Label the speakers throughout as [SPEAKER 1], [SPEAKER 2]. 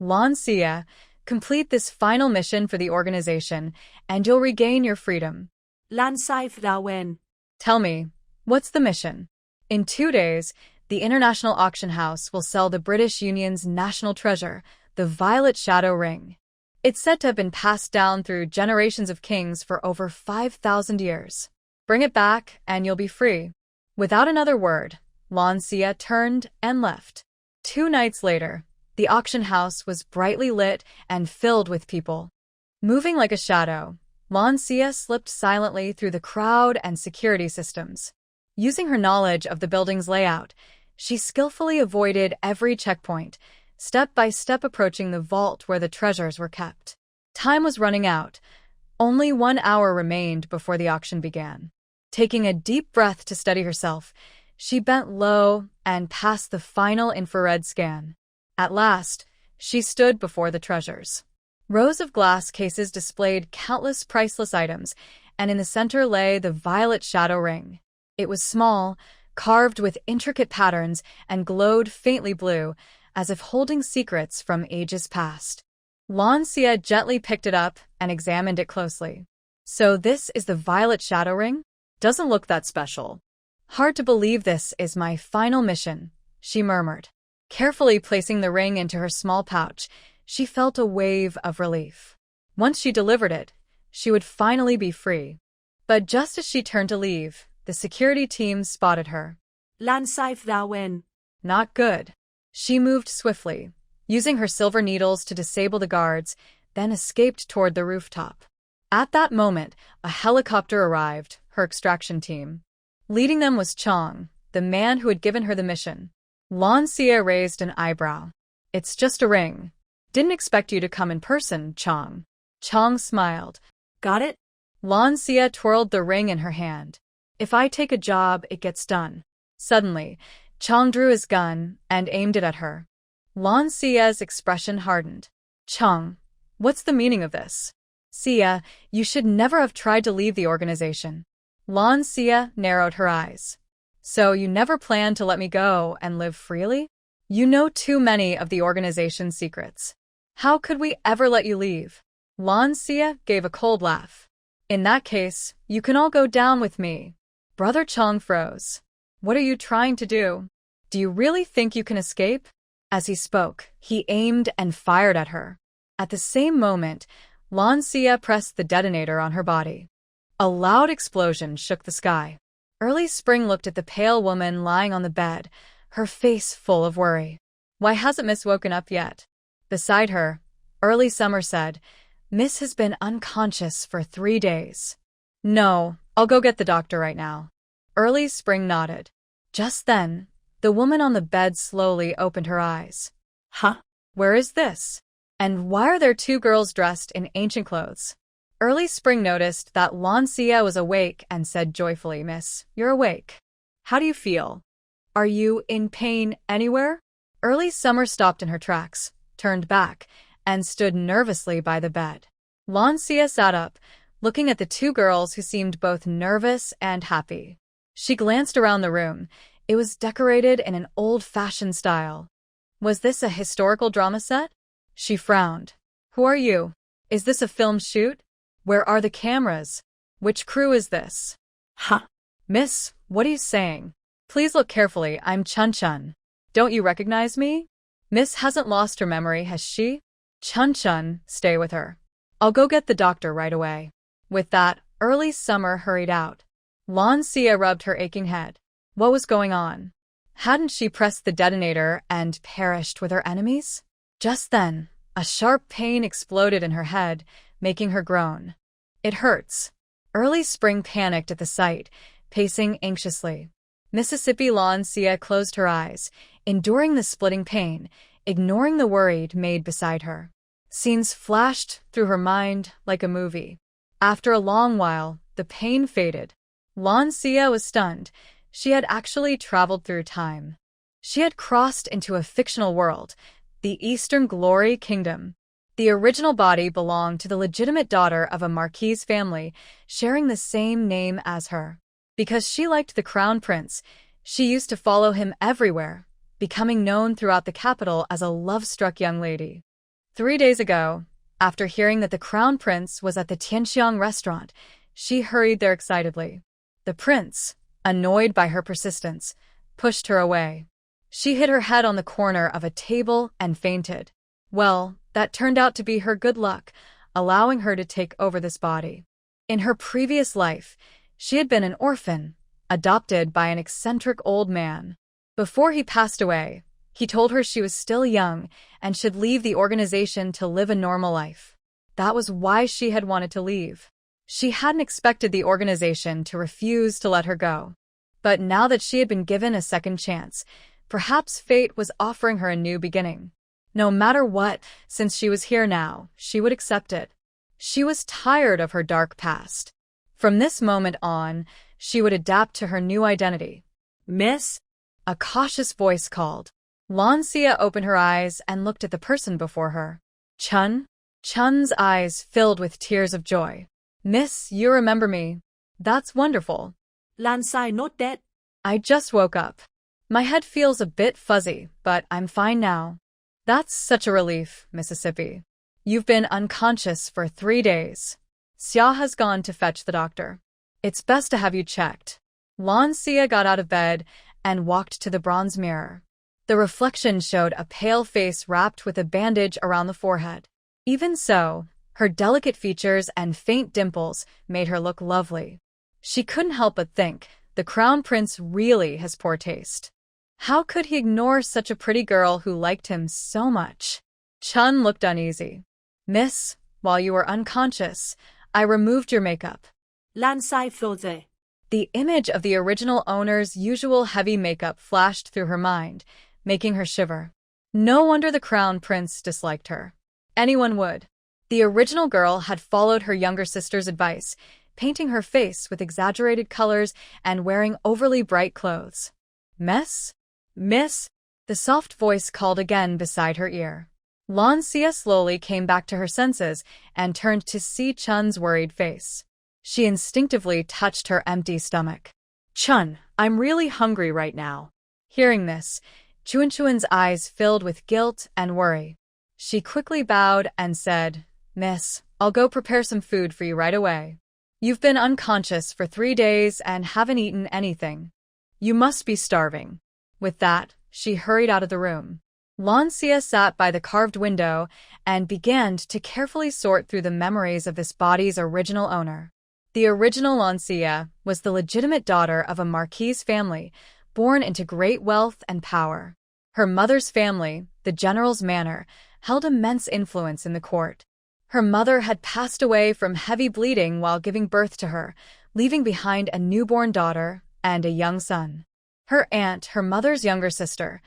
[SPEAKER 1] Lan Xiyue, complete this final mission for the organization, and you'll regain your freedom.
[SPEAKER 2] Lan Xiyue.
[SPEAKER 1] Tell me, what's the mission? In 2 days, the International Auction House will sell the British Union's national treasure, the Violet Shadow Ring. It's said to have been passed down through generations of kings for over 5,000 years. Bring it back, and you'll be free. Without another word, Lan Xiyue turned and left. 2 nights later, the auction house was brightly lit and filled with people. Moving like a shadow, Lan Xiyue slipped silently through the crowd and security systems. Using her knowledge of the building's layout, she skillfully avoided every checkpoint, step by step approaching the vault where the treasures were kept. Time was running out. Only 1 hour remained before the auction began. Taking a deep breath to steady herself, she bent low and passed the final infrared scan. At last, she stood before the treasures. Rows of glass cases displayed countless priceless items, and in the center lay the Violet Shadow Ring. It was small, carved with intricate patterns, and glowed faintly blue, as if holding secrets from ages past. Lan Xiyue gently picked it up and examined it closely. So this is the Violet Shadow Ring? Doesn't look that special. Hard to believe this is my final mission, she murmured. Carefully placing the ring into her small pouch, she felt a wave of relief. Once she delivered it, she would finally be free. But just as she turned to leave, the security team spotted her.
[SPEAKER 2] Lan Xiyue.
[SPEAKER 1] Not good. She moved swiftly, using her silver needles to disable the guards, then escaped toward the rooftop. At that moment, a helicopter arrived, her extraction team. Leading them was Chong, the man who had given her the mission. Lan Xiyue raised an eyebrow. It's just a ring. Didn't expect you to come in person, Chong. Chong smiled.
[SPEAKER 2] Got it?
[SPEAKER 1] Lan Xiyue twirled the ring in her hand. If I take a job, it gets done. Suddenly, Chong drew his gun and aimed it at her. Lan Xiyue's expression hardened. Chong, what's the meaning of this? Xiyue, you should never have tried to leave the organization. Lan Xiyue narrowed her eyes. So you never planned to let me go and live freely? You know too many of the organization's secrets. How could we ever let you leave? Lan Xiyue gave a cold laugh. In that case, you can all go down with me. Brother Chong froze. What are you trying to do? Do you really think you can escape? As he spoke, he aimed and fired at her. At the same moment, Lan Xiyue pressed the detonator on her body. A loud explosion shook the sky. Early Spring looked at the pale woman lying on the bed, her face full of worry. Why hasn't Miss woken up yet? Beside her, Early Summer said, Miss has been unconscious for 3 days. No, I'll go get the doctor right now. Early Spring nodded. Just then, the woman on the bed slowly opened her eyes.
[SPEAKER 2] Huh?
[SPEAKER 1] Where is this? And why are there 2 girls dressed in ancient clothes? Early Spring noticed that Lan Xiyue was awake and said joyfully, Miss, you're awake. How do you feel? Are you in pain anywhere? Early Summer stopped in her tracks, turned back, and stood nervously by the bed. Lan Xiyue sat up, looking at the 2 girls who seemed both nervous and happy. She glanced around the room. It was decorated in an old-fashioned style. Was this a historical drama set? She frowned. Who are you? Is this a film shoot? Where are the cameras? Which crew is this?
[SPEAKER 2] Huh?
[SPEAKER 1] Miss, what are you saying? Please look carefully, I'm Chun Chun. Don't you recognize me? Miss hasn't lost her memory, has she? Chun Chun, stay with her. I'll go get the doctor right away. With that, Early Summer hurried out. Lan Xiyue rubbed her aching head. What was going on? Hadn't she pressed the detonator and perished with her enemies? Just then, a sharp pain exploded in her head, making her groan. It hurts. Early Spring panicked at the sight, pacing anxiously. Mississippi Lan Xiyue closed her eyes, enduring the splitting pain, ignoring the worried maid beside her. Scenes flashed through her mind like a movie. After a long while, the pain faded. Lan Xiyue was stunned. She had actually traveled through time. She had crossed into a fictional world, the Eastern Glory Kingdom. The original body belonged to the legitimate daughter of a Marquis family, sharing the same name as her. Because she liked the crown prince, she used to follow him everywhere, becoming known throughout the capital as a love-struck young lady. 3 days ago, after hearing that the crown prince was at the Tianxiang restaurant, she hurried there excitedly. The prince, annoyed by her persistence, pushed her away. She hit her head on the corner of a table and fainted. Well, that turned out to be her good luck, allowing her to take over this body. In her previous life, she had been an orphan, adopted by an eccentric old man. Before he passed away, he told her she was still young and should leave the organization to live a normal life. That was why she had wanted to leave. She hadn't expected the organization to refuse to let her go. But now that she had been given a second chance, perhaps fate was offering her a new beginning. No matter what, since she was here now, she would accept it. She was tired of her dark past. From this moment on, she would adapt to her new identity.
[SPEAKER 2] Miss?
[SPEAKER 1] A cautious voice called. Lan Xiyue opened her eyes and looked at the person before her. Chun? Chun's eyes filled with tears of joy. Miss, you remember me. That's wonderful.
[SPEAKER 2] Lan Xiyue not dead.
[SPEAKER 1] I just woke up. My head feels a bit fuzzy, but I'm fine now. That's such a relief, Mississippi. You've been unconscious for 3 days. Xia has gone to fetch the doctor. It's best to have you checked. Lan Xiyue got out of bed and walked to the bronze mirror. The reflection showed a pale face wrapped with a bandage around the forehead. Even so, her delicate features and faint dimples made her look lovely. She couldn't help but think, the crown prince really has poor taste. How could he ignore such a pretty girl who liked him so much? Chun looked uneasy. Miss, while you were unconscious, I removed your makeup.
[SPEAKER 2] Lan Xiyue froze.
[SPEAKER 1] The image of the original owner's usual heavy makeup flashed through her mind, making her shiver. No wonder the crown prince disliked her. Anyone would. The original girl had followed her younger sister's advice, painting her face with exaggerated colors and wearing overly bright clothes. Miss? The soft voice called again beside her ear. Lan Xiyue slowly came back to her senses and turned to see Chun's worried face. She instinctively touched her empty stomach. Chun, I'm really hungry right now. Hearing this, Chun's eyes filled with guilt and worry. She quickly bowed and said, Miss, I'll go prepare some food for you right away. You've been unconscious for 3 days and haven't eaten anything. You must be starving. With that, she hurried out of the room. Lan Xiyue sat by the carved window and began to carefully sort through the memories of this body's original owner. The original Lan Xiyue was the legitimate daughter of a Marquis family, born into great wealth and power. Her mother's family, the general's manor, held immense influence in the court. Her mother had passed away from heavy bleeding while giving birth to her, leaving behind a newborn daughter and a young son. Her aunt, her mother's younger sister,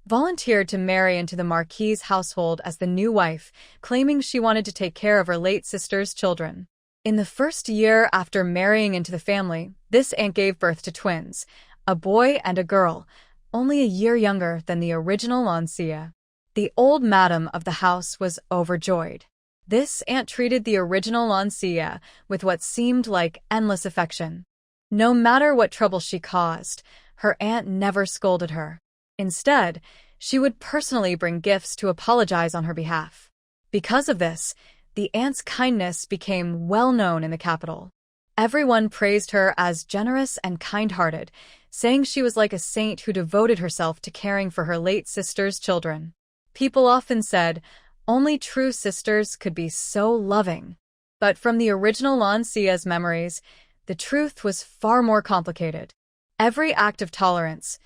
[SPEAKER 1] volunteered to marry into the Marquis' household as the new wife, claiming she wanted to take care of her late sister's children. In the first year after marrying into the family, this aunt gave birth to twins, a boy and a girl, only a year younger than the original Lan Xiyue. The old madam of the house was overjoyed. This aunt treated the original Lan Xiyue with what seemed like endless affection. No matter what trouble she caused, her aunt never scolded her. Instead, she would personally bring gifts to apologize on her behalf. Because of this, the aunt's kindness became well known in the capital. Everyone praised her as generous and kind-hearted, saying she was like a saint who devoted herself to caring for her late sister's children. People often said, only true sisters could be so loving. But from the original Lan Xiyue's memories, the truth was far more complicated. Every act of tolerance,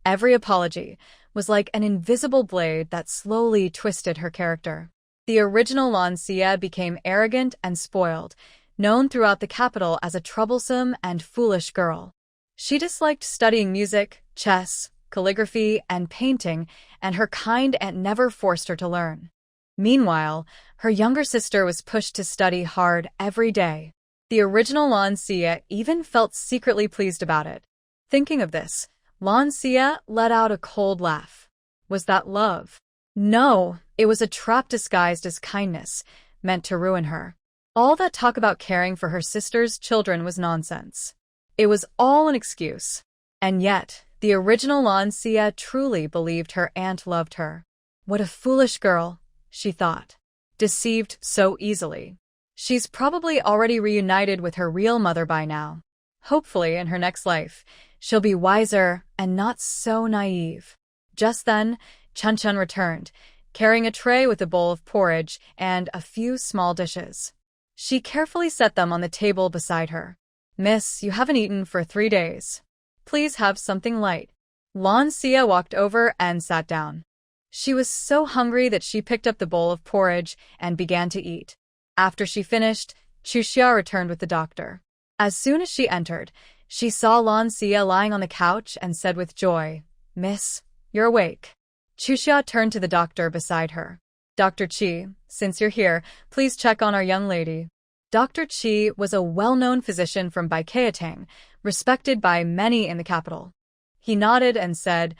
[SPEAKER 1] every apology, was like an invisible blade that slowly twisted her character. The original Lan Xiyue became arrogant and spoiled, known throughout the capital as a troublesome and foolish girl. She disliked studying music, chess, calligraphy, and painting, and her kind aunt never forced her to learn. Meanwhile, her younger sister was pushed to study hard every day. The original Lan Xiyue even felt secretly pleased about it. Thinking of this, Lan Xiyue let out a cold laugh. Was that love? No, it was a trap disguised as kindness, meant to ruin her. All that talk about caring for her sister's children was nonsense. It was all an excuse. And yet, the original Lan Xiyue truly believed her aunt loved her. What a foolish girl, she thought. Deceived so easily. She's probably already reunited with her real mother by now. Hopefully, in her next life, she'll be wiser and not so naive. Just then, Chun returned, carrying a tray with a bowl of porridge and a few small dishes. She carefully set them on the table beside her. "Miss, you haven't eaten for 3 days. Please have something light." Lan Xiyue walked over and sat down. She was so hungry that she picked up the bowl of porridge and began to eat. After she finished, Chuxia returned with the doctor. As soon as she entered, she saw Lan Xiyue lying on the couch and said with joy, "Miss, you're awake." Chuxia turned to the doctor beside her. "Dr. Qi, since you're here, please check on our young lady." Dr. Qi was a well-known physician from Baikatang, respected by many in the capital. He nodded and said,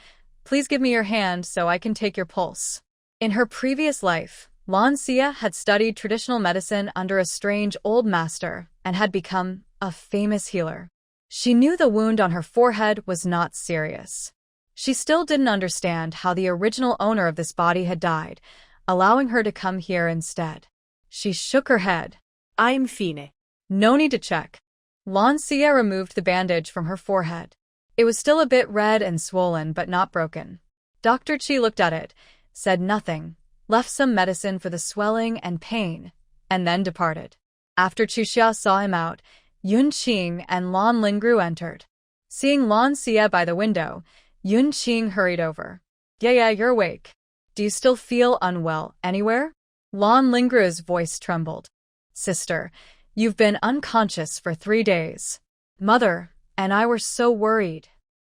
[SPEAKER 1] "Please give me your hand so I can take your pulse." In her previous life, Lan Xiyue had studied traditional medicine under a strange old master and had become a famous healer. She knew the wound on her forehead was not serious. She still didn't understand how the original owner of this body had died, allowing her to come here instead. She shook her head.
[SPEAKER 2] I'm fine.
[SPEAKER 1] No need to check. Lan Xiyue removed the bandage from her forehead. It was still a bit red and swollen, but not broken. Dr. Qi looked at it, said nothing, left some medicine for the swelling and pain, and then departed. After Chuxia saw him out, Yunqing and Lan Lingru entered. Seeing Lan Xiyue by the window, Yunqing hurried over. Yeah, you're awake. Do you still feel unwell anywhere?" Lan Lingru's voice trembled. "Sister, you've been unconscious for 3 days. Mother and I were so worried.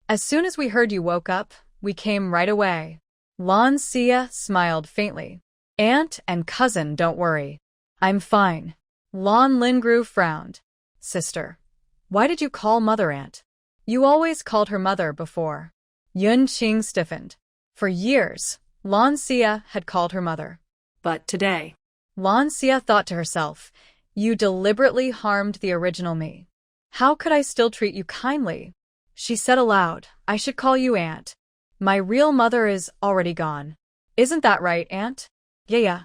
[SPEAKER 1] As soon as we heard you woke up, we came right away." Lan Xiyue smiled faintly. "Aunt and cousin, don't worry. I'm fine." Lan Lingru frowned. "Sister, why did you call mother aunt? You always called her mother before." Yunqing stiffened. For years, Lan Xiyue had called her mother.
[SPEAKER 2] But today,
[SPEAKER 1] Lan Xiyue thought to herself, "You deliberately harmed the original me. How could I still treat you kindly?" She said aloud, "I should call you aunt. My real mother is already gone. Isn't that right, aunt?" Yeah.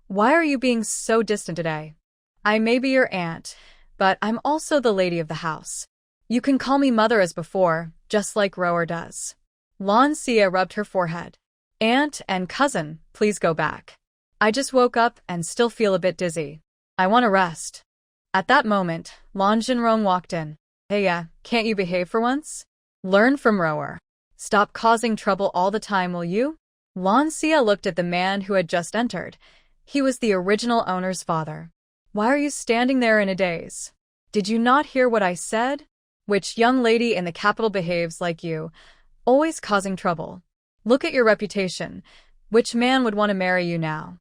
[SPEAKER 1] Why are you being so distant today? I may be your aunt, but I'm also the lady of the house. You can call me mother as before, just like Rower does." Lan Xiyue rubbed her forehead. "Aunt and cousin, please go back. I just woke up and still feel a bit dizzy. I want to rest." At that moment, Lan Xinrong walked in. "Hey, can't you behave for once? Learn from Rower. Stop causing trouble all the time, will you?" Lan Xiyue looked at the man who had just entered. He was the original owner's father. "Why are you standing there in a daze? Did you not hear what I said? Which young lady in the capital behaves like you, always causing trouble? Look at your reputation. Which man would want to marry you now?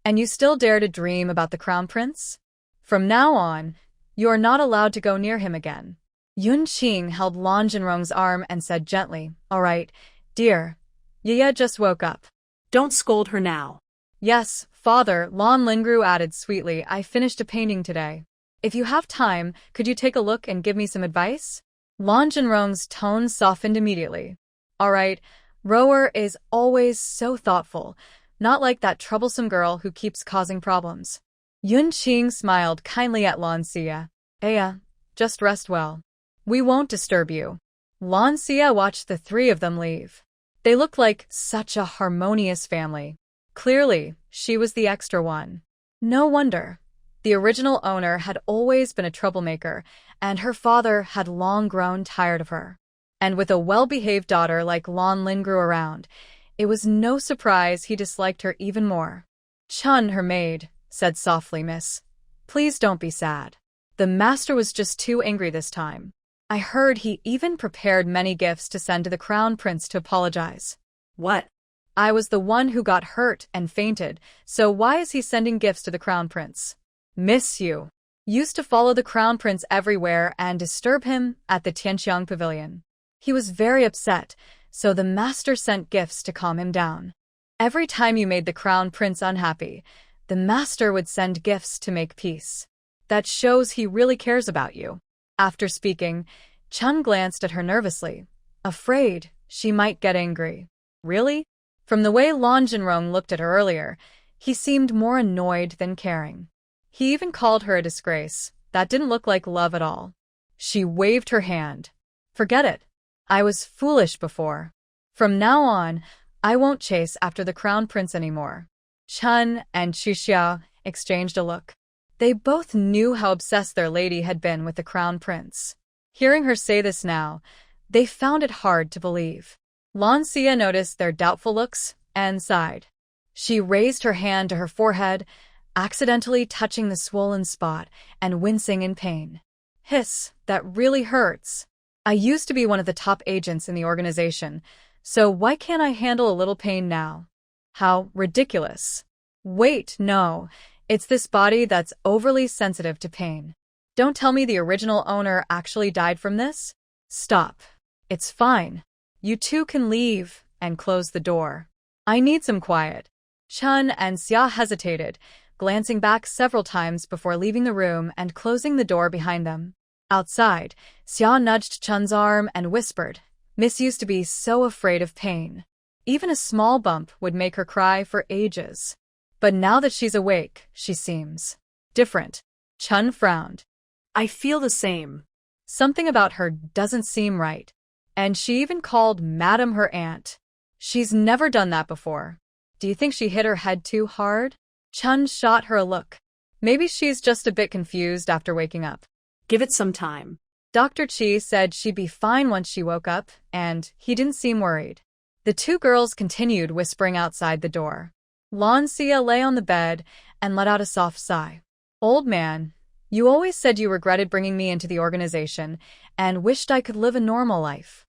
[SPEAKER 1] And you still dare to dream about the crown prince? From now on, you are not allowed to go near him again." Yunqing held Lan Jinrong's arm and said gently, "All right, dear. Yaya just woke up."
[SPEAKER 2] Don't scold her now.
[SPEAKER 1] "Yes, father," Lan Lingru added sweetly, "I finished a painting today. If you have time, could you take a look and give me some advice?" Lan Jinrong's tone softened immediately. "All right, Rower is always so thoughtful, not like that troublesome girl who keeps causing problems." Yunqing smiled kindly at Lan Xiyue. "Aya, just rest well. We won't disturb you." Lan Xiyue watched the 3 of them leave. They looked like such a harmonious family. Clearly, she was the extra one. No wonder. The original owner had always been a troublemaker, and her father had long grown tired of her. And with a well-behaved daughter like Lan Lingru around, it was no surprise he disliked her even more. "Chun, her maid, said softly, "Miss, please don't be sad. The master was just too angry this time. I heard he even prepared many gifts to send to the crown prince to apologize."
[SPEAKER 2] What?
[SPEAKER 1] "I was the one who got hurt and fainted, so why is he sending gifts to the crown prince?" Miss Yu used to follow the crown prince everywhere and disturb him at the Tianqiang pavilion. He was very upset, so the master sent gifts to calm him down. Every time you made the crown prince unhappy, the master would send gifts to make peace. That shows he really cares about you. After speaking, Chun glanced at her nervously, afraid she might get angry. Really? From the way Lan Jinrong looked at her earlier, He seemed more annoyed than caring. He even called her a disgrace. That didn't look like love at all. She waved her hand. Forget it. I was foolish before. From now on, I won't chase after the crown prince anymore. Chen and Xiao exchanged a look. They both knew how obsessed their lady had been with the crown prince. Hearing her say this now, they found it hard to believe. Lan Xiyue noticed their doubtful looks and sighed. She raised her hand to her forehead, accidentally touching the swollen spot and wincing in pain. Hiss, that really hurts. I used to be one of the top agents in the organization, so why can't I handle a little pain now? How ridiculous. Wait, no, it's this body that's overly sensitive to pain. Don't tell me the original owner actually died from this? Stop. It's fine. You two can leave and close the door. I need some quiet. Chen and Xia hesitated, glancing back several times before leaving the room and closing the door behind them. Outside, Xia nudged Chen's arm and whispered, Miss used to be so afraid of pain. Even a small bump would make her cry for ages. But now that she's awake, she seems different. Chen frowned.
[SPEAKER 2] I feel the same.
[SPEAKER 1] Something about her doesn't seem right. And she even called Madam her aunt. She's never done that before. Do you think she hit her head too hard? Chen shot her a look. Maybe she's just a bit confused after waking up.
[SPEAKER 2] Give it some time.
[SPEAKER 1] Dr. Qi said she'd be fine once she woke up, and he didn't seem worried. The two girls continued whispering outside the door. Lan Xiyue lay on the bed and let out a soft sigh. Old man, you always said you regretted bringing me into the organization and wished I could live a normal life.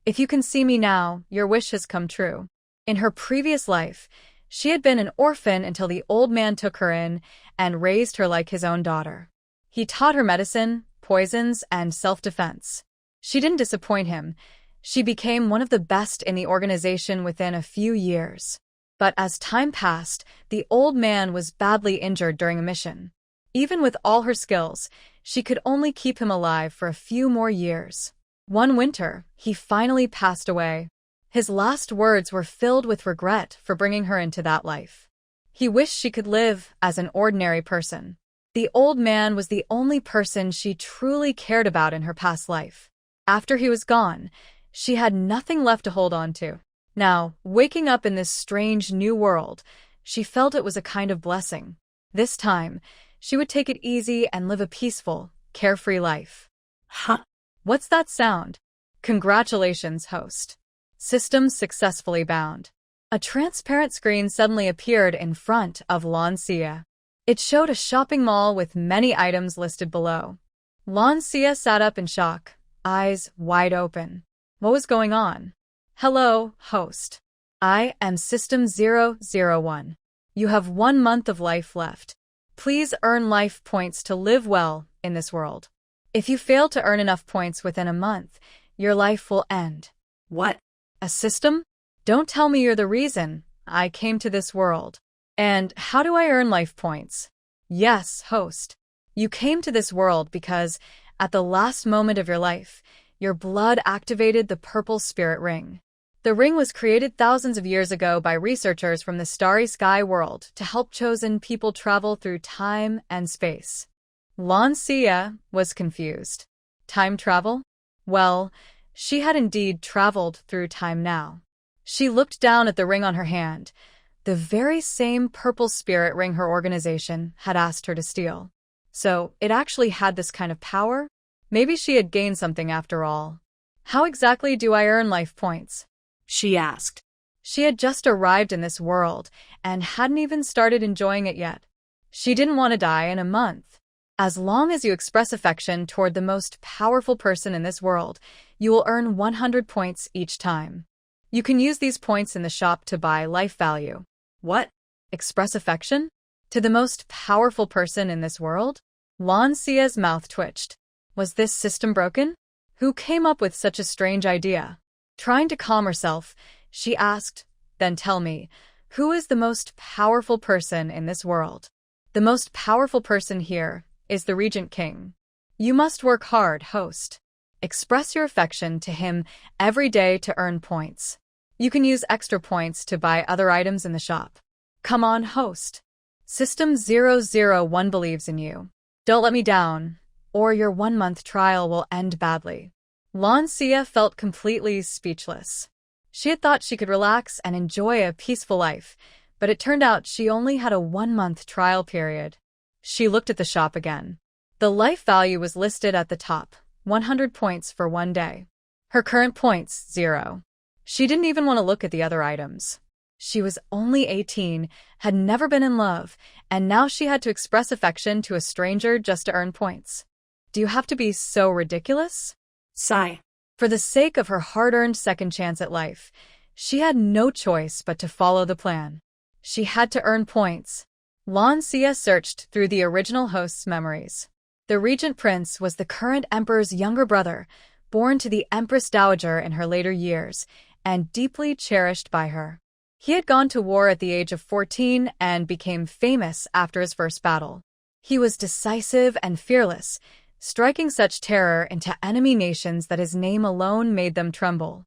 [SPEAKER 1] If you can see me now, your wish has come true. In her previous life, she had been an orphan until the old man took her in and raised her like his own daughter. He taught her medicine, poisons, and self-defense. She didn't disappoint him. She became one of the best in the organization within a few years. But as time passed, the old man was badly injured during a mission. Even with all her skills, she could only keep him alive for a few more years. One winter, he finally passed away. His last words were filled with regret for bringing her into that life. He wished she could live as an ordinary person. The old man was the only person she truly cared about in her past life. After he was gone, she had nothing left to hold on to. Now, waking up in this strange new world, she felt it was a kind of blessing. This time, she would take it easy and live a peaceful, carefree life.
[SPEAKER 2] Huh?
[SPEAKER 1] What's that sound? Congratulations, host. System successfully bound. A transparent screen suddenly appeared in front of Lan Xiyue. It showed a shopping mall with many items listed below. Lan Xiyue sat up in shock, eyes wide open. What was going on? Hello, host. I am System 001. You have 1 month of life left. Please earn life points to live well in this world. If you fail to earn enough points within a month, your life will end.
[SPEAKER 2] What?
[SPEAKER 1] A system? Don't tell me you're the reason I came to this world. And how do I earn life points? Yes, host. You came to this world because, at the last moment of your life, your blood activated the purple spirit ring. The ring was created thousands of years ago by researchers from the Starry Sky world to help chosen people travel through time and space. Lan Xiyue was confused. Time travel? Well, she had indeed traveled through time now. She looked down at the ring on her hand, the very same purple spirit ring her organization had asked her to steal. So, it actually had this kind of power? Maybe she had gained something after all. How exactly do I earn life points?
[SPEAKER 2] She asked.
[SPEAKER 1] She had just arrived in this world and hadn't even started enjoying it yet. She didn't want to die in a month. As long as you express affection toward the most powerful person in this world, you will earn 100 points each time. You can use these points in the shop to buy life value. What? Express affection? To the most powerful person in this world? Lan Xiyue's mouth twitched. Was this system broken? Who came up with such a strange idea? Trying to calm herself, she asked, then tell me, who is the most powerful person in this world? The most powerful person here is the Regent King. You must work hard, host. Express your affection to him every day to earn points. You can use extra points to buy other items in the shop. Come on, host. System 001 believes in you. Don't let me down, or your 1-month trial will end badly. Lan Xiyue felt completely speechless. She had thought she could relax and enjoy a peaceful life, but it turned out she only had a 1-month trial period. She looked at the shop again. The life value was listed at the top, 100 points for 1 day. Her current points, 0. She didn't even want to look at the other items. She was only 18, had never been in love, and now she had to express affection to a stranger just to earn points. Do you have to be so ridiculous?
[SPEAKER 2] Sigh.
[SPEAKER 1] For the sake of her hard-earned second chance at life, she had no choice but to follow the plan. She had to earn points. Lan Xiyue searched through the original host's memories. The Regent Prince was the current emperor's younger brother, born to the Empress Dowager in her later years, and deeply cherished by her. He had gone to war at the age of 14 and became famous after his first battle. He was decisive and fearless, striking such terror into enemy nations that his name alone made them tremble.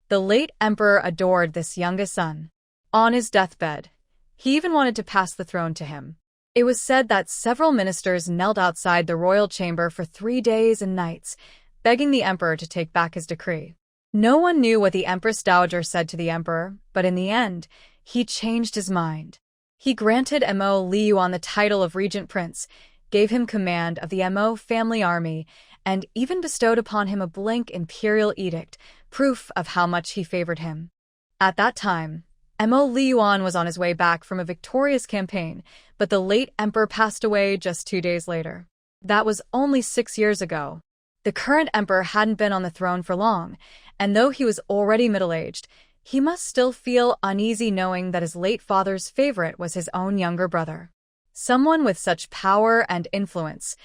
[SPEAKER 1] The late emperor adored this youngest son. On his deathbed, he even wanted to pass the throne to him. It was said that several ministers knelt outside the royal chamber for 3 days and nights, begging the emperor to take back his decree. No one knew what the Empress Dowager said to the emperor, but in the end, he changed his mind. He granted Mo Liyuan the title of Regent Prince, gave him command of the Mo family army, and even bestowed upon him a blank imperial edict, proof of how much he favored him. At that time, Mo Liyuan was on his way back from a victorious campaign, but the late emperor passed away just 2 days later. That was only 6 years ago. The current emperor hadn't been on the throne for long, and though he was already middle-aged, he must still feel uneasy knowing that his late father's favorite was his own younger brother. Someone with such power and influence,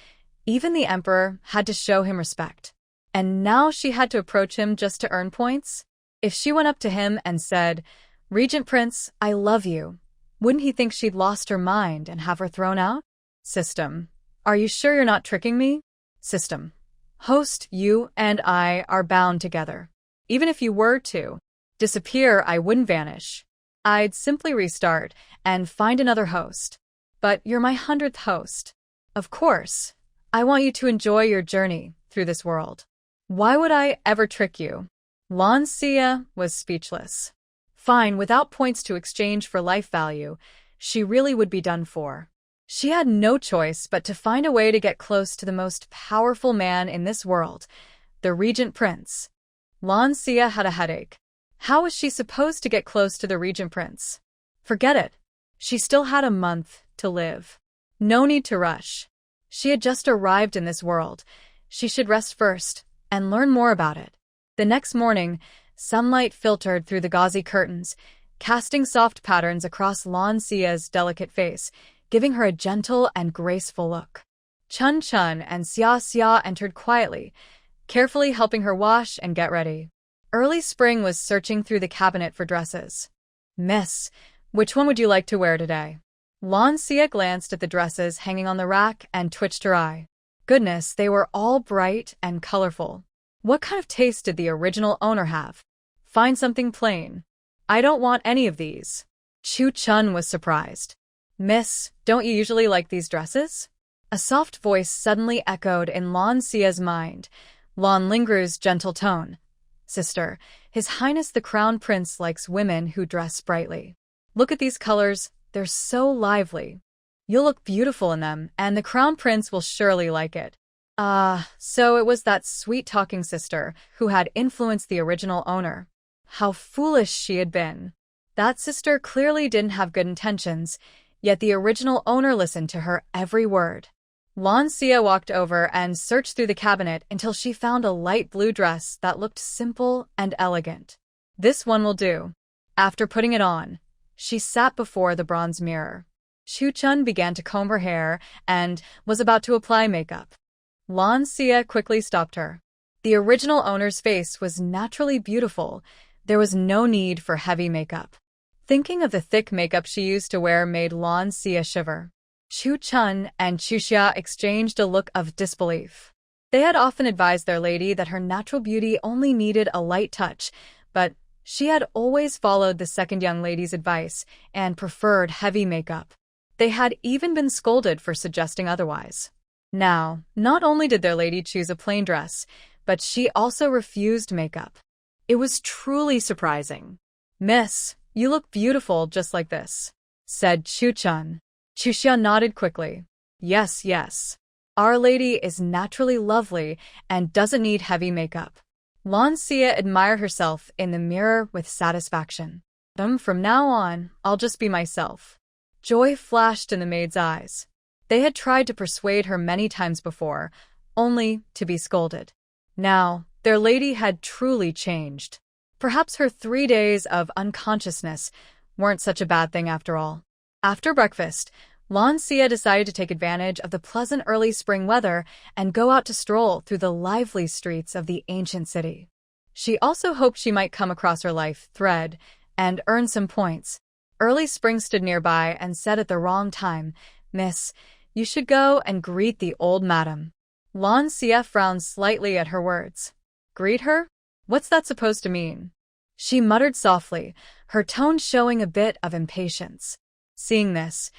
[SPEAKER 1] even the emperor had to show him respect. And now she had to approach him just to earn points? If she went up to him and said, "Regent Prince, I love you," wouldn't he think she'd lost her mind and have her thrown out? System. Are you sure you're not tricking me? System. Host, you and I are bound together. Even if you were to disappear, I wouldn't vanish. I'd simply restart and find another host. But you're my 100th host. Of course, I want you to enjoy your journey through this world. Why would I ever trick you? Lan Xiyue was speechless. Fine, without points to exchange for life value, she really would be done for. She had no choice but to find a way to get close to the most powerful man in this world, the Regent Prince. Lan Xiyue had a headache. How was she supposed to get close to the Regent Prince? Forget it. She still had a month to live. No need to rush. She had just arrived in this world. She should rest first and learn more about it. The next morning, sunlight filtered through the gauzy curtains, casting soft patterns across Lan Xiyue's delicate face, giving her a gentle and graceful look. Chun Chun and Xia Xia entered quietly, carefully helping her wash and get ready. Early Spring was searching through the cabinet for dresses. "Miss, which one would you like to wear today?" Lan Xiyue glanced at the dresses hanging on the rack and twitched her eye. Goodness, they were all bright and colorful. What kind of taste did the original owner have? Find something plain. I don't want any of these. Chu Chun was surprised. "Miss, don't you usually like these dresses?" A soft voice suddenly echoed in Lan Xiyue's mind. Lan Lingru's gentle tone. "Sister, His Highness the Crown Prince likes women who dress brightly. Look at these colors, they're so lively. You'll look beautiful in them, and the Crown Prince will surely like it." So it was that sweet-talking sister who had influenced the original owner. How foolish she had been. That sister clearly didn't have good intentions, yet the original owner listened to her every word. Lan Xiyue walked over and searched through the cabinet until she found a light blue dress that looked simple and elegant. This one will do. After putting it on, she sat before the bronze mirror. Chu Chun began to comb her hair and was about to apply makeup. Lan Xiyue quickly stopped her. The original owner's face was naturally beautiful. There was no need for heavy makeup. Thinking of the thick makeup she used to wear made Lan Xiyue shiver. Chu Chun and Chu Xia exchanged a look of disbelief. They had often advised their lady that her natural beauty only needed a light touch, but she had always followed the second young lady's advice and preferred heavy makeup. They had even been scolded for suggesting otherwise. Now, not only did their lady choose a plain dress, but she also refused makeup. It was truly surprising. "Miss, you look beautiful just like this," said Chu-chun. Chu-xia nodded quickly. "Yes, yes. Our lady is naturally lovely and doesn't need heavy makeup." Lan Xiyue admired herself in the mirror with satisfaction. From now on, I'll just be myself." Joy flashed in the maid's eyes. They had tried to persuade her many times before, only to be scolded. Now, their lady had truly changed. Perhaps her 3 days of unconsciousness weren't such a bad thing after all. After breakfast, Lan Xiyue decided to take advantage of the pleasant early spring weather and go out to stroll through the lively streets of the ancient city. She also hoped she might come across her life thread and earn some points. Early spring stood nearby and said at the wrong time, "Miss, you should go and greet the old madam." Lan Xiyue frowned slightly at her words. "Greet her? What's that supposed to mean?" She muttered softly, her tone showing a bit of impatience. Seeing this,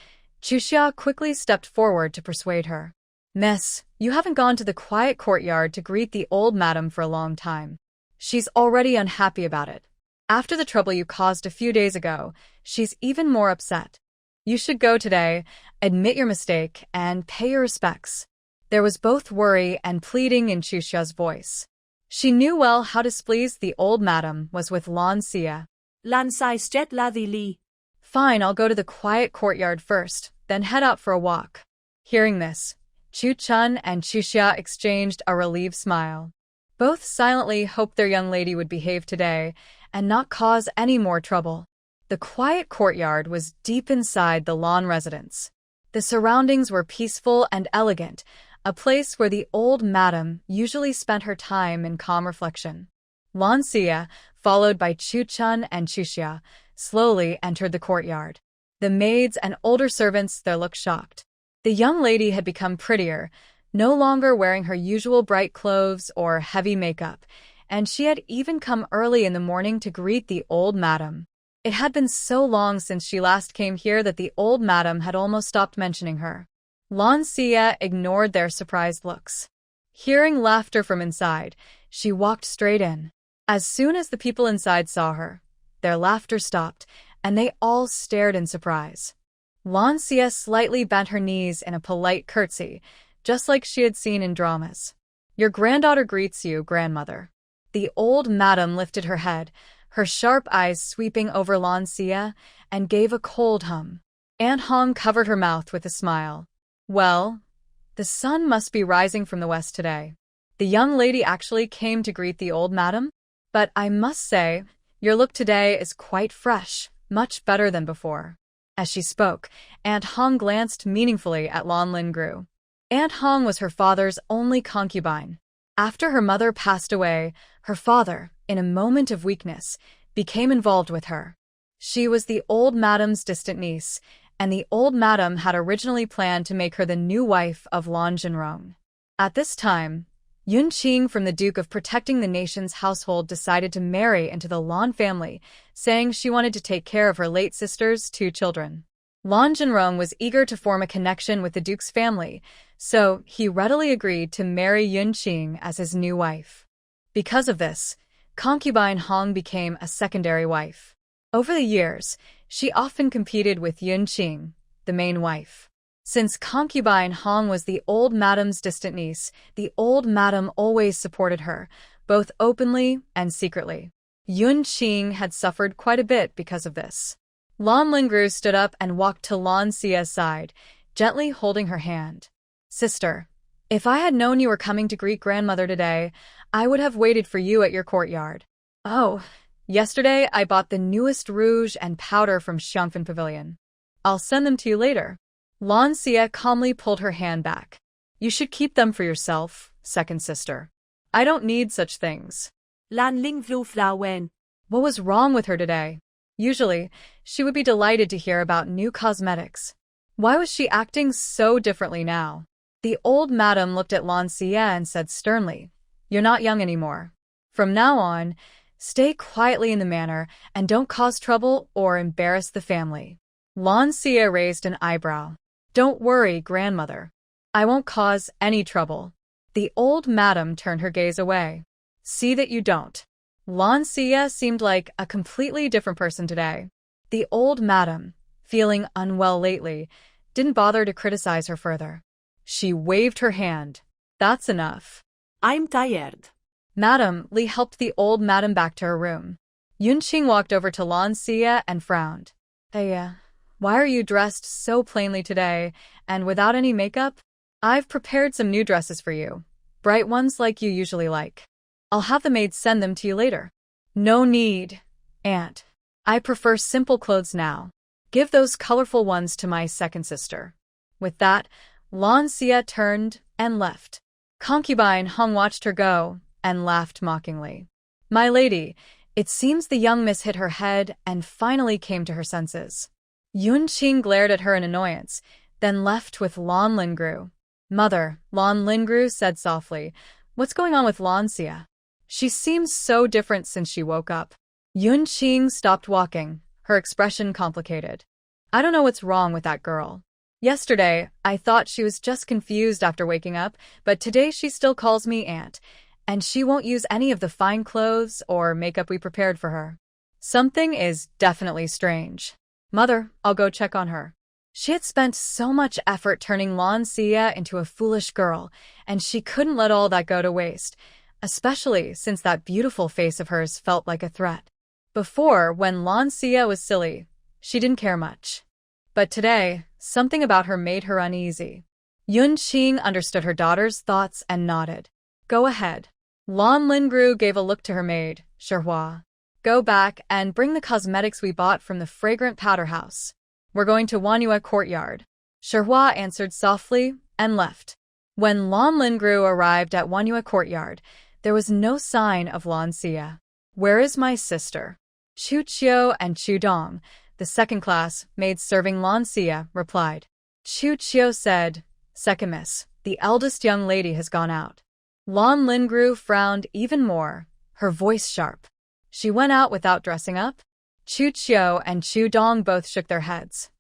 [SPEAKER 1] Chu-xia quickly stepped forward to persuade her. "Miss, you haven't gone to the quiet courtyard to greet the old madam for a long time. She's already unhappy about it. After the trouble you caused a few days ago, she's even more upset. You should go today, admit your mistake, and pay your respects." There was both worry and pleading in Chu-xia's voice. She knew well how displeased the old madam was with Lan Xiyue.
[SPEAKER 2] Lan Xiyue la the li.
[SPEAKER 1] "Fine, I'll go to the quiet courtyard first, then head out for a walk." Hearing this, Chu-chun and Chu-xia exchanged a relieved smile. Both silently hoped their young lady would behave today and not cause any more trouble. The quiet courtyard was deep inside the Lan residence. The surroundings were peaceful and elegant, a place where the old madam usually spent her time in calm reflection. Lan Xiyue, followed by Chu-chun and Chu-xia, slowly entered the courtyard. The maids and older servants there looked shocked. The young lady had become prettier, no longer wearing her usual bright clothes or heavy makeup, and she had even come early in the morning to greet the old madam. It had been so long since she last came here that the old madam had almost stopped mentioning her. Lan Xiyue ignored their surprised looks. Hearing laughter from inside, she walked straight in. As soon as the people inside saw her, their laughter stopped, and they all stared in surprise. Lan Xiyue slightly bent her knees in a polite curtsy, just like she had seen in dramas. "Your granddaughter greets you, grandmother." The old madam lifted her head, her sharp eyes sweeping over Lan Xiyue, and gave a cold hum. Aunt Hong covered her mouth with a smile. "Well, the sun must be rising from the west today. The young lady actually came to greet the old madam? But I must say, your look today is quite fresh, much better than before." As she spoke, Aunt Hong glanced meaningfully at Lan Xiyue. Aunt Hong was her father's only concubine. After her mother passed away, her father, in a moment of weakness, became involved with her. She was the old madam's distant niece, and the old madam had originally planned to make her the new wife of Lan Xiyue. At this time, Yun Qing from the Duke of Protecting the Nation's household decided to marry into the Lan family, saying she wanted to take care of her late sister's 2 children. Lan Xiyue was eager to form a connection with the Duke's family, so he readily agreed to marry Yun Qing as his new wife. Because of this, concubine Hong became a secondary wife. Over the years, she often competed with Yun Qing, the main wife. Since concubine Hong was the old madam's distant niece, the old madam always supported her, both openly and secretly. Yun Qing had suffered quite a bit because of this. Lan Xiyue stood up and walked to Lan Xiyue's side, gently holding her hand. "Sister, if I had known you were coming to greet grandmother today, I would have waited for you at your courtyard." "Oh, yesterday I bought the newest rouge and powder from Xiangfen Pavilion. I'll send them to you later." Lan Xiyue calmly pulled her hand back. "You should keep them for yourself, second sister. I don't need such things."
[SPEAKER 2] Lan Xiyue wen.
[SPEAKER 1] What was wrong with her today? Usually, she would be delighted to hear about new cosmetics. Why was she acting so differently now? The old madam looked at Lan Xiyue and said sternly, "You're not young anymore. From now on, stay quietly in the manor and don't cause trouble or embarrass the family." Lan Xiyue raised an eyebrow. Don't worry, grandmother. I won't cause any trouble. The old madam turned her gaze away. See that you don't. Lan Xiyue seemed like a completely different person today. The old madam, feeling unwell lately, didn't bother to criticize her further. She waved her hand. That's enough.
[SPEAKER 2] I'm tired.
[SPEAKER 1] Madam Li helped the old madam back to her room. Yunqing walked over to Lan Xiyue and frowned. Why are you dressed so plainly today, and without any makeup? I've prepared some new dresses for you. Bright ones like you usually like. I'll have the maid send them to you later. No need, aunt. I prefer simple clothes now. Give those colorful ones to my second sister. With that, Lan Xiyue turned and left. Concubine Hung watched her go and laughed mockingly. My lady, it seems the young miss hit her head and finally came to her senses. Yunqing glared at her in annoyance, then left with Lan Lingru. Mother, Lan Lingru said softly, what's going on with Lan Xiyue? She seems so different since she woke up. Yunqing stopped walking, her expression complicated. I don't know what's wrong with that girl. Yesterday, I thought she was just confused after waking up, but today she still calls me aunt, and she won't use any of the fine clothes or makeup we prepared for her. Something is definitely strange. Mother, I'll go check on her. She had spent so much effort turning Lan Xiyue into a foolish girl, and she couldn't let all that go to waste, especially since that beautiful face of hers felt like a threat. Before, when Lan Xiyue was silly, she didn't care much. But today, something about her made her uneasy. Yunqing understood her daughter's thoughts and nodded. Go ahead. Lan Lingru gave a look to her maid, Shihua. Go back and bring the cosmetics we bought from the fragrant powder house. We're going to Manhwa courtyard. Shihua answered softly and left. When Lan Lingru arrived at Manhwa courtyard, there was no sign of Lan Xiyue. Where is my sister? Chu Qiu and Chu Dong, the second-class maids serving Lan Xiyue, replied. Chu Qiu said, Second miss, the eldest young lady has gone out. Lan Lingru frowned even more, her voice sharp. She went out without dressing up? Chu Qiu and Chu Dong both shook their heads.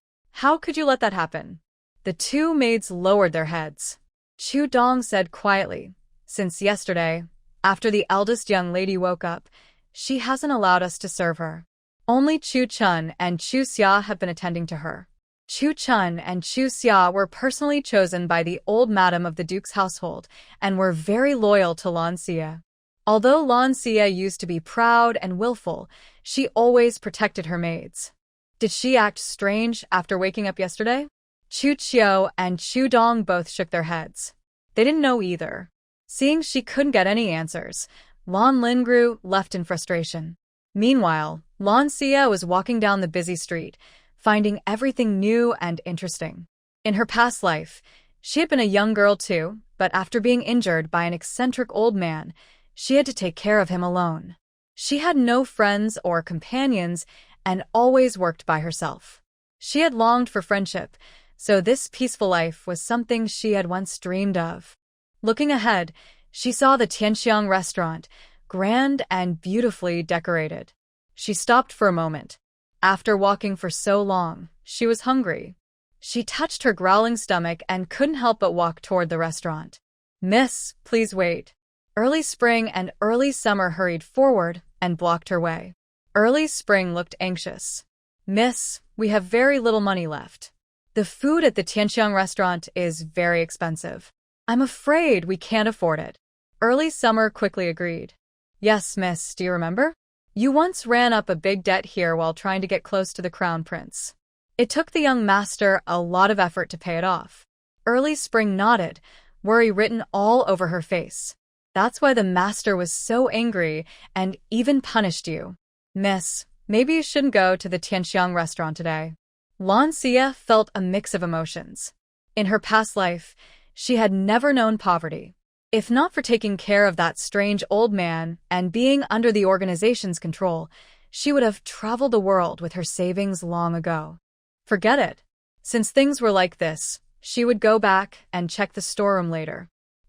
[SPEAKER 1] How could you let that happen? The two maids lowered their heads. Chu Dong said quietly, since yesterday, after the eldest young lady woke up, she hasn't allowed us to serve her. Only Chu Chun and Chu Xia have been attending to her. Chu Chun and Chu Xia were personally chosen by the old madam of the Duke's household and were very loyal to Lan Xiyue. Although Lan Xiyue used to be proud and willful, she always protected her maids. Did she act strange after waking up yesterday? Chu Qiu and Chu Dong both shook their heads. They didn't know either. Seeing she couldn't get any answers, Lan Lingru left in frustration. Meanwhile, Lan Xiyue was walking down the busy street, finding everything new and interesting. In her past life, she had been a young girl too, but after being injured by an eccentric old man, she had to take care of him alone. She had no friends or companions and always worked by herself. She had longed for friendship, so this peaceful life was something she had once dreamed of. Looking ahead, she saw the Tianxiang restaurant, grand and beautifully decorated. She stopped for a moment. After walking for so long, she was hungry. She touched her growling stomach and couldn't help but walk toward the restaurant. Miss, please wait. Early Spring and Early Summer hurried forward and blocked her way. Early Spring looked anxious. Miss, we have very little money left. The food at the Tianxiang restaurant is very expensive. I'm afraid we can't afford it. Early Summer quickly agreed. Yes, miss, do you remember? You once ran up a big debt here while trying to get close to the crown prince. It took the young master a lot of effort to pay it off. Early Spring nodded, worry written all over her face. That's why the master was so angry and even punished you. Miss, maybe you shouldn't go to the Tianxiang restaurant today. Lan Xiyue felt a mix of emotions. In her past life, she had never known poverty. If not for taking care of that strange old man and being under the organization's control, she would have traveled the world with her savings long ago. Forget it. Since things were like this, she would go back and check the storeroom later.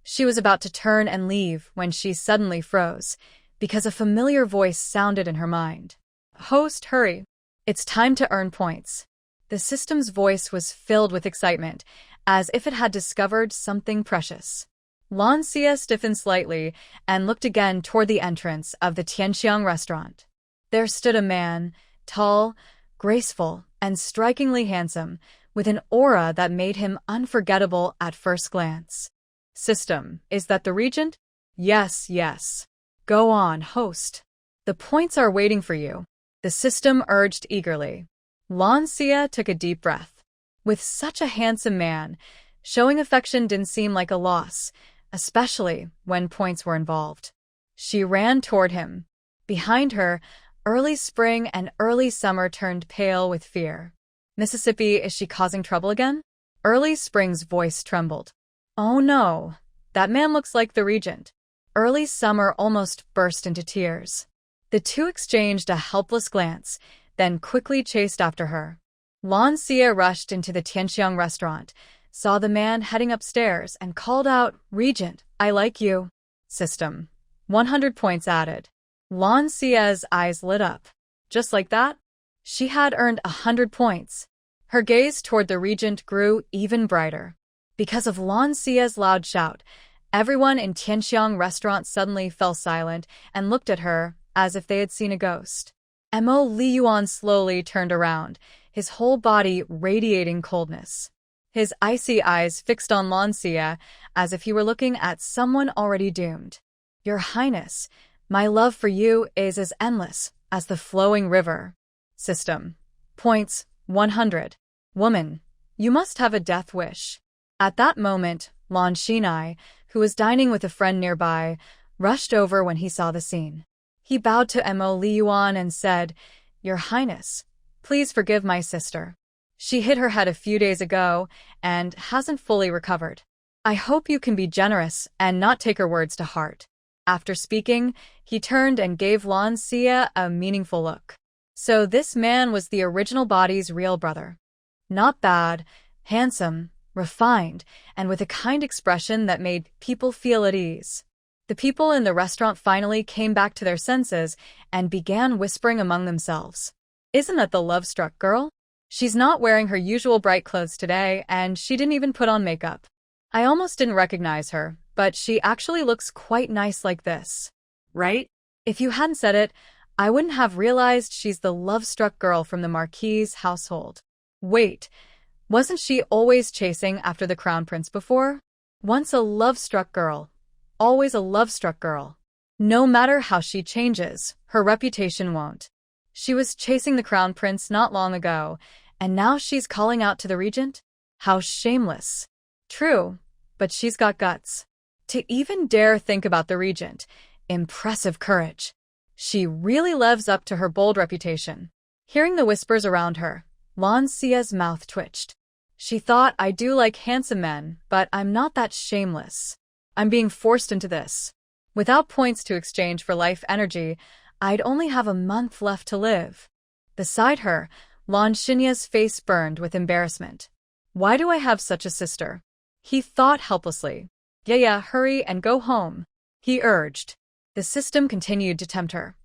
[SPEAKER 1] She was about to turn and leave when she suddenly froze, because a familiar voice sounded in her mind. Host, hurry. It's time to earn points. The system's voice was filled with excitement, as if it had discovered something precious. Lan Xiyue stiffened slightly and looked again toward the entrance of the Tianxiang restaurant. There stood a man, tall, graceful, and strikingly handsome, with an aura that made him unforgettable at first glance. System, is that the regent? Yes, yes. Go on, host. The points are waiting for you. The system urged eagerly. Lan Xiyue took a deep breath. With such a handsome man, showing affection didn't seem like a loss, especially when points were involved. She ran toward him. Behind her, early spring and early summer turned pale with fear. Mississippi, is she causing trouble again? Early spring's voice trembled. Oh no, that man looks like the regent. Early summer almost burst into tears. The two exchanged a helpless glance, then quickly chased after her. Lan Xiyue rushed into the Tianxiang restaurant, saw the man heading upstairs, and called out, Regent, I like you. System. 100 points added. Lan Xiyue's eyes lit up. Just like that? She had earned 100 points. Her gaze toward the regent grew even brighter. Because of Lan Xiyue's loud shout, everyone in Tianxiang restaurant suddenly fell silent and looked at her as if they had seen a ghost. Mo Liyuan slowly turned around, his whole body radiating coldness. His icy eyes fixed on Lan Xiyue as if he were looking at someone already doomed. Your Highness, my love for you is as endless as the flowing river. System. Points, 100. Woman, you must have a death wish. At that moment, Lan Xiyue, who was dining with a friend nearby, rushed over when he saw the scene. He bowed to Mo Liyuan and said, Your Highness, please forgive my sister. She hit her head a few days ago and hasn't fully recovered. I hope you can be generous and not take her words to heart. After speaking, he turned and gave Lan Xiyue a meaningful look. So this man was the original body's real brother. Not bad, handsome, refined, and with a kind expression that made people feel at ease. The people in the restaurant finally came back to their senses and began whispering among themselves. Isn't that the love-struck girl? She's not wearing her usual bright clothes today, and she didn't even put on makeup. I almost didn't recognize her, but she actually looks quite nice like this. Right? If you hadn't said it, I wouldn't have realized she's the love-struck girl from the Marquis' household. Wait, wasn't she always chasing after the crown prince before? Once a love-struck girl, always a love-struck girl. No matter how she changes, her reputation won't. She was chasing the crown prince not long ago, and now she's calling out to the regent? How shameless. True, but she's got guts. To even dare think about the regent, impressive courage. She really lives up to her bold reputation. Hearing the whispers around her, Lan Xiyue's mouth twitched. She thought, I do like handsome men, but I'm not that shameless. I'm being forced into this. Without points to exchange for life energy, I'd only have a month left to live. Beside her, Lan Xiyue's face burned with embarrassment. Why do I have such a sister? He thought helplessly. Yeah, hurry and go home, he urged. The system continued to tempt her.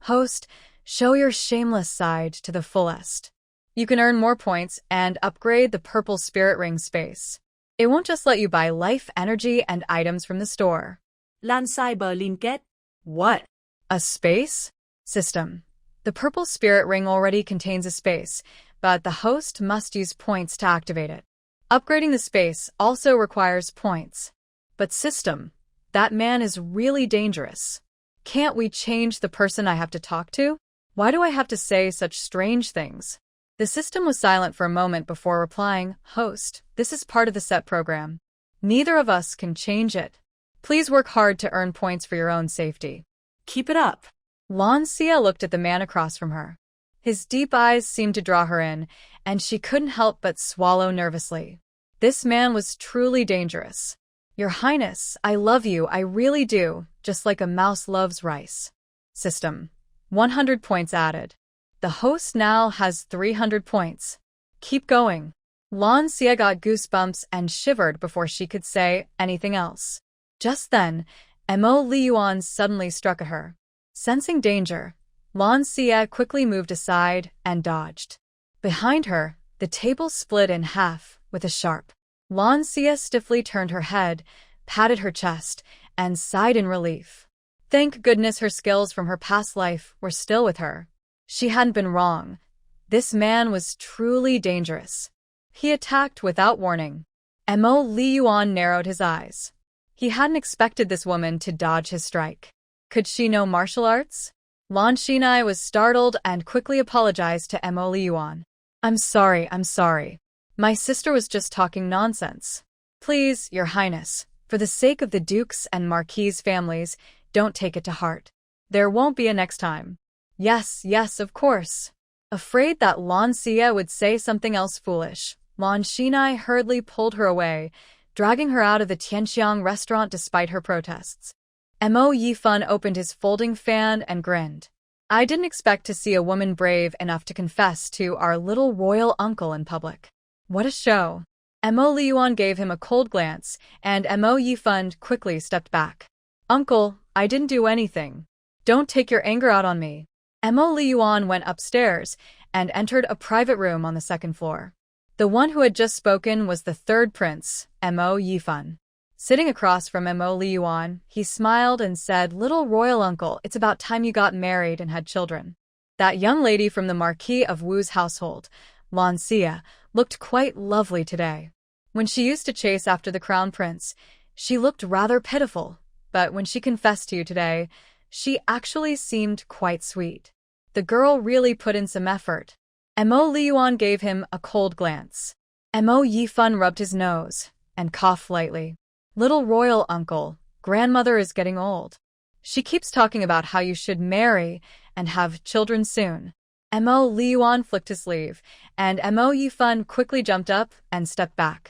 [SPEAKER 1] Host, show your shameless side to the fullest. You can earn more points and upgrade the purple spirit ring space. It won't just let you buy life energy and items from the store.
[SPEAKER 2] Lan Cyber Linket.
[SPEAKER 1] What? A space? System. The purple spirit ring already contains a space, but the host must use points to activate it. Upgrading the space also requires points. But system, that man is really dangerous. Can't we change the person I have to talk to? Why do I have to say such strange things? The system was silent for a moment before replying, Host, this is part of the set program. Neither of us can change it. Please work hard to earn points for your own safety. Keep it up. Lan Xiyue looked at the man across from her. His deep eyes seemed to draw her in, and she couldn't help but swallow nervously. This man was truly dangerous. Your Highness, I love you, I really do, just like a mouse loves rice. System. 100 points added. The host now has 300 points. Keep going. Lan Xiyue got goosebumps and shivered before she could say anything else. Just then, Mo Liyuan suddenly struck at her. Sensing danger, Lan Xiyue quickly moved aside and dodged. Behind her, The table split in half with a sharp. Lan Xiyue stiffly turned her head, patted her chest, and sighed in relief. Thank goodness her skills from her past life were still with her. She hadn't been wrong. This man was truly dangerous. He attacked without warning. Mo Liyuan narrowed his eyes. He hadn't expected this woman to dodge his strike. Could she know martial arts? Lan Xiyue was startled and quickly apologized to Mo Liyuan. I'm sorry. My sister was just talking nonsense. Please, Your Highness, for the sake of the Duke's and Marquis' families, don't take it to heart. There won't be a next time. Yes, of course. Afraid that Lan Xiyue would say something else foolish, Lan Xiyue hurriedly pulled her away, dragging her out of the Tianxiang restaurant despite her protests. Mo Yifan opened his folding fan and grinned. I didn't expect to see a woman brave enough to confess to our little royal uncle in public. What a show. Mo Liyuan gave him a cold glance, and Mo Yifan quickly stepped back. Uncle, I didn't do anything. Don't take your anger out on me. Mo Liyuan went upstairs and entered a private room on the second floor. The one who had just spoken was the third prince, Mo Yifan. Sitting across from Mo Liyuan, he smiled and said, Little royal uncle, it's about time you got married and had children. That young lady from the Marquis of Wu's household, Lan Xiyue, looked quite lovely today. When she used to chase after the crown prince, she looked rather pitiful, but when she confessed to you today, she actually seemed quite sweet. The girl really put in some effort. Mo Liyuan gave him a cold glance. Mo Yifan rubbed his nose and coughed lightly. Little royal uncle, grandmother is getting old. She keeps talking about how you should marry and have children soon. Mo Liyuan flicked his sleeve, and Mo Yifan quickly jumped up and stepped back.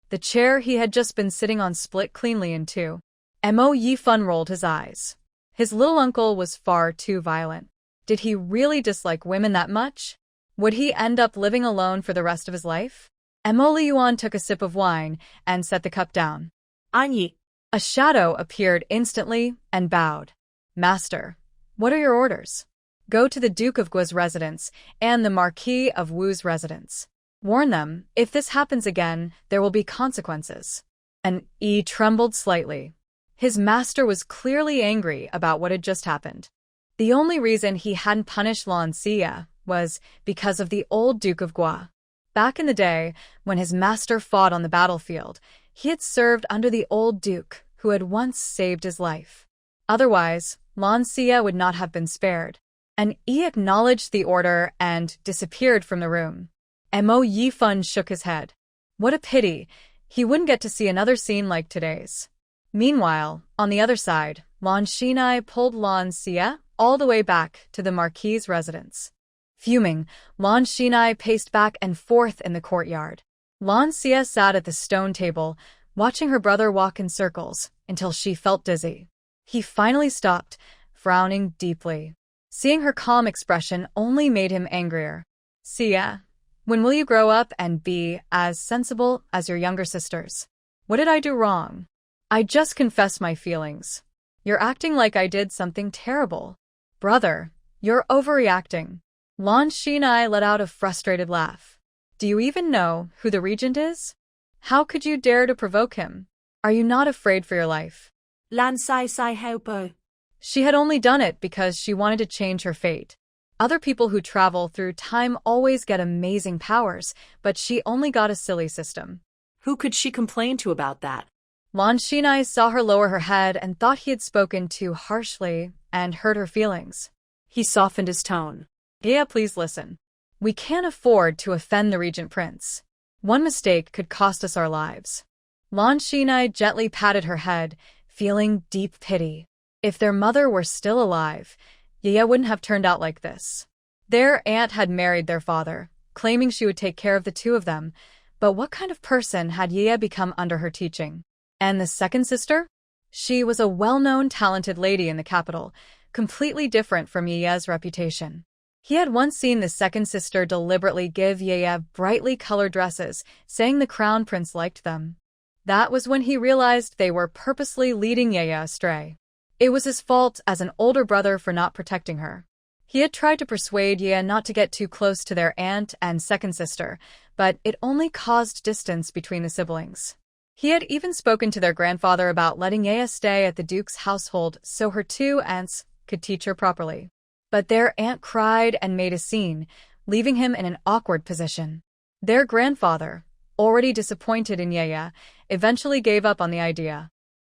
[SPEAKER 1] The chair he had just been sitting on split cleanly in two. Mo Yifan rolled his eyes. His little uncle was far too violent. Did he really dislike women that much? Would he end up living alone for the rest of his life? Mo Liyuan took a sip of wine and set the cup down.
[SPEAKER 2] Anyi.
[SPEAKER 1] A shadow appeared instantly and bowed. Master, what are your orders? Go to the Duke of Gua's residence and the Marquis of Wu's residence. Warn them, if this happens again, there will be consequences. And Yi trembled slightly. His master was clearly angry about what had just happened. The only reason he hadn't punished Lan Xiyue was because of the old Duke of Gua. Back in the day, when his master fought on the battlefield, he had served under the old Duke, who had once saved his life. Otherwise, Lan Xiyue would not have been spared. And Yi acknowledged the order and disappeared from the room. Mo Yifan shook his head. What a pity, he wouldn't get to see another scene like today's. Meanwhile, on the other side, Lan Xiyue pulled Lan Xiyue all the way back to the Marquis' residence. Fuming, Lan Xiyue paced back and forth in the courtyard. Lan Xiyue sat at the stone table, watching her brother walk in circles until she felt dizzy. He finally stopped, frowning deeply. Seeing her calm expression only made him angrier. Xiyue, when will you grow up and be as sensible as your younger sisters? What did I do wrong? I just confessed my feelings. You're acting like I did something terrible. Brother, you're overreacting. Lan Xiyue let out a frustrated laugh. Do you even know who the regent is? How could you dare to provoke him? Are you not afraid for your life?
[SPEAKER 2] Lan Xiyue helper.
[SPEAKER 1] She had only done it because she wanted to change her fate. Other people who travel through time always get amazing powers, but she only got a silly system.
[SPEAKER 2] Who could she complain to about that?
[SPEAKER 1] Lan Xiyue saw her lower her head and thought he had spoken too harshly and hurt her feelings.
[SPEAKER 2] He softened his tone.
[SPEAKER 1] Yeah, please listen. We can't afford to offend the regent prince. One mistake could cost us our lives. Lan Xiyue gently patted her head, feeling deep pity. If their mother were still alive, Yaya wouldn't have turned out like this. Their aunt had married their father, claiming she would take care of the two of them, but what kind of person had Yaya become under her teaching? And the second sister? She was a well-known talented lady in the capital, completely different from Yaya's reputation. He had once seen the second sister deliberately give Yaya brightly colored dresses, saying the crown prince liked them. That was when he realized they were purposely leading Yaya astray. It was his fault as an older brother for not protecting her. He had tried to persuade Ye not to get too close to their aunt and second sister, but it only caused distance between the siblings. He had even spoken to their grandfather about letting Ye stay at the Duke's household so her two aunts could teach her properly. But their aunt cried and made a scene, leaving him in an awkward position. Their grandfather, already disappointed in Ye, eventually gave up on the idea.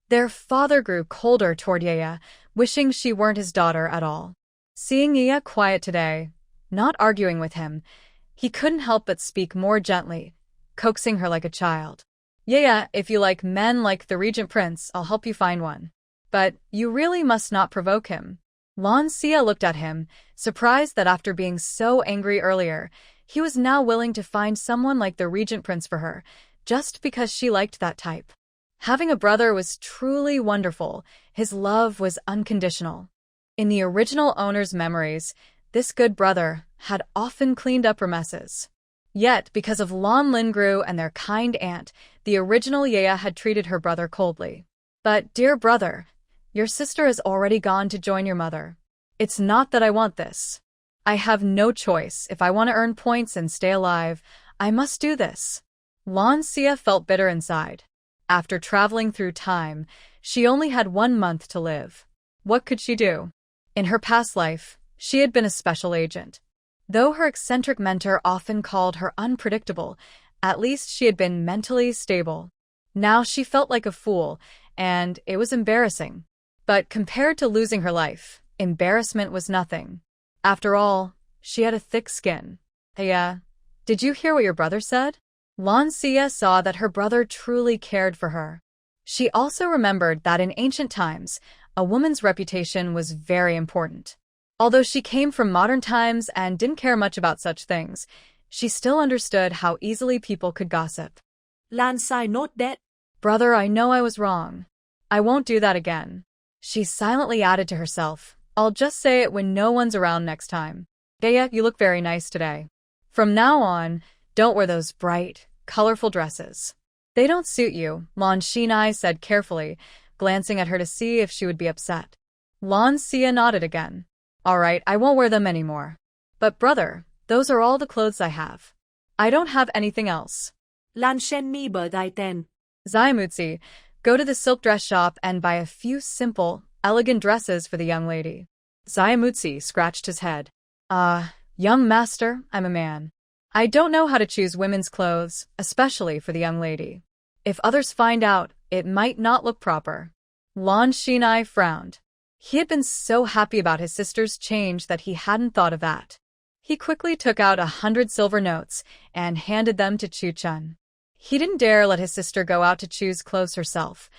[SPEAKER 1] Their father grew colder toward Ye, wishing she weren't his daughter at all. Seeing Ye quiet today, not arguing with him, he couldn't help but speak more gently, coaxing her like a child. Ye, if you like men like the Regent Prince, I'll help you find one. But you really must not provoke him. Lan Xiyue looked at him, surprised that after being so angry earlier, he was now willing to find someone like the Regent Prince for her, just because she liked that type. Having a brother was truly wonderful. His love was unconditional. In the original owner's memories, this good brother had often cleaned up her messes. Yet, because of Lan Lingru and their kind aunt, the original Ye had treated her brother coldly. But, dear brother, your sister has already gone to join your mother. It's not that I want this. I have no choice. If I want to earn points and stay alive, I must do this. Lan Xiyue felt bitter inside. After traveling through time, she only had 1 month to live. What could she do? In her past life, she had been a special agent. Though her eccentric mentor often called her unpredictable, at least she had been mentally stable. Now she felt like a fool, and it was embarrassing. But compared to losing her life, embarrassment was nothing. After all, she had a thick skin. Hey, did you hear what your brother said? Lan Xiyue saw that her brother truly cared for her. She also remembered that in ancient times, a woman's reputation was very important. Although she came from modern times and didn't care much about such things, she still understood how easily people could gossip.
[SPEAKER 2] Lan Xiyue not that.
[SPEAKER 1] Brother, I know I was wrong. I won't do that again. She silently added to herself, I'll just say it when no one's around next time. Dea, you look very nice today. From now on, don't wear those bright, colorful dresses. They don't suit you, Lan Xiyue said carefully, glancing at her to see if she would be upset. Lan Xiyue nodded again. All right, I won't wear them anymore. But brother, those are all the clothes I have. I don't have anything else.
[SPEAKER 2] Lan Shen mi bờ đại tên.
[SPEAKER 1] Zayamutsi, go to the silk dress shop and buy a few simple, elegant dresses for the young lady. Zayamutsi scratched his head. Young master, I'm a man. I don't know how to choose women's clothes, especially for the young lady. If others find out, it might not look proper. Lan Xiyue frowned. He had been so happy about his sister's change that he hadn't thought of that. He quickly took out 100 silver notes and handed them to Chu Chun. He didn't dare let his sister go out to choose clothes herself.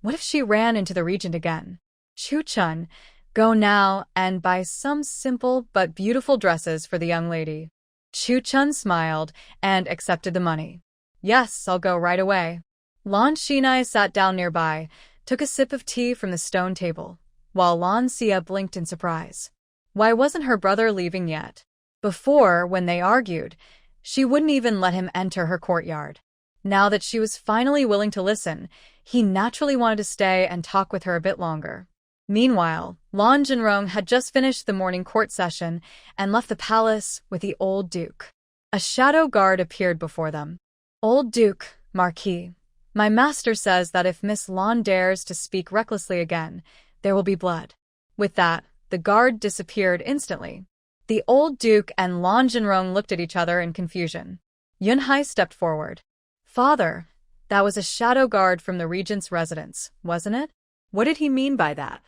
[SPEAKER 1] What if she ran into the regent again? Chu Chun, go now and buy some simple but beautiful dresses for the young lady. Chu Chun smiled and accepted the money. Yes, I'll go right away. Lan Xiyue sat down nearby, took a sip of tea from the stone table, while Lan Xiyue blinked in surprise. Why wasn't her brother leaving yet? Before, when they argued, she wouldn't even let him enter her courtyard. Now that she was finally willing to listen, he naturally wanted to stay and talk with her a bit longer. Meanwhile, Lan Jinrong had just finished the morning court session and left the palace with the old duke. A shadow guard appeared before them. Old Duke, Marquis, my master says that if Miss Lan dares to speak recklessly again, there will be blood. With that, the guard disappeared instantly. The old duke and Lan Jinrong looked at each other in confusion. Yunhai stepped forward. Father, that was a shadow guard from the regent's residence, wasn't it? What did he mean by that?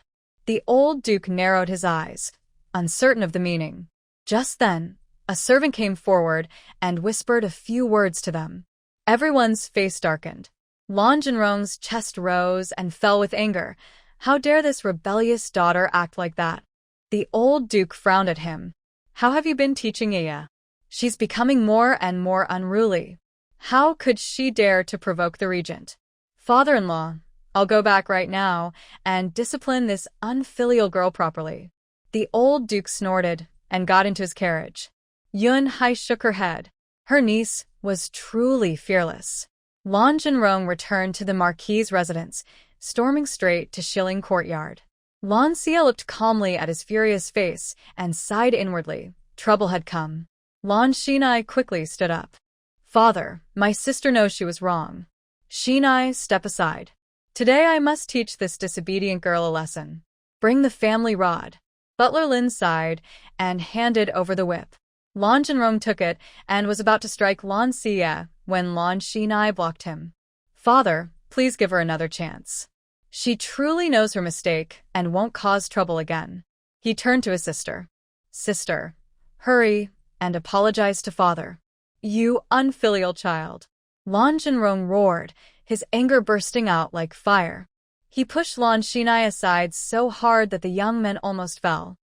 [SPEAKER 1] The old duke narrowed his eyes, uncertain of the meaning. Just then, a servant came forward and whispered a few words to them. Everyone's face darkened. Lan Jinrong's chest rose and fell with anger. How dare this rebellious daughter act like that? The old duke frowned at him. How have you been teaching Yaya? She's becoming more and more unruly. How could she dare to provoke the regent? Father-in-law, I'll go back right now and discipline this unfilial girl properly. The old duke snorted and got into his carriage. Yun-hai shook her head. Her niece was truly fearless. Lan Jinrong returned to the Marquis' residence, storming straight to Shilling Courtyard. Lan Xiyue looked calmly at his furious face and sighed inwardly. Trouble had come. Lan Xiyue quickly stood up. Father, my sister knows she was wrong. Xiyue, step aside. Today I must teach this disobedient girl a lesson. Bring the family rod. Butler Lin sighed and handed over the whip. Lan Zhenrong took it and was about to strike Lan Xiyue when Lan Xiyue blocked him. Father, please give her another chance. She truly knows her mistake and won't cause trouble again. He turned to his sister. Sister, hurry and apologize to father. You unfilial child. Lan Zhenrong roared, his anger bursting out like fire. He pushed Lan Xiyue aside so hard that the young man almost fell.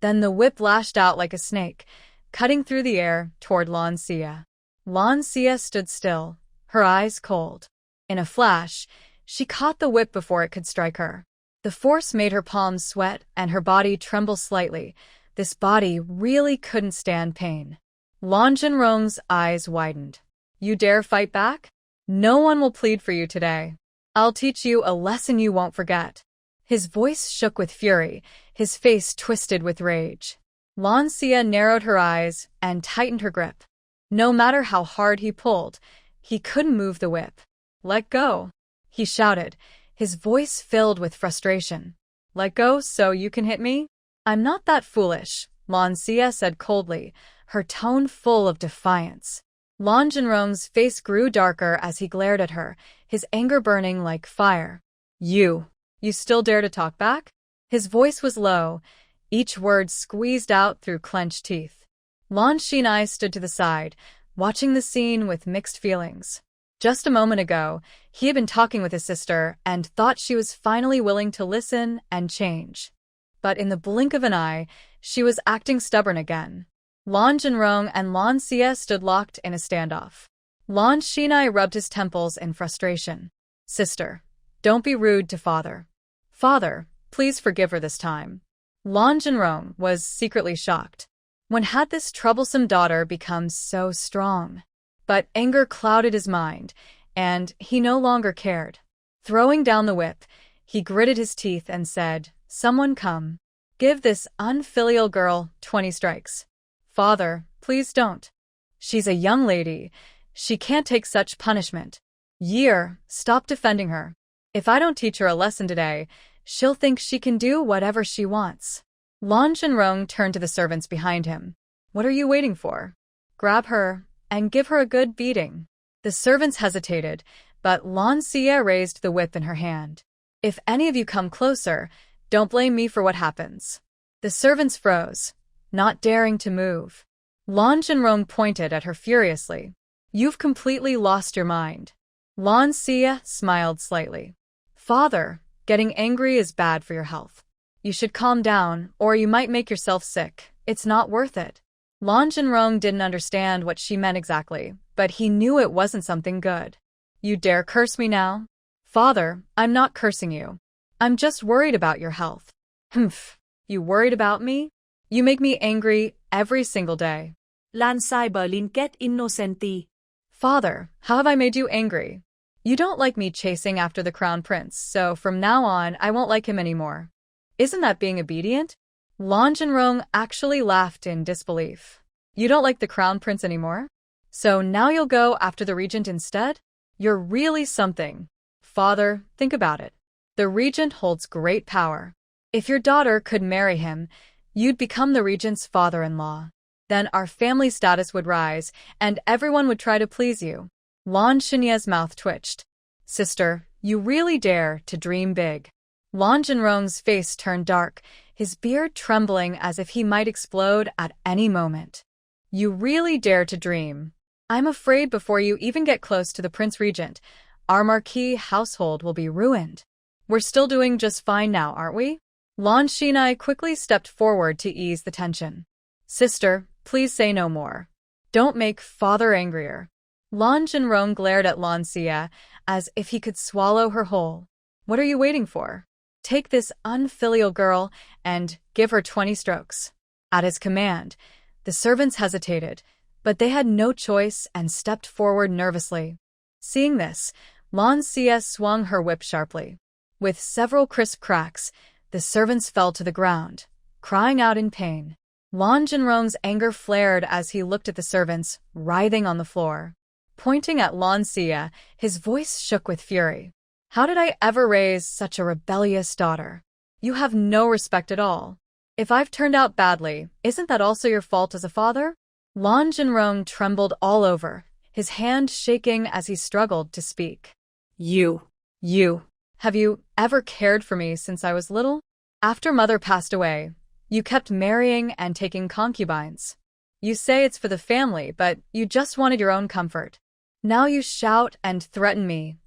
[SPEAKER 1] Then the whip lashed out like a snake, cutting through the air toward Lan Xiyue. Lan Xiyue stood still, her eyes cold. In a flash, she caught the whip before it could strike her. The force made her palms sweat and her body tremble slightly. This body really couldn't stand pain. Lan Zhenrong's eyes widened. You dare fight back? No one will plead for you today. I'll teach you a lesson you won't forget. His voice shook with fury, his face twisted with rage. Lan Xiyue narrowed her eyes and tightened her grip. No matter how hard he pulled, he couldn't move the whip. Let go, he shouted, his voice filled with frustration. Let go so you can hit me? I'm not that foolish, Lan Xiyue said coldly, her tone full of defiance. Lan Zhenrong's face grew darker as he glared at her, his anger burning like fire. You still dare to talk back? His voice was low, each word squeezed out through clenched teeth. Lan Xiyue stood to the side, watching the scene with mixed feelings. Just a moment ago, he had been talking with his sister and thought she was finally willing to listen and change. But in the blink of an eye, she was acting stubborn again. Lan Zhenrong and Lan Xiyue stood locked in a standoff. Lan Xiyue rubbed his temples in frustration. Sister, don't be rude to father. Father, please forgive her this time. Lan Zhenrong was secretly shocked. When had this troublesome daughter become so strong? But anger clouded his mind, and he no longer cared. Throwing down the whip, he gritted his teeth and said, Someone come. Give this unfilial girl 20 strikes. Father, please don't. She's a young lady. She can't take such punishment. Year, stop defending her. If I don't teach her a lesson today, she'll think she can do whatever she wants. Lan Zhenrong turned to the servants behind him. What are you waiting for? Grab her and give her a good beating. The servants hesitated, but Lan Xiyue raised the whip in her hand. If any of you come closer, don't blame me for what happens. The servants froze, not daring to move. Lan Zhenrong pointed at her furiously. You've completely lost your mind. Lan Xiyue smiled slightly. Father, getting angry is bad for your health. You should calm down, or you might make yourself sick. It's not worth it. Lan Zhenrong didn't understand what she meant exactly, but he knew it wasn't something good. You dare curse me now? Father, I'm not cursing you. I'm just worried about your health. Humph, you worried about me? You make me angry every single day.
[SPEAKER 2] Lan Xiyue linket innocenti.
[SPEAKER 1] Father, how have I made you angry? You don't like me chasing after the crown prince, so from now on I won't like him anymore. Isn't that being obedient? Lan Zhenrong actually laughed in disbelief. You don't like the crown prince anymore? So now you'll go after the regent instead? You're really something. Father, think about it. The regent holds great power. If your daughter could marry him, you'd become the regent's father-in-law. Then our family status would rise, and everyone would try to please you. Lan Xinyue's mouth twitched. Sister, you really dare to dream big. Lan Zhenrong's face turned dark, his beard trembling as if he might explode at any moment. You really dare to dream. I'm afraid before you even get close to the Prince Regent, our Marquis household will be ruined. We're still doing just fine now, aren't we? Lan Xiyue quickly stepped forward to ease the tension. Sister, please say no more. Don't make father angrier. Lan Zhenrong glared at Lan Xiyue as if he could swallow her whole. What are you waiting for? Take this unfilial girl and give her 20 strokes. At his command, the servants hesitated, but they had no choice and stepped forward nervously. Seeing this, Lan Xiyue swung her whip sharply. With several crisp cracks, The servants fell to the ground, crying out in pain. Lan Jinrong's anger flared as he looked at the servants, writhing on the floor. Pointing at Lan Xiyue, his voice shook with fury. How did I ever raise such a rebellious daughter? You have no respect at all. If I've turned out badly, isn't that also your fault as a father? Lan Jinrong trembled all over, his hand shaking as he struggled to speak. You. Have you ever cared for me since I was little? After mother passed away, you kept marrying and taking concubines. You say it's for the family, but you just wanted your own comfort. Now you shout and threaten me.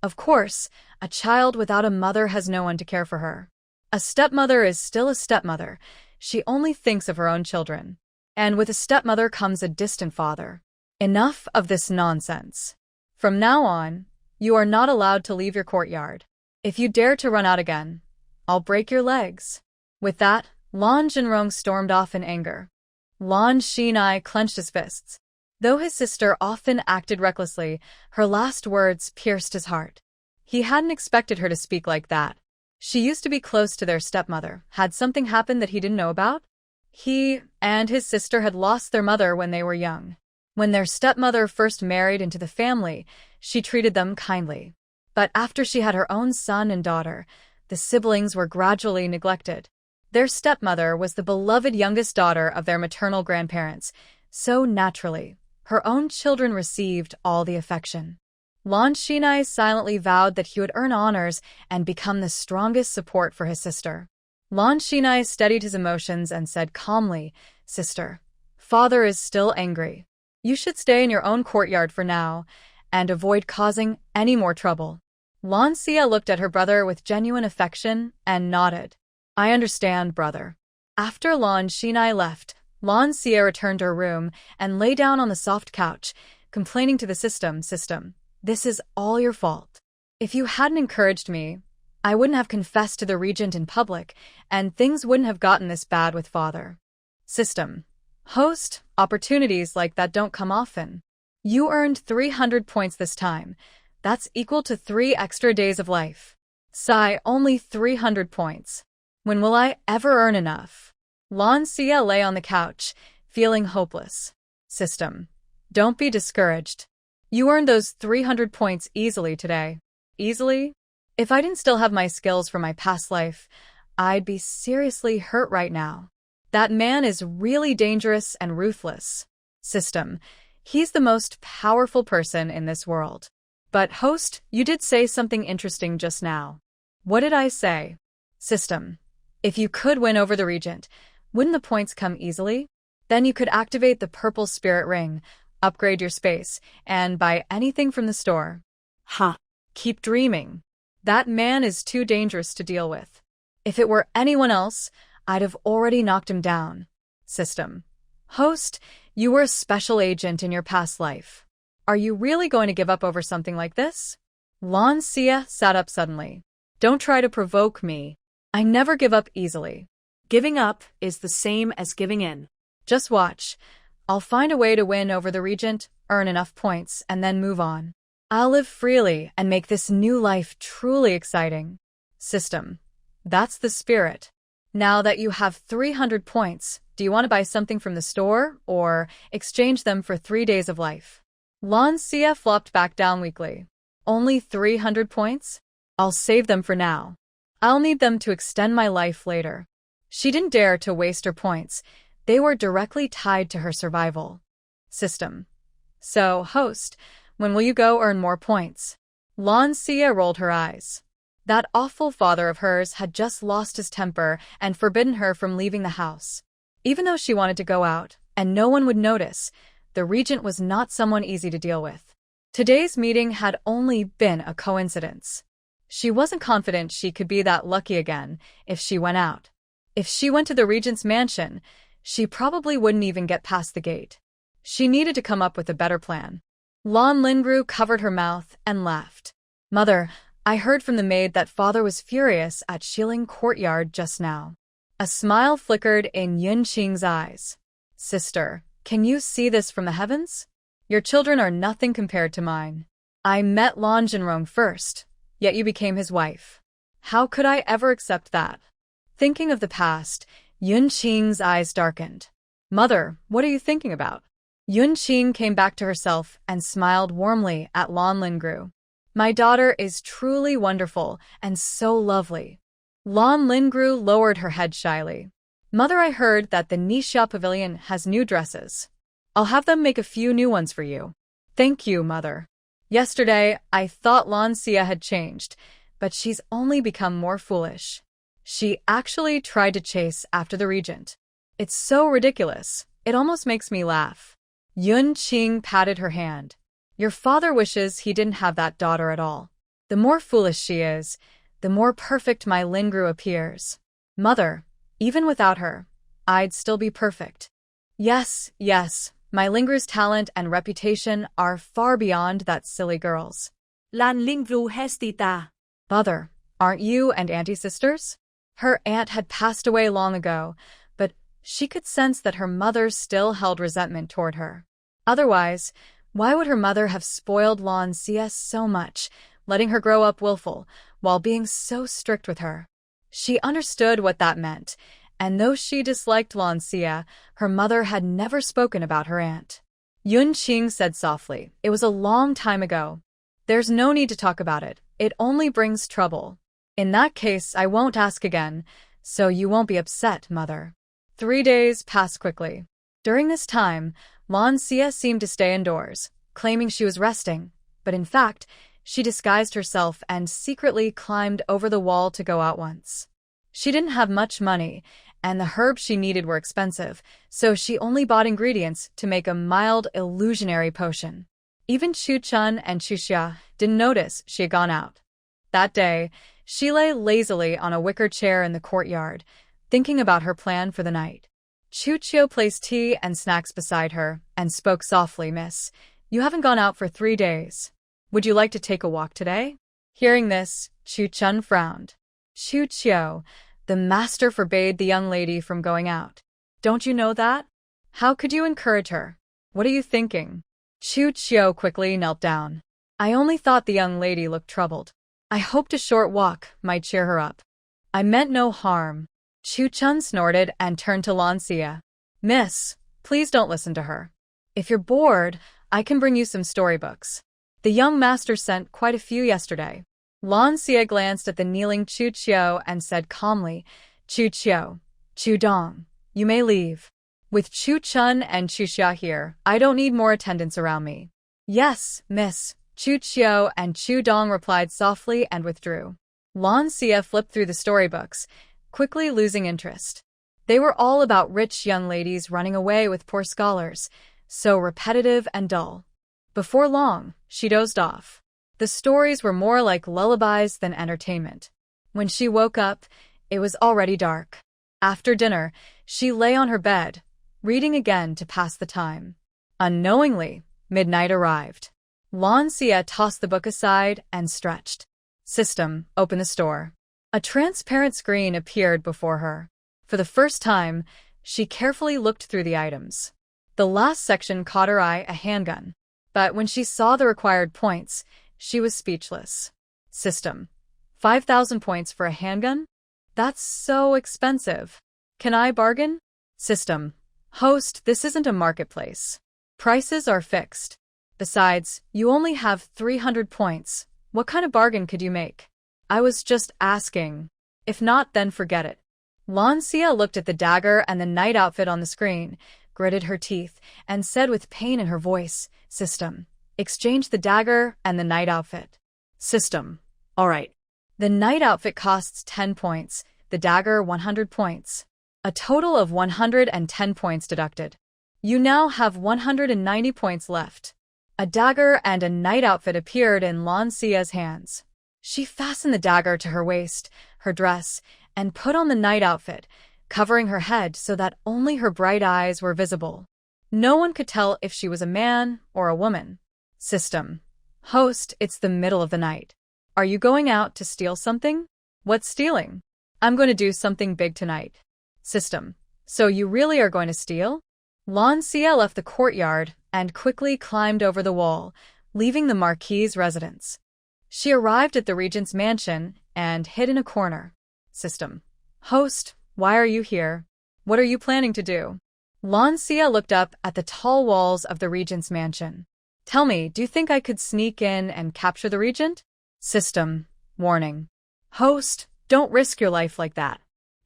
[SPEAKER 1] Of course, a child without a mother has no one to care for her. A stepmother is still a stepmother. She only thinks of her own children. And with a stepmother comes a distant father. Enough of this nonsense. From now on, you are not allowed to leave your courtyard. If you dare to run out again, I'll break your legs. With that, Lan Jinrong stormed off in anger. Lan Xiyue clenched his fists. Though his sister often acted recklessly, her last words pierced his heart. He hadn't expected her to speak like that. She used to be close to their stepmother. Had something happened that he didn't know about? He and his sister had lost their mother when they were young. When their stepmother first married into the family, she treated them kindly. But after she had her own son and daughter, the siblings were gradually neglected. Their stepmother was the beloved youngest daughter of their maternal grandparents, so naturally, her own children received all the affection. Lan Xiyue silently vowed that he would earn honors and become the strongest support for his sister. Lan Xiyue steadied his emotions and said calmly, "Sister, father is still angry. You should stay in your own courtyard for now and avoid causing any more trouble." Lan Xiyue looked at her brother with genuine affection and nodded. "I understand, brother." After Lan Xiyue left, Lan Xiyue returned to her room and lay down on the soft couch, complaining to the system, "This is all your fault. If you hadn't encouraged me, I wouldn't have confessed to the regent in public, and things wouldn't have gotten this bad with father. System. Host, opportunities like that don't come often. You earned 300 points this time. That's equal to 3 extra days of life. Sigh, only 300 points. When will I ever earn enough?" Lan Xiyue lay on the couch, feeling hopeless. System. Don't be discouraged. You earned those 300 points easily today. Easily? If I didn't still have my skills from my past life, I'd be seriously hurt right now. That man is really dangerous and ruthless. System. He's the most powerful person in this world. But host, you did say something interesting just now. What did I say? System. If you could win over the regent, wouldn't the points come easily? Then you could activate the purple spirit ring, upgrade your space, and buy anything from the store. Keep dreaming. That man is too dangerous to deal with. If it were anyone else, I'd have already knocked him down. System. Host, you were a special agent in your past life. Are you really going to give up over something like this? Lan Xiyue sat up suddenly. Don't try to provoke me. I never give up easily.
[SPEAKER 2] Giving up is the same as giving in.
[SPEAKER 1] Just watch. I'll find a way to win over the regent, earn enough points, and then move on. I'll live freely and make this new life truly exciting. System. That's the spirit. Now that you have 300 points, do you want to buy something from the store or exchange them for 3 days of life? Lan Xiyue flopped back down weakly. Only 300 points? I'll save them for now. I'll need them to extend my life later. She didn't dare to waste her points. They were directly tied to her survival. System. So, host, when will you go earn more points? Lan Xiyue rolled her eyes. That awful father of hers had just lost his temper and forbidden her from leaving the house. Even though she wanted to go out, and no one would notice, the regent was not someone easy to deal with. Today's meeting had only been a coincidence. She wasn't confident she could be that lucky again if she went out. If she went to the regent's mansion, she probably wouldn't even get past the gate. She needed to come up with a better plan. Lan Lingru covered her mouth and laughed. Mother, I heard from the maid that father was furious at Shilling Courtyard just now. A smile flickered in Yunqing's eyes. Sister, can you see this from the heavens? Your children are nothing compared to mine. I met Lan Jinrong first, yet you became his wife. How could I ever accept that? Thinking of the past, Yun Qing's eyes darkened. Mother, what are you thinking about? Yun Qing came back to herself and smiled warmly at Lan Xiyue. My daughter is truly wonderful and so lovely. Lan Xiyue lowered her head shyly. Mother, I heard that the Nixia Pavilion has new dresses. I'll have them make a few new ones for you. Thank you, Mother. Yesterday, I thought Lan Xiyue had changed, but she's only become more foolish. She actually tried to chase after the regent. It's so ridiculous. It almost makes me laugh. Yun Qing patted her hand. Your father wishes he didn't have that daughter at all. The more foolish she is, the more perfect my Lan Xiyue appears. Mother, even without her, I'd still be perfect. Yes, my Lan Xiyue's talent and reputation are far beyond that silly girl's.
[SPEAKER 2] Lan Xiyue hesita.
[SPEAKER 1] Mother, aren't you and Auntie sisters? Her aunt had passed away long ago, but she could sense that her mother still held resentment toward her. Otherwise, why would her mother have spoiled Lan Xiyue so much, letting her grow up willful, while being so strict with her? She understood what that meant, and though she disliked Lan Xiyue, her mother had never spoken about her aunt. Yun Qing said softly, "It was a long time ago. There's no need to talk about it. It only brings trouble. In that case, I won't ask again, so you won't be upset, Mother." 3 days passed quickly. During this time, Lan Xiyue seemed to stay indoors, claiming she was resting, but in fact, she disguised herself and secretly climbed over the wall to go out once. She didn't have much money, and the herbs she needed were expensive, so she only bought ingredients to make a mild, illusionary potion. Even Chu Chun and Chu Xia didn't notice she had gone out. That day, she lay lazily on a wicker chair in the courtyard, thinking about her plan for the night. Chu Chio placed tea and snacks beside her and spoke softly, "Miss, you haven't gone out for 3 days. Would you like to take a walk today?" Hearing this, Chu Chun frowned. Chu Chio, the master, forbade the young lady from going out. Don't you know that? How could you encourage her? What are you thinking? Chu Chio quickly knelt down. I only thought the young lady looked troubled. I hoped a short walk might cheer her up. I meant no harm. Chu Chun snorted and turned to Lan Xiyue. Miss, please don't listen to her. If you're bored, I can bring you some storybooks. The young master sent quite a few yesterday. Lan Xiyue glanced at the kneeling Chu Chio and said calmly, Chu Chio, Chu Dong, you may leave. With Chu Chun and Chu Xia here, I don't need more attendants around me. Yes, miss, Chu Chio and Chu Dong replied softly and withdrew. Lan Xiyue flipped through the storybooks, quickly losing interest. They were all about rich young ladies running away with poor scholars, so repetitive and dull. Before long, she dozed off. The stories were more like lullabies than entertainment. When she woke up, it was already dark. After dinner, she lay on her bed, reading again to pass the time. Unknowingly, midnight arrived. Lan Xiyue tossed the book aside and stretched. System, open the store. A transparent screen appeared before her. For the first time, she carefully looked through the items. The last section caught her eye, a handgun. But when she saw the required points, she was speechless. System, 5,000 points for a handgun? That's so expensive. Can I bargain? System, host, this isn't a marketplace. Prices are fixed. Besides, you only have 300 points. What kind of bargain could you make? I was just asking. If not, then forget it. Lan Xiyue looked at the dagger and the night outfit on the screen, gritted her teeth, and said with pain in her voice, System, exchange the dagger and the night outfit. System, all right. The night outfit costs 10 points, the dagger 100 points. A total of 110 points deducted. You now have 190 points left. A dagger and a night outfit appeared in Lan Xiyue's hands. She fastened the dagger to her waist, her dress, and put on the night outfit, covering her head so that only her bright eyes were visible. No one could tell if she was a man or a woman. System, host, it's the middle of the night. Are you going out to steal something? What's stealing? I'm going to do something big tonight. System, so you really are going to steal? Lan Xiyue left the courtyard and quickly climbed over the wall, leaving the Marquis' residence. She arrived at the regent's mansion and hid in a corner. System, Host, why are you here? What are you planning to do? Lan Xiyue looked up at the tall walls of the regent's mansion. Tell me, do you think I could sneak in and capture the regent? System. Warning. Host, don't risk your life like that.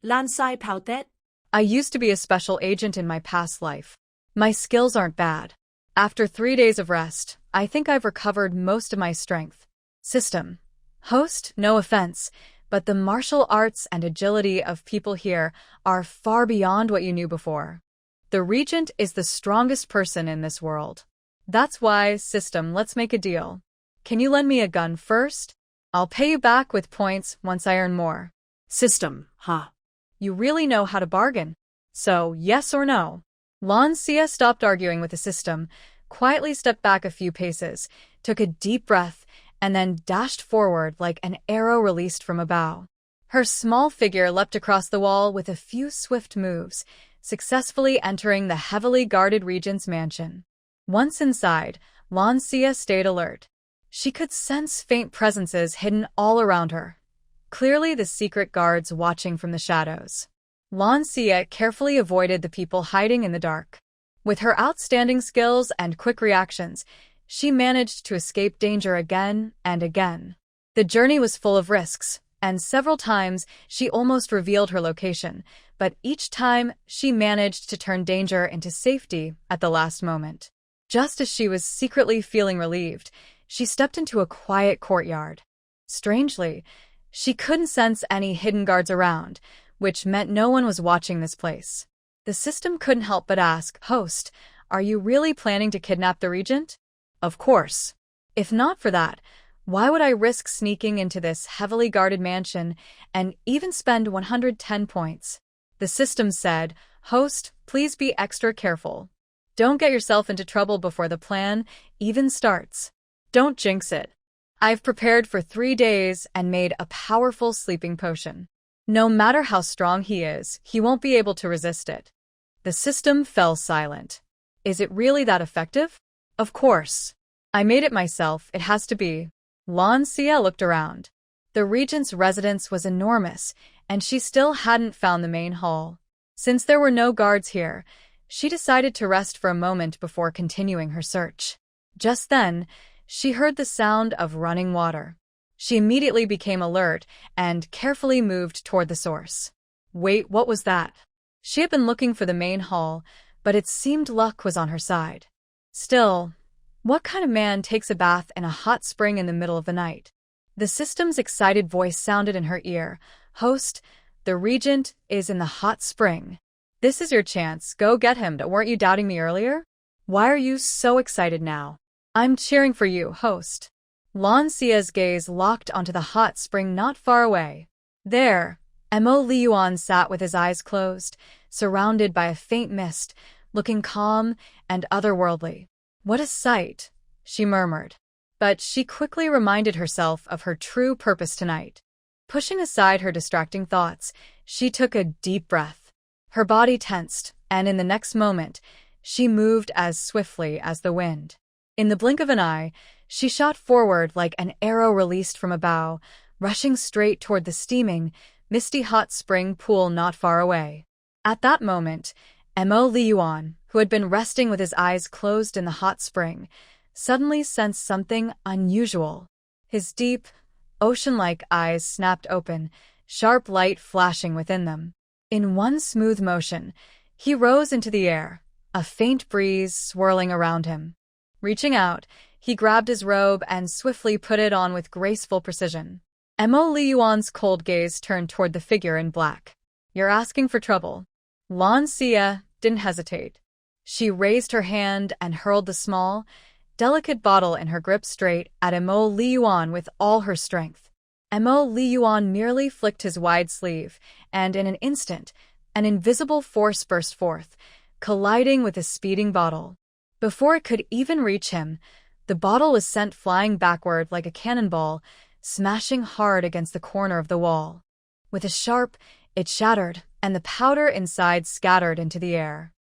[SPEAKER 2] Lan Xiyue pouted.
[SPEAKER 1] I used to be a special agent in my past life. My skills aren't bad. After 3 days of rest, I think I've recovered most of my strength. System. Host, no offense, but the martial arts and agility of people here are far beyond what you knew before. The regent is the strongest person in this world. That's why, System, let's make a deal. Can you lend me a gun first? I'll pay you back with points once I earn more.
[SPEAKER 2] System, huh?
[SPEAKER 1] You really know how to bargain. So, yes or no? Lan Xiyue stopped arguing with the system, quietly stepped back a few paces, took a deep breath, and then dashed forward like an arrow released from a bow. Her small figure leapt across the wall with a few swift moves, successfully entering the heavily guarded regent's mansion. Once inside, Lan Xiyue stayed alert. She could sense faint presences hidden all around her, clearly the secret guards watching from the shadows. Lan Xiyue carefully avoided the people hiding in the dark. With her outstanding skills and quick reactions, she managed to escape danger again and again. The journey was full of risks, and several times she almost revealed her location, but each time she managed to turn danger into safety at the last moment. Just as she was secretly feeling relieved, she stepped into a quiet courtyard. Strangely, she couldn't sense any hidden guards around, which meant no one was watching this place. The system couldn't help but ask, Host, are you really planning to kidnap the regent? Of course. If not for that, why would I risk sneaking into this heavily guarded mansion and even spend 110 points? The system said, Host, please be extra careful. Don't get yourself into trouble before the plan even starts. Don't jinx it. I've prepared for 3 days and made a powerful sleeping potion. No matter how strong he is, he won't be able to resist it. The system fell silent. Is it really that effective? Of course. I made it myself, it has to be. Lan Xiyue looked around. The regent's residence was enormous, and she still hadn't found the main hall. Since there were no guards here, she decided to rest for a moment before continuing her search. Just then, she heard the sound of running water. She immediately became alert and carefully moved toward the source. Wait, what was that? She had been looking for the main hall, but it seemed luck was on her side. Still, what kind of man takes a bath in a hot spring in the middle of the night? The system's excited voice sounded in her ear. Host, the regent is in the hot spring. This is your chance. Go get him. Weren't you doubting me earlier? Why are you so excited now? I'm cheering for you, Host. Lan Xiyue's gaze locked onto the hot spring not far away. There, Mo Liyuan sat with his eyes closed, surrounded by a faint mist, looking calm and otherworldly. What a sight, she murmured. But she quickly reminded herself of her true purpose tonight. Pushing aside her distracting thoughts, she took a deep breath. Her body tensed, and in the next moment, she moved as swiftly as the wind. In the blink of an eye, she shot forward like an arrow released from a bow, rushing straight toward the steaming, misty hot spring pool not far away. At that moment, Mo Liyuan, who had been resting with his eyes closed in the hot spring, suddenly sensed something unusual. His deep, ocean-like eyes snapped open, sharp light flashing within them. In one smooth motion, he rose into the air, a faint breeze swirling around him. Reaching out, he grabbed his robe and swiftly put it on with graceful precision. Mo Liyuan's cold gaze turned toward the figure in black. You're asking for trouble. Lan Xiyue didn't hesitate. She raised her hand and hurled the small, delicate bottle in her grip straight at Mo Liyuan with all her strength. Mo Liyuan merely flicked his wide sleeve, and in an instant, an invisible force burst forth, colliding with the speeding bottle. Before it could even reach him, the bottle was sent flying backward like a cannonball, smashing hard against the corner of the wall. With a sharp, it shattered, and the powder inside scattered into the air.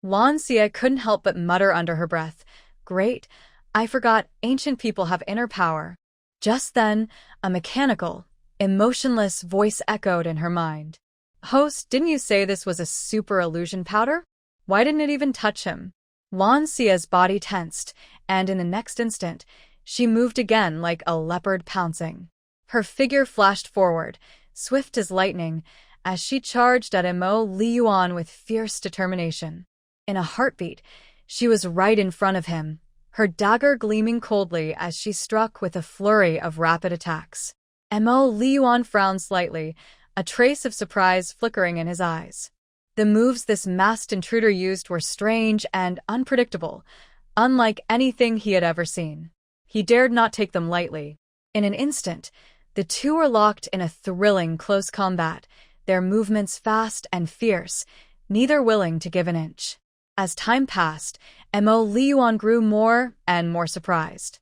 [SPEAKER 1] Lan Xiyue couldn't help but mutter under her breath, Great, I forgot ancient people have inner power. Just then, a mechanical, emotionless voice echoed in her mind. Host, didn't you say this was a super illusion powder? Why didn't it even touch him? Lan Xiyue's body tensed, and in the next instant, she moved again like a leopard pouncing. Her figure flashed forward, swift as lightning, as she charged at Mo Liyuan with fierce determination. In a heartbeat, she was right in front of him, her dagger gleaming coldly as she struck with a flurry of rapid attacks. Mo Liyuan frowned slightly, a trace of surprise flickering in his eyes. The moves this masked intruder used were strange and unpredictable, unlike anything he had ever seen. He dared not take them lightly. In an instant, the two were locked in a thrilling close combat, their movements fast and fierce, neither willing to give an inch. As time passed, Mo Liyuan grew more and more surprised.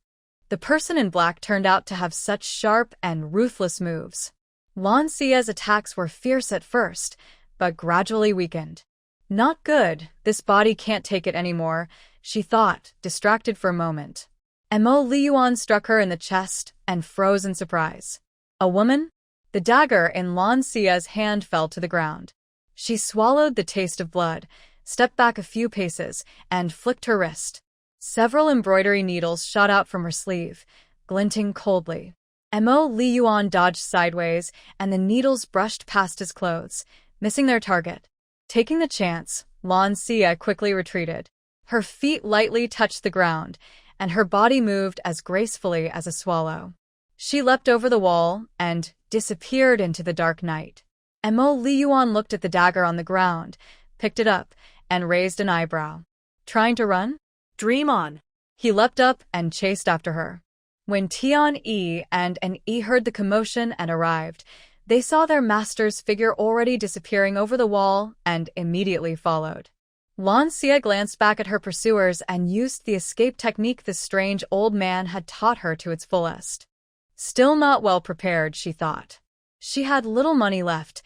[SPEAKER 1] The person in black turned out to have such sharp and ruthless moves. Lan Xiyue's attacks were fierce at first, but gradually weakened. Not good, this body can't take it anymore, she thought, distracted for a moment. Mo Liyuan struck her in the chest and froze in surprise. A woman? The dagger in Lan Xiyue's hand fell to the ground. She swallowed the taste of blood, stepped back a few paces, and flicked her wrist. Several embroidery needles shot out from her sleeve, glinting coldly. Mo Liyuan dodged sideways, and the needles brushed past his clothes, missing their target. Taking the chance, Lan Xiyue quickly retreated. Her feet lightly touched the ground, and her body moved as gracefully as a swallow. She leapt over the wall and disappeared into the dark night. Mo Liyuan looked at the dagger on the ground, picked it up, and raised an eyebrow. Trying to run?
[SPEAKER 2] Dream on.
[SPEAKER 1] He leapt up and chased after her. When Tian-Yi and an Yi heard the commotion and arrived, they saw their master's figure already disappearing over the wall and immediately followed. Lan Xiyue glanced back at her pursuers and used the escape technique the strange old man had taught her to its fullest. Still not well prepared, she thought. She had little money left,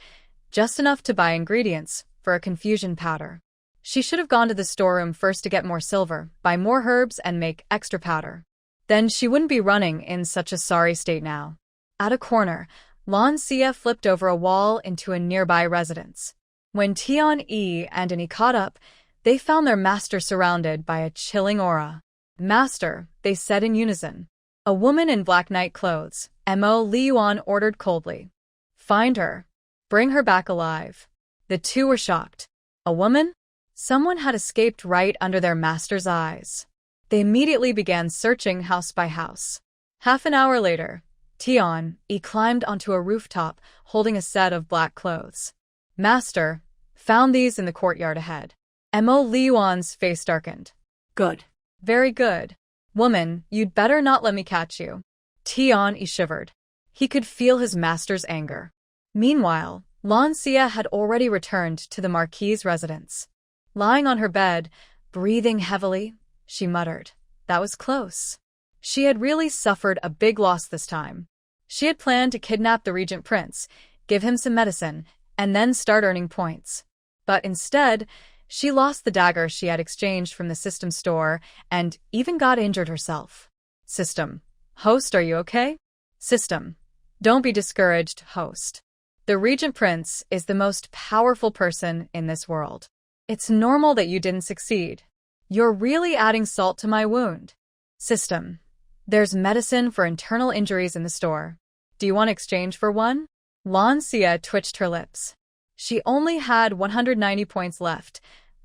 [SPEAKER 1] just enough to buy ingredients for a confusion powder. She should have gone to the storeroom first to get more silver, buy more herbs, and make extra powder. Then she wouldn't be running in such a sorry state now. At a corner, Lan Xiyue flipped over a wall into a nearby residence. When Tian-Yi and Annie caught up, they found their master surrounded by a chilling aura. "Master," they said in unison. A woman in black night clothes, Mo Liyuan ordered coldly. "Find her. Bring her back alive." The two were shocked. A woman? Someone had escaped right under their master's eyes. They immediately began searching house by house. Half an hour later, Tian-Yi climbed onto a rooftop holding a set of black clothes. "Master, found these in the courtyard ahead." Mo Liyuan's face darkened.
[SPEAKER 2] Good.
[SPEAKER 1] "Very good. Woman, you'd better not let me catch you." Tian-Yi shivered. He could feel his master's anger. Meanwhile, Lan Xiyue had already returned to the Marquis' residence. Lying on her bed, breathing heavily, she muttered, "That was close." She had really suffered a big loss this time. She had planned to kidnap the Regent Prince, give him some medicine, and then start earning points. But instead, she lost the dagger she had exchanged from the system store and even got injured herself. System. "Host, are you okay?" System. "Don't be discouraged, host. The Regent Prince is the most powerful person in this world. It's normal that you didn't succeed. You're really adding salt to my wound." System. "There's medicine for internal injuries in the store. Do you want to exchange for one?" Lan Xiyue twitched her lips. She only had 190 points left.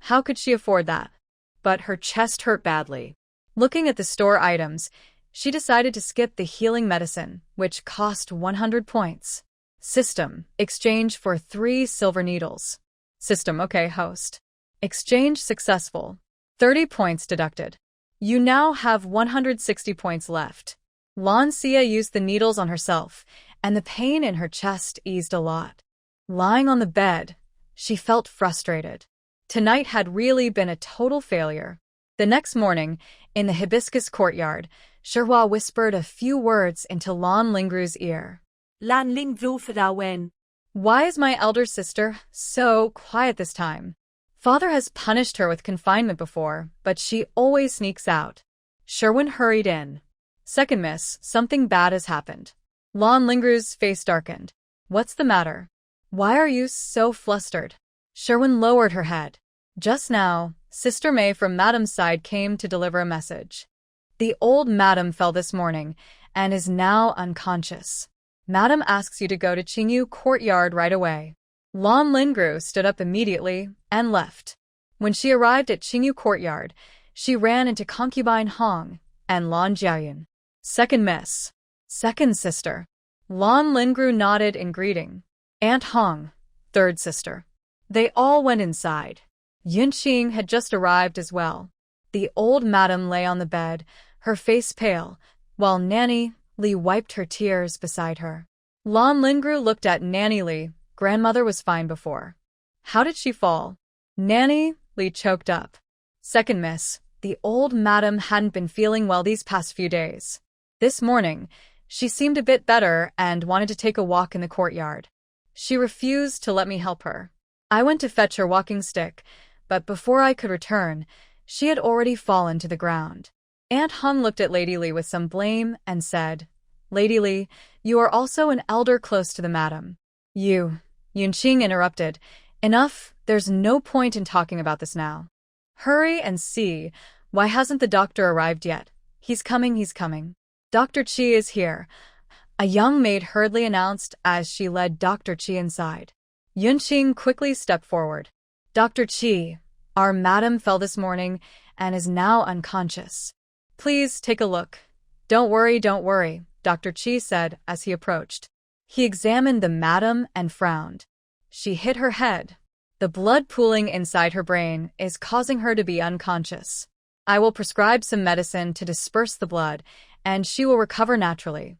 [SPEAKER 1] How could she afford that? But her chest hurt badly. Looking at the store items, she decided to skip the healing medicine, which cost 100 points. System. Exchange for 3 silver needles. System. "Okay, host." Exchange successful. 30 points deducted. You now have 160 points left. Lan Xiyue used the needles on herself, and the pain in her chest eased a lot. Lying on the bed, she felt frustrated. Tonight had really been a total failure. The next morning, in the hibiscus courtyard, Shihua whispered a few words into Lan Lingru's ear.
[SPEAKER 2] Lan Xiyue for thou when.
[SPEAKER 1] Why is my elder sister so quiet this time? Father has punished her with confinement before, but she always sneaks out. Sherwin hurried in. Second miss, something bad has happened. Lan Lingru's face darkened. What's the matter? Why are you so flustered? Sherwin lowered her head. Just now, Sister May from Madam's side came to deliver a message. The old Madam fell this morning and is now unconscious. Madam asks you to go to Qingyu courtyard right away. Lan Xiyue stood up immediately and left. When she arrived at Qingyu courtyard, she ran into concubine Hong and Lan Xiyue. Second miss. Second sister. Lan Xiyue nodded in greeting. Aunt Hong. Third sister. They all went inside. Yunqing had just arrived as well. The old madam lay on the bed, her face pale, while Nanny Li wiped her tears beside her. Lan Xiyue looked at Nanny Li. Grandmother was fine before. How did she fall? Nanny Li choked up. Second miss. The old madam hadn't been feeling well these past few days. This morning, she seemed a bit better and wanted to take a walk in the courtyard. She refused to let me help her. I went to fetch her walking stick, but before I could return, she had already fallen to the ground. Aunt Hung looked at Lady Li with some blame and said, Lady Li, you are also an elder close to the madam. Yunqing interrupted. Enough, there's no point in talking about this now. Hurry and see, why hasn't the doctor arrived yet? He's coming. Dr. Qi is here, a young maid hurriedly announced as she led Dr. Qi inside. Yunqing quickly stepped forward. Dr. Qi, our madam fell this morning and is now unconscious. Please take a look. Don't worry, Dr. Qi said as he approached. He examined the madam and frowned. She hit her head. The blood pooling inside her brain is causing her to be unconscious. I will prescribe some medicine to disperse the blood, and she will recover naturally.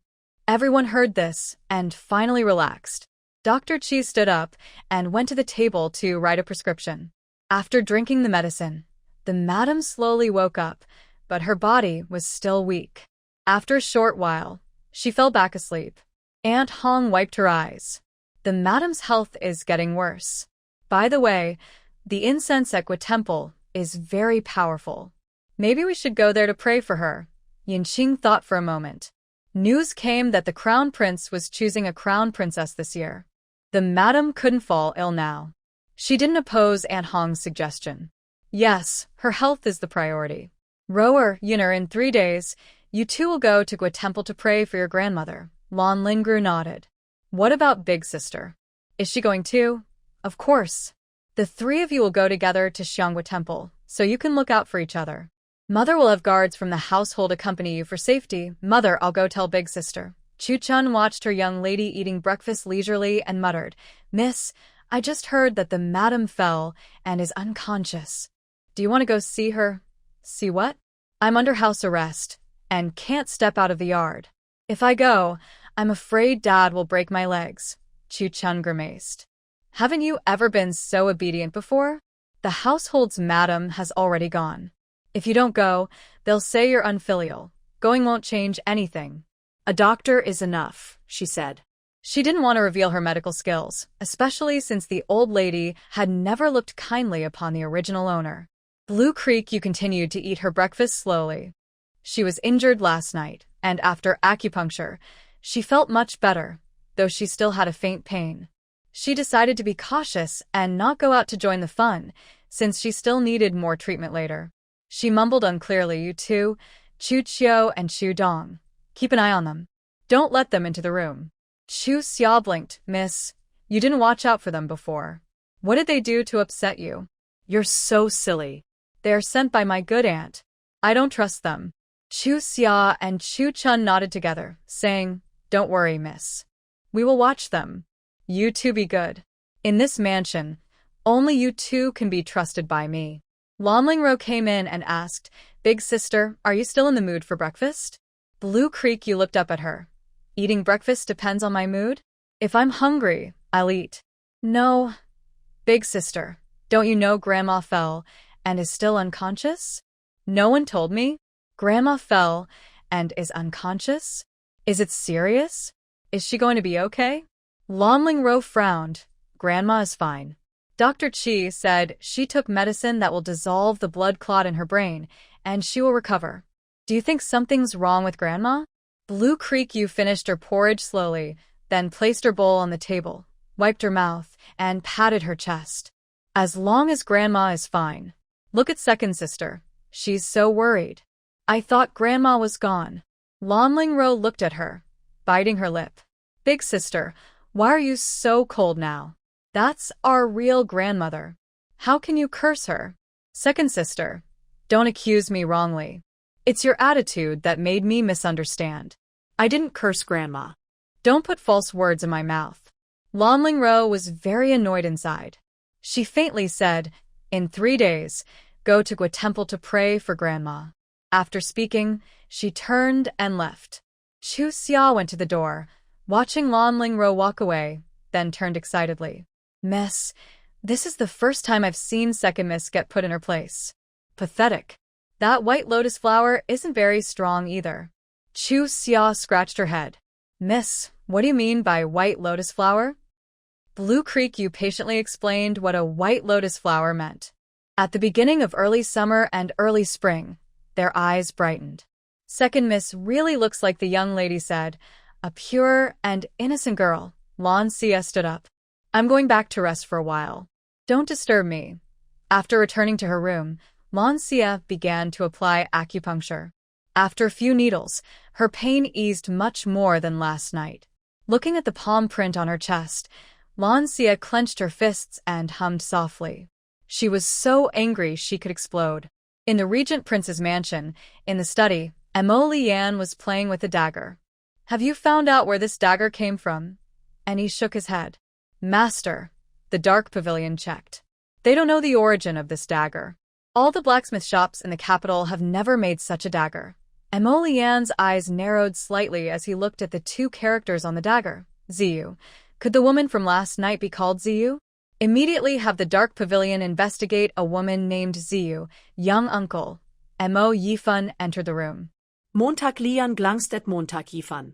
[SPEAKER 1] Everyone heard this and finally relaxed. Dr. Qi stood up and went to the table to write a prescription. After drinking the medicine, the madam slowly woke up, but her body was still weak. After a short while, she fell back asleep. Aunt Hong wiped her eyes. The madam's health is getting worse. By the way, the incense at Gua Temple is very powerful. Maybe we should go there to pray for her. Yunqing thought for a moment. News came that the crown prince was choosing a crown princess this year. The madam couldn't fall ill now. She didn't oppose Aunt Hong's suggestion. Yes, her health is the priority. Rower, Yuner, in 3 days, you two will go to Gua Temple to pray for your grandmother. Lan Xiyue nodded. What about big sister? Is she going too? Of course. The 3 of you will go together to Xianggua Temple, so you can look out for each other. Mother will have guards from the household accompany you for safety. Mother, I'll go tell big sister. Chu Chun watched her young lady eating breakfast leisurely and muttered, Miss, I just heard that the madam fell and is unconscious. Do you want to go see her? See what? I'm under house arrest and can't step out of the yard. If I go, I'm afraid Dad will break my legs. Chu Chun grimaced. Haven't you ever been so obedient before? The household's madam has already gone. If you don't go, they'll say you're unfilial. Going won't change anything. A doctor is enough, she said. She didn't want to reveal her medical skills, especially since the old lady had never looked kindly upon the original owner. Blue Creek, you continued to eat her breakfast slowly. She was injured last night, and after acupuncture, she felt much better, though she still had a faint pain. She decided to be cautious and not go out to join the fun, since she still needed more treatment later. She mumbled unclearly, You two, Chu Xiao and Chu Dong. Keep an eye on them. Don't let them into the room. Chu Xia blinked. Miss, you didn't watch out for them before. What did they do to upset you? You're so silly. They are sent by my good aunt. I don't trust them. Chu Xia and Chu Chun nodded together, saying, Don't worry, miss. We will watch them. You two be good. In this mansion, only you two can be trusted by me. Lan Xiyue came in and asked, Big sister, are you still in the mood for breakfast? Blue Creek, you looked up at her. Eating breakfast depends on my mood? If I'm hungry, I'll eat. No. Big sister, don't you know Grandma fell and is still unconscious? No one told me. Grandma fell and is unconscious? Is it serious? Is she going to be okay? Lan Xiyue frowned. Grandma is fine. Dr. Qi said she took medicine that will dissolve the blood clot in her brain, and she will recover. Do you think something's wrong with Grandma? Blue Creek, you finished her porridge slowly, then placed her bowl on the table. wiped her mouth, and patted her chest. As long as Grandma is fine. Look at second sister. She's so worried. I thought Grandma was gone. Lan Xiyue looked at her, biting her lip. Big sister, why are you so cold now? That's our real grandmother. How can you curse her? Second sister, don't accuse me wrongly. It's your attitude that made me misunderstand.
[SPEAKER 2] I didn't curse Grandma.
[SPEAKER 1] Don't put false words in my mouth. Lan Xiyue was very annoyed inside. She faintly said, in 3 days, go to a temple to pray for Grandma. After speaking, she turned and left. Chu Xia went to the door, watching Lan Xiyue walk away, then turned excitedly. Miss, this is the first time I've seen second miss get put in her place. Pathetic. That white lotus flower isn't very strong either. Chu Xia scratched her head. Miss, what do you mean by white lotus flower? Blue Creek you patiently explained what a white lotus flower meant. At the beginning of early summer and early spring, their eyes brightened. Second miss really looks like the young lady said, a pure and innocent girl. Lan Xiyue stood up. I'm going back to rest for a while. Don't disturb me. After returning to her room, Lan Xiyue began to apply acupuncture. After a few needles, her pain eased much more than last night. Looking at the palm print on her chest, Lan Xiyue clenched her fists and hummed softly. She was so angry she could explode. In the Regent Prince's mansion, in the study, Mo Lian was playing with a dagger. Have you found out where this dagger came from? And he shook his head. Master, the Dark Pavilion checked. They don't know the origin of this dagger. All the blacksmith shops in the capital have never made such a dagger. Mo Lian's eyes narrowed slightly as he looked at the 2 characters on the dagger. Xiyue. Could the woman from last night be called Xiyue? Immediately have the Dark Pavilion investigate a woman named Xiyue. Young uncle. Mo Yifan entered the room.
[SPEAKER 2] Montag Lian glangst et Montag Yifan.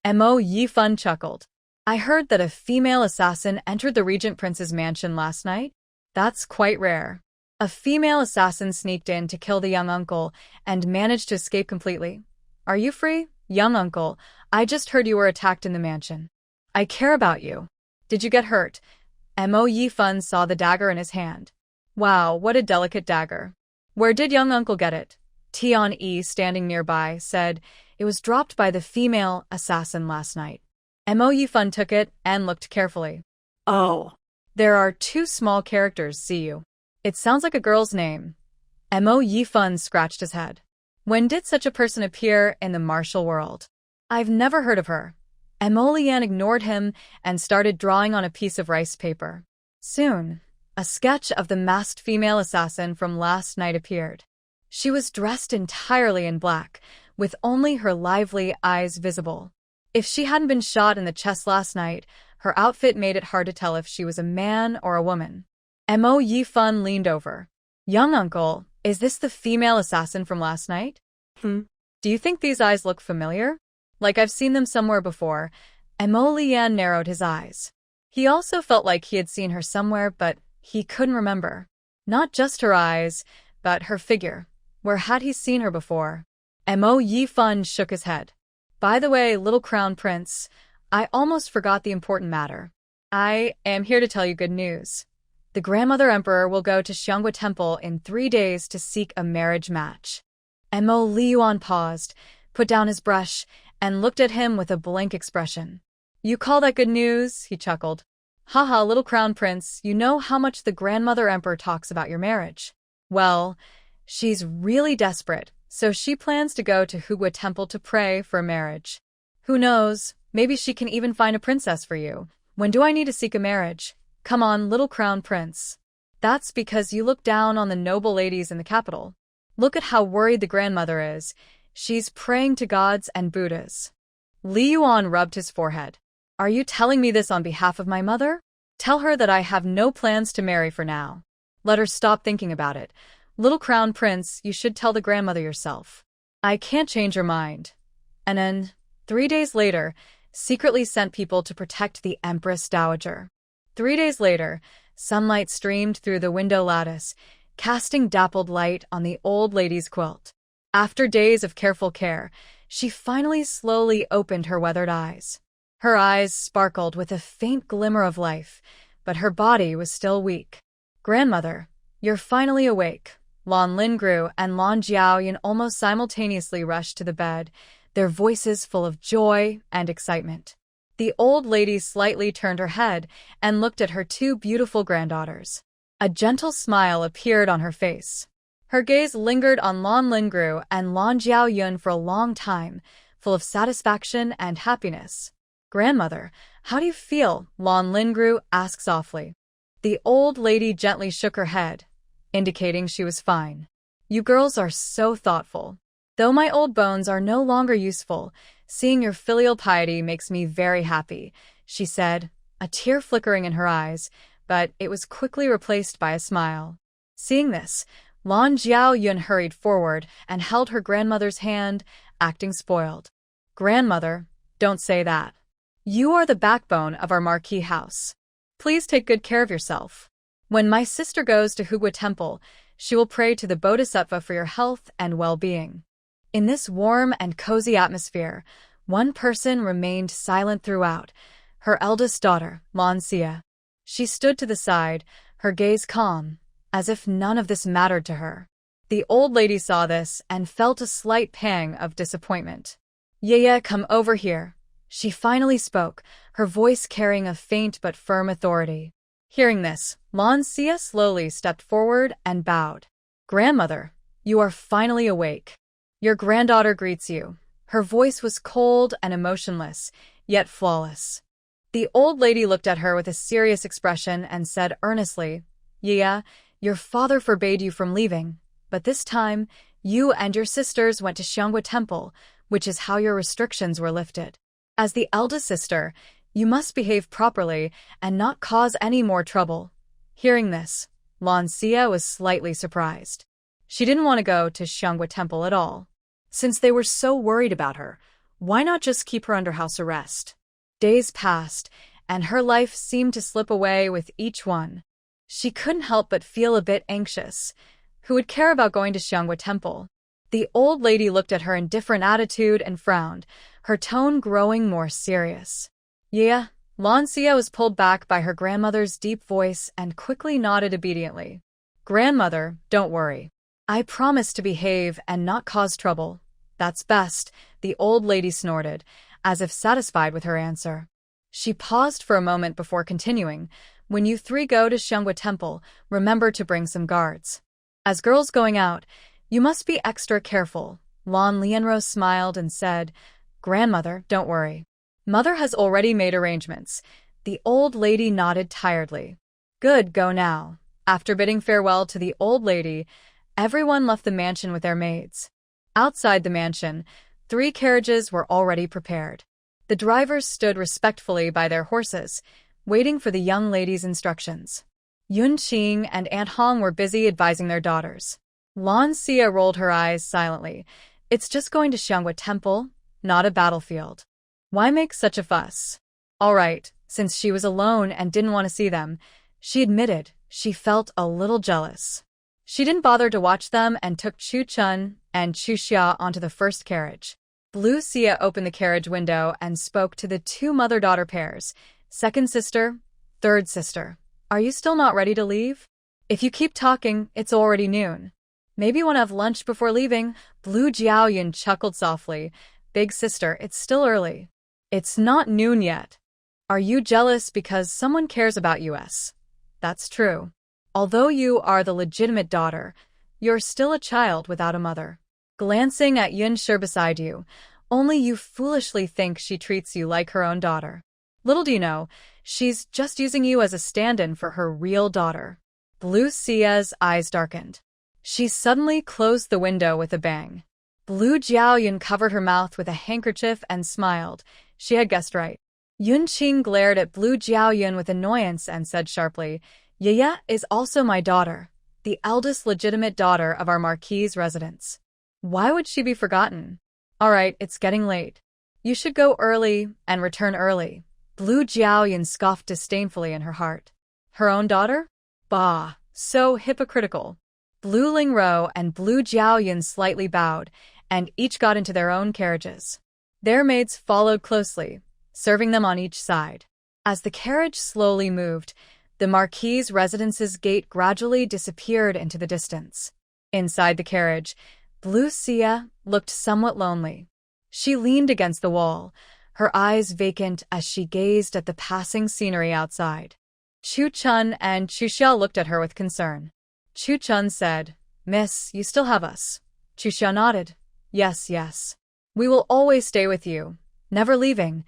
[SPEAKER 1] Mo Yifan chuckled. I heard that a female assassin entered the Regent Prince's mansion last night. That's quite rare. A female assassin sneaked in to kill the young uncle and managed to escape completely. Are you free, young uncle? I just heard you were attacked in the mansion. I care about you. Did you get hurt? Mo Yifan saw the dagger in his hand. Wow, what a delicate dagger. Where did young uncle get it? Tian Yi, standing nearby, said, it was dropped by the female assassin last night. Mo Yifan took it and looked carefully.
[SPEAKER 2] Oh.
[SPEAKER 1] There are 2 small characters, Xiyue. It sounds like a girl's name. Mo Yifan scratched his head. When did such a person appear in the martial world? I've never heard of her. Mo Lian ignored him and started drawing on a piece of rice paper. Soon, a sketch of the masked female assassin from last night appeared. She was dressed entirely in black, with only her lively eyes visible. If she hadn't been shot in the chest last night, her outfit made it hard to tell if she was a man or a woman. Mo Yifan leaned over. Young uncle, is this the female assassin from last night? Do you think these eyes look familiar? Like I've seen them somewhere before. Mo Lian narrowed his eyes. He also felt like he had seen her somewhere, but he couldn't remember. Not just her eyes, but her figure. Where had he seen her before? Mo Yifan shook his head. By the way, little crown prince, I almost forgot the important matter. I am here to tell you good news. The grandmother emperor will go to Xianghua Temple in 3 days to seek a marriage match. Mo Liuan paused, put down his brush, and looked at him with a blank expression. You call that good news? He chuckled. Haha, little crown prince, you know how much the grandmother emperor talks about your marriage. Well, she's really desperate, so she plans to go to Hugua Temple to pray for a marriage. Who knows, maybe she can even find a princess for you. When do I need to seek a marriage? Come on, little crown prince. That's because you look down on the noble ladies in the capital. Look at how worried the grandmother is. She's praying to gods and Buddhas. Li Yuan rubbed his forehead. Are you telling me this on behalf of my mother? Tell her that I have no plans to marry for now. Let her stop thinking about it. Little crown prince, you should tell the grandmother yourself. I can't change her mind. And then, 3 days later, secretly sent people to protect the Empress Dowager. 3 days later, sunlight streamed through the window lattice, casting dappled light on the old lady's quilt. After days of careful care, she finally slowly opened her weathered eyes. Her eyes sparkled with a faint glimmer of life, but her body was still weak. "Grandmother, you're finally awake." Lan Xiyue and Lan Xiyue almost simultaneously rushed to the bed, their voices full of joy and excitement. The old lady slightly turned her head and looked at her two beautiful granddaughters. A gentle smile appeared on her face. Her gaze lingered on Lan Xiyue and Lan Xiyue for a long time, full of satisfaction and happiness. "Grandmother, how do you feel?" Lan Xiyue asked softly. The old lady gently shook her head, indicating she was fine. "You girls are so thoughtful. Though my old bones are no longer useful, seeing your filial piety makes me very happy," she said, a tear flickering in her eyes, but it was quickly replaced by a smile. Seeing this, Lan Xiyue hurried forward and held her grandmother's hand, acting spoiled. "Grandmother, don't say that. You are the backbone of our Marquis house. Please take good care of yourself. When my sister goes to Hugua Temple, she will pray to the Bodhisattva for your health and well-being." In this warm and cozy atmosphere, one person remained silent throughout, her eldest daughter, Lan Xiyue. She stood to the side, her gaze calm, as if none of this mattered to her. The old lady saw this and felt a slight pang of disappointment. "Yeye, come over here." She finally spoke, her voice carrying a faint but firm authority. Hearing this, Lan Xiyue slowly stepped forward and bowed. "Grandmother, you are finally awake. Your granddaughter greets you." Her voice was cold and emotionless, yet flawless. The old lady looked at her with a serious expression and said earnestly, "Yeye, your father forbade you from leaving, but this time, you and your sisters went to Xianghua Temple, which is how your restrictions were lifted. As the eldest sister, you must behave properly and not cause any more trouble." Hearing this, Lan Xiyue was slightly surprised. She didn't want to go to Xianghua Temple at all.
[SPEAKER 2] Since they were so worried about her, why not just keep her under house arrest?
[SPEAKER 1] Days passed, and her life seemed to slip away with each one. She couldn't help but feel a bit anxious. Who would care about going to Xianghua Temple? The old lady looked at her in different attitude and frowned, her tone growing more serious. "Yeah." Lan Xiyue was pulled back by her grandmother's deep voice and quickly nodded obediently. "Grandmother, don't worry. I promise to behave and not cause trouble." "That's best," the old lady snorted, as if satisfied with her answer. She paused for a moment before continuing. "When you three go to Xianghua Temple, remember to bring some guards. As girls going out, you must be extra careful." Lan Xiyue smiled and said, "Grandmother, don't worry. Mother has already made arrangements." The old lady nodded tiredly. "Good, go now." After bidding farewell to the old lady, everyone left the mansion with their maids. Outside the mansion, 3 carriages were already prepared. The drivers stood respectfully by their horses, waiting for the young lady's instructions. Yunqing and Aunt Hong were busy advising their daughters. Lan Xiyue rolled her eyes silently. It's just going to Xianghua Temple, not a battlefield. Why make such a fuss? All right, since she was alone and didn't want to see them, she admitted she felt a little jealous. She didn't bother to watch them and took Chu Chun and Chu Xia onto the first carriage. Blue Xia opened the carriage window and spoke to the 2 mother-daughter pairs. "Second sister, third sister, are you still not ready to leave? If you keep talking, it's already noon. Maybe you want to have lunch before leaving?" Blue Jiaoyun chuckled softly. "Big sister, it's still early. It's not noon yet. Are you jealous because someone cares about us? That's true. Although you are the legitimate daughter, you're still a child without a mother." Glancing at Yun Shi beside you, "Only you foolishly think she treats you like her own daughter. Little do you know, she's just using you as a stand-in for her real daughter." Blue Xia's eyes darkened. She suddenly closed the window with a bang. Blue Jiaoyun covered her mouth with a handkerchief and smiled. She had guessed right. Yunqing glared at Blue Jiaoyun with annoyance and said sharply, "Yeye is also my daughter, the eldest legitimate daughter of our Marquis' residence. Why would she be forgotten? All right, it's getting late. You should go early and return early." Blue Jiaoyun scoffed disdainfully in her heart. Her own daughter? Bah, so hypocritical. Blue Lingro and Blue Jiaoyun slightly bowed, and each got into their own carriages. Their maids followed closely, serving them on each side. As the carriage slowly moved, the Marquis' residence's gate gradually disappeared into the distance. Inside the carriage, Blue Xia looked somewhat lonely. She leaned against the wall, her eyes vacant as she gazed at the passing scenery outside. Chu Chun and Chu Xiao looked at her with concern. Chu Chun said, "Miss, you still have us." Chu Xiao nodded. "Yes, yes. We will always stay with you, never leaving."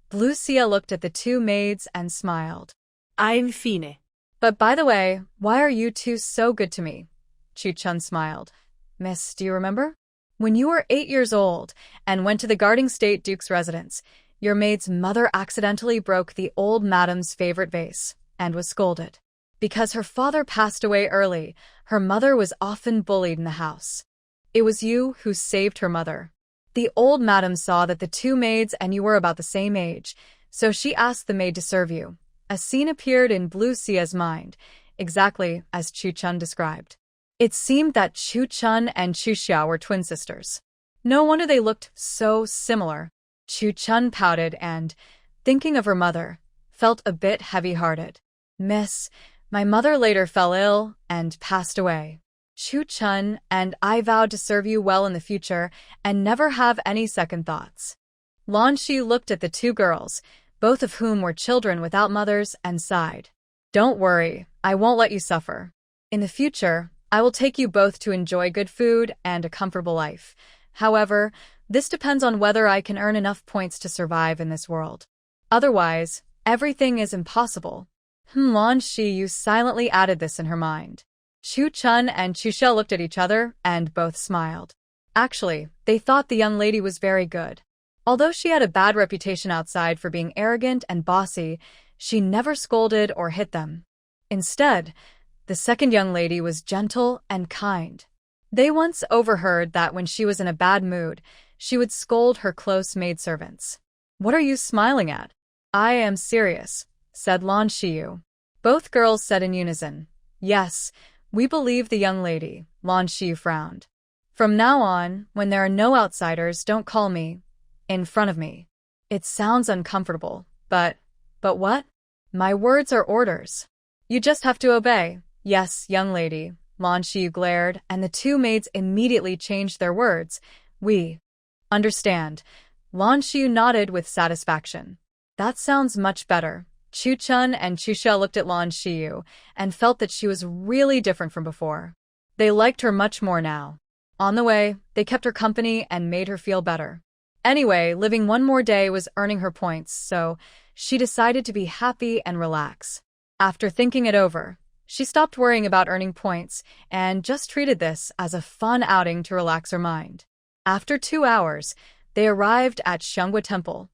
[SPEAKER 1] Blue Xia looked at the two maids and smiled.
[SPEAKER 2] Infine.
[SPEAKER 1] "But by the way, why are you two so good to me?" Chu Chun smiled. "Miss, do you remember? When you were 8 years old and went to the guarding state duke's residence, your maid's mother accidentally broke the old madam's favorite vase and was scolded. Because her father passed away early, her mother was often bullied in the house. It was you who saved her mother. The old madam saw that the two maids and you were about the same age, so she asked the maid to serve you." A scene appeared in Blue Xia's mind, exactly as Chu Chun described. It seemed that Chu Chun and Chu Xiao were twin sisters. No wonder they looked so similar. Chu Chun pouted and, thinking of her mother, felt a bit heavy-hearted. "Miss, my mother later fell ill and passed away. Chu Chun and I vowed to serve you well in the future and never have any second thoughts." Lan Xiyue looked at the two girls, both of whom were children without mothers, and sighed. "Don't worry, I won't let you suffer. In the future, I will take you both to enjoy good food and a comfortable life. However, this depends on whether I can earn enough points to survive in this world. Otherwise, everything is impossible." Lan Xiyue silently added this in her mind. Chu Chun and Chu Xiao looked at each other and both smiled. Actually, they thought the young lady was very good. Although she had a bad reputation outside for being arrogant and bossy, she never scolded or hit them. Instead, the second young lady was gentle and kind. They once overheard that when she was in a bad mood, she would scold her close maidservants. "What are you smiling at?" "I am serious," said Lan Xiyue. Both girls said in unison, "Yes, we believe the young lady." Lan Xiyue frowned. "From now on, when there are no outsiders, don't call me in front of me. It sounds uncomfortable, but what? My words are orders. You just have to obey." "Yes, young lady." Lan Xiyue glared, and the two maids immediately changed their words. "We understand." Lan Xiyue nodded with satisfaction. "That sounds much better." Chu Chun and Chu Xiao looked at Lan Xiyue and felt that she was really different from before. They liked her much more now. On the way, they kept her company and made her feel better. Anyway, living one more day was earning her points, so she decided to be happy and relax. After thinking it over, she stopped worrying about earning points and just treated this as a fun outing to relax her mind. After 2 hours, they arrived at Xianghua Temple.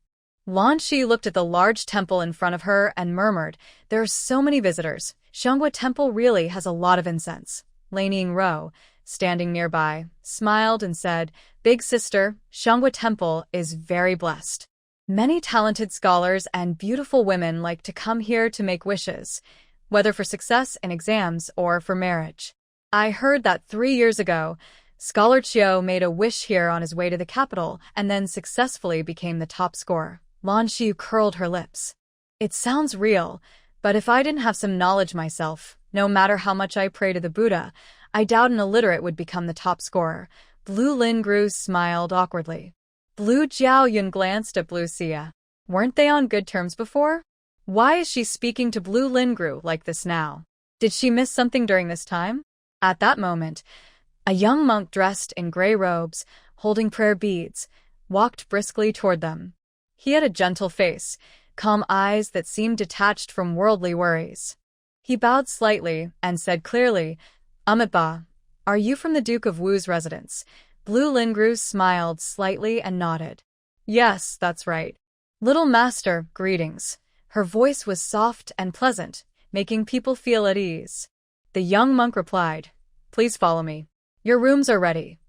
[SPEAKER 1] Lan Xiyue looked at the large temple in front of her and murmured, "There are so many visitors. Xianghua Temple really has a lot of incense." Lan Xiyue, standing nearby, smiled and said, "Big sister, Xianghua Temple is very blessed. Many talented scholars and beautiful women like to come here to make wishes, whether for success in exams or for marriage. I heard that 3 years ago, Scholar Chiu made a wish here on his way to the capital and then successfully became the top scorer." Lan Xiyue curled her lips. "It sounds real, but if I didn't have some knowledge myself, no matter how much I pray to the Buddha, I doubt an illiterate would become the top scorer." Blue Lingru smiled awkwardly. Blue Jiaoyun glanced at Blue Xia. Weren't they on good terms before? Why is she speaking to Blue Lingru like this now? Did she miss something during this time? At that moment, a young monk dressed in gray robes, holding prayer beads, walked briskly toward them. He had a gentle face, calm eyes that seemed detached from worldly worries. He bowed slightly and said clearly, "Amitabha, are you from the Duke of Wu's residence?" Blue Lingru smiled slightly and nodded. "Yes, that's right." "Little master, greetings." Her voice was soft and pleasant, making people feel at ease. The young monk replied, "Please follow me. Your rooms are ready."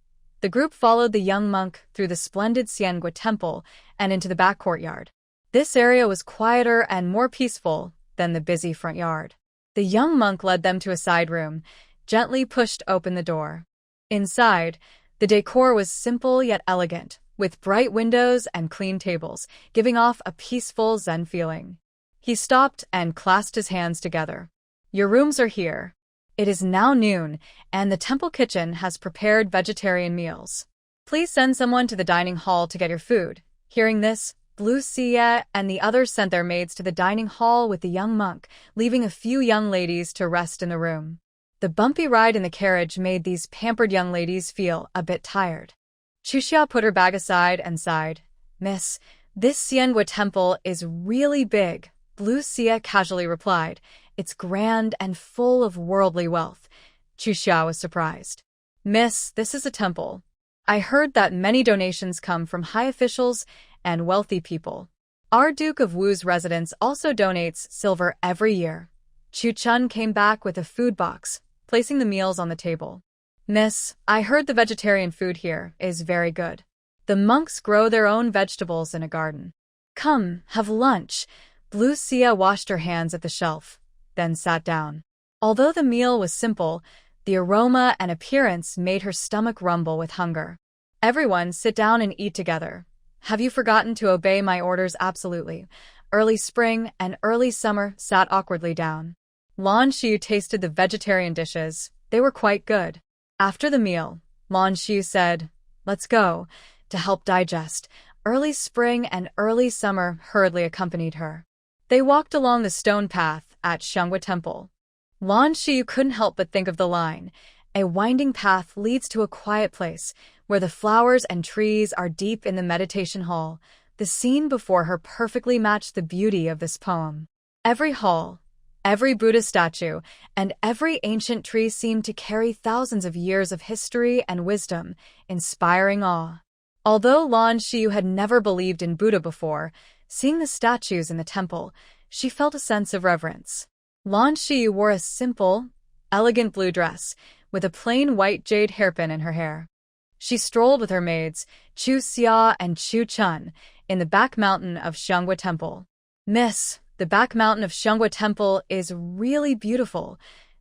[SPEAKER 1] The group followed the young monk through the splendid Xianghua Temple and into the back courtyard. This area was quieter and more peaceful than the busy front yard. The young monk led them to a side room, gently pushed open the door. Inside, the decor was simple yet elegant, with bright windows and clean tables, giving off a peaceful Zen feeling. He stopped and clasped his hands together. Your rooms are here. It is now noon, and the temple kitchen has prepared vegetarian meals. Please send someone to the dining hall to get your food. Hearing this, Lan Xiyue and the others sent their maids to the dining hall with the young monk, leaving a few young ladies to rest in the room. The bumpy ride in the carriage made these pampered young ladies feel a bit tired. Chuxia put her bag aside and sighed. Miss, this Xianhua temple is really big, Lan Xiyue casually replied. It's grand and full of worldly wealth. Chuxia was surprised. Miss, this is a temple. I heard that many donations come from high officials and wealthy people. Our Duke of Wu's residence also donates silver every year. Chu Chun came back with a food box, placing the meals on the table. Miss, I heard the vegetarian food here is very good. The monks grow their own vegetables in a garden. Come, have lunch. Lan Xiyue washed her hands at the shelf, then sat down. Although the meal was simple, the aroma and appearance made her stomach rumble with hunger. Everyone sit down and eat together. Have you forgotten to obey my orders? Absolutely. Early spring and early summer sat awkwardly down. Lan Xiyue tasted the vegetarian dishes. They were quite good. After the meal, Lan Xiyue said, let's go, to help digest. Early spring and early summer hurriedly accompanied her. They walked along the stone path at Xianhua Temple. Lan Xiyue couldn't help but think of the line, a winding path leads to a quiet place, where the flowers and trees are deep in the meditation hall. The scene before her perfectly matched the beauty of this poem. Every hall, every Buddha statue, and every ancient tree seemed to carry thousands of years of history and wisdom, inspiring awe. Although Lan Xiyue had never believed in Buddha before, seeing the statues in the temple, she felt a sense of reverence. Lan Xiyue wore a simple, elegant blue dress, with a plain white jade hairpin in her hair. She strolled with her maids, Chu Xia and Chu Chun, in the back mountain of Xianhua Temple. Miss, the back mountain of Xianhua Temple is really beautiful.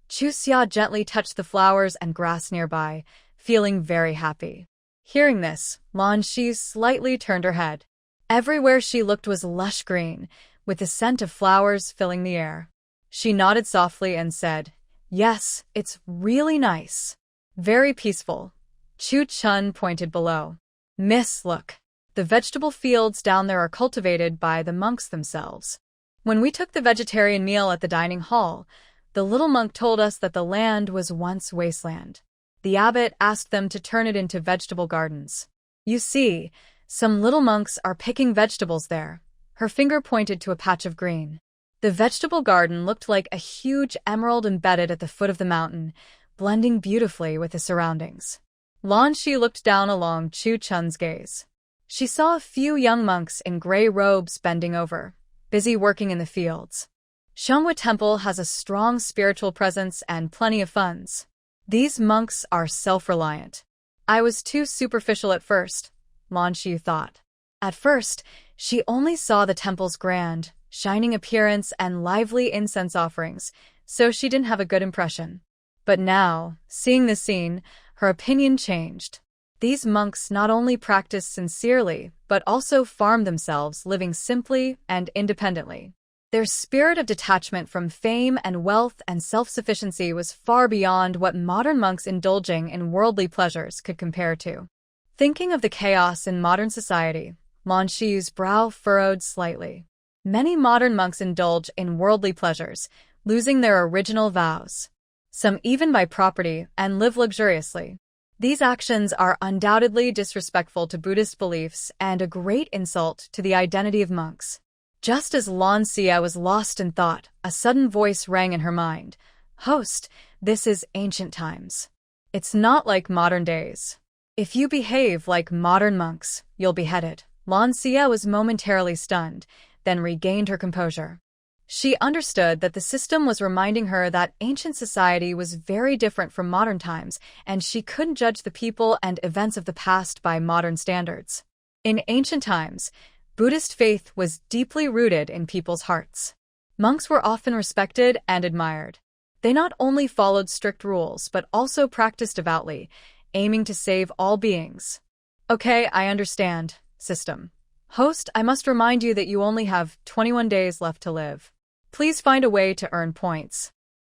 [SPEAKER 1] Chu Xia gently touched the flowers and grass nearby, feeling very happy. Hearing this, Lan Xiyue slightly turned her head. Everywhere she looked was lush green, with the scent of flowers filling the air. She nodded softly and said, yes, it's really nice. Very peaceful. Chu Chun pointed below. Miss, look. The vegetable fields down there are cultivated by the monks themselves. When we took the vegetarian meal at the dining hall, the little monk told us that the land was once wasteland. The abbot asked them to turn it into vegetable gardens. You see, some little monks are picking vegetables there. Her finger pointed to a patch of green. The vegetable garden looked like a huge emerald embedded at the foot of the mountain, blending beautifully with the surroundings. Lan Xiyue looked down along Chu Chun's gaze. She saw a few young monks in gray robes bending over, busy working in the fields. Xianhua Temple has a strong spiritual presence and plenty of funds. These monks are self-reliant. I was too superficial at first, Lan Xiyue thought. At first, she only saw the temple's grand, shining appearance and lively incense offerings, so she didn't have a good impression. But now, seeing the scene, her opinion changed. These monks not only practiced sincerely, but also farmed themselves, living simply and independently. Their spirit of detachment from fame and wealth and self-sufficiency was far beyond what modern monks indulging in worldly pleasures could compare to. Thinking of the chaos in modern society, Lan Xiyue's brow furrowed slightly. Many modern monks indulge in worldly pleasures, losing their original vows. Some even buy property and live luxuriously. These actions are undoubtedly disrespectful to Buddhist beliefs and a great insult to the identity of monks. Just as Lan Xiyue was lost in thought, a sudden voice rang in her mind. Host, this is ancient times. It's not like modern days. If you behave like modern monks, you'll be beheaded. Lan Xiyue was momentarily stunned, then regained her composure. She understood that the system was reminding her that ancient society was very different from modern times, and she couldn't judge the people and events of the past by modern standards. In ancient times, Buddhist faith was deeply rooted in people's hearts. Monks were often respected and admired. They not only followed strict rules but also practiced devoutly, aiming to save all beings. Okay, I understand. System. Host, I must remind you that you only have 21 days left to live. Please find a way to earn points.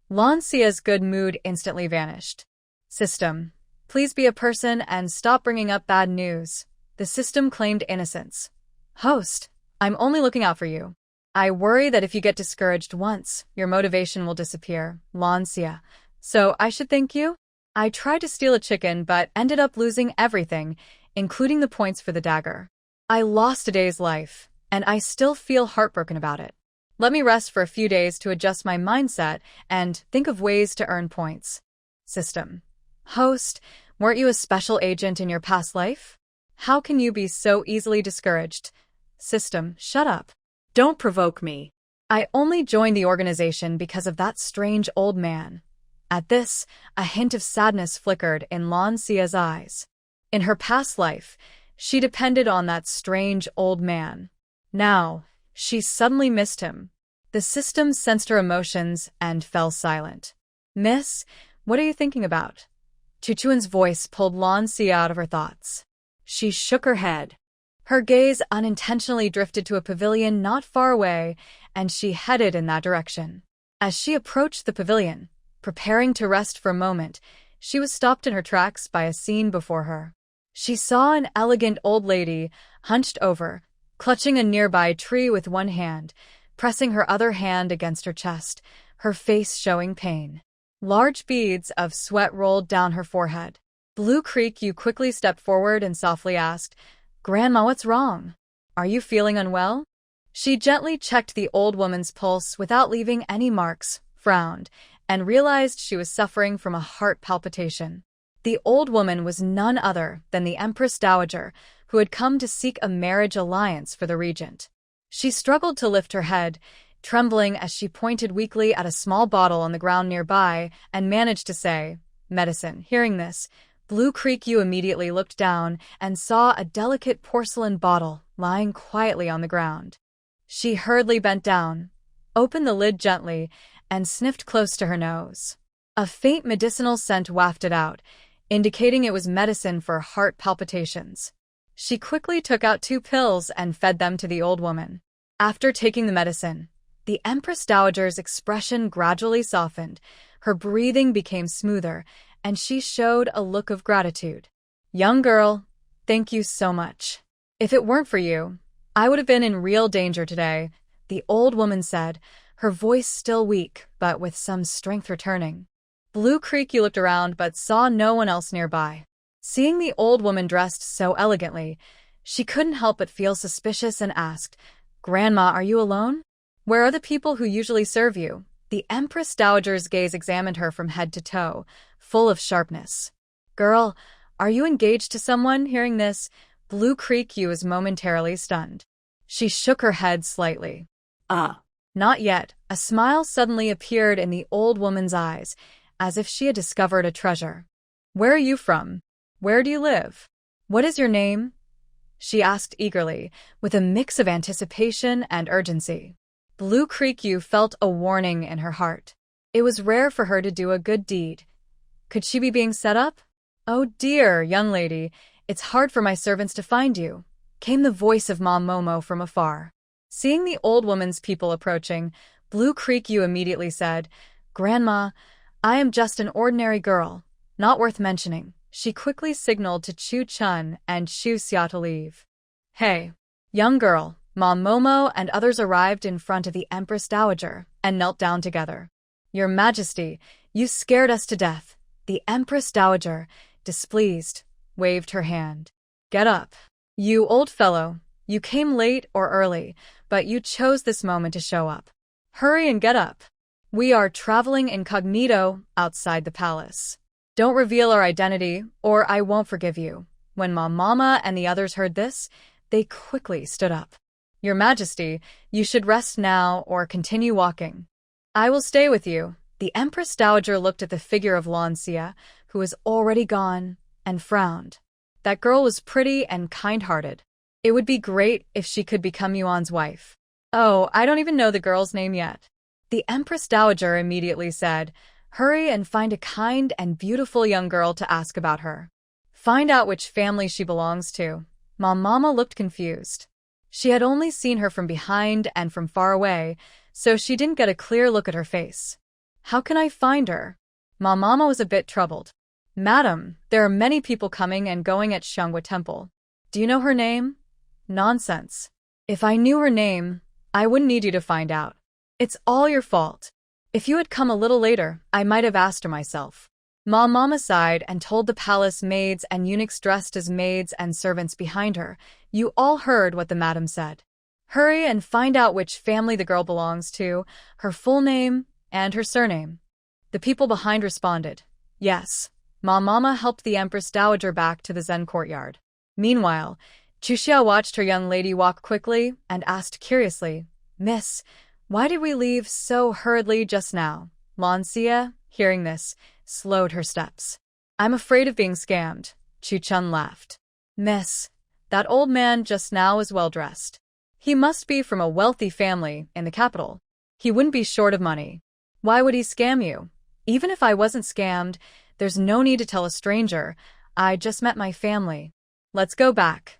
[SPEAKER 1] Lan Xia's good mood instantly vanished. System. Please be a person and stop bringing up bad news. The system claimed innocence. Host, I'm only looking out for you. I worry that if you get discouraged once, your motivation will disappear, Lan Xie. So I should thank you? I tried to steal a chicken but ended up losing everything, including the points for the dagger. I lost a day's life, and I still feel heartbroken about it. Let me rest for a few days to adjust my mindset and think of ways to earn points. System. Host, weren't you a special agent in your past life? How can you be so easily discouraged? System, shut up.
[SPEAKER 2] Don't provoke me.
[SPEAKER 1] I only joined the organization because of that strange old man. At this, a hint of sadness flickered in Lan Xie's eyes. In her past life, she depended on that strange old man. Now, she suddenly missed him. The system sensed her emotions and fell silent. Miss, what are you thinking about? Chuchuan's voice pulled Lan Xie out of her thoughts. She shook her head. Her gaze unintentionally drifted to a pavilion not far away, and she headed in that direction. As she approached the pavilion, preparing to rest for a moment, she was stopped in her tracks by a scene before her. She saw an elegant old lady, hunched over, clutching a nearby tree with one hand, pressing her other hand against her chest, her face showing pain. Large beads of sweat rolled down her forehead. Blue Creek Yu quickly stepped forward and softly asked, "Grandma, what's wrong? Are you feeling unwell?" She gently checked the old woman's pulse without leaving any marks, frowned, and realized she was suffering from a heart palpitation. The old woman was none other than the Empress Dowager, who had come to seek a marriage alliance for the regent. She struggled to lift her head, trembling as she pointed weakly at a small bottle on the ground nearby and managed to say, "Medicine." Hearing this, Blue Creek Yu immediately looked down and saw a delicate porcelain bottle lying quietly on the ground. She hurriedly bent down, opened the lid gently, and sniffed close to her nose. A faint medicinal scent wafted out, indicating it was medicine for heart palpitations. She quickly took out 2 pills and fed them to the old woman. After taking the medicine, the Empress Dowager's expression gradually softened, her breathing became smoother, and she showed a look of gratitude. "Young girl, thank you so much. If it weren't for you, I would have been in real danger today," the old woman said, her voice still weak, but with some strength returning. Blue Creek Yu looked around but saw no one else nearby. Seeing the old woman dressed so elegantly, she couldn't help but feel suspicious and asked, "Grandma, are you alone? Where are the people who usually serve you?" The Empress Dowager's gaze examined her from head to toe, full of sharpness. "Girl, are you engaged to someone?" Hearing this, Blue Creek Yu was momentarily stunned. She shook her head slightly. Not yet." A smile suddenly appeared in the old woman's eyes, as if she had discovered a treasure. "Where are you from? Where do you live? What is your name?" she asked eagerly, with a mix of anticipation and urgency. Blue Creek Yu felt a warning in her heart. It was rare for her to do a good deed. Could she be being set up? "Oh dear, young lady, it's hard for my servants to find you," came the voice of Ma Momo from afar. Seeing the old woman's people approaching, Blue Creek Yu immediately said, "Grandma, I am just an ordinary girl, not worth mentioning." She quickly signaled to Chu Chun and Xu Xia to leave. "Hey, young girl." Ma Momo and others arrived in front of the Empress Dowager and knelt down together. "Your Majesty, you scared us to death." The Empress Dowager, displeased, waved her hand. "Get up. You old fellow, you came late or early, but you chose this moment to show up. Hurry and get up. We are traveling incognito outside the palace. Don't reveal our identity, or I won't forgive you." When Mama and the others heard this, they quickly stood up. "Your Majesty, you should rest now or continue walking." "I will stay with you." The Empress Dowager looked at the figure of Lan Xie, who was already gone, and frowned. That girl was pretty and kind-hearted. It would be great if she could become Yuan's wife. "Oh, I don't even know the girl's name yet." The Empress Dowager immediately said, "Hurry and find a kind and beautiful young girl to ask about her." Find out which family she belongs to. Mama looked confused. She had only seen her from behind and from far away, so she didn't get a clear look at her face. How can I find her? Mama was a bit troubled. Madam, there are many people coming and going at Xianghua Temple. Do you know her name? Nonsense. If I knew her name, I wouldn't need you to find out. It's all your fault. If you had come a little later, I might have asked her myself. Mama sighed and told the palace maids and eunuchs dressed as maids and servants behind her, "You all heard what the madam said. Hurry and find out which family the girl belongs to, her full name, and her surname." The people behind responded, "Yes." Mama helped the Empress Dowager back to the Zen courtyard. Meanwhile, Chuxia watched her young lady walk quickly and asked curiously, "Miss, why did we leave so hurriedly just now?" Lan Xiyue, hearing this, slowed her steps. "I'm afraid of being scammed," Chu-chun laughed. "Miss, that old man just now is well-dressed. He must be from a wealthy family in the capital. He wouldn't be short of money. Why would he scam you? Even if I wasn't scammed, there's no need to tell a stranger. I just met my family. Let's go back."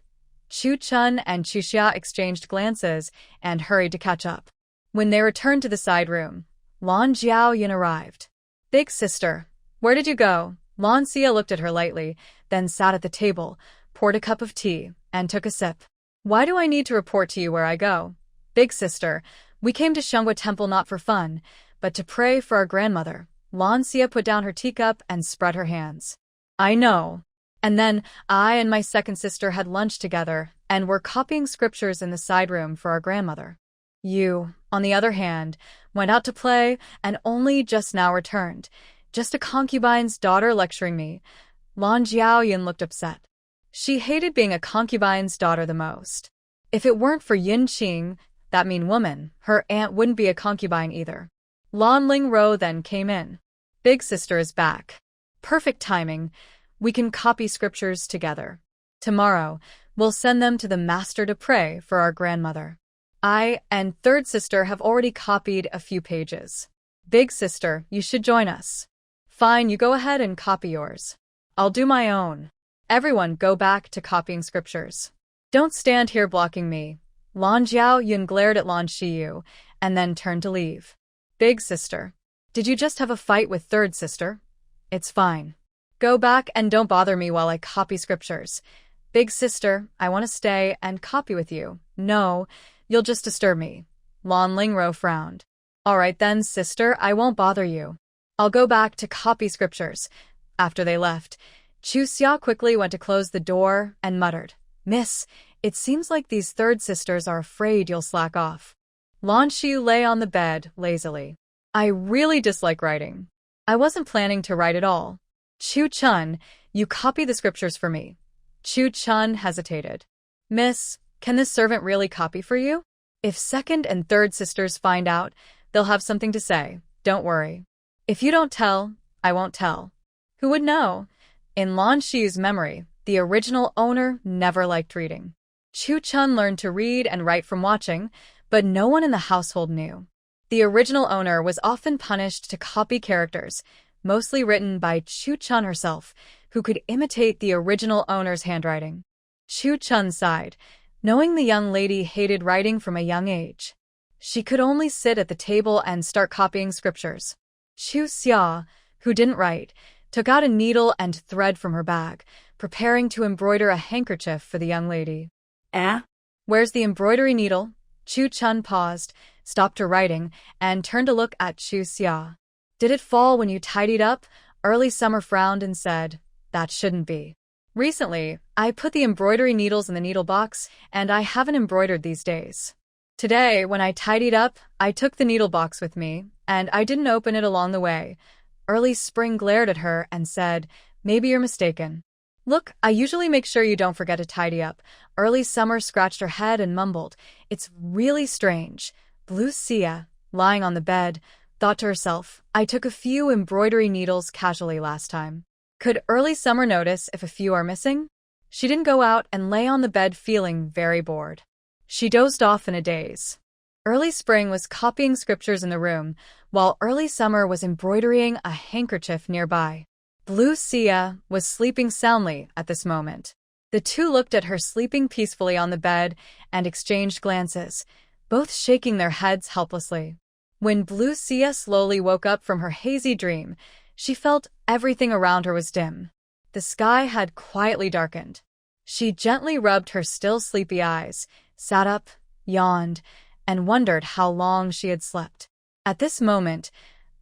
[SPEAKER 1] Chu-chun and Chuxia exchanged glances and hurried to catch up. When they returned to the side room, Lan Xiyue arrived. "Big sister, where did you go?" Lan Xiyue looked at her lightly, then sat at the table, poured a cup of tea, and took a sip. "Why do I need to report to you where I go? Big sister, we came to Xianghua Temple not for fun, but to pray for our grandmother." Lan Xiyue put down her teacup and spread her hands. "I know. And then I and my second sister had lunch together and were copying scriptures in the side room for our grandmother. You, on the other hand, went out to play and only just now returned. Just a concubine's daughter lecturing me." Lan Xiyue looked upset. She hated being a concubine's daughter the most. If it weren't for Yin Qing, that mean woman, her aunt wouldn't be a concubine either. Lan Lingro then came in. "Big sister is back. Perfect timing. We can copy scriptures together. Tomorrow, we'll send them to the master to pray for our grandmother. I and third sister have already copied a few pages. Big sister, you should join us." "Fine, you go ahead and copy yours. I'll do my own. Everyone go back to copying scriptures. Don't stand here blocking me." Lan Xiyue glared at Lan Xiyue and then turned to leave. "Big sister, did you just have a fight with third sister? It's fine. Go back and don't bother me while I copy scriptures. Big sister, I want to stay and copy with you." "No, you'll just disturb me." Lan Lingro frowned. "All right then, sister, I won't bother you. I'll go back to copy scriptures." After they left, Chuxia quickly went to close the door and muttered, "Miss, it seems like these third sisters are afraid you'll slack off." Lan Xiyue lay on the bed lazily. "I really dislike writing. I wasn't planning to write at all." "Chu-chun, you copy the scriptures for me." Chu-chun hesitated. "Miss, can this servant really copy for you? If second and third sisters find out, they'll have something to say. Don't worry. If you don't tell, I won't tell." Who would know? In Lan Xiyue's memory, the original owner never liked reading. Chu-chun learned to read and write from watching, but no one in the household knew. The original owner was often punished to copy characters, mostly written by Chu-chun herself, who could imitate the original owner's handwriting. Chu-chun sighed, knowing the young lady hated writing from a young age. She could only sit at the table and start copying scriptures. Chuxia, who didn't write, took out a needle and thread from her bag, preparing to embroider a handkerchief for the young lady. Where's the embroidery needle?" Chu-chun paused, stopped her writing, and turned to look at Chuxia. "Did it fall when you tidied up?" Early Summer frowned and said, "That shouldn't be. Recently, I put the embroidery needles in the needle box, and I haven't embroidered these days. Today, when I tidied up, I took the needle box with me, and I didn't open it along the way." Early Spring glared at her and said, "Maybe you're mistaken. Look, I usually make sure you don't forget to tidy up." Early Summer scratched her head and mumbled, "It's really strange." Blue Xia, lying on the bed, thought to herself, "I took a few embroidery needles casually last time. Could Early Summer notice if a few are missing?" She didn't go out and lay on the bed feeling very bored. She dozed off in a daze. Early Spring was copying scriptures in the room, while Early Summer was embroidering a handkerchief nearby. Blue Xia was sleeping soundly at this moment. The two looked at her sleeping peacefully on the bed and exchanged glances, both shaking their heads helplessly. When Blue Xia slowly woke up from her hazy dream, she felt everything around her was dim. The sky had quietly darkened. She gently rubbed her still sleepy eyes, sat up, yawned, and wondered how long she had slept. At this moment,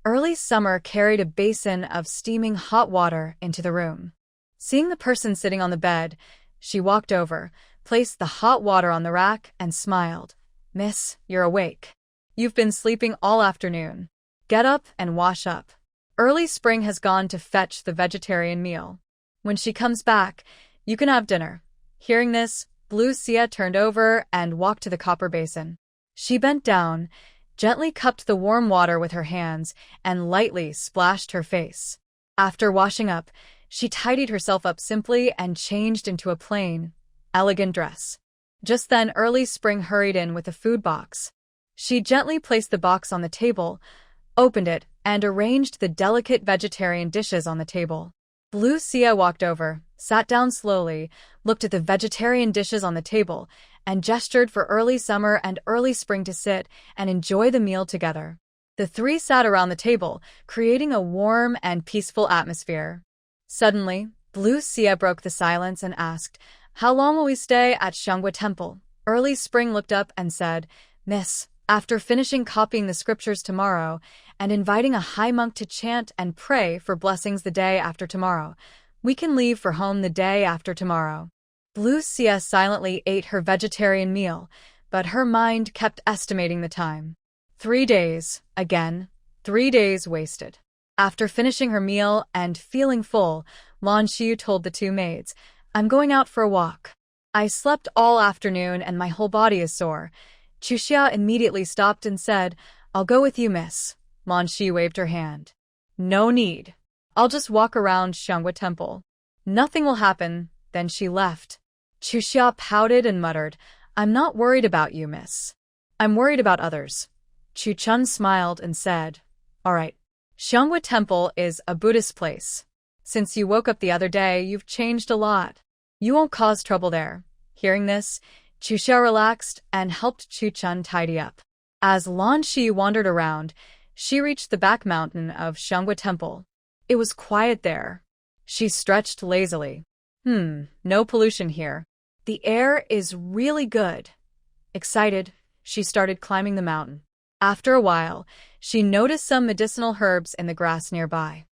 [SPEAKER 1] early summer carried a basin of steaming hot water into the room. Seeing the person sitting on the bed, she walked over, placed the hot water on the rack, and smiled. "Miss, you're awake. You've been sleeping all afternoon. Get up and wash up. Early Spring has gone to fetch the vegetarian meal. When she comes back, you can have dinner." Hearing this, Blue Xia turned over and walked to the copper basin. She bent down, gently cupped the warm water with her hands, and lightly splashed her face. After washing up, she tidied herself up simply and changed into a plain, elegant dress. Just then, Early Spring hurried in with a food box. She gently placed the box on the table, opened it, and arranged the delicate vegetarian dishes on the table. Blue Xia walked over, sat down slowly, looked at the vegetarian dishes on the table, and gestured for Early Summer and Early Spring to sit and enjoy the meal together. The three sat around the table, creating a warm and peaceful atmosphere. Suddenly, Blue Xia broke the silence and asked, "How long will we stay at Xianghua Temple?" Early Spring looked up and said, "Miss, after finishing copying the scriptures tomorrow and inviting a high monk to chant and pray for blessings the day after tomorrow, we can leave for home the day after tomorrow." Blue Xia silently ate her vegetarian meal, but her mind kept estimating the time. 3 days, again, 3 days wasted. After finishing her meal and feeling full, Lan Xiyue told the two maids, "I'm going out for a walk. I slept all afternoon and my whole body is sore." Chuxia immediately stopped and said, "I'll go with you, miss." Lan Xiyue waved her hand. "No need. I'll just walk around Xianghua Temple. Nothing will happen." Then she left. Chuxia pouted and muttered, "I'm not worried about you, miss. I'm worried about others." Chu Chun smiled and said, "All right. Xianghua Temple is a Buddhist place. Since you woke up the other day, you've changed a lot. You won't cause trouble there." Hearing this, Chuxia relaxed and helped Chu Chun tidy up. As Lan Xiyue wandered around, she reached the back mountain of Xianghua Temple. It was quiet there. She stretched lazily. No pollution here. The air is really good." Excited, she started climbing the mountain. After a while, she noticed some medicinal herbs in the grass nearby.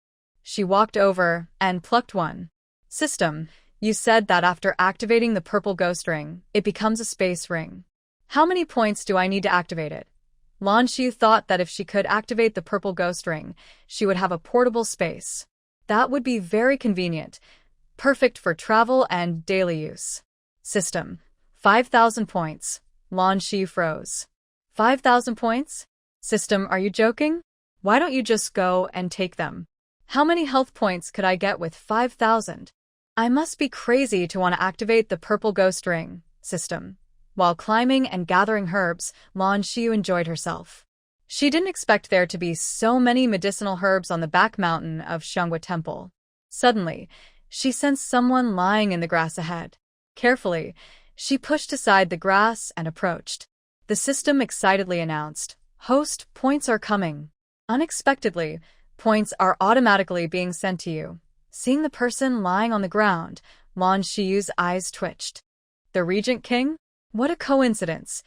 [SPEAKER 1] She walked over and plucked one. "System, you said that after activating the purple ghost ring, it becomes a space ring. How many points do I need to activate it?" Lan Xiyue thought that if she could activate the purple ghost ring, she would have a portable space. That would be very convenient, perfect for travel and daily use. "System, 5,000 points." Lan Xiyue froze. 5,000 points? "System, are you joking? Why don't you just go and take them? How many health points could I get with 5,000? I must be crazy to want to activate the purple ghost ring." System. While climbing and gathering herbs, Lan Xiyue enjoyed herself. She didn't expect there to be so many medicinal herbs on the back mountain of Xianghua Temple. Suddenly, she sensed someone lying in the grass ahead. Carefully, she pushed aside the grass and approached. The system excitedly announced, "Host, points are coming." Unexpectedly, points are automatically being sent to you. Seeing the person lying on the ground, Lan Xiyue's eyes twitched. The Regent King? What a coincidence.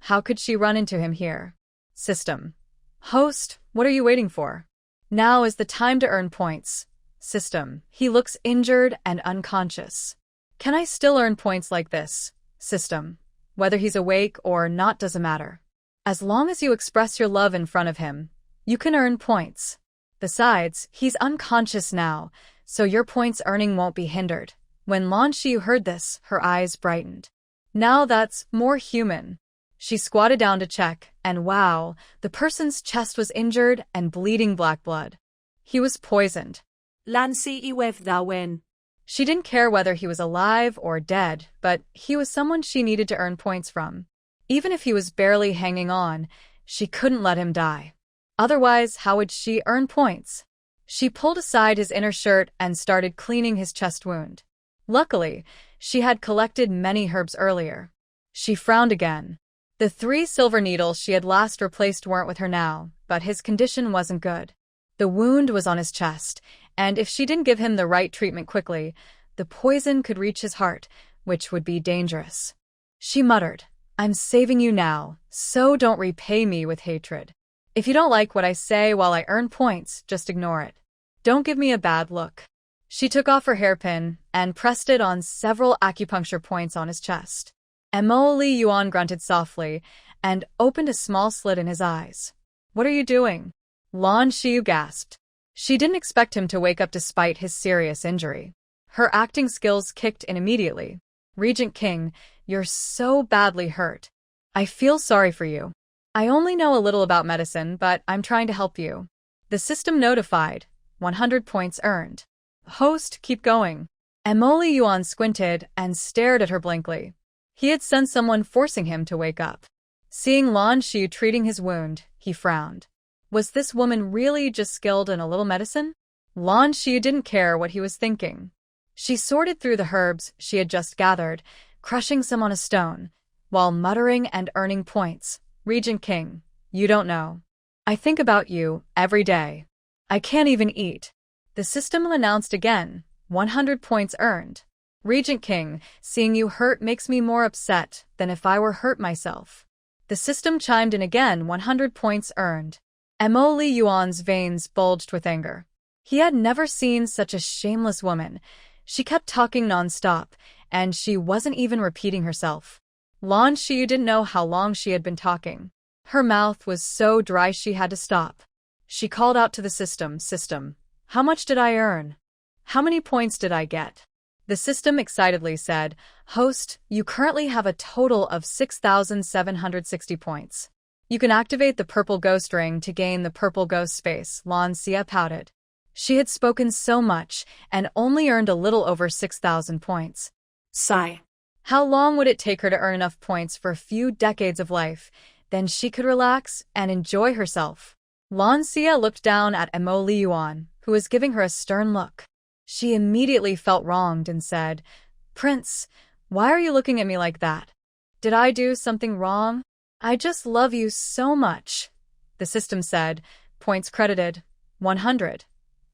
[SPEAKER 1] How could she run into him here? System. "Host, what are you waiting for? Now is the time to earn points." System. "He looks injured and unconscious. Can I still earn points like this?" System. "Whether he's awake or not doesn't matter. As long as you express your love in front of him, you can earn points. Besides, he's unconscious now, so your points earning won't be hindered." When Lan Xiyue heard this, her eyes brightened. Now that's more human. She squatted down to check, and wow, the person's chest was injured and bleeding black blood. He was poisoned.
[SPEAKER 2] Lan Xiyue thou win.
[SPEAKER 1] She didn't care whether he was alive or dead, but he was someone she needed to earn points from. Even if he was barely hanging on, she couldn't let him die. Otherwise, how would she earn points? She pulled aside his inner shirt and started cleaning his chest wound. Luckily, she had collected many herbs earlier. She frowned again. The 3 silver needles she had last replaced weren't with her now, but his condition wasn't good. The wound was on his chest, and if she didn't give him the right treatment quickly, the poison could reach his heart, which would be dangerous. She muttered, "I'm saving you now, so don't repay me with hatred. If you don't like what I say while I earn points, just ignore it. Don't give me a bad look." She took off her hairpin and pressed it on several acupuncture points on his chest. Li Yuan grunted softly and opened a small slit in his eyes. "What are you doing?" Lan Xiyue gasped. She didn't expect him to wake up despite his serious injury. Her acting skills kicked in immediately. "Regent King, you're so badly hurt. I feel sorry for you. I only know a little about medicine, but I'm trying to help you." The system notified. 100 points earned. "Host, keep going." Li Yuan squinted and stared at her blankly. He had sensed someone forcing him to wake up. Seeing Lan Xiyue treating his wound, he frowned. Was this woman really just skilled in a little medicine? Lan Xiyue didn't care what he was thinking. She sorted through the herbs she had just gathered, crushing some on a stone, while muttering and earning points. "Regent King, you don't know. I think about you every day. I can't even eat." The system announced again, 100 points earned. "Regent King, seeing you hurt makes me more upset than if I were hurt myself." The system chimed in again, 100 points earned. Li Yuan's veins bulged with anger. He had never seen such a shameless woman. She kept talking non-stop, and she wasn't even repeating herself. Lan Xiyue didn't know how long she had been talking. Her mouth was so dry she had to stop. She called out to the system, "System, how much did I earn? How many points did I get?" The system excitedly said, "Host, you currently have a total of 6,760 points. You can activate the purple ghost ring to gain the purple ghost space." Lan Xiyue pouted. She had spoken so much and only earned a little over 6,000 points.
[SPEAKER 2] Sigh.
[SPEAKER 1] How long would it take her to earn enough points for a few decades of life? Then she could relax and enjoy herself. Lan Xiyue looked down at Li Yuan, who was giving her a stern look. She immediately felt wronged and said, "Prince, why are you looking at me like that? Did I do something wrong? I just love you so much." The system said, "Points credited, 100.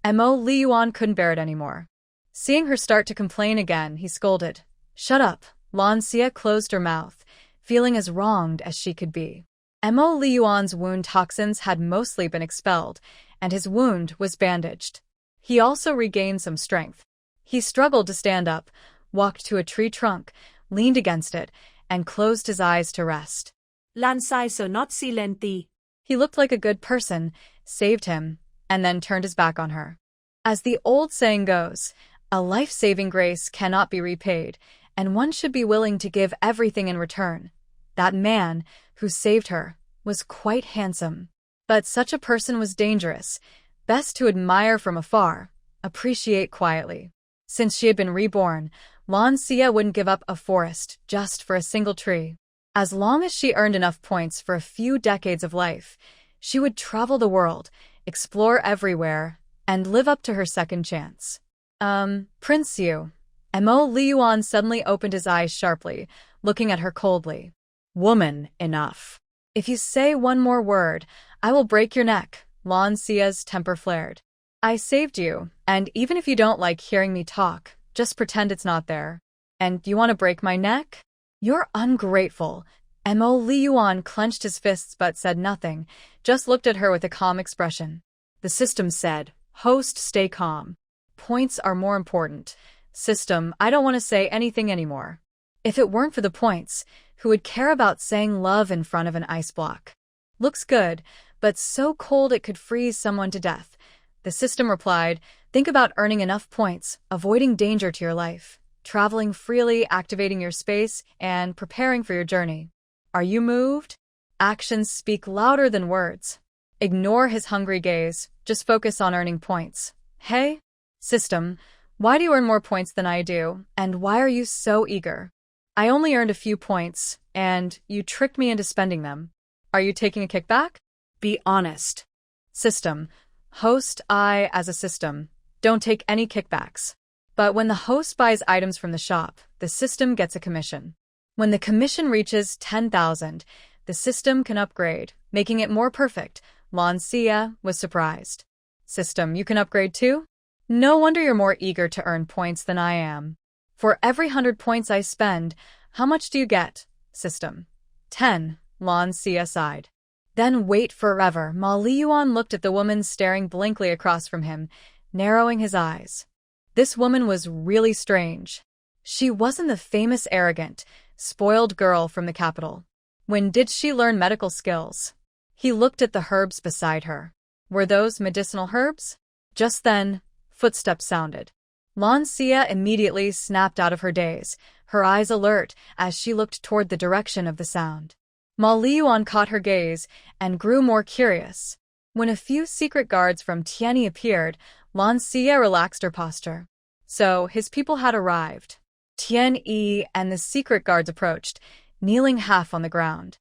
[SPEAKER 1] Li Yuan couldn't bear it anymore. Seeing her start to complain again, he scolded, "Shut up." Lan Xiyue closed her mouth, feeling as wronged as she could be. Li Yuan's wound toxins had mostly been expelled, and his wound was bandaged. He also regained some strength. He struggled to stand up, walked to a tree trunk, leaned against it, and closed his eyes to rest.
[SPEAKER 2] Lan Xiyue so not silenti.
[SPEAKER 1] He looked like a good person, saved him, and then turned his back on her. As the old saying goes, a life-saving grace cannot be repaid, and one should be willing to give everything in return. That man, who saved her, was quite handsome. But such a person was dangerous. Best to admire from afar, appreciate quietly. Since she had been reborn, Lan Xiyue wouldn't give up a forest just for a single tree. As long as she earned enough points for a few decades of life, she would travel the world, explore everywhere, and live up to her second chance. Prince Yu. Li Yuan suddenly opened his eyes sharply, looking at her coldly.
[SPEAKER 2] "Woman, enough.
[SPEAKER 1] If you say one more word, I will break your neck." Lan Xia's temper flared. "I saved you, and even if you don't like hearing me talk, just pretend it's not there. And you want to break my neck? You're ungrateful." Li Yuan clenched his fists but said nothing, just looked at her with a calm expression. The system said, "Host, stay calm. Points are more important. System, I don't want to say anything anymore." If it weren't for the points, who would care about saying love in front of an ice block? "Looks good, but so cold it could freeze someone to death." The system replied, "Think about earning enough points, avoiding danger to your life, traveling freely, activating your space, and preparing for your journey. Are you moved? Actions speak louder than words." Ignore his hungry gaze, just focus on earning points. Hey? System, why do you earn more points than I do, and why are you so eager? I only earned a few points, and you tricked me into spending them. Are you taking a kickback?
[SPEAKER 2] Be honest.
[SPEAKER 1] System, Host I as a system. Don't take any kickbacks. But when the host buys items from the shop, the system gets a commission. When the commission reaches 10,000, the system can upgrade, making it more perfect. Lan Xiyue was surprised. System, you can upgrade too? No wonder you're more eager to earn points than I am. For every 100 points I spend, how much do you get? System. 10, Lan Xiyue sighed. Then wait forever. Ma Liyuan looked at the woman staring blankly across from him, narrowing his eyes. This woman was really strange. She wasn't the famous arrogant, spoiled girl from the capital. When did she learn medical skills? He looked at the herbs beside her. Were those medicinal herbs? Just then, footsteps sounded. Lan Xiyue immediately snapped out of her daze, her eyes alert as she looked toward the direction of the sound. Ma Liyuan caught her gaze and grew more curious. When a few secret guards from Tianyi appeared, Lan Xiyue relaxed her posture. So, his people had arrived. Tianyi and the secret guards approached, kneeling half on the ground.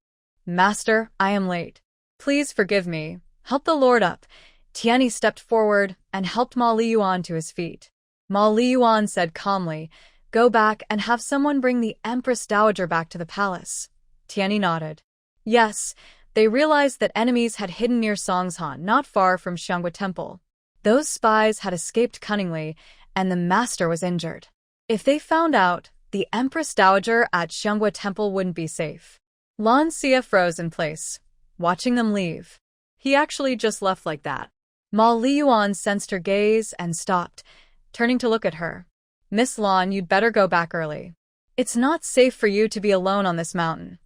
[SPEAKER 1] Master, I am late. Please forgive me. Help the lord up. Tianyi stepped forward and helped Ma Liyuan to his feet. Ma Liyuan said calmly, Go back and have someone bring the Empress Dowager back to the palace. Tianyi nodded. Yes, they realized that enemies had hidden near Songshan, not far from Xiangwa Temple. Those spies had escaped cunningly, and the master was injured. If they found out, the Empress Dowager at Xiangwa Temple wouldn't be safe. Lan Xiyue froze in place, watching them leave. He actually just left like that. Ma Liyuan sensed her gaze and stopped, turning to look at her. Miss Lan, you'd better go back early. It's not safe for you to be alone on this mountain.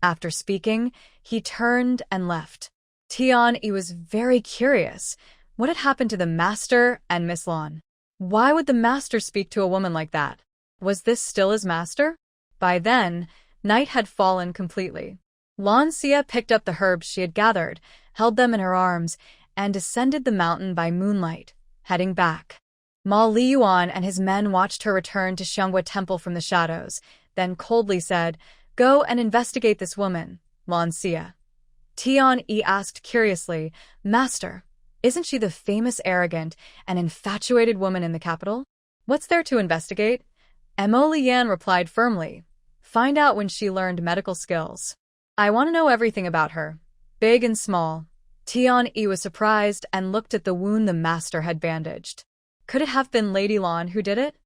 [SPEAKER 1] After speaking, he turned and left. Tianyi was very curious. What had happened to the master and Miss Lan? Why would the master speak to a woman like that? Was this still his master? By then, night had fallen completely. Lan Xiyue picked up the herbs she had gathered, held them in her arms, and descended the mountain by moonlight, heading back. Ma Liyuan and his men watched her return to Xiangwa Temple from the shadows, then coldly said, Go and investigate this woman, Lan Xiyue. Tianyi asked curiously, Master, isn't she the famous arrogant and infatuated woman in the capital? What's there to investigate? Mo Lian replied firmly, Find out when she learned medical skills. I want to know everything about her, big and small. Tianyi was surprised and looked at the wound the master had bandaged. Could it have been Lady Lan who did it?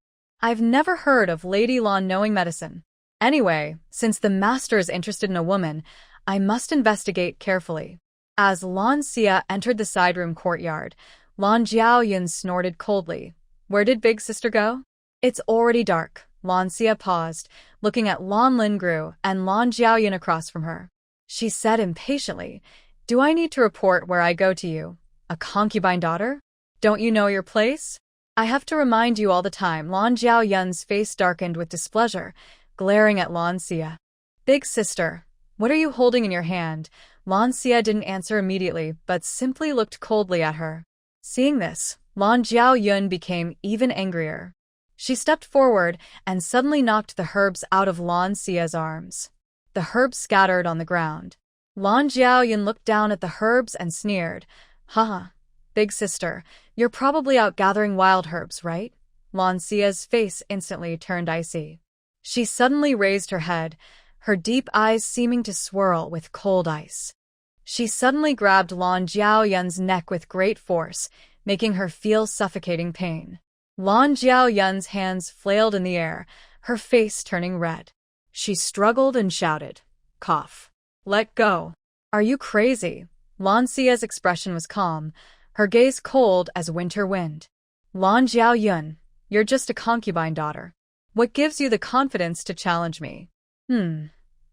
[SPEAKER 1] I've never heard of Lady Lan knowing medicine. Anyway, since the master is interested in a woman, I must investigate carefully. As Lan Xiyue entered the side room courtyard, Lan Xiaoyun snorted coldly. Where did Big Sister go? It's already dark. Lan Xiyue paused, looking at Lan Lingru and Lan Xiaoyun across from her. She said impatiently, Do I need to report where I go to you? A concubine daughter? Don't you know your place? I have to remind you all the time. Lan Xiaoyun's face darkened with displeasure, glaring at Lan Xiyue. Big Sister, what are you holding in your hand? Lan Xiyue didn't answer immediately, but simply looked coldly at her. Seeing this, Lan Xiaoyun became even angrier. She stepped forward and suddenly knocked the herbs out of Lan Xiyue's arms. The herbs scattered on the ground. Lan Xiaoyun looked down at the herbs and sneered. Haha, Big Sister, you're probably out gathering wild herbs, right? Lan Xiyue's face instantly turned icy. She suddenly raised her head, her deep eyes seeming to swirl with cold ice. She suddenly grabbed Lan Xiaoyun's neck with great force, making her feel suffocating pain. Lan Xiaoyun's hands flailed in the air, her face turning red. She struggled and shouted, Cough. Let go. Are you crazy? Lan Xiyue's expression was calm, her gaze cold as winter wind. Lan Xiaoyun, you're just a concubine daughter. What gives you the confidence to challenge me?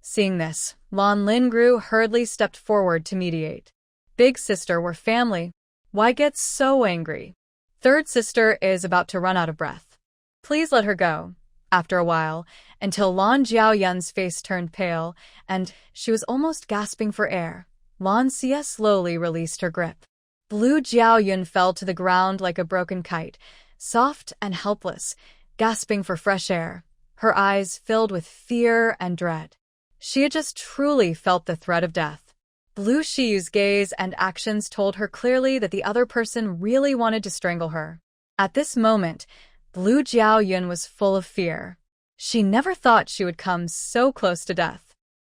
[SPEAKER 1] Seeing this, Lan Lingru hurriedly stepped forward to mediate. Big Sister, we're family. Why get so angry? Third Sister is about to run out of breath. Please let her go. After a while, until Lan Xiaoyun's face turned pale, and she was almost gasping for air, Lan Xiyue slowly released her grip. Blue Xiaoyun fell to the ground like a broken kite, soft and helpless, gasping for fresh air, her eyes filled with fear and dread. She had just truly felt the threat of death. Blue Xiyue's gaze and actions told her clearly that the other person really wanted to strangle her. At this moment, Blue Jiaoyun was full of fear. She never thought she would come so close to death.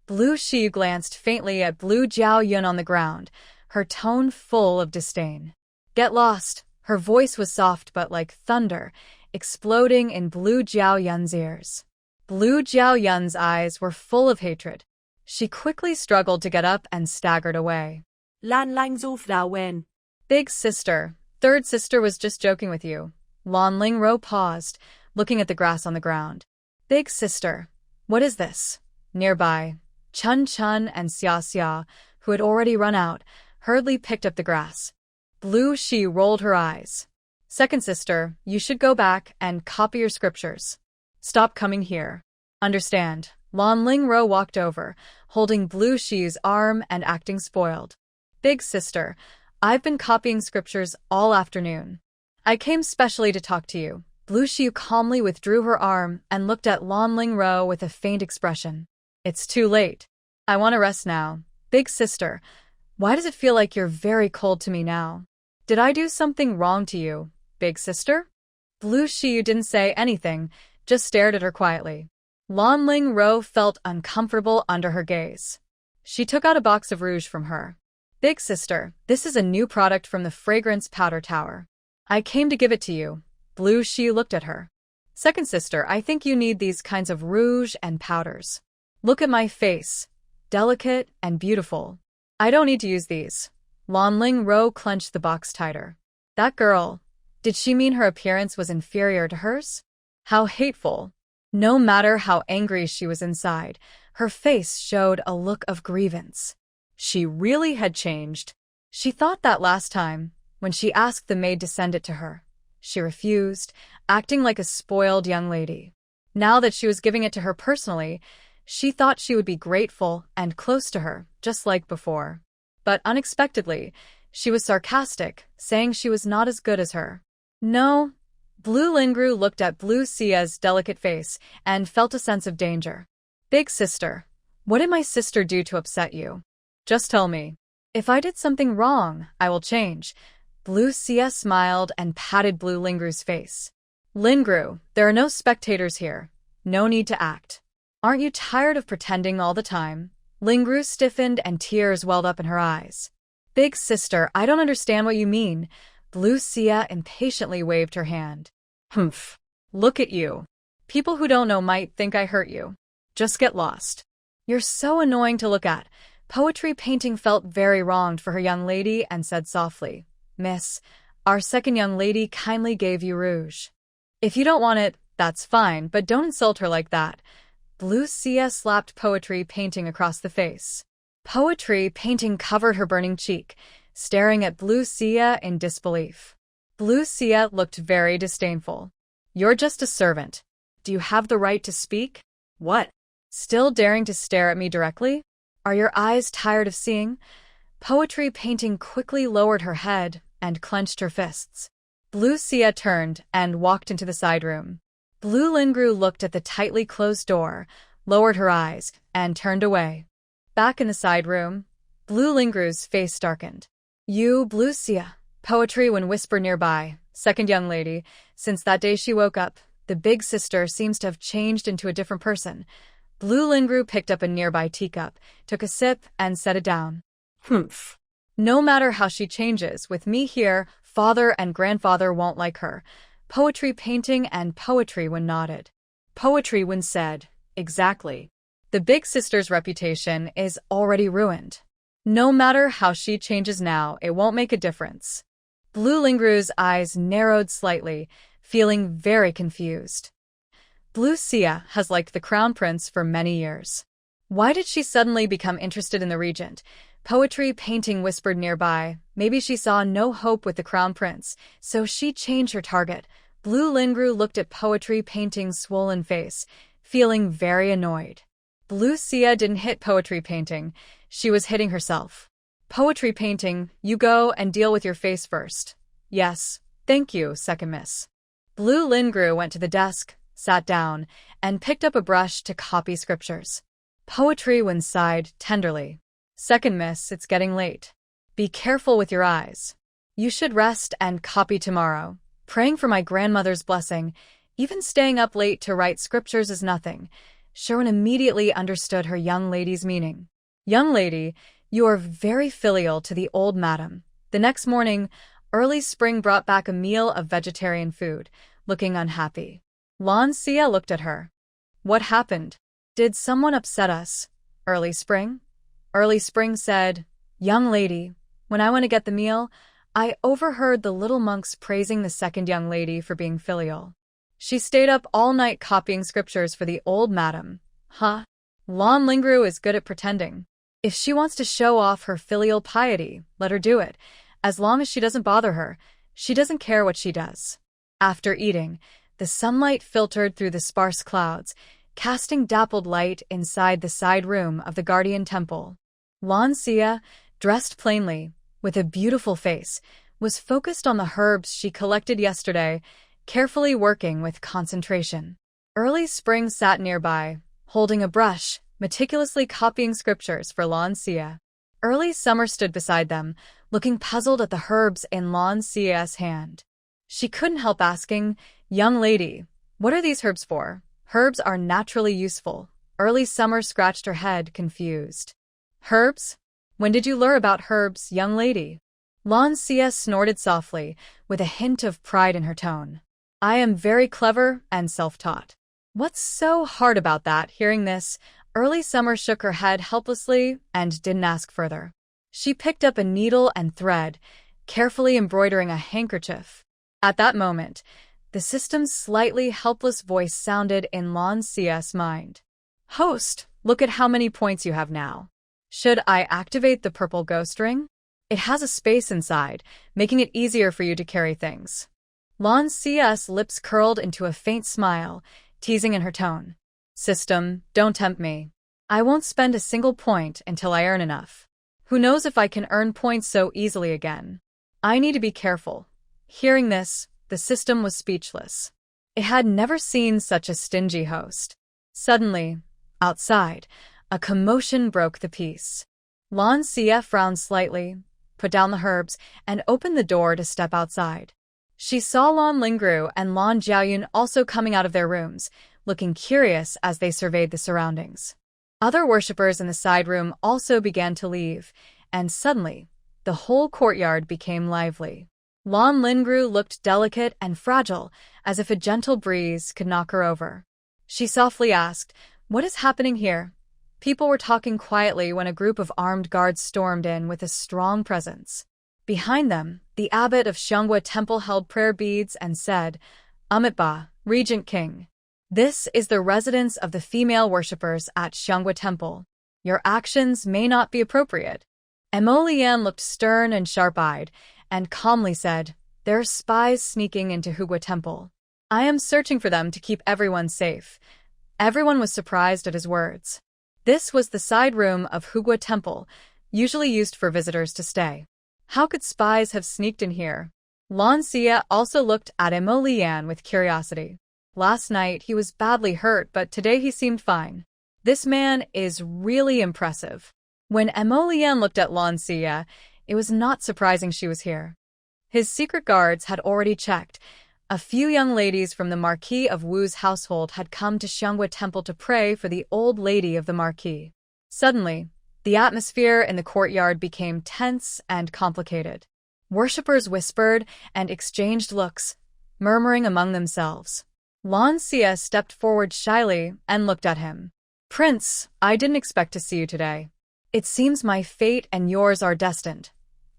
[SPEAKER 1] Blue Xiyue glanced faintly at Blue Jiaoyun on the ground, her tone full of disdain. "Get lost." Her voice was soft but like thunder, exploding in Blue Jiaoyun's ears. Blue Jiaoyun's eyes were full of hatred. She quickly struggled to get up and staggered away.
[SPEAKER 2] Lan Xiyue when.
[SPEAKER 1] Big sister, third sister was just joking with you. Lan Xiyue paused, looking at the grass on the ground. Big sister, what is this? Nearby, Chun Chun and Xia Xia, who had already run out, hurriedly picked up the grass. Blue Xiyue rolled her eyes. Second sister, you should go back and copy your scriptures. Stop coming here. Understand. Lan Xiyue walked over, holding Blue Xiyue's arm and acting spoiled. Big sister, I've been copying scriptures all afternoon. I came specially to talk to you. Blue Xiyue calmly withdrew her arm and looked at Lan Xiyue with a faint expression. It's too late. I want to rest now. Big sister, why does it feel like you're very cold to me now? Did I do something wrong to you, big sister? Blue Xiyue didn't say anything, just stared at her quietly. Lan Xiyue felt uncomfortable under her gaze. She took out a box of rouge from her. Big sister, this is a new product from the Fragrance Powder Tower. I came to give it to you. Blue Xiyue looked at her. Second sister, I think you need these kinds of rouge and powders. Look at my face. Delicate and beautiful. I don't need to use these. Lan Xiyue clenched the box tighter. That girl, did she mean her appearance was inferior to hers? How hateful. No matter how angry she was inside, her face showed a look of grievance. She really had changed. She thought that last time, when she asked the maid to send it to her. She refused, acting like a spoiled young lady. Now that she was giving it to her personally, she thought she would be grateful and close to her, just like before. But unexpectedly, she was sarcastic, saying she was not as good as her. No. Blue Xiyue looked at Blue Xia's delicate face and felt a sense of danger. Big sister, what did my sister do to upset you? Just tell me. If I did something wrong, I will change. Blue Xia smiled and patted Blue Xiyue's face. Xiyue, there are no spectators here. No need to act. Aren't you tired of pretending all the time? Xiyue stiffened and tears welled up in her eyes. Big sister, I don't understand what you mean. Blue Xia impatiently waved her hand. Humph. Look at you. People who don't know might think I hurt you. Just get lost. You're so annoying to look at. Poetry Painting felt very wronged for her young lady and said softly, Miss, our second young lady kindly gave you rouge. If you don't want it, that's fine, but don't insult her like that. Blue Xia slapped Poetry Painting across the face. Poetry Painting covered her burning cheek, staring at Blue Xia in disbelief. Blue Xia looked very disdainful. You're just a servant. Do you have the right to speak? What? Still daring to stare at me directly? Are your eyes tired of seeing? Poetry Painting quickly lowered her head and clenched her fists. Blue Xia turned and walked into the side room. Blue Xiyue looked at the tightly closed door, lowered her eyes, and turned away. Back in the side room, Blue Xiyue's face darkened. You, Blue Xia, Poetry when whispered nearby, second young lady, since that day she woke up, the big sister seems to have changed into a different person. Blue Xiyue picked up a nearby teacup, took a sip, and set it down. Humph. No matter how she changes, with me here, father and grandfather won't like her. Poetry Painting and Poetry when nodded. Poetry when said, exactly. The big sister's reputation is already ruined. No matter how she changes now, it won't make a difference. Blue Xiyue's eyes narrowed slightly, feeling very confused. Blue Xia has liked the crown prince for many years. Why did she suddenly become interested in the regent? Poetry Painting whispered nearby. Maybe she saw no hope with the crown prince, so she changed her target. Blue Xiyue looked at Poetry Painting's swollen face, feeling very annoyed. Blue Xia didn't hit Poetry Painting. She was hitting herself. Poetry Painting, you go and deal with your face first. Yes, thank you, second miss. Blue Xiyue went to the desk, sat down, and picked up a brush to copy scriptures. Poetry when sighed tenderly. Second miss, it's getting late. Be careful with your eyes. You should rest and copy tomorrow. Praying for my grandmother's blessing, even staying up late to write scriptures is nothing. Sherwin immediately understood her young lady's meaning. Young lady, you are very filial to the old madam. The next morning, Early Spring brought back a meal of vegetarian food, looking unhappy. Lan Xiyue looked at her. What happened? Did someone upset us? Early Spring? Early Spring said, Young lady, when I went to get the meal, I overheard the little monks praising the second young lady for being filial. She stayed up all night copying scriptures for the old madam. Huh? Lan Xiyue is good at pretending. If she wants to show off her filial piety, let her do it. As long as she doesn't bother her, she doesn't care what she does. After eating, the sunlight filtered through the sparse clouds, casting dappled light inside the side room of the guardian temple. Lan Xiyue, dressed plainly, with a beautiful face, was focused on the herbs she collected yesterday, carefully working with concentration. Early Spring sat nearby, holding a brush, meticulously copying scriptures for Lan Xiyue. Early Summer stood beside them, looking puzzled at the herbs in Lan Xiyue's hand. She couldn't help asking, Young lady, what are these herbs for? Herbs are naturally useful. Early Summer scratched her head, confused. Herbs? When did you learn about herbs, young lady? Lan Xiyue snorted softly, with a hint of pride in her tone. I am very clever and self-taught. What's so hard about that? Hearing this, Early Summer shook her head helplessly and didn't ask further. She picked up a needle and thread, carefully embroidering a handkerchief. At that moment, the system's slightly helpless voice sounded in Lan Xiyue's mind. Host, look at how many points you have now. Should I activate the purple ghost ring? It has a space inside, making it easier for you to carry things. Lan Xiyue's lips curled into a faint smile, teasing in her tone. System, don't tempt me. I won't spend a single point until I earn enough. Who knows if I can earn points so easily again? I need to be careful. Hearing this, the system was speechless. It had never seen such a stingy host. Suddenly, outside, a commotion broke the peace. Lan Xiyue frowned slightly, put down the herbs, and opened the door to step outside. She saw Lan Xiyue and Lan Xiaoyun also coming out of their rooms, looking curious as they surveyed the surroundings. Other worshippers in the side room also began to leave, and suddenly, the whole courtyard became lively. Lan Xiyue looked delicate and fragile, as if a gentle breeze could knock her over. She softly asked, What is happening here? People were talking quietly when a group of armed guards stormed in with a strong presence. Behind them, the abbot of Xianghua Temple held prayer beads and said, Amitabha, Regent King. This is the residence of the female worshippers at Xianghua Temple. Your actions may not be appropriate. Mo Lian looked stern and sharp-eyed, and calmly said, There are spies sneaking into Hugua Temple. I am searching for them to keep everyone safe. Everyone was surprised at his words. This was the side room of Hugua Temple, usually used for visitors to stay. How could spies have sneaked in here? Lan Xiyue also looked at Mo Lian with curiosity. Last night he was badly hurt, but today he seemed fine. This man is really impressive. When Mo Lian looked at Lan Xiyue, it was not surprising she was here. His secret guards had already checked. A few young ladies from the Marquis of Wu's household had come to Xianghua Temple to pray for the old lady of the Marquis. Suddenly, the atmosphere in the courtyard became tense and complicated. Worshippers whispered and exchanged looks, murmuring among themselves. Lan Xiyue stepped forward shyly and looked at him. Prince, I didn't expect to see you today. It seems my fate and yours are destined.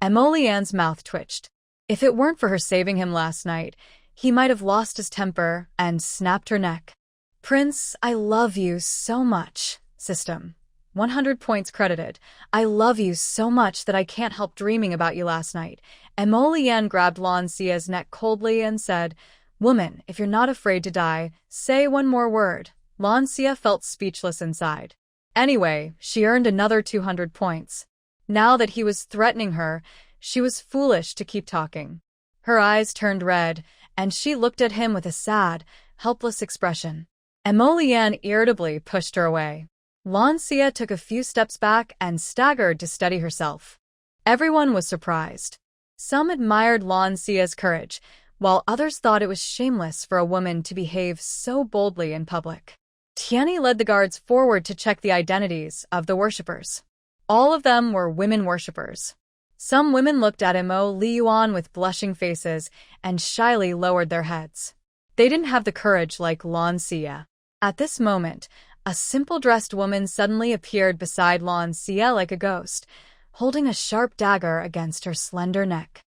[SPEAKER 1] Mo Lian's mouth twitched. If it weren't for her saving him last night, he might have lost his temper and snapped her neck. Prince, I love you so much. System. 100 points credited. I love you so much that I can't help dreaming about you last night. Mo Lian grabbed Lan Xiyue's neck coldly and said, Woman, if you're not afraid to die, say one more word. Lan Xiyue felt speechless inside. Anyway, she earned another 200 points. Now that he was threatening her, she was foolish to keep talking. Her eyes turned red, and she looked at him with a sad, helpless expression. Mo Lian irritably pushed her away. Lan Xiyue took a few steps back and staggered to steady herself. Everyone was surprised. Some admired Lan Xiyue's courage, while others thought it was shameless for a woman to behave so boldly in public. Tianyi led the guards forward to check the identities of the worshippers. All of them were women worshippers. Some women looked at Mo Liyuan with blushing faces and shyly lowered their heads. They didn't have the courage like Lan Xiyue. At this moment, a simple-dressed woman suddenly appeared beside Lan Xiyue like a ghost, holding a sharp dagger against her slender neck.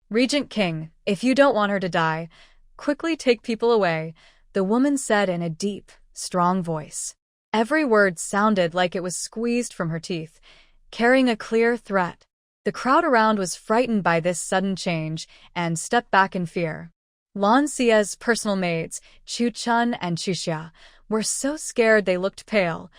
[SPEAKER 1] "Regent King, if you don't want her to die, quickly take people away," the woman said in a deep, strong voice. Every word sounded like it was squeezed from her teeth, carrying a clear threat. The crowd around was frightened by this sudden change and stepped back in fear. Lan Xiyue's personal maids, Chu Chun and Chu Xia, were so scared they looked pale,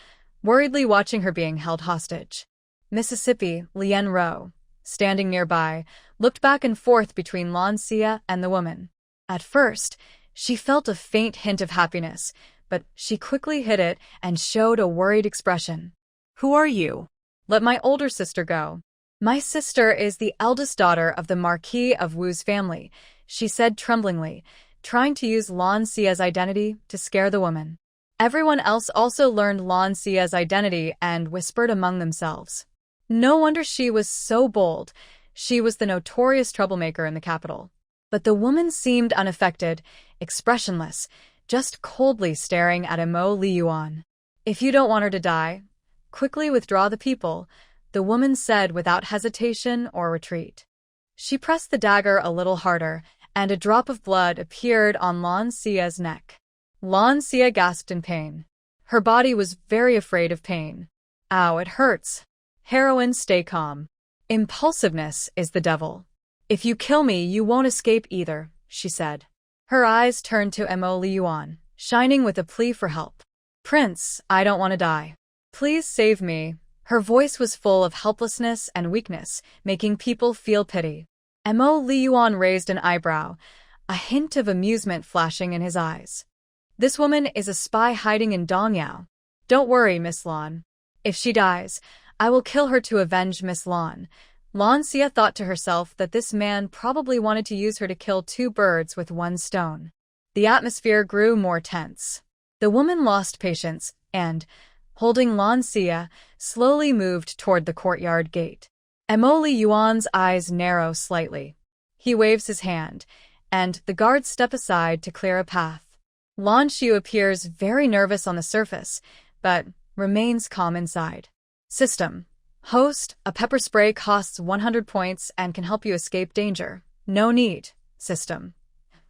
[SPEAKER 1] worriedly watching her being held hostage. Mississippi, Lien Ro, standing nearby, looked back and forth between Lan Xiyue and the woman. At first, she felt a faint hint of happiness, but she quickly hid it and showed a worried expression.
[SPEAKER 2] "Who are you?"
[SPEAKER 1] "Let my older sister go." "My sister is the eldest daughter of the Marquis of Wu's family," she said tremblingly, trying to use Lan Xiyue's identity to scare the woman. Everyone else also learned Lan Xiyue's identity and whispered among themselves. No wonder she was so bold. She was the notorious troublemaker in the capital. But the woman seemed unaffected, expressionless, just coldly staring at Mo Liyuan. "If you don't want her to die, quickly withdraw the people," the woman said without hesitation or retreat. She pressed the dagger a little harder, and a drop of blood appeared on Lan Xiyue's neck. Lan Xiyue gasped in pain. Her body was very afraid of pain. "Ow, it hurts." "Heroine, stay calm. Impulsiveness is the devil. If you kill me, you won't escape either," she said. Her eyes turned to Mo Liyuan, shining with a plea for help. "Prince, I don't want to die. Please save me." Her voice was full of helplessness and weakness, making people feel pity. Mo Liyuan raised an eyebrow, a hint of amusement flashing in his eyes. "This woman is a spy hiding in Dongyao. Don't worry, Miss Lan. If she dies, I will kill her to avenge Miss Lan." Lan Xiyue thought to herself that this man probably wanted to use her to kill two birds with one stone. The atmosphere grew more tense. The woman lost patience and, holding Lan Xiyue, slowly moved toward the courtyard gate. Mo Liyuan's eyes narrow slightly. He waves his hand, and the guards step aside to clear a path. Lan Xiyue appears very nervous on the surface, but remains calm inside. System. Host, a pepper spray costs 100 points and can help you escape danger. No need. System.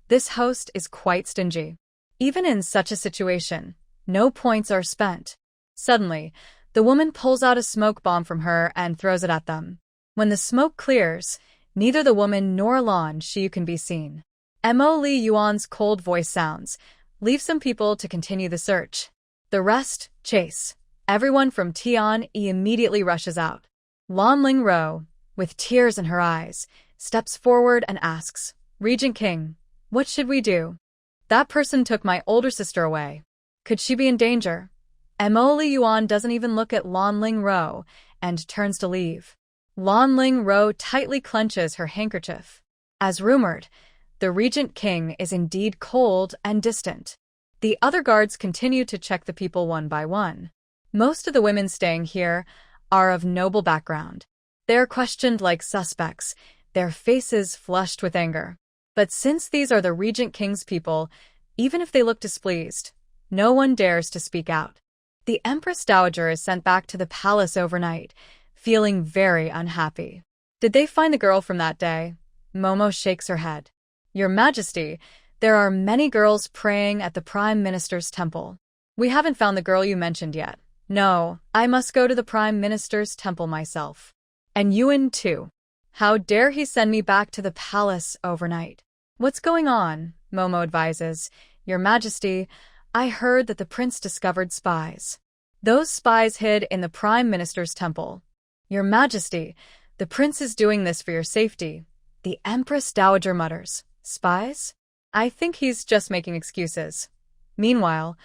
[SPEAKER 1] This host is quite stingy. Even in such a situation, no points are spent. Suddenly, the woman pulls out a smoke bomb from her and throws it at them. When the smoke clears, neither the woman nor Lan Xiyue can be seen. Mo Liyuan's cold voice sounds. "Leave some people to continue the search. The rest, chase." Everyone from Tianyi immediately rushes out. Lan Xiyue, with tears in her eyes, steps forward and asks, "Regent King, what should we do? That person took my older sister away. Could she be in danger?" Mo Liyuan doesn't even look at Lan Xiyue and turns to leave. Lan Xiyue tightly clenches her handkerchief. As rumored, the Regent King is indeed cold and distant. The other guards continue to check the people one by one. Most of the women staying here are of noble background. They are questioned like suspects, their faces flushed with anger. But since these are the Regent King's people, even if they look displeased, no one dares to speak out. The Empress Dowager is sent back to the palace overnight, feeling very unhappy. "Did they find the girl from that day?" Momo shakes her head. "Your Majesty, there are many girls praying at the Prime Minister's temple. We haven't found the girl you mentioned yet." "No, I must go to the Prime Minister's temple myself. And Yuan too. How dare he send me back to the palace overnight?" "What's going on?" Momo advises. "Your Majesty, I heard that the prince discovered spies. Those spies hid in the Prime Minister's temple." "Your Majesty, the prince is doing this for your safety," the Empress Dowager mutters. "Spies? I think he's just making excuses." Meanwhile,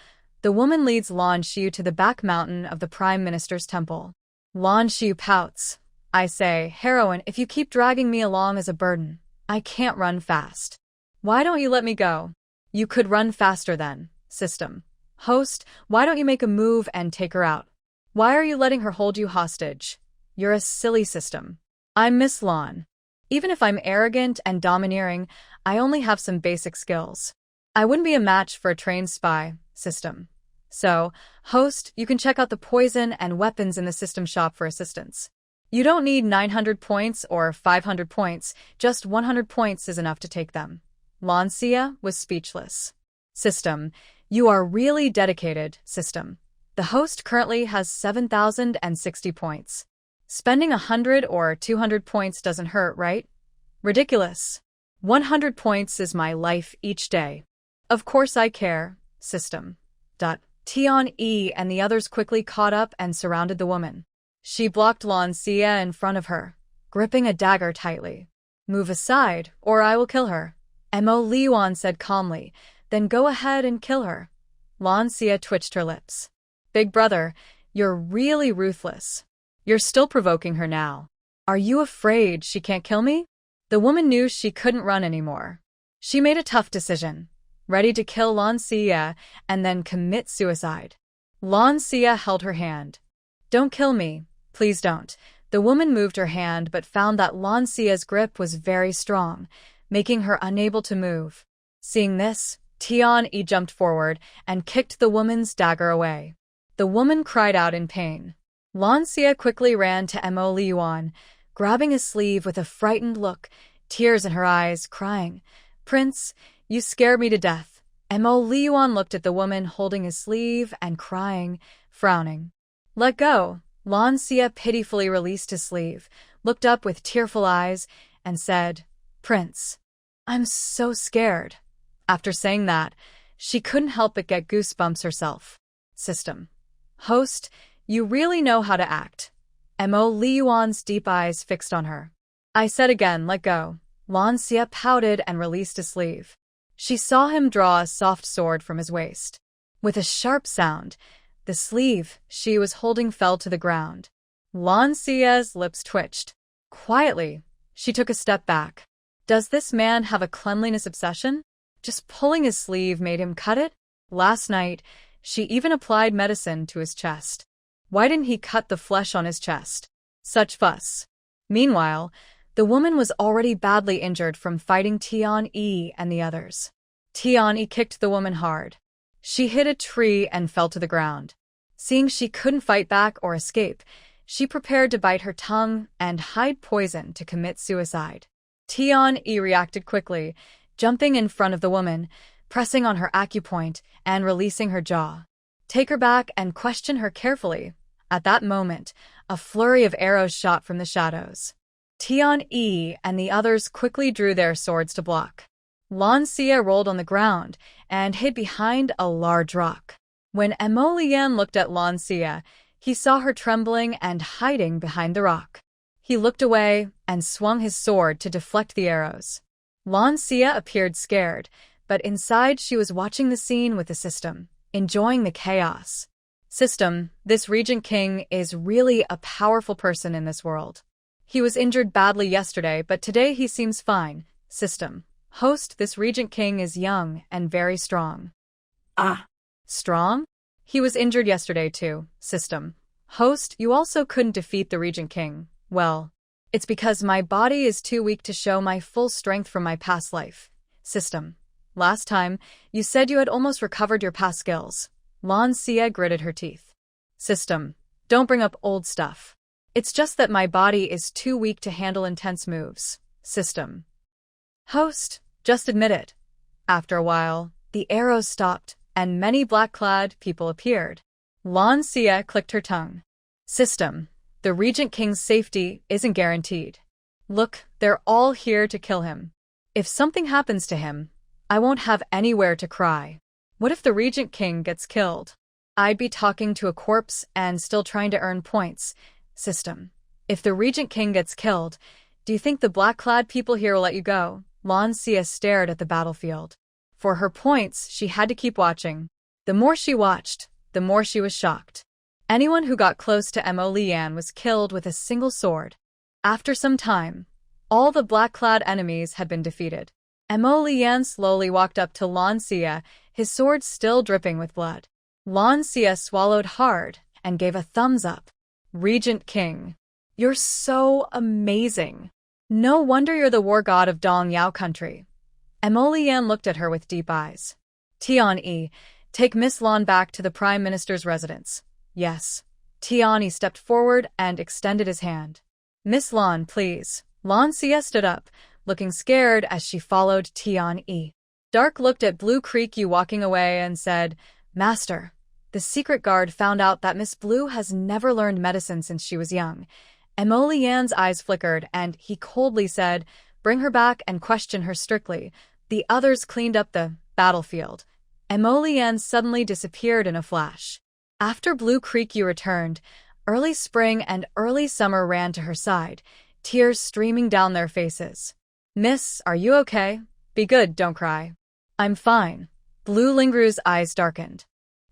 [SPEAKER 1] The woman leads Lan Xiyue to the back mountain of the Prime Minister's temple. Lan Xiyue pouts. I say, heroine, if you keep dragging me along as a burden, I can't run fast. Why don't you let me go? You could run faster then, system. Host, why don't you make a move and take her out? Why are you letting her hold you hostage? You're a silly system. I'm Miss Lan. Even if I'm arrogant and domineering, I only have some basic skills. I wouldn't be a match for a trained spy, system. So, host, you can check out the poison and weapons in the system shop for assistance. You don't need 900 points or 500 points, just 100 points is enough to take them. Lan Xiyue was speechless. System, you are really dedicated, system. The host currently has 7,060 points. Spending 100 or 200 points doesn't hurt, right? Ridiculous. 100 points is my life each day. Of course I care, system. Tian-E and the others quickly caught up and surrounded the woman. She blocked Lan Xiyue in front of her, gripping a dagger tightly. Move aside, or I will kill her. Mo Liyuan said calmly, then go ahead and kill her. Lan Xiyue twitched her lips. Big brother, you're really ruthless. You're still provoking her now. Are you afraid she can't kill me? The woman knew she couldn't run anymore. She made a tough decision, ready to kill Lan Xiyue and then commit suicide. Lan Xiyue held her hand. Don't kill me, please don't. The woman moved her hand but found that Lan Xiyue's grip was very strong, making her unable to move. Seeing this, Tian-E jumped forward and kicked the woman's dagger away. The woman cried out in pain. Lan Xiyue quickly ran to Mo Liyuan, grabbing his sleeve with a frightened look, tears in her eyes, crying, Prince, you scared me to death. Mo Liyuan looked at the woman holding his sleeve and crying, frowning. Let go. Lan Xiyue pitifully released his sleeve, looked up with tearful eyes, and said, Prince, I'm so scared. After saying that, she couldn't help but get goosebumps herself. System. Host, you really know how to act. Mo Liyuan's deep eyes fixed on her. I said again, let go. Lan Xiyue pouted and released his sleeve. She saw him draw a soft sword from his waist. With a sharp sound, the sleeve she was holding fell to the ground. Lan Xiyue's lips twitched. Quietly, she took a step back. Does this man have a cleanliness obsession? Just pulling his sleeve made him cut it? Last night, she even applied medicine to his chest. Why didn't he cut the flesh on his chest? Such fuss. Meanwhile, the woman was already badly injured from fighting Tian-E and the others. Tian-E kicked the woman hard. She hit a tree and fell to the ground. Seeing she couldn't fight back or escape, she prepared to bite her tongue and hide poison to commit suicide. Tian-E reacted quickly, jumping in front of the woman, pressing on her acupoint and releasing her jaw. Take her back and question her carefully. At that moment, a flurry of arrows shot from the shadows. Tian-E and the others quickly drew their swords to block. Lan Xiyue rolled on the ground and hid behind a large rock. When Mo Liyuan looked at Lan Xiyue, he saw her trembling and hiding behind the rock. He looked away and swung his sword to deflect the arrows. Lan Xiyue appeared scared, but inside she was watching the scene with the system, enjoying the chaos. System, this Regent King is really a powerful person in this world. He was injured badly yesterday, but today he seems fine. System. Host, this Regent King is young and very strong. Strong? He was injured yesterday too. System. Host, you also couldn't defeat the Regent King. Well, it's because my body is too weak to show my full strength from my past life. System. Last time, you said you had almost recovered your past skills. Lan Xiyue gritted her teeth. System. Don't bring up old stuff. It's just that my body is too weak to handle intense moves. System. Host, just admit it. After a while, the arrows stopped, and many black-clad people appeared. Lan Xiyue clicked her tongue. System. The Regent King's safety isn't guaranteed. Look, they're all here to kill him. If something happens to him, I won't have anywhere to cry. What if the Regent King gets killed? I'd be talking to a corpse and still trying to earn points. System. If the Regent King gets killed, do you think the black-clad people here will let you go? Lan Xiyue stared at the battlefield. For her points, she had to keep watching. The more she watched, the more she was shocked. Anyone who got close to Mo Lian was killed with a single sword. After some time, all the black-clad enemies had been defeated. Mo Lian slowly walked up to Lan Xiyue, his sword still dripping with blood. Lan Xiyue swallowed hard and gave a thumbs up. Regent King, you're so amazing. No wonder you're the war god of Dong Yao country. Mo Lian looked at her with deep eyes. Tian-yi, take Miss Lan back to the Prime Minister's residence. Yes. Tian-yi stepped forward and extended his hand. Miss Lan, please. Lan Xiyue stood up, looking scared as she followed Tian-yi. Dark looked at Blue Creek Yu walking away and said, Master, the secret guard found out that Miss Blue has never learned medicine since she was young. Mo Lian's eyes flickered and he coldly said, bring her back and question her strictly. The others cleaned up the battlefield. Mo Lian suddenly disappeared in a flash. After Blue Creek Yu returned, early spring and early summer ran to her side, tears streaming down their faces. Miss, are you okay? Be good, don't cry. I'm fine. Blue Lingru's eyes darkened.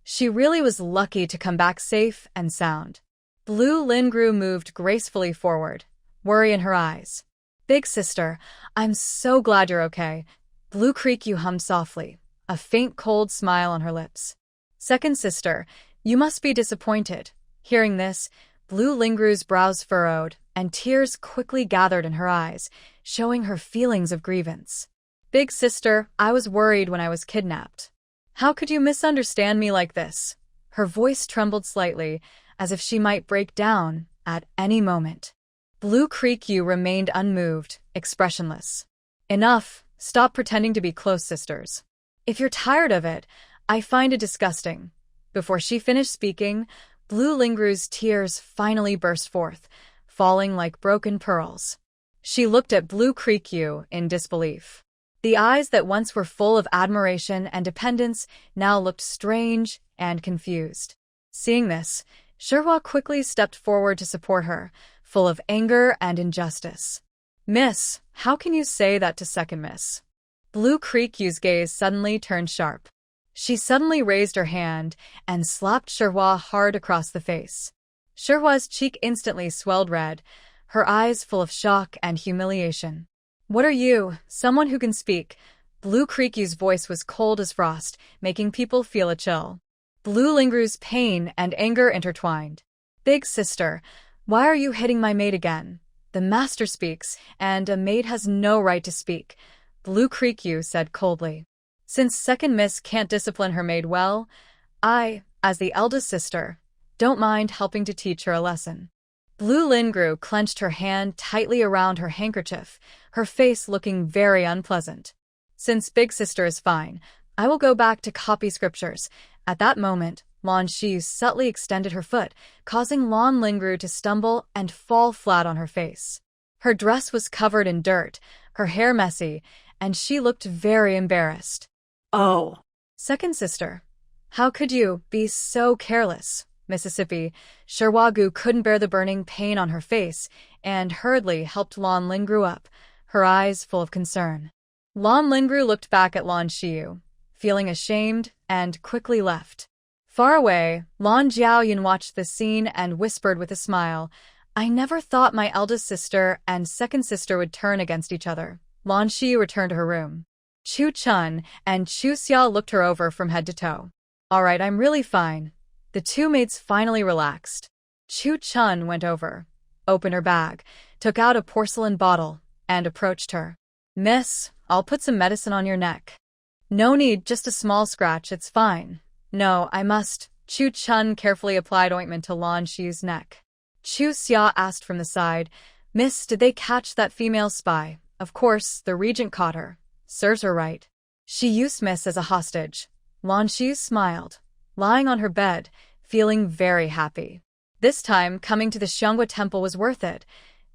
[SPEAKER 1] She really was lucky to come back safe and sound. Blue Lingru moved gracefully forward, worry in her eyes. Big sister, I'm so glad you're okay. Blue Creek Yu hummed softly, a faint cold smile on her lips. Second sister, you must be disappointed. Hearing this, Blue Lingru's brows furrowed, and tears quickly gathered in her eyes, showing her feelings of grievance. Big sister, I was worried when I was kidnapped. How could you misunderstand me like this? Her voice trembled slightly, as if she might break down at any moment. Blue Creek Yu remained unmoved, expressionless. Enough, stop pretending to be close sisters. If you're tired of it, I find it disgusting. Before she finished speaking, Blue Lingru's tears finally burst forth, falling like broken pearls. She looked at Blue Creek Yu in disbelief. The eyes that once were full of admiration and dependence now looked strange and confused. Seeing this, Shihua quickly stepped forward to support her, full of anger and injustice. Miss, how can you say that to second miss? Blue Creek Yu's gaze suddenly turned sharp. She suddenly raised her hand and slapped Shihua hard across the face. Shihua's cheek instantly swelled red, her eyes full of shock and humiliation. What are you, someone who can speak? Blue Creek Yu's voice was cold as frost, making people feel a chill. Blue Lingru's pain and anger intertwined. Big sister, why are you hitting my maid again? The master speaks, and a maid has no right to speak, Blue Creek Yu said coldly. Since second miss can't discipline her maid well, I, as the eldest sister, don't mind helping to teach her a lesson. Blue Lingru clenched her hand tightly around her handkerchief, her face looking very unpleasant. Since big sister is fine, I will go back to copy scriptures. At that moment, Lan Xiyue subtly extended her foot, causing Lan Lingru to stumble and fall flat on her face. Her dress was covered in dirt, her hair messy, and she looked very embarrassed.
[SPEAKER 2] Oh.
[SPEAKER 1] Second sister, how could you be so careless? Mississippi, Shihua couldn't bear the burning pain on her face and hurriedly helped Lan Lingru up, her eyes full of concern. Lan Lingru looked back at Lan Xiyue, feeling ashamed, and quickly left. Far away, Lan Xiaoyan watched the scene and whispered with a smile, I never thought my eldest sister and second sister would turn against each other. Lan Xiyue returned to her room. Chu Chun and Chu Xia looked her over from head to toe. All right, I'm really fine. The two maids finally relaxed. Chu Chun went over, opened her bag, took out a porcelain bottle, and approached her. Miss, I'll put some medicine on your neck. No need, just a small scratch, it's fine. No, I must. Chu Chun carefully applied ointment to Lan Xiyue's neck. Chu Xia asked from the side, Miss, did they catch that female spy? Of course, the regent caught her. Serves her right. She used Miss as a hostage. Lan Xiyue smiled, lying on her bed, feeling very happy. This time, coming to the Xianghua temple was worth it.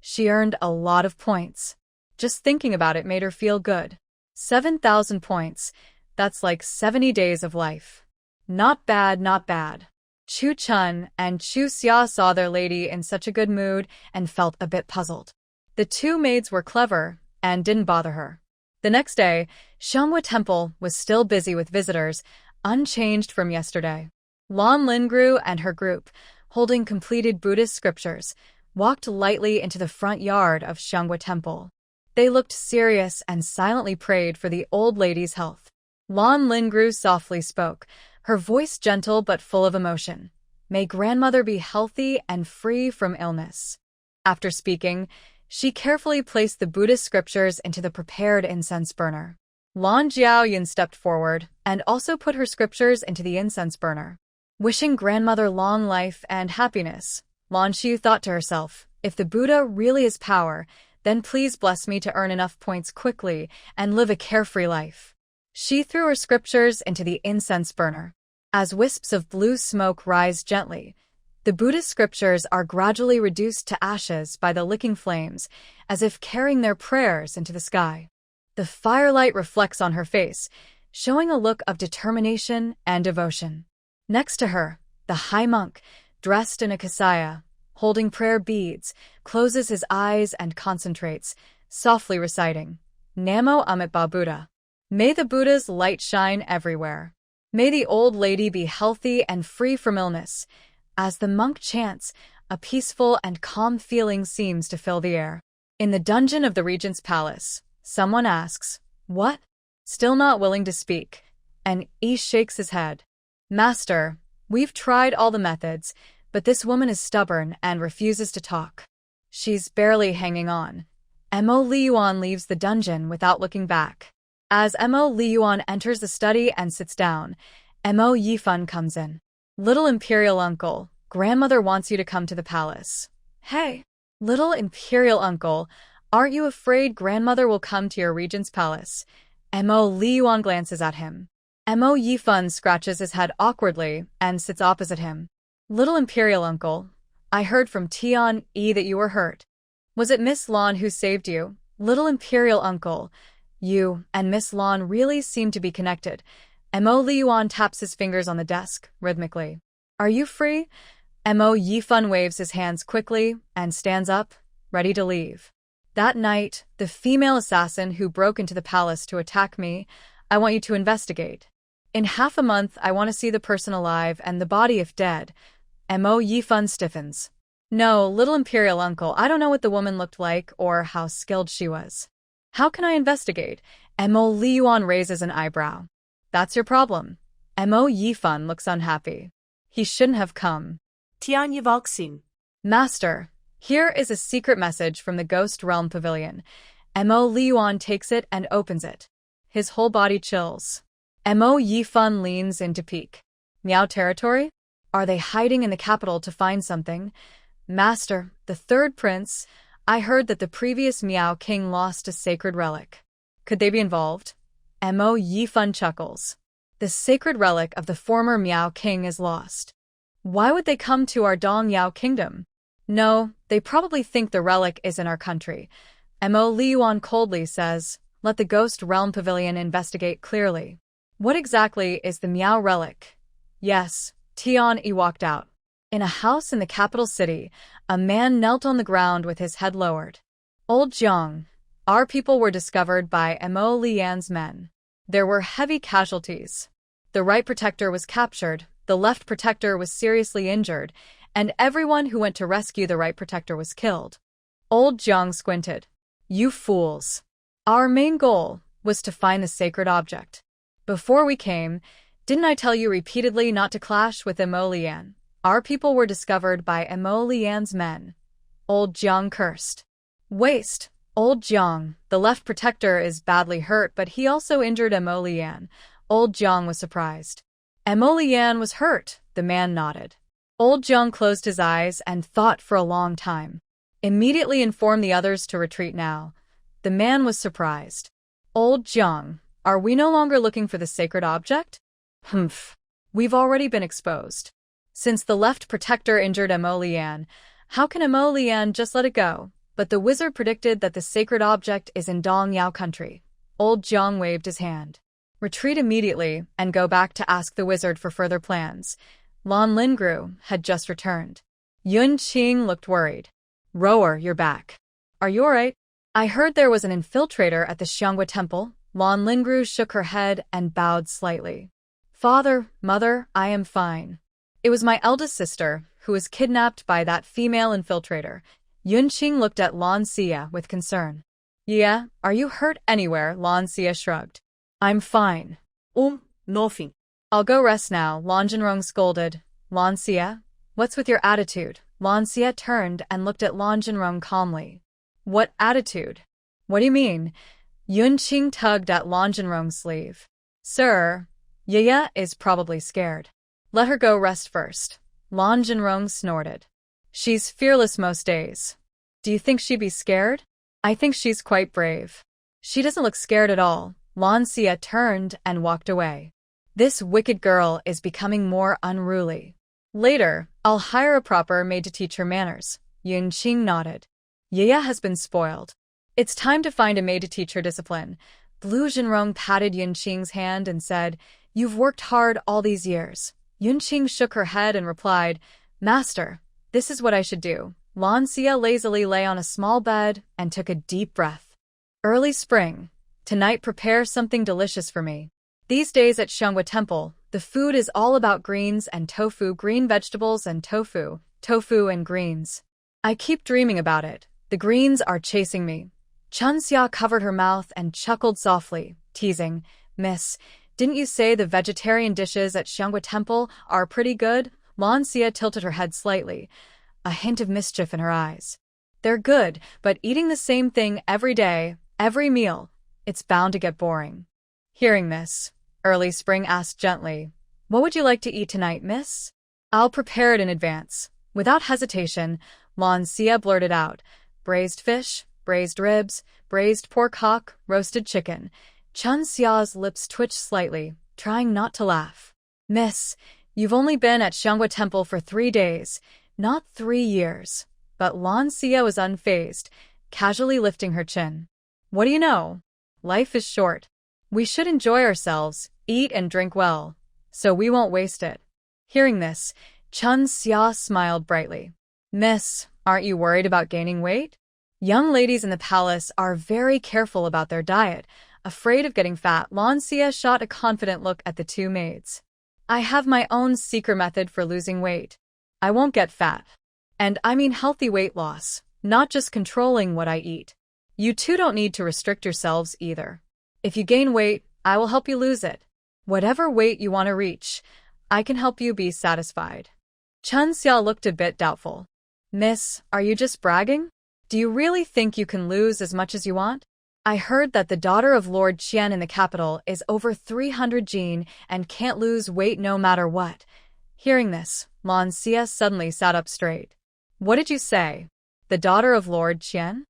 [SPEAKER 1] She earned a lot of points. Just thinking about it made her feel good. 7,000 points. That's like 70 days of life. Not bad, not bad. Chu Chun and Chu Xia saw their lady in such a good mood and felt a bit puzzled. The two maids were clever and didn't bother her. The next day, Xianghua Temple was still busy with visitors unchanged from yesterday. Lan Xiyue and her group, holding completed Buddhist scriptures, walked lightly into the front yard of Xianghua Temple. They looked serious and silently prayed for the old lady's health. Lan Xiyue softly spoke, her voice gentle but full of emotion. May grandmother be healthy and free from illness. After speaking, she carefully placed the Buddhist scriptures into the prepared incense burner. Lan Xiyue stepped forward and also put her scriptures into the incense burner. Wishing grandmother long life and happiness, Lan Xiyue thought to herself, if the Buddha really is power, then please bless me to earn enough points quickly and live a carefree life. She threw her scriptures into the incense burner. As wisps of blue smoke rise gently, the Buddhist scriptures are gradually reduced to ashes by the licking flames, as if carrying their prayers into the sky. The firelight reflects on her face, showing a look of determination and devotion. Next to her, the high monk, dressed in a kasaya, holding prayer beads, closes his eyes and concentrates, softly reciting, Namo Amitabha Buddha. May the Buddha's light shine everywhere. May the old lady be healthy and free from illness. As the monk chants, a peaceful and calm feeling seems to fill the air. In the dungeon of the regent's palace, someone asks, "What?" Still not willing to speak, and Yi shakes his head. "Master, we've tried all the methods, but this woman is stubborn and refuses to talk. She's barely hanging on." Mo Liyuan leaves the dungeon without looking back. As Mo Liyuan enters the study and sits down, Mo Yifan comes in. "Little Imperial Uncle, grandmother wants you to come to the palace." "Hey, little Imperial Uncle, aren't you afraid grandmother will come to your regent's palace?" Mo Liyuan glances at him. Mo Yifan scratches his head awkwardly and sits opposite him. "Little Imperial Uncle, I heard from Tian Yi that you were hurt. Was it Miss Lan who saved you?" "Little Imperial Uncle, you and Miss Lan really seem to be connected." Mo Liyuan taps his fingers on the desk, rhythmically. "Are you free?" Mo Yifan waves his hands quickly and stands up, ready to leave. "That night, the female assassin who broke into the palace to attack me, I want you to investigate. In half a month, I want to see the person alive and the body if dead." Mo Yifan stiffens. "No, little Imperial Uncle, I don't know what the woman looked like or how skilled she was." "How can I investigate?" Mo Liyuan raises an eyebrow. "That's your problem." Mo Yifan looks unhappy. He shouldn't have come.
[SPEAKER 2] Tian Yivalxin.
[SPEAKER 1] "Master, here is a secret message from the Ghost Realm Pavilion." Mo Liyuan takes it and opens it. His whole body chills. Mo Yifan leans in to peek. "Miao territory? Are they hiding in the capital to find something?" "Master, the third prince, I heard that the previous Miao king lost a sacred relic. Could they be involved?" Mo Yifan chuckles. "The sacred relic of the former Miao king is lost. Why would they come to our Dong Yao kingdom?" "No, they probably think the relic is in our country." Mo Liyuan coldly says, "Let the Ghost Realm Pavilion investigate clearly. What exactly is the Miao relic?" "Yes." Tian Yi walked out. In a house in the capital city, a man knelt on the ground with his head lowered. "Old Jiang, our people were discovered by Mo Lian's men. There were heavy casualties. The right protector was captured, the left protector was seriously injured, and everyone who went to rescue the right protector was killed." Old Jiang squinted. "You fools. Our main goal was to find the sacred object. Before we came, didn't I tell you repeatedly not to clash with Mo Lian? Our people were discovered by Mo Lian's men." Old Jiang cursed. "Waste. Old Jiang, the left protector is badly hurt, but he also injured Mo Lian." Old Jiang was surprised. "Mo Lian was hurt," the man nodded. Old Jiang closed his eyes and thought for a long time. "Immediately inform the others to retreat now." The man was surprised. "Old Jiang, are we no longer looking for the sacred object?" "Humph. We've already been exposed. Since the left protector injured Mo Lian, how can Mo Lian just let it go?" "But the wizard predicted that the sacred object is in Dong Yao country." Old Jiang waved his hand. "Retreat immediately and go back to ask the wizard for further plans." Lan Xiyue had just returned. Yun Qing looked worried. "Rower, you're back. Are you alright?" "I heard there was an infiltrator at the Xianghua temple." Lan Xiyue shook her head and bowed slightly. Father, mother, I am fine. It was my eldest sister who was kidnapped by that female infiltrator. Yunqing looked at Lan Xiyue with concern. Yeah, are you hurt anywhere? Lan Xiyue shrugged. I'm fine.
[SPEAKER 2] Nothing.
[SPEAKER 1] I'll go rest now, Lan Jinrong scolded. Lan Xiyue, what's with your attitude? Lan Xiyue turned and looked at Lan Jinrong calmly. What attitude? What do you mean? Yunqing tugged at Lan Jinrong's sleeve. Sir, Yaya is probably scared. Let her go rest first. Lan Jinrong snorted. She's fearless most days. Do you think she'd be scared? I think she's quite brave. She doesn't look scared at all. Lan Xiyue turned and walked away. This wicked girl is becoming more unruly. Later, I'll hire a proper maid to teach her manners. Yunqing nodded. Yaya has been spoiled. It's time to find a maid to teach her discipline. Blue Jinrong patted Yunqing's hand and said, You've worked hard all these years. Yunqing shook her head and replied, Master, this is what I should do. Lan Xiyue lazily lay on a small bed and took a deep breath. Early spring. Tonight prepare something delicious for me. These days at Xianghua Temple, the food is all about greens and tofu, green vegetables and tofu and greens. I keep dreaming about it. The greens are chasing me. Chunxia covered her mouth and chuckled softly, teasing, Miss, didn't you say the vegetarian dishes at Xianghua Temple are pretty good? Lan Xiyue tilted her head slightly, a hint of mischief in her eyes. They're good, but eating the same thing every day, every meal, it's bound to get boring. Hearing this, Early Spring asked gently, What would you like to eat tonight, miss? I'll prepare it in advance. Without hesitation, Lan Xiyue blurted out, Braised fish, braised ribs, braised pork hock, roasted chicken. Chunxia's lips twitched slightly, trying not to laugh. Miss, you've only been at Xianghua Temple for 3 days, not 3 years. But Lan Xiyue was unfazed, casually lifting her chin. What do you know? Life is short. We should enjoy ourselves, eat and drink well, so we won't waste it. Hearing this, Chunxia smiled brightly. Miss, aren't you worried about gaining weight? Young ladies in the palace are very careful about their diet, afraid of getting fat. Lan Xiyue shot a confident look at the two maids. I have my own secret method for losing weight. I won't get fat. And I mean healthy weight loss, not just controlling what I eat. You two don't need to restrict yourselves either. If you gain weight, I will help you lose it. Whatever weight you want to reach, I can help you be satisfied. Chunxia looked a bit doubtful. Miss, are you just bragging? Do you really think you can lose as much as you want? I heard that the daughter of Lord Qian in the capital is over 300 Jin and can't lose weight no matter what. Hearing this, Lan Xiyue suddenly sat up straight. What did you say? The daughter of Lord Qian?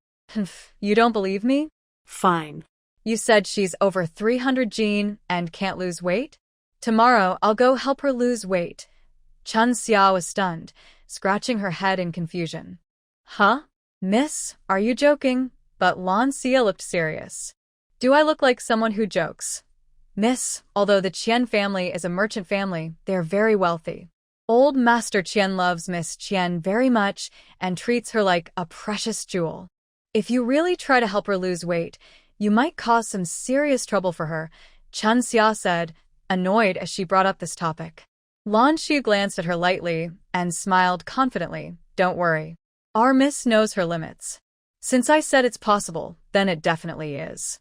[SPEAKER 1] You don't believe me?
[SPEAKER 2] Fine.
[SPEAKER 1] You said she's over 300 Jin and can't lose weight? Tomorrow I'll go help her lose weight. Chunxia was stunned, scratching her head in confusion. Huh? Miss, are you joking? But Lan Xiyue looked serious. Do I look like someone who jokes? Miss, although the Qian family is a merchant family, they're very wealthy. Old Master Qian loves Miss Qian very much and treats her like a precious jewel. If you really try to help her lose weight, you might cause some serious trouble for her, Chunxia said, annoyed as she brought up this topic. Lan Xiyue glanced at her lightly and smiled confidently. Don't worry. Our miss knows her limits. Since I said it's possible, then it definitely is.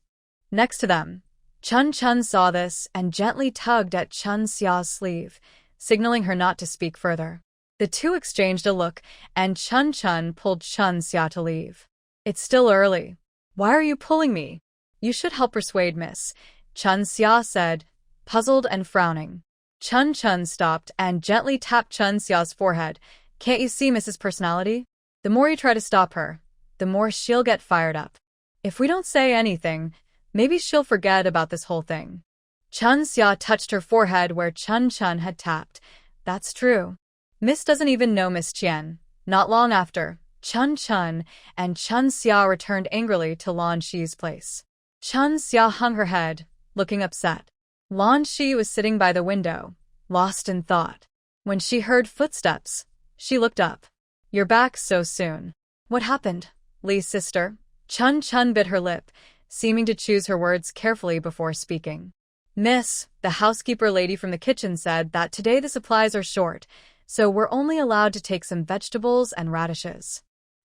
[SPEAKER 1] Next to them, Chun saw this and gently tugged at Chunxia's sleeve, signaling her not to speak further. The two exchanged a look, and Chun pulled Chunxia to leave. It's still early. Why are you pulling me? You should help persuade Miss, Chunxia said, puzzled and frowning. Chun stopped and gently tapped Chunxia's forehead. Can't you see Miss's personality? The more you try to stop her, the more she'll get fired up. If we don't say anything, maybe she'll forget about this whole thing. Chunxia touched her forehead where Chun had tapped. That's true. Miss doesn't even know Miss Qian. Not long after, Chun and Chunxia returned angrily to Lan Xi's place. Chunxia hung her head, looking upset. Lan Xi was sitting by the window, lost in thought. When she heard footsteps, she looked up. You're back so soon. What happened? Li's sister? Chun bit her lip, seeming to choose her words carefully before speaking. Miss, the housekeeper lady from the kitchen said that today the supplies are short, so we're only allowed to take some vegetables and radishes.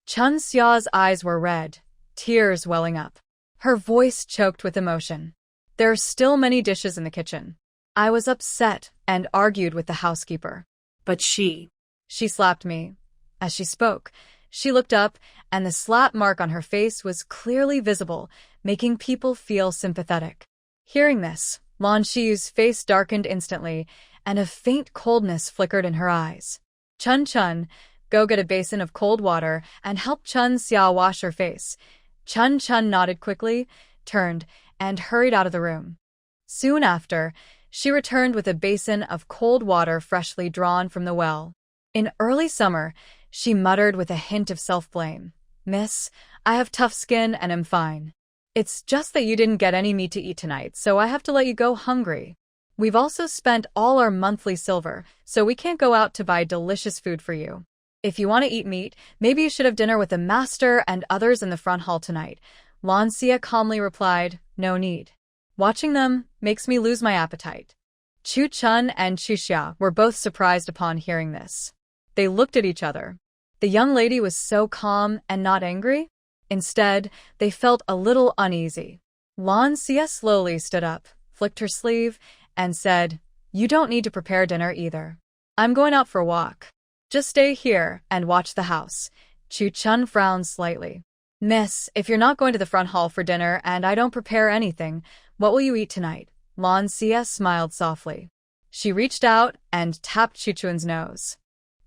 [SPEAKER 1] Chun Xia's eyes were red, tears welling up. Her voice choked with emotion. There are still many dishes in the kitchen. I was upset and argued with the housekeeper.
[SPEAKER 2] But she
[SPEAKER 1] slapped me. As she spoke, she looked up, and the slap mark on her face was clearly visible, making people feel sympathetic. Hearing this, Lan Xiyue's face darkened instantly, and a faint coldness flickered in her eyes. Chun, go get a basin of cold water and help Chun Xia wash her face. Chun nodded quickly, turned, and hurried out of the room. Soon after, she returned with a basin of cold water freshly drawn from the well. In early summer, she muttered with a hint of self-blame. Miss, I have tough skin and am fine. It's just that you didn't get any meat to eat tonight, so I have to let you go hungry. We've also spent all our monthly silver, so we can't go out to buy delicious food for you. If you want to eat meat, maybe you should have dinner with the master and others in the front hall tonight. Lan Xiyue calmly replied, no need. Watching them makes me lose my appetite. Chu Chun and Chu Xia were both surprised upon hearing this. They looked at each other. The young lady was so calm and not angry. Instead, they felt a little uneasy. Lan Xiyue slowly stood up, flicked her sleeve, and said, you don't need to prepare dinner either. I'm going out for a walk. Just stay here and watch the house. Chu Chun frowned slightly. Miss, if you're not going to the front hall for dinner and I don't prepare anything, what will you eat tonight? Lan Xiyue smiled softly. She reached out and tapped Chu Chun's nose.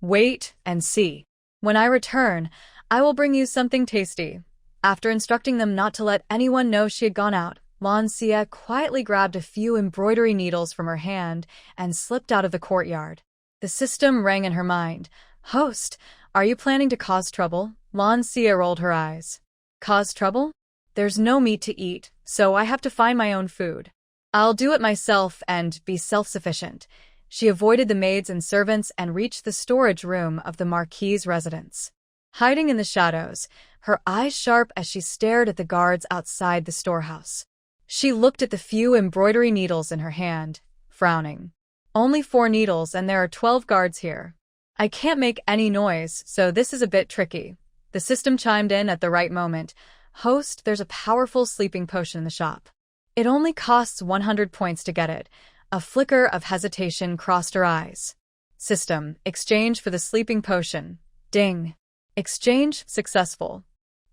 [SPEAKER 1] Wait and see. When I return, I will bring you something tasty. After instructing them not to let anyone know she had gone out, Lan Xiyue quietly grabbed a few embroidery needles from her hand and slipped out of the courtyard. The system rang in her mind. Host, are you planning to cause trouble? Lan Xiyue rolled her eyes. Cause trouble? There's no meat to eat, so I have to find my own food. I'll do it myself and be self-sufficient. She avoided the maids and servants and reached the storage room of the Marquis' residence. Hiding in the shadows, her eyes sharp as she stared at the guards outside the storehouse. She looked at the few embroidery needles in her hand, frowning. Only 4 needles and there are 12 guards here. I can't make any noise, so this is a bit tricky. The system chimed in at the right moment. Host, there's a powerful sleeping potion in the shop. It only costs 100 points to get it. A flicker of hesitation crossed her eyes. System, exchange for the sleeping potion. Ding. Exchange successful.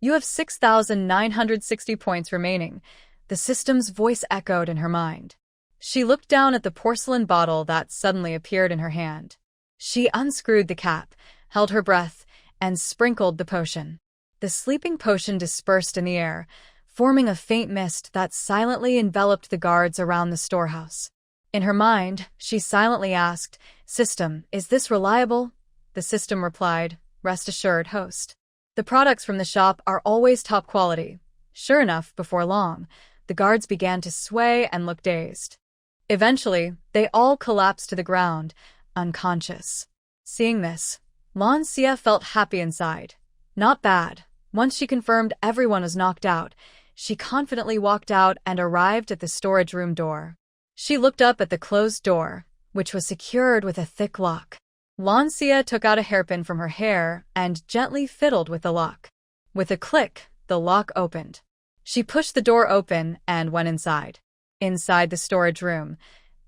[SPEAKER 1] You have 6,960 points remaining. The system's voice echoed in her mind. She looked down at the porcelain bottle that suddenly appeared in her hand. She unscrewed the cap, held her breath, and sprinkled the potion. The sleeping potion dispersed in the air, forming a faint mist that silently enveloped the guards around the storehouse. In her mind, she silently asked, System, is this reliable? The system replied, Rest assured, host. The products from the shop are always top quality. Sure enough, before long, the guards began to sway and look dazed. Eventually, they all collapsed to the ground, unconscious. Seeing this, Lan Xiyue felt happy inside. Not bad. Once she confirmed everyone was knocked out, she confidently walked out and arrived at the storage room door. She looked up at the closed door, which was secured with a thick lock. Lan Xiyue took out a hairpin from her hair and gently fiddled with the lock. With a click, the lock opened. She pushed the door open and went inside. Inside the storage room,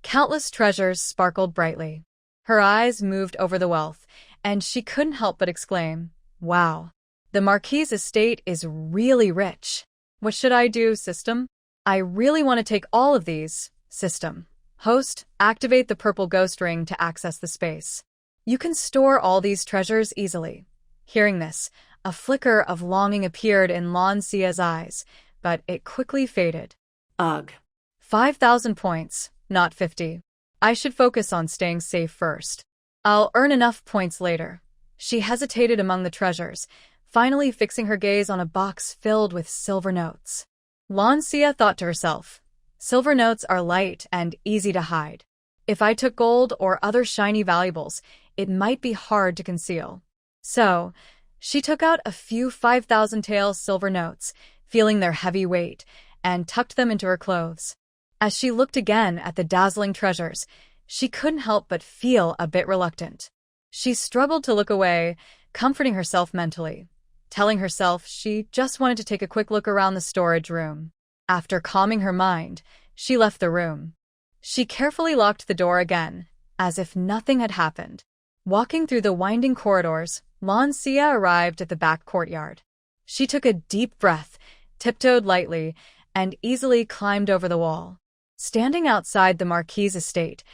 [SPEAKER 1] countless treasures sparkled brightly. Her eyes moved over the wealth, and she couldn't help but exclaim, Wow! The Marquis' estate is really rich. What should I do, system? I really want to take all of these, system. Host, activate the purple ghost ring to access the space. You can store all these treasures easily. Hearing this, a flicker of longing appeared in Lan Xiyue's eyes, but it quickly faded.
[SPEAKER 2] Ugh.
[SPEAKER 1] 5,000 points, not 50. I should focus on staying safe first. I'll earn enough points later. She hesitated among the treasures, finally fixing her gaze on a box filled with silver notes. Lan Xiyue thought to herself, silver notes are light and easy to hide. If I took gold or other shiny valuables, it might be hard to conceal. So, she took out a few 5,000 tael silver notes, feeling their heavy weight, and tucked them into her clothes. As she looked again at the dazzling treasures, she couldn't help but feel a bit reluctant. She struggled to look away, comforting herself mentally, telling herself she just wanted to take a quick look around the storage room. After calming her mind, she left the room. She carefully locked the door again, as if nothing had happened. Walking through the winding corridors, Lan Xiyue arrived at the back courtyard. She took a deep breath, tiptoed lightly, and easily climbed over the wall. Standing outside the Marquis' estate,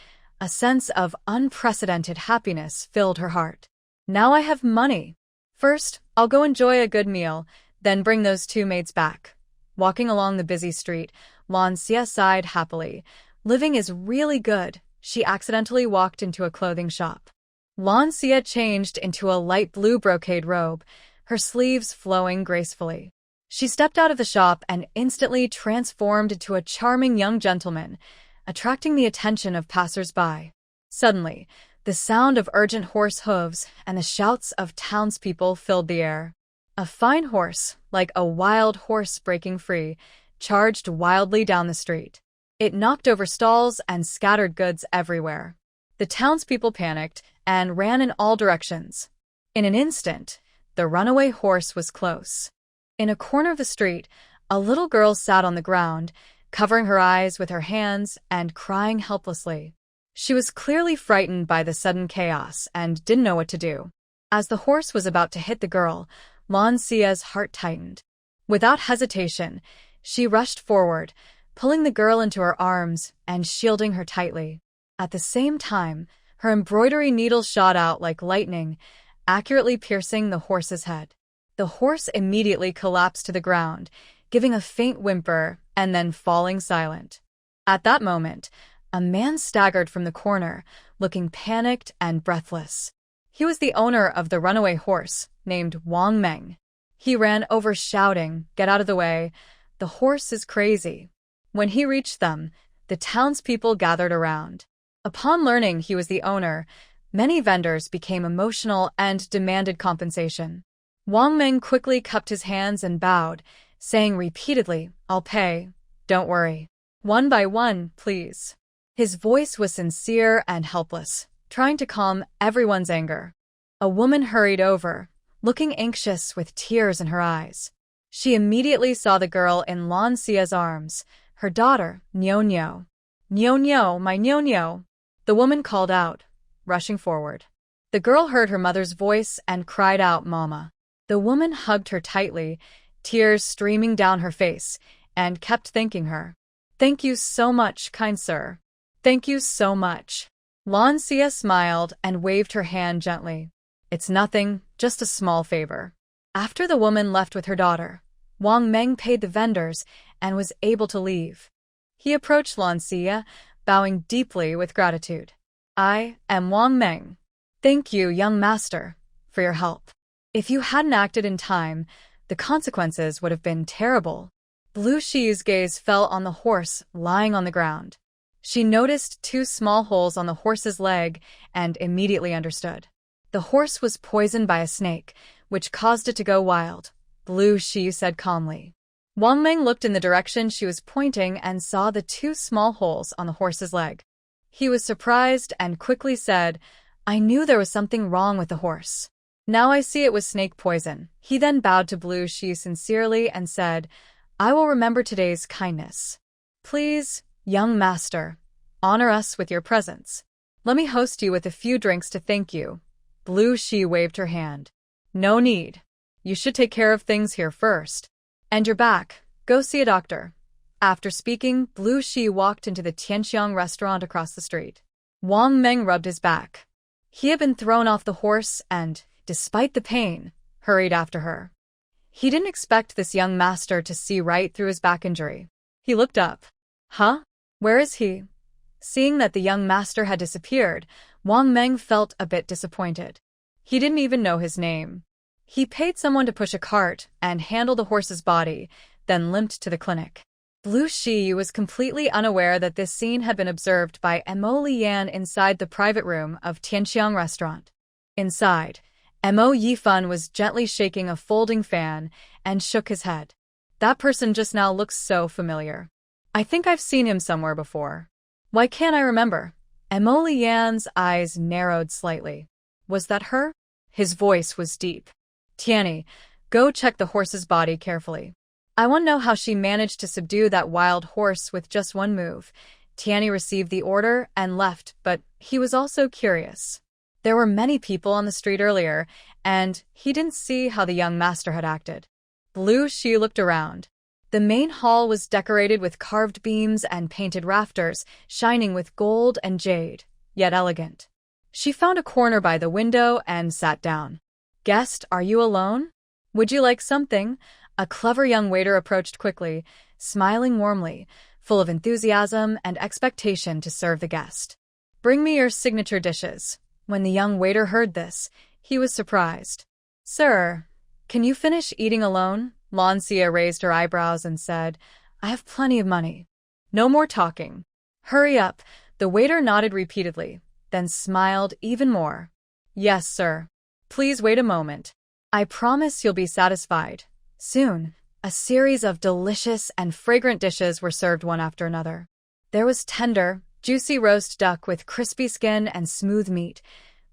[SPEAKER 1] a sense of unprecedented happiness filled her heart. Now I have money. First, I'll go enjoy a good meal, then bring those two maids back. Walking along the busy street, Lan Xiyue sighed happily. Living is really good. She accidentally walked into a clothing shop. Lan Xiyue changed into a light blue brocade robe, her sleeves flowing gracefully. She stepped out of the shop and instantly transformed into a charming young gentleman, attracting the attention of passers-by. Suddenly, the sound of urgent horse hooves and the shouts of townspeople filled the air. A fine horse, like a wild horse breaking free, charged wildly down the street. It knocked over stalls and scattered goods everywhere. The townspeople panicked and ran in all directions. In an instant, the runaway horse was close. In a corner of the street, a little girl sat on the ground, covering her eyes with her hands and crying helplessly. She was clearly frightened by the sudden chaos and didn't know what to do. As the horse was about to hit the girl, Lan Xiyue's heart tightened. Without hesitation, she rushed forward, pulling the girl into her arms and shielding her tightly. At the same time, her embroidery needle shot out like lightning, accurately piercing the horse's head. The horse immediately collapsed to the ground, giving a faint whimper and then falling silent. At that moment, a man staggered from the corner, looking panicked and breathless. He was the owner of the runaway horse, named Wang Meng. He ran over shouting, "Get out of the way! The horse is crazy." When he reached them, the townspeople gathered around. Upon learning he was the owner, many vendors became emotional and demanded compensation. Wang Meng quickly cupped his hands and bowed, saying repeatedly, "I'll pay. Don't worry. One by one, please." His voice was sincere and helpless, trying to calm everyone's anger. A woman hurried over, looking anxious with tears in her eyes. She immediately saw the girl in Lan Xiyue's arms, her daughter, Nyonyo. "Nyonyo, my Nyonyo!" The woman called out, rushing forward. The girl heard her mother's voice and cried out, "Mama." The woman hugged her tightly, tears streaming down her face, and kept thanking her. "Thank you so much, kind sir. Thank you so much." Lan Xiyue smiled and waved her hand gently. "It's nothing, just a small favor." After the woman left with her daughter, Wang Meng paid the vendors and was able to leave. He approached Lan Xiyue, bowing deeply with gratitude. "I am Wang Meng. Thank you, young master, for your help. If you hadn't acted in time, the consequences would have been terrible." Blue Shi's gaze fell on the horse lying on the ground. She noticed two small holes on the horse's leg and immediately understood. The horse was poisoned by a snake, which caused it to go wild, Blue Shi said calmly. Wang Meng looked in the direction she was pointing and saw the two small holes on the horse's leg. He was surprised and quickly said, "I knew there was something wrong with the horse. Now I see it was snake poison." He then bowed to Blue Shi sincerely and said, "I will remember today's kindness. Please, young master, honor us with your presence. Let me host you with a few drinks to thank you." Blue Shi waved her hand. "No need. You should take care of things here first. And you're back. Go see a doctor." After speaking, Blue Shi walked into the Tianxiang restaurant across the street. Wang Meng rubbed his back. He had been thrown off the horse and, despite the pain, hurried after her. He didn't expect this young master to see right through his back injury. He looked up. "Huh? Where is he?" Seeing that the young master had disappeared, Wang Meng felt a bit disappointed. He didn't even know his name. He paid someone to push a cart and handle the horse's body, then limped to the clinic. Blue Shi was completely unaware that this scene had been observed by Mo Lian inside the private room of Tianxiang restaurant. Inside, Mo Yifan was gently shaking a folding fan and shook his head. "That person just now looks so familiar." I think I've seen him somewhere before. Why can't I remember? Mo Lian's eyes narrowed slightly. Was that her? His voice was deep. Tianyi, go check the horse's body carefully. I want to know how she managed to subdue that wild horse with just one move. Tianyi received the order and left, but he was also curious. There were many people on the street earlier, and he didn't see how the young master had acted. Lu Xu looked around. The main hall was decorated with carved beams and painted rafters, shining with gold and jade, yet elegant. She found a corner by the window and sat down. Guest, are you alone? Would you like something? A clever young waiter approached quickly, smiling warmly, full of enthusiasm and expectation to serve the guest. Bring me your signature dishes. When the young waiter heard this, he was surprised. Sir, can you finish eating alone? Lan Xiyue raised her eyebrows and said, I have plenty of money. No more talking. Hurry up. The waiter nodded repeatedly, then smiled even more. Yes, sir. Please wait a moment. I promise you'll be satisfied. Soon, a series of delicious and fragrant dishes were served one after another. There was tender, juicy roast duck with crispy skin and smooth meat,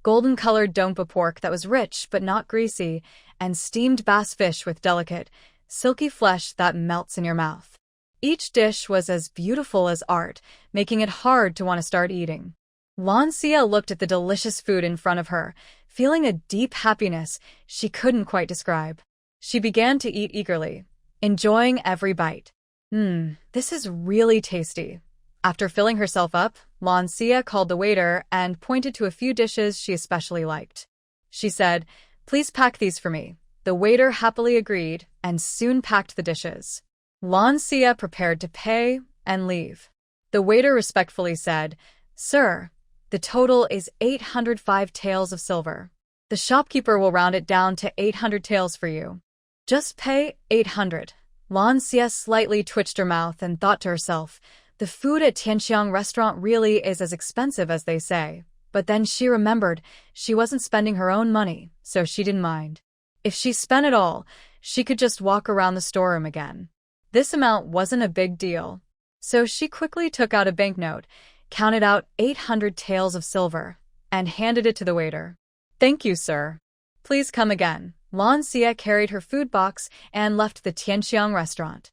[SPEAKER 1] golden-colored dongpa pork that was rich but not greasy, and steamed bass fish with delicate, silky flesh that melts in your mouth. Each dish was as beautiful as art, making it hard to want to start eating. Lan Xiyue looked at the delicious food in front of her, feeling a deep happiness she couldn't quite describe. She began to eat eagerly, enjoying every bite. This is really tasty. After filling herself up, Lan Xiyue called the waiter and pointed to a few dishes she especially liked. She said, Please pack these for me. The waiter happily agreed and soon packed the dishes. Lan Xiyue prepared to pay and leave. The waiter respectfully said, Sir, the total is 805 taels of silver. The shopkeeper will round it down to 800 taels for you. Just pay 800. Lan Xiyue slightly twitched her mouth and thought to herself, the food at Tianxiang restaurant really is as expensive as they say. But then she remembered she wasn't spending her own money, so she didn't mind. If she spent it all, she could just walk around the storeroom again. This amount wasn't a big deal. So she quickly took out a banknote, counted out 800 taels of silver, and handed it to the waiter. Thank you, sir. Please come again. Lan Xiyue carried her food box and left the Tianxiang restaurant.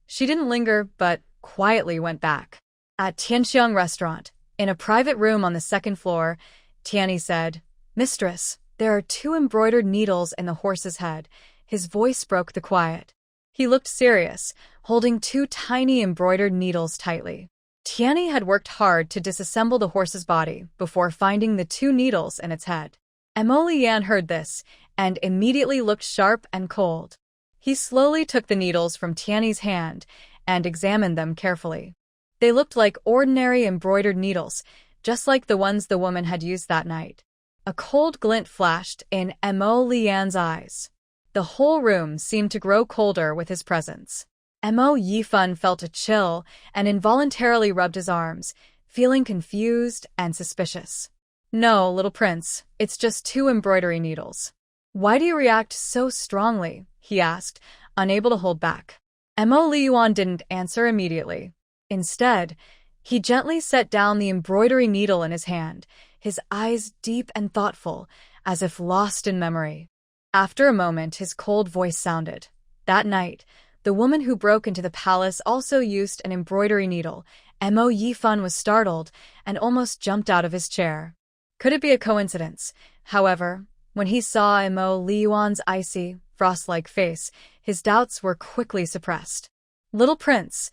[SPEAKER 1] She didn't linger, but quietly went back. At Tianxiang restaurant, in a private room on the second floor, Tianyi said, Mistress, there are 2 embroidered needles in the horse's head. His voice broke the quiet. He looked serious, holding 2 tiny embroidered needles tightly. Tianyi had worked hard to disassemble the horse's body before finding the 2 needles in its head. Mo Lian heard this and immediately looked sharp and cold. He slowly took the needles from Tianyi's hand and examined them carefully. They looked like ordinary embroidered needles, just like the ones the woman had used that night. A cold glint flashed in Mo Lian's eyes. The whole room seemed to grow colder with his presence. Mo Yifan felt a chill and involuntarily rubbed his arms, feeling confused and suspicious. No, little prince, it's just 2 embroidery needles. Why do you react so strongly? He asked, unable to hold back. Mo Liyuan didn't answer immediately. Instead, he gently set down the embroidery needle in his hand, his eyes deep and thoughtful, as if lost in memory. After a moment, his cold voice sounded. That night, the woman who broke into the palace also used an embroidery needle. Mo Yifan was startled and almost jumped out of his chair. Could it be a coincidence? However, when he saw Mo Liyuan's icy, frost-like face, his doubts were quickly suppressed. Little prince,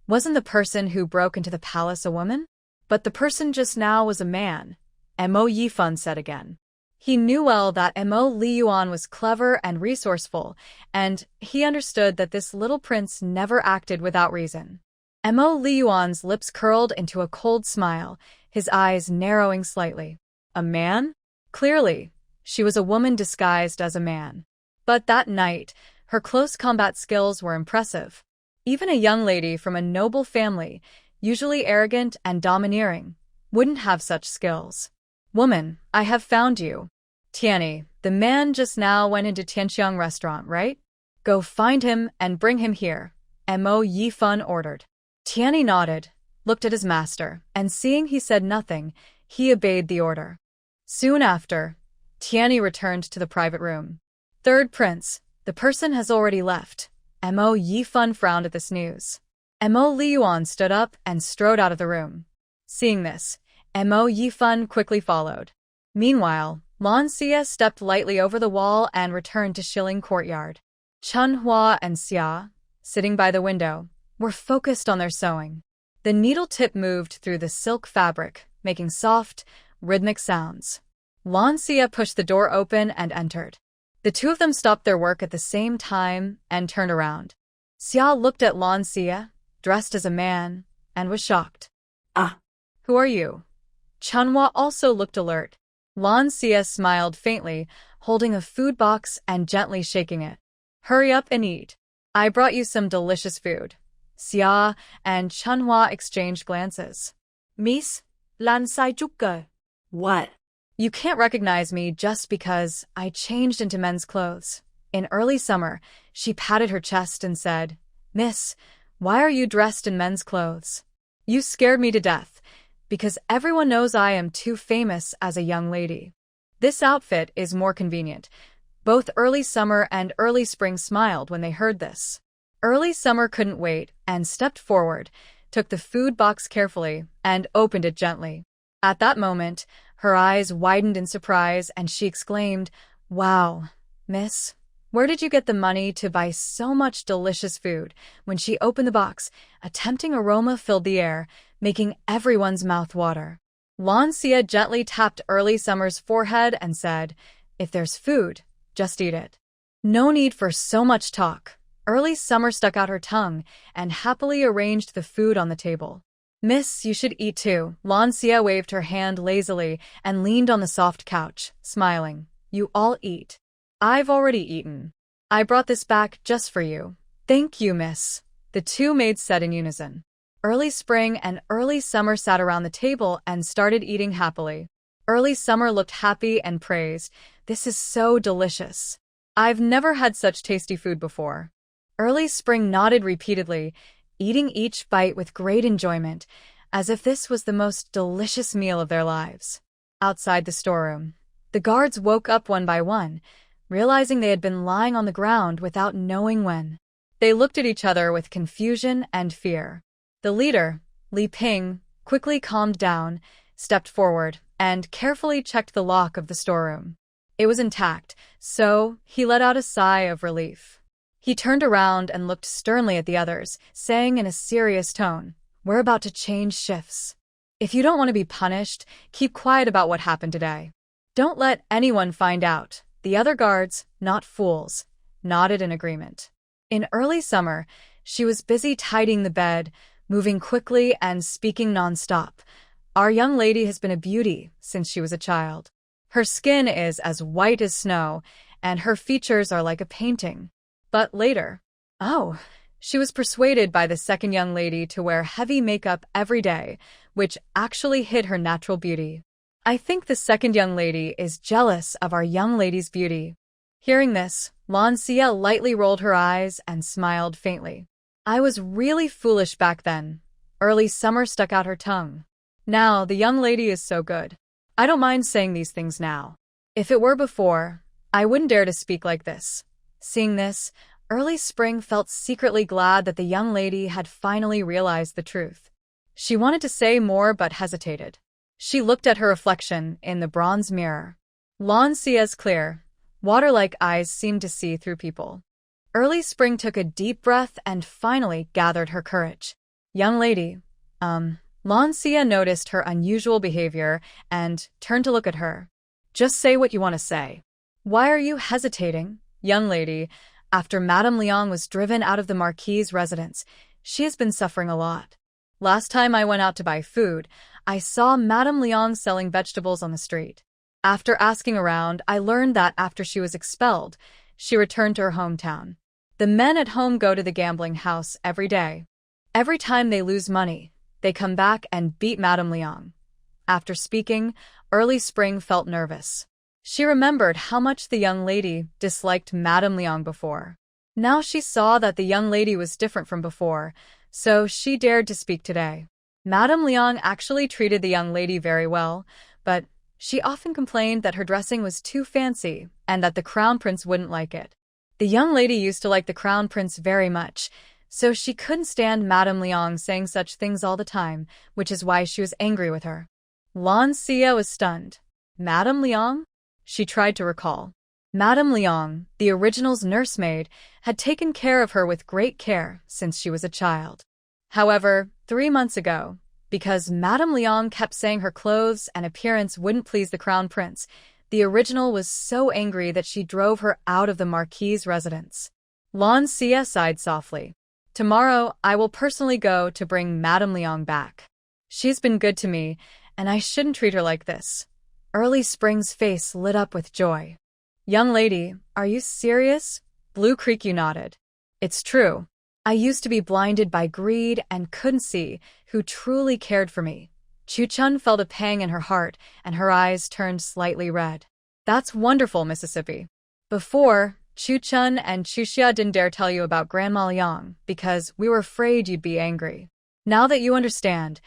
[SPEAKER 1] wasn't the person who broke into the palace a woman? But the person just now was a man, Mo Yifan said again. He knew well that Mo Liyuan was clever and resourceful, and he understood that this little prince never acted without reason. Mo Liyuan's lips curled into a cold smile, his eyes narrowing slightly. A man? Clearly, she was a woman disguised as a man. But that night, her close combat skills were impressive. Even a young lady from a noble family, usually arrogant and domineering, wouldn't have such skills. Woman, I have found you. Tianyi, the man just now went into Tianxiang restaurant, right? Go find him and bring him here, Mo Yifan ordered. Tianyi nodded, looked at his master, and seeing he said nothing, he obeyed the order. Soon after, Tianyi returned to the private room. Third prince, the person has already left. Mo Yifan frowned at this news. Mo Liyuan stood up and strode out of the room. Seeing this, Mo Yifan quickly followed. Meanwhile, Lan Xiyue stepped lightly over the wall and returned to Shilling Courtyard. Chunhua and Xia, sitting by the window, were focused on their sewing. The needle tip moved through the silk fabric, making soft, rhythmic sounds. Lan Xiyue pushed the door open and entered. The two of them stopped their work at the same time and turned around. Xia looked at Lan Xiyue, dressed as a man, and was shocked.
[SPEAKER 2] Ah.
[SPEAKER 1] Who are you? Chunhua also looked alert. Lan Xiyue smiled faintly, holding a food box and gently shaking it. Hurry up and eat. I brought you some delicious food. Xia and Chunhua exchanged glances.
[SPEAKER 2] Miss, Lan Xiyue. What?
[SPEAKER 1] You can't recognize me just because I changed into men's clothes. In early summer, she patted her chest and said, Miss, why are you dressed in men's clothes? You scared me to death, because everyone knows I am too famous as a young lady. This outfit is more convenient. Both Early Summer and Early Spring smiled when they heard this. Early Summer couldn't wait and stepped forward, took the food box carefully, and opened it gently. At that moment, her eyes widened in surprise and she exclaimed, Wow, miss, where did you get the money to buy so much delicious food? When she opened the box, a tempting aroma filled the air, making everyone's mouth water. Lan Xiyue gently tapped Early Summer's forehead and said, If there's food, just eat it. No need for so much talk. Early Summer stuck out her tongue and happily arranged the food on the table. Miss, you should eat too. Lan Xiyue waved her hand lazily and leaned on the soft couch, smiling. You all eat. I've already eaten. I brought this back just for you. Thank you, miss. The two maids said in unison. Early Spring and Early Summer sat around the table and started eating happily. Early Summer looked happy and praised, This is so delicious. I've never had such tasty food before. Early Spring nodded repeatedly, eating each bite with great enjoyment, as if this was the most delicious meal of their lives. Outside the storeroom, the guards woke up one by one, realizing they had been lying on the ground without knowing when. They looked at each other with confusion and fear. The leader, Li Ping, quickly calmed down, stepped forward, and carefully checked the lock of the storeroom. It was intact, so he let out a sigh of relief. He turned around and looked sternly at the others, saying in a serious tone, We're about to change shifts. If you don't want to be punished, keep quiet about what happened today. Don't let anyone find out. The other guards, not fools, nodded in agreement. In Early Summer, she was busy tidying the bed, moving quickly and speaking nonstop. Our young lady has been a beauty since she was a child. Her skin is as white as snow, and her features are like a painting. But later, she was persuaded by the second young lady to wear heavy makeup every day, which actually hid her natural beauty. I think the second young lady is jealous of our young lady's beauty. Hearing this, Lan Xiyue lightly rolled her eyes and smiled faintly. I was really foolish back then. Early Summer stuck out her tongue. Now, the young lady is so good. I don't mind saying these things now. If it were before, I wouldn't dare to speak like this. Seeing this, Early Spring felt secretly glad that the young lady had finally realized the truth. She wanted to say more but hesitated. She looked at her reflection in the bronze mirror. Lan Xiyue's clear, water-like eyes seemed to see through people. Early Spring took a deep breath and finally gathered her courage. Young lady, Lan Xiyue noticed her unusual behavior and turned to look at her. Just say what you want to say. Why are you hesitating, young lady? After Madame Liang was driven out of the Marquis' residence, she has been suffering a lot. Last time I went out to buy food, I saw Madame Liang selling vegetables on the street. After asking around, I learned that after she was expelled, she returned to her hometown. The men at home go to the gambling house every day. Every time they lose money, they come back and beat Madame Liang. After speaking, Early Spring felt nervous. She remembered how much the young lady disliked Madame Liang before. Now she saw that the young lady was different from before, so she dared to speak today. Madame Liang actually treated the young lady very well, but she often complained that her dressing was too fancy and that the crown prince wouldn't like it. The young lady used to like the crown prince very much, so she couldn't stand Madame Liang saying such things all the time, which is why she was angry with her. Lan Xiyue was stunned. Madame Liang? She tried to recall. Madame Liang, the original's nursemaid, had taken care of her with great care since she was a child. However, 3 months ago, because Madame Liang kept saying her clothes and appearance wouldn't please the crown prince, the original was so angry that she drove her out of the Marquis' residence. Lan Xiyue sighed softly. Tomorrow, I will personally go to bring Madame Liang back. She's been good to me, and I shouldn't treat her like this. Early Spring's face lit up with joy. Young lady, are you serious? Blue Creek nodded. It's true. I used to be blinded by greed and couldn't see who truly cared for me. Chu-chun felt a pang in her heart, and her eyes turned slightly red. That's wonderful, Mississippi. Before, Chu-chun and Chu-xia didn't dare tell you about Grandma Liang because we were afraid you'd be angry. Now that you understand,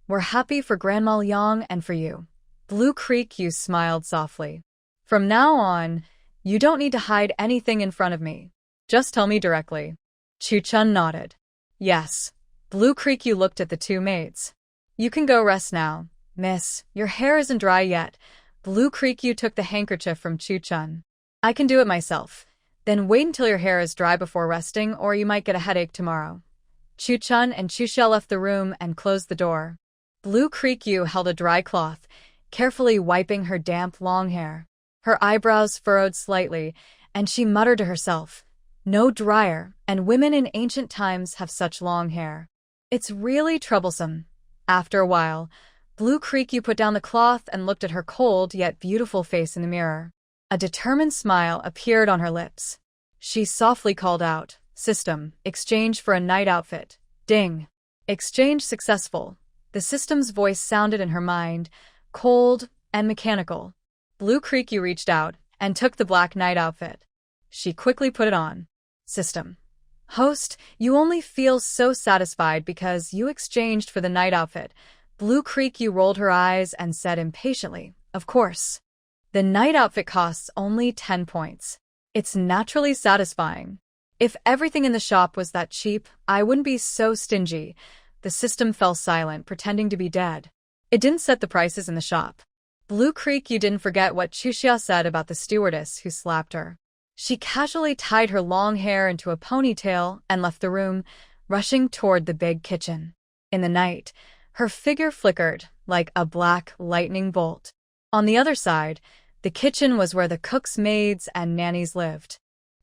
[SPEAKER 1] we're happy for Grandma Liang and for you. Blue Creek smiled softly. From now on, you don't need to hide anything in front of me. Just tell me directly. Chu-chun nodded. Yes. Blue Creek looked at the two maids. You can go rest now. Miss, your hair isn't dry yet. Blue Creek took the handkerchief from Chu-chun. I can do it myself. Then wait until your hair is dry before resting or you might get a headache tomorrow. Chu-chun and Chu-xia left the room and closed the door. Blue Creek held a dry cloth, carefully wiping her damp long hair. Her eyebrows furrowed slightly, and she muttered to herself, no dryer, and women in ancient times have such long hair. It's really troublesome. After a while, Blue Creek put down the cloth and looked at her cold yet beautiful face in the mirror. A determined smile appeared on her lips. She softly called out, System, exchange for a night outfit. Ding. Exchange successful. The system's voice sounded in her mind, cold and mechanical. Blue Creek reached out and took the black night outfit. She quickly put it on. System. Host, you only feel so satisfied because you exchanged for the night outfit. Blue Creek rolled her eyes and said impatiently, Of course. The night outfit costs only 10 points. It's naturally satisfying. If everything in the shop was that cheap, I wouldn't be so stingy. The system fell silent, pretending to be dead. It didn't set the prices in the shop. Blue Creek didn't forget what Chu-xia said about the stewardess who slapped her. She casually tied her long hair into a ponytail and left the room, rushing toward the big kitchen. In the night, her figure flickered like a black lightning bolt. On the other side, the kitchen was where the cooks, maids, and nannies lived.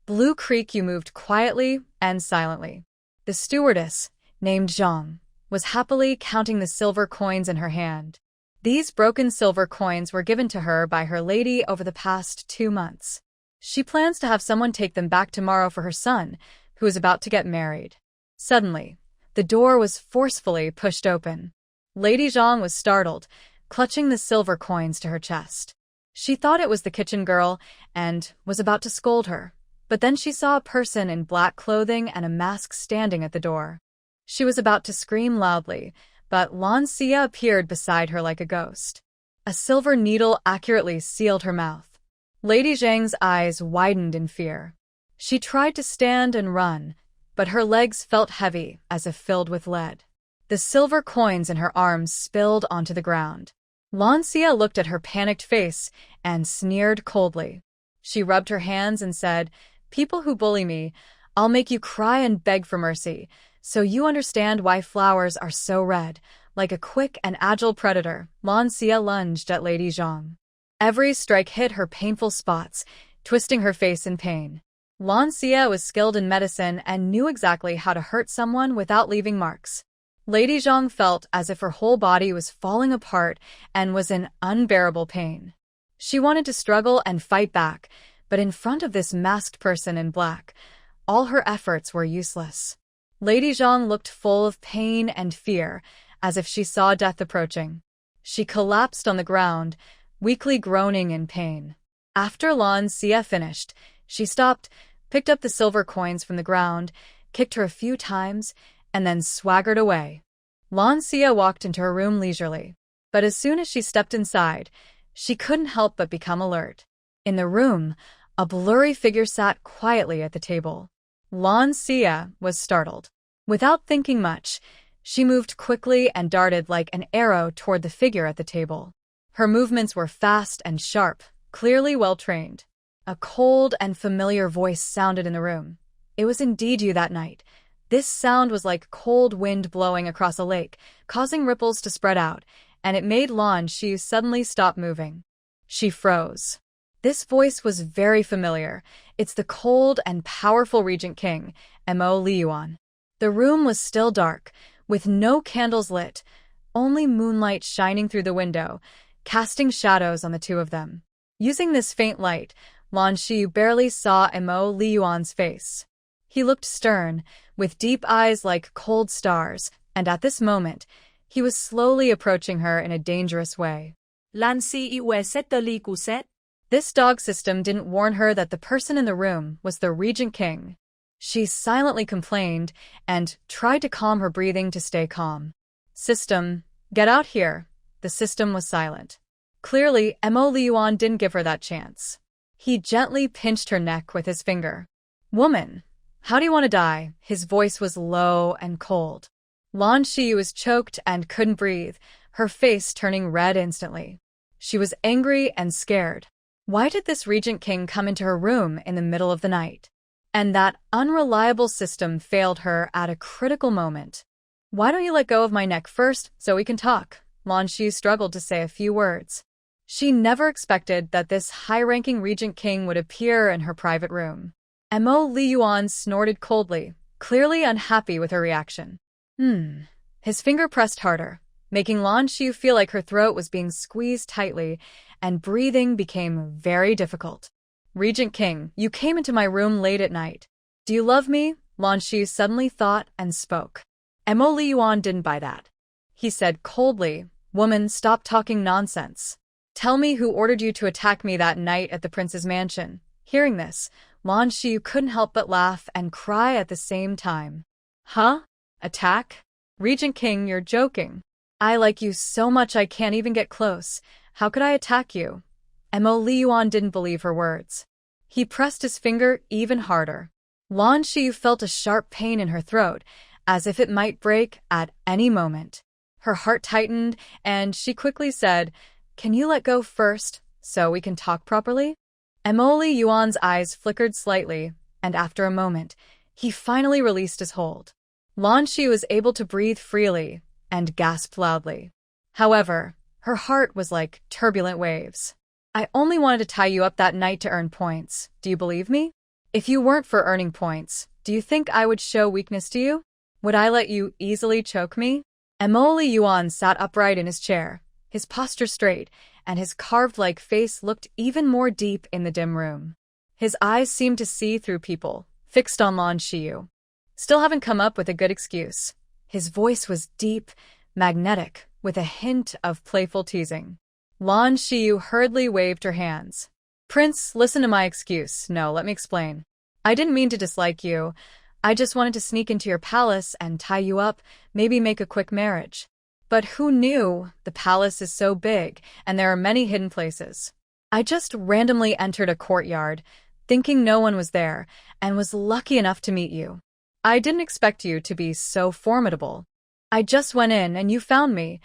[SPEAKER 1] Blue Creek moved quietly and silently. The stewardess, named Zhang, was happily counting the silver coins in her hand. These broken silver coins were given to her by her lady over the past 2 months. She plans to have someone take them back tomorrow for her son, who is about to get married. Suddenly, the door was forcefully pushed open. Lady Zhang was startled, clutching the silver coins to her chest. She thought it was the kitchen girl and was about to scold her, but then she saw a person in black clothing and a mask standing at the door. She was about to scream loudly, but Lan Xiyue appeared beside her like a ghost. A silver needle accurately sealed her mouth. Lady Zhang's eyes widened in fear. She tried to stand and run, but her legs felt heavy as if filled with lead. The silver coins in her arms spilled onto the ground. Lan Xiyue looked at her panicked face and sneered coldly. She rubbed her hands and said, People who bully me, I'll make you cry and beg for mercy, so you understand why flowers are so red. Like a quick and agile predator, Lan Xiyue lunged at Lady Zhang. Every strike hit her painful spots, twisting her face in pain. Lan Xiyue was skilled in medicine and knew exactly how to hurt someone without leaving marks. Lady Zhang felt as if her whole body was falling apart and was in unbearable pain. She wanted to struggle and fight back, but in front of this masked person in black, all her efforts were useless. Lady Zhang looked full of pain and fear, as if she saw death approaching. She collapsed on the ground, weakly groaning in pain. After Lan Xiyue finished, she stopped, picked up the silver coins from the ground, kicked her a few times, and then swaggered away. Lan Xiyue walked into her room leisurely, but as soon as she stepped inside, she couldn't help but become alert. In the room, a blurry figure sat quietly at the table. Lan Xiyue was startled. Without thinking much, she moved quickly and darted like an arrow toward the figure at the table. Her movements were fast and sharp, clearly well-trained. A cold and familiar voice sounded in the room. It was indeed you that night. This sound was like cold wind blowing across a lake, causing ripples to spread out, and it made Lan Xiyue suddenly stop moving. She froze. This voice was very familiar. It's the cold and powerful Regent King, Mo Liyuan. The room was still dark, with no candles lit, only moonlight shining through the window, casting shadows on the two of them. Using this faint light, Lan Xiyue barely saw Mo Liyuan's face. He looked stern, with deep eyes like cold stars, and at this moment, he was slowly approaching her in a dangerous way.
[SPEAKER 2] Lan Xiyue set the legal set.
[SPEAKER 1] This dog system didn't warn her that the person in the room was the Regent King. She silently complained and tried to calm her breathing to stay calm. System, get out here. The system was silent. Clearly, Mo Liyuan didn't give her that chance. He gently pinched her neck with his finger. Woman, how do you want to die? His voice was low and cold. Lan Xiyue was choked and couldn't breathe, her face turning red instantly. She was angry and scared. Why did this Regent King come into her room in the middle of the night? And that unreliable system failed her at a critical moment. Why don't you let go of my neck first so we can talk? Lan Xiyue struggled to say a few words. She never expected that this high-ranking Regent King would appear in her private room. Mo Liyuan snorted coldly, clearly unhappy with her reaction. His finger pressed harder, making Lan Xiyue feel like her throat was being squeezed tightly, and breathing became very difficult. Regent King, you came into my room late at night. Do you love me? Lan Xiyue suddenly thought and spoke. Mo Liyuan didn't buy that. He said coldly, Woman, stop talking nonsense. Tell me who ordered you to attack me that night at the prince's mansion. Hearing this, Lan Xiyue couldn't help but laugh and cry at the same time. Huh? Attack? Regent King, you're joking. I like you so much I can't even get close. How could I attack you? Mo Liyuan didn't believe her words. He pressed his finger even harder. Lan Xiyue felt a sharp pain in her throat, as if it might break at any moment. Her heart tightened, and she quickly said, Can you let go first, so we can talk properly? Mo Liyuan's eyes flickered slightly, and after a moment, he finally released his hold. Lan Xiyue was able to breathe freely and gasped loudly. However, her heart was like turbulent waves. I only wanted to tie you up that night to earn points. Do you believe me? If you weren't for earning points, do you think I would show weakness to you? Would I let you easily choke me? Mo Liyuan sat upright in his chair, his posture straight, and his carved-like face looked even more deep in the dim room. His eyes seemed to see through people, fixed on Lan Xiyue. Still haven't come up with a good excuse. His voice was deep, magnetic, with a hint of playful teasing. Lan Xiyue hurriedly waved her hands. Prince, listen to my excuse. No, let me explain. I didn't mean to dislike you. I just wanted to sneak into your palace and tie you up, maybe make a quick marriage. But who knew? The palace is so big, and there are many hidden places. I just randomly entered a courtyard, thinking no one was there, and was lucky enough to meet you. I didn't expect you to be so formidable. I just went in, and you found me.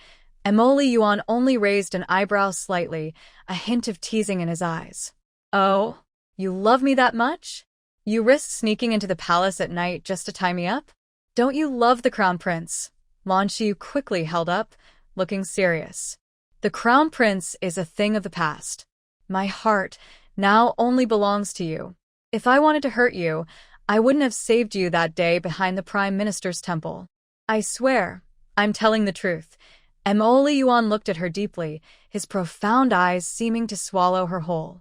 [SPEAKER 1] Mo Liyuan only raised an eyebrow slightly, a hint of teasing in his eyes. Oh, you love me that much? You risked sneaking into the palace at night just to tie me up? Don't you love the crown prince? Lan Xiyue quickly held up, looking serious. The crown prince is a thing of the past. My heart now only belongs to you. If I wanted to hurt you, I wouldn't have saved you that day behind the prime minister's temple. I swear, I'm telling the truth. Mo Liyuan looked at her deeply, his profound eyes seeming to swallow her whole.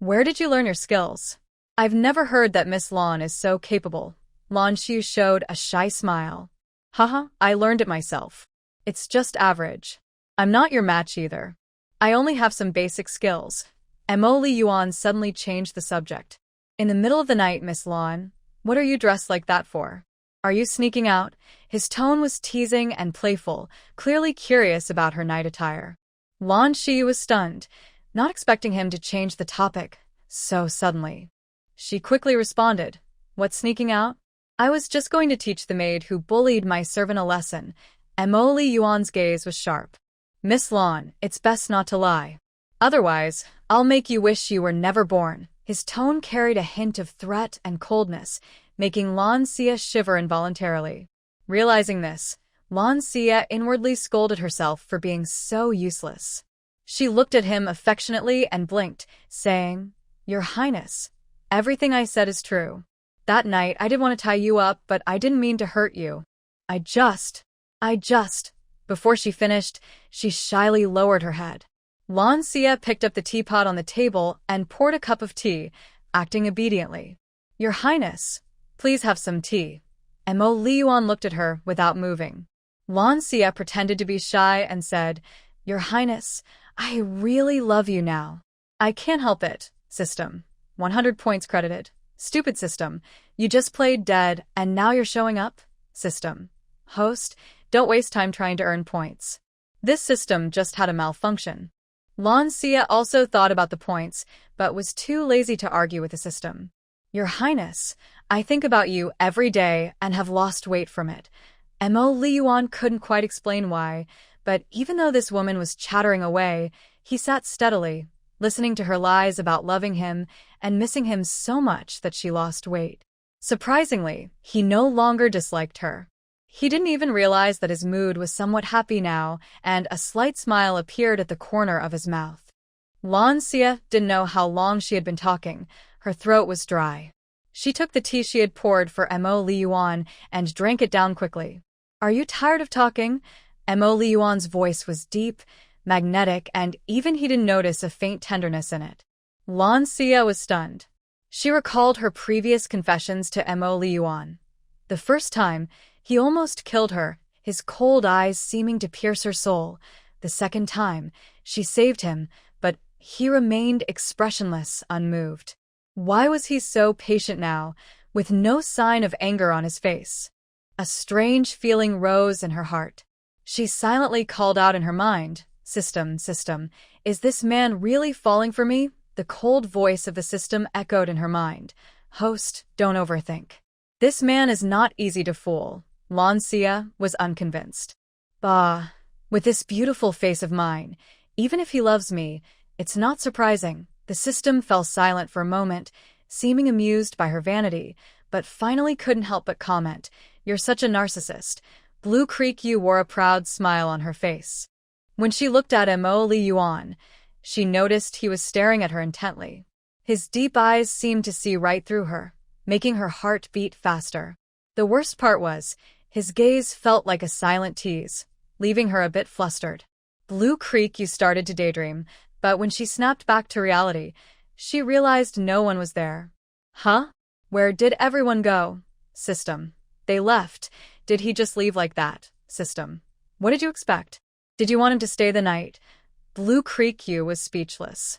[SPEAKER 1] Where did you learn your skills? I've never heard that Miss Lan is so capable. Lan Xiyue showed a shy smile. Haha, I learned it myself. It's just average. I'm not your match either. I only have some basic skills. Mo Liyuan suddenly changed the subject. In the middle of the night, Miss Lan, what are you dressed like that for? Are you sneaking out? His tone was teasing and playful, clearly curious about her night attire. Lan Xiyue was stunned, not expecting him to change the topic so suddenly. She quickly responded, "What's sneaking out? I was just going to teach the maid who bullied my servant a lesson." Mo Li Yuan's gaze was sharp. "Miss Lan, it's best not to lie. Otherwise, I'll make you wish you were never born." His tone carried a hint of threat and coldness, making Lan Xiyue shiver involuntarily. Realizing this, Lan Xiyue inwardly scolded herself for being so useless. She looked at him affectionately and blinked, saying, "Your Highness, everything I said is true. That night I did want to tie you up, but I didn't mean to hurt you. I just... Before she finished, she shyly lowered her head. Lan Xiyue picked up the teapot on the table and poured a cup of tea, acting obediently. "Your Highness, please have some tea." Mo Li Yuan looked at her without moving. Lan Xiyue pretended to be shy and said, "Your Highness, I really love you now." "I can't help it, system." 100 points credited. "Stupid system. You just played dead and now you're showing up?" System. "Host, don't waste time trying to earn points. This system just had a malfunction." Lan Xiyue also thought about the points, but was too lazy to argue with the system. "Your Highness, I think about you every day and have lost weight from it." Mo Li Yuan couldn't quite explain why, but even though this woman was chattering away, he sat steadily, listening to her lies about loving him and missing him so much that she lost weight. Surprisingly, he no longer disliked her. He didn't even realize that his mood was somewhat happy now, and a slight smile appeared at the corner of his mouth. Lan Xiyue didn't know how long she had been talking. Her throat was dry. She took the tea she had poured for Mo Li Yuan and drank it down quickly. "Are you tired of talking?" Mo Li Yuan's voice was deep, magnetic, and even he didn't notice a faint tenderness in it. Lan Xiyue was stunned. She recalled her previous confessions to Mo Li Yuan. The first time, he almost killed her, his cold eyes seeming to pierce her soul. The second time, she saved him, but he remained expressionless, unmoved. Why was he so patient now, with no sign of anger on his face? A strange feeling rose in her heart. She silently called out in her mind, System, is this man really falling for me?" The cold voice of the system echoed in her mind. "Host, don't overthink. This man is not easy to fool." Lan Xiyue was unconvinced. "Bah, with this beautiful face of mine, even if he loves me, it's not surprising." The system fell silent for a moment, seeming amused by her vanity, but finally couldn't help but comment, "You're such a narcissist." Blue Creek Yu wore a proud smile on her face. When she looked at Mo Li Yuan, she noticed he was staring at her intently. His deep eyes seemed to see right through her, making her heart beat faster. The worst part was, his gaze felt like a silent tease, leaving her a bit flustered. Blue Creek Yu started to daydream, but when she snapped back to reality, she realized no one was there. "Huh? Where did everyone go?" System. "They left. Did he just leave like that?" System. "What did you expect? Did you want him to stay the night?" Blue Creek Yu was speechless.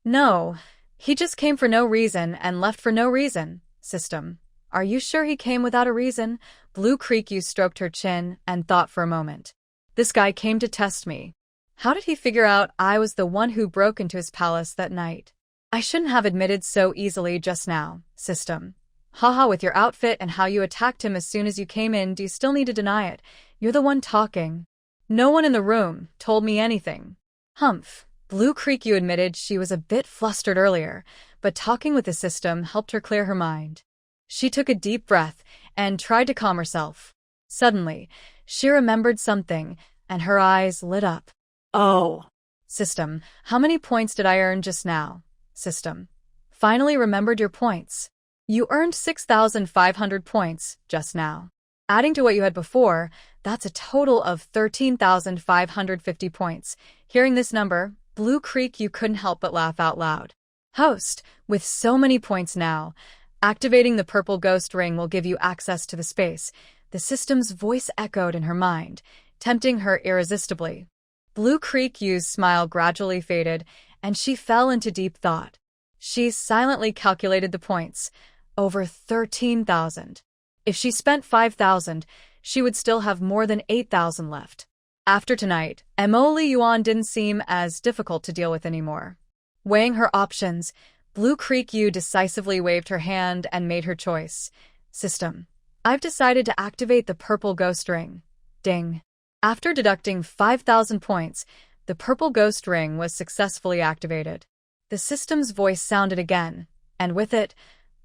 [SPEAKER 1] "No, he just came for no reason and left for no reason." System. "Are you sure he came without a reason?" Blue Creek Yu stroked her chin and thought for a moment. "This guy came to test me. How did he figure out I was the one who broke into his palace that night? I shouldn't have admitted so easily just now." System. "Haha, with your outfit and how you attacked him as soon as you came in, do you still need to deny it? You're the one talking. No one in the room told me anything." Humph. Blue Creek Yu admitted she was a bit flustered earlier, but talking with the system helped her clear her mind. She took a deep breath and tried to calm herself. Suddenly, she remembered something, and her eyes lit up. "Oh." System. "How many points did I earn just now?" System. "Finally remembered your points. You earned 6,500 points just now. Adding to what you had before, that's a total of 13,550 points." Hearing this number, Blue Creek Yu couldn't help but laugh out loud. "Host, with so many points now, activating the purple ghost ring will give you access to the space." The system's voice echoed in her mind, tempting her irresistibly. Blue Creek Yu's smile gradually faded, and she fell into deep thought. She silently calculated the points. Over 13,000.
[SPEAKER 2] If she spent 5,000, she would still have more than 8,000 left. After tonight, Mo Liyuan didn't seem as difficult to deal with anymore. Weighing her options, Blue Creek Yu decisively waved her hand and made her choice. System. I've decided to activate the purple ghost ring. Ding. After deducting 5,000 points, the purple ghost ring was successfully activated. The system's voice sounded again, and with it,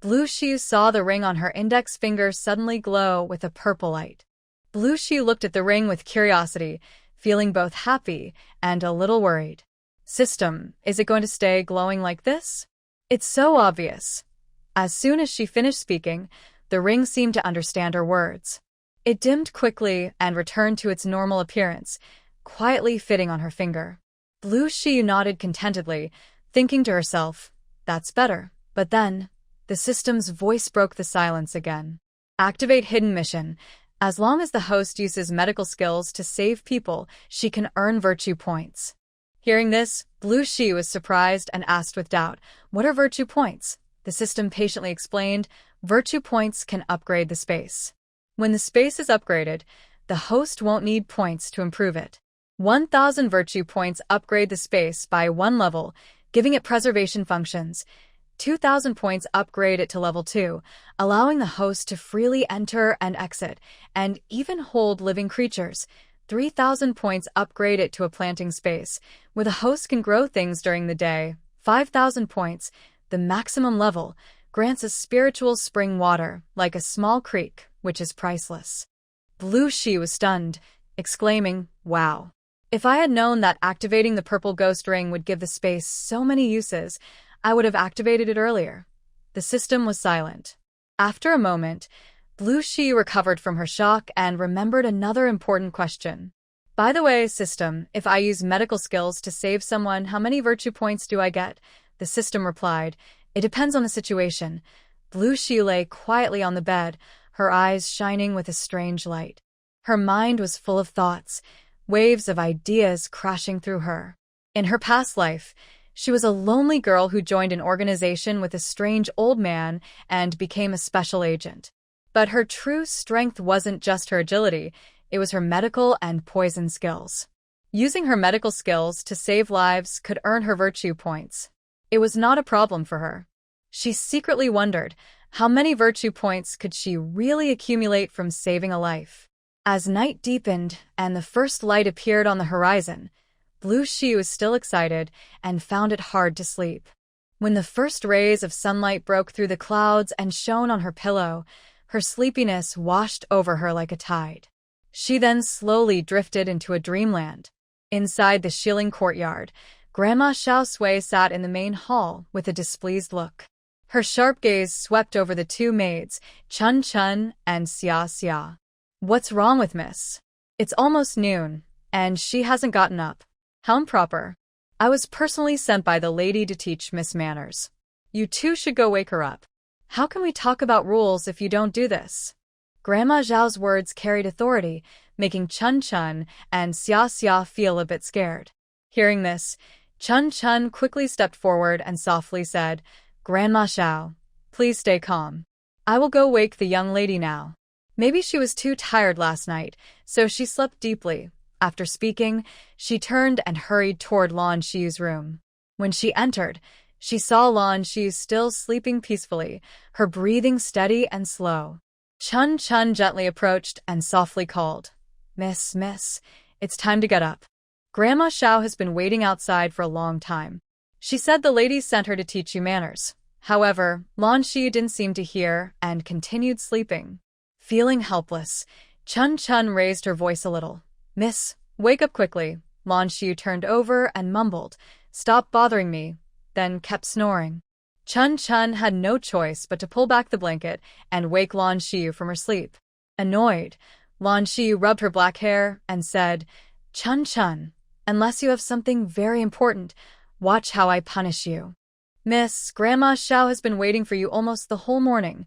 [SPEAKER 2] Blue Xiyue saw the ring on her index finger suddenly glow with a purple light. Blue Xiyue looked at the ring with curiosity, feeling both happy and a little worried. System, is it going to stay glowing like this? It's so obvious. As soon as she finished speaking, the ring seemed to understand her words. It dimmed quickly and returned to its normal appearance, quietly fitting on her finger. Blue Xiyue nodded contentedly, thinking to herself, that's better. But then, the system's voice broke the silence again. Activate hidden mission. As long as the host uses medical skills to save people, she can earn virtue points. Hearing this, Blue Xiyue was surprised and asked with doubt, what are virtue points? The system patiently explained, virtue points can upgrade the space. When the space is upgraded, the host won't need points to improve it. 1,000 virtue points upgrade the space by 1 level, giving it preservation functions. 2,000 points upgrade it to level 2, allowing the host to freely enter and exit, and even hold living creatures. 3,000 points upgrade it to a planting space, where the host can grow things during the day. 5,000 points, the maximum level, grants a spiritual spring water, like a small creek, which is priceless. Blue Xiyue was stunned, exclaiming, wow. If I had known that activating the purple ghost ring would give the space so many uses, I would have activated it earlier. The system was silent. After a moment, Blue Xiyue recovered from her shock and remembered another important question. By the way, system, if I use medical skills to save someone, how many virtue points do I get? The system replied, it depends on the situation. Blue Xiyue lay quietly on the bed, her eyes shining with a strange light. Her mind was full of thoughts, waves of ideas crashing through her. In her past life, she was a lonely girl who joined an organization with a strange old man and became a special agent. But her true strength wasn't just her agility, it was her medical and poison skills. Using her medical skills to save lives could earn her virtue points. It was not a problem for her. She secretly wondered, how many virtue points could she really accumulate from saving a life? As night deepened and the first light appeared on the horizon, Blue Xiyue was still excited and found it hard to sleep. When the first rays of sunlight broke through the clouds and shone on her pillow, her sleepiness washed over her like a tide. She then slowly drifted into a dreamland. Inside the Shilling courtyard, Grandma Xiao Sui sat in the main hall with a displeased look. Her sharp gaze swept over the two maids, Chun Chun and Xia Xia. What's wrong with Miss? It's almost noon, and she hasn't gotten up. How improper. I was personally sent by the lady to teach Miss manners. You two should go wake her up. How can we talk about rules if you don't do this? Grandma Zhao's words carried authority, making Chun Chun and Xia Xia feel a bit scared. Hearing this, Chun Chun quickly stepped forward and softly said, Grandma Xiao, please stay calm. I will go wake the young lady now. Maybe she was too tired last night, so she slept deeply. After speaking, she turned and hurried toward Lan Xiyue's room. When she entered, she saw Lan Xiyue still sleeping peacefully, her breathing steady and slow. Chun Chun gently approached and softly called, Miss, it's time to get up. Grandma Xiao has been waiting outside for a long time. She said the ladies sent her to teach you manners. However, Lan Xiyue didn't seem to hear and continued sleeping. Feeling helpless, Chun Chun raised her voice a little. Miss, wake up quickly. Lan Xiyue turned over and mumbled, Stop bothering me, then kept snoring. Chun Chun had no choice but to pull back the blanket and wake Lan Xiyue from her sleep. Annoyed, Lan Xiyue rubbed her black hair and said, Chun Chun, unless you have something very important, watch how I punish you. Miss, Grandma Xiao has been waiting for you almost the whole morning.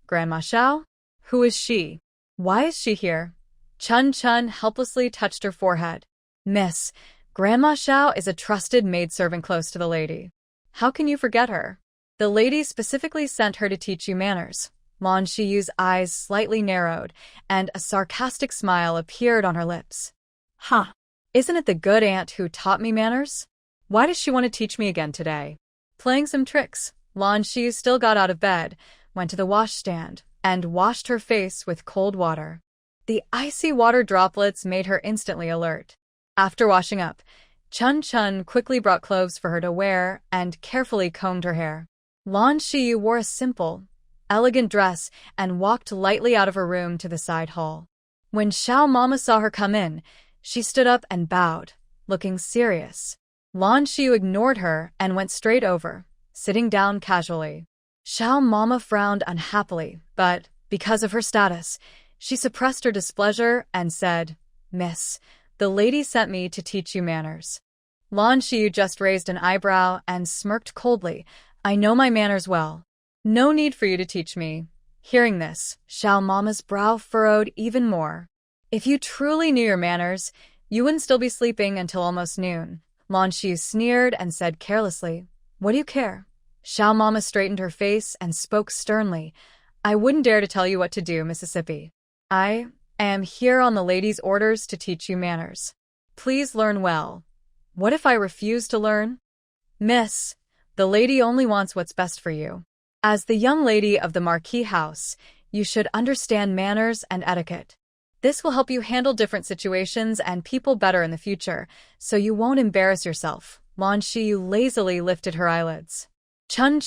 [SPEAKER 2] Grandma Xiao? Who is she? Why is she here? Chun Chun helplessly touched her forehead. Miss, Grandma Xiao is a trusted maidservant close to the lady. How can you forget her? The lady specifically sent her to teach you manners. Lan Xiyue's eyes slightly narrowed, and a sarcastic smile appeared on her lips.
[SPEAKER 1] Huh.
[SPEAKER 2] Isn't it the good aunt who taught me manners? Why does she want to teach me again today? Playing some tricks, Lan Xiyue still got out of bed, went to the washstand, and washed her face with cold water. The icy water droplets made her instantly alert. After washing up, Chun quickly brought clothes for her to wear and carefully combed her hair. Lan Xiyue wore a simple, elegant dress and walked lightly out of her room to the side hall. When Xiao Mama saw her come in, she stood up and bowed, looking serious. Lan Xiyue ignored her and went straight over, sitting down casually. Xiao Mama frowned unhappily, but, because of her status, she suppressed her displeasure and said, "Miss, the lady sent me to teach you manners." Lan Xiyue just raised an eyebrow and smirked coldly. "I know my manners well. No need for you to teach me." Hearing this, Xiao Mama's brow furrowed even more. "If you truly knew your manners, you wouldn't still be sleeping until almost noon." Lan Xiyue sneered and said carelessly, "What do you care?" Xiao Mama straightened her face and spoke sternly. "I wouldn't dare to tell you what to do, Mississippi. I am here on the lady's orders to teach you manners. Please learn well." "What if I refuse to learn?" "Miss, the lady only wants what's best for you. As the young lady of the Marquis house, you should understand manners and etiquette. This will help you handle different situations and people better in the future, so you won't embarrass yourself." Lan Xiyue lazily lifted her eyelids. Chun,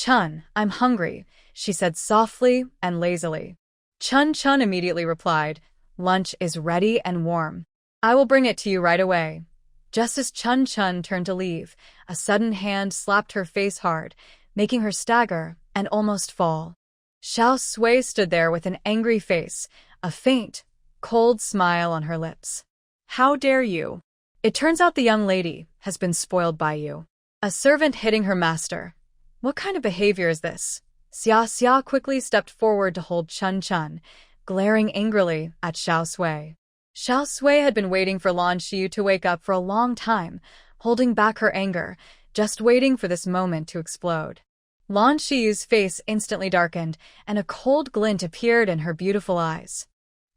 [SPEAKER 2] I'm hungry," she said softly and lazily. Chun immediately replied, "Lunch is ready and warm. I will bring it to you right away." Just as Chun turned to leave, a sudden hand slapped her face hard, making her stagger and almost fall. Xiao Sui stood there with an angry face, a faint, cold smile on her lips. "How dare you? It turns out the young lady has been spoiled by you. A servant hitting her master. What kind of behavior is this?" Xia quickly stepped forward to hold Chun, glaring angrily at Xiao Sui. Xiao Sui had been waiting for Lan Xiyue to wake up for a long time, holding back her anger, just waiting for this moment to explode. Lan Xiyue's face instantly darkened, and a cold glint appeared in her beautiful eyes.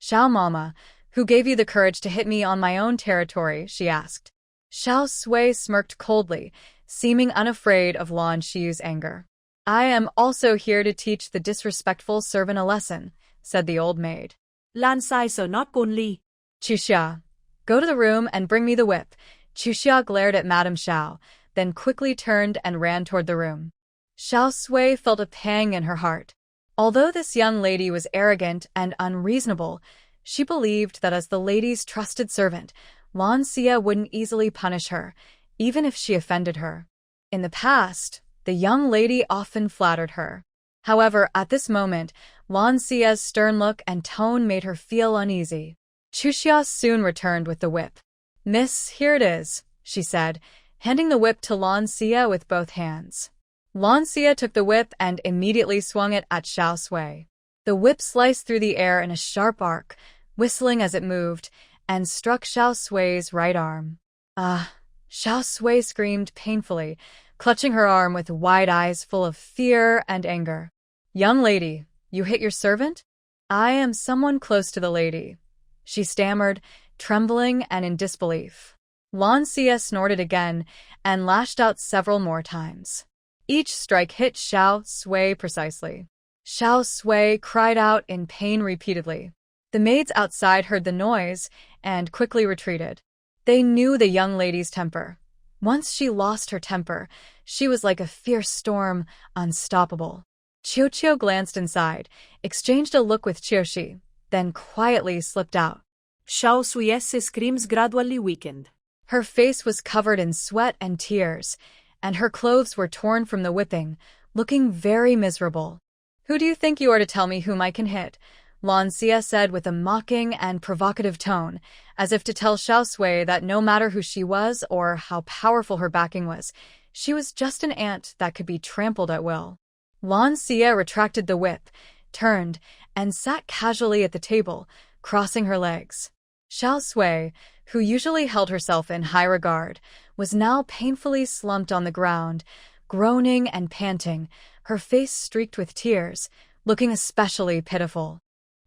[SPEAKER 2] "Xiao Mama, who gave you the courage to hit me on my own territory?" she asked. Xiao Sui smirked coldly, seeming unafraid of Lan Xiyue's anger. "I am also here to teach the disrespectful servant a lesson," said the old maid.
[SPEAKER 1] Lan sai so not Gonli.
[SPEAKER 2] "Chuxia, go to the room and bring me the whip." Chuxia glared at Madame Xiao, then quickly turned and ran toward the room. Xiao Sui felt a pang in her heart. Although this young lady was arrogant and unreasonable, she believed that as the lady's trusted servant, Lan Xiyue wouldn't easily punish her, even if she offended her. In the past, the young lady often flattered her. However, at this moment, Lan Xiyue's stern look and tone made her feel uneasy. Chuxia soon returned with the whip. "Miss, here it is," she said, handing the whip to Lan Xiyue with both hands. Lan Xiyue took the whip and immediately swung it at Xiao Sui. The whip sliced through the air in a sharp arc, whistling as it moved, and struck Xiao Sui's right arm. "Ah!" Xiao Sui screamed painfully, clutching her arm with wide eyes full of fear and anger. "Young lady, you hit your servant?" "I am someone close to the lady," she stammered, trembling and in disbelief. Lan Xiyue snorted again and lashed out several more times. Each strike hit Xiao Sui precisely. Xiao Sui cried out in pain repeatedly. The maids outside heard the noise and quickly retreated. They knew the young lady's temper. Once she lost her temper, she was like a fierce storm, unstoppable. Qiu glanced inside, exchanged a look with Qiuxi, then quietly slipped out.
[SPEAKER 1] Xiao Sui's screams gradually weakened.
[SPEAKER 2] Her face was covered in sweat and tears, and her clothes were torn from the whipping, looking very miserable. "Who do you think you are to tell me whom I can hit?" Lan Xiyue said with a mocking and provocative tone, as if to tell Xiao Sui that no matter who she was or how powerful her backing was, she was just an ant that could be trampled at will. Lan Xiyue retracted the whip, turned, and sat casually at the table, crossing her legs. Xiao Sui, who usually held herself in high regard, was now painfully slumped on the ground, groaning and panting, her face streaked with tears,
[SPEAKER 1] looking especially pitiful.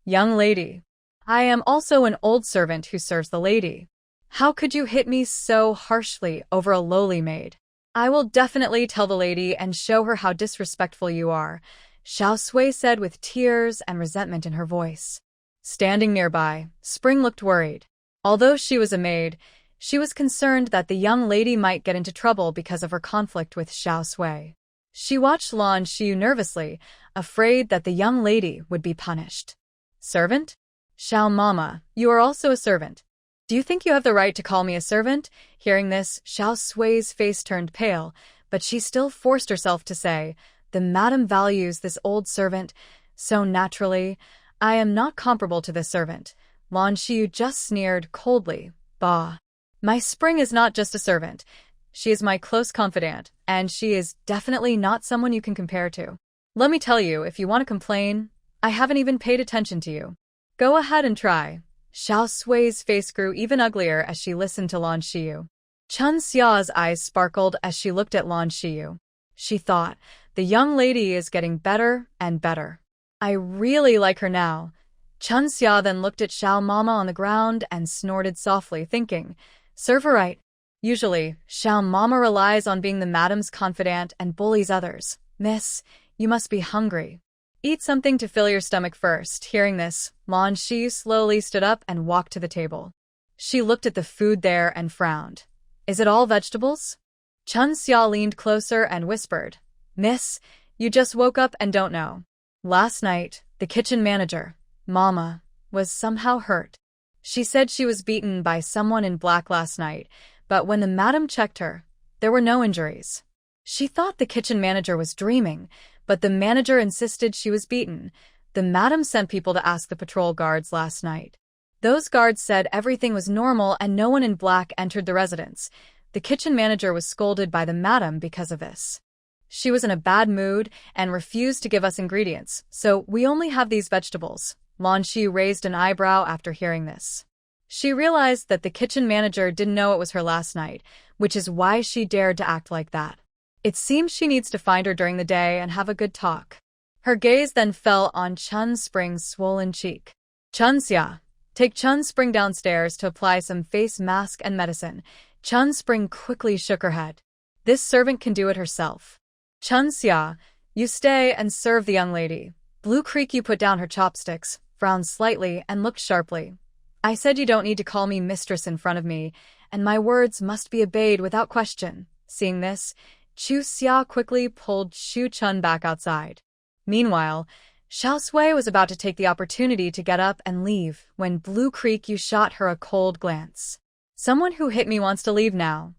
[SPEAKER 1] Young lady. I am also an old servant who serves the lady. How could you hit me so harshly over a lowly maid? I will definitely tell the lady and show her how disrespectful you are, Xiao Sui said with tears and resentment in her voice. Standing nearby, Spring looked worried. Although she was a maid, she was concerned that the young lady might get into trouble because of her conflict with Xiao Sui. She watched Lan Xiyue nervously, afraid that the young lady would be punished. Servant? Xiao Mama, you are also a servant. Do you think you have the right to call me a servant? Hearing this, Xiao Sui's face turned pale, but she still forced herself to say, the madam values this old servant so naturally. I am not comparable to this servant. Lan Xiyue just sneered coldly. Bah. My Spring is not just a servant. She is my close confidant, and she is definitely not someone you can compare to. Let me tell you, if you want to complain, I haven't even paid attention to you. Go ahead and try. Xiao Sui's face grew even uglier as she listened to Lan Xiyue. Chen Xia's eyes sparkled as she looked at Lan Xiyue. She thought, the young lady is getting better and better. I really like her now. Chen Xia then looked at Xiao Mama on the ground and snorted softly, thinking, serve her right. Usually, Xiao Mama relies on being the madam's confidant and bullies others. Miss, you must be hungry. Eat something to fill your stomach first. Hearing this, Lan Xiyue slowly stood up and walked to the table. She looked at the food there and frowned. Is it all vegetables? Chen Xia leaned closer and whispered, Miss, you just woke up and don't know. Last night, the kitchen manager, Mama, was somehow hurt. She said she was beaten by someone in black last night, but when the madam checked her, there were no injuries. She thought the kitchen manager was dreaming, but the manager insisted she was beaten. The madam sent people to ask the patrol guards last night. Those guards said everything was normal and no one in black entered the residence. The kitchen manager was scolded by the madam because of this. She was in a bad mood and refused to give us ingredients, so we only have these vegetables. Lan Xiyue raised an eyebrow after hearing this. She realized that the kitchen manager didn't know it was her last night, which is why she dared to act like that. It seems she needs to find her during the day and have a good talk. Her gaze then fell on Chen Spring's swollen cheek. Chen Xia, take Chen Spring downstairs to apply some face mask and medicine. Chen Spring quickly shook her head. This servant can do it herself. Chen Xia, you stay and serve the young lady. Blue Creek put down her chopsticks, frowned slightly, and looked sharply. I said you don't need to call me mistress in front of me, and my words must be obeyed without question. Seeing this, Chu Xia quickly pulled Xu Chun back outside. Meanwhile, Xiao Sui was about to take the opportunity to get up and leave when Blue Creek shot her a cold glance. Someone who hit me wants to leave now.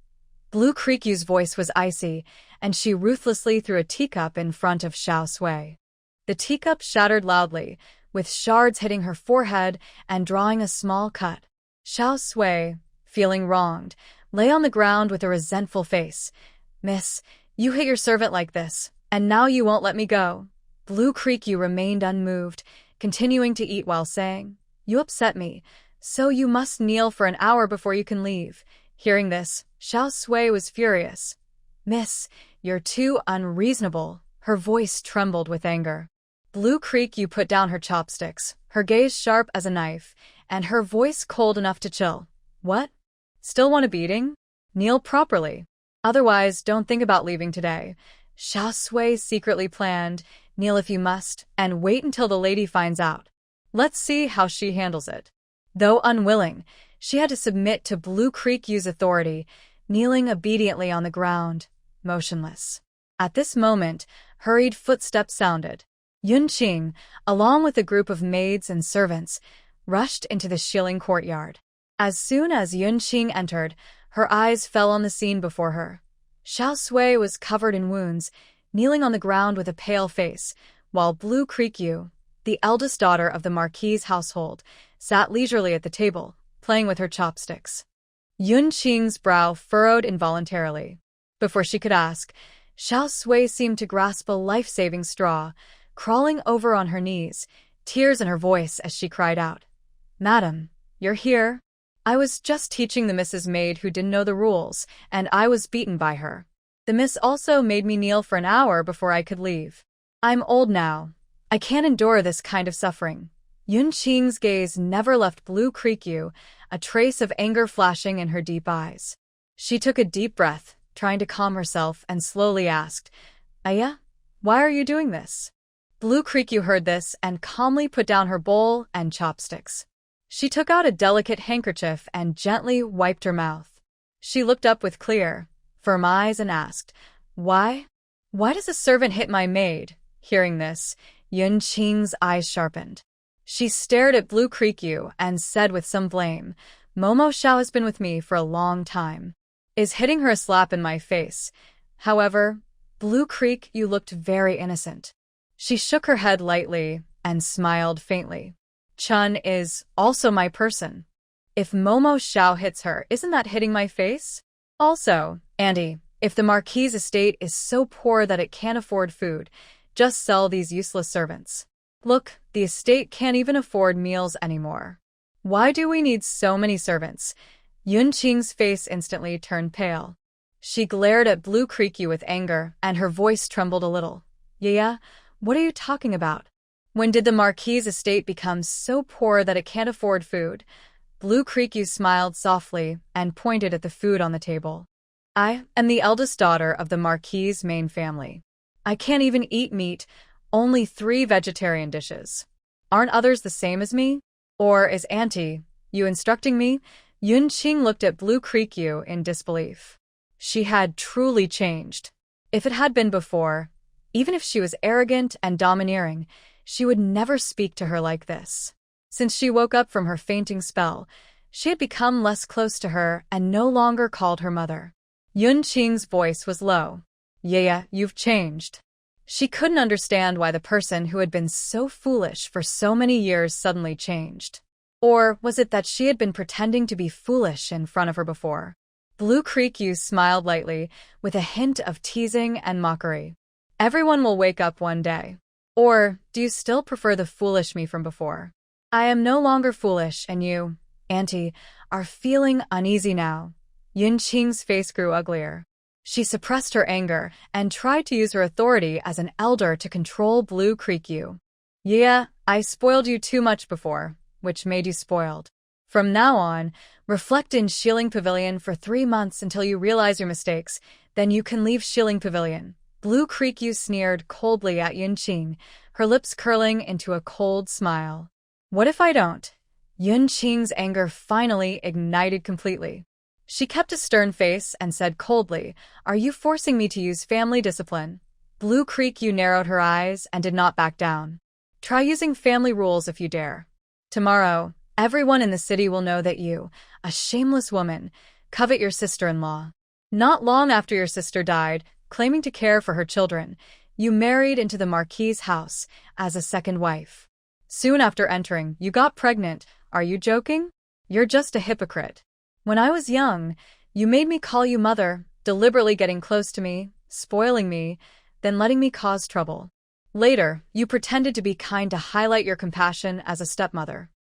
[SPEAKER 1] Blue Creeku's voice was icy, and she ruthlessly threw a teacup in front of Xiao Sui. The teacup shattered loudly, with shards hitting her forehead and drawing a small cut. Xiao Sui, feeling wronged, lay on the ground with a resentful face. Miss, you hit your servant like this, and now you won't let me go. Blue Creeku remained unmoved, continuing to eat while saying, You upset me, so you must kneel for an hour before you can leave. Hearing this, Xiao Sui was furious. Miss, you're too unreasonable. Her voice trembled with anger. Blue Creeku put down her chopsticks, her gaze sharp as a knife, and her voice cold enough to chill. What? Still want a beating? Kneel properly. Otherwise, don't think about leaving today. Xiao Sui secretly planned, kneel if you must, and wait until the lady finds out. Let's see how she handles it. Though unwilling, she had to submit to Blue Creeku's authority, kneeling obediently on the ground, motionless. At this moment, hurried footsteps sounded. Yunqing, along with a group of maids and servants, rushed into the shilling courtyard. As soon as Yunqing entered, her eyes fell on the scene before her. Xiao Sui was covered in wounds, kneeling on the ground with a pale face, while Blue Creeku, the eldest daughter of the Marquis' household, sat leisurely at the table, playing with her chopsticks. Yunqing's brow furrowed involuntarily. Before she could ask, Xiao Sui seemed to grasp a life-saving straw, crawling over on her knees, tears in her voice as she cried out, Madam, you're here? I was just teaching the Mrs. Maid who didn't know the rules, and I was beaten by her. The miss also made me kneel for an hour before I could leave. I'm old now.
[SPEAKER 2] I can't endure this kind of suffering. Yunqing's gaze never left Blue Creek-yu, a trace of anger flashing in her deep eyes. She took a deep breath, trying to calm herself, and slowly asked, Aya, why are you doing this? Blue Creek-yu heard this and calmly put down her bowl and chopsticks. She took out a delicate handkerchief and gently wiped her mouth. She looked up with clear, firm eyes and asked, Why? Why does a servant hit my maid? Hearing this, Yunqing's eyes sharpened. She stared at Blue Creek-yu and said with some blame, Momo Xiao has been with me for a long time. Is hitting her a slap in my face. However, Blue Creek-yu looked very innocent. She shook her head lightly and smiled faintly. Chun is also my person. If Momo Xiao hits her, isn't that hitting my face? Also, Andy, if the Marquis' estate is so poor that it can't afford food, just sell these useless servants. Look, the estate can't even afford meals anymore. Why do we need so many servants? Yunqing's face instantly turned pale. She glared at Blue Creek-yu with anger, and her voice trembled a little. Yeah, what are you talking about? When did the Marquis' estate become so poor that it can't afford food? Blue Creek-yu smiled softly and pointed at the food on the table. I am the eldest daughter of the Marquis' main family. I can't even eat meat, only 3 vegetarian dishes. Aren't others the same as me? Or is Auntie, you instructing me? Yunqing looked at Blue Creek-yu in disbelief. She had truly changed. If it had been before, even if she was arrogant and domineering, she would never speak to her like this. Since she woke up from her fainting spell, she had become less close to her and no longer called her mother. Yunqing's voice was low. Yeah, you've changed. She couldn't understand why the person who had been so foolish for so many years suddenly changed. Or was it that she had been pretending to be foolish in front of her before? Blue Creek-yu smiled lightly, with a hint of teasing and mockery. Everyone will wake up one day. Or, do you still prefer the foolish me from before? I am no longer foolish, and you, Auntie, are feeling uneasy now. Yunqing's face grew uglier. She suppressed her anger and tried to use her authority as an elder to control Blue Creek-yu. Yeah, I spoiled you too much before, which made you spoiled. From now on, reflect in Shilling Pavilion for 3 months until you realize your mistakes, then you can leave Shilling Pavilion. Blue Creek-yu sneered coldly at Yunqing, her lips curling into a cold smile. What if I don't? Yunqing's anger finally ignited completely. She kept a stern face and said coldly, Are you forcing me to use family discipline? Blue Creek-yu narrowed her eyes and did not back down. Try using family rules if you dare. Tomorrow, everyone in the city will know that you, a shameless woman, covet your sister-in-law. Not long after your sister died, claiming to care for her children, you married into the Marquis' house as a second wife. Soon after entering, you got pregnant. Are you joking? You're just a hypocrite. When I was young, you made me call you mother, deliberately getting close to me, spoiling me, then letting me cause trouble. Later, you pretended to be kind to highlight your compassion as a stepmother.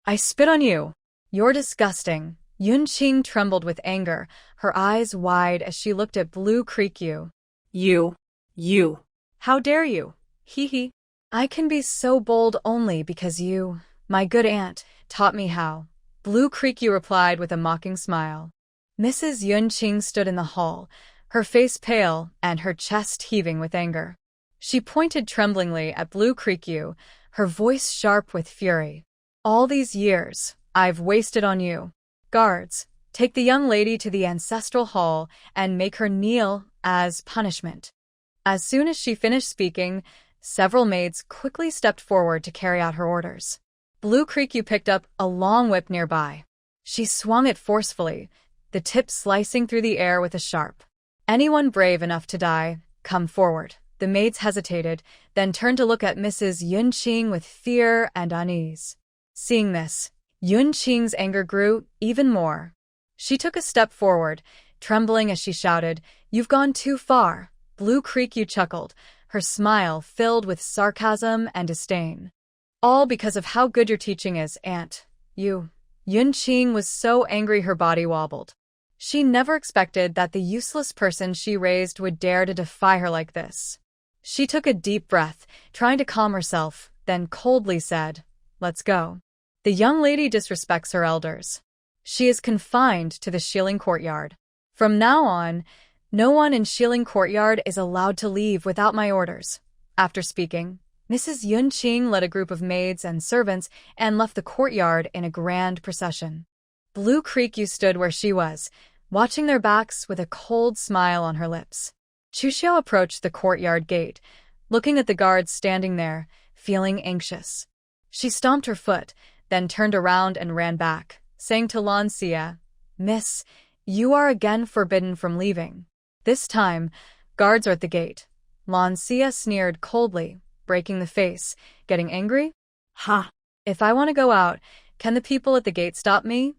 [SPEAKER 2] I spit on you. You're disgusting. Yunqing trembled with anger, her eyes wide as she looked at Blue Creek-yu. You. How dare you? Hee. I can be so bold only because you, my good aunt, taught me how. Blue Creek-yu replied with a mocking smile. Mrs. Yunqing stood in the hall, her face pale and her chest heaving with anger. She pointed tremblingly at Blue Creek-yu, her voice sharp with fury. All these years, I've wasted on you. Guards, take the young lady to the ancestral hall and make her kneel as punishment. As soon as she finished speaking, several maids quickly stepped forward to carry out her orders. Blue Creek-yu picked up a long whip nearby. She swung it forcefully, the tip slicing through the air with a sharp. Anyone brave enough to die, come forward. The maids hesitated, then turned to look at Mrs. Yunqing with fear and unease. Seeing this, Yunqing's anger grew even more. She took a step forward, trembling as she shouted, You've gone too far. Blue Creek-yu chuckled, her smile filled with sarcasm and disdain. All because of how good your teaching is, Aunt. You. Yunqing was so angry her body wobbled. She never expected that the useless person she raised would dare to defy her like this.
[SPEAKER 1] She took a deep breath, trying to calm herself, then coldly said, "Let's go." The young lady disrespects her elders. She is confined to the Shilling Courtyard. From now on, no one in Shilling Courtyard is allowed to leave without my orders. After speaking, Mrs. Yunqing led a group of maids and servants and left the courtyard in a grand procession. Blue Creek stood where she was, watching their backs with a cold smile on her lips. Chuxiao approached the courtyard gate, looking at the guards standing there, feeling anxious. She stomped her foot, then turned around and ran back, saying to Lan Xiyue, "Miss, you are again forbidden from leaving." This time, guards are at the gate. Lan Xiyue sneered coldly, breaking the face, getting angry. "Ha! If I want to go out, can the people at the gate stop me?"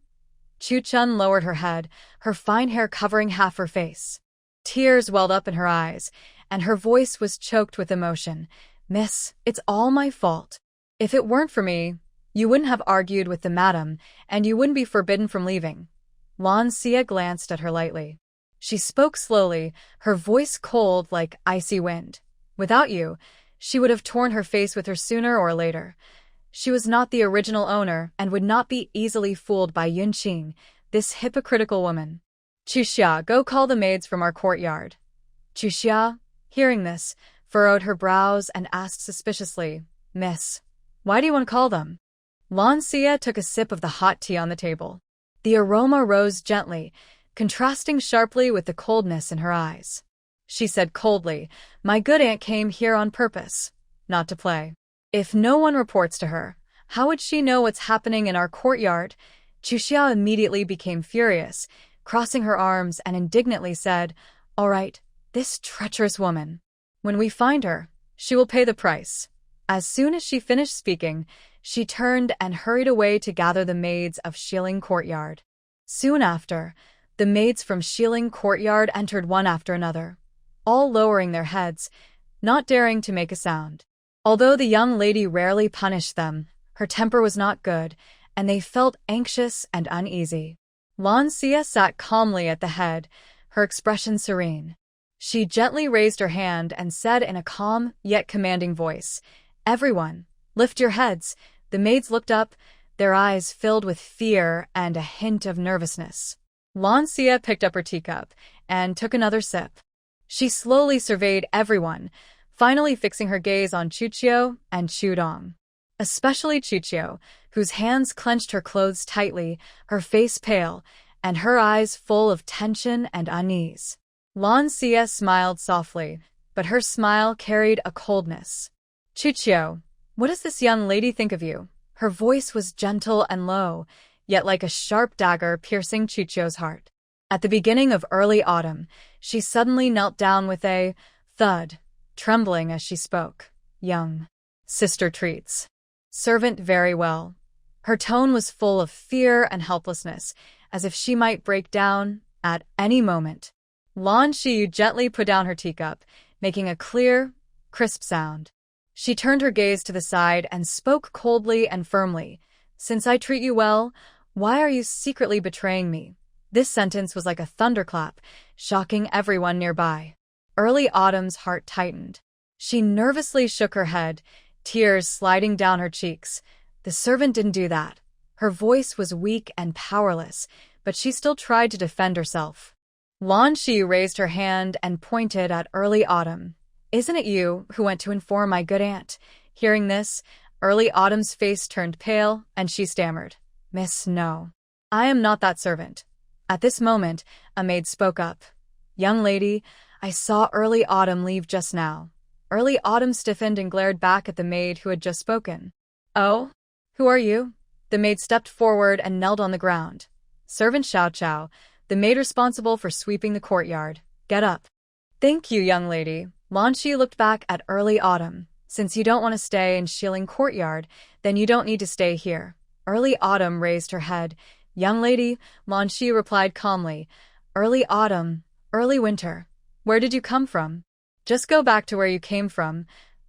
[SPEAKER 1] Chu Chun lowered her head, her fine hair covering half her face. Tears welled up in her eyes, and her voice was choked with emotion. "Miss, it's all my fault. If it weren't for me, you wouldn't have argued with the madam, and you wouldn't be forbidden from leaving." Lan Xiyue glanced at her lightly. She spoke slowly, her voice cold like icy wind. "Without you, she would have torn her face with her sooner or later. She was not the original owner and would not be easily fooled by Yunqing, this hypocritical woman. Chuxia, go call the maids from our courtyard." Chuxia, hearing this, furrowed her brows and asked suspiciously, "Miss, why do you want to call them?" Lan Xiyue took a sip of the hot tea on the table. The aroma rose gently, contrasting sharply with the coldness in her eyes. She said coldly, "My good aunt came here on purpose, not to play. If no one reports to her, how would she know what's happening in our courtyard?" Chuxia immediately became furious, crossing her arms and indignantly said, "All right, this treacherous woman. When we find her, she will pay the price." As soon as she finished speaking, she turned and hurried away to gather the maids of Shilling Courtyard. Soon after, the maids from Shilling Courtyard entered one after another, all lowering their heads, not daring to make a sound. Although the young lady rarely punished them, her temper was not good, and they felt anxious and uneasy. Lan Xiyue sat calmly at the head, her expression serene. She gently raised her hand and said in a calm yet commanding voice, "Everyone, lift your heads." The maids looked up, their eyes filled with fear and a hint of nervousness. Lan Xiyue picked up her teacup and took another sip. She slowly surveyed everyone, finally fixing her gaze on Chuxiao and Chudong. Especially Chuxiao, whose hands clenched her clothes tightly, her face pale, and her eyes full of tension and unease. Lan Xiyue smiled softly, but her smile carried a coldness. "Chuxiao, what does this young lady think of you?" Her voice was gentle and low, yet like a sharp dagger piercing Chuxiao's heart. At the beginning of early autumn, she suddenly knelt down with a thud, trembling as she spoke. "Young sister treats servant very well." Her tone was full of fear and helplessness, as if she might break down at any moment. Lan Xiyue gently put down her teacup, making a clear, crisp sound. She turned her gaze to the side and spoke coldly and firmly. "Since I treat you well, why are you secretly betraying me?" This sentence was like a thunderclap, shocking everyone nearby. Early Autumn's heart tightened. She nervously shook her head, tears sliding down her cheeks. The servant didn't do that. Her voice was weak and powerless, but she still tried to defend herself. Lan Xiyue raised her hand and pointed at Early Autumn. "Isn't it you who went to inform my good aunt?" Hearing this, Early Autumn's face turned pale, and she stammered, "Miss, no. I am not that servant." At this moment, a maid spoke up. "Young lady, I saw Early Autumn leave just now." Early Autumn stiffened and glared back at the maid who had just spoken. "Oh? Who are you?" The maid stepped forward and knelt on the ground. "Servant Xiao Chao, the maid responsible for sweeping the courtyard. Get up." "Thank you, young lady." Lan Xiyue looked back at Early Autumn. "Since you don't want to stay in Shilling Courtyard, then you don't need to stay here." Early Autumn raised her head. "Young lady," Lan Xiyue replied calmly. "Early autumn, early winter. Where did you come from?" "Just go back to where you came from."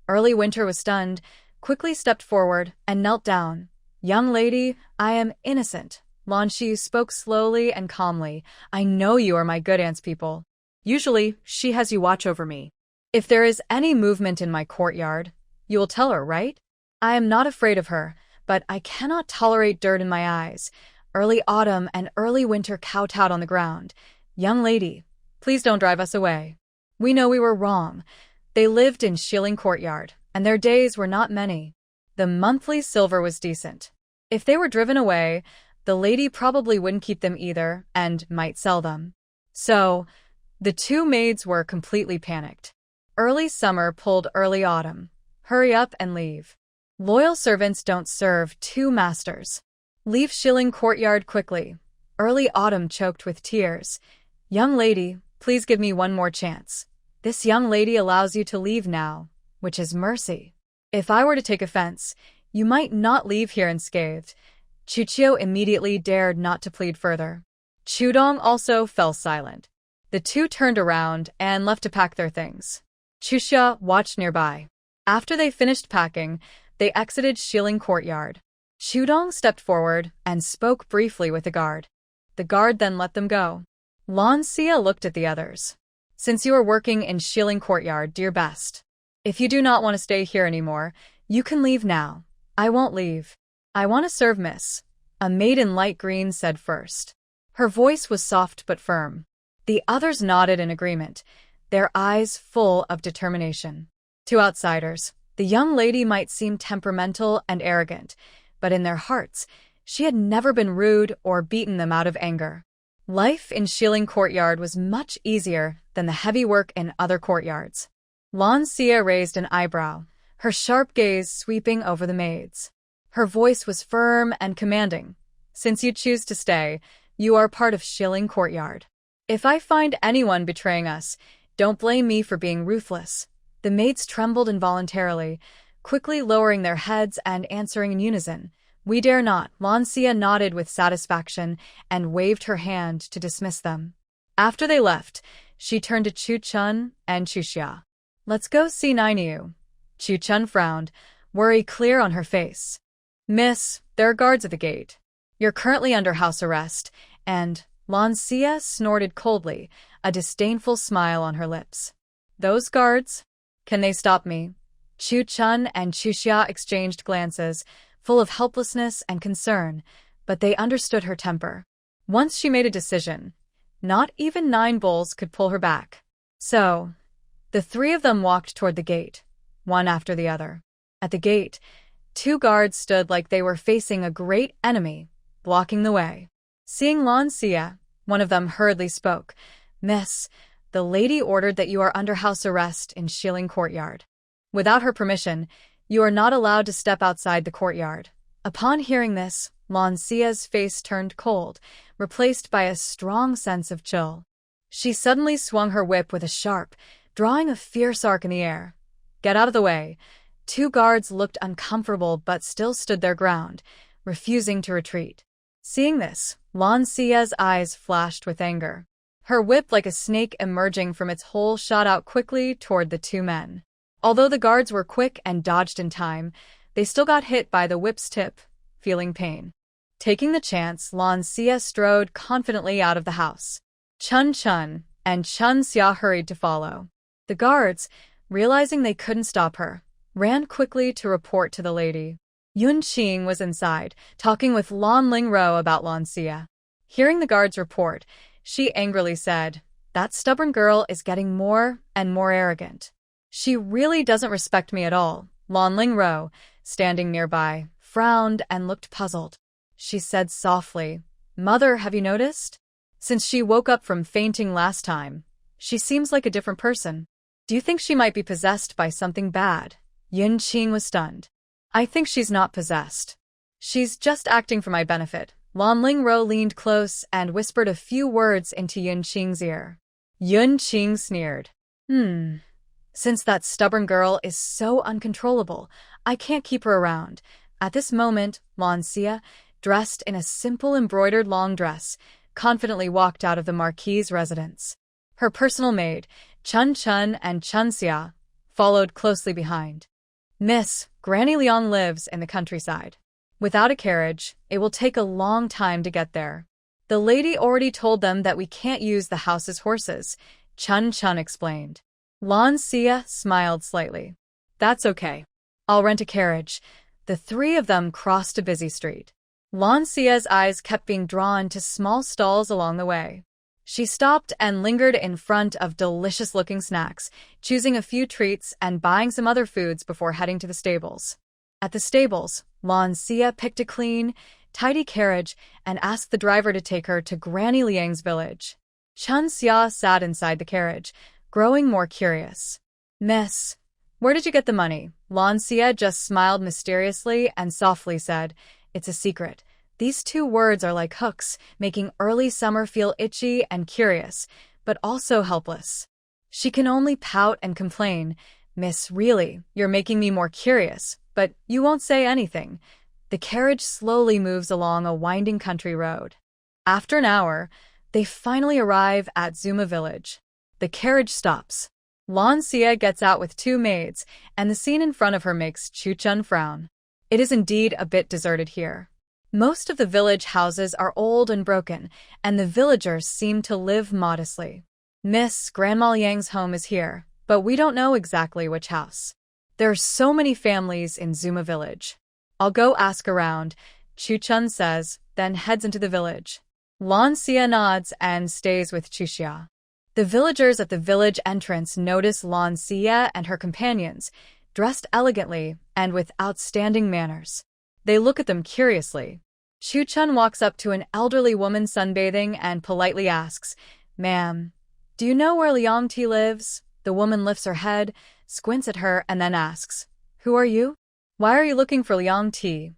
[SPEAKER 1] Early Winter was stunned, quickly stepped forward, and knelt down. "Young lady, I am innocent." Lan Xiyue spoke slowly and calmly. "I know you are my good aunt's people. Usually, she has you watch over me. If there is any movement in my courtyard, you will tell her, right? I am not afraid of her, but I cannot tolerate dirt in my eyes. Early autumn and early winter kowtowed on the ground. Young lady, please don't drive us away. We know we were wrong. They lived in Shilling Courtyard, and their days were not many. The monthly silver was decent. If they were driven away, the lady probably wouldn't keep them either and might sell them. So, the two maids were completely panicked. Early summer pulled early autumn. Hurry up and leave. Loyal servants don't serve two masters. Leave Shilling Courtyard quickly. Early autumn choked with tears. Young lady, please give me one more chance. This young lady allows you to leave now, which is mercy. If I were to take offense, you might not leave here unscathed. Chuchio immediately dared not to plead further. Chudong also fell silent. The two turned around and left to pack their things. Chuxia watched nearby. After they finished packing, they exited Shilling Courtyard. Chudong stepped forward and spoke briefly with the guard. The guard then let them go. Lan Xiyue looked at the others. Since you are working in Shilling Courtyard, do your best. If you do not want to stay here anymore, you can leave now. I won't leave. I want to serve miss. A maid in light green said first. Her voice was soft but firm. The others nodded in agreement, their eyes full of determination. To outsiders, the young lady might seem temperamental and arrogant, but in their hearts, she had never been rude or beaten them out of anger. Life in Shilling Courtyard was much easier than the heavy work in other courtyards. Lan Xiyue raised an eyebrow, her sharp gaze sweeping over the maids. Her voice was firm and commanding. Since you choose to stay, you are part of Shilling Courtyard. If I find anyone betraying us, don't blame me for being ruthless. The maids trembled involuntarily, quickly lowering their heads and answering in unison. We dare not. Lan Xiyue nodded with satisfaction and waved her hand to dismiss them. After they left, she turned to Chu Chun and Chuxia. Let's go see Niniu. Chu Chun frowned, worry clear on her face. Miss, there are guards at the gate. You're currently under house arrest, and Lan Xiyue snorted coldly, a disdainful smile on her lips. Those guards? Can they stop me? Chu Chun and Chuxia exchanged glances, full of helplessness and concern, but they understood her temper. Once she made a decision, not even 9 bulls could pull her back. So, the three of them walked toward the gate, one after the other. At the gate, 2 guards stood like they were facing a great enemy, blocking the way. Seeing Lan Xiyue, one of them hurriedly spoke. Miss, the lady ordered that you are under house arrest in Shilling Courtyard. Without her permission, you are not allowed to step outside the courtyard. Upon hearing this, Lan Xiyue's face turned cold, replaced by a strong sense of chill. She suddenly swung her whip with a sharp, drawing a fierce arc in the air. Get out of the way. 2 guards looked uncomfortable but still stood their ground, refusing to retreat. Seeing this, Lan Xiyue's eyes flashed with anger. Her whip, like a snake emerging from its hole, shot out quickly toward the 2 men. Although the guards were quick and dodged in time, they still got hit by the whip's tip, feeling pain. Taking the chance, Lan Xiyue strode confidently out of the house. Chun Chun and Chun Xia hurried to follow. The guards, realizing they couldn't stop her, ran quickly to report to the lady. Yun Qing was inside, talking with Lan Lingrou about Lan Xiyue. Hearing the guards report, she angrily said, "That stubborn girl is getting more and more arrogant. She really doesn't respect me at all." Lan Lingrou, standing nearby, frowned and looked puzzled. She said softly, "Mother, have you noticed? Since she woke up from fainting last time, she seems like a different person. Do you think she might be possessed by something bad?" Yun Qing was stunned. "I think she's not possessed. She's just acting for my benefit." Lan Lingrou leaned close and whispered a few words into Yun Qing's ear. Yun Qing sneered. Since that stubborn girl is so uncontrollable, I can't keep her around." At this moment, Lan Xiyue, dressed in a simple embroidered long dress, confidently walked out of the Marquis' residence. Her personal maid, Chun Chun and Chun Xia, followed closely behind. "Miss, Granny Liang lives in the countryside. Without a carriage, it will take a long time to get there. The lady already told them that we can't use the house's horses," Chun Chun explained. Lan Xiyue smiled slightly. That's okay. I'll rent a carriage. The three of them crossed a busy street. Lan Xiyue's eyes kept being drawn to small stalls along the way. She stopped and lingered in front of delicious-looking snacks, choosing a few treats and buying some other foods before heading to the stables. At the stables, Lan Xiyue picked a clean, tidy carriage and asked the driver to take her to Granny Liang's village. Chen Xia sat inside the carriage, growing more curious. Miss, where did you get the money? Lan Xiyue just smiled mysteriously and softly said, It's a secret. These two words are like hooks, making early summer feel itchy and curious, but also helpless. She can only pout and complain, Miss, really, you're making me more curious, but you won't say anything. The carriage slowly moves along a winding country road. After an hour, they finally arrive at Zuma village. The carriage stops. Lan Xiyue gets out with two maids, and the scene in front of her makes Chu-chun frown. It is indeed a bit deserted here. Most of the village houses are old and broken, and the villagers seem to live modestly. Miss, Grandma Liang's home is here, but we don't know exactly which house. There are so many families in Zuma village. I'll go ask around, Chu-chun says, then heads into the village. Lan Xiyue nods and stays with Chu-xia. The villagers at the village entrance notice Lan Xiyue and her companions, dressed elegantly and with outstanding manners. They look at them curiously. Chu-chun walks up to an elderly woman sunbathing and politely asks, Ma'am, do you know where Liang Ti lives? The woman lifts her head, squints at her, and then asks, Who are you? Why are you looking for Liang Ti?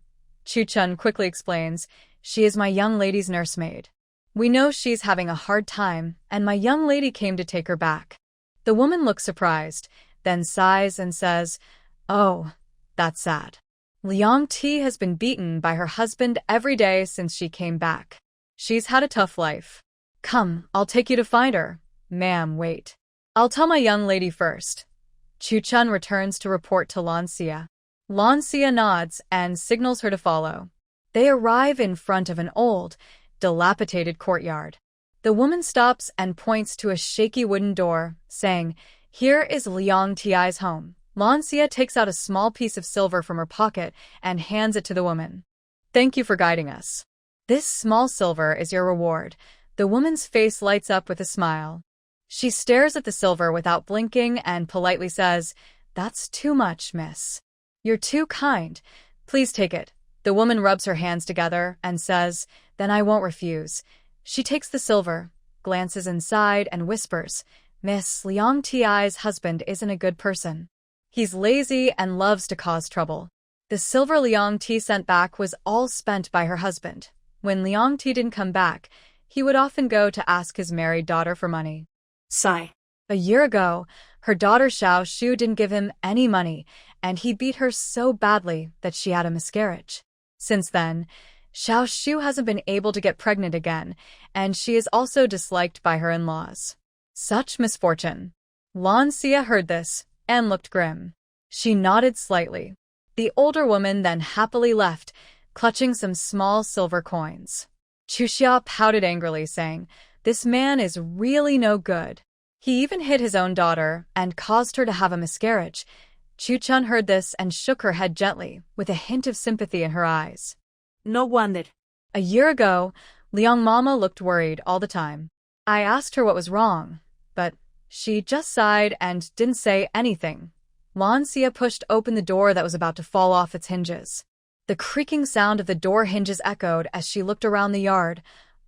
[SPEAKER 1] Chu-chun quickly explains, She is my young lady's nursemaid. We know she's having a hard time, and my young lady came to take her back. The woman looks surprised, then sighs and says, Oh, that's sad. Liang Ti has been beaten by her husband every day since she came back. She's had a tough life. Come, I'll take you to find her. Ma'am, wait. I'll tell my young lady first. Chu-chun returns to report to Lan Xiyue. Lan Xiyue nods and signals her to follow. They arrive in front of an old, dilapidated courtyard. The woman stops and points to a shaky wooden door, saying, Here is Liang Ti's home. Lan Xiyue takes out a small piece of silver from her pocket and hands it to the woman. Thank you for guiding us. This small silver is your reward. The woman's face lights up with a smile. She stares at the silver without blinking and politely says, That's too much, miss. You're too kind. Please take it. The woman rubs her hands together and says, Then I won't refuse. She takes the silver, glances inside, and whispers, Miss, Liang Ti's husband isn't a good person. He's lazy and loves to cause trouble. The silver Liang Ti sent back was all spent by her husband. When Liang Ti didn't come back, he would often go to ask his married daughter for money.
[SPEAKER 2] Sigh.
[SPEAKER 1] A year ago, her daughter Xiaoshu didn't give him any money, and he beat her so badly that she had a miscarriage. Since then, Xiaoshu hasn't been able to get pregnant again, and she is also disliked by her in-laws. Such misfortune. Lan Xiyue heard this and looked grim. She nodded slightly. The older woman then happily left, clutching some small silver coins. Chu-xia pouted angrily, saying, This man is really no good. He even hit his own daughter and caused her to have a miscarriage. Chu-chun heard this and shook her head gently, with a hint of sympathy in her eyes.
[SPEAKER 2] No wonder.
[SPEAKER 1] A year ago, Liang Mama looked worried all the time. I asked her what was wrong, but she just sighed and didn't say anything. Lan Xiyue pushed open the door that was about to fall off its hinges. The creaking sound of the door hinges echoed as she looked around the yard.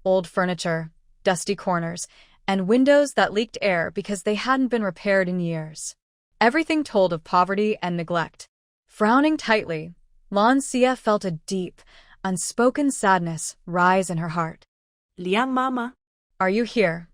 [SPEAKER 1] Old furniture, dusty corners, and windows that leaked air because they hadn't been repaired in years. Everything told of poverty and neglect. Frowning tightly, Lan Xiyue felt a deep, unspoken sadness rise in her heart.
[SPEAKER 2] Liang Mama.
[SPEAKER 1] Are you here?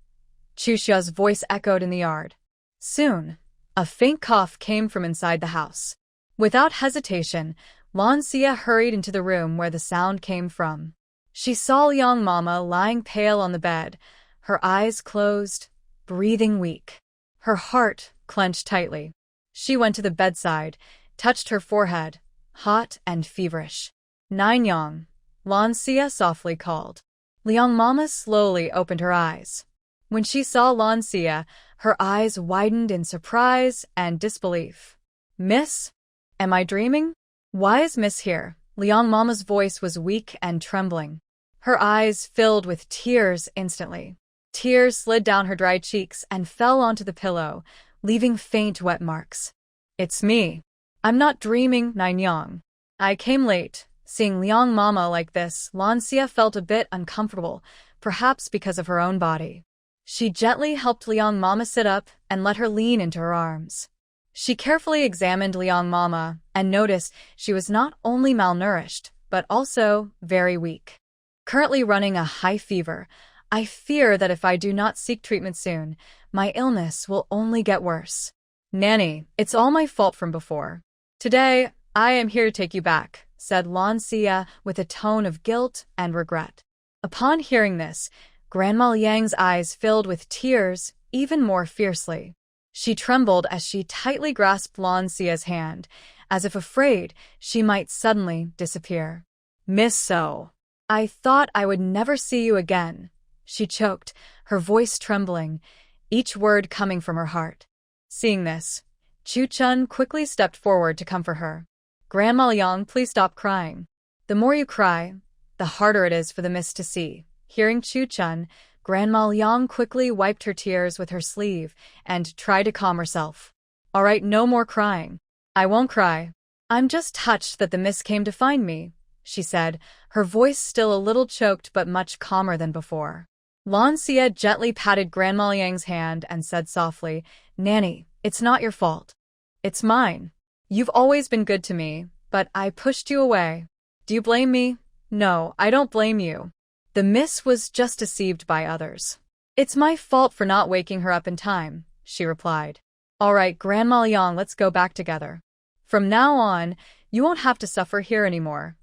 [SPEAKER 1] Chu-xia's voice echoed in the yard. Soon, a faint cough came from inside the house. Without hesitation, Lan Xiyue hurried into the room where the sound came from. She saw Liang Mama lying pale on the bed, her eyes closed, breathing weak. Her heart clenched tightly. She went to the bedside, touched her forehead, hot and feverish. Nine Yang, Lan Xiyue softly called. Liang Mama slowly opened her eyes. When she saw Lan Xiyue,
[SPEAKER 2] Her eyes widened in surprise and disbelief. "Miss? Am I dreaming? Why is Miss here?" Liang Mama's voice was weak and trembling. Her eyes filled with tears instantly. Tears slid down her dry cheeks and fell onto the pillow, leaving faint wet marks. "It's me. I'm not dreaming, Nanyang. I came late." Seeing Liang Mama like this, Lan Xiyue felt a bit uncomfortable, perhaps because of her own body. She gently helped Liang Mama sit up and let her lean into her arms. She carefully examined Liang Mama and noticed she was not only malnourished, but also very weak. "Currently running a high fever. I fear that if I do not seek treatment soon, my illness will only get worse. Nanny, it's all my fault from before. Today, I am here to take you back," said Lan Xiyue with a tone of guilt and regret. Upon hearing this, Grandma Liang's eyes filled with tears even more fiercely. She trembled as she tightly grasped Lan Xiyue's hand, as if afraid she might suddenly disappear. "Miss So, I thought I would never see you again," she choked, her voice trembling, each word coming from her heart. Seeing this, Chu Chun quickly stepped forward to comfort her. "Grandma Liang, please stop crying. The more you cry, the harder it is for the miss to see." Hearing Chu Chun, Grandma Liang quickly wiped her tears with her sleeve and tried to calm herself. "All right, no more crying. I won't cry. I'm just touched that the miss came to find me," she said, her voice still a little choked but much calmer than before. Lan Xiyue gently patted Grandma Liang's hand and said softly, "Nanny, it's not your fault. It's mine. You've always been good to me, but I pushed you away. Do you blame me?" "No, I don't blame you. The miss was just deceived by others. It's my fault for not waking her up in time," she replied. "All right, Grandma Liang, let's go back together. From now on, you won't have to suffer here anymore."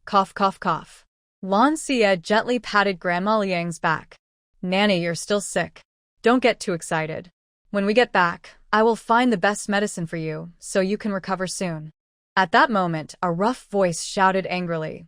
[SPEAKER 2] Cough, cough, cough. Lan Xiyue gently patted Grandma Liang's back. "Nanny, you're still sick. Don't get too excited. When we get back, I will find the best medicine for you, so you can recover soon." At that moment, a rough voice shouted angrily,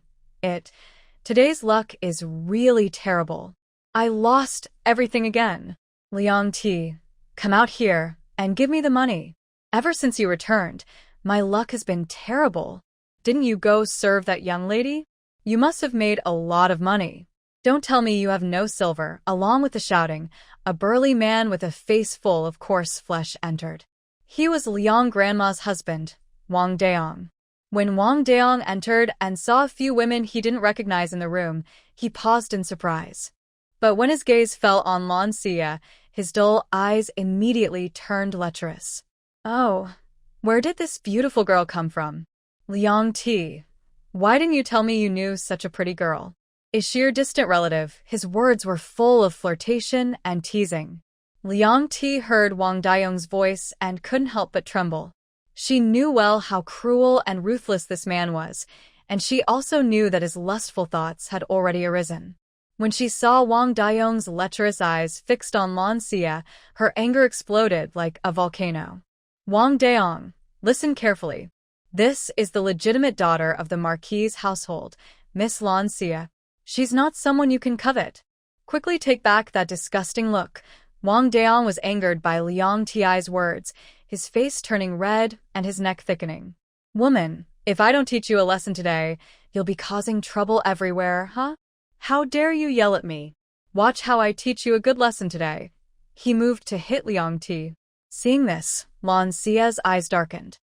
[SPEAKER 2] Today's luck is really terrible. I lost everything again. Liang Ti, come out here and give me the money. Ever since you returned, my luck has been terrible. Didn't you go serve that young lady? You must have made a lot of money. Don't tell me you have no silver." Along with the shouting, a burly man with a face full of coarse flesh entered. He was Liang Grandma's husband, Wang Daong. When Wang Daong entered and saw a few women he didn't recognize in the room, he paused in surprise. But when his gaze fell on Lan Xiyue, his dull eyes immediately turned lecherous. "Oh, where did this beautiful girl come from? Liang Ti, why didn't you tell me you knew such a pretty girl? Is she your distant relative?" His words were full of flirtation and teasing. Liang Ti heard Wang Daong's voice and couldn't help but tremble. She knew well how cruel and ruthless this man was, and she also knew that his lustful thoughts had already arisen. When she saw Wang Daong's lecherous eyes fixed on Lan Xiyue, her anger exploded like a volcano. "Wang Daong, listen carefully. This is the legitimate daughter of the Marquis' household, Miss Lan Xiyue. She's not someone you can covet. Quickly take back that disgusting look." Wang Daong was angered by Liang Ti's words, his face turning red and his neck thickening. "Woman, if I don't teach you a lesson today, you'll be causing trouble everywhere, huh? How dare you yell at me? Watch how I teach you a good lesson today." He moved to hit Liang Ti. Seeing this, Lan Xiyue's eyes darkened.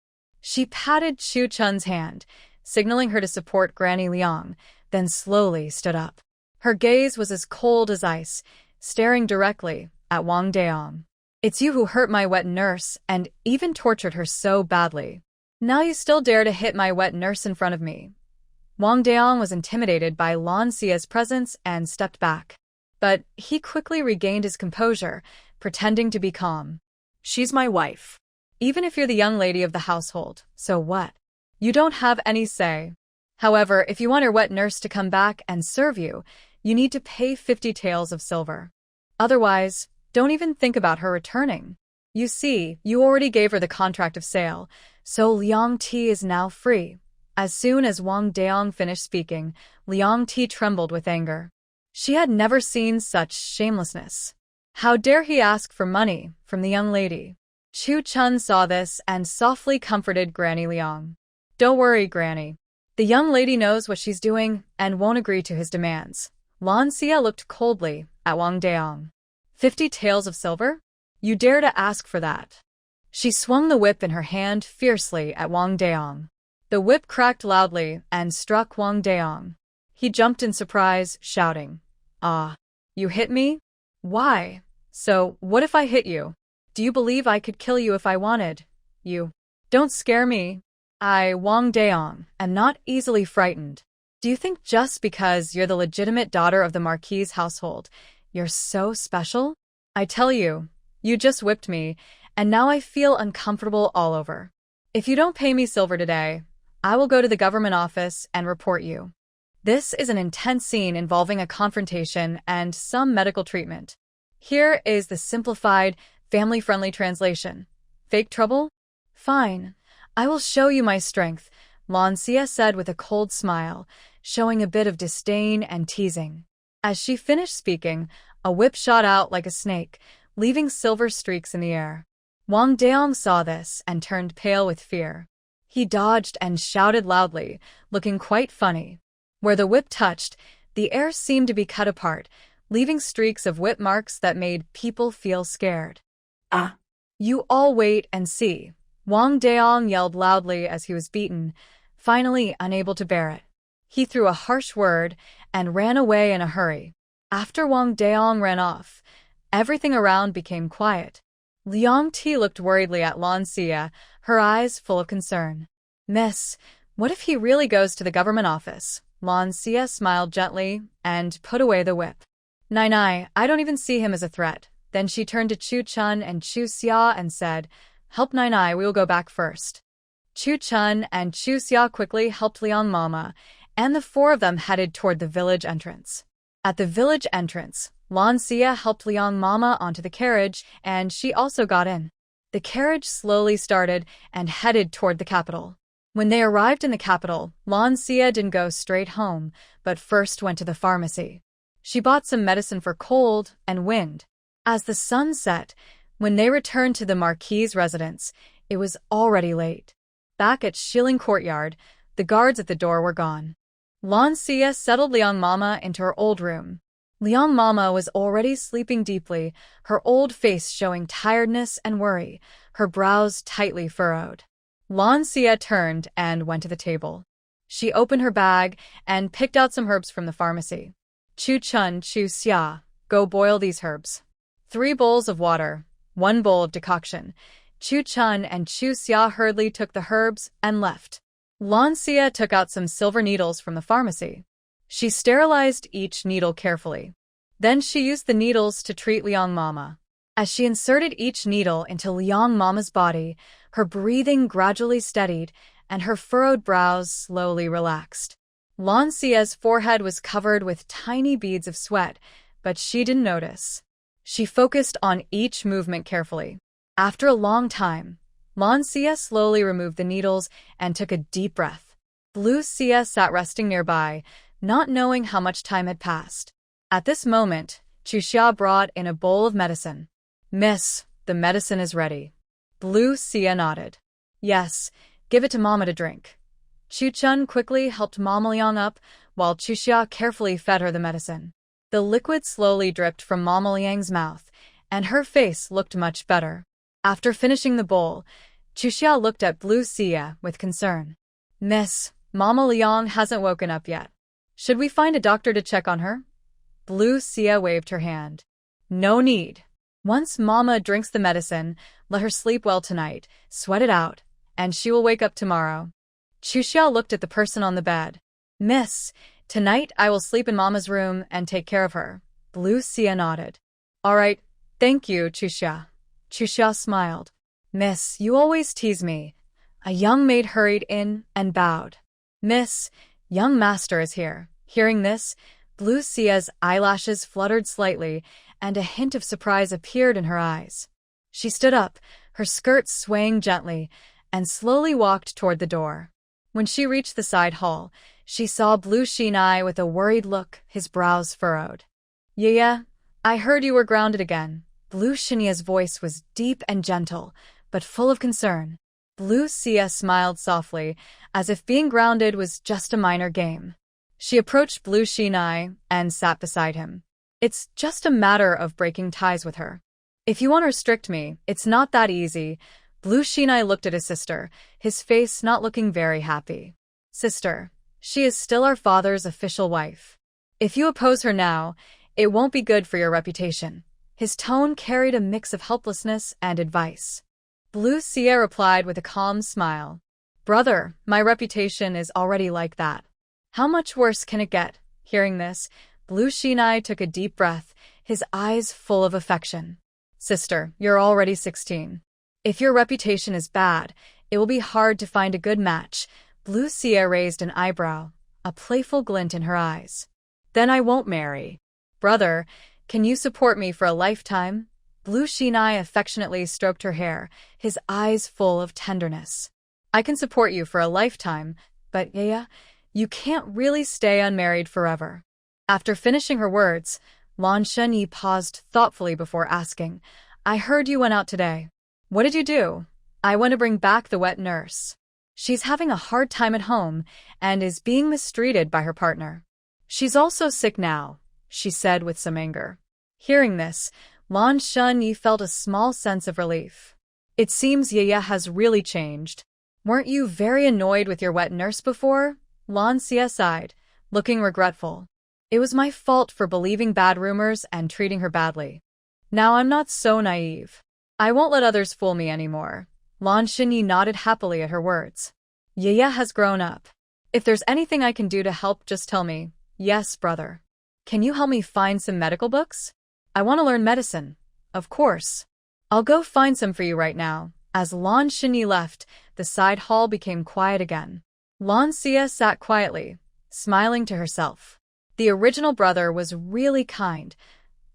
[SPEAKER 2] She patted Chu Chun's hand, signaling her to support Granny Liang, then slowly stood up. Her gaze was as cold as ice, staring directly at Wang Daong. "It's you who hurt my wet nurse and even tortured her so badly. Now you still dare to hit my wet nurse in front of me." Wang Daong was intimidated by Lan Xiyue's presence and stepped back. But he quickly regained his composure, pretending to be calm. "She's my wife. Even if you're the young lady of the household, so what? You don't have any say. However, if you want your wet nurse to come back and serve you, you need to pay 50 taels of silver. Otherwise, don't even think about her returning. You see, you already gave her the contract of sale, so Liang Ti is now free." As soon as Wang Daong finished speaking, Liang Ti trembled with anger. She had never seen such shamelessness.
[SPEAKER 1] How dare he ask for money from the young lady? Chu Chun saw this and softly comforted Granny Liang. Don't worry, Granny. The young lady knows what she's doing and won't agree to his demands. Lan Xiyue looked coldly at Wang Daong. 50 taels of silver? You dare to ask for that? She swung the whip in her hand fiercely at Wang Daong. The whip cracked loudly and struck Wang Daong. He jumped in surprise, shouting, "Ah, you hit me? Why? So, what if I hit you? Do you believe I could kill you if I wanted? You. Don't scare me. I, Wang Daong, am not easily frightened. Do you think just because you're the legitimate daughter of the Marquis' household, you're so special? I tell you, you just whipped me, and now I feel uncomfortable all over. If you don't pay me silver today, I will go to the government office and report you." This is an intense scene involving a confrontation and some medical treatment. Here is the simplified, family-friendly translation. Fake trouble? Fine. I will show you my strength, Lan Xiyue said with a cold smile, showing a bit of disdain and teasing. As she finished speaking, a whip shot out like a snake, leaving silver streaks in the air. Wang Daong saw this and turned pale with fear. He dodged and shouted loudly, looking quite funny. Where the whip touched, the air seemed to be cut apart, leaving streaks of whip marks that made people feel scared. "Ah! You all wait and see," Wang Daong yelled loudly as he was beaten, finally unable to bear it. He threw a harsh word and ran away in a hurry. After Wang Daong ran off, everything around became quiet. Liang Ti looked worriedly at Lan Xiyue, her eyes full of concern. "Miss, what if he really goes to the government office?" Lan Xiyue smiled gently and put away the whip. "Nai, I don't even see him as a threat." Then she turned to Chu Chun and Chu Xia and said, "Help Nai, we will go back first." Chu Chun and Chu Xia quickly helped Liang Mama, and the four of them headed toward the village entrance. At the village entrance, Lan Xiyue helped Liang Mama onto the carriage, and she also got in. The carriage slowly started and headed toward the capital. When they arrived in the capital, Lan Xiyue didn't go straight home, but first went to the pharmacy. She bought some medicine for cold and wind. As the sun set, when they returned to the Marquis' residence, it was already late. Back at Shilling Courtyard, the guards at the door were gone. Lan Xiyue settled Liang Mama into her old room. Liang Mama was already sleeping deeply, her old face showing tiredness and worry, her brows tightly furrowed. Lan Xiyue turned and went to the table. She opened her bag and picked out some herbs from the pharmacy. "Chu Chun, Chu Xia, go boil these herbs. 3 bowls of water, 1 bowl of decoction." Chu Chun and Chu Xia hurriedly took the herbs and left. Lan Xiyue took out some silver needles from the pharmacy. She sterilized each needle carefully. Then she used the needles to treat Liang Mama. As she inserted each needle into Liang Mama's body, her breathing gradually steadied and her furrowed brows slowly relaxed. Lan Xiyue's forehead was covered with tiny beads of sweat, but she didn't notice. She focused on each movement carefully. After a long time, Lan Xiyue slowly removed the needles and took a deep breath. Blue Xia sat resting nearby, not knowing how much time had passed. At this moment, Chu Xia brought in a bowl of medicine. "Miss, the medicine is ready." Blue Xia nodded. "Yes, give it to Mama to drink." Chu Chun quickly helped Mama Liang up, while Chu Xia carefully fed her the medicine. The liquid slowly dripped from Mama Liang's mouth, and her face looked much better. After finishing the bowl, Chu Xia looked at Blue Xia with concern. "Miss, Mama Liang hasn't woken up yet. Should we find a doctor to check on her?" Blue Xia waved her hand. "No need. Once Mama drinks the medicine, let her sleep well tonight, sweat it out, and she will wake up tomorrow." Chu Xia looked at the person on the bed. "Miss, tonight I will sleep in Mama's room and take care of her." Blue Xia nodded. "All right, thank you, Chu Xia." Chu Xia smiled. "Miss, you always tease me." A young maid hurried in and bowed. "Miss, young master is here." Hearing this, Blue Xia's eyelashes fluttered slightly, and a hint of surprise appeared in her eyes. She stood up, her skirt swaying gently, and slowly walked toward the door. When she reached the side hall, she saw Blue Xinai with a worried look, his brows furrowed. "Yeah,
[SPEAKER 2] I heard you were grounded again. Blue Xinye's voice was deep and gentle, but full of concern. Blue Xia smiled softly, as if being grounded was just a minor game. She approached Blue Xinye and sat beside him. It's just a matter of breaking ties with her. If you want to restrict me, it's not that easy. Blue Xinye looked at his sister, his face not looking very happy. Sister, she is still our father's official wife. If you oppose her now, it won't be good for your reputation. His tone carried a mix of helplessness and advice. Blue Xia replied with a calm smile. Brother, my reputation is already like that. How much worse can it get? Hearing this, Blue Xinye took a deep breath, his eyes full of affection. Sister, you're already 16. If your reputation is bad, it will be hard to find a good match. Blue Xia raised an eyebrow, a playful glint in her eyes. Then I won't marry. Brother, can you support me for a lifetime? Blue Xinye affectionately stroked her hair, his eyes full of tenderness. I can support you for a lifetime, but Yaya, you can't really stay unmarried forever. After finishing her words, Lan Xiyue paused thoughtfully before asking, I heard you went out today. What did you do? I went to bring back the wet nurse. She's having a hard time at home and is being mistreated by her partner. She's also sick now, she said with some anger. Hearing this, Lan Xiyue felt a small sense of relief. It seems Yaya has really changed. Weren't you very annoyed with your wet nurse before? Lan Xiyue sighed, looking regretful. It was my fault for believing bad rumors and treating her badly. Now I'm not so naive. I won't let others fool me anymore. Lan Xiyue nodded happily at her words. Yaya has grown up. If there's anything I can do to help, just tell me. Yes, brother. Can you help me find some medical books? I want to learn medicine. Of course. I'll go find some for you right now. As Lan Xiyue left, the side hall became quiet again. Lan Xiyue sat quietly, smiling to herself. The original brother was really kind,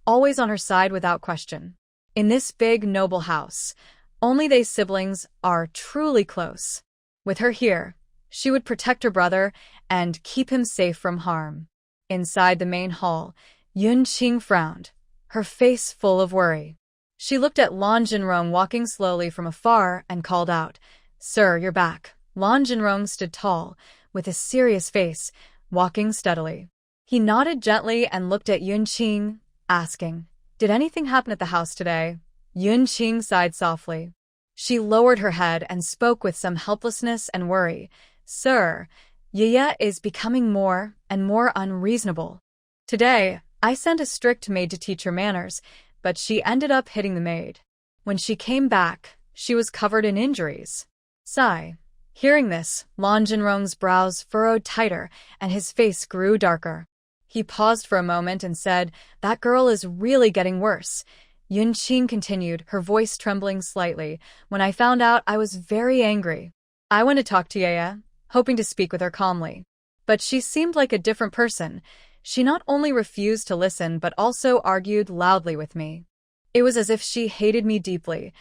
[SPEAKER 2] always on her side without question. In this big, noble house, only they siblings are truly close. With her here, she would protect her brother and keep him safe from harm. Inside the main hall, Yun Qing frowned, her face full of worry. She looked at Lan Jinrong walking slowly from afar and called out, Sir, you're back. Lan Jinrong stood tall, with a serious face, walking steadily. He nodded gently and looked at Yun Qing, asking, Did anything happen at the house today? Yun Qing sighed softly. She lowered her head and spoke with some helplessness and worry. Sir, Yaya is becoming more and more unreasonable. Today, I sent a strict maid to teach her manners, but she ended up hitting the maid. When she came back, she was covered in injuries. Sigh. Hearing this, Lan Jinrong's brows furrowed tighter and his face grew darker. He paused for a moment and said, That girl is really getting worse. Yun Qing continued, her voice trembling slightly. When I found out, I was very angry. I went to talk to Yaya, hoping to speak with her calmly. But she seemed like a different person. She not only refused to listen but also argued loudly with me. It was as if she hated me deeply.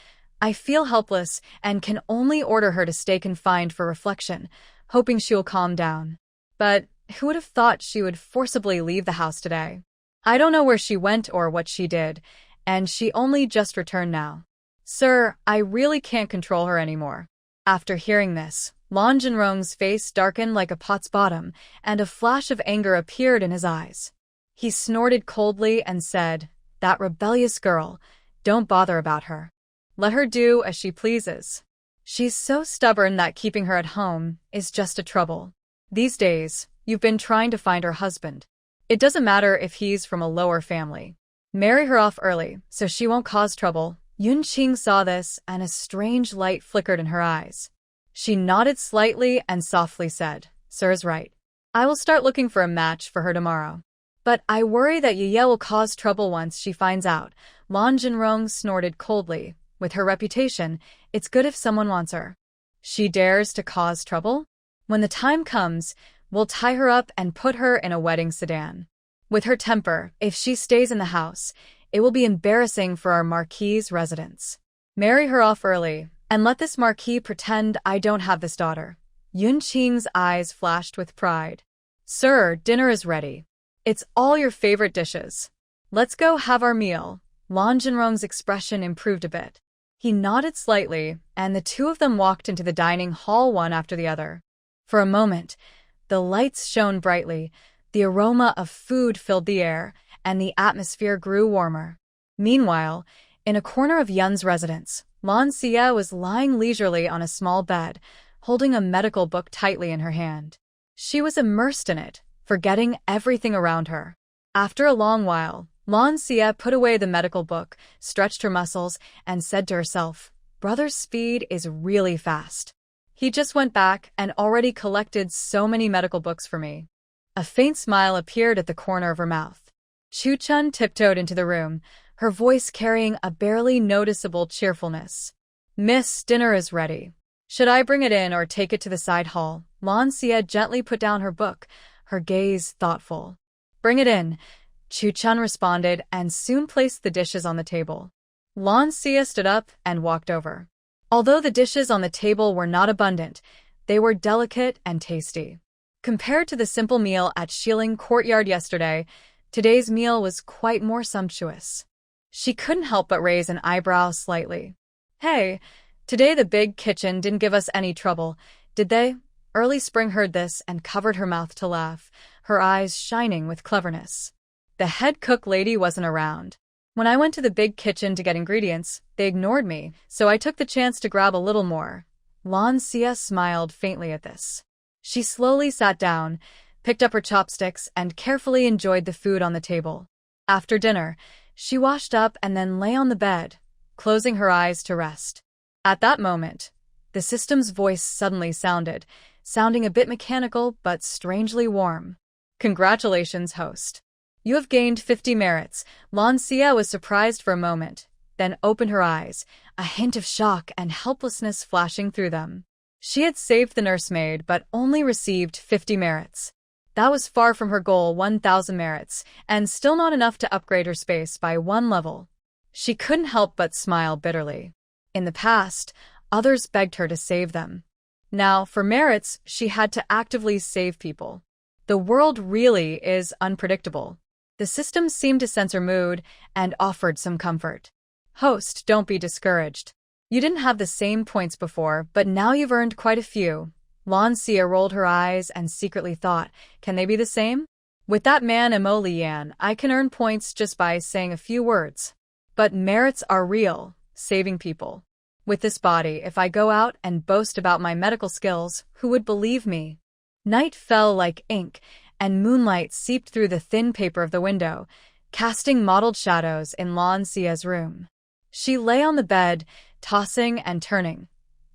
[SPEAKER 2] I feel helpless and can only order her to stay confined for reflection, hoping she'll calm down. But who would have thought she would forcibly leave the house today? I don't know where she went or what she did, and she only just returned now. Sir, I really can't control her anymore. After hearing this, Lan Jinrong's face darkened like a pot's bottom, and a flash of anger appeared in his eyes. He snorted coldly and said, That rebellious girl, don't bother about her. Let her do as she pleases. She's so stubborn that keeping her at home is just a trouble. These days, you've been trying to find her husband. It doesn't matter if he's from a lower family. Marry her off early, so she won't cause trouble. Yun Qing saw this, and a strange light flickered in her eyes. She nodded slightly and softly said, Sir's right. I will start looking for a match for her tomorrow. But I worry that Yaya will cause trouble once she finds out. Lan Jinrong snorted coldly. With her reputation, it's good if someone wants her. She dares to cause trouble? When the time comes, we'll tie her up and put her in a wedding sedan. With her temper, if she stays in the house, it will be embarrassing for our Marquis' residence. Marry her off early, and let this Marquis pretend I don't have this daughter. Yun Qing's eyes flashed with pride. Sir, dinner is ready. It's all your favorite dishes.
[SPEAKER 1] Let's go have our meal. Lan Xiyue's expression improved a bit. He nodded slightly, and the two of them walked into the dining hall one after the other. For a moment, the lights shone brightly, the aroma of food filled the air, and the atmosphere grew warmer. Meanwhile, in a corner of Yun's residence, Lan Xiyue was lying leisurely on a small bed, holding a medical book tightly in her hand. She was immersed in it, forgetting everything around her. After a long while, Lan Xiyue put away the medical book, stretched her muscles, and said to herself, "Brother's speed is really fast. He just went back and already collected so many medical books for me." A faint smile appeared at the corner of her mouth. Chu Chun tiptoed into the room, her voice carrying a barely noticeable cheerfulness. "Miss, dinner is ready. Should I bring it in or take it to the side hall?" Lan Xiyue gently put down her book, her gaze thoughtful. "Bring it in," Chu Chun responded and soon placed the dishes on the table. Lan Xiyue stood up and walked over. Although the dishes on the table were not abundant, they were delicate and tasty. Compared to the simple meal at Shilling Courtyard yesterday, today's meal was quite more sumptuous. She couldn't help but raise an eyebrow slightly. "Hey, today the big kitchen didn't give us any trouble, did they?" Early Spring heard this and covered her mouth to laugh, her eyes shining with cleverness. "The head cook lady wasn't around. When I went to the big kitchen to get ingredients, they ignored me, so I took the chance to grab a little more." Lan Xiyue smiled faintly at this. She slowly sat down, picked up her chopsticks, and carefully enjoyed the food on the table. After dinner, she washed up and then lay on the bed, closing her eyes to rest. At that moment, the system's voice suddenly sounding a bit mechanical but strangely warm. "Congratulations, host. You have gained 50 merits." Lan Xiyue was surprised for a moment, then opened her eyes, a hint of shock and helplessness flashing through them. She had saved the nursemaid but only received 50 merits. That was far from her goal 1,000 merits, and still not enough to upgrade her space by 1 level. She couldn't help but smile bitterly. In the past, others begged her to save them. Now, for merits, she had to actively save people. The world really is unpredictable. The system seemed to sense her mood and offered some comfort. "Host, don't be discouraged. You didn't have the same points before, but now you've earned quite a few." Lan Xiyue rolled her eyes and secretly thought, can they be the same? With that man Mo Lian, I can earn points just by saying a few words. But merits are real, saving people. With this body, if I go out and boast about my medical skills, who would believe me? Night fell like ink, and moonlight seeped through the thin paper of the window, casting mottled shadows in Lan Xiyue's room. She lay on the bed, tossing and turning,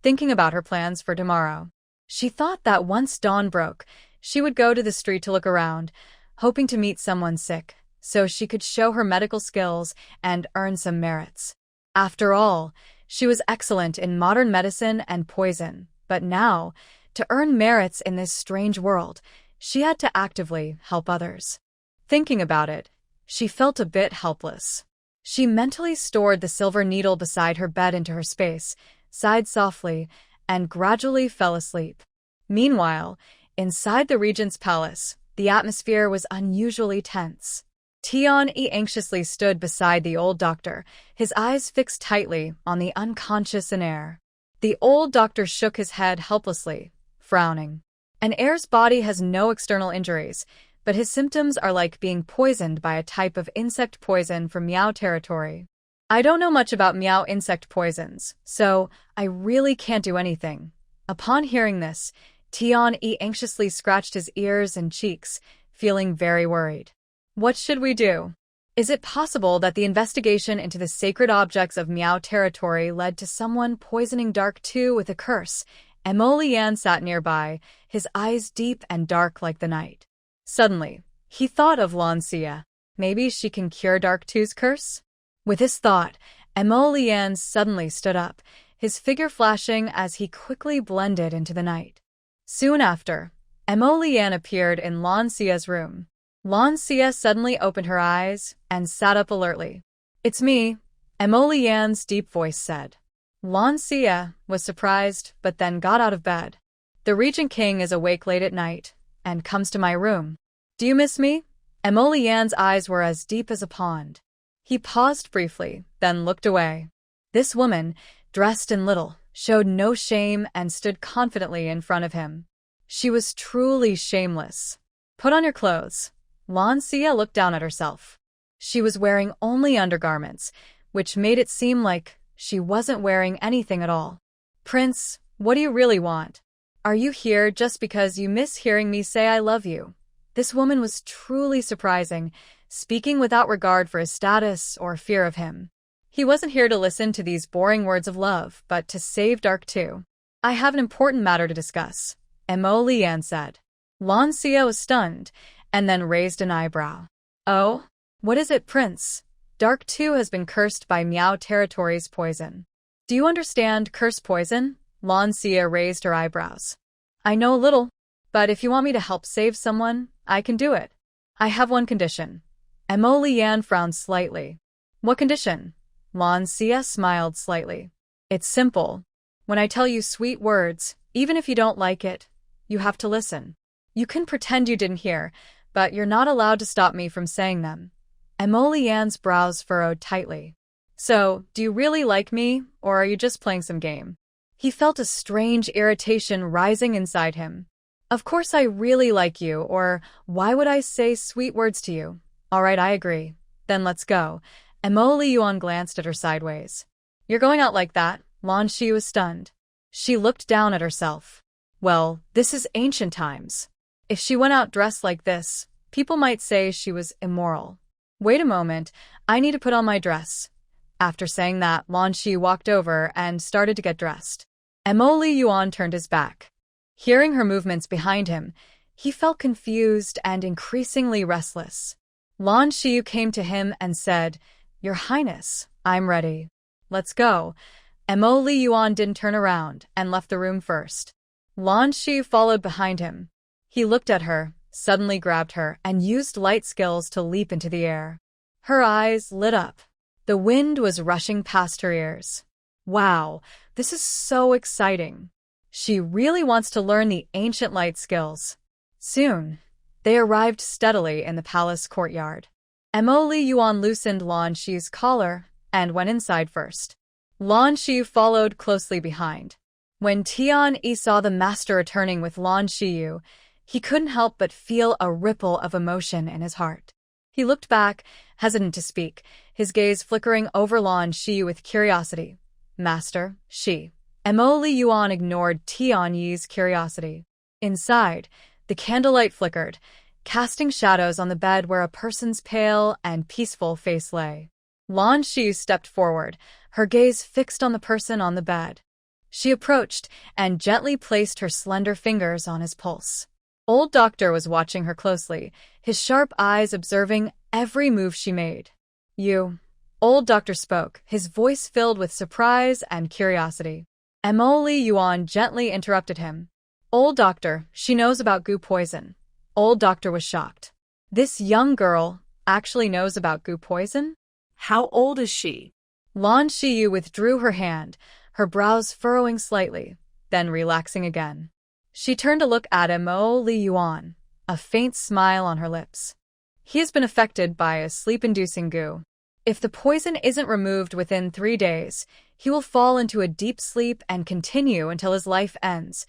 [SPEAKER 1] thinking about her plans for tomorrow. She thought that once dawn broke, she would go to the street to look around, hoping to meet someone sick, so she could show her medical skills and earn some merits. After all, she was excellent in modern medicine and poison, but now, to earn merits in this strange world, she had to actively help others. Thinking about it, she felt a bit helpless. She mentally stored the silver needle beside her bed into her space, sighed softly, and gradually fell asleep. Meanwhile, inside the regent's palace, the atmosphere was unusually tense. Tian-Yi anxiously stood beside the old doctor, his eyes fixed tightly on the unconscious An-Er. The old doctor shook his head helplessly, frowning. An-Er's body has no external injuries, but his symptoms are like being poisoned by a type of insect poison from Miao territory. I don't know much about Miao insect poisons, so I really can't do anything. Upon hearing this, Tian-Yi anxiously scratched his ears and cheeks, feeling very worried. What should we do? Is it possible that the investigation into the sacred objects of Miao territory led to someone poisoning Dark 2 with a curse? Mo Lian sat nearby, his eyes deep and dark like the night. Suddenly, he thought of Lan Xiyue. Maybe she can cure Dark 2's curse? With this thought, Mo Lian suddenly stood up, his figure flashing as he quickly blended into the night. Soon after, Mo Lian appeared in Lan Xiyue's room. Lan Xiyue suddenly opened her eyes and sat up alertly. "It's me," Mo Lian's deep voice said. Lan Xiyue was surprised but then got out of bed. "The Regent King is awake late at night and comes to my room. Do you miss me?"
[SPEAKER 2] Mo Lian's eyes were as deep as a pond. He paused briefly, then looked away. This woman, dressed in little, showed no shame and stood confidently in front of him. She was truly shameless. Put on your clothes. Lan Xiyue looked down at herself. She was wearing only undergarments, which made it seem like she wasn't wearing anything at all. Prince, what do you really want? Are you here just because you miss hearing me say I love you? This woman was truly surprising, speaking without regard for his status or fear of him. He wasn't here to listen to these boring words of love, but to save Dark too. I have an important matter to discuss, Mo Lian said. Lan Xiyue was stunned, and then raised an eyebrow. Oh? What is it, Prince? Dark too has been cursed by Miao Territory's poison. Do you understand curse poison? Lan Xiyue raised her eyebrows. I know a little, but if you want me to help save someone, I can do it. I have one condition. Mo Lian frowned slightly. What condition? Lan Xiyue smiled slightly. It's simple. When I tell you sweet words, even if you don't like it, you have to listen. You can pretend you didn't hear, but you're not allowed to stop me from saying them. Mo Lian's brows furrowed tightly. So, do you really like me, or are you just playing some game? He felt a strange irritation rising inside him. Of course I really like you, or why would I say sweet words to you? All right, I agree. Then let's go. Mo Lian glanced at her sideways. You're going out like that? Lan Xiyue was stunned. She looked down at herself. Well, this is ancient times. If she went out dressed like this, people might say she was immoral. Wait a moment, I need to put on my dress. After saying that, Lan Xiyue walked over and started to get dressed. Mo Lian turned his back. Hearing her movements behind him, he felt confused and increasingly restless. Lan Xiyue came to him and said, Your Highness, I'm ready. Let's go. Mo Lian didn't turn around and left the room first. Lan Xiyue followed behind him. He looked at her, suddenly grabbed her, and used light skills to leap into the air. Her eyes lit up. The wind was rushing past her ears. Wow, this is so exciting. She really wants to learn the ancient light skills. Soon, they arrived steadily in the palace courtyard. Mo Lian loosened Lan Xiyue's collar and went inside first. Lan Xiyue followed closely behind. When Tian saw the master returning with Lan Xiyue, he couldn't help but feel a ripple of emotion in his heart. He looked back, hesitant to speak, his gaze flickering over Lan Xiyue with curiosity. Master, she. Mo Lian ignored Tian Yi's curiosity. Inside, the candlelight flickered, casting shadows on the bed where a person's pale and peaceful face lay. Lan Xiyue stepped forward, her gaze fixed on the person on the bed. She approached and gently placed her slender fingers on his pulse. Old Doctor was watching her closely, his sharp eyes observing every move she made. You. Old Doctor spoke, his voice filled with surprise and curiosity. Mo Lian gently interrupted him. Old Doctor, she knows about goo poison. Old Doctor was shocked. This young girl actually knows about goo poison?
[SPEAKER 3] How old is she?
[SPEAKER 2] Lan Xiyue withdrew her hand, her brows furrowing slightly, then relaxing again. She turned to look at Mo Lian, a faint smile on her lips. He has been affected by a sleep-inducing goo. If the poison isn't removed within 3 days, he will fall into a deep sleep and continue until his life ends.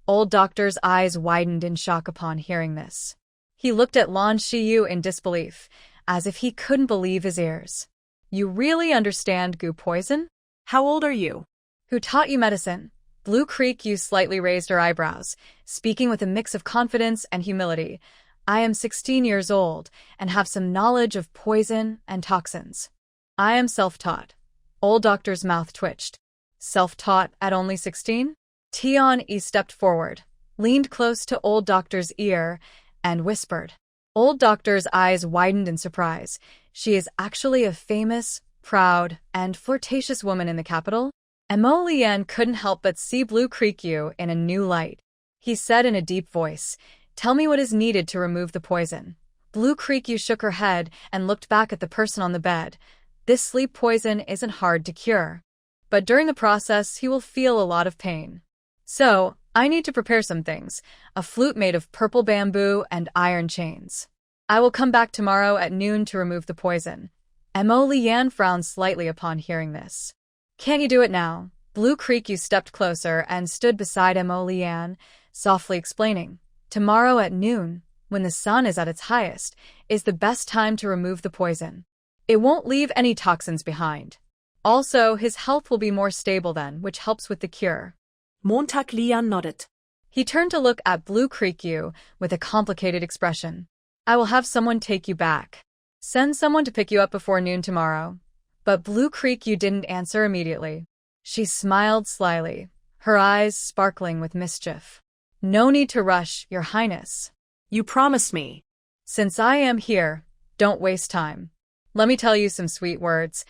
[SPEAKER 2] Old Doctor's eyes widened in shock upon hearing this. He looked at Lan Xiyue in disbelief, as if he couldn't believe his ears. You really understand goo poison?
[SPEAKER 3] How old are you?
[SPEAKER 2] Who taught you medicine? Blue Creek Yu slightly raised her eyebrows, speaking with a mix of confidence and humility. I am 16 years old and have some knowledge of poison and toxins. I am self-taught. Old Doctor's mouth twitched. Self-taught at only 16? Tian stepped forward, leaned close to Old Doctor's ear, and whispered. Old Doctor's eyes widened in surprise. She is actually a famous, proud, and flirtatious woman in the capital? Mo Lian couldn't help but see Blue Creek Yu in a new light. He said in a deep voice, Tell me what is needed to remove the poison. Blue Creek Yu shook her head and looked back at the person on the bed. This sleep poison isn't hard to cure, but during the process he will feel a lot of pain. So, I need to prepare some things, a flute made of purple bamboo and iron chains.
[SPEAKER 1] I will come back tomorrow at noon to remove the poison. Mo Lian frowned slightly upon hearing this. Can't you do it now? Blue Creek you stepped closer and stood beside Mo Lian, softly explaining. Tomorrow at noon, when the sun is at its highest, is the best time to remove the poison. It won't leave any toxins behind. Also, his health will be more stable then, which helps with the cure.
[SPEAKER 3] Montag Lian nodded.
[SPEAKER 1] He turned to look at Blue Creek you with a complicated expression. I will have someone take you back. Send someone to pick you up before noon tomorrow. But Blue Creek you didn't answer immediately. She smiled slyly, her eyes sparkling with mischief. No need to rush, Your Highness.
[SPEAKER 3] You promised me.
[SPEAKER 1] Since I am here, don't waste time. Let me tell you some sweet words.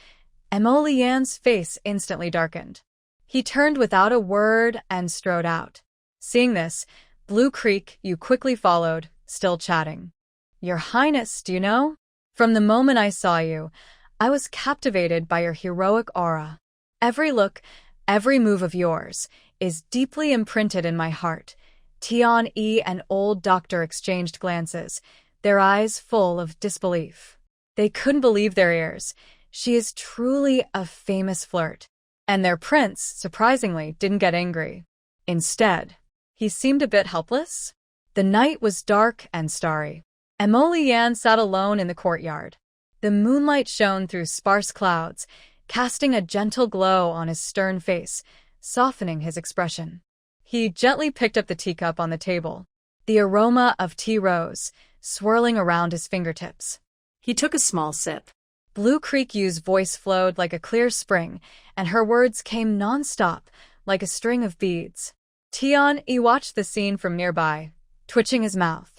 [SPEAKER 1] Mo Lian's face instantly darkened. He turned without a word and strode out. Seeing this, Blue Creek you quickly followed, still chatting. Your Highness, do you know? From the moment I saw you, I was captivated by your heroic aura. Every look, every move of yours, is deeply imprinted in my heart. Tian-Yi and old doctor exchanged glances, their eyes full of disbelief. They couldn't believe their ears. She is truly a famous flirt. And their prince, surprisingly, didn't get angry. Instead, he seemed a bit helpless. The night was dark and starry. Mo Lian sat alone in the courtyard. The moonlight shone through sparse clouds, casting a gentle glow on his stern face, softening his expression. He gently picked up the teacup on the table. The aroma of tea rose, swirling around his fingertips.
[SPEAKER 3] He took a small sip.
[SPEAKER 1] Blue Creek Yu's voice flowed like a clear spring, and her words came non-stop, like a string of beads. Tian-Yi watched the scene from nearby, twitching his mouth.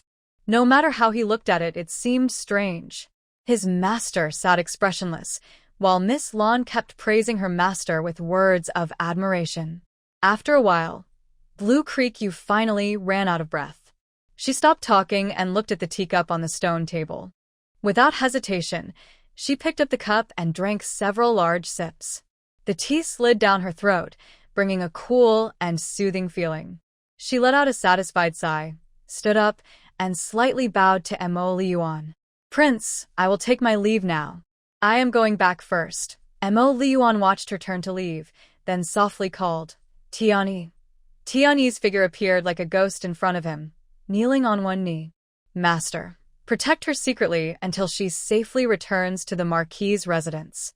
[SPEAKER 1] No matter how he looked at it, it seemed strange. His master sat expressionless, while Miss Lan kept praising her master with words of admiration. After a while, Blue Creek Yu finally ran out of breath. She stopped talking and looked at the teacup on the stone table. Without hesitation, she picked up the cup and drank several large sips. The tea slid down her throat, bringing a cool and soothing feeling. She let out a satisfied sigh, stood up, and slightly bowed to Mo Lian. Prince, I will take my leave now. I am going back first. Mo Lian watched her turn to leave, then softly called, Tian-Yi. Tian-Yi's figure appeared like a ghost in front of him, kneeling on one knee. Master, protect her secretly until she safely returns to the Marquis' residence.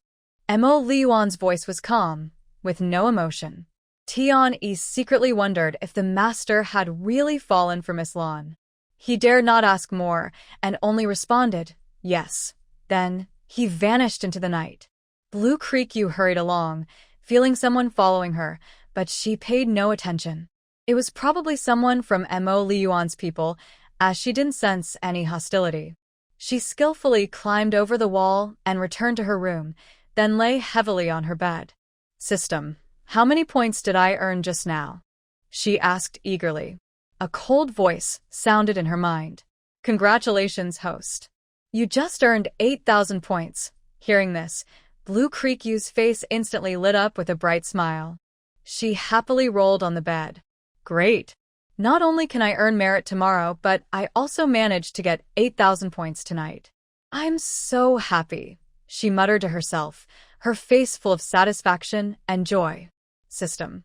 [SPEAKER 1] Mo Lian's voice was calm, with no emotion. Tian-Yi secretly wondered if the master had really fallen for Miss Lan. He dared not ask more, and only responded, yes. Then, he vanished into the night. Blue Creek Yu hurried along, feeling someone following her, but she paid no attention. It was probably someone from Mo Lian's people, as she didn't sense any hostility. She skillfully climbed over the wall and returned to her room, then lay heavily on her bed. System, how many points did I earn just now? She asked eagerly. A cold voice sounded in her mind. Congratulations, host. You just earned 8,000 points. Hearing this, Blue Creek Yu's face instantly lit up with a bright smile. She happily rolled on the bed. Great. Not only can I earn merit tomorrow, but I also managed to get 8,000 points tonight. I'm so happy, she muttered to herself, her face full of satisfaction and joy. System.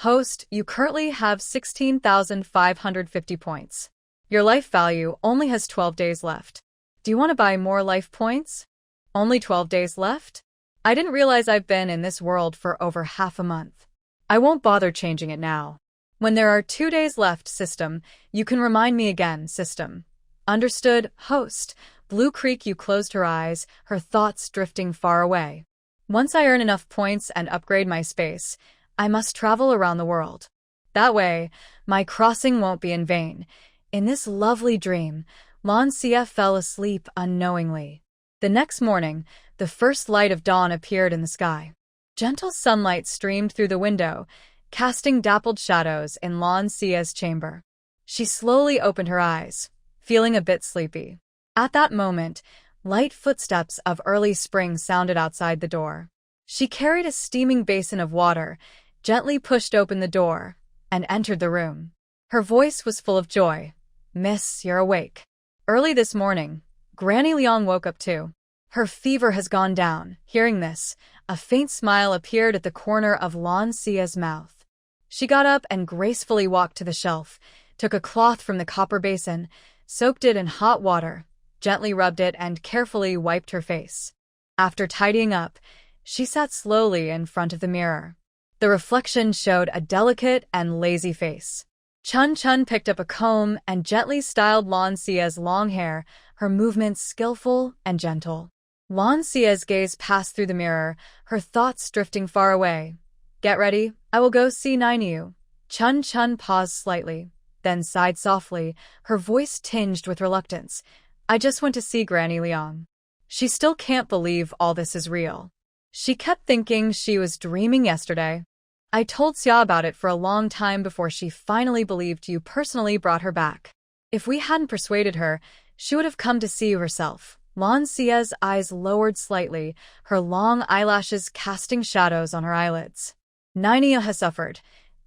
[SPEAKER 1] Host, you currently have 16,550 points. Your life value only has 12 days left. Do you want to buy more life points? Only 12 days left? I didn't realize I've been in this world for over half a month. I won't bother changing it now. When there are 2 days left, system, you can remind me again, system. Understood, host. Blue Creek Yu closed her eyes, her thoughts drifting far away. Once I earn enough points and upgrade my space, I must travel around the world. That way, my crossing won't be in vain. In this lovely dream, Lan Xiyue fell asleep unknowingly. The next morning, the first light of dawn appeared in the sky. Gentle sunlight streamed through the window, casting dappled shadows in Lan Xiyue's chamber. She slowly opened her eyes, feeling a bit sleepy. At that moment, light footsteps of early spring sounded outside the door. She carried a steaming basin of water, gently pushed open the door, and entered the room. Her voice was full of joy. Miss, you're awake. Early this morning,
[SPEAKER 2] Granny Liang woke up too. Her fever has gone down. Hearing this, a faint smile appeared at the corner of Lan Xiyue's mouth. She got up and gracefully walked to the shelf, took a cloth from the copper basin, soaked it in hot water, gently rubbed it, and carefully wiped her face. After tidying up, she sat slowly in front of the mirror. The reflection showed a delicate and lazy face. Chun picked up a comb and gently styled Lan Xiyue's long hair, her movements skillful and gentle. Lan Xiyue's gaze passed through the mirror, her thoughts drifting far away. Get ready, I will go see Lan Xiyue. Chun paused slightly, then sighed softly, her voice tinged with reluctance. I just went to see Granny Liang. She still can't believe all this is real. She kept thinking she was dreaming yesterday. I told Xia about it for a long time before she finally believed you personally brought her back. If we hadn't persuaded her, she would have come to see you herself. Lan Xiyue's eyes lowered slightly, her long eyelashes casting shadows on her eyelids. Lan Xiyue has suffered.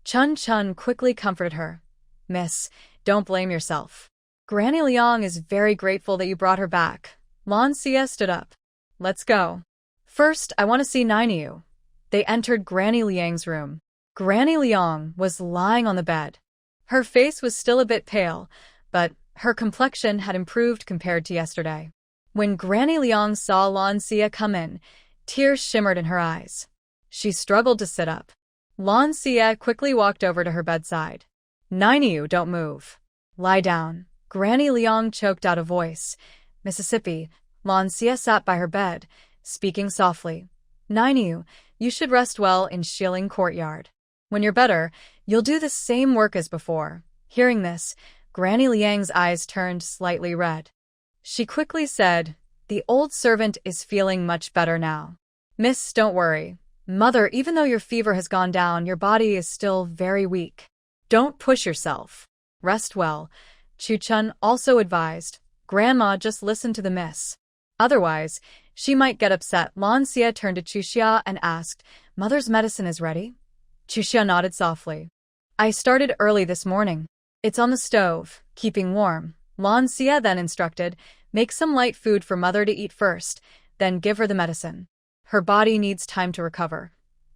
[SPEAKER 2] Chun quickly comforted her. Miss, don't blame yourself. Granny Liang is very grateful that you brought her back. Lan Xiyue stood up. Let's go. First, I want to see Lan Xiyue. They entered Granny Liang's room. Granny Liang was lying on the bed. Her face was still a bit pale, but her complexion had improved compared to yesterday. When Granny Liang saw Lan Xiyue come in, tears shimmered in her eyes. She struggled to sit up. Lan Xiyue quickly walked over to her bedside. Lan Xiyue, don't move. Lie down. Granny Liang choked out a voice. Mississippi. Lan Xiyue sat by her bed, speaking softly. Lan Xiyue, you should rest well in Shilin Courtyard. When you're better, you'll do the same work as before. Hearing this, Granny Liang's eyes turned slightly red. She quickly said, the old servant is feeling much better now. Miss, don't worry. Mother, even though your fever has gone down, your body is still very weak. Don't push yourself. Rest well. Chun also advised. Grandma, just listen to the miss. Otherwise, she might get upset. Lan Xiyue turned to Chuxia and asked, Mother's medicine is ready? Chuxia nodded softly. I started early this morning. It's on the stove, keeping warm. Lan Xiyue then instructed, make some light food for Mother to eat first, then give her the medicine. Her body needs time to recover.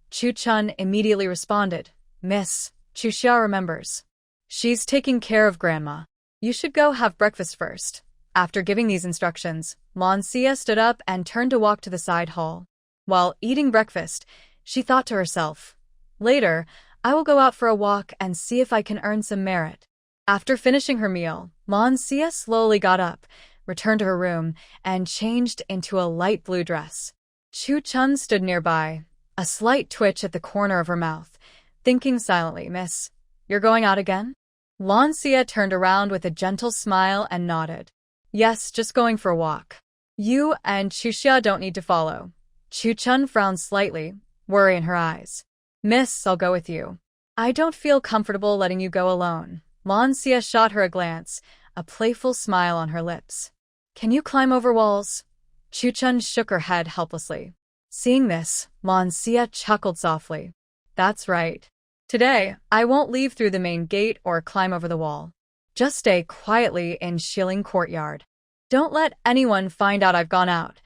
[SPEAKER 2] Chun immediately responded, Miss, Chuxia remembers. She's taking care of Grandma. You should go have breakfast first. After giving these instructions, Lan Xiyue stood up and turned to walk to the side hall. While eating breakfast, she thought to herself, later, I will go out for a walk and see if I can earn some merit. After finishing her meal, Lan Xiyue slowly got up, returned to her room, and changed into a light blue dress. Chun stood nearby, a slight twitch at the corner of her mouth, thinking silently, Miss, you're going out again? Lan Xiyue turned around with a gentle smile and nodded. Yes, just going for a walk. You and Chuxia don't need to follow. Chun frowned slightly, worry in her eyes. Miss, I'll go with you. I don't feel comfortable letting you go alone. Lan Xiyue shot her a glance, a playful smile on her lips. Can you climb over walls? Chun shook her head helplessly. Seeing this, Lan Xiyue chuckled softly. That's right. Today, I won't leave through the main gate or climb over the wall. Just stay quietly in Shilin Courtyard. Don't let anyone find out I've gone out.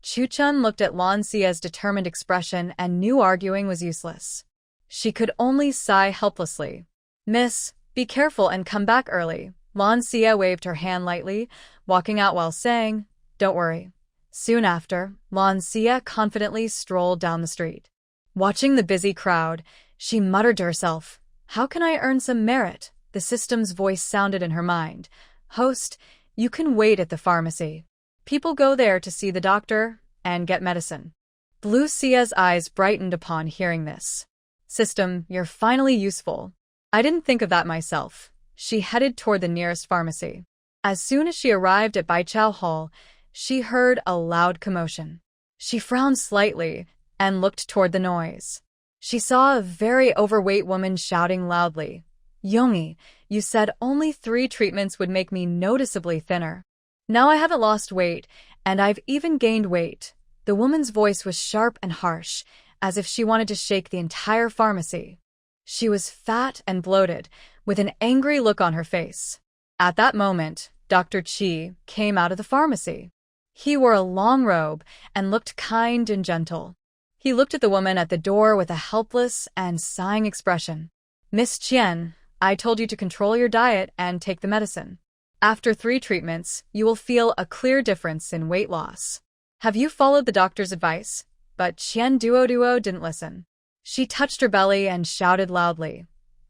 [SPEAKER 2] Chun looked at Lan Xiyue's determined expression and knew arguing was useless. She could only sigh helplessly. Miss, be careful and come back early. Lan Xiyue waved her hand lightly, walking out while saying, Don't worry. Soon after, Lan Xiyue confidently strolled down the street. Watching the busy crowd, she muttered to herself, How can I earn some merit? The system's voice sounded in her mind. Host, you can wait at the pharmacy. People go there to see the doctor and get medicine. Blue Xia's eyes brightened upon hearing this. System, you're finally useful. I didn't think of that myself. She headed toward the nearest pharmacy. As soon as she arrived at Baichao Hall, she heard a loud commotion. She frowned slightly and looked toward the noise. She saw a very overweight woman shouting loudly, Yongyi, you said only 3 treatments would make me noticeably thinner. Now I haven't lost weight, and I've even gained weight. The woman's voice was sharp and harsh, as if she wanted to shake the entire pharmacy. She was fat and bloated, with an angry look on her face. At that moment, Dr. Qi came out of the pharmacy. He wore a long robe and looked kind and gentle. He looked at the woman at the door with a helpless and sighing expression. Miss Qian, I told you to control your diet and take the medicine. After 3 treatments, you will feel a clear difference in weight loss. Have you followed the doctor's advice? But Qian Duo didn't listen. She touched her belly and shouted loudly.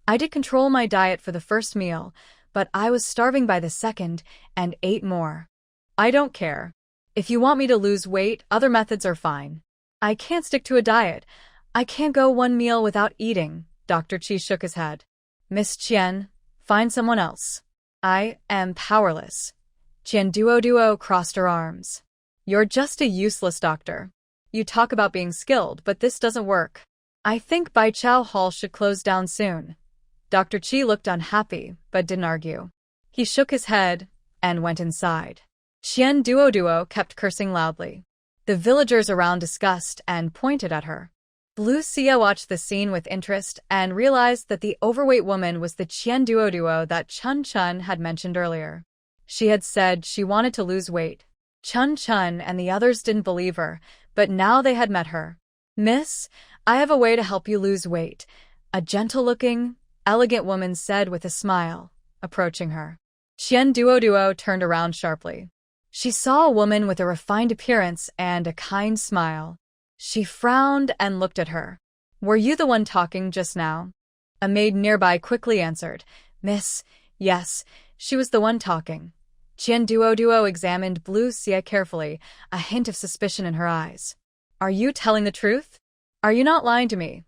[SPEAKER 2] I did control my diet for the first meal, but I was starving by the second and ate more. I don't care. If you want me to lose weight, other methods are fine. I can't stick to a diet. I can't go 1 meal without eating. Dr. Qi shook his head. Miss Qian, find someone else. I am powerless. Qian Duo crossed her arms. You're just a useless doctor. You talk about being skilled, but this doesn't work. I think Bai Chao Hall should close down soon. Dr. Qi looked unhappy, but didn't argue. He shook his head and went inside. Qian Duo kept cursing loudly. The villagers around discussed and pointed at her. Blue Xia watched the scene with interest and realized that the overweight woman was the Qian Duo that Chun Chun had mentioned earlier. She had said she wanted to lose weight. Chun Chun and the others didn't believe her, but now they had met her. Miss, I have a way to help you lose weight, a gentle-looking, elegant woman said with a smile, approaching her. Qian Duo turned around sharply. She saw a woman with a refined appearance and a kind smile. She frowned and looked at her. Were you the one talking just now? A maid nearby quickly answered. Miss, yes, she was the one talking. Qian Duo examined Blue Xia carefully, a hint of suspicion in her eyes. Are you telling the truth? Are you not lying to me?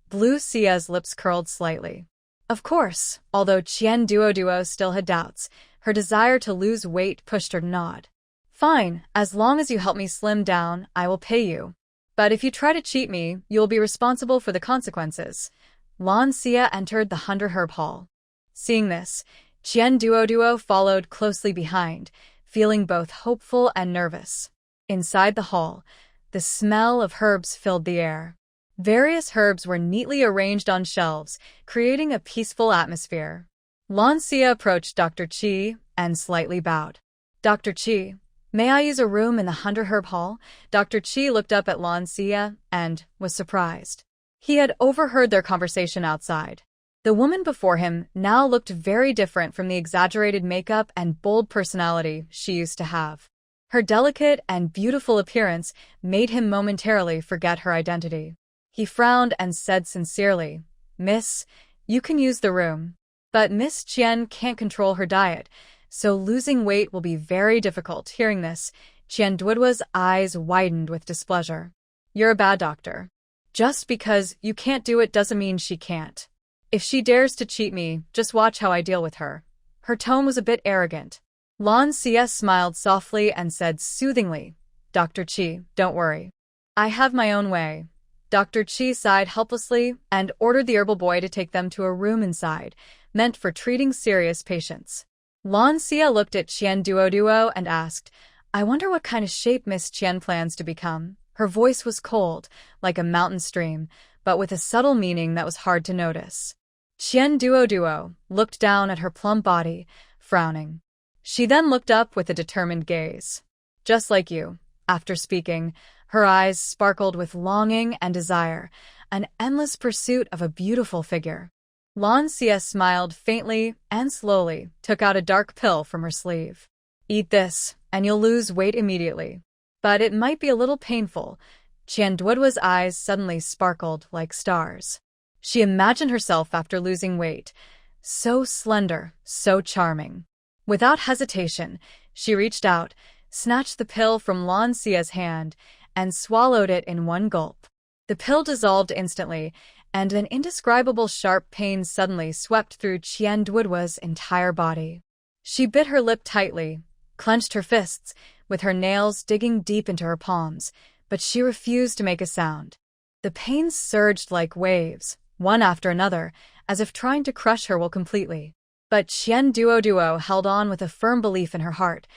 [SPEAKER 2] Blue Xia's lips curled slightly. Of course, although Qian Duo still had doubts, her desire to lose weight pushed her to nod. Fine, as long as you help me slim down, I will pay you. But if you try to cheat me, you will be responsible for the consequences. Lan Xiyue entered the 100 Herb Hall. Seeing this, Qian Duo followed closely behind, feeling both hopeful and nervous. Inside the hall, the smell of herbs filled the air. Various herbs were neatly arranged on shelves, creating a peaceful atmosphere. Lan Xiyue approached Dr. Qi and slightly bowed. Dr. Qi, may I use a room in the 100 Herb Hall? Dr. Qi looked up at Lan Xiyue and was surprised. He had overheard their conversation outside. The woman before him now looked very different from the exaggerated makeup and bold personality she used to have. Her delicate and beautiful appearance made him momentarily forget her identity. He frowned and said sincerely, Miss, you can use the room. But Miss Qian can't control her diet, so losing weight will be very difficult. Hearing this, Qian Duoduo's eyes widened with displeasure. You're a bad doctor. Just because you can't do it doesn't mean she can't. If she dares to cheat me, just watch how I deal with her. Her tone was a bit arrogant. Lan Xiyue smiled softly and said soothingly, Dr. Qi, don't worry. I have my own way. Dr. Qi sighed helplessly and ordered the herbal boy to take them to a room inside, meant for treating serious patients. Lan Xiyue looked at Qian Duo and asked, I wonder what kind of shape Miss Qian plans to become. Her voice was cold, like a mountain stream, but with a subtle meaning that was hard to notice. Qian Duo looked down at her plump body, frowning. She then looked up with a determined gaze. Just like you. After speaking, her eyes sparkled with longing and desire, an endless pursuit of a beautiful figure. Lan Xiyue smiled faintly and slowly took out a dark pill from her sleeve. Eat this, and you'll lose weight immediately. But it might be a little painful. Qian Duoduo's eyes suddenly sparkled like stars. She imagined herself after losing weight, so slender, so charming. Without hesitation, she reached out, snatched the pill from Lan Xiyue's hand, and swallowed it in one gulp. The pill dissolved instantly, and an indescribable sharp pain suddenly swept through Qian Duoduo's entire body. She bit her lip tightly, clenched her fists, with her nails digging deep into her palms, but she refused to make a sound. The pains surged like waves, one after another, as if trying to crush her will completely. But Qian Duo held on with a firm belief in her heart.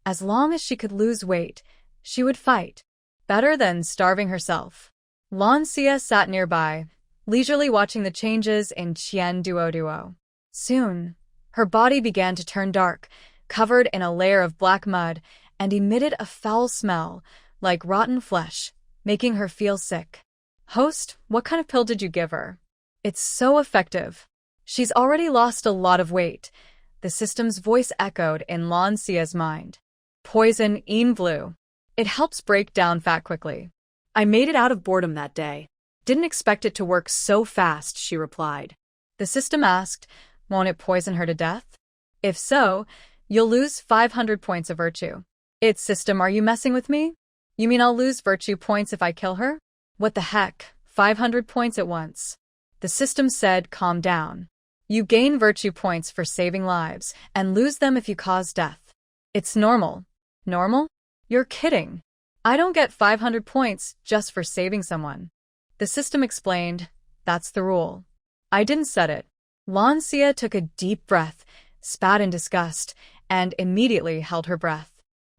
[SPEAKER 2] As long as she could lose weight, she would fight. Better than starving herself. Lan Xiyue sat nearby, leisurely watching the changes in Qian Duo. Soon, her body began to turn dark, covered in a layer of black mud,
[SPEAKER 1] and emitted a foul smell, like rotten flesh, making her feel sick. Host, what kind of pill did you give her? It's so effective. She's already lost a lot of weight. The system's voice echoed in Lan Xiyue's mind. Poison in blue. It helps break down fat quickly.
[SPEAKER 3] I made it out of boredom that day. Didn't expect it to work so fast, she replied.
[SPEAKER 1] The system asked, won't it poison her to death? If so, you'll lose 500 points of virtue. It's system, are you messing with me? You mean I'll lose virtue points if I kill her? What the heck, 500 points at once. The system said, calm down. You gain virtue points for saving lives, and lose them if you cause death. It's normal. Normal? You're kidding. I don't get 500 points just for saving someone. The system explained, that's the rule. I didn't set it. Lan Xiyue took a deep breath, spat in disgust, and immediately held her breath.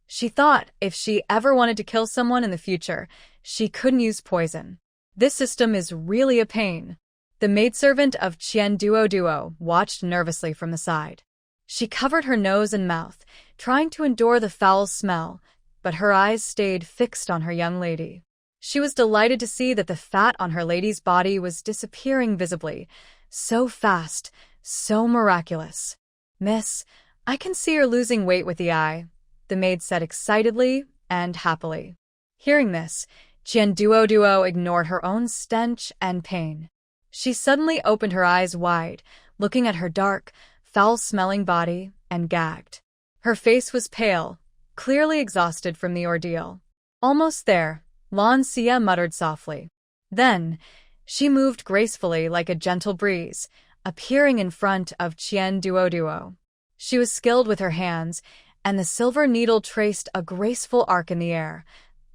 [SPEAKER 1] She thought if she ever wanted to kill someone in the future, she couldn't use poison. This system is really a pain. The maidservant of Qian Duo watched nervously from the side. She covered her nose and mouth, trying to endure the foul smell, but her eyes stayed fixed on her young lady. She was delighted to see that the fat on her lady's body was disappearing visibly. So fast, so miraculous. Miss, I can see you're losing weight with the eye, the maid said excitedly and happily. Hearing this, Qian Duo ignored her own stench and pain. She suddenly opened her eyes wide, looking at her dark, foul-smelling body, and gagged. Her face was pale, clearly exhausted from the ordeal. Almost there, Lan Xiyue muttered softly. Then, she moved gracefully like a gentle breeze, appearing in front of Qian Duo. She was skilled with her hands, and the silver needle traced a graceful arc in the air,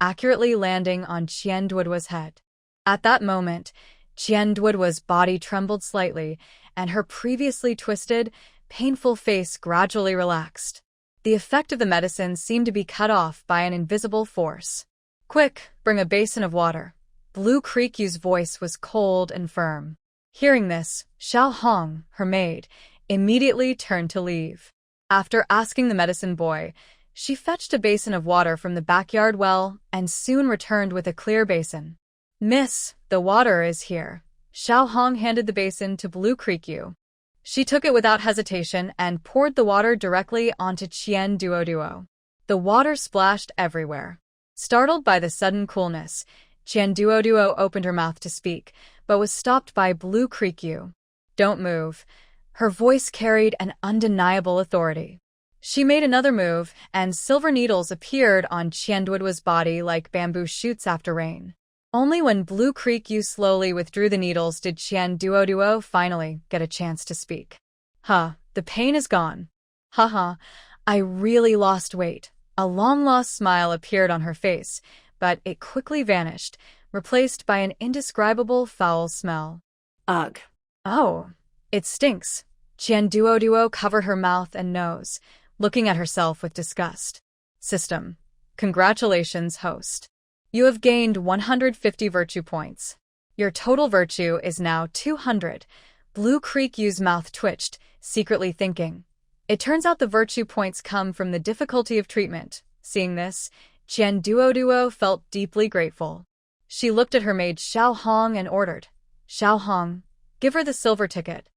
[SPEAKER 1] accurately landing on Qian Duo's head. At that moment, Qian Duo's body trembled slightly, and her previously twisted, painful face gradually relaxed. The effect of the medicine seemed to be cut off by an invisible force. Quick, bring a basin of water. Blue Creeku's voice was cold and firm. Hearing this, Xiao Hong, her maid, immediately turned to leave. After asking the medicine boy, she fetched a basin of water from the backyard well and soon returned with a clear basin. Miss, the water is here. Xiao Hong handed the basin to Blue Creeku. She took it without hesitation and poured the water directly onto Qian Duo. The water splashed everywhere. Startled by the sudden coolness, Qian Duo opened her mouth to speak, but was stopped by Blue Creeku. Don't move. Her voice carried an undeniable authority. She made another move, and silver needles appeared on Qian Duo's body like bamboo shoots after rain. Only when Blue Creeku slowly withdrew the needles did Qian Duo finally get a chance to speak. The pain is gone. I really lost weight. A long-lost smile appeared on her face, but it quickly vanished, replaced by an indescribable foul smell.
[SPEAKER 3] Ugh.
[SPEAKER 1] Oh, it stinks. Qian Duo covered her mouth and nose, looking at herself with disgust. System. Congratulations, host. You have gained 150 virtue points. Your total virtue is now 200. Blue Creeku's mouth twitched, secretly thinking. It turns out the virtue points come from the difficulty of treatment. Seeing this, Qian Duo felt deeply grateful. She looked at her maid Xiao Hong and ordered, Xiao Hong, give her the silver ticket.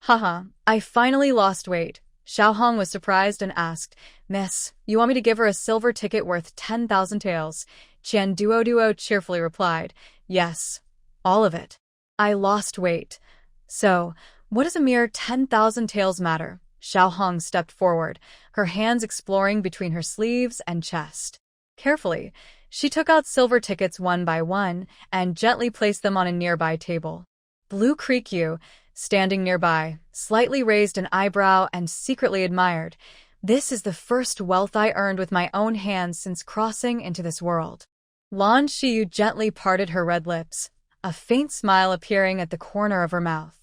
[SPEAKER 1] I finally lost weight. Xiao Hong was surprised and asked, Miss, you want me to give her a silver ticket worth 10,000 taels? Qian Duo cheerfully replied, yes, all of it. I lost weight. So, what does a mere 10,000 taels matter? Xiao Hong stepped forward, her hands exploring between her sleeves and chest. Carefully, she took out silver tickets one by one and gently placed them on a nearby table. Blue Creeku, standing nearby, slightly raised an eyebrow and secretly admired. This is the first wealth I earned with my own hands since crossing into this world. Lan Xiyue gently parted her red lips, a faint smile appearing at the corner of her mouth.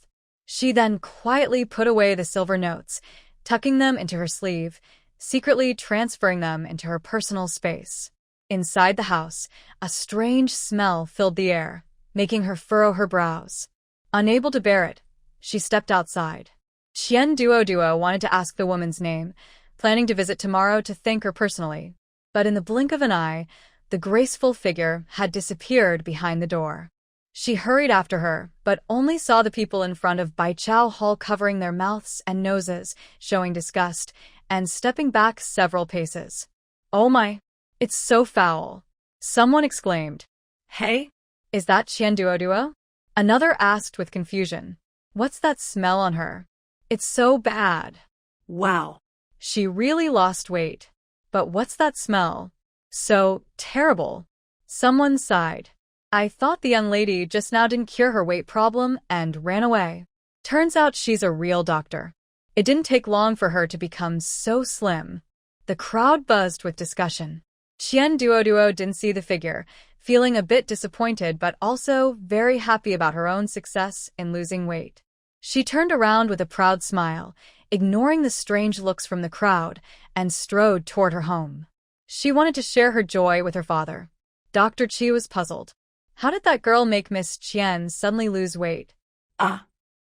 [SPEAKER 1] She then quietly put away the silver notes, tucking them into her sleeve, secretly transferring them into her personal space. Inside the house, a strange smell filled the air, making her furrow her brows. Unable to bear it, she stepped outside. Qian Duo wanted to ask the woman's name, planning to visit tomorrow to thank her personally.
[SPEAKER 2] But in the blink of an eye, the graceful figure had disappeared behind the door. She hurried after her, but only saw the people in front of Baichao Hall covering their mouths and noses, showing disgust, and stepping back several paces. "Oh my! It's so foul!" Someone exclaimed. "Hey? Is that Qian Duoduo?" Another asked with confusion. "What's that smell on her? It's so bad."
[SPEAKER 3] Wow.
[SPEAKER 2] She really lost weight. But what's that smell? So terrible. Someone sighed. "I thought the young lady just now didn't cure her weight problem and ran away. Turns out she's a real doctor. It didn't take long for her to become so slim." The crowd buzzed with discussion. Qian Duoduo didn't see the figure, feeling a bit disappointed but also very happy about her own success in losing weight. She turned around with a proud smile, ignoring the strange looks from the crowd, and strode toward her home. She wanted to share her joy with her father. Dr. Qi was puzzled. How did that girl make Miss Qian suddenly lose weight?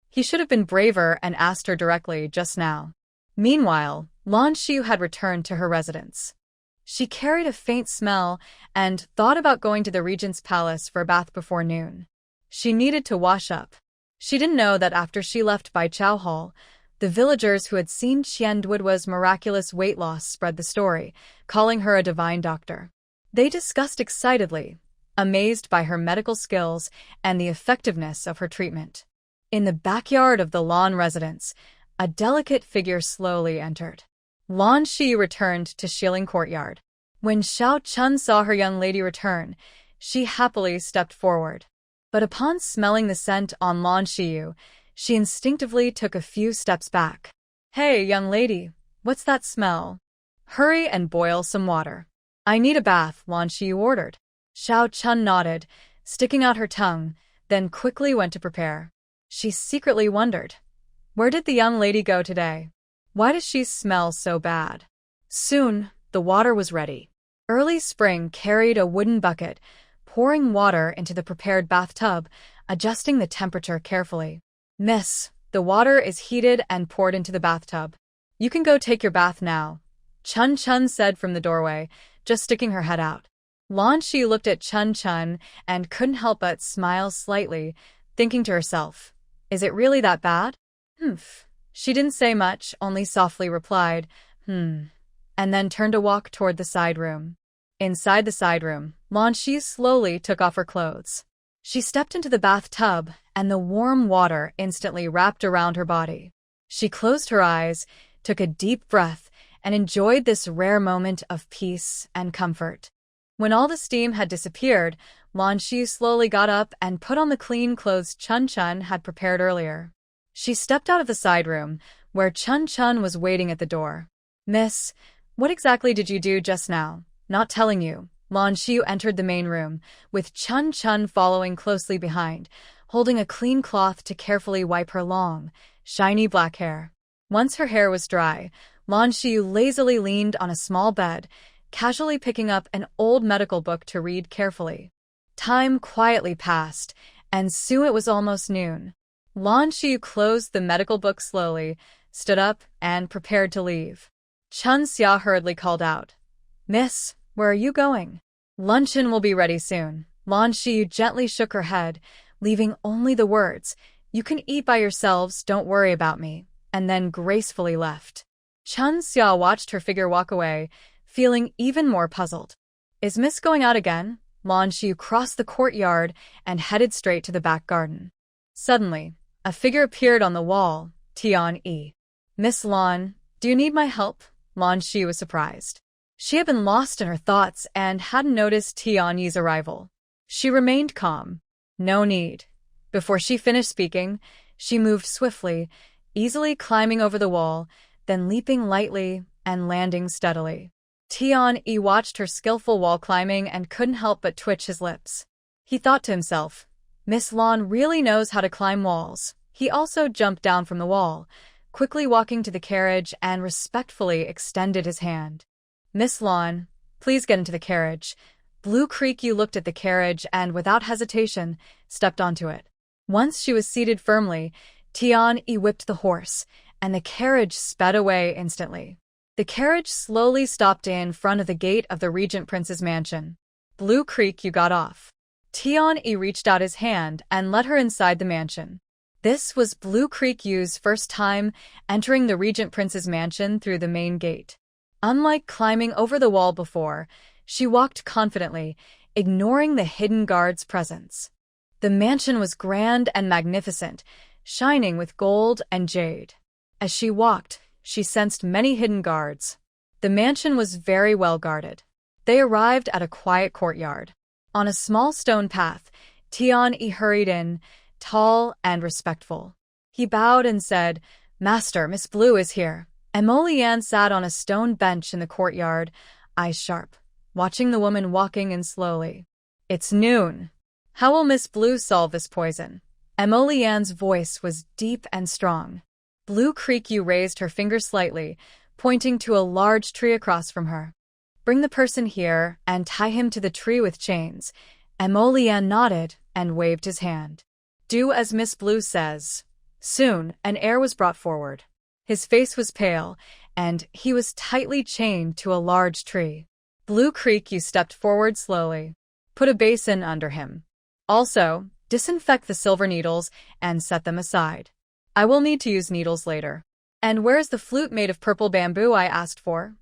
[SPEAKER 2] He should have been braver and asked her directly just now. Meanwhile, Lan Xiyue had returned to her residence. She carried a faint smell and thought about going to the regent's palace for a bath before noon. She needed to wash up. She didn't know that after she left Baichao Hall, the villagers who had seen Qian Duoduo's miraculous weight loss spread the story, calling her a divine doctor. They discussed excitedly, amazed by her medical skills and the effectiveness of her treatment. In the backyard of the Lan residence, a delicate figure slowly entered. Lan Xiyue returned to Shilling Courtyard. When Xiao Chun saw her young lady return, she happily stepped forward. But upon smelling the scent on Lan Xiyue, she instinctively took a few steps back. "Hey, young lady, what's that smell? Hurry and boil some water." "I need a bath," Lan Xiyue ordered. Xiao Chun nodded, sticking out her tongue, then quickly went to prepare. She secretly wondered, where did the young lady go today? Why does she smell so bad? Soon, the water was ready. Early Spring carried a wooden bucket, pouring water into the prepared bathtub, adjusting the temperature carefully. "Miss, the water is heated and poured into the bathtub. You can go take your bath now," Chun Chun said from the doorway, just sticking her head out. Lan Xiyue looked at Chun Chun and couldn't help but smile slightly, thinking to herself, is it really that bad? Humph. She didn't say much, only softly replied, and then turned to walk toward the side room. Inside the side room, Lan Xiyue slowly took off her clothes. She stepped into the bathtub, and the warm water instantly wrapped around her body. She closed her eyes, took a deep breath, and enjoyed this rare moment of peace and comfort. When all the steam had disappeared, Lan Xiyue slowly got up and put on the clean clothes Chun Chun had prepared earlier. She stepped out of the side room, where Chun Chun was waiting at the door. "Miss, what exactly did you do just now?" "Not telling you." Lan Xiyue entered the main room, with Chun Chun following closely behind, holding a clean cloth to carefully wipe her long, shiny black hair. Once her hair was dry, Lan Xiyue lazily leaned on a small bed, casually picking up an old medical book to read carefully. Time quietly passed, and soon it was almost noon. Lan Xiyue closed the medical book slowly, stood up, and prepared to leave. Chun Xia hurriedly called out, "Miss, where are you going?" "Luncheon will be ready soon." Lan Xiyue gently shook her head, leaving only the words, "You can eat by yourselves, don't worry about me," and then gracefully left. Chun Xia watched her figure walk away, feeling even more puzzled. "Is Miss going out again?" Lan Xiyue crossed the courtyard and headed straight to the back garden. Suddenly, a figure appeared on the wall, Tian-yi. "Miss Lan, do you need my help?" Lan Xiyue was surprised. She had been lost in her thoughts and hadn't noticed Tian-yi's arrival. She remained calm. "No need." Before she finished speaking, she moved swiftly, easily climbing over the wall, then leaping lightly and landing steadily. Tian-yi watched her skillful wall climbing and couldn't help but twitch his lips. He thought to himself, Miss Lan really knows how to climb walls. He also jumped down from the wall, quickly walking to the carriage and respectfully extended his hand. "Miss Lan, please get into the carriage." Blue Creek Yu looked at the carriage and, without hesitation, stepped onto it. Once she was seated firmly, Tian-yi whipped the horse, and the carriage sped away instantly. The carriage slowly stopped in front of the gate of the Regent Prince's mansion. Blue Creek, you got off. Tian-yi reached out his hand and led her inside the mansion. This was Blue Creek Yu's first time entering the Regent Prince's mansion through the main gate. Unlike climbing over the wall before, she walked confidently, ignoring the hidden guard's presence. The mansion was grand and magnificent, shining with gold and jade. As she walked, she sensed many hidden guards. The mansion was very well guarded. They arrived at a quiet courtyard. On a small stone path, Tian-yi hurried in, tall and respectful. He bowed and said, "Master, Miss Blue is here." Emolian sat on a stone bench in the courtyard, eyes sharp, watching the woman walking in slowly. "It's noon. How will Miss Blue solve this poison?" Emolian's voice was deep and strong. Blue Creek Yu raised her finger slightly, pointing to a large tree across from her. "Bring the person here and tie him to the tree with chains." Emolian nodded and waved his hand. "Do as Miss Blue says." Soon, an heir was brought forward. His face was pale, and he was tightly chained to a large tree. Blue Creek Yu stepped forward slowly. "Put a basin under him. Also, disinfect the silver needles and set them aside. I will need to use needles later." "And where's the flute made of purple bamboo I asked for?"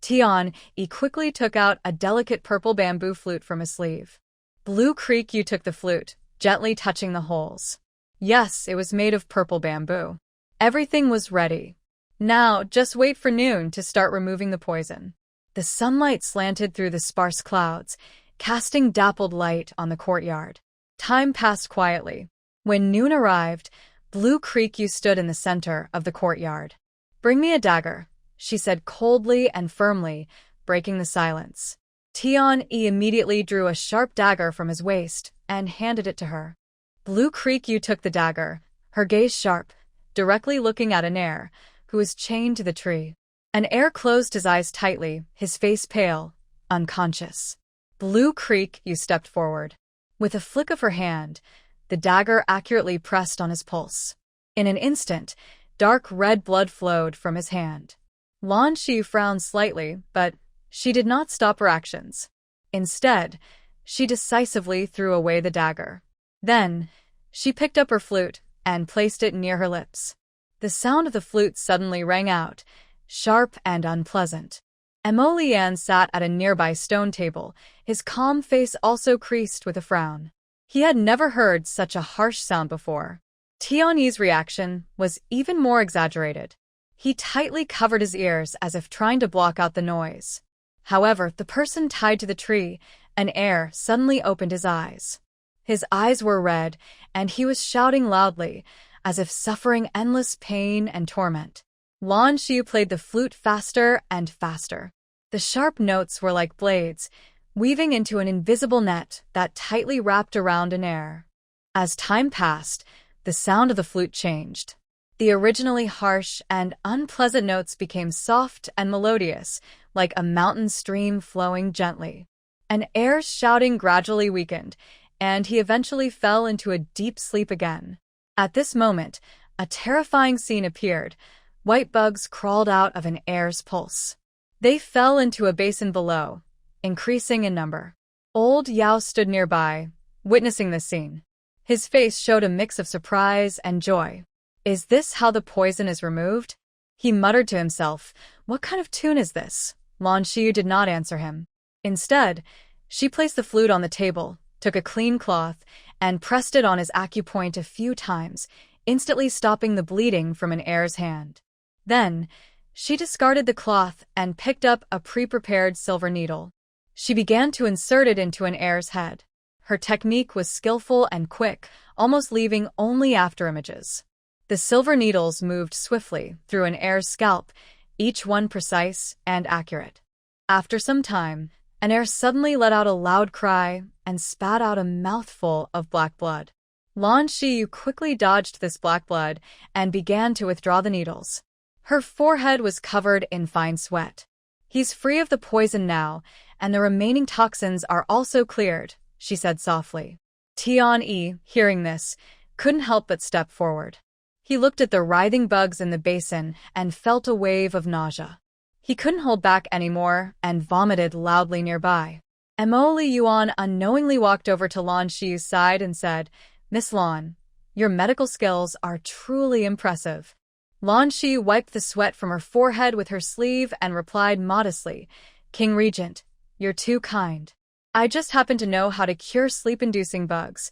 [SPEAKER 2] Tian-yi quickly took out a delicate purple bamboo flute from his sleeve. Blue Creek Yu took the flute, gently touching the holes. Yes, it was made of purple bamboo. Everything was ready. Now, just wait for noon to start removing the poison. The sunlight slanted through the sparse clouds, casting dappled light on the courtyard. Time passed quietly. When noon arrived, Blue Creek Yu stood in the center of the courtyard. "Bring me a dagger," she said coldly and firmly, breaking the silence. Tian-yi immediately drew a sharp dagger from his waist and handed it to her. Blue Creek Yu took the dagger, her gaze sharp, directly looking at an heir, who was chained to the tree. An heir closed his eyes tightly, his face pale, unconscious. Blue Creek Yu stepped forward. With a flick of her hand, the dagger accurately pressed on his pulse. In an instant, dark red blood flowed from his hand. Lan Xiyue frowned slightly, but she did not stop her actions. Instead, she decisively threw away the dagger. Then, she picked up her flute and placed it near her lips. The sound of the flute suddenly rang out, sharp and unpleasant. Emolian sat at a nearby stone table, his calm face also creased with a frown. He had never heard such a harsh sound before. Tian-yi's reaction was even more exaggerated. He tightly covered his ears as if trying to block out the noise. However, the person tied to the tree, an heir, suddenly opened his eyes. His eyes were red, and he was shouting loudly, as if suffering endless pain and torment. Lan Xiyue played the flute faster and faster. The sharp notes were like blades, weaving into an invisible net that tightly wrapped around an heir. As time passed, the sound of the flute changed. The originally harsh and unpleasant notes became soft and melodious, like a mountain stream flowing gently. An heir's shouting gradually weakened, and he eventually fell into a deep sleep again. At this moment, a terrifying scene appeared. White bugs crawled out of an heir's pulse. They fell into a basin below, increasing in number. Old Yao stood nearby, witnessing the scene. His face showed a mix of surprise and joy. "Is this how the poison is removed?" He muttered to himself. "What kind of tune is this?" Lan Xiyue did not answer him. Instead, she placed the flute on the table, took a clean cloth, and pressed it on his acupoint a few times, instantly stopping the bleeding from an heir's hand. Then, she discarded the cloth and picked up a pre-prepared silver needle. She began to insert it into an heir's head. Her technique was skillful and quick, almost leaving only afterimages. The silver needles moved swiftly through an heir's scalp, each one precise and accurate. After some time, an heir suddenly let out a loud cry and spat out a mouthful of black blood. Lan Xiyue quickly dodged this black blood and began to withdraw the needles. Her forehead was covered in fine sweat. "He's free of the poison now, and the remaining toxins are also cleared," she said softly. Tian-yi, hearing this, couldn't help but step forward. He looked at the writhing bugs in the basin and felt a wave of nausea. He couldn't hold back anymore and vomited loudly nearby. Mo Yuan unknowingly walked over to Lan Xiyue's side and said, "Miss Lan, your medical skills are truly impressive." Lan Xiyue wiped the sweat from her forehead with her sleeve and replied modestly, "King Regent, you're too kind. I just happen to know how to cure sleep-inducing bugs."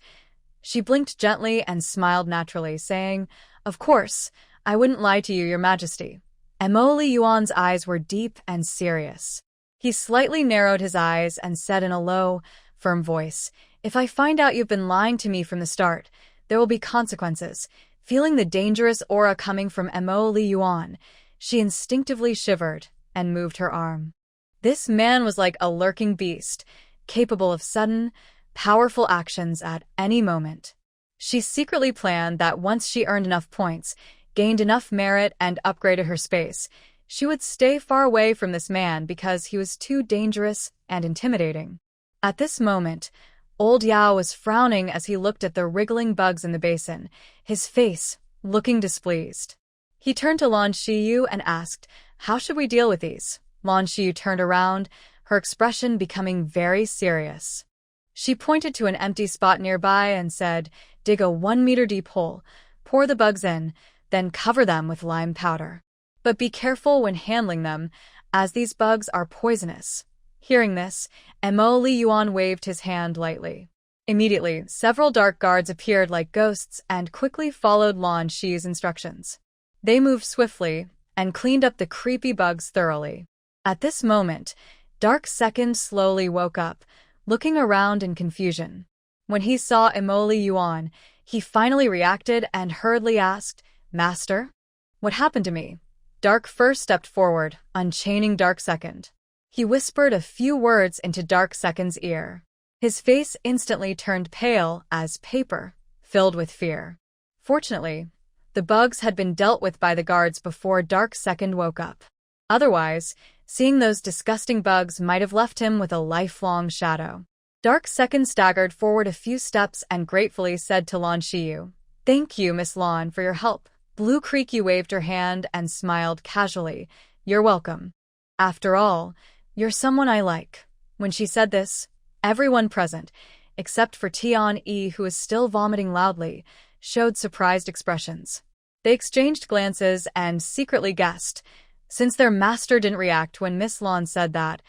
[SPEAKER 2] She blinked gently and smiled naturally, saying, "Of course, I wouldn't lie to you, Your Majesty." Mo Yuan's eyes were deep and serious. He slightly narrowed his eyes and said in a low, firm voice, "If I find out you've been lying to me from the start, there will be consequences." Feeling the dangerous aura coming from Mo Yuan, she instinctively shivered and moved her arm. This man was like a lurking beast, capable of sudden, powerful actions at any moment. She secretly planned that once she earned enough points, gained enough merit, and upgraded her space, she would stay far away from this man because he was too dangerous and intimidating. At this moment, Old Yao was frowning as he looked at the wriggling bugs in the basin, his face looking displeased. He turned to Lan Xiyue and asked, "How should we deal with these?" Lan Xiyue turned around, her expression becoming very serious. She pointed to an empty spot nearby and said, "Dig a 1-meter deep hole, pour the bugs in, then cover them with lime powder. But be careful when handling them, as these bugs are poisonous." Hearing this, Mo Yuan waved his hand lightly. Immediately, several dark guards appeared like ghosts and quickly followed Lan Xiyue's instructions. They moved swiftly and cleaned up the creepy bugs thoroughly. At this moment, Dark Second slowly woke up, looking around in confusion. When he saw Mo Yuan, he finally reacted and hurriedly asked, "Master? What happened to me?" Dark First stepped forward, unchaining Dark Second. He whispered a few words into Dark Second's ear. His face instantly turned pale as paper, filled with fear. Fortunately, the bugs had been dealt with by the guards before Dark Second woke up. Otherwise, seeing those disgusting bugs might have left him with a lifelong shadow. Dark Second staggered forward a few steps and gratefully said to Lan Xiyue, "Thank you, Miss Lan, for your help." Blue Creaky waved her hand and smiled casually. "You're welcome. After all, you're someone I like." When she said this, everyone present, except for Tian-Yi, who was still vomiting loudly, showed surprised expressions. They exchanged glances and secretly guessed. Since their master didn't react when Miss Lan said that,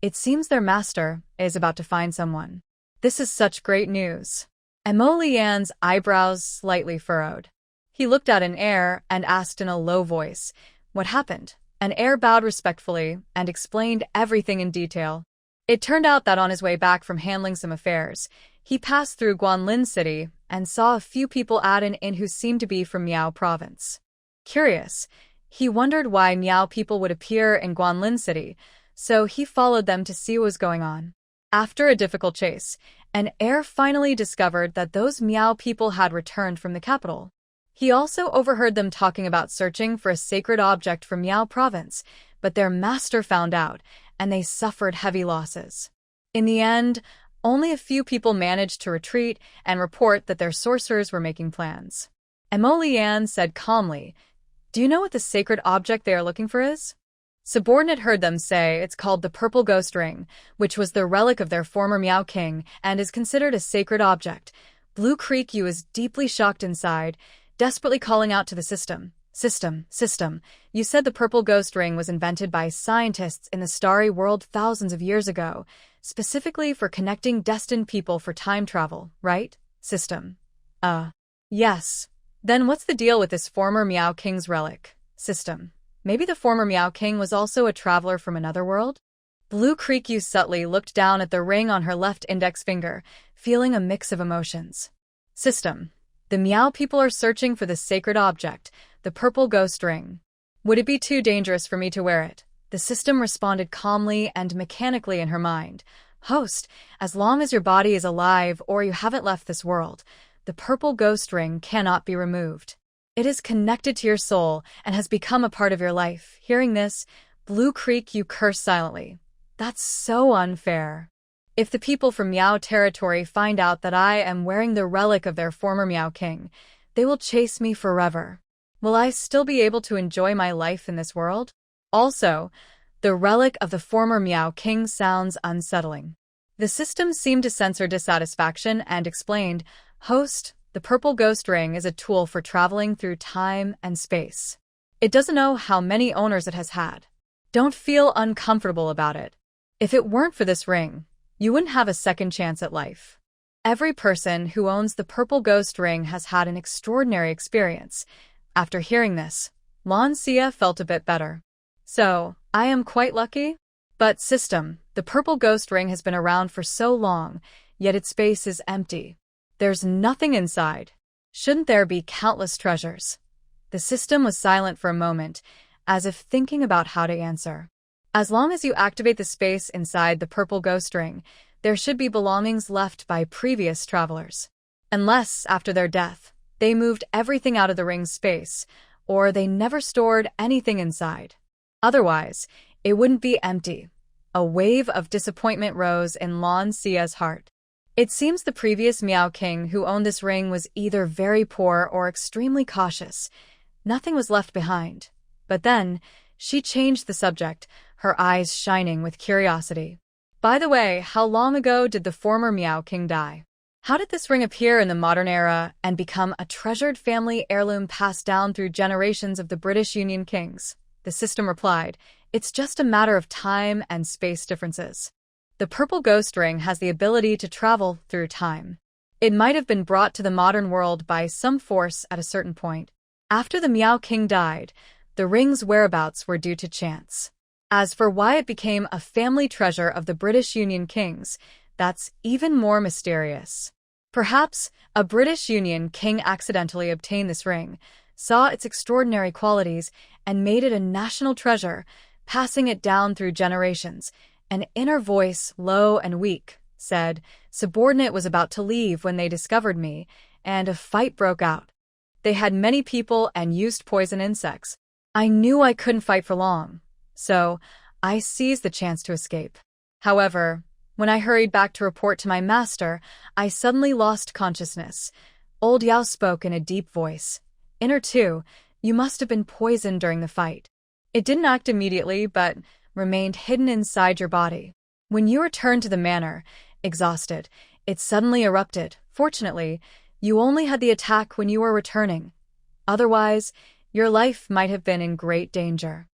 [SPEAKER 2] it seems their master is about to find someone. This is such great news. Mo Lian's eyebrows slightly furrowed. He looked at an heir and asked in a low voice, "What happened?" An heir bowed respectfully and explained everything in detail. It turned out that on his way back from handling some affairs, he passed through Guanlin City and saw a few people at an inn who seemed to be from Miao Province. Curious, he wondered why Miao people would appear in Guanlin City, so he followed them to see what was going on. After a difficult chase, an heir finally discovered that those Miao people had returned from the capital. He also overheard them talking about searching for a sacred object from Miao Province, but their master found out, and they suffered heavy losses. In the end, only a few people managed to retreat and report that their sorcerers were making plans. Mo Lian said calmly, "Do you know what the sacred object they are looking for is?" Subordinate heard them say it's called the Purple Ghost Ring, which was the relic of their former Miao King and is considered a sacred object. Blue Creaky was deeply shocked inside, desperately calling out to the system. System. You said the Purple Ghost Ring was invented by scientists in the Starry World thousands of years ago, specifically for connecting destined people for time travel, right? System. Yes. Then what's the deal with this former Miao King's relic? System. Maybe the former Miao King was also a traveler from another world? Blue Creaky subtly looked down at the ring on her left index finger, feeling a mix of emotions. System. The Miao people are searching for the sacred object, the Purple Ghost Ring. Would it be too dangerous for me to wear it? The system responded calmly and mechanically in her mind. Host, as long as your body is alive or you haven't left this world, the Purple Ghost Ring cannot be removed. It is connected to your soul and has become a part of your life. Hearing this, Blue Creaky cursed silently. That's so unfair. If the people from Miao territory find out that I am wearing the relic of their former Miao King, they will chase me forever. Will I still be able to enjoy my life in this world? Also, The relic of the former Miao King sounds unsettling. The system seemed to censor dissatisfaction and explained, "Host, the purple ghost ring is a tool for traveling through time and space. It doesn't know how many owners it has had. Don't feel uncomfortable about it. If it weren't for this ring, you wouldn't have a second chance at life." Every person who owns the purple ghost ring has had an extraordinary experience. After hearing this, Lan Xiyue felt a bit better. "So, I am quite lucky? But system, the purple ghost ring has been around for so long, yet its space is empty. There's nothing inside. Shouldn't there be countless treasures?" The system was silent for a moment, as if thinking about how to answer. "As long as you activate the space inside the purple ghost ring, there should be belongings left by previous travelers. Unless, after their death, they moved everything out of the ring's space, or they never stored anything inside. Otherwise, it wouldn't be empty." A wave of disappointment rose in Lan Xiyue's heart. It seems the previous Miao King who owned this ring was either very poor or extremely cautious. Nothing was left behind. But then, she changed the subject, her eyes shining with curiosity. "By the way, how long ago did the former Miao King die? How did this ring appear in the modern era and become a treasured family heirloom passed down through generations of the British Union kings?" The system replied, "It's just a matter of time and space differences. The purple ghost ring has the ability to travel through time. It might have been brought to the modern world by some force at a certain point. After the Miao King died, the ring's whereabouts were due to chance. As for why it became a family treasure of the British Union kings, that's even more mysterious. Perhaps a British Union king accidentally obtained this ring, saw its extraordinary qualities, and made it a national treasure, passing it down through generations." An inner voice, low and weak, said, "Subordinate was about to leave when they discovered me, and a fight broke out. They had many people and used poison insects. I knew I couldn't fight for long, so I seized the chance to escape. However, when I hurried back to report to my master, I suddenly lost consciousness." Old Yao spoke in a deep voice. "Inner too, you must have been poisoned during the fight. It didn't act immediately, but remained hidden inside your body. When you returned to the manor, exhausted, it suddenly erupted. Fortunately, you only had the attack when you were returning. Otherwise, your life might have been in great danger."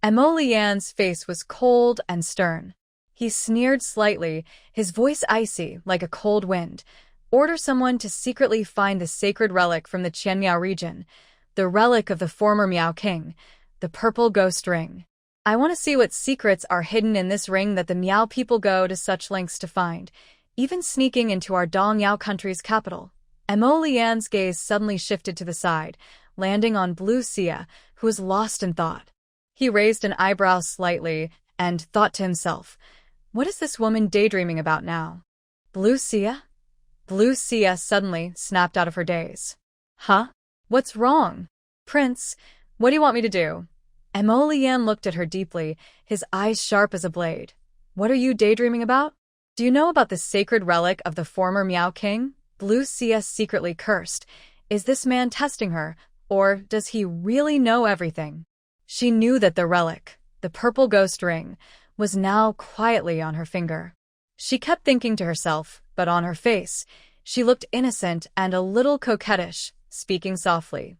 [SPEAKER 2] Mo Lian's face was cold and stern. He sneered slightly, his voice icy like a cold wind. "Order someone to secretly find the sacred relic from the Qianmiao region, the relic of the former Miao King, the purple ghost ring. I want to see what secrets are hidden in this ring that the Miao people go to such lengths to find, even sneaking into our Dongyao country's capital." Mo Lian's gaze suddenly shifted to the side, landing on Blue Xia, who was lost in thought. He raised an eyebrow slightly and thought to himself, "What is this woman daydreaming about now? Blue Xia?" Blue Xia suddenly snapped out of her daze. "Huh? What's wrong? Prince, what do you want me to do?" Mo Lian looked at her deeply, his eyes sharp as a blade. "What are you daydreaming about? Do you know about the sacred relic of the former Miao King?" Blue Xia secretly cursed. Is this man testing her, or does he really know everything? She knew that the relic, the purple ghost ring, was now quietly on her finger. She kept thinking to herself, but on her face, she looked innocent and a little coquettish, speaking softly.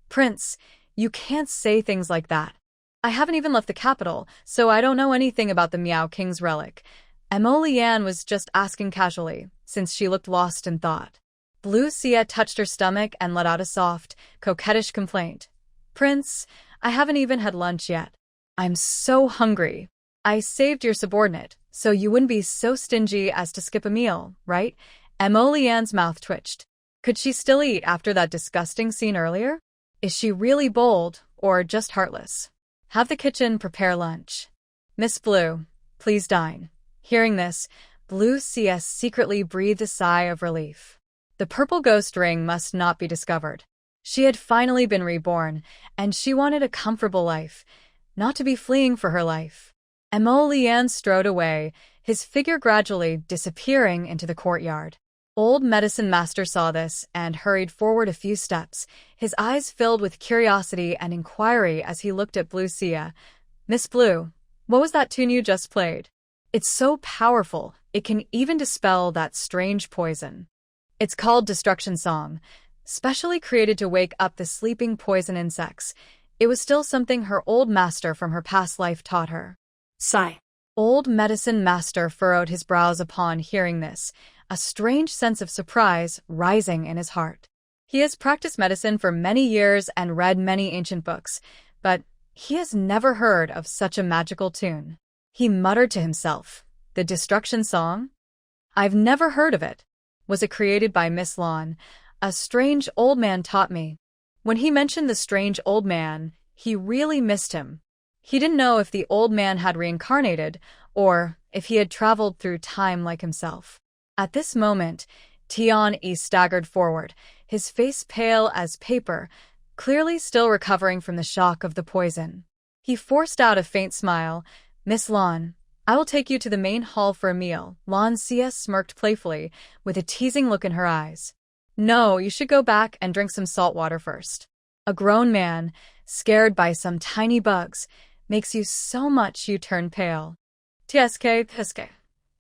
[SPEAKER 2] "Prince, you can't say things like that. I haven't even left the capital, so I don't know anything about the Miao King's relic." Mo Lian was just asking casually, since she looked lost in thought. Blue Xia touched her stomach and let out a soft, coquettish complaint. "Prince, I haven't even had lunch yet. I'm so hungry. I saved your subordinate, so you wouldn't be so stingy as to skip a meal, right?" Mo Lian's mouth twitched. Could she still eat after that disgusting scene earlier? Is she really bold, or just heartless? "Have the kitchen prepare lunch. Miss Blue, please dine." Hearing this, Blue Xia secretly breathed a sigh of relief. The purple ghost ring must not be discovered. She had finally been reborn, and she wanted a comfortable life, not to be fleeing for her life. Mo Lian strode away, his figure gradually disappearing into the courtyard. Old Medicine Master saw this and hurried forward a few steps, his eyes filled with curiosity and inquiry as he looked at Blue Xia. "Miss Blue, What was that tune you just played? It's so powerful, it can even dispel that strange poison. It's called Destruction Song, specially created to wake up the sleeping poison insects. It was still something her old master from her past life taught her.
[SPEAKER 3] Sigh.
[SPEAKER 2] Old medicine master furrowed his brows upon hearing this, a strange sense of surprise rising in his heart. He has practiced medicine for many years and read many ancient books, but he has never heard of such a magical tune. He muttered to himself, "The Destruction Song? I've never heard of it. Was it created by Miss Lan? A strange old man taught me." When he mentioned the strange old man, he really missed him. He didn't know if the old man had reincarnated or if he had traveled through time like himself. At this moment, Tian-yi staggered forward, his face pale as paper, clearly still recovering from the shock of the poison. He forced out a faint smile. "Miss Lan, I will take you to the main hall for a meal." Lan Xiyue smirked playfully, with a teasing look in her eyes. "No, you should go back and drink some salt water first. A grown man, scared by some tiny bugs, makes you so much you turn pale." Tsk.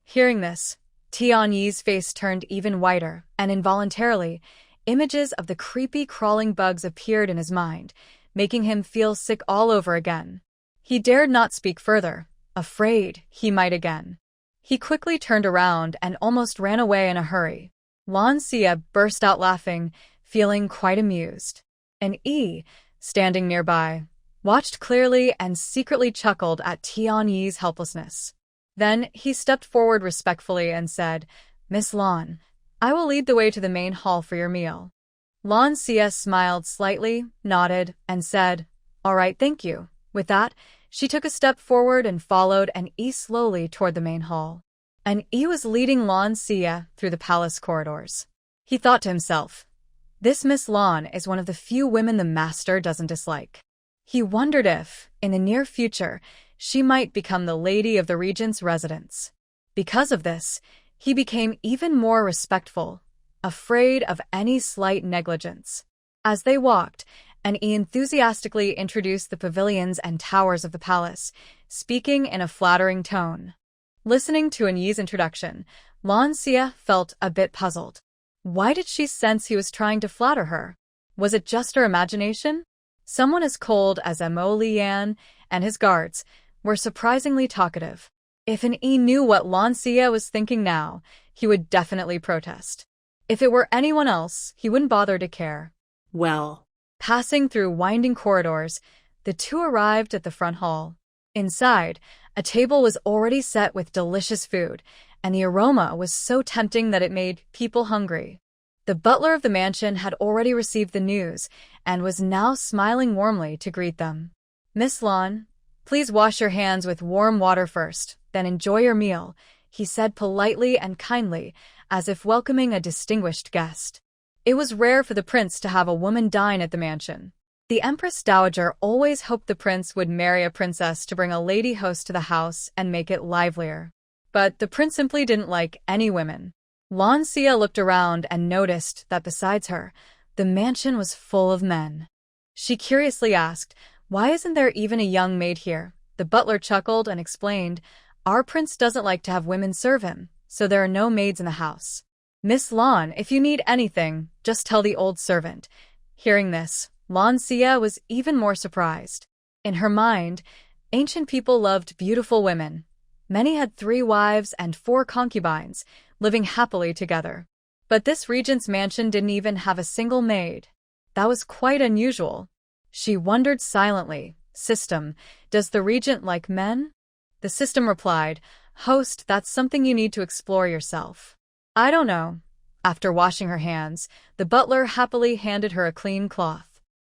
[SPEAKER 2] Hearing this, Tian-yi's face turned even whiter, and involuntarily, images of the creepy crawling bugs appeared in his mind, making him feel sick all over again. He dared not speak further, afraid he might again. He quickly turned around and almost ran away in a hurry. Lan Xiyue burst out laughing, feeling quite amused. And standing nearby, watched clearly and secretly chuckled at Tian-yi's helplessness. Then he stepped forward respectfully and said, "Miss Lan, I will lead the way to the main hall for your meal." Lan Xiyue smiled slightly, nodded, and said, "All right, thank you." With that, she took a step forward and followed slowly toward the main hall. Was leading Lan Xiyue through the palace corridors. He thought to himself, this Miss Lan is one of the few women the master doesn't dislike. He wondered if, in the near future, she might become the lady of the regent's residence. Because of this, he became even more respectful, afraid of any slight negligence. As they walked, he enthusiastically introduced the pavilions and towers of the palace, speaking in a flattering tone. Listening to Yi's introduction, Lan Xiyue felt a bit puzzled. Why did she sense he was trying to flatter her? Was it just her imagination? Someone as cold as Mo Lian and his guards were surprisingly talkative. If Yi knew what Lan Xiyue was thinking now, he would definitely protest. If it were anyone else, he wouldn't bother to care.
[SPEAKER 3] Well.
[SPEAKER 2] Passing through winding corridors, the two arrived at the front hall. Inside, a table was already set with delicious food, and the aroma was so tempting that it made people hungry. The butler of the mansion had already received the news and was now smiling warmly to greet them. "Miss Lan, please wash your hands with warm water first, then enjoy your meal," he said politely and kindly, as if welcoming a distinguished guest. It was rare for the prince to have a woman dine at the mansion. The Empress Dowager always hoped the prince would marry a princess to bring a lady host to the house and make it livelier. But the prince simply didn't like any women. Lan Xiyue looked around and noticed that besides her, the mansion was full of men. She curiously asked, "Why isn't there even a young maid here?" The butler chuckled and explained, "Our prince doesn't like to have women serve him, so there are no maids in the house. Miss Lan, if you need anything, just tell the old servant." Hearing this, Lan Xiyue was even more surprised. In her mind, ancient people loved beautiful women. Many had 3 wives and 4 concubines, living happily together. But this regent's mansion didn't even have a single maid. That was quite unusual. She wondered silently, "System, does the regent like men?" The system replied, "Host, that's something you need to explore yourself." "I don't know." After washing her hands, the butler happily handed her a clean cloth.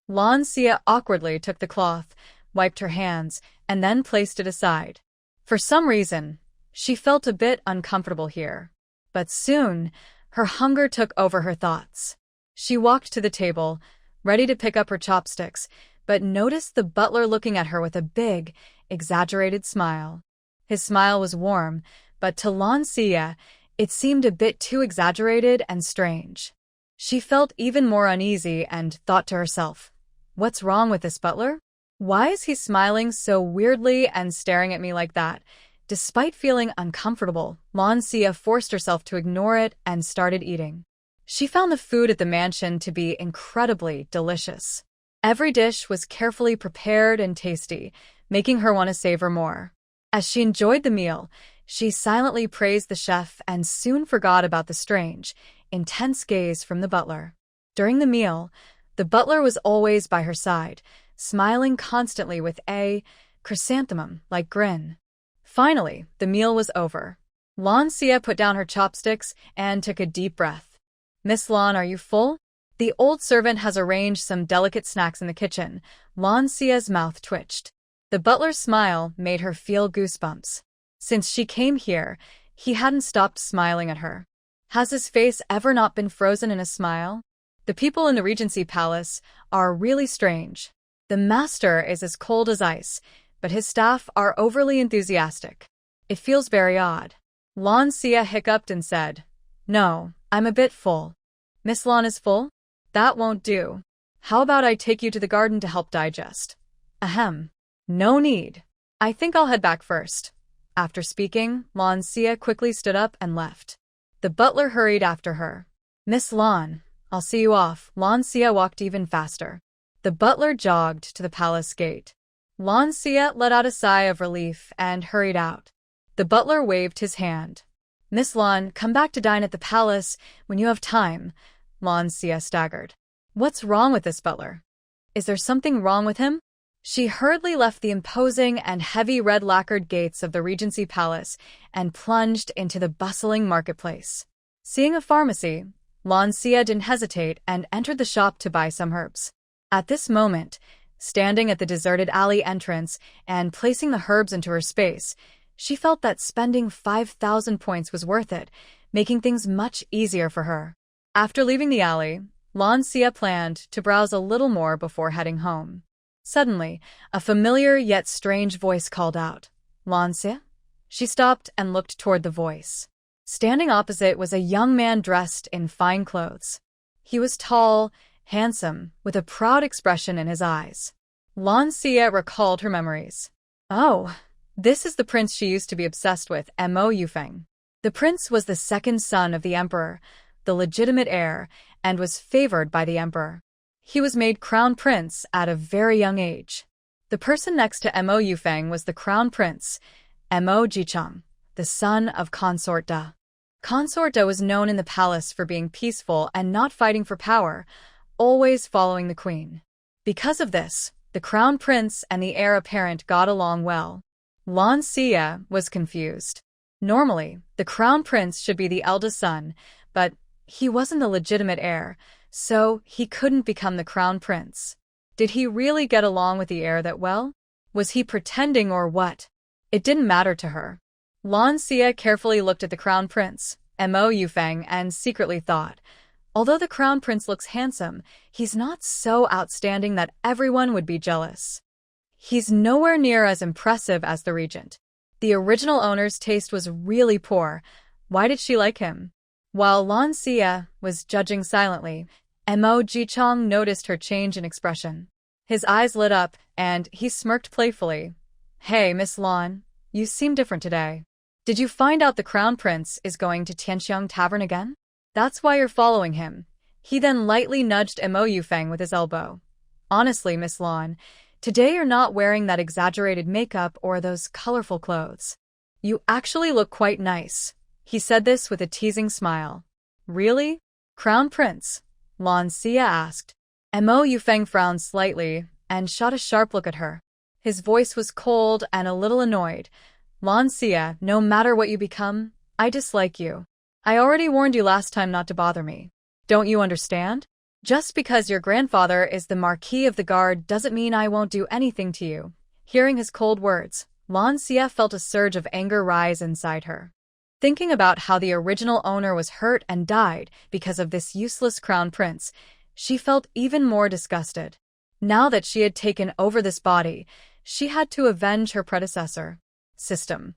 [SPEAKER 2] Lan Xiyue awkwardly took the cloth, wiped her hands, and then placed it aside. For some reason, she felt a bit uncomfortable here. But soon, her hunger took over her thoughts. She walked to the table, ready to pick up her chopsticks, but noticed the butler looking at her with a big, exaggerated smile. His smile was warm, but to Lan Xiyue, it seemed a bit too exaggerated and strange. She felt even more uneasy and thought to herself, "What's wrong with this butler?
[SPEAKER 1] Why is he smiling so weirdly and staring at me like that? Despite feeling uncomfortable, Lan Xiyue forced herself to ignore it and started eating. She found the food at the mansion to be incredibly delicious. Every dish was carefully prepared and tasty, making her want to savor more. As she enjoyed the meal, she silently praised the chef and soon forgot about the strange, intense gaze from the butler. During the meal, the butler was always by her side, smiling constantly with a chrysanthemum-like grin. Finally, the meal was over. Lan Xiyue put down her chopsticks and took a deep breath. "Miss Lan, are you full? The old servant has arranged some delicate snacks in the kitchen." Lan Xiyue's mouth twitched. The butler's smile made her feel goosebumps. Since she came here, he hadn't stopped smiling at her. Has his face ever not been frozen in a smile? The people in the Regency Palace are really strange. The master is as cold as ice, but his staff are overly enthusiastic. It feels very odd. Lan Xiyue hiccuped and said, "No, I'm a bit full." "Miss Lan is full? That won't do. How about I take you to the garden to help digest?" "Ahem. No need. I think I'll head back first." After speaking, Lan Xiyue quickly stood up and left. The butler hurried after her. "Miss Lan, I'll see you off." Lan Xiyue walked even faster. The butler jogged to the palace gate. Lan Xiyue let out a sigh of relief and hurried out. The butler waved his hand. "Miss Lan, come back to dine at the palace when you have time." Lan Xiyue staggered. What's wrong with this butler? Is there something wrong with him? She hurriedly left the imposing and heavy red lacquered gates of the Regency Palace and plunged into the bustling marketplace. Seeing a pharmacy, Lan Xiyue didn't hesitate and entered the shop to buy some herbs. At this moment, standing at the deserted alley entrance and placing the herbs into her space, she felt that spending 5,000 points was worth it, making things much easier for her. After leaving the alley, Lan Xiyue planned to browse a little more before heading home. Suddenly, a familiar yet strange voice called out, "Lan Xiyue?" She stopped and looked toward the voice. Standing opposite was a young man dressed in fine clothes. He was tall, handsome, with a proud expression in his eyes. Lan Xiyue recalled her memories. Oh, this is the prince she used to be obsessed with, Mo Yufeng. The prince was the second son of the emperor, the legitimate heir, and was favored by the emperor. He was made crown prince at a very young age. The person next to Mo Yufeng was the crown prince, Mo Jicheng, the son of Consort Da. Consort Da was known in the palace for being peaceful and not fighting for power, always following the queen. Because of this, the crown prince and the heir apparent got along well. Lan Xiyue was confused. Normally, the crown prince should be the eldest son, but he wasn't the legitimate heir, so he couldn't become the crown prince. Did he really get along with the heir that well? Was he pretending or what? It didn't matter to her. Lan Xiyue carefully looked at the crown prince, Mo Yufeng, and secretly thought, although the crown prince looks handsome, he's not so outstanding that everyone would be jealous. He's nowhere near as impressive as the regent. The original owner's taste was really poor. Why did she like him? While Lan Xiyue was judging silently, Mo Jicheng noticed her change in expression. His eyes lit up, and he smirked playfully. "Hey, Miss Lan, you seem different today. Did you find out the crown prince is going to Tianxiang Tavern again? That's why you're following him." He then lightly nudged Mo Yufeng with his elbow. "Honestly, Miss Lan, today you're not wearing that exaggerated makeup or those colorful clothes. You actually look quite nice." He said this with a teasing smile. "Really? Crown Prince?" Lan Xiyue asked. Mo Yufeng frowned slightly and shot a sharp look at her. His voice was cold and a little annoyed. "Lan Xiyue, no matter what you become, I dislike you. I already warned you last time not to bother me. Don't you understand? Just because your grandfather is the Marquis of the Guard doesn't mean I won't do anything to you." Hearing his cold words, Lan Xiyue felt a surge of anger rise inside her. Thinking about how the original owner was hurt and died because of this useless crown prince, she felt even more disgusted. Now that she had taken over this body, she had to avenge her predecessor. System.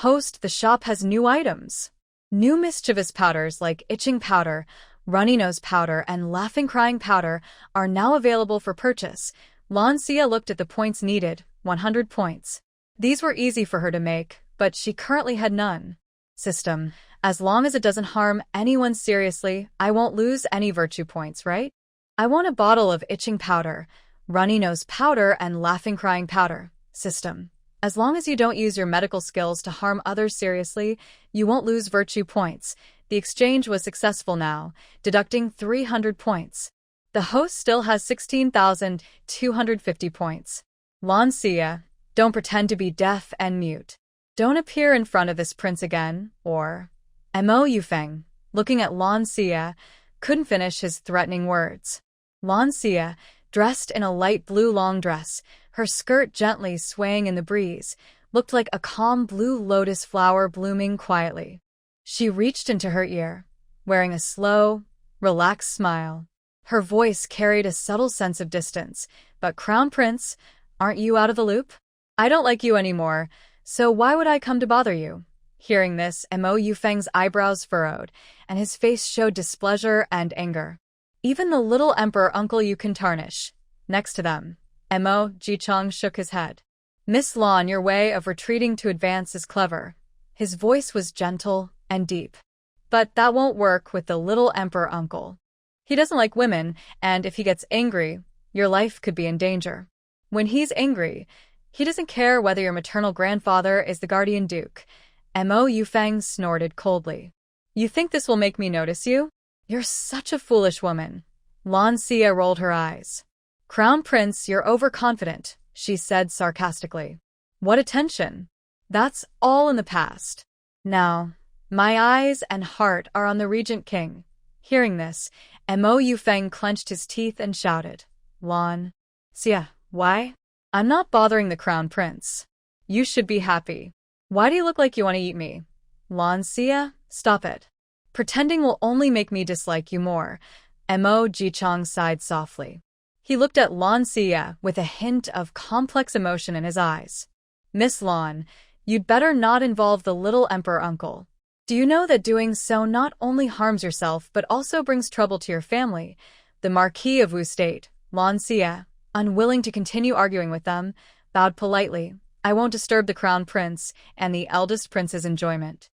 [SPEAKER 1] Host, the shop has new items. New mischievous powders like itching powder, runny nose powder, and laughing crying powder are now available for purchase.
[SPEAKER 2] Lan Xiyue looked at the points needed, 100 points. These were easy for her to make, but she currently had none. System, as long as it doesn't harm anyone seriously, I won't lose any virtue points, right? I want a bottle of itching powder, runny nose powder, and laughing crying powder. System, as long as you don't use your medical skills to harm others seriously, you won't lose virtue points. The exchange was successful now, deducting 300 points. The host still has 16,250 points. Lan Xiyue, don't pretend to be deaf and mute. Don't appear in front of this prince again, or… Mo Yufeng, looking at Lan Xiyue, couldn't finish his threatening words. Lan Xiyue, dressed in a light blue long dress, her skirt gently swaying in the breeze, looked like a calm blue lotus flower blooming quietly. She reached into her ear, wearing a slow, relaxed smile. Her voice carried a subtle sense of distance. But Crown Prince, aren't you out of the loop? I don't like you anymore, so why would I come to bother you? Hearing this, Mo Yufeng's eyebrows furrowed, and his face showed displeasure and anger. Even the little emperor uncle you can tarnish. Next to them, Mo Jichong shook his head. Miss Lan, your way of retreating to advance is clever. His voice was gentle and deep. But that won't work with the little emperor uncle. He doesn't like women, and if he gets angry, your life could be in danger. When he's angry, he doesn't care whether your maternal grandfather is the guardian duke. Mo Yufeng snorted coldly. You think this will make me notice you? You're such a foolish woman. Lan Xiyue rolled her eyes. Crown Prince, you're overconfident, she said sarcastically. What attention? That's all in the past. Now, my eyes and heart are on the Regent King. Hearing this, Mo Yufeng clenched his teeth and shouted, Lan Xiyue, why? I'm not bothering the Crown Prince. You should be happy. Why do you look like you want to eat me? Lan Xiyue, stop it. Pretending will only make me dislike you more. Mo Jichong sighed softly. He looked at Lan Xiyue with a hint of complex emotion in his eyes. Miss Lan, you'd better not involve the little emperor uncle. Do you know that doing so not only harms yourself but also brings trouble to your family? The Marquis of Wu State, Lan Xiyue, unwilling to continue arguing with them, bowed politely. I won't disturb the Crown Prince and the eldest prince's enjoyment.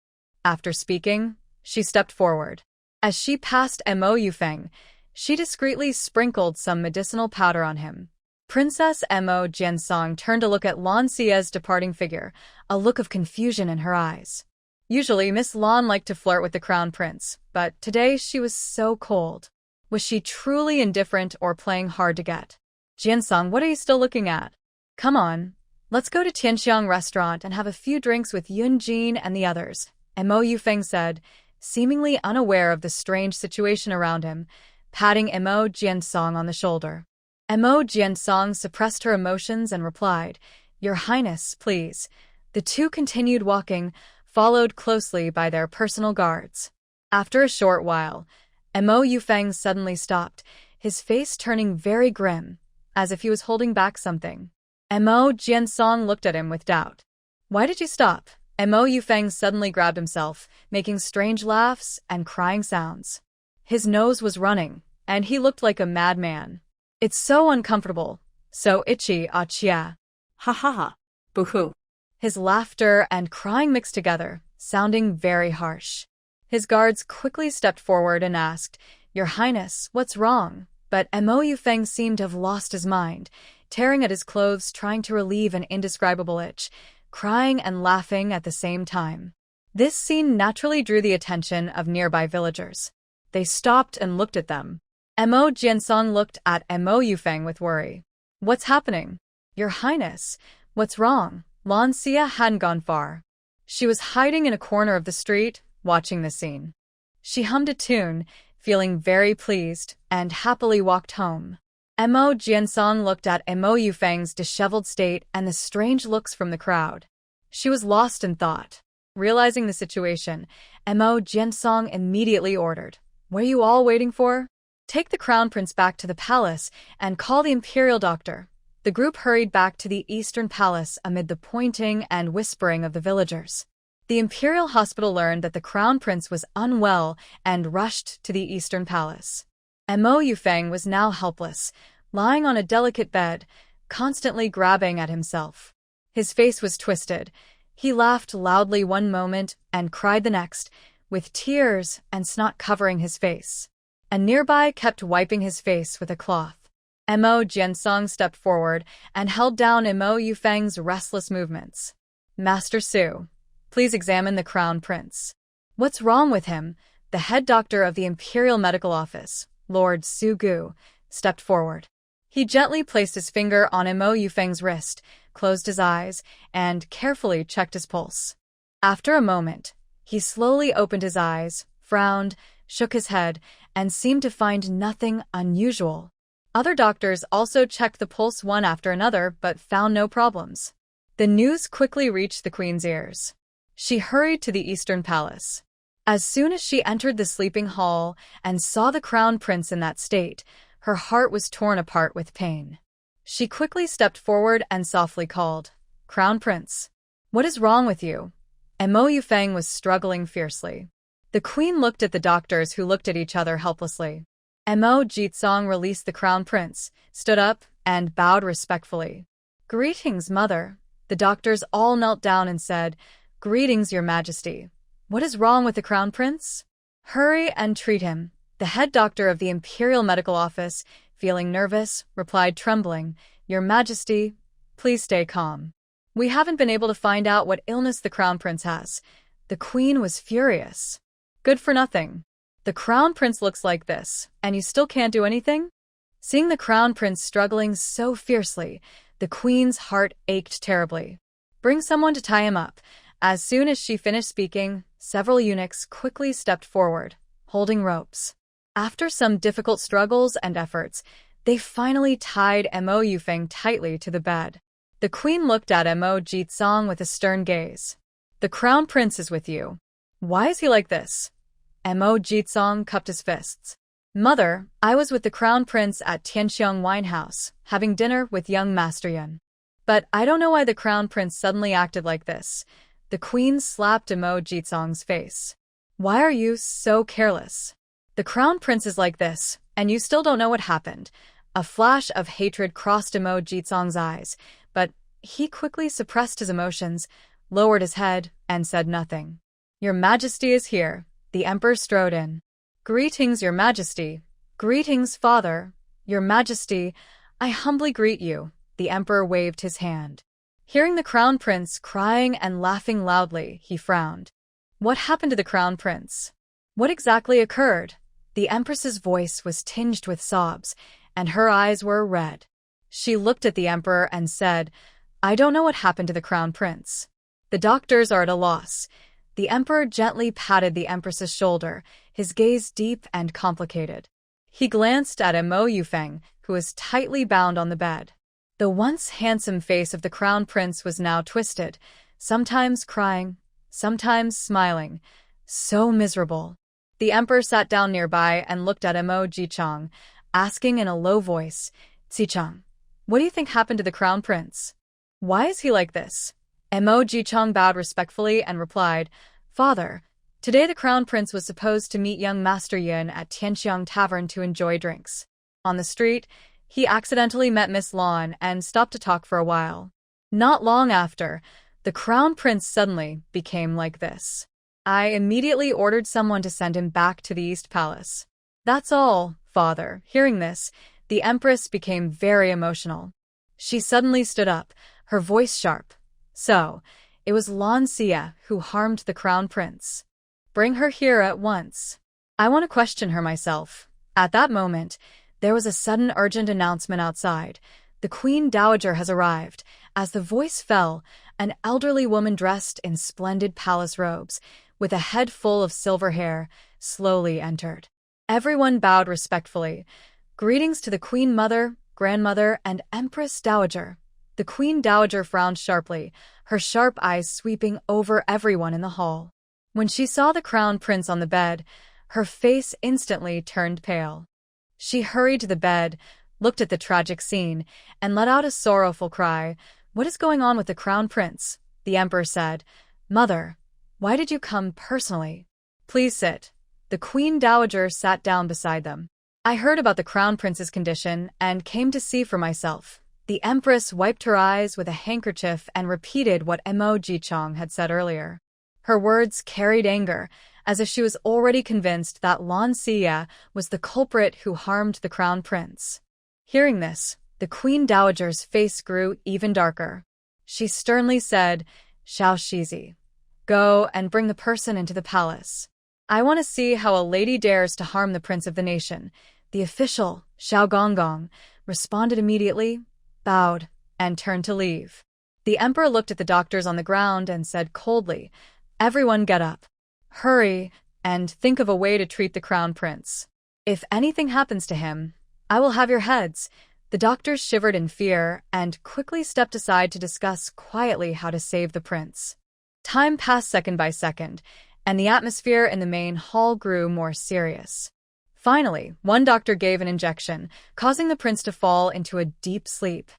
[SPEAKER 2] After speaking, she stepped forward. As she passed Mo Yufeng, she discreetly sprinkled some medicinal powder on him. Princess Mo Jiansong turned to look at Lan Xiyue's departing figure, a look of confusion in her eyes. Usually, Miss Lan liked to flirt with the Crown Prince, but today she was so cold. Was she truly indifferent or playing hard to get? Jiansong, what are you still looking at? Come on, let's go to Tianxiang restaurant and have a few drinks with Yun Jin and the others, Mo Yufeng said, seemingly unaware of the strange situation around him, patting Mo Jiansong on the shoulder. Mo Jiansong suppressed her emotions and replied, Your Highness, please. The two continued walking, followed closely by their personal guards. After a short while, Mo Yufeng suddenly stopped, his face turning very grim, as if he was holding back something. Mo Jiansong looked at him with doubt. Why did you stop? Mo Yufeng suddenly grabbed himself, making strange laughs and crying sounds. His nose was running, and he looked like a madman. It's so uncomfortable, so itchy, ah chia.
[SPEAKER 3] Ha ha ha. Boo-hoo.
[SPEAKER 2] His laughter and crying mixed together, sounding very harsh. His guards quickly stepped forward and asked, Your Highness, what's wrong? But Mo Yufeng seemed to have lost his mind, tearing at his clothes trying to relieve an indescribable itch, crying and laughing at the same time. This scene naturally drew the attention of nearby villagers. They stopped and looked at them. Mo Jiansong looked at Mo Yufeng with worry. What's happening? Your Highness, what's wrong? Lan Xiyue hadn't gone far. She was hiding in a corner of the street, watching the scene. She hummed a tune, feeling very pleased, and happily walked home. Mo Jiansong looked at Mo Yufeng's disheveled state and the strange looks from the crowd. She was lost in thought. Realizing the situation, Mo Jiansong immediately ordered, What are you all waiting for? Take the Crown Prince back to the palace and call the Imperial Doctor. The group hurried back to the Eastern Palace amid the pointing and whispering of the villagers. The Imperial Hospital learned that the Crown Prince was unwell and rushed to the Eastern Palace. Mo Yufeng was now helpless,
[SPEAKER 1] lying on a delicate bed, constantly grabbing at himself. His face was twisted. He laughed loudly one moment and cried the next, with tears and snot covering his face. A nearby kept wiping his face with a cloth. Mo Jiansong stepped forward and held down Mo Yufeng's restless movements. Master Su, please examine the crown prince. What's wrong with him? The head doctor of the Imperial Medical Office, Lord Su Gu, stepped forward. He gently placed his finger on Mo Yufeng's wrist, closed his eyes, and carefully checked his pulse. After a moment, he slowly opened his eyes, frowned, shook his head, and seemed to find nothing unusual. Other doctors also checked the pulse one after another but found no problems. The news quickly reached the queen's ears. She hurried to the Eastern Palace. As soon as she entered the sleeping hall and saw the crown prince in that state, her heart was torn apart with pain. She quickly stepped forward and softly called, "Crown Prince, what is wrong with you?" Mo Yufeng was struggling fiercely. The queen looked at the doctors who looked at each other helplessly. Mo Jitsong released the crown prince, stood up, and bowed respectfully. "Greetings, mother." The doctors all knelt down and said, "Greetings, your majesty. What is wrong with the crown prince?" "Hurry and treat him." The head doctor of the Imperial Medical Office, feeling nervous, replied trembling, "Your majesty, please stay calm. We haven't been able to find out what illness the crown prince has." The queen was furious. "Good for nothing. The crown prince looks like this, and you still can't do anything?" Seeing the crown prince struggling so fiercely, the queen's heart ached terribly. "Bring someone to tie him up." As soon as she finished speaking, several eunuchs quickly stepped forward, holding ropes. After some difficult struggles and efforts, they finally tied Mo Yufeng tightly to the bed. The queen looked at Mo Jitsong with a stern gaze. "The crown prince is with you. Why is he like this?" Mo Jitsong cupped his fists. "Mother, I was with the crown prince at Tianxiang Wine House, having dinner with young Master Yun. But I don't know why the crown prince suddenly acted like this." The queen slapped Mo Jitsong's face. "Why are you so careless? The crown prince is like this, and you still don't know what happened." A flash of hatred crossed Mo Jitsong's eyes, but he quickly suppressed his emotions, lowered his head, and said nothing. "Your majesty is here." The emperor strode in. "Greetings, your majesty." "Greetings, father." "Your majesty, I humbly greet you." The emperor waved his hand. Hearing the crown prince crying and laughing loudly, he frowned. "What happened to the crown prince? What exactly occurred?" The empress's voice was tinged with sobs, and her eyes were red. She looked at the emperor and said, "I don't know what happened to the crown prince. The doctors are at a loss." The emperor gently patted the empress's shoulder, his gaze deep and complicated. He glanced at Mo Yufeng, who was tightly bound on the bed. The once handsome face of the crown prince was now twisted, sometimes crying, sometimes smiling. So miserable. The emperor sat down nearby and looked at Mo Jichong, asking in a low voice, "Zichong, what do you think happened to the crown prince? Why is he like this?" Mo Jichong bowed respectfully and replied, "Father, today the crown prince was supposed to meet young Master Yun at Tianxiang Tavern to enjoy drinks. On the street, he accidentally met Miss Lan and stopped to talk for a while. Not long after, the crown prince suddenly became like this. I immediately ordered someone to send him back to the East Palace. That's all, father." Hearing this, the empress became very emotional. She suddenly stood up, her voice sharp. "So, it was Lan Xiyue who harmed the crown prince. Bring her here at once. I want to question her myself." At that moment, there was a sudden urgent announcement outside. "The Queen Dowager has arrived." As the voice fell, an elderly woman dressed in splendid palace robes, with a head full of silver hair, slowly entered. Everyone bowed respectfully. "Greetings to the Queen Mother, Grandmother, and Empress Dowager." The Queen Dowager frowned sharply, her sharp eyes sweeping over everyone in the hall. When she saw the crown prince on the bed, her face instantly turned pale. She hurried to the bed, looked at the tragic scene, and let out a sorrowful cry. "What is going on with the crown prince?" The emperor said. "Mother, why did you come personally?" "Please sit." The Queen Dowager sat down beside them.
[SPEAKER 2] I heard about the crown prince's condition and came to see for myself. The empress wiped her eyes with a handkerchief and repeated what Mo Jichong had said earlier. Her words carried anger, as if she was already convinced that Lan Xiyue was the culprit who harmed the crown prince. Hearing this, the queen dowager's face grew even darker. She sternly said, "Xiao Shizi, go and bring the person into the palace. I want to see how a lady dares to harm the prince of the nation." The official, Xiao Gonggong, responded immediately, bowed, and turned to leave. The emperor looked at the doctors on the ground and said coldly, "Everyone get up. Hurry, and think of a way to treat the crown prince. If anything happens to him, I will have your heads." The doctors shivered in fear and quickly stepped aside to discuss quietly how to save the prince. Time passed second by second, and the atmosphere in the main hall grew more serious. Finally, one doctor gave an injection, causing the prince to fall into a deep sleep.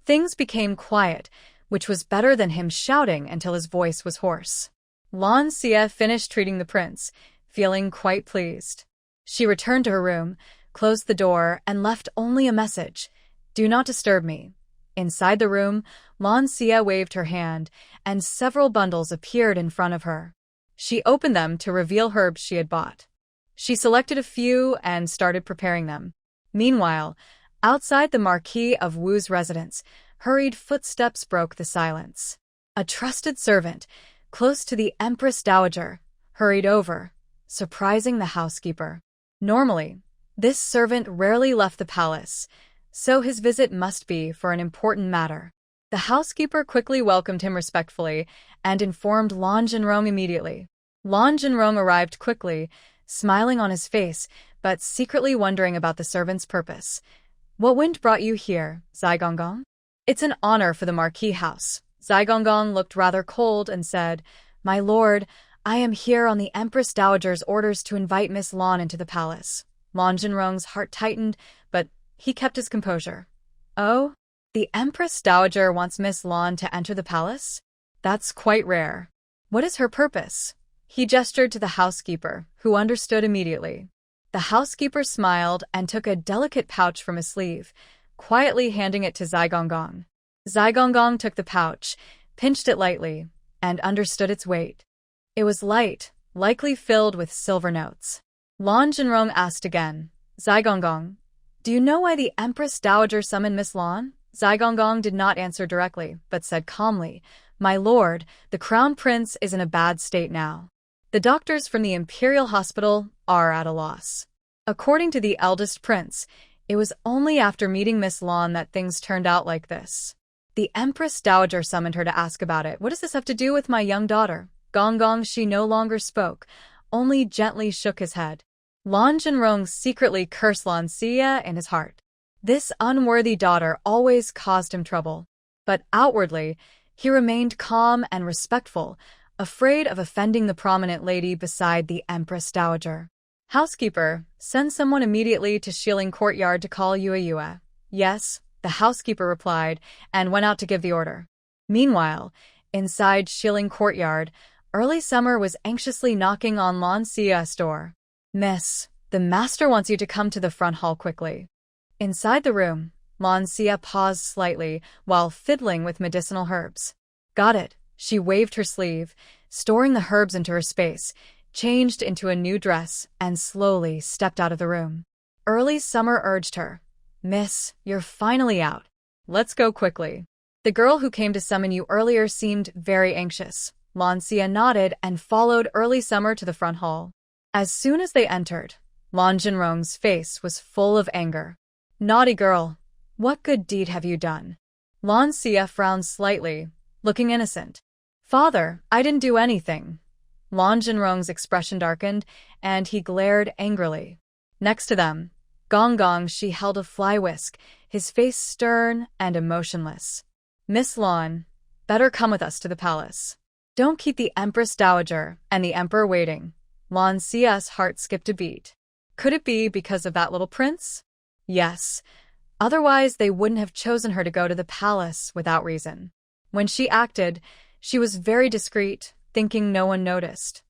[SPEAKER 2] Things became quiet, which was better than him shouting until his voice was hoarse. Lan Xiyue finished treating the prince, feeling quite pleased. She returned to her room, closed the door, and left only a message: "Do not disturb me." Inside the room, Lan Xiyue waved her hand, and several bundles appeared in front of her. She opened them to reveal herbs she had bought. She selected a few and started preparing them. Meanwhile, outside the Marquis of Wu's residence, hurried footsteps broke the silence. A trusted servant, close to the Empress Dowager, hurried over, surprising the housekeeper. Normally, this servant rarely left the palace, so his visit must be for an important matter. The housekeeper quickly welcomed him respectfully and informed Lan Xiyue immediately. Lan Xiyue arrived quickly, smiling on his face, but secretly wondering about the servant's purpose. "What wind brought you here, Zai Gonggong?" "It's an honor for the Marquis house." Zai Gonggong looked rather cold and said, "My lord, I am here on the Empress Dowager's orders to invite Miss Lan into the palace." Lan Xiyue's heart tightened, but he kept his composure. "Oh? The Empress Dowager wants Miss Lan to enter the palace? That's quite rare. What is her purpose?" He gestured to the housekeeper, who understood immediately. The housekeeper smiled and took a delicate pouch from his sleeve, quietly handing it to Zai Gonggong. Zai Gonggong took the pouch, pinched it lightly, and understood its weight. It was light, likely filled with silver notes. Lan Xiyue asked again, "Zai Gonggong, do you know why the Empress Dowager summoned Miss Lan?" Zai Gonggong did not answer directly, but said calmly, "My lord, the crown prince is in a bad state now. The doctors from the Imperial Hospital are at a loss." According to the eldest prince, it was only after meeting Miss Lan that things turned out like this. The Empress Dowager summoned her to ask about it. "What does this have to do with my young daughter?" Gonggong she no longer spoke, only gently shook his head. Lan Xiyue secretly cursed Lan Xiyue in his heart. This unworthy daughter always caused him trouble. But outwardly, he remained calm and respectful, afraid of offending the prominent lady beside the Empress Dowager. "Housekeeper, send someone immediately to Shilin Courtyard to call Yue." "Yes," the housekeeper replied, and went out to give the order. Meanwhile, inside Shilin Courtyard, Early Summer was anxiously knocking on Lan Xiyue's door. "Miss, the master wants you to come to the front hall quickly." Inside the room, Lan Xiyue paused slightly while fiddling with medicinal herbs. "Got it." She waved her sleeve, storing the herbs into her space, changed into a new dress, and slowly stepped out of the room. Early Summer urged her, "Miss, you're finally out. Let's go quickly." The girl who came to summon you earlier seemed very anxious. Lan Xiyue nodded and followed Early Summer to the front hall. As soon as they entered, Lan Xiyue's face was full of anger. "Naughty girl, what good deed have you done?" Lan Xiyue frowned slightly, looking innocent. "Father, I didn't do anything." Lan Xiyue's expression darkened, and he glared angrily. Next to them, Gonggong she held a fly whisk, his face stern and emotionless. "Miss Lan, better come with us to the palace. Don't keep the Empress Dowager and the Emperor waiting." Lan Xiyue's heart skipped a beat. Could it be because of that little prince? Yes. Otherwise, they wouldn't have chosen her to go to the palace without reason. When she acted, she was very discreet, thinking no one noticed.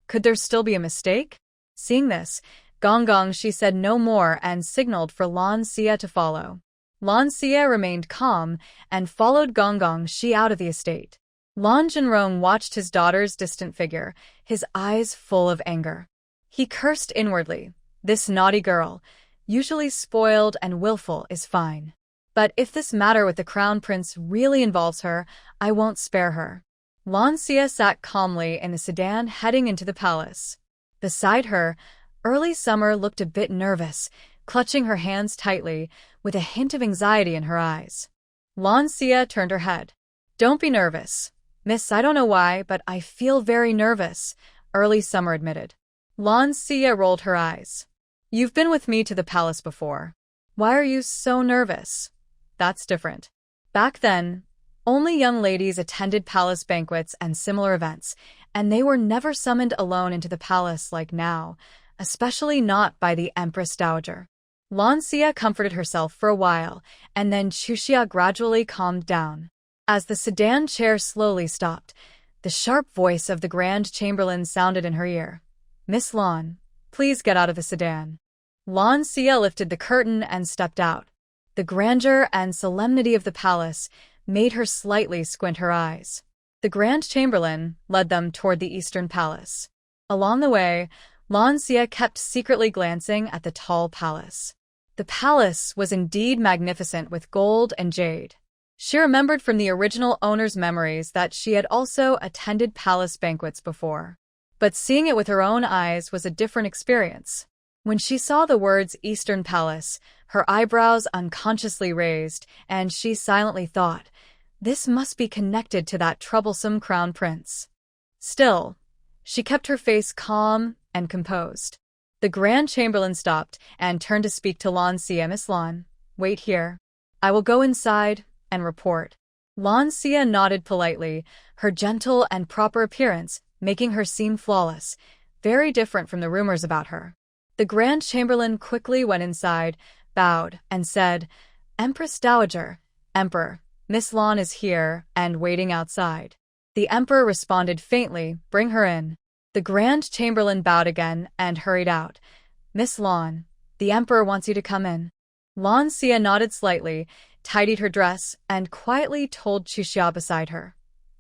[SPEAKER 2] Could there still be a mistake? Seeing this, Gong, she said no more and signaled for Lan Xiyue to follow. Lan Xiyue remained calm and followed Gong Shi out of the estate. Lan Jinrong watched his daughter's distant figure, his eyes full of anger. He cursed inwardly. This naughty girl, usually spoiled and willful, is fine. But if this matter with the crown prince really involves her, I won't spare her. Lan Xiyue sat calmly in the sedan heading into the palace. Beside her, Early Summer looked a bit nervous, clutching her hands tightly, with a hint of anxiety in her eyes. Lan Xiyue turned her head. Don't be nervous. Miss, I don't know why, but I feel very nervous, Early Summer admitted. Lan Xiyue rolled her eyes. You've been with me to the palace before. Why are you so nervous? That's different. Back then, only young ladies attended palace banquets and similar events, and they were never summoned alone into the palace like now, especially not by the Empress Dowager. Lan Xiyue comforted herself for a while, and then Chuxia gradually calmed down. As the sedan chair slowly stopped, the sharp voice of the Grand Chamberlain sounded in her ear. Miss Lan, please get out of the sedan. Lan Xiyue lifted the curtain and stepped out. The grandeur and solemnity of the palace made her slightly squint her eyes. The Grand Chamberlain led them toward the Eastern Palace. Along the way, Lan Xiyue kept secretly glancing at the tall palace. The palace was indeed magnificent with gold and jade. She remembered from the original owner's memories that she had also attended palace banquets before. But seeing it with her own eyes was a different experience. When she saw the words Eastern Palace, her eyebrows unconsciously raised, and she silently thought, this must be connected to that troublesome crown prince. Still, she kept her face calm and composed. The Grand Chamberlain stopped and turned to speak to Lan Xiyue. Miss Lan, wait here. I will go inside and report. Lan Xiyue nodded politely, her gentle and proper appearance making her seem flawless, very different from the rumors about her. The Grand Chamberlain quickly went inside, bowed, and said, Empress Dowager, Emperor, Miss Lan is here and waiting outside. The Emperor responded faintly, bring her in. The Grand Chamberlain bowed again and hurried out. Miss Lan, the Emperor wants you to come in. Lan Xiyue nodded slightly, tidied her dress, and quietly told Chuxia beside her,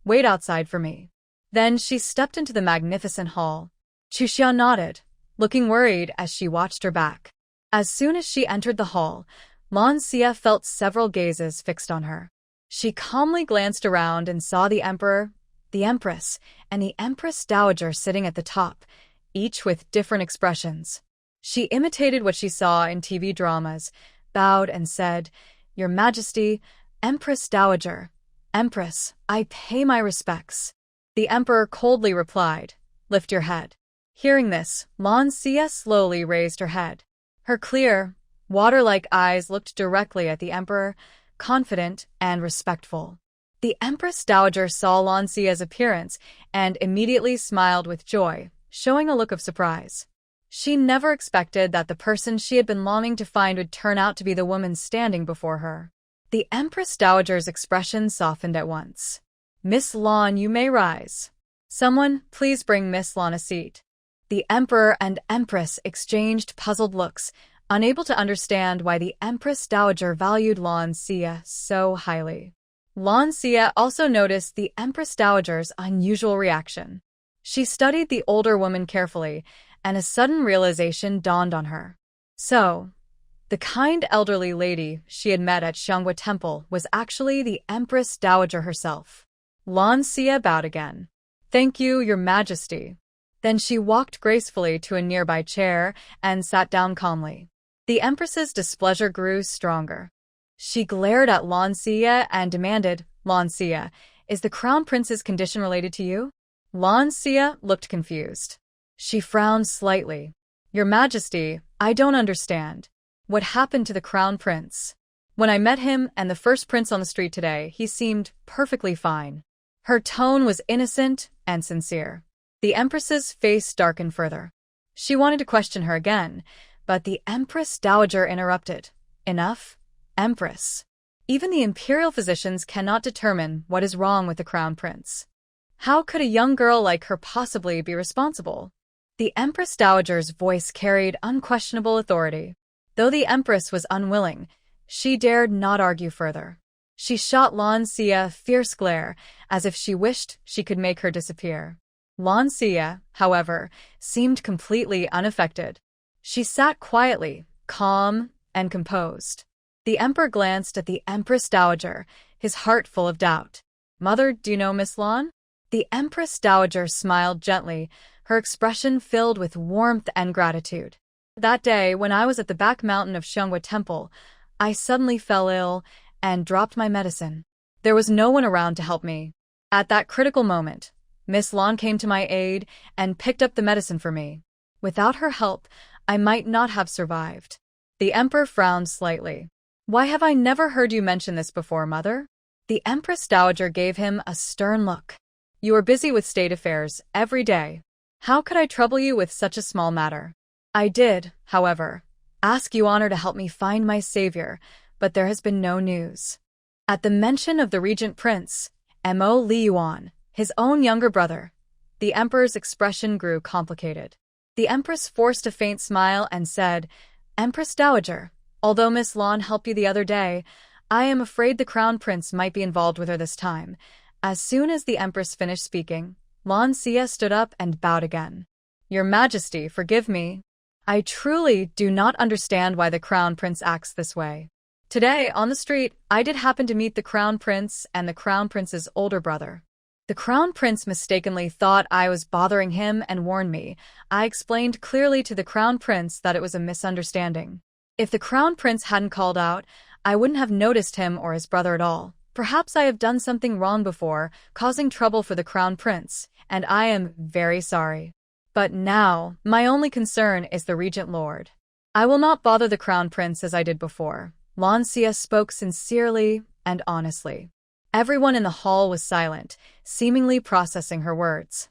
[SPEAKER 2] wait outside for me. Then she stepped into the magnificent hall. Chuxia nodded, looking worried as she watched her back. As soon as she entered the hall, Lan Xiyue felt several gazes fixed on her. She calmly glanced around and saw the Emperor, the Empress, and the Empress Dowager sitting at the top, each with different expressions. She imitated what she saw in TV dramas, bowed and said, Your Majesty, Empress Dowager, Empress, I pay my respects. The Emperor coldly replied, Lift your head. Hearing this, Lan Xiyue slowly raised her head. Her clear, water-like eyes looked directly at the Emperor, confident and respectful. The Empress Dowager saw Lan Xiyue's appearance and immediately smiled with joy, showing a look of surprise. She never expected that the person she had been longing to find would turn out to be the woman standing before her. The Empress Dowager's expression softened at once. Miss Lan, you may rise. Someone, please bring Miss Lan a seat. The Emperor and Empress exchanged puzzled looks, unable to understand why the Empress Dowager valued Lan Xiyue so highly. Lan Xiyue also noticed the Empress Dowager's unusual reaction. She studied the older woman carefully, and a sudden realization dawned on her. So, the kind elderly lady she had met at Xianghua Temple was actually the Empress Dowager herself. Lan Xiyue bowed again. Thank you, Your Majesty. Then she walked gracefully to a nearby chair and sat down calmly. The Empress's displeasure grew stronger. She glared at Lan Xiyue and demanded, Lan Xiyue, is the Crown Prince's condition related to you? Lan Xiyue looked confused. She frowned slightly. Your Majesty, I don't understand. What happened to the Crown Prince? When I met him and the first prince on the street today, he seemed perfectly fine. Her tone was innocent and sincere. The Empress's face darkened further. She wanted to question her again, but the Empress Dowager interrupted. Enough, Empress. Even the imperial physicians cannot determine what is wrong with the Crown Prince. How could a young girl like her possibly be responsible?
[SPEAKER 1] The Empress Dowager's voice carried unquestionable authority. Though the Empress was unwilling, she dared not argue further. She shot Lan Xiyue a fierce glare, as if she wished she could make her disappear. Lan Xiyue, however, seemed completely unaffected. She sat quietly, calm and composed. The Emperor glanced at the Empress Dowager, his heart full of doubt. "Mother, do you know Miss Lan?" The Empress Dowager smiled gently, her expression filled with warmth and gratitude. "That day, when I was at the back mountain of Xianghua Temple, I suddenly fell ill and dropped my medicine. There was no one around to help me. At that critical moment, Miss Lan came to my aid and picked up the medicine for me. Without her help, I might not have survived." The Emperor frowned slightly. "Why have I never heard you mention this before, Mother?" The Empress Dowager gave him a stern look. "You are busy with state affairs every day. How could I trouble you with such a small matter? I did, however, ask you honor to help me find my savior, but there has been no news." At the mention of the Regent Prince, Mo Liyuan, his own younger brother, the Emperor's expression grew complicated. The Empress forced a faint smile and said, "Empress Dowager, although Miss Lan helped you the other day, I am afraid the Crown Prince might be involved with her this time." As soon as the Empress finished speaking, Lan Xiyue stood up and bowed again. "Your Majesty, forgive me. I truly do not understand why the Crown Prince acts this way. Today, on the street, I did happen to meet the Crown Prince and the Crown Prince's older brother. The Crown Prince mistakenly thought I was bothering him and warned me. I explained clearly to the Crown Prince that it was a misunderstanding. If the Crown Prince hadn't called out, I wouldn't have noticed him or his brother at all. Perhaps I have done something wrong before, causing trouble for the Crown Prince, and I am very sorry. But now, my only concern is the Regent Lord. I will not bother the Crown Prince as I did before." Lan Xiyue spoke sincerely and honestly. Everyone in the hall was silent, seemingly processing her words.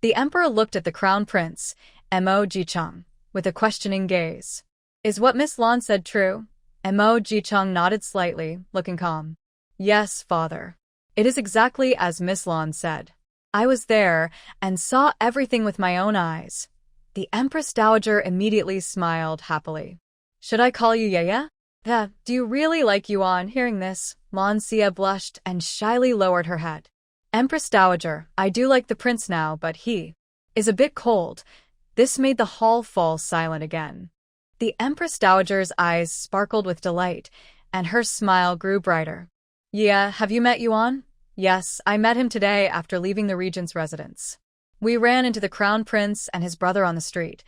[SPEAKER 1] The Emperor looked at the Crown Prince, Mo Jicheng, with a questioning gaze. "Is what Miss Lan said true?" Mo Jicheng nodded slightly, looking calm. "Yes, Father. It is exactly as Miss Lan said. I was there and saw everything with my own eyes." The Empress Dowager immediately smiled happily. "Should I call you Yaya?" "Yeah, do you really like Yuan?" Hearing this, Lan Xiyue blushed and shyly lowered her head. "Empress Dowager, I do like the prince now, but he is a bit cold." This made the hall fall silent again. The Empress Dowager's eyes sparkled with delight, and her smile grew brighter. "Yeah, have you met Yuan?" "Yes, I met him today after leaving the regent's residence. We ran into the Crown Prince and his brother on the street."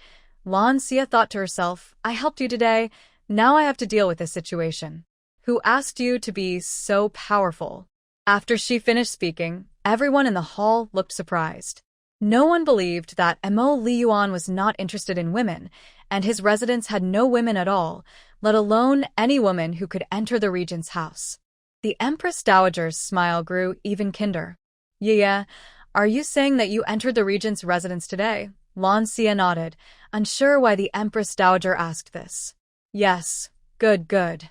[SPEAKER 1] Lan Xiyue thought to herself, "I helped you today. Now I have to deal with this situation. Who asked you to be so powerful?" After she finished speaking, everyone in the hall looked surprised. No one believed that Mo Liyuan was not interested in women, and his residence had no women at all, let alone any woman who could enter the regent's house. The Empress Dowager's smile grew even kinder. "Yeah, are you saying that you entered the regent's residence today?" Lan Xiyue nodded, unsure why the Empress Dowager asked this. "Yes, good, good."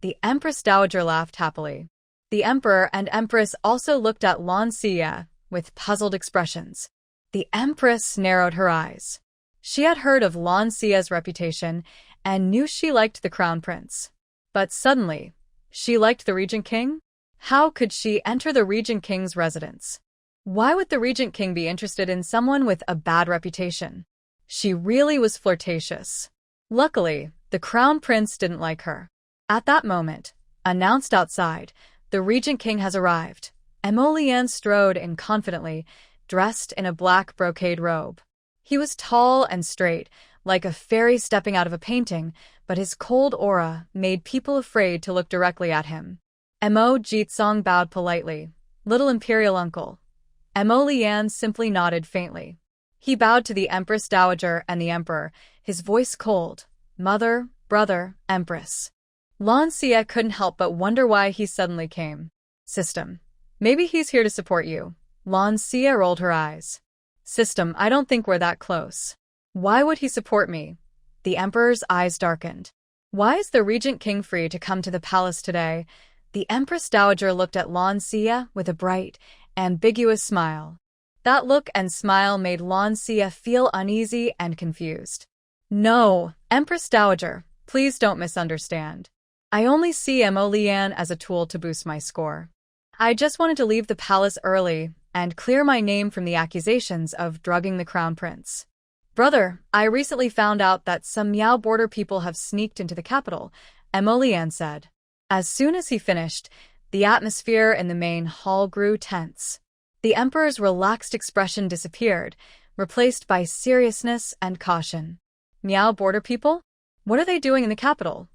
[SPEAKER 1] The Empress Dowager laughed happily. The Emperor and Empress also looked at Lan Xiyue with puzzled expressions. The Empress narrowed her eyes. She had heard of Lan Xiyue's reputation and knew she liked the Crown Prince. But suddenly, she liked the Regent King? How could she enter the Regent King's residence? Why would the Regent King be interested in someone with a bad reputation? She really was flirtatious. Luckily, the Crown Prince didn't like her. At that moment, announced outside, "The Regent King has arrived." Mo Lian strode in confidently, dressed in a black brocade robe. He was tall and straight, like a fairy stepping out of a painting, but his cold aura made people afraid to look directly at him. Mo Jitsong bowed politely. "Little Imperial Uncle." Mo Lian simply nodded faintly. He bowed to the Empress Dowager and the Emperor, his voice cold. "Mother, brother, Empress." Lan Xiyue couldn't help but wonder why he suddenly came. "System. Maybe he's here to support you." Lan Xiyue rolled her eyes. "System, I don't think we're that close." "Why would he support me?" The Emperor's eyes darkened. "Why is the Regent King free to come to the palace today?" The Empress Dowager looked at Lan Xiyue with a bright, ambiguous smile. That look and smile made Lan Xiyue feel uneasy and confused. No, Empress Dowager, please don't misunderstand. I only see Mo Lian as a tool to boost my score. I just wanted to leave the palace early and clear my name from the accusations of drugging the crown prince. Brother, I recently found out that some Miao border people have sneaked into the capital, Mo Lian said. As soon as he finished, the atmosphere in the main hall grew tense. The emperor's relaxed expression disappeared, replaced by seriousness and caution. Miao border people? What are they doing in the capital?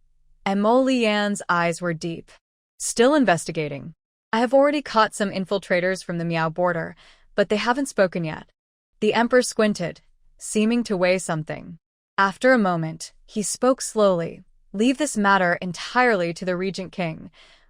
[SPEAKER 1] Mo Lian's eyes were deep. Still investigating. I have already caught some infiltrators from the Miao border, but they haven't spoken yet. The emperor squinted, seeming to weigh something. After a moment, he spoke slowly. Leave this matter entirely to the Regent King.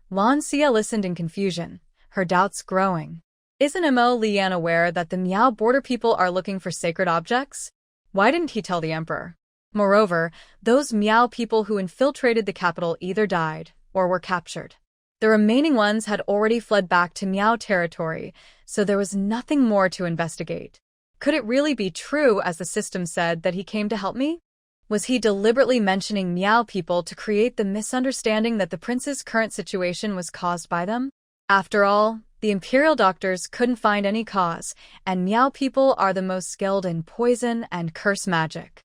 [SPEAKER 1] Lan Xiyue listened in confusion, her doubts growing. Isn't Mo Lian aware that the Miao border people are looking for sacred objects? Why didn't he tell the emperor? Moreover, those Miao people who infiltrated the capital either died or were captured. The remaining ones had already fled back to Miao territory, so there was nothing more to investigate. Could it really be true, as the system said, that he came to help me? Was he deliberately mentioning Miao people to create the misunderstanding that the prince's current situation was caused by them? After all, the imperial doctors couldn't find any cause, and Miao people are the most skilled in poison and curse magic.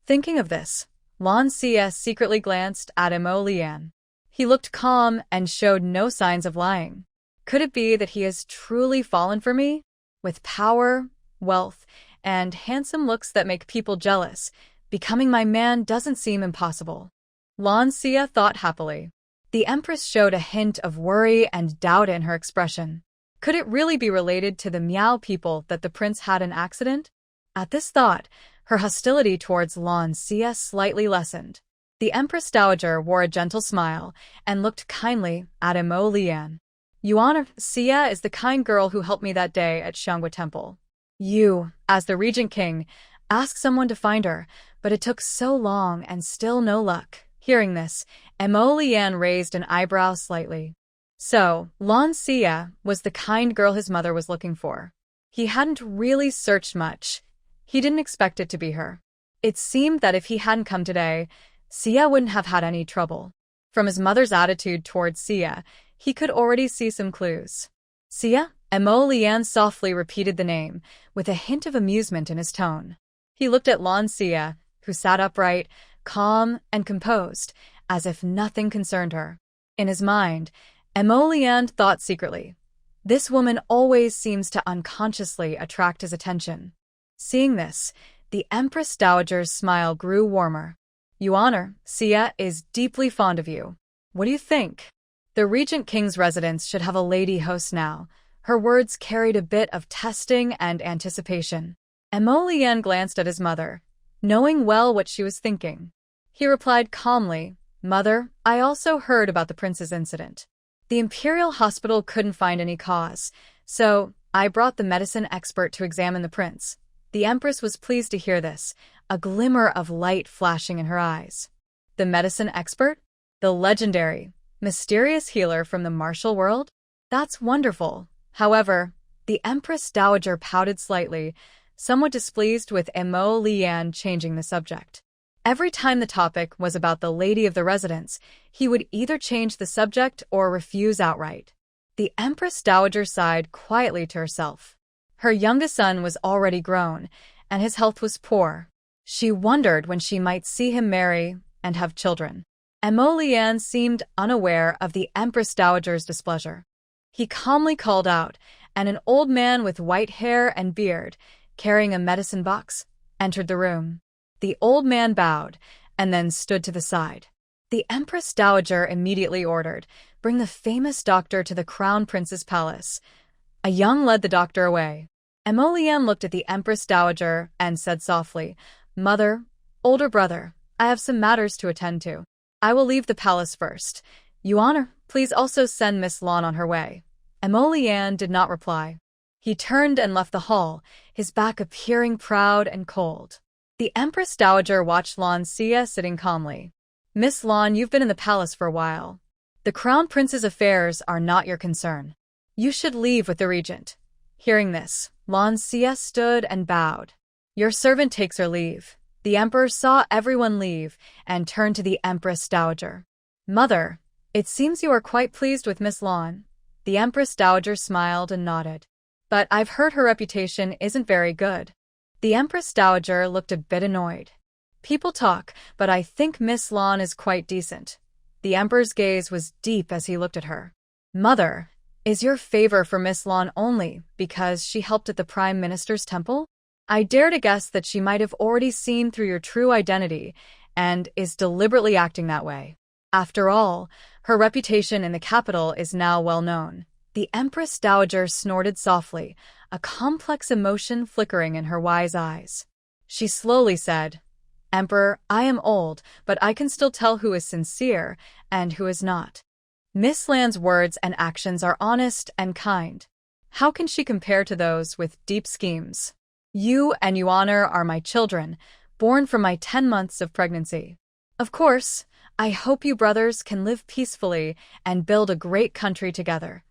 [SPEAKER 1] Thinking of this, Lan Xiyue secretly glanced at Mo Lian. He looked calm and showed no signs of lying. Could it be that he has truly fallen for me? With power, wealth, and handsome looks that make people jealous, becoming my man doesn't seem impossible. Lan Xiyue thought happily. The empress showed a hint of worry and doubt in her expression. Could it really be related to the Miao people that the prince had an accident? At this thought, her hostility towards Lan Xiyue slightly lessened. The Empress Dowager wore a gentle smile and looked kindly at Mo Lian. Yuan Xia is the kind girl who helped me that day at Xiangwa Temple. You, as the Regent King, asked someone to find her, but it took so long and still no luck. Hearing this, Mo Lian raised an eyebrow slightly. So, Lan Xiyue was the kind girl his mother was looking for. He hadn't really searched much. He didn't expect it to be her. It seemed that if he hadn't come today, Xia wouldn't have had any trouble. From his mother's attitude towards Xia, he could already see some clues. Xia? Mo Lian softly repeated the name, with a hint of amusement in his tone. He looked at Lan Xiyue, who sat upright, calm and composed, as if nothing concerned her. In his mind, Mo Lian thought secretly, this woman always seems to unconsciously attract his attention. Seeing this, the Empress Dowager's smile grew warmer. Your Honor, Xia is deeply fond of you. What do you think? The Regent King's residence should have a lady host now. Her words carried a bit of testing and anticipation. Mo Lian glanced at his mother, knowing well what she was thinking. He replied calmly, Mother, I also heard about the prince's incident. The Imperial Hospital couldn't find any cause, so I brought the medicine expert to examine the prince. The Empress was pleased to hear this, a glimmer of light flashing in her eyes. The medicine expert? The legendary, mysterious healer from the martial world? That's wonderful. However, the Empress Dowager pouted slightly, somewhat displeased with Mo Lian changing the subject. Every time the topic was about the lady of the residence, he would either change the subject or refuse outright. The Empress Dowager sighed quietly to herself. Her youngest son was already grown, and his health was poor. She wondered when she might see him marry and have children. Mo Lian seemed unaware of the Empress Dowager's displeasure. He calmly called out, and an old man with white hair and beard, carrying a medicine box, entered the room. The old man bowed, and then stood to the side. The Empress Dowager immediately ordered, bring the famous doctor to the Crown Prince's palace. A young led the doctor away. Mo Lian looked at the Empress Dowager and said softly, Mother, older brother, I have some matters to attend to. I will leave the palace first. Your Honor, please also send Miss Lan on her way. Mo Lian did not reply. He turned and left the hall, his back appearing proud and cold. The Empress Dowager watched Lan Xiyue sitting calmly. Miss Lan, you've been in the palace for a while. The Crown Prince's affairs are not your concern. You should leave with the regent. Hearing this,
[SPEAKER 2] Lan Xiyue stood and bowed. Your servant takes her leave. The emperor saw everyone leave and turned to the Empress Dowager. Mother, it seems you are quite pleased with Miss Lan. The Empress Dowager smiled and nodded. But I've heard her reputation isn't very good. The Empress Dowager looked a bit annoyed. People talk, but I think Miss Lan is quite decent. The emperor's gaze was deep as he looked at her. Mother, is your favor for Miss Lan only because she helped at the Prime Minister's temple? I dare to guess that she might have already seen through your true identity and is deliberately acting that way. After all, her reputation in the capital is now well known. The Empress Dowager snorted softly, a complex emotion flickering in her wise eyes. She slowly said, Emperor, I am old, but I can still tell who is sincere and who is not. Miss Lan's words and actions are honest and kind. How can she compare to those with deep schemes? You and Yuan'er are my children, born from my 10 months of pregnancy. Of course, I hope you brothers can live peacefully and build a great country together.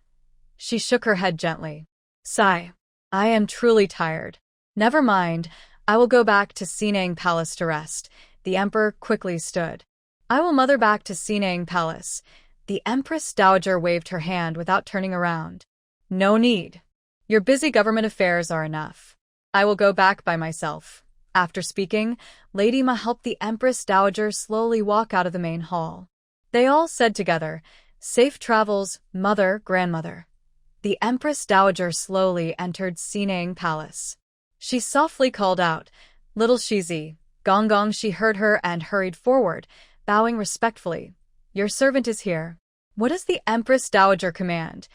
[SPEAKER 2] She shook her head gently. Sigh. I am truly tired. Never mind, I will go back to Sinang Palace to rest. The emperor quickly stood. I will mother back to Sinang Palace. The Empress Dowager waved her hand without turning around. No need. Your busy government affairs are enough. I will go back by myself. After speaking, Lady Ma helped the Empress Dowager slowly walk out of the main hall. They all said together, Safe travels, mother, grandmother. The Empress Dowager slowly entered Sinang Palace. She softly called out, Little Shizi, Gong Gong. She heard her and hurried forward, bowing respectfully. Your servant is here. What does the Empress Dowager command?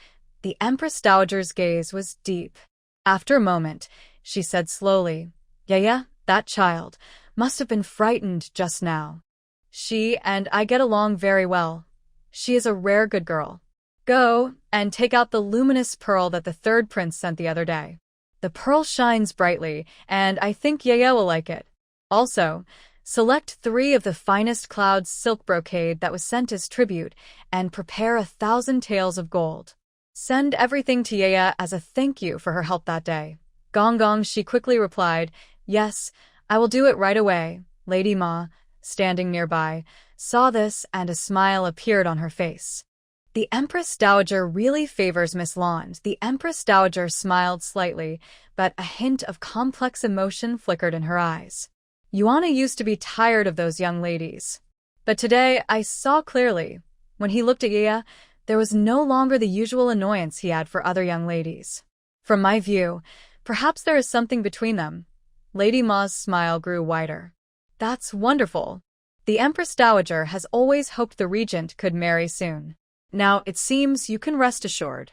[SPEAKER 2] The Empress Dowager's gaze was deep. After a moment, she said slowly, Yeah, that child must have been frightened just now. She and I get along very well. She is a rare good girl. Go and take out the luminous pearl that the third prince sent the other day. The pearl shines brightly, and I think Yaya will like it. Also, select 3 of the finest cloud silk brocade that was sent as tribute, and prepare 1,000 taels of gold. Send everything to Yaya as a thank you for her help that day. Gong Gong, she quickly replied, Yes, I will do it right away. Lady Ma, standing nearby, saw this and a smile appeared on her face. The Empress Dowager really favors Miss Lan. The Empress Dowager smiled slightly, but a hint of complex emotion flickered in her eyes. Yuana used to be tired of those young ladies. But today I saw clearly. When he looked at Yaya, there was no longer the usual annoyance he had for other young ladies. From my view, perhaps there is something between them. Lady Ma's smile grew wider. That's wonderful. The Empress Dowager has always hoped the regent could marry soon. Now it seems you can rest assured.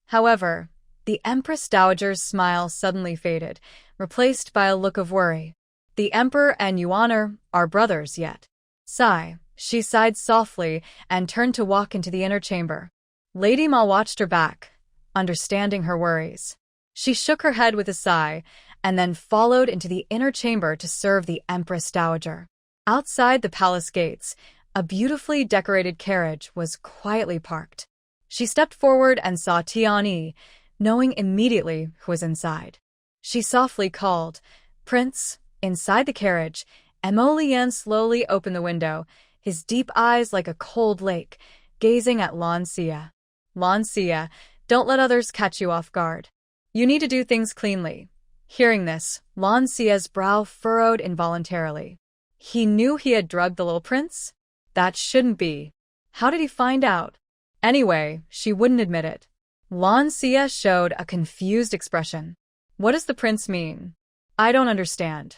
[SPEAKER 2] However, the Empress Dowager's smile suddenly faded, replaced by a look of worry. The Emperor and Yuan'er are brothers yet. Sigh. She sighed softly and turned to walk into the inner chamber. Lady Ma watched her back, understanding her worries. She shook her head with a sigh, and then followed into the inner chamber to serve the Empress Dowager. Outside the palace gates, a beautifully decorated carriage was quietly parked. She stepped forward and saw Tianyi, knowing immediately who was inside. She softly called, Prince. Inside the carriage, Mo Lian slowly opened the window, his deep eyes like a cold lake, gazing at Lan Xiyue. Lan Xiyue, don't let others catch you off guard. You need to do things cleanly. Hearing this, Lan Xiyue's brow furrowed involuntarily. He knew he had drugged the little prince? That shouldn't be. How did he find out? Anyway, she wouldn't admit it. Lan Xiyue showed a confused expression. What does the prince mean? I don't understand.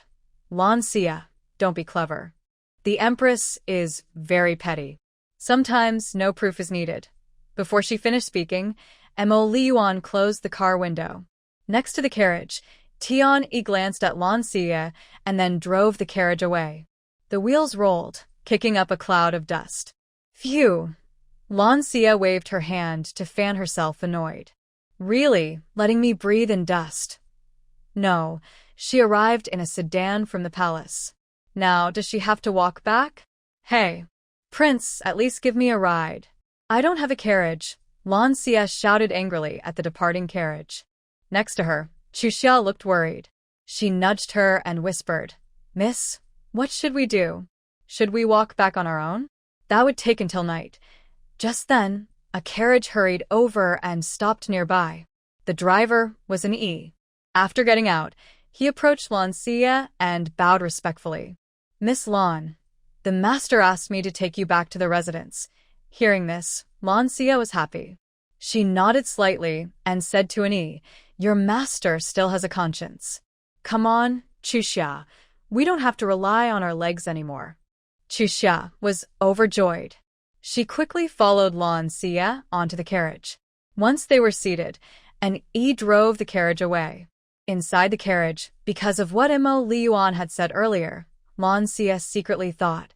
[SPEAKER 2] Lan Xiyue, don't be clever. The Empress is very petty. Sometimes no proof is needed. Before she finished speaking, Mo Liuan closed the car window. Next to the carriage, Tianyi glanced at Lan Xiyue and then drove the carriage away. The wheels rolled, kicking up a cloud of dust. Phew! Lan Xiyue waved her hand to fan herself, annoyed. Really, letting me breathe in dust? No, she arrived in a sedan from the palace. Now, does she have to walk back? Hey, Prince, at least give me a ride. I don't have a carriage, Lan Xiyue shouted angrily at the departing carriage. Next to her, Chuxia looked worried. She nudged her and whispered, "Miss, what should we do? Should we walk back on our own? That would take until night." Just then, a carriage hurried over and stopped nearby. The driver was an E. After getting out, he approached Lan Xiyue and bowed respectfully. "Miss Lan, the master asked me to take you back to the residence." Hearing this, Lan Xiyue was happy. She nodded slightly and said to an E, "Your master still has a conscience. Come on, Chuxia. We don't have to rely on our legs anymore." Chuxia was overjoyed. She quickly followed Lan Xiyue onto the carriage. Once they were seated, an E drove the carriage away. Inside the carriage, because of what Mo Liyuan had said earlier, Lan Xiyue secretly thought,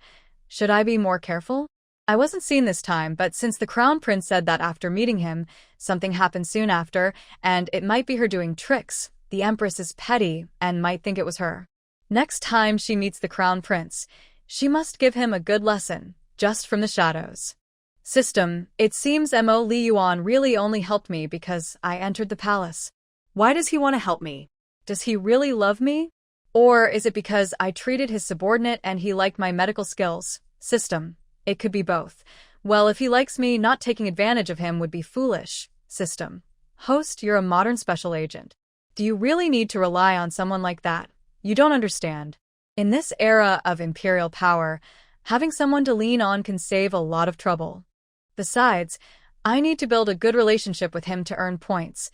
[SPEAKER 2] "Should I be more careful? I wasn't seen this time, but since the crown prince said that after meeting him, something happened soon after, and it might be her doing tricks, the empress is petty and might think it was her. Next time she meets the crown prince, she must give him a good lesson, just from the shadows." System, it seems Mo Liyuan really only helped me because I entered the palace.
[SPEAKER 3] Why does he want to help me?
[SPEAKER 2] Does he really love me? Or is it because I treated his subordinate and he liked my medical skills? System, it could be both. Well, if he likes me, not taking advantage of him would be foolish. System, host, you're a modern special agent. Do you really need to rely on someone like that? You don't understand. In this era of imperial power, having someone to lean on can save a lot of trouble. Besides, I need to build a good relationship with him to earn points.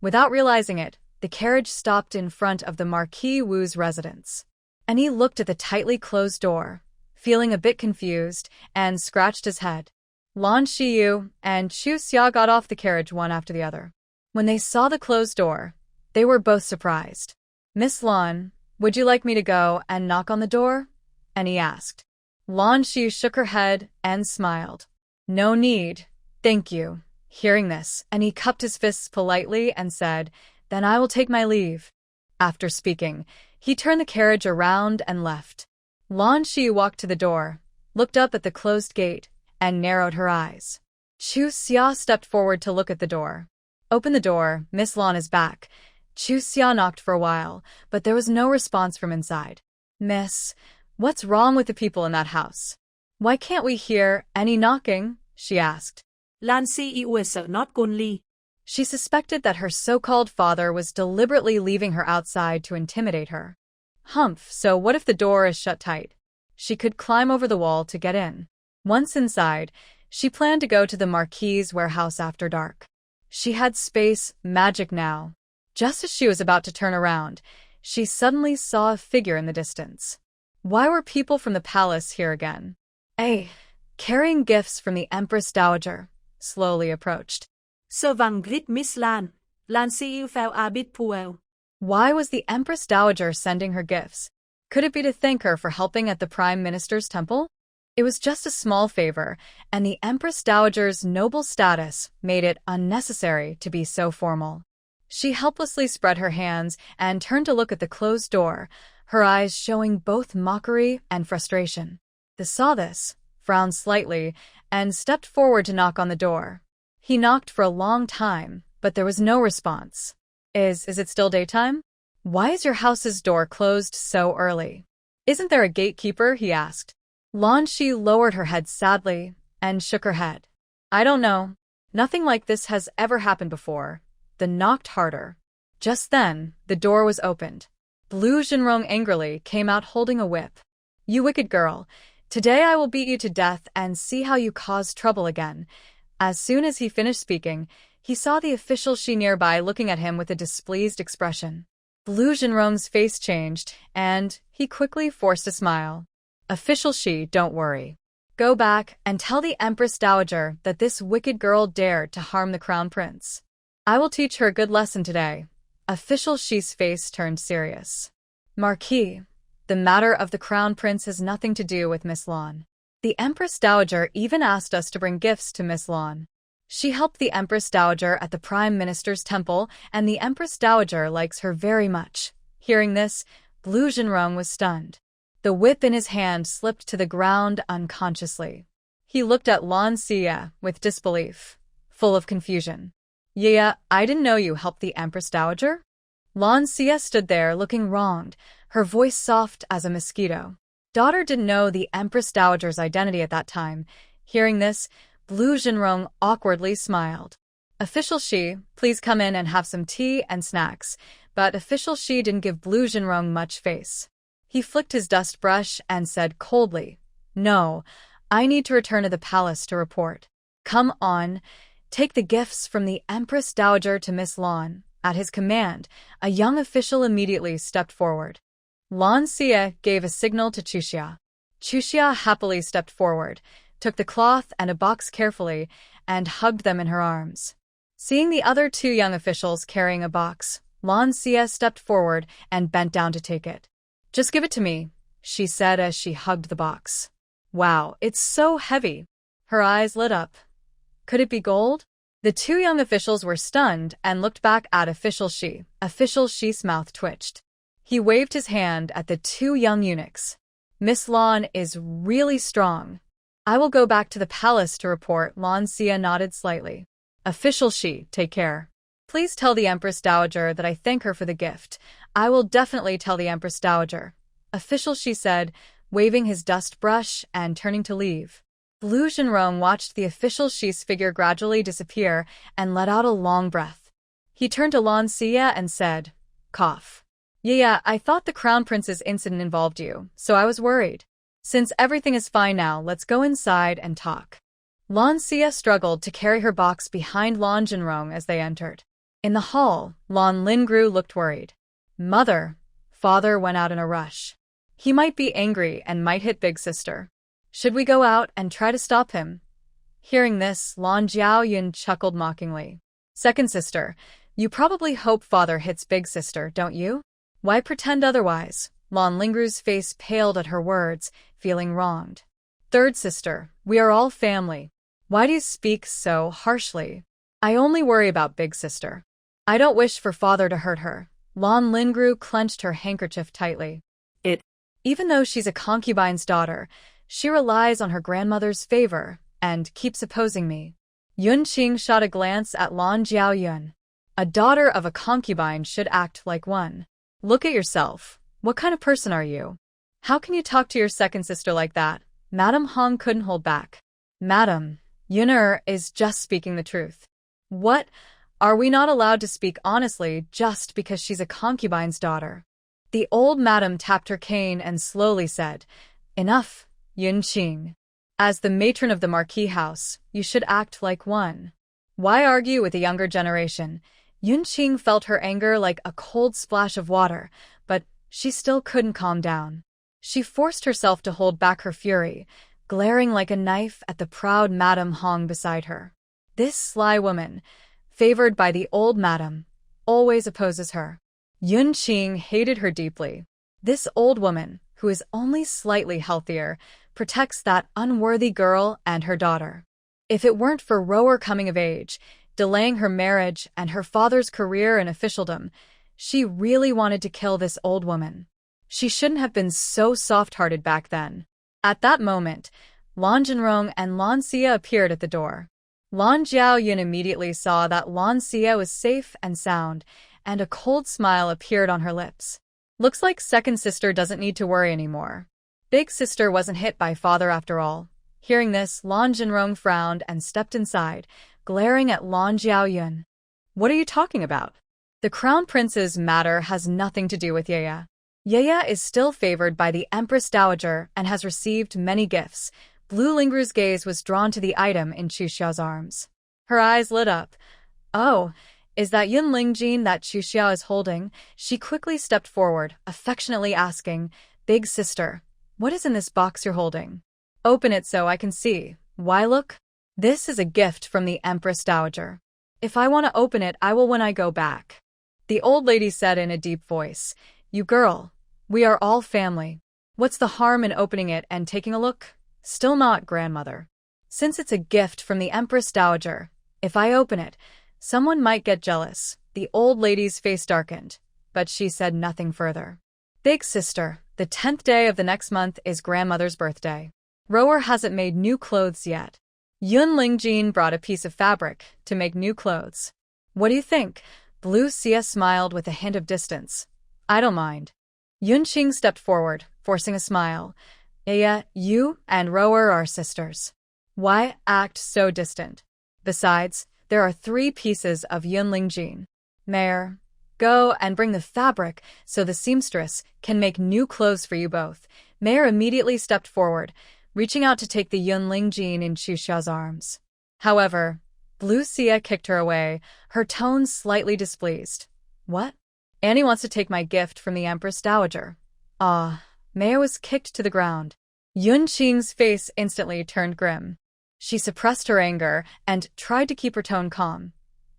[SPEAKER 2] Without realizing it, the carriage stopped in front of the Marquis Wu's residence. And he looked at the tightly closed door, feeling a bit confused, and scratched his head. Lan Xiyue and Chuxia got off the carriage one after the other. When they saw the closed door, they were both surprised. "Miss Lan, would you like me to go and knock on the door?" And he asked. Lan Xiyue shook her head and smiled. "No need, thank you." Hearing this, and he cupped his fists politely and said, "Then I will take my leave." After speaking, he turned the carriage around and left. Lan Xiyue walked to the door, looked up at the closed gate, and narrowed her eyes. Chuxia stepped forward to look at the door. "Open the door, Miss Lan is back." Chuxia knocked for a while, but there was no response from inside. "Miss, what's wrong with the people in that house? Why can't we hear any knocking?" she asked.
[SPEAKER 4] Lan Xiyue sợ not only.
[SPEAKER 2] She suspected that her so-called father was deliberately leaving her outside to intimidate her. Humph, so what if the door is shut tight? She could climb over the wall to get in. Once inside, she planned to go to the Marquis' warehouse after dark. She had space magic now. Just as she was about to turn around, she suddenly saw a figure in the distance. Why were people from the palace here again? Carrying gifts from the Empress Dowager, slowly approached.
[SPEAKER 4] Sơ vàng grit Miss Lan. Lan Xiyue phèo a bit puel.
[SPEAKER 2] Why was the Empress Dowager sending her gifts? Could it be to thank her for helping at the Prime Minister's temple? It was just a small favor, and the Empress Dowager's noble status made it unnecessary to be so formal. She helplessly spread her hands and turned to look at the closed door, her eyes showing both mockery and frustration. They saw this, frowned slightly, and stepped forward to knock on the door. He knocked for a long time, but there was no response. Is it still daytime? Why is your house's door closed so early? Isn't there a gatekeeper? He asked. Lan Xiyue lowered her head sadly and shook her head. I don't know. Nothing like this has ever happened before. They knocked harder. Just then, the door was opened. Blue Jinrong angrily came out holding a whip. You wicked girl. Today I will beat you to death and see how you cause trouble again. As soon as he finished speaking, he saw the official Shi nearby looking at him with a displeased expression. Blue Jinrong's face changed, and he quickly forced a smile. Official Shi, don't worry. Go back and tell the Empress Dowager that this wicked girl dared to harm the Crown Prince. I will teach her a good lesson today. Official Shi's face turned serious. Marquis, the matter of the Crown Prince has nothing to do with Miss Lan. The Empress Dowager even asked us to bring gifts to Miss Lan. She helped the Empress Dowager at the Prime Minister's temple, and the Empress Dowager likes her very much. Hearing this, Blue Jinrong was stunned. The whip in his hand slipped to the ground unconsciously. He looked at Lan Xiyue with disbelief, full of confusion. Yeah, I didn't know you helped the Empress Dowager? Lan Xiyue stood there looking wronged, her voice soft as a mosquito. Daughter didn't know the Empress Dowager's identity at that time. Hearing this, Blue Jinrong awkwardly smiled. Official Shi, please come in and have some tea and snacks. But Official Shi didn't give Blue Jinrong much face. He flicked his dust brush and said coldly, "No, I need to return to the palace to report." "Come on, take the gifts from the Empress Dowager to Miss Lan." At his command, a young official immediately stepped forward. Lan Xiyue gave a signal to Chuxia. Chuxia happily stepped forward, took the cloth and a box carefully, and hugged them in her arms. Seeing the other two young officials carrying a box, Lan Xiyue stepped forward and bent down to take it. "Just give it to me," she said as she hugged the box. "Wow, it's so heavy." Her eyes lit up. Could it be gold? The two young officials were stunned and looked back at Official Shi. Official Shi's mouth twitched. He waved his hand at the two young eunuchs. "Miss Lan is really strong. I will go back to the palace to report." Lan Xiyue nodded slightly. "Official Shi, take care. Please tell the Empress Dowager that I thank her for the gift." "I will definitely tell the Empress Dowager," Official Shi said, waving his dust brush and turning to leave. Blue Jinrong watched the Official Shi's figure gradually disappear and let out a long breath. He turned to Lan Xiyue and said, "Cough. Yeah, I thought the Crown Prince's incident involved you, so I was worried. Since everything is fine now, let's go inside and talk." Lan Xiyue struggled to carry her box behind Lan Jinrong as they entered. In the hall, Lan Lingru looked worried. "Mother." Father went out in a rush. "He might be angry and might hit big sister. Should we go out and try to stop him?" Hearing this, Lan Xiaoyun chuckled mockingly. "Second sister, you probably hope father hits big sister, don't you? Why pretend otherwise?" Lan Lingru's face paled at her words, feeling wronged. "Third sister, we are all family. Why do you speak so harshly? I only worry about big sister. I don't wish for father to hurt her." Lan Lingru clenched her handkerchief tightly. Even though she's a concubine's daughter, she relies on her grandmother's favor and keeps opposing me. Yun Qing shot a glance at Lan Xiaoyun. A daughter of a concubine should act like one. Look at yourself. What kind of person are you? How can you talk to your second sister like that? Madame Hong couldn't hold back. "Madam, Yun'er is just speaking the truth." "What? Are we not allowed to speak honestly just because she's a concubine's daughter?" The old madam tapped her cane and slowly said, "Enough, Yun Qing. As the matron of the Marquis house, you should act like one. Why argue with the younger generation?" Yun Qing felt her anger like a cold splash of water, but she still couldn't calm down. She forced herself to hold back her fury, glaring like a knife at the proud Madame Hong beside her. This sly woman, favored by the old madam, always opposes her. Yun Qing hated her deeply. This old woman, who is only slightly healthier, protects that unworthy girl and her daughter. If it weren't for Rower coming of age, delaying her marriage and her father's career in officialdom, she really wanted to kill this old woman. She shouldn't have been so soft-hearted back then. At that moment, Lan Jinrong and Lan Xiyue appeared at the door. Lan Xiaoyun immediately saw that Lan Xiyue was safe and sound, and a cold smile appeared on her lips. Looks like second sister doesn't need to worry anymore. Big sister wasn't hit by father after all. Hearing this, Lan Jinrong frowned and stepped inside, glaring at Lan Xiaoyun. "What are you talking about? The Crown Prince's matter has nothing to do with Yaya. Yaya is still favored by the Empress Dowager and has received many gifts." Blue Lingru's gaze was drawn to the item in Chuxiao's arms. Her eyes lit up. "Oh, is that Yun Lingjin that Chuxiao is holding?" She quickly stepped forward, affectionately asking, "Big sister, what is in this box you're holding? Open it so I can see." "Why look? This is a gift from the Empress Dowager. If I want to open it, I will when I go back." The old lady said in a deep voice, "You girl, we are all family. What's the harm in opening it and taking a look?" "Still not, grandmother. Since it's a gift from the Empress Dowager, if I open it, someone might get jealous." The old lady's face darkened, but she said nothing further. "Big sister, the 10th day of the next month is grandmother's birthday. Rower hasn't made new clothes yet. Yun Lingjin brought a piece of fabric to make new clothes. What do you think?" Blue Xia smiled with a hint of distance. I don't mind. Yunqing stepped forward, forcing a smile. Yeah, you and Rower are sisters. Why act so distant? Besides, there are 3 pieces of Yunlingjin. Mayor, go and bring the fabric so the seamstress can make new clothes for you both. Mayor immediately stepped forward, reaching out to take the Yunlingjin in Xuxia's arms. However, Blue Xia kicked her away, her tone slightly displeased. What? Annie wants to take my gift from the Empress Dowager. Mayor was kicked to the ground. Yunqing's face instantly turned grim. She suppressed her anger and tried to keep her tone calm.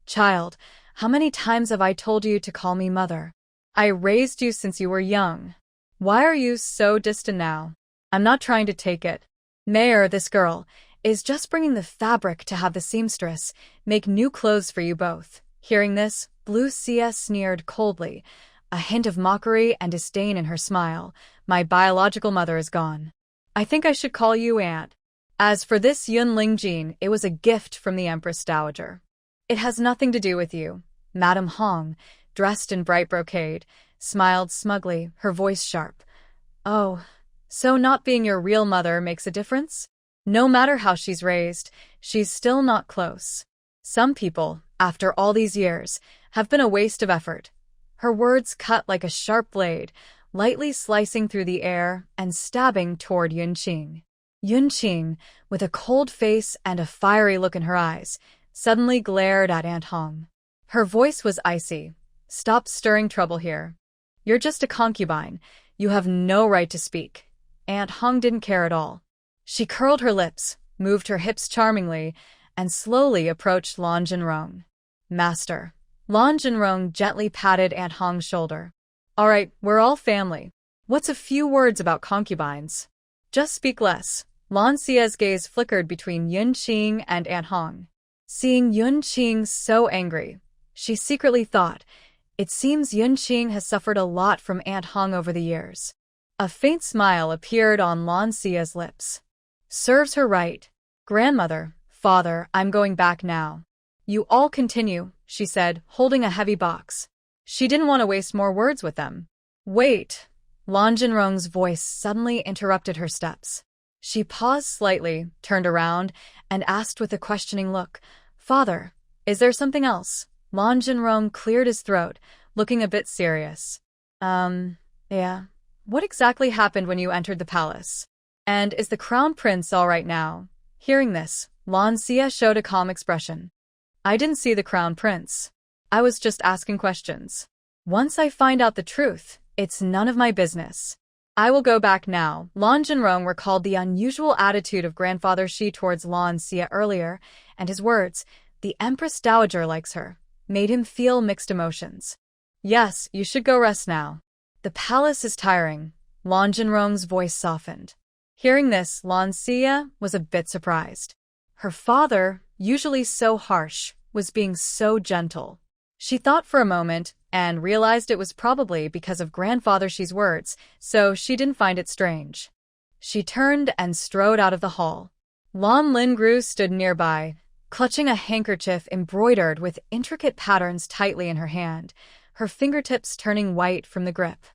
[SPEAKER 2] Child, how many times have I told you to call me mother? I raised you since you were young. Why are you so distant now? I'm not trying to take it. Mayor, this girl is just bringing the fabric to have the seamstress make new clothes for you both. Hearing this, Blue Xia sneered coldly, a hint of mockery and disdain in her smile. My biological mother is gone. I think I should call you Aunt. As for this Yunlingjin, it was a gift from the Empress Dowager. It has nothing to do with you. Madame Hong, dressed in bright brocade, smiled smugly, her voice sharp. Oh, so not being your real mother makes a difference? No matter how she's raised, she's still not close. Some people, after all these years, have been a waste of effort. Her words cut like a sharp blade, lightly slicing through the air and stabbing toward Yunqing. Yunqing, with a cold face and a fiery look in her eyes, suddenly glared at Aunt Hong. Her voice was icy. Stop stirring trouble here. You're just a concubine. You have no right to speak. Aunt Hong didn't care at all. She curled her lips, moved her hips charmingly, and slowly approached Lan Xiyue. Master. Lan Xiyue gently patted Aunt Hong's shoulder. All right, we're all family. What's a few words about concubines? Just speak less. Lan Xia's gaze flickered between Yunqing and Aunt Hong. Seeing Yunqing so angry, she secretly thought, it seems Yunqing has suffered a lot from Aunt Hong over the years. A faint smile appeared on Lan Xia's lips. Serves her right. Grandmother, father, I'm going back now. You all continue, she said, holding a heavy box. She didn't want to waste more words with them. Wait. Lan Xiyue's voice suddenly interrupted her steps. She paused slightly, turned around, and asked with a questioning look, Father, is there something else? Lan Xiyue cleared his throat, looking a bit serious. Yeah. What exactly happened when you entered the palace? And is the crown prince all right now? Hearing this, Lan Xia showed a calm expression. I didn't see the crown prince. I was just asking questions. Once I find out the truth, it's none of my business. I will go back now. Lan Xiyue recalled the unusual attitude of Grandfather Shi towards Lan Xia earlier, and his words, the Empress Dowager likes her, made him feel mixed emotions. Yes, you should go rest now. The palace is tiring. Lan Xiyue's voice softened. Hearing this, Lan Xia was a bit surprised. Her father, usually so harsh, was being so gentle. She thought for a moment and realized it was probably because of Grandfather Shi's words, so she didn't find it strange. She turned and strode out of the hall. Lan Lingru stood nearby, clutching a handkerchief embroidered with intricate patterns tightly in her hand, her fingertips turning white from the grip.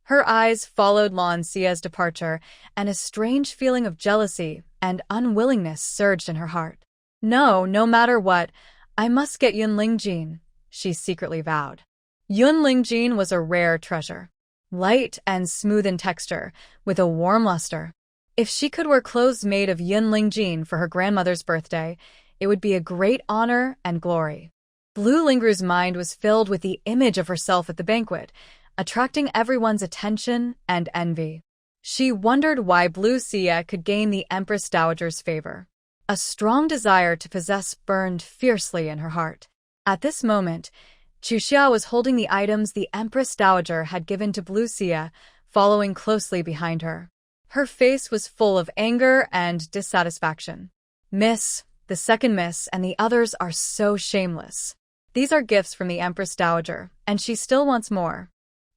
[SPEAKER 2] Her eyes followed Lan Xia's departure, and a strange feeling of jealousy and unwillingness surged in her heart. No matter what, I must get Yunlingjin, she secretly vowed. Yunlingjin was a rare treasure, light and smooth in texture, with a warm luster. If she could wear clothes made of Yunlingjin for her grandmother's birthday, it would be a great honor and glory. Blue Lingru's mind was filled with the image of herself at the banquet, attracting everyone's attention and envy. She wondered why Blue Xia could gain the Empress Dowager's favor. A strong desire to possess burned fiercely in her heart. At this moment, Xuxia was holding the items the Empress Dowager had given to Blue Xia, following closely behind her. Her face was full of anger and dissatisfaction. Miss, the second miss, and the others are so shameless. These are gifts from the Empress Dowager, and she still wants more.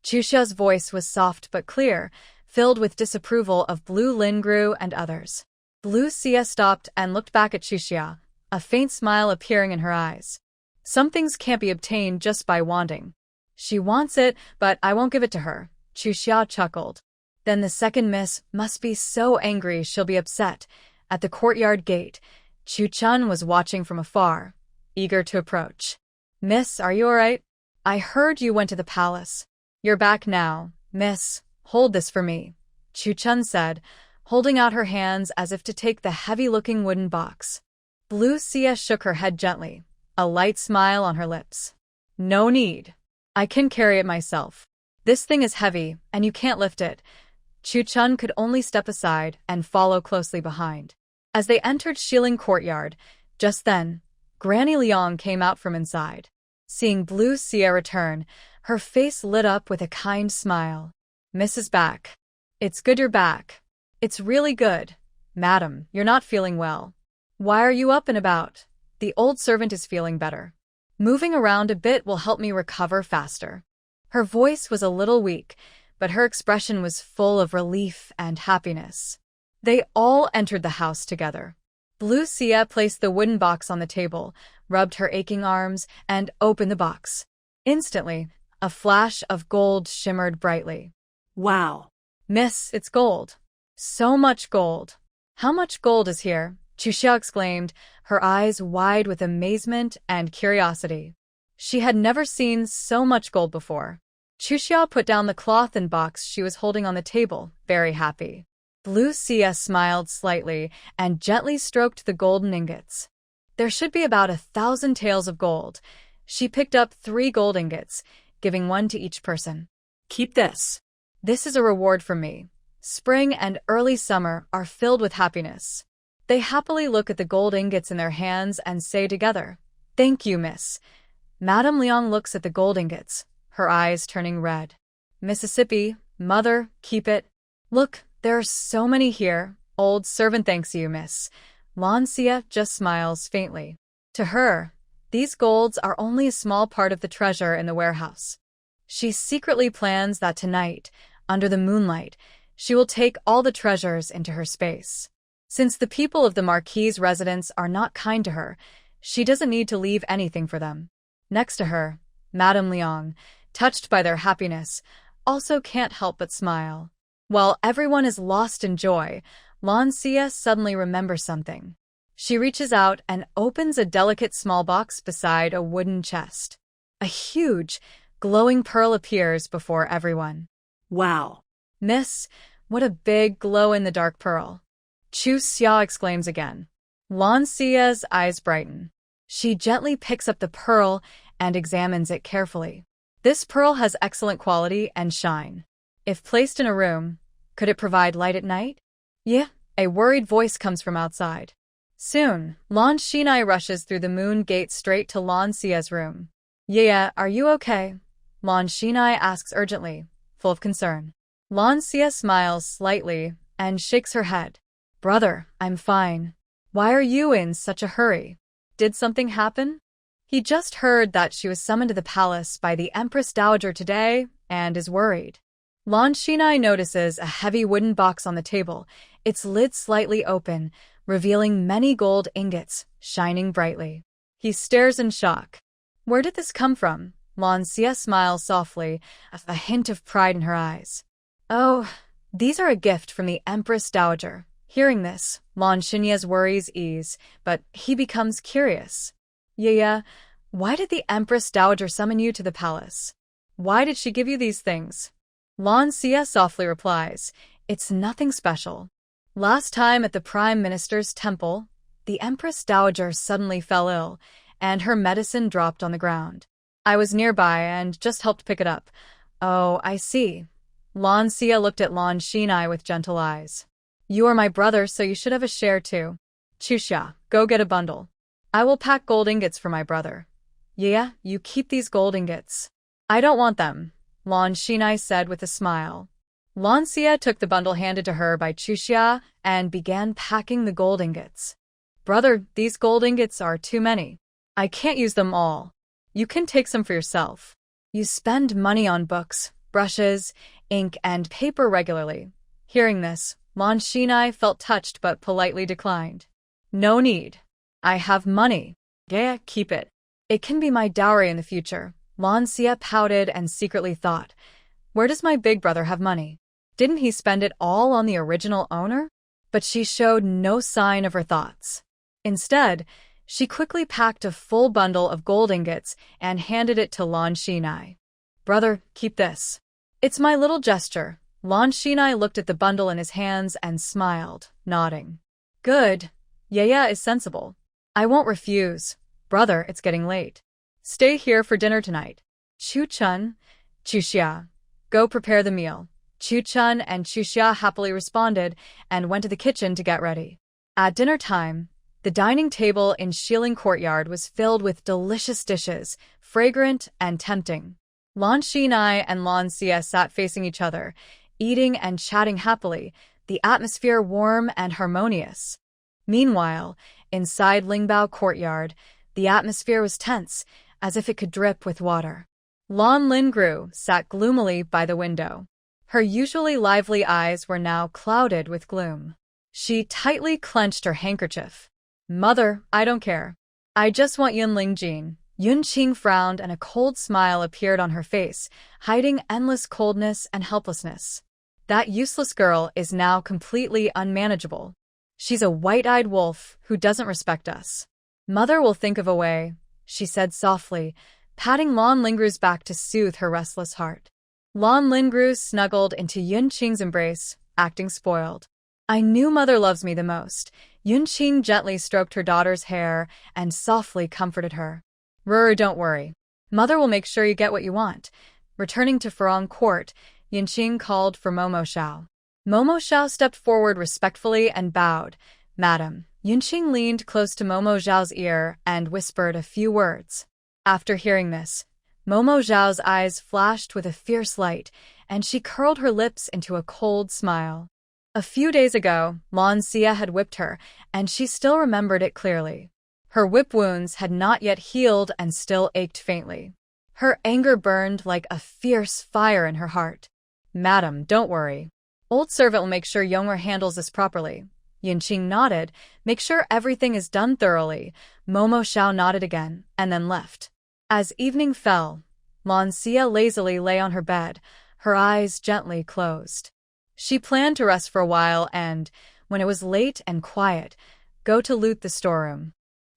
[SPEAKER 2] Xuxia's voice was soft but clear, filled with disapproval of Blue Lingru and others. Blue Xia stopped and looked back at Xuxia, a faint smile appearing in her eyes. Some things can't be obtained just by wanting. She wants it, but I won't give it to her, Chu Xia chuckled. Then the second miss must be so angry she'll be upset. At the courtyard gate, Chu Chun was watching from afar, eager to approach. Miss, are you alright? I heard you went to the palace. You're back now, miss. Hold this for me, Chu Chun said, holding out her hands as if to take the heavy-looking wooden box. Blue Xia shook her head gently, a light smile on her lips. No need. I can carry it myself. This thing is heavy, and you can't lift it. Chu Chun could only step aside and follow closely behind. As they entered Shilin Courtyard, just then, Granny Liang came out from inside. Seeing Blue Xia return, her face lit up with a kind smile. Miss is back. It's good you're back. It's really good. Madam, you're not feeling well. Why are you up and about? The old servant is feeling better. Moving around a bit will help me recover faster. Her voice was a little weak, but her expression was full of relief and happiness. They all entered the house together. Blue Xia placed the wooden box on the table, rubbed her aching arms, and opened the box. Instantly, a flash of gold shimmered brightly.
[SPEAKER 3] Wow.
[SPEAKER 2] Miss, it's gold. So much gold. How much gold is here? Chu Xia exclaimed, her eyes wide with amazement and curiosity. She had never seen so much gold before. Chu Xia put down the cloth and box she was holding on the table, very happy. Blue Xia smiled slightly and gently stroked the golden ingots. There should be about 1,000 taels of gold. She picked up 3 gold ingots, giving 1 to each person.
[SPEAKER 3] Keep this.
[SPEAKER 2] This is a reward from me. Spring and early summer are filled with happiness. They happily look at the gold ingots in their hands and say together, Thank you, miss. Madame Liang looks at the gold ingots, her eyes turning red. Mississippi, mother, keep it. Look, there are so many here. Old servant thanks you, miss. Lan Xiyue just smiles faintly. To her, these golds are only a small part of the treasure in the warehouse. She secretly plans that tonight, under the moonlight, she will take all the treasures into her space. Since the people of the Marquis' residence are not kind to her, she doesn't need to leave anything for them. Next to her, Madame Liang, touched by their happiness, also can't help but smile. While everyone is lost in joy, Lan Xiyue suddenly remembers something. She reaches out and opens a delicate small box beside a wooden chest. A huge, glowing pearl appears before everyone.
[SPEAKER 3] Wow.
[SPEAKER 2] Miss, what a big glow-in-the-dark pearl. Chu Xia exclaims again. Lan Xiyue's eyes brighten. She gently picks up the pearl and examines it carefully. This pearl has excellent quality and shine. If placed in a room, could it provide light at night? Yeah, a worried voice comes from outside. Soon, Lan Xiyue rushes through the moon gate straight to Lan Xiyue's room. Yeah, are you okay? Lan Xiyue asks urgently, full of concern. Lan Xiyue smiles slightly and shakes her head. Brother, I'm fine. Why are you in such a hurry? Did something happen? He just heard that she was summoned to the palace by the Empress Dowager today and is worried. Lan Xiyue notices a heavy wooden box on the table, its lid slightly open, revealing many gold ingots, shining brightly. He stares in shock. Where did this come from? Lan Xiyue smiles softly, a hint of pride in her eyes. Oh, these are a gift from the Empress Dowager. Hearing this, Lan Xinyue's worries ease, but he becomes curious. Yeah, why did the Empress Dowager summon you to the palace? Why did she give you these things? Lan Xiyue softly replies, It's nothing special. Last time at the Prime Minister's temple, the Empress Dowager suddenly fell ill, and her medicine dropped on the ground. I was nearby and just helped pick it up. Oh, I see. Lan Xiyue looked at Lan Xiyue with gentle eyes. You are my brother, so you should have a share too. Chu Xia, go get a bundle. I will pack gold ingots for my brother. Yeah, you keep these gold ingots. I don't want them, Lan Xiyue said with a smile. Lan Xiyue took the bundle handed to her by Chu Xia and began packing the gold ingots. Brother, these gold ingots are too many. I can't use them all. You can take some for yourself. You spend money on books, brushes, ink, and paper regularly. Hearing this, Lan Xiyue felt touched but politely declined. No need. I have money. Yeah, keep it. It can be my dowry in the future. Lan Xiyue pouted and secretly thought, where does my big brother have money? Didn't he spend it all on the original owner? But she showed no sign of her thoughts. Instead, she quickly packed a full bundle of gold ingots and handed it to Lan Xiyue. Brother, keep this. It's my little gesture. Lan Xiyue looked at the bundle in his hands and smiled, nodding. Good. Yaya is sensible. I won't refuse. Brother, it's getting late. Stay here for dinner tonight. Chu Chun, Chu Xia. Go prepare the meal. Chu Chun and Chu Xia happily responded and went to the kitchen to get ready. At dinner time, the dining table in Shilin Courtyard was filled with delicious dishes, fragrant and tempting. Lan Xiyue and Lan Xiyue sat facing each other, eating and chatting happily, the atmosphere warm and harmonious. Meanwhile, inside Lingbao Courtyard, the atmosphere was tense, as if it could drip with water. Lan Lingru sat gloomily by the window. Her usually lively eyes were now clouded with gloom. She tightly clenched her handkerchief. Mother, I don't care. I just want Yunling Jin. Yunqing frowned and a cold smile appeared on her face, hiding endless coldness and helplessness. That useless girl is now completely unmanageable. She's a white-eyed wolf who doesn't respect us. Mother will think of a way, she said softly, patting Lan Lingru's back to soothe her restless heart. Lan Lingru snuggled into Yunqing's embrace, acting spoiled. I knew Mother loves me the most. Yunqing gently stroked her daughter's hair and softly comforted her. Ruru, don't worry. Mother will make sure you get what you want. Returning to Farong Court, Yunqing called for Momo Xiao. Momo Xiao stepped forward respectfully and bowed. Madam. Yunqing leaned close to Momo Xiao's ear and whispered a few words. After hearing this, Momo Xiao's eyes flashed with a fierce light, and she curled her lips into a cold smile. A few days ago, Lan Xiyue had whipped her, and she still remembered it clearly. Her whip wounds had not yet healed and still ached faintly. Her anger burned like a fierce fire in her heart. Madam, don't worry. Old servant will make sure Yong'er handles this properly. Yunqing nodded. Make sure everything is done thoroughly. Momo Xiao nodded again, and then left. As evening fell, Lan Xiyue lazily lay on her bed, her eyes gently closed. She planned to rest for a while and, when it was late and quiet, go to loot the storeroom.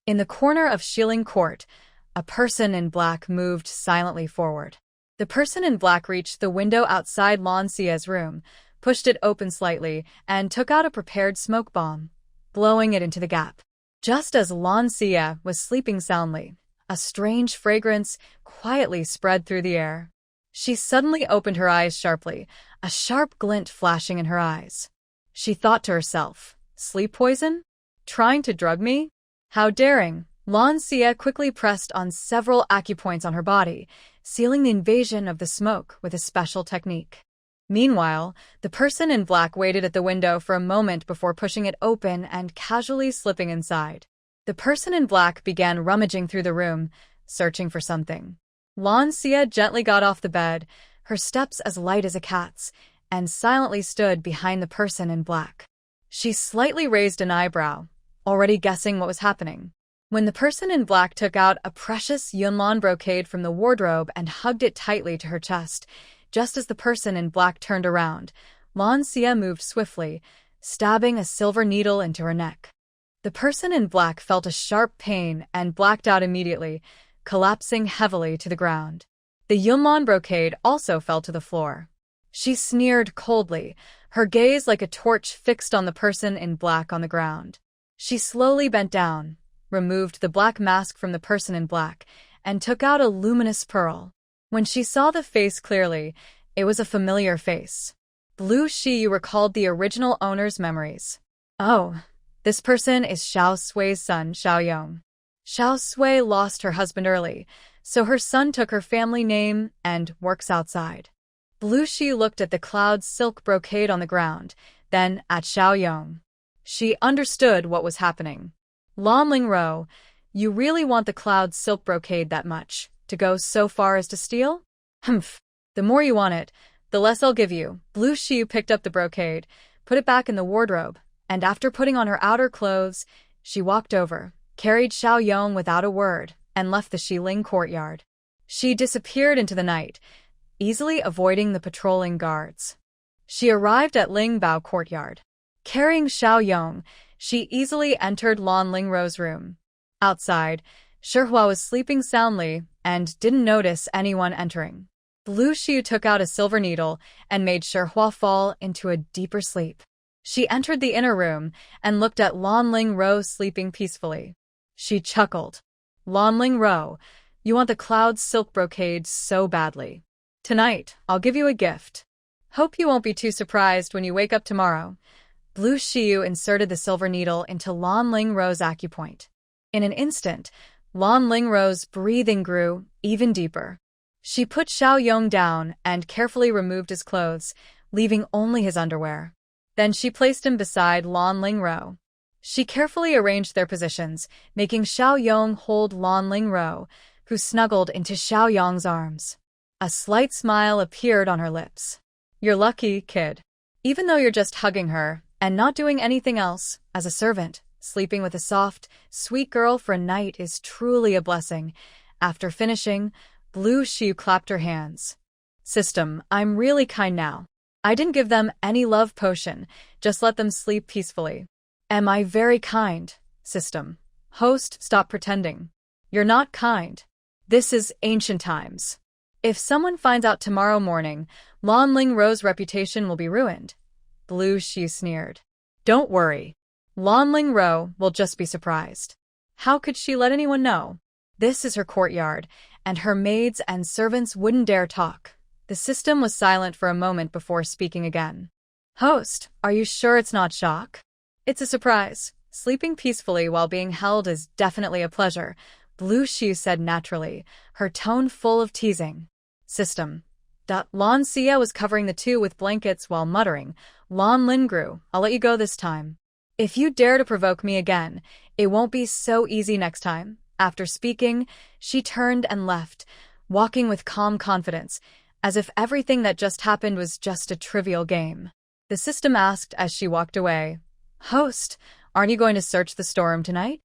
[SPEAKER 2] In the corner of Shilin Court, a person in black moved silently forward. The person in black reached the window outside Lan Xiyue's room, pushed it open slightly, and took out a prepared smoke bomb, blowing it into the gap. Just as Lan Xiyue was sleeping soundly, a strange fragrance quietly spread through the air. She suddenly opened her eyes sharply, a sharp glint flashing in her eyes. She thought to herself, sleep poison? Trying to drug me? How daring! Lan Xiyue quickly pressed on several acupoints on her body, sealing the invasion of the smoke with a special technique. Meanwhile, the person in black waited at the window for a moment before pushing it open and casually slipping inside. The person in black began rummaging through the room, searching for something. Lan Xiyue gently got off the bed, her steps as light as a cat's, and silently stood behind the person in black. She slightly raised an eyebrow, already guessing what was happening. When the person in black took out a precious Yunlan brocade from the wardrobe and hugged it tightly to her chest, just as the person in black turned around, Lan Xiyue moved swiftly, stabbing a silver needle into her neck. The person in black felt a sharp pain and blacked out immediately, collapsing heavily to the ground. The Yunlan brocade also fell to the floor. She sneered coldly, her gaze like a torch fixed on the person in black on the ground. She slowly bent down, removed the black mask from the person in black, and took out a luminous pearl. When she saw the face clearly, it was a familiar face. Blue Xiyue recalled the original owner's memories. Oh, this person is Xiao Sui's son, Xiao Yong. Xiao Sui lost her husband early, so her son took her family name and works outside. Blue Xiyue looked at the cloud silk brocade on the ground, then at Xiao Yong. She understood what was happening. Lan Lingru, you really want the cloud silk brocade that much, to go so far as to steal? Humph. The more you want it, the less I'll give you. Blue Xiyue picked up the brocade, put it back in the wardrobe, and after putting on her outer clothes, she walked over, carried Xiao Yong without a word,
[SPEAKER 1] and left the Xiling courtyard. She disappeared into the night, easily avoiding the patrolling guards. She arrived at Lingbao courtyard. Carrying Xiaoyong, she easily entered Lan Lingruo's room. Outside, Shihua was sleeping soundly and didn't notice anyone entering. Lu Xiu took out a silver needle and made Shihua fall into a deeper sleep. She entered the inner room and looked at Lan Lingruo sleeping peacefully. She chuckled. Lan Lingruo, you want the cloud silk brocade so badly. Tonight, I'll give you a gift. Hope you won't be too surprised when you wake up tomorrow. Lu Xiu inserted the silver needle into Lan Lingruo's acupoint. In an instant, Lan Lingruo's breathing grew even deeper. She put Xiaoyong down and carefully removed his clothes, leaving only his underwear. Then she placed him beside Lan Lingruo. She carefully arranged their positions, making Xiaoyong hold Lan Lingruo, who snuggled into Xiaoyong's arms. A slight smile appeared on her lips. You're lucky, kid. Even though you're just hugging her and not doing anything else, as a servant, sleeping with a soft, sweet girl for a night is truly a blessing. After finishing, Lu Xiu clapped her hands. System, I'm really kind now. I didn't give them any love potion, just let them sleep peacefully. Am I very kind, system? Host, stop pretending. You're not kind. This is ancient times. If someone finds out tomorrow morning, Lan Lingruo's reputation will be ruined. Lu Xiu sneered. Don't worry. Lan Lingruo will just be surprised. How could she let anyone know? This is her courtyard, and her maids and servants wouldn't dare talk. The system was silent for a moment before speaking again. Host, are you sure it's not shock? It's a surprise. Sleeping peacefully while being held is definitely a pleasure, Lu Xiu said naturally, her tone full of teasing. System. Lan Xiyue was covering the two with blankets while muttering, Lan Lingru, I'll let you go this time. If you dare to provoke me again, it won't be so easy next time. After speaking, she turned and left, walking with calm confidence, as if everything that just happened was just a trivial game. The system asked as she walked away, Host, aren't you going to search the storeroom tonight?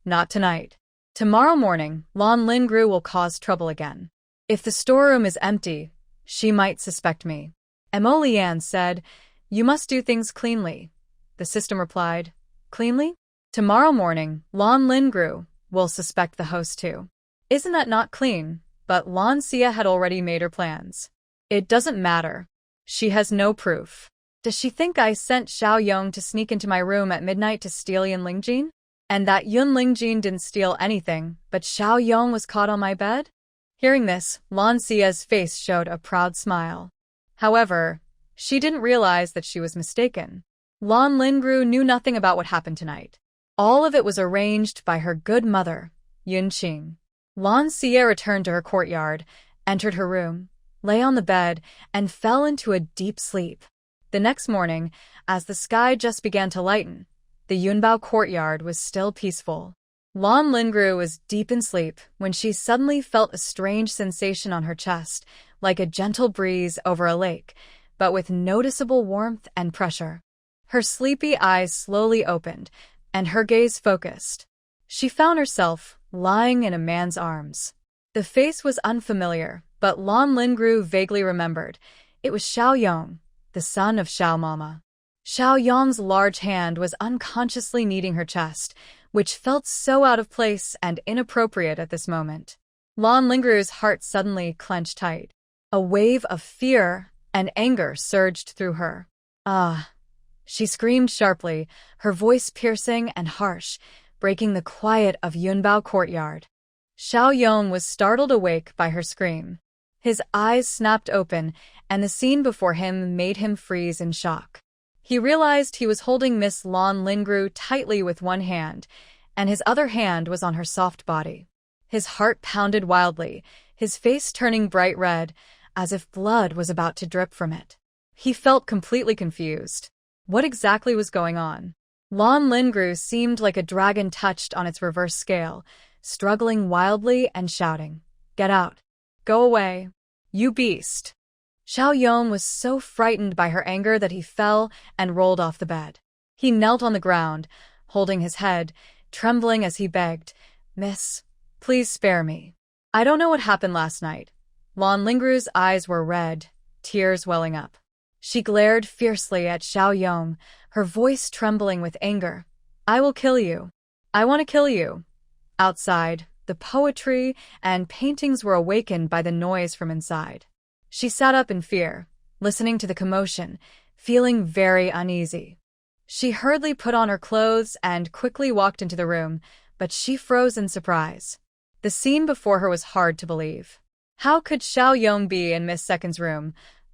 [SPEAKER 1] Not tonight. Tomorrow morning, Lan Lingru will cause trouble again. If the storeroom is empty, she might suspect me. Mo Lian said, You must do things cleanly. The system replied, Cleanly? Tomorrow morning, Lan Lingru will suspect the host too. Isn't that not clean? But Lan Xiyue had already made her plans. It doesn't matter. She has no proof. Does she think I sent Xiaoyong to sneak into my room at midnight to steal Yun Lingjin? And that Yun Lingjin didn't steal anything, but Xiaoyong was caught on my bed? Hearing this, Lan Xiyue's face showed a proud smile. However, she didn't realize that she was mistaken. Lan Lingru knew nothing about what happened tonight. All of it was arranged by her good mother, Yun Qing. Lan Xiyue returned to her courtyard, entered her room, lay on the bed, and fell into a deep sleep. The next morning, as the sky just began to lighten, the Yunbao courtyard was still peaceful. Lan Lingru was deep in sleep when she suddenly felt a strange sensation on her chest, like a gentle breeze over a lake, but with noticeable warmth and pressure. Her sleepy eyes slowly opened, and her gaze focused. She found herself lying in a man's arms. The face was unfamiliar, but Lan Lingru vaguely remembered. It was Xiaoyong, the son of Xiao Mama. Xiaoyong's large hand was unconsciously kneading her chest, which felt so out of place and inappropriate at this moment. Lan Lingru's heart suddenly clenched tight. A wave of fear and anger surged through her. Ah! She screamed sharply, her voice piercing and harsh, breaking the quiet of Yunbao courtyard. Xiaoyong was startled awake by her scream. His eyes snapped open, and the scene before him made him freeze in shock. He realized he was holding Miss Lan Lingru tightly with one hand, and his other hand was on her soft body. His heart pounded wildly, his face turning bright red, as if blood was about to drip from it. He felt completely confused. What exactly was going on? Lan Lingru seemed like a dragon touched on its reverse scale, struggling wildly and shouting, "Get out! Go away! You beast!" Xiaoyong was so frightened by her anger that he fell and rolled off the bed. He knelt on the ground, holding his head, trembling as he begged, "Miss,
[SPEAKER 2] Please spare me. I don't know what happened last night. Lan Xiyue's eyes were red, tears welling up. She glared fiercely at Xiao Yong, her voice trembling with anger. I will kill you. I want to kill you. Outside, the poetry and paintings were awakened by the noise from inside. She sat up in fear, listening to the commotion, feeling very uneasy. She hurriedly put on her clothes and quickly walked into the room, but she froze in surprise. The scene before her was hard to believe. How could Xiao Yong be in Miss Second's room,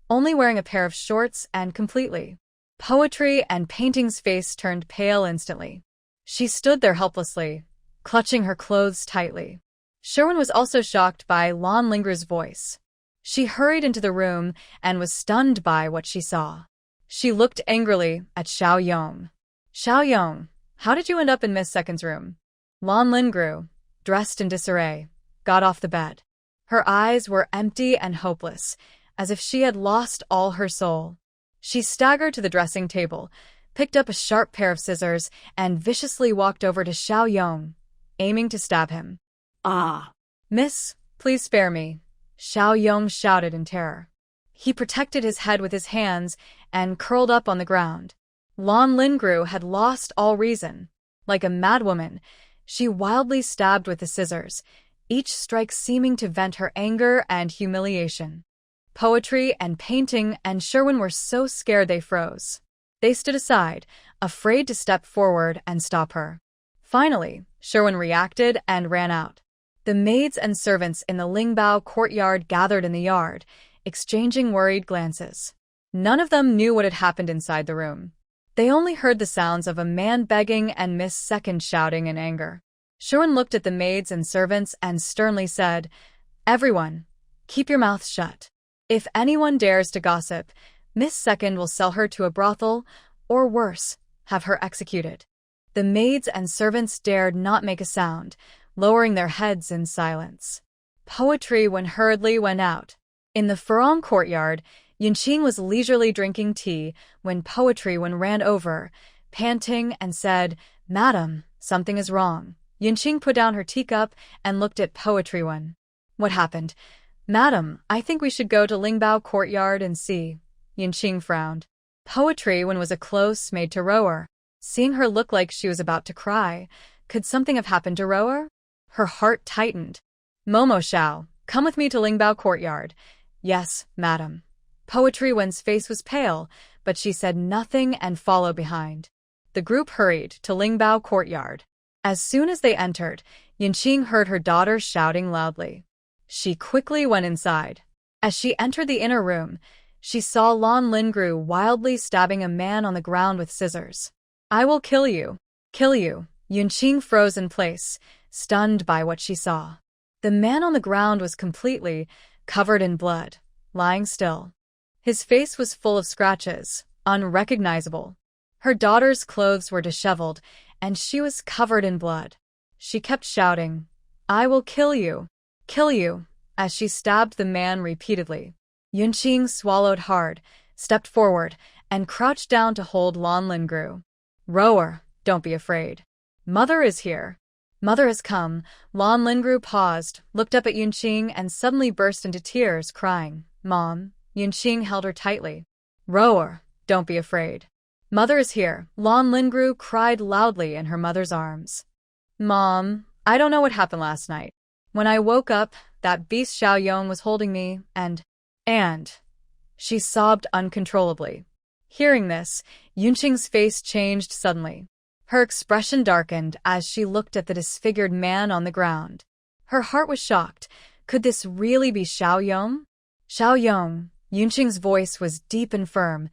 [SPEAKER 2] only wearing a pair of shorts and completely? Poetry and painting's face turned pale instantly. She stood there helplessly, clutching her clothes tightly. Sherwin was also shocked by Lan Xiyue's voice. She hurried into the room and was stunned by what she saw. She looked angrily at Xiao Yong. Xiao Yong, how did you end up in Miss Second's room? Lan Xiyue, dressed in disarray, got off the bed. Her eyes were empty and hopeless, as if she had lost all her soul. She staggered to the dressing table, picked up a sharp pair of scissors, and viciously walked over to Xiao Yong, aiming to stab him.
[SPEAKER 4] Ah!
[SPEAKER 2] Miss, please spare me, Xiao Yong shouted in terror. He protected his head with his hands and curled up on the ground. Lan Xiyue had lost all reason. Like a madwoman, she wildly stabbed with the scissors, each strike seeming to vent her anger and humiliation. Poetry and painting and Sherwin were so scared they froze. They stood aside, afraid to step forward and stop her. Finally, Sherwin reacted and ran out. The maids and servants in the Lingbao courtyard gathered in the yard, exchanging worried glances. None of them knew what had happened inside the room. They only heard the sounds of a man begging and Miss Second shouting in anger. Sherwin looked at the maids and servants and sternly said, Everyone, keep your mouths shut. If anyone dares to gossip, Miss Second will sell her to a brothel, or worse, have her executed. The maids and servants dared not make a sound, lowering their heads in silence. Poetry hurriedly went out. In the Farong courtyard, Yunqing was leisurely drinking tea when Poetry ran over, panting, and said, Madam, something is wrong. Yunqing put down her teacup and looked at Poetry. What happened? Madam, I think we should go to Lingbao courtyard and see. Yunqing frowned. Poetry was a close maid to Rower. Seeing her look like she was about to cry, could something have happened to Rower? Her heart tightened. Momo Xiao, come with me to Lingbao courtyard. Yes, madam. Poetry's face was pale, but she said nothing and followed behind. The group hurried to Lingbao courtyard. As soon as they entered, Yunqing heard her daughter shouting loudly. She quickly went inside. As she entered the inner room, she saw Lan Xiyue wildly stabbing a man on the ground with scissors. I will kill you. Kill you. Yunqing froze in place, stunned by what she saw. The man on the ground was completely covered in blood, lying still. His face was full of scratches, unrecognizable. Her daughter's clothes were disheveled, and she was covered in blood. She kept shouting, I will kill you, as she stabbed the man repeatedly. Yunqing swallowed hard, stepped forward, and crouched down to hold Lan Xiyue. Rower, don't be afraid. Mother is here. Mother has come. Lan Xiyue paused, looked up at Yunqing, and suddenly burst into tears, crying, Mom. Yunqing held her tightly. Rower, don't be afraid. Mother is here. Lan Xiyue cried loudly in her mother's arms. Mom, I don't know what happened last night. When I woke up, that beast Xiao Yong was holding me, and she sobbed uncontrollably. Hearing this, Yunqing's face changed suddenly. Her expression darkened as she looked at the disfigured man on the ground. Her heart was shocked. Could this really be Xiao Yong? Xiao Yong. Yunqing's voice was deep and firm,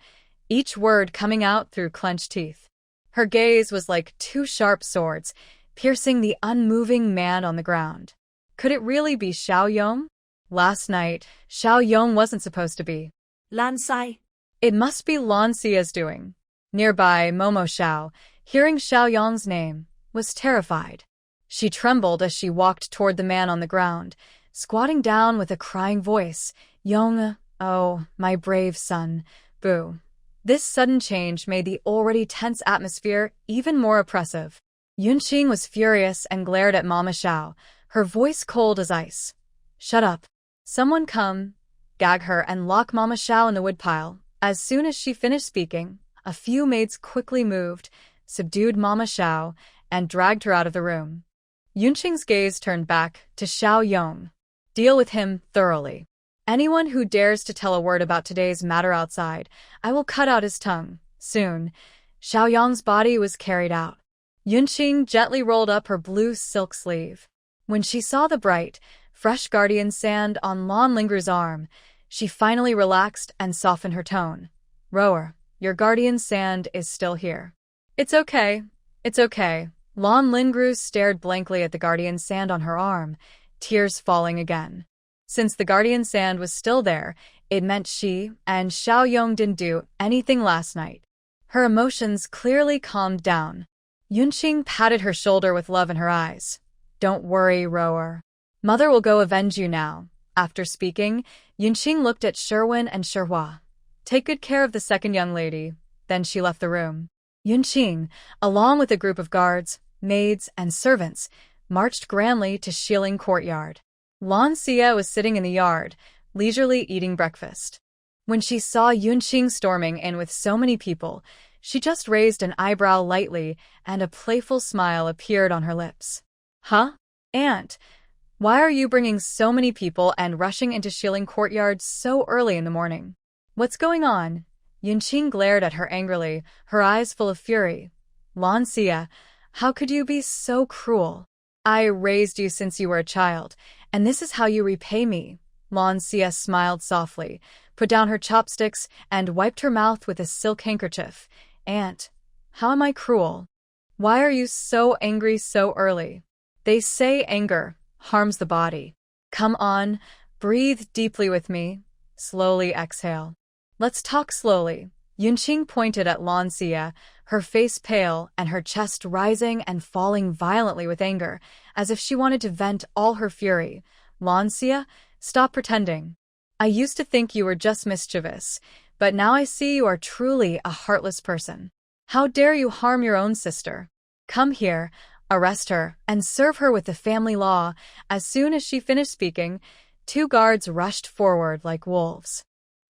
[SPEAKER 2] each word coming out through clenched teeth. Her gaze was like two sharp swords, piercing the unmoving man on the ground. Could it really be Xiao Yong? Last night, Xiao Yong wasn't supposed to be.
[SPEAKER 4] Lan Xiyue.
[SPEAKER 2] It must be Lan Xiyue's doing. Nearby, Momo Xiao, hearing Xiao Yong's name, was terrified. She trembled as she walked toward the man on the ground, squatting down with a crying voice, Yong, oh, my brave son, boo. This sudden change made the already tense atmosphere even more oppressive. Yunqing was furious and glared at Mama Xiao, her voice cold as ice. "Shut up. Someone come, gag her and lock Mama Xiao in the woodpile." As soon as she finished speaking, a few maids quickly moved, subdued Mama Xiao, and dragged her out of the room. Yunqing's gaze turned back to Xiao Yong. "Deal with him thoroughly. Anyone who dares to tell a word about today's matter outside, I will cut out his tongue." Soon, Xiao Yong's body was carried out. Yunqing gently rolled up her blue silk sleeve. When she saw the bright, fresh guardian sand on Lan Xiyue's arm, she finally relaxed and softened her tone. "Rower, your guardian sand is still here." It's okay. Lan Xiyue stared blankly at the guardian sand on her arm, tears falling again. Since the guardian sand was still there, it meant she and Xiao Yong didn't do anything last night. Her emotions clearly calmed down. Yunqing patted her shoulder with love in her eyes. "Don't worry, Rower. Mother will go avenge you now." After speaking, Yunqing looked at Sherwin and Sherhua. "Take good care of the second young lady." Then she left the room. Yunqing, along with a group of guards, maids, and servants, marched grandly to Xiling Courtyard. Lan Xiyue was sitting in the yard, leisurely eating breakfast. When she saw Yunqing storming in with so many people, she just raised an eyebrow lightly and a playful smile appeared on her lips. "Huh? Aunt, why are you bringing so many people and rushing into Xiling Courtyard so early in the morning? What's going on?" Yunqing glared at her angrily, her eyes full of fury. "Lan Xiyue, how could you be so cruel? I raised you since you were a child, and this is how you repay me." Lan Xiyue smiled softly, put down her chopsticks, and wiped her mouth with a silk handkerchief. "Aunt, how am I cruel? Why are you so angry so early? They say anger harms the body. Come on, breathe deeply with me. Slowly exhale. Let's talk slowly." Yunqing pointed at Lan Xiyue, her face pale and her chest rising and falling violently with anger, as if she wanted to vent all her fury. "Lan Xiyue, stop pretending. I used to think you were just mischievous, but now I see you are truly a heartless person. How dare you harm your own sister? Come here, arrest her, and serve her with the family law." As soon as she finished speaking, 2 guards rushed forward like wolves.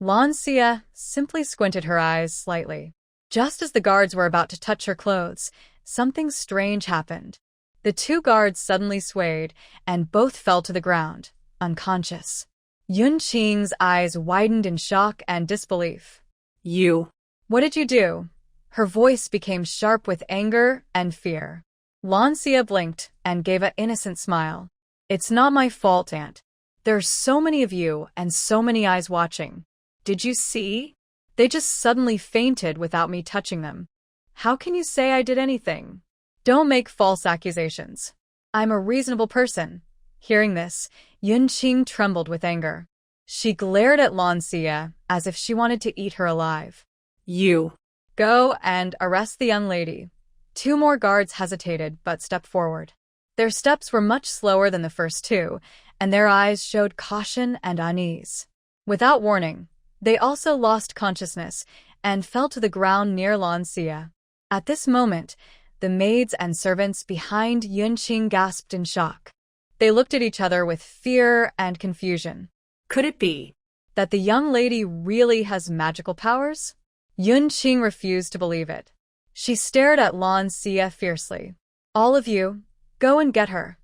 [SPEAKER 2] Lan Xiyue simply squinted her eyes slightly. Just as the guards were about to touch her clothes, something strange happened. The 2 guards suddenly swayed, and both fell to the ground, unconscious. Yunqing's eyes widened in shock and disbelief.
[SPEAKER 3] "You.
[SPEAKER 2] What did you do?" Her voice became sharp with anger and fear. Lan Xiyue blinked and gave an innocent smile. "It's not my fault, Aunt. There are so many of you and so many eyes watching. Did you see? They just suddenly fainted without me touching them. How can you say I did anything? Don't make false accusations. I'm a reasonable person." Hearing this, Yunqing trembled with anger. She glared at Lan Xiyue as if she wanted to eat her alive.
[SPEAKER 3] "You.
[SPEAKER 2] Go and arrest the young lady." 2 more guards hesitated but stepped forward. Their steps were much slower than the first 2, and their eyes showed caution and unease. Without warning, they also lost consciousness and fell to the ground near Lan Xiyue. At this moment, the maids and servants behind Yunqing gasped in shock. They looked at each other with fear and confusion.
[SPEAKER 3] Could it be
[SPEAKER 2] that the young lady really has magical powers? Yunqing refused to believe it. She stared at Lan Xiyue fiercely. "All of you, go and get her."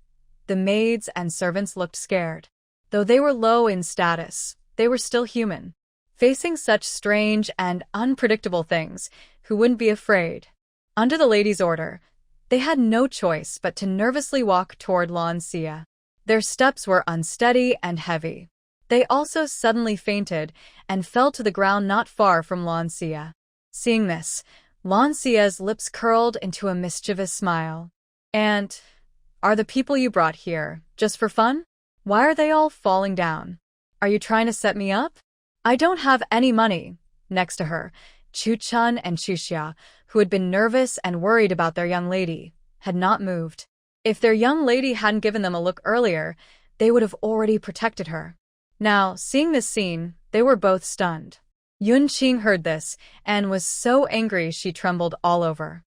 [SPEAKER 2] The maids and servants looked scared. Though they were low in status, they were still human. Facing such strange and unpredictable things, who wouldn't be afraid? Under the lady's order, they had no choice but to nervously walk toward Lan Xiyue. Their steps were unsteady and heavy. They also suddenly fainted and fell to the ground not far from Lan Xiyue. Seeing this, Lan Xiyue's lips curled into a mischievous smile. "And are the people you brought here just for fun? Why are they all falling down? Are you trying to set me up?" "I don't have any money." Next to her, Chu Chun and Chu Xia, who had been nervous and worried about their young lady, had not moved. If their young lady hadn't given them a look earlier, they would have already protected her. Now, seeing this scene, they were both stunned. Yunqing heard this and was so angry she trembled all over.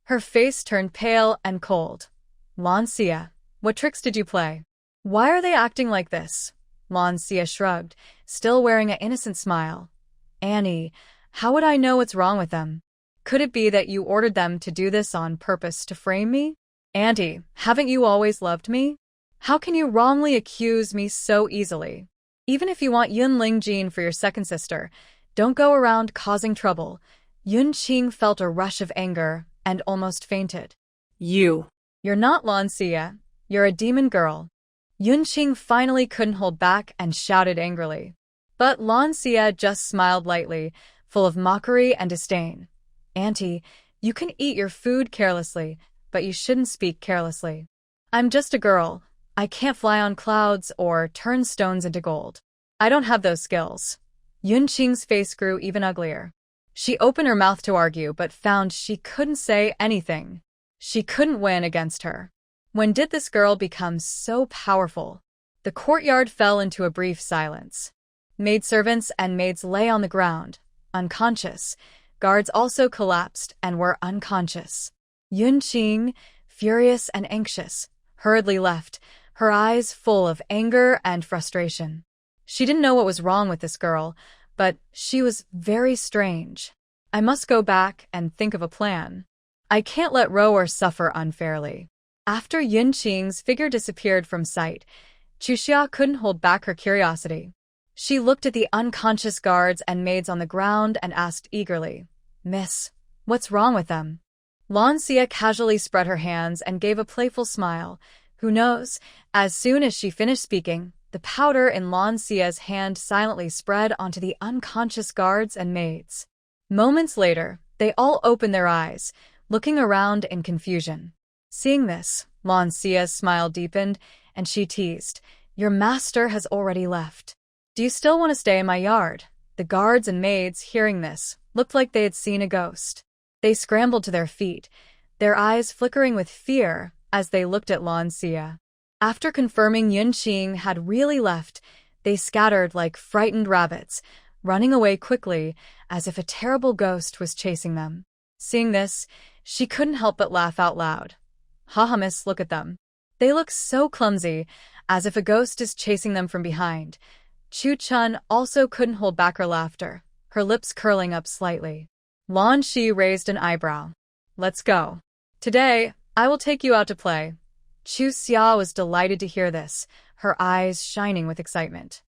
[SPEAKER 2] Her face turned pale and cold. "Lan Xiyue, what tricks did you play? Why are they acting like this? Lan Xiyue shrugged, still wearing an innocent smile. Annie, how would I know what's wrong with them? Could it be that you ordered them to do this on purpose to frame me? Auntie, haven't you always loved me? How can you wrongly accuse me so easily? Even if you want Yun Lingjin for your second sister, don't go around causing trouble. Yun Qing felt a rush of anger and almost fainted.
[SPEAKER 3] You're
[SPEAKER 2] not Lan Xiyue. You're a demon girl. Yun Qing finally couldn't hold back and shouted angrily. But Lan Xiyue just smiled lightly, full of mockery and disdain. Auntie, you can eat your food carelessly, but you shouldn't speak carelessly. I'm just a girl. I can't fly on clouds or turn stones into gold. I don't have those skills. Yun Qing's face grew even uglier. She opened her mouth to argue but found she couldn't say anything. She couldn't win against her. When did this girl become so powerful? The courtyard fell into a brief silence. Maidservants and maids lay on the ground, unconscious. Guards also collapsed and were unconscious. Yun Qing, furious and anxious, hurriedly left, her eyes full of anger and frustration. She didn't know what was wrong with this girl, but she was very strange. I must go back and think of a plan. I can't let Rower suffer unfairly. After Yun Qing's figure disappeared from sight, Chuxia couldn't hold back her curiosity. She looked at the unconscious guards and maids on the ground and asked eagerly, "Miss, what's wrong with them?" Lan Xiyue casually spread her hands and gave a playful smile. Who knows? As soon as she finished speaking, the powder in Lan Xiyue's hand silently spread onto the unconscious guards and maids. Moments later, they all opened their eyes, looking around in confusion. Seeing this, Lan Xiyue's smile deepened, and she teased, "Your master has already left. Do you still want to stay in my yard?" The guards and maids, hearing this, looked like they had seen a ghost. They scrambled to their feet, their eyes flickering with fear as they looked at Lan Xiyue. After confirming Yun Qing had really left, they scattered like frightened rabbits, running away quickly as if a terrible ghost was chasing them. Seeing this, she couldn't help but laugh out loud. "Haha, miss, look at them. They look so clumsy, as if a ghost is chasing them from behind." Chu Chun also couldn't hold back her laughter, her lips curling up slightly. Lan Xi raised an eyebrow. "Let's go. Today, I will take you out to play." Chu Xia was delighted to hear this, her eyes shining with excitement.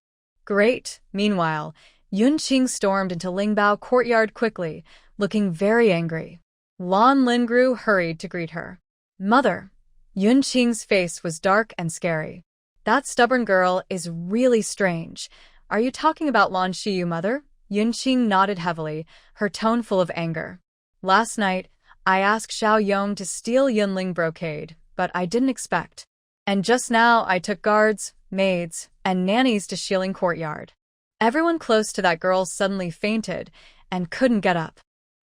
[SPEAKER 2] Great. Meanwhile, Yun Qing stormed into Lingbao courtyard quickly, looking very angry. Lan Lingru hurried to greet her. "Mother." Yun Qing's face was dark and scary. "That stubborn girl is really strange. Are you talking about Lan Xiyue, mother?" Yun Qing nodded heavily, her tone full of anger. "Last night, I asked Xiao Yong to steal Yunling brocade, but I didn't expect. And just now I took guards, maids, and nannies to Shilling Courtyard. Everyone close to that girl suddenly fainted and couldn't get up."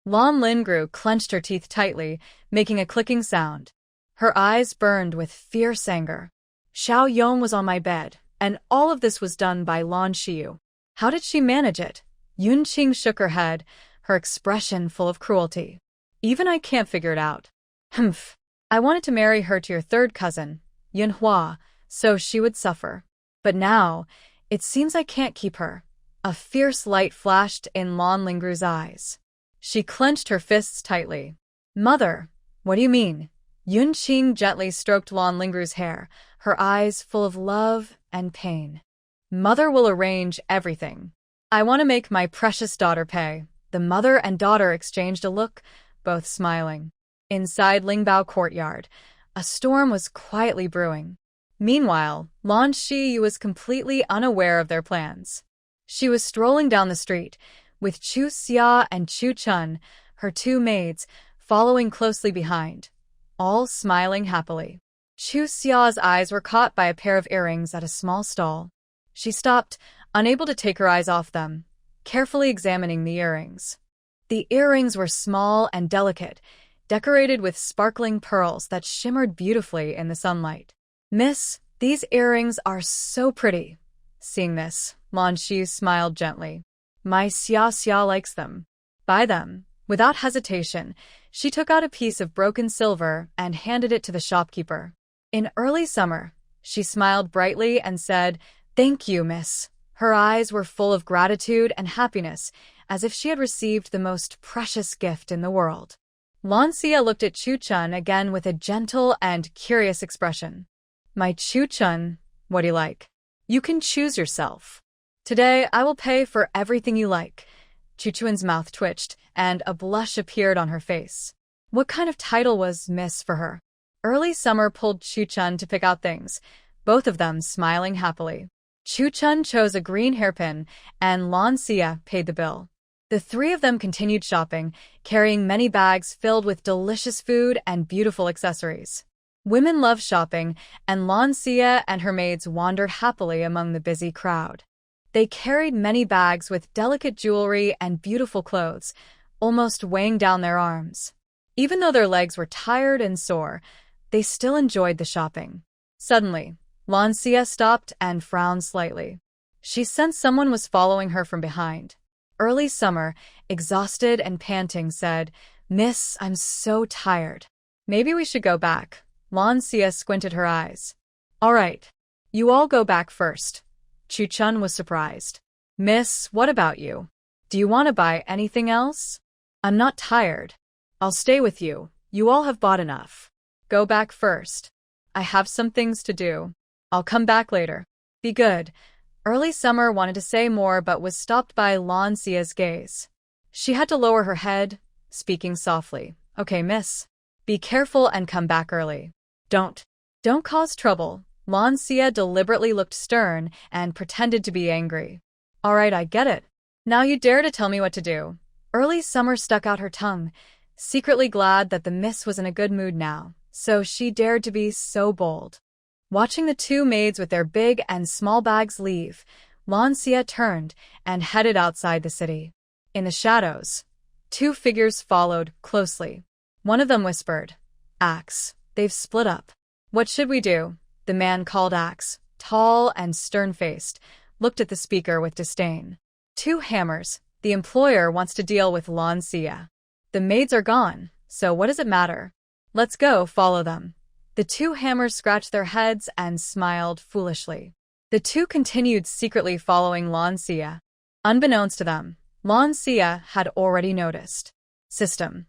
[SPEAKER 2] Lan Lingru clenched her teeth tightly, making a clicking sound. Her eyes burned with fierce anger. "Xiao Yong was on my bed, and all of this was done by Lan Xiyue. How did she manage it?" Yun Qing shook her head, her expression full of cruelty. "Even I can't figure it out." "Humph. I wanted to marry her to your third cousin, Yun Hua, so she would suffer. But now, it seems I can't keep her." A fierce light flashed in Lan Lingru's eyes. She clenched her fists tightly. "Mother, what do you mean?" Yun Qing gently stroked Lan Lingru's hair, her eyes full of love and pain. "Mother will arrange everything. I want to make my precious daughter pay." The mother and daughter exchanged a look, both smiling. Inside Lingbao courtyard, a storm was quietly brewing. Meanwhile, Lan Xiyue was completely unaware of their plans. She was strolling down the street, with Chu Xia and Chu Chun, her two maids, following closely behind, all smiling happily. Chu Xia's eyes were caught by a pair of earrings at a small stall. She stopped, unable to take her eyes off them, carefully examining the earrings. The earrings were small and delicate, decorated with sparkling pearls that shimmered beautifully in the sunlight. "Miss, these earrings are so pretty." Seeing this, Lan Xiyue smiled gently. "My Xia likes them." Buy them. Without hesitation, she took out a piece of broken silver and handed it to the shopkeeper. In early summer, She smiled brightly and said, "Thank you, miss." Her eyes were full of gratitude and happiness, as if she had received the most precious gift in the world. Lan Xiyue looked at Chu-chun again with a gentle and curious expression. "My Chu-chun, what do you like? You can choose yourself. Today, I will pay for everything you like." Chu-chun's mouth twitched, and a blush appeared on her face. What kind of title was Miss for her? Early Summer pulled Chu-chun to pick out things, both of them smiling happily. Chu-chun chose a green hairpin, and Lan Xiyue paid the bill. The three of them continued shopping, carrying many bags filled with delicious food and beautiful accessories. Women love shopping, and Lan Xiyue and her maids wandered happily among the busy crowd. They carried many bags with delicate jewelry and beautiful clothes, almost weighing down their arms. Even though their legs were tired and sore, they still enjoyed the shopping. Suddenly, Lan Xiyue stopped and frowned slightly. She sensed someone was following her from behind. Early Summer, exhausted and panting, said, "Miss, I'm so tired. Maybe we should go back." Lan Xiyue squinted her eyes. "All right. You all go back first." Chu-chun was surprised. "Miss, what about you? Do you want to buy anything else?" "I'm not tired. I'll stay with you. You all have bought enough. Go back first. I have some things to do. I'll come back later. Be good." Early Summer wanted to say more but was stopped by Lan Xiyue's gaze. She had to lower her head, speaking softly. "Okay, miss. Be careful and come back early. Don't cause trouble." Lan Xiyue deliberately looked stern and pretended to be angry. "All right, I get it. Now you dare to tell me what to do." Early Summer stuck out her tongue, secretly glad that the miss was in a good mood now, so she dared to be so bold. Watching the two maids with their big and small bags leave, Lan Xiyue turned and headed outside the city. In the shadows, two figures followed closely. One of them whispered, "Axe, they've split up." "What should we do?" The man called Axe, tall and stern-faced, looked at the speaker with disdain. "Two hammers. The employer wants to deal with Lan Xiyue. The maids are gone, so what does it matter? Let's go follow them." The two hammers scratched their heads and smiled foolishly. The two continued secretly following Lan Xiyue. Unbeknownst to them, Lan Xiyue had already noticed. "System.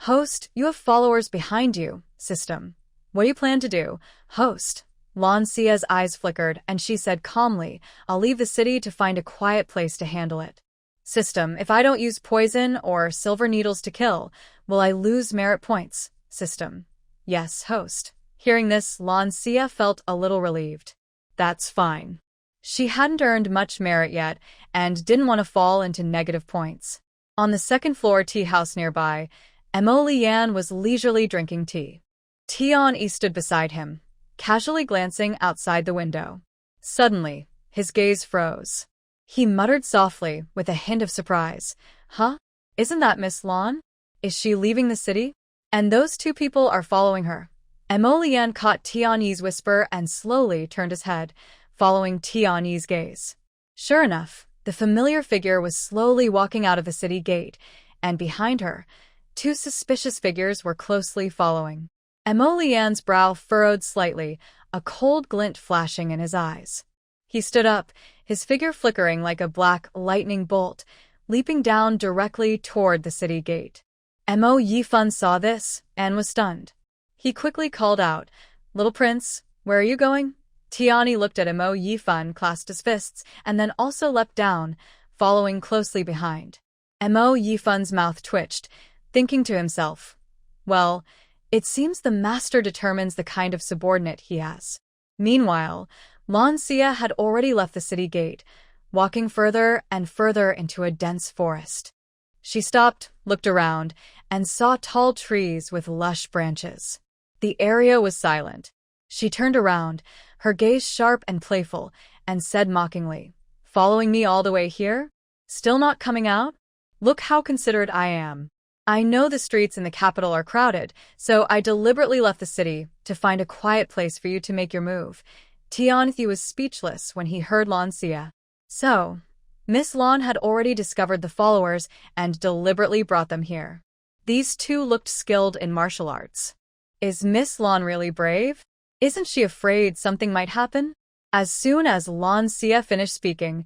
[SPEAKER 2] Host, you have followers behind you. System. What do you plan to do?" "Host." Lan Xie's eyes flickered, and she said calmly, "I'll leave the city to find a quiet place to handle it." "System, if I don't use poison or silver needles to kill, will I lose merit points?" "System. Yes, host." Hearing this, Lan Xiyue felt a little relieved. That's fine. She hadn't earned much merit yet, and didn't want to fall into negative points. On the second-floor tea house nearby, Mo Lian was leisurely drinking tea. Tian-yi stood beside him, casually glancing outside the window. Suddenly, his gaze froze. He muttered softly, with a hint of surprise, "Huh? Isn't that Miss Lan? Is she leaving the city? And those two people are following her." Mo Lian caught Tian-yi's whisper and slowly turned his head, following Tian-yi's gaze. Sure enough, the familiar figure was slowly walking out of the city gate, and behind her, two suspicious figures were closely following. Mo Lian's brow furrowed slightly, a cold glint flashing in his eyes. He stood up, his figure flickering like a black lightning bolt, leaping down directly toward the city gate. Mo Yifan saw this and was stunned. He quickly called out, "Little prince, where are you going?" Tian-yi looked at Mo Yifan, clasped his fists, and then also leapt down, following closely behind. Mo Yifan's mouth twitched, thinking to himself, "Well, it seems the master determines the kind of subordinate he has." Meanwhile, Lan Xiyue had already left the city gate, walking further and further into a dense forest. She stopped, looked around, and saw tall trees with lush branches. The area was silent. She turned around, her gaze sharp and playful, and said mockingly, "Following me all the way here? Still not coming out? Look how considerate I am. I know the streets in the capital are crowded, so I deliberately left the city to find a quiet place for you to make your move." Tian-yi was speechless when he heard Lan Xiyue. So, Miss Lan had already discovered the followers and deliberately brought them here. These two looked skilled in martial arts. Is Miss Lan really brave?
[SPEAKER 1] Isn't she afraid something might happen? As soon as Lan Xiyue finished speaking,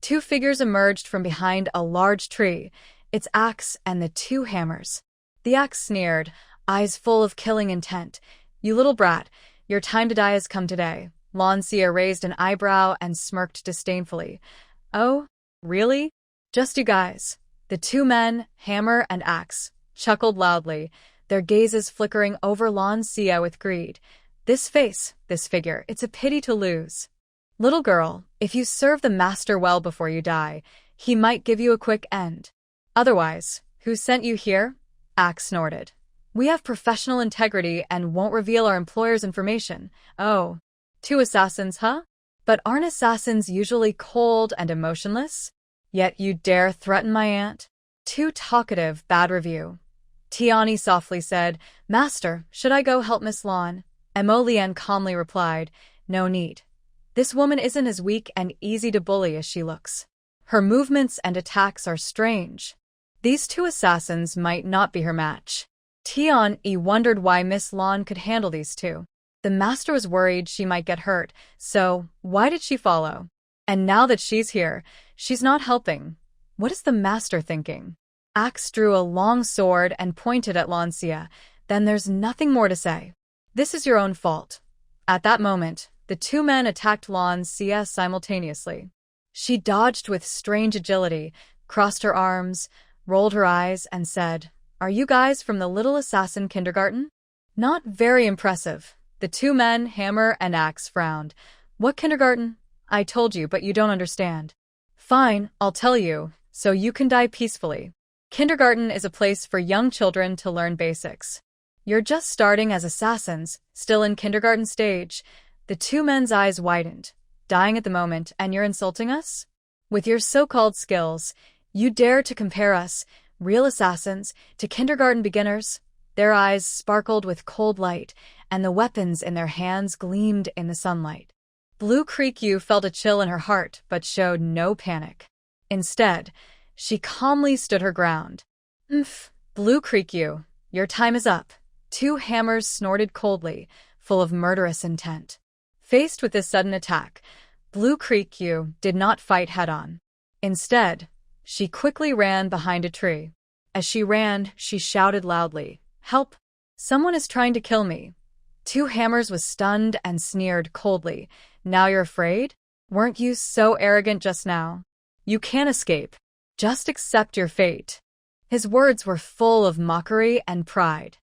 [SPEAKER 1] two figures emerged from behind a large tree, its axe and the two hammers. The axe sneered, eyes full of killing intent. "You little brat, your time to die has come today." Lan Xiyue raised an eyebrow and smirked disdainfully. "Oh, really? Just you guys." The two men, hammer and axe, chuckled loudly, their gazes flickering over Lan Xiyue with greed. "This face, this figure, it's a pity to lose. Little girl, if you serve the master well before you die, he might give you a quick end. Otherwise, who sent you here?" Axe snorted. "We have professional integrity and won't reveal our employer's information." "Oh, two assassins, huh? But aren't assassins usually cold and emotionless? Yet you dare threaten my aunt? Too talkative, bad review." Tiani softly said, "Master, should I go help Miss Lan?" Mo Lian calmly replied, "No need. This woman isn't as weak and easy to bully as she looks. Her movements and attacks are strange. These two assassins might not be her match." Tian wondered why Miss Lan could handle these two. The master was worried she might get hurt, so why did she follow? And now that she's here, she's not helping. What is the master thinking? Axe drew a long sword and pointed at Lan Xiyue. "Then there's nothing more to say. This is your own fault." At that moment, the two men attacked Lan Xiyue simultaneously. She dodged with strange agility, crossed her arms, rolled her eyes, and said, "Are you guys from the Little Assassin kindergarten?" Not very impressive. The two men, hammer and axe, frowned. "What kindergarten? I told you, but you don't understand." "Fine, I'll tell you, so you can die peacefully. Kindergarten is a place for young children to learn basics. You're just starting as assassins, still in kindergarten stage." The two men's eyes widened. "Dying at the moment, and you're insulting us? With your so-called skills, you dare to compare us, real assassins, to kindergarten beginners?" Their eyes sparkled with cold light, and the weapons in their hands gleamed in the sunlight. Blue Creek Yu felt a chill in her heart, but showed no panic. Instead, she calmly stood her ground. Blue Creek Yu, your time is up." Two hammers snorted coldly, full of murderous intent. Faced with this sudden attack, Blue Creek Yu did not fight head-on. Instead, she quickly ran behind a tree. As she ran, she shouted loudly, "Help! Someone is trying to kill me." Two Hammers was stunned and sneered coldly. "Now you're afraid? Weren't you so arrogant just now? You can't escape. Just accept your fate." His words were full of mockery and pride.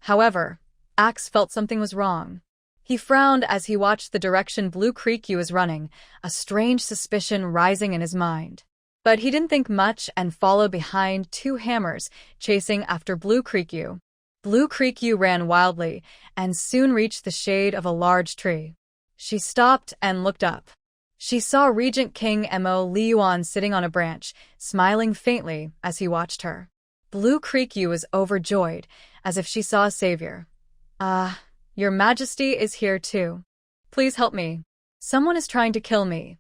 [SPEAKER 1] However, Axe felt something was wrong. He frowned as he watched the direction Blue Creek Yu was running, a strange suspicion rising in his mind. But he didn't think much and followed behind two Hammers, chasing after Blue Creek Yu. Blue Creek Yu ran wildly and soon reached the shade of a large tree. She stopped and looked up. She saw Regent King Mo Liuan sitting on a branch, smiling faintly as he watched her. Blue Creek Yu was overjoyed, as if she saw a savior. Your Majesty is here too. Please help me. Someone is trying to kill me."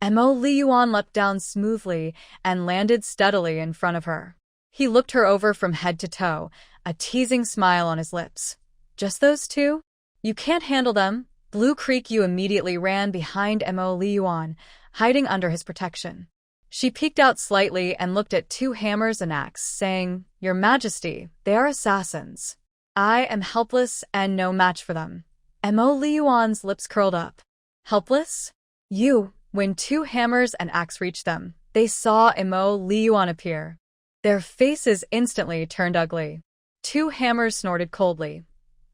[SPEAKER 1] Mo Liuan leapt down smoothly and landed steadily in front of her. He looked her over from head to toe, a teasing smile on his lips. "Just those two? You can't handle them." Blue Creek Yu immediately ran behind Mo Liuan, hiding under his protection. She peeked out slightly and looked at two Hammers and Axe, saying, "Your Majesty, they are assassins. I am helpless and no match for them." Mo Liuan's lips curled up. "Helpless? You?" When two Hammers and Axe reached them, they saw Mo Liuan appear. Their faces instantly turned ugly. Two Hammers snorted coldly.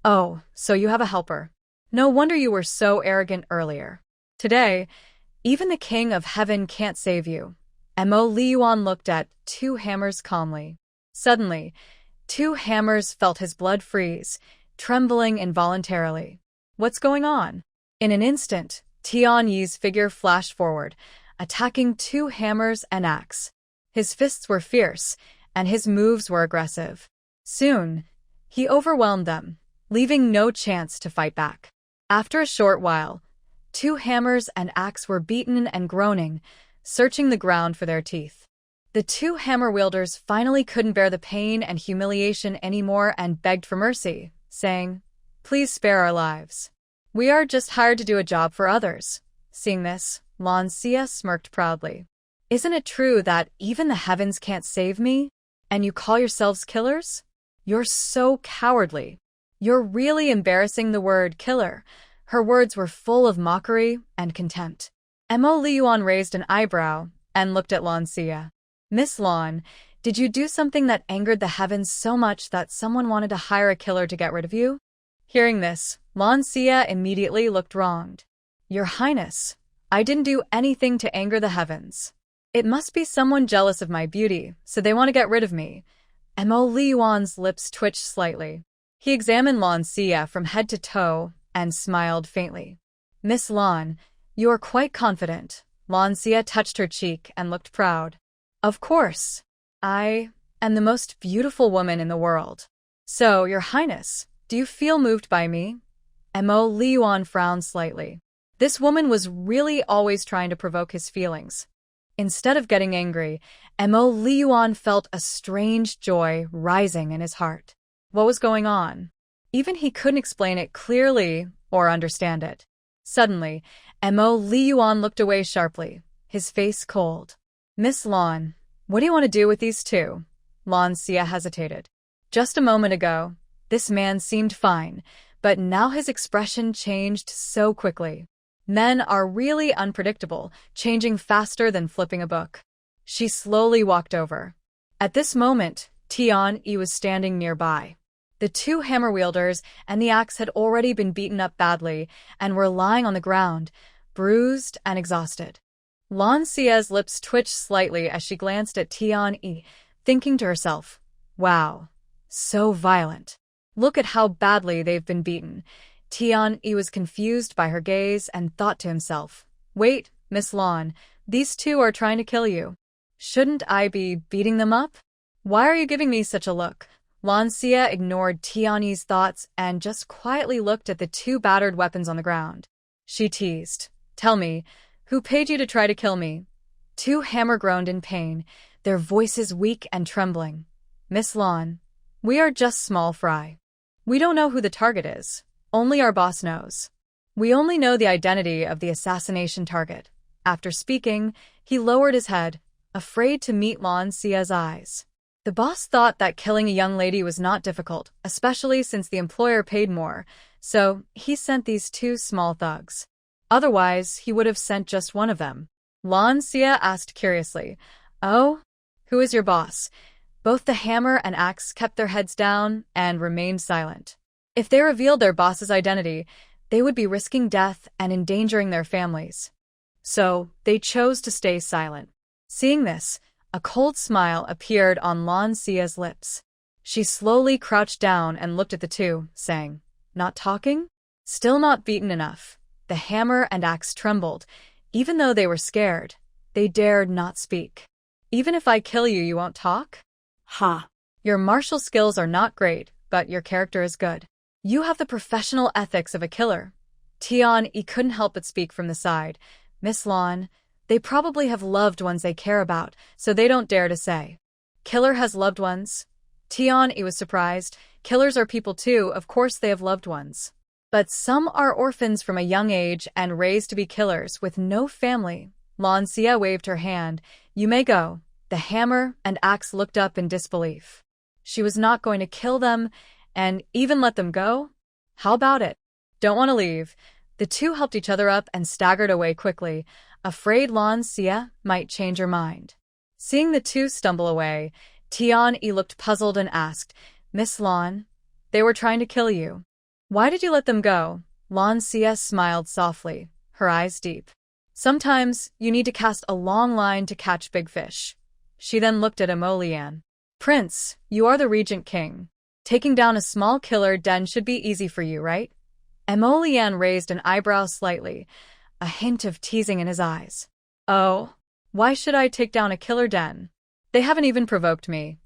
[SPEAKER 1] "Oh, so you have a helper. No wonder you were so arrogant earlier. Today, even the King of Heaven can't save you." Mo Liuan looked at two Hammers calmly. Suddenly, two Hammers felt his blood freeze, trembling involuntarily. "What's going on?" In an instant, Tian Yi's figure flashed forward, attacking two Hammers and Axe. His fists were fierce, and his moves were aggressive. Soon, he overwhelmed them, leaving no chance to fight back. After a short while, two Hammers and Axe were beaten and groaning, searching the ground for their teeth. The two hammer wielders finally couldn't bear the pain and humiliation anymore and begged for mercy, saying, "Please spare our lives."
[SPEAKER 2] We are just hired to do a job for others. Seeing this, Lan Xiyue smirked proudly. Isn't it true that even the heavens can't save me? And you call yourselves killers? You're so cowardly. You're really embarrassing the word killer. Her words were full of mockery and contempt. Mo Liyuan raised an eyebrow and looked at Lan Xiyue. Miss Lan, did you do something that angered the heavens so much that someone wanted to hire a killer to get rid of you? Hearing this, Lan Xiyue immediately looked wronged. Your Highness, I didn't do anything to anger the heavens. It must be someone jealous of my beauty, so they want to get rid of me. Mo Liyuan's lips twitched slightly. He examined Lan Xiyue from head to toe and smiled faintly. Miss Lan, you are quite confident. Lan Xiyue touched her cheek and looked proud. Of course. I am the most beautiful woman in the world. So, Your Highness, do you feel moved by me? Mo Liyuan frowned slightly. This woman was really always trying to provoke his feelings. Instead of getting angry, Mo Liyuan felt a strange joy rising in his heart. What was going on? Even he couldn't explain it clearly or understand it. Suddenly, Mo Liyuan looked away sharply, his face cold. Miss Lan, what do you want to do with these two? Lan Xiyue hesitated. Just a moment ago, this man seemed fine, but now his expression changed so quickly. Men are really unpredictable, changing faster than flipping a book. She slowly walked over. At this moment, Tian-yi was standing nearby. The two hammer wielders and the axe had already been beaten up badly and were lying on the ground, bruised and exhausted. Lan Xiyue's lips twitched slightly as she glanced at Tian-yi, thinking to herself, wow, so violent. Look at how badly they've been beaten. Tian-yi was confused by her gaze and thought to himself, wait, Miss Lan, these two are trying to kill you. Shouldn't I be beating them up? Why are you giving me such a look? Lan Xiyue ignored Tian-yi's thoughts and just quietly looked at the two battered weapons on the ground. She teased, tell me, who paid you to try to kill me? Two hammer groaned in pain, their voices weak and trembling. Miss Lan, we are just small fry. We don't know who the target is. Only our boss knows. We only know the identity of the assassination target. After speaking, he lowered his head, afraid to meet Lan Xiyue's eyes. The boss thought that killing a young lady was not difficult, especially since the employer paid more, so he sent these two small thugs. Otherwise, he would have sent just one of them. Lan Xiyue asked curiously, oh, who is your boss? Both the hammer and axe kept their heads down and remained silent. If they revealed their boss's identity, they would be risking death and endangering their families. So, they chose to stay silent. Seeing this, a cold smile appeared on Lan Xiyue's lips. She slowly crouched down and looked at the two, saying, not talking? Still not beaten enough. The hammer and axe trembled. Even though they were scared, they dared not speak. Even if I kill you, you won't talk?
[SPEAKER 4] Ha.
[SPEAKER 2] Your martial skills are not great, but your character is good. You have the professional ethics of a killer. Tian-yi couldn't help but speak from the side. Miss Lan, they probably have loved ones they care about, so they don't dare to say. Killer has loved ones? Tian-yi was surprised. Killers are people too, of course they have loved ones. But some are orphans from a young age and raised to be killers with no family. Lan Xiyue waved her hand. You may go. The hammer and axe looked up in disbelief. She was not going to kill them and even let them go? How about it? Don't want to leave. The two helped each other up and staggered away quickly, afraid Lan Xiyue might change her mind. Seeing the two stumble away, Tian-yi looked puzzled and asked, Miss Lan, they were trying to kill you. Why did you let them go? Lan Xiyue smiled softly, her eyes deep. Sometimes you need to cast a long line to catch big fish. She then looked at Mo Liyuan. Prince, you are the Regent King. Taking down a small killer den should be easy for you, right? Mo Liyuan raised an eyebrow slightly, a hint of teasing in his eyes. Oh, why should I take down a killer den? They haven't even provoked me.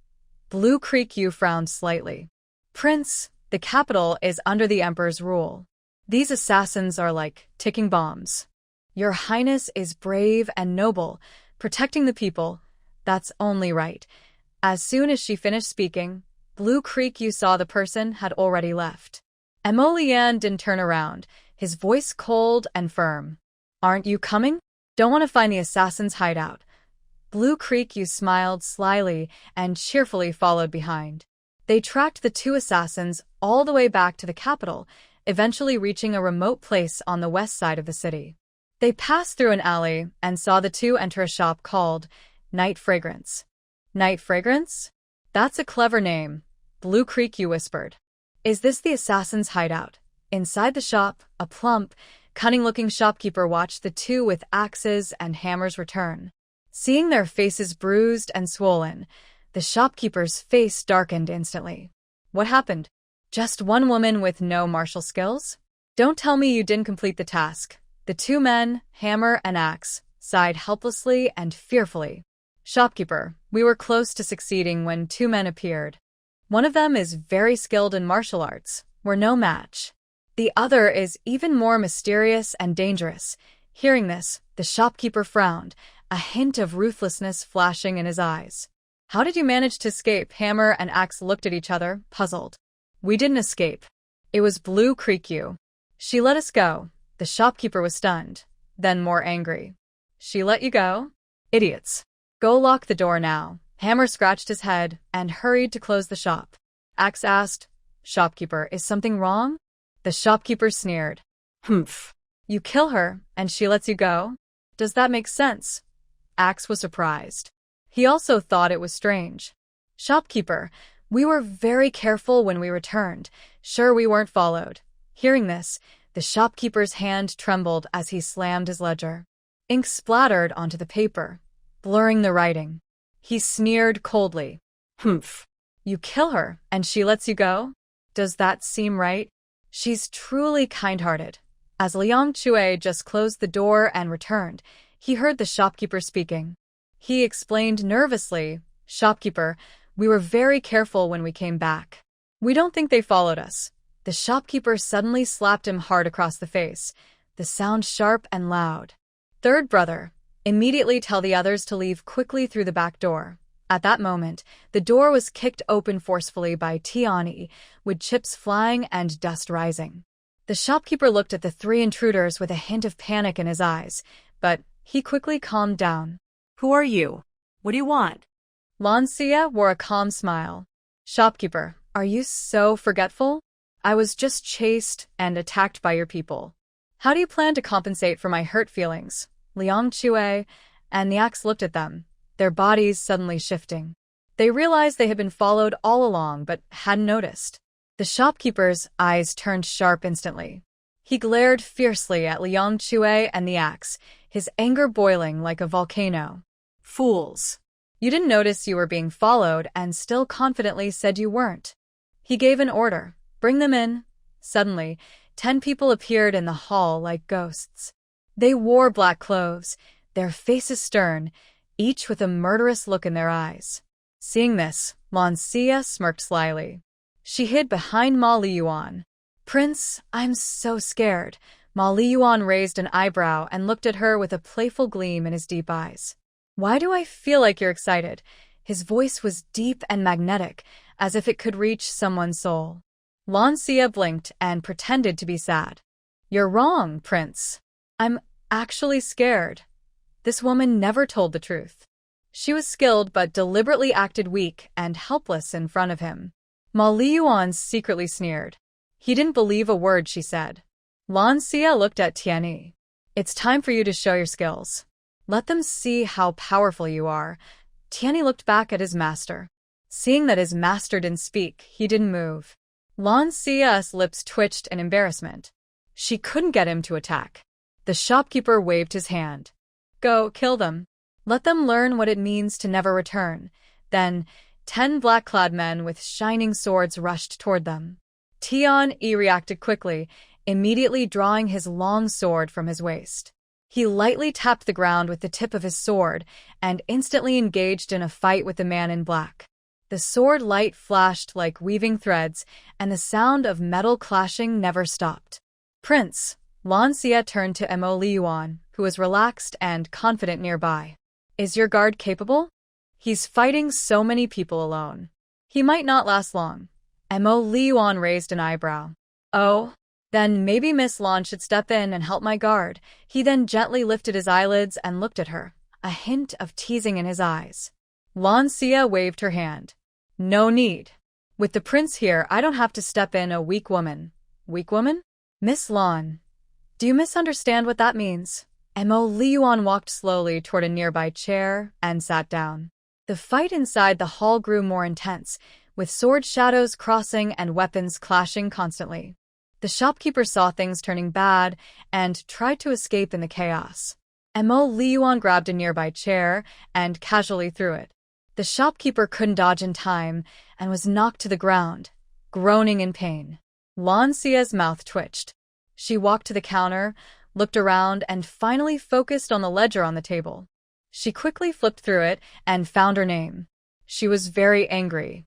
[SPEAKER 2] Blue Creek Yu frowned slightly. Prince, the capital is under the Emperor's rule. These assassins are like ticking bombs. Your Highness is brave and noble, protecting the people. That's only right. As soon as she finished speaking, Blue Creek Yu saw the person had already left. Mo Liyuan didn't turn around. his voice cold and firm. Aren't you coming? Don't want to find the assassin's hideout. Blue Creek you smiled slyly and cheerfully followed behind. They tracked the two assassins all the way back to the capital, eventually reaching a remote place on the west side of the city. They passed through an alley and saw the two enter a shop called Night Fragrance. Night Fragrance? That's a clever name, Blue Creek you whispered. Is this the assassin's hideout? Inside the shop, a plump, cunning-looking shopkeeper watched the two with axes and hammers return. Seeing their faces bruised and swollen, the shopkeeper's face darkened instantly. What happened? Just one woman with no martial skills? Don't tell me you didn't complete the task. The two men, hammer and axe, sighed helplessly and fearfully. Shopkeeper, we were close to succeeding when two men appeared. One of them is very skilled in martial arts. We're no match. The other is even more mysterious and dangerous. Hearing this, the shopkeeper frowned, a hint of ruthlessness flashing in his eyes. How did you manage to escape? Hammer and axe looked at each other, puzzled. We didn't escape. It was Blue Creek you. She let us go. The shopkeeper was stunned, then more angry. She let you go? Idiots. Go lock the door now. Hammer scratched his head and hurried to close the shop. Axe asked, Shopkeeper, is something wrong? The shopkeeper sneered. Humph. You kill her, and she lets you go? Does that make sense? Axe was surprised. He also thought it was strange. Shopkeeper, we were very careful when we returned. Sure we weren't followed. Hearing this, the shopkeeper's hand trembled as he slammed his ledger. Ink splattered onto the paper, blurring the writing. He sneered coldly. Humph. You kill her, and she lets you go? Does that seem right? She's truly kind-hearted. As Lan Xiyue just closed the door and returned, he heard the shopkeeper speaking. He explained nervously, Shopkeeper, we were very careful when we came back. We don't think they followed us. The shopkeeper suddenly slapped him hard across the face, the sound sharp and loud. Third brother, immediately tell the others to leave quickly through the back door. At that moment, the door was kicked open forcefully by Tiani, with chips flying and dust rising. The shopkeeper looked at the three intruders with a hint of panic in his eyes, but he quickly calmed down.
[SPEAKER 3] Who are you? What do you want?
[SPEAKER 2] Lan Xiyue wore a calm smile. Shopkeeper, are you so forgetful? I was just chased and attacked by your people. How do you plan to compensate for my hurt feelings? Lan Xiyue and the axe looked at them, their bodies suddenly shifting. They realized they had been followed all along but hadn't noticed. The shopkeeper's eyes turned sharp instantly. He glared fiercely at Lan Xiyue and the axe, his anger boiling like a volcano. Fools! You didn't notice you were being followed and still confidently said you weren't. He gave an order. Bring them in. Suddenly, 10 people appeared in the hall like ghosts. They wore black clothes, their faces stern, each with a murderous look in their eyes. Seeing this, Lan Xiyue smirked slyly. She hid behind Ma Liyuan. Prince, I'm so scared. Ma Liyuan raised an eyebrow and looked at her with a playful gleam in his deep eyes. Why do I feel like you're excited? His voice was deep and magnetic, as if it could reach someone's soul. Lan Xiyue blinked and pretended to be sad. You're wrong, Prince. I'm actually scared. This woman never told the truth. She was skilled but deliberately acted weak and helpless in front of him. Ma Liyuan secretly sneered. He didn't believe a word she said. Lan Xiyue looked at Tiani. It's time for you to show your skills. Let them see how powerful you are. Tiani looked back at his master. Seeing that his master didn't speak, he didn't move. Lan Xiyue's lips twitched in embarrassment. She couldn't get him to attack. The shopkeeper waved his hand. Go, kill them. Let them learn what it means to never return. Then, 10 black-clad men with shining swords rushed toward them. Tian-yi reacted quickly, immediately drawing his long sword from his waist. He lightly tapped the ground with the tip of his sword and instantly engaged in a fight with the man in black. The sword light flashed like weaving threads, and the sound of metal clashing never stopped. Prince, Lan Xiyue turned to Mo Liyuan, who was relaxed and confident nearby. Is your guard capable? He's fighting so many people alone. He might not last long. Mo Liyuan raised an eyebrow. Oh,
[SPEAKER 1] Then maybe Miss Lan should step in and help my guard. He then gently lifted his eyelids and looked at her, a hint of teasing in his eyes. Lan Xiyue waved her hand. No need. With the prince here, I don't have to step in a weak woman. Weak woman? Miss Lan, do you misunderstand what that means? Mo Liyuan walked slowly toward a nearby chair and sat down. The fight inside the hall grew more intense, with sword shadows crossing and weapons clashing constantly. The shopkeeper saw things turning bad and tried to escape in the chaos. Mo Liyuan grabbed a nearby chair and casually threw it. The shopkeeper couldn't dodge in time and was knocked to the ground, groaning in pain. Lan Xiyue's mouth twitched. She walked to the counter, looked around, and finally focused on the ledger on the table. She quickly flipped through it and found her name. She was very angry.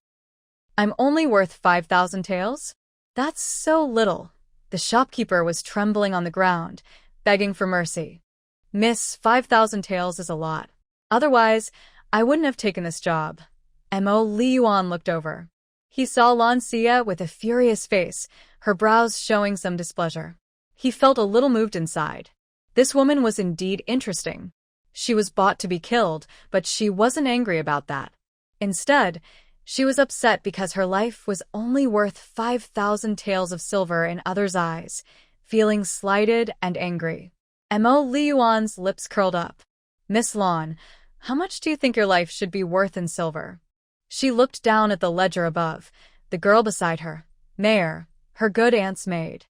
[SPEAKER 1] I'm only worth 5,000 taels? That's so little. The shopkeeper was trembling on the ground, begging for mercy. Miss, 5,000 taels is a lot. Otherwise, I wouldn't have taken this job. Mo Liyuan looked over. He saw Lan Xiyue with a furious face, her brows showing some displeasure. He felt a little moved inside. This woman was indeed interesting. She was bought to be killed, but she wasn't angry about that. Instead, she was upset because her life was only worth 5,000 taels of silver in others' eyes, feeling slighted and angry. Mo Liyuan's lips curled up. Miss Lan, how much do you think your life should be worth in silver? She looked down at the ledger above, the girl beside her. Mayor, her good aunt's maid.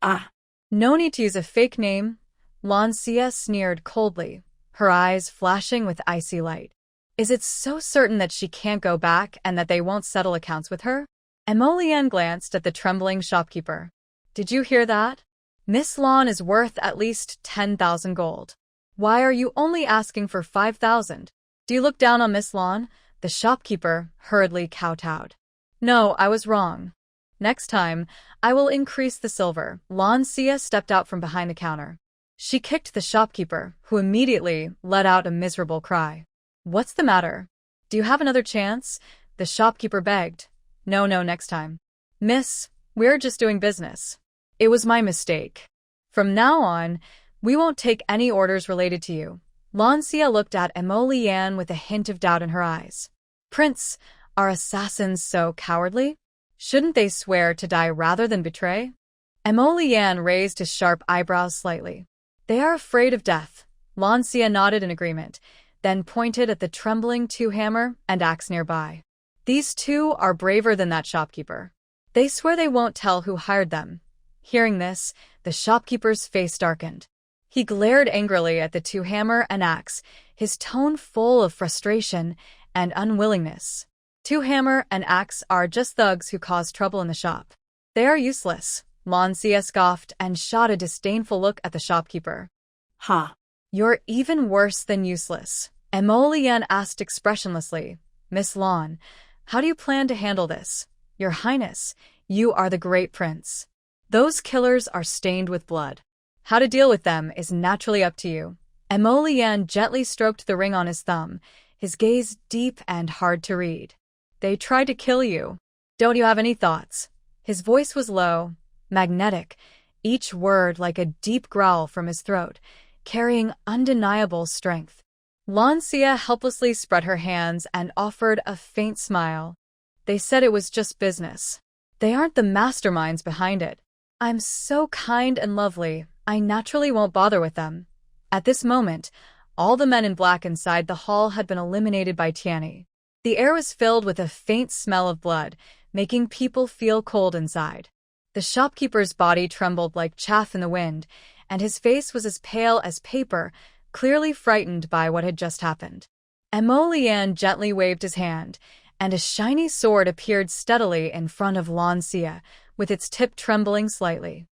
[SPEAKER 4] Ah.
[SPEAKER 1] No need to use a fake name. Lan Xiyue sneered coldly, her eyes flashing with icy light. Is it so certain that she can't go back and that they won't settle accounts with her? Mo Liyuan glanced at the trembling shopkeeper. Did you hear that? Miss Lan is worth at least 10,000 gold. Why are you only asking for 5,000? Do you look down on Miss Lan? The shopkeeper hurriedly kowtowed. No, I was wrong. Next time, I will increase the silver. Lan Xiyue stepped out from behind the counter. She kicked the shopkeeper, who immediately let out a miserable cry. What's the matter? Do you have another chance? The shopkeeper begged. No, next time. Miss, we're just doing business. It was my mistake. From now on, we won't take any orders related to you. Lan Xiyue looked at Mo Liyuan with a hint of doubt in her eyes. Prince, are assassins so cowardly? Shouldn't they swear to die rather than betray? Mo Liyuan raised his sharp eyebrows slightly. They are afraid of death. Lan Xiyue nodded in agreement, then pointed at the trembling two-hammer and axe nearby. These two are braver than that shopkeeper. They swear they won't tell who hired them. Hearing this, the shopkeeper's face darkened. He glared angrily at the two-hammer and axe, his tone full of frustration and unwillingness. Two-hammer and axe are just thugs who cause trouble in the shop. They are useless. Lan Xiyue scoffed and shot a disdainful look at the shopkeeper.
[SPEAKER 4] Ha.
[SPEAKER 1] You're even worse than useless. Mo Liyuan asked expressionlessly. Miss Lan, how do you plan to handle this? Your Highness, you are the great prince. Those killers are stained with blood. How to deal with them is naturally up to you. Mo Liyuan gently stroked the ring on his thumb, his gaze deep and hard to read. They tried to kill you. Don't you have any thoughts? His voice was low, magnetic, each word like a deep growl from his throat, carrying undeniable strength. Lan Xiyue helplessly spread her hands and offered a faint smile. They said it was just business. They aren't the masterminds behind it. I'm so kind and lovely, I naturally won't bother with them. At this moment, all the men in black inside the hall had been eliminated by Tianyi. The air was filled with a faint smell of blood, making people feel cold inside. The shopkeeper's body trembled like chaff in the wind, and his face was as pale as paper, clearly frightened by what had just happened. Mo Liyuan gently waved his hand, and a shiny sword appeared steadily in front of Lan Xiyue, with its tip trembling slightly.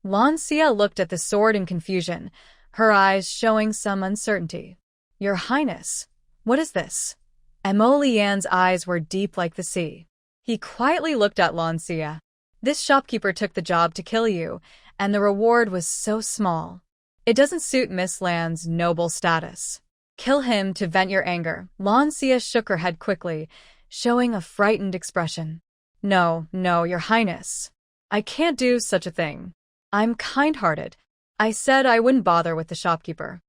[SPEAKER 1] Lan Xiyue looked at the sword in confusion, her eyes showing some uncertainty. Your Highness, what is this? Mo Liyuan's eyes were deep like the sea. He quietly looked at Lan Xiyue. This shopkeeper took the job to kill you, and the reward was so small. It doesn't suit Miss Lan's noble status. Kill him to vent your anger. Lan Xiyue shook her head quickly, showing a frightened expression. No, Your Highness. I can't do such a thing.
[SPEAKER 2] I'm kind-hearted. I said I wouldn't bother with the shopkeeper.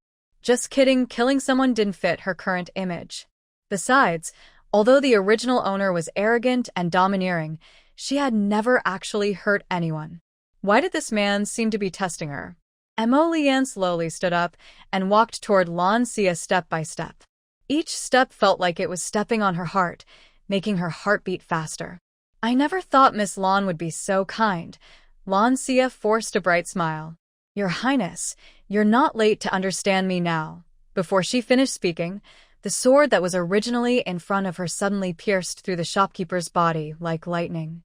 [SPEAKER 2] Just kidding, killing someone didn't fit her current image. Besides, although the original owner was arrogant and domineering, she had never actually hurt anyone. Why did this man seem to be testing her? Lian slowly stood up and walked toward Lan Xiyue step by step. Each step felt like it was stepping on her heart, making her heart beat faster. I never thought Miss Lan would be so kind. Lan Xiyue forced a bright smile. Your Highness, you're not late to understand me now. Before she finished speaking, the sword that was originally in front of her suddenly pierced through the shopkeeper's body like lightning.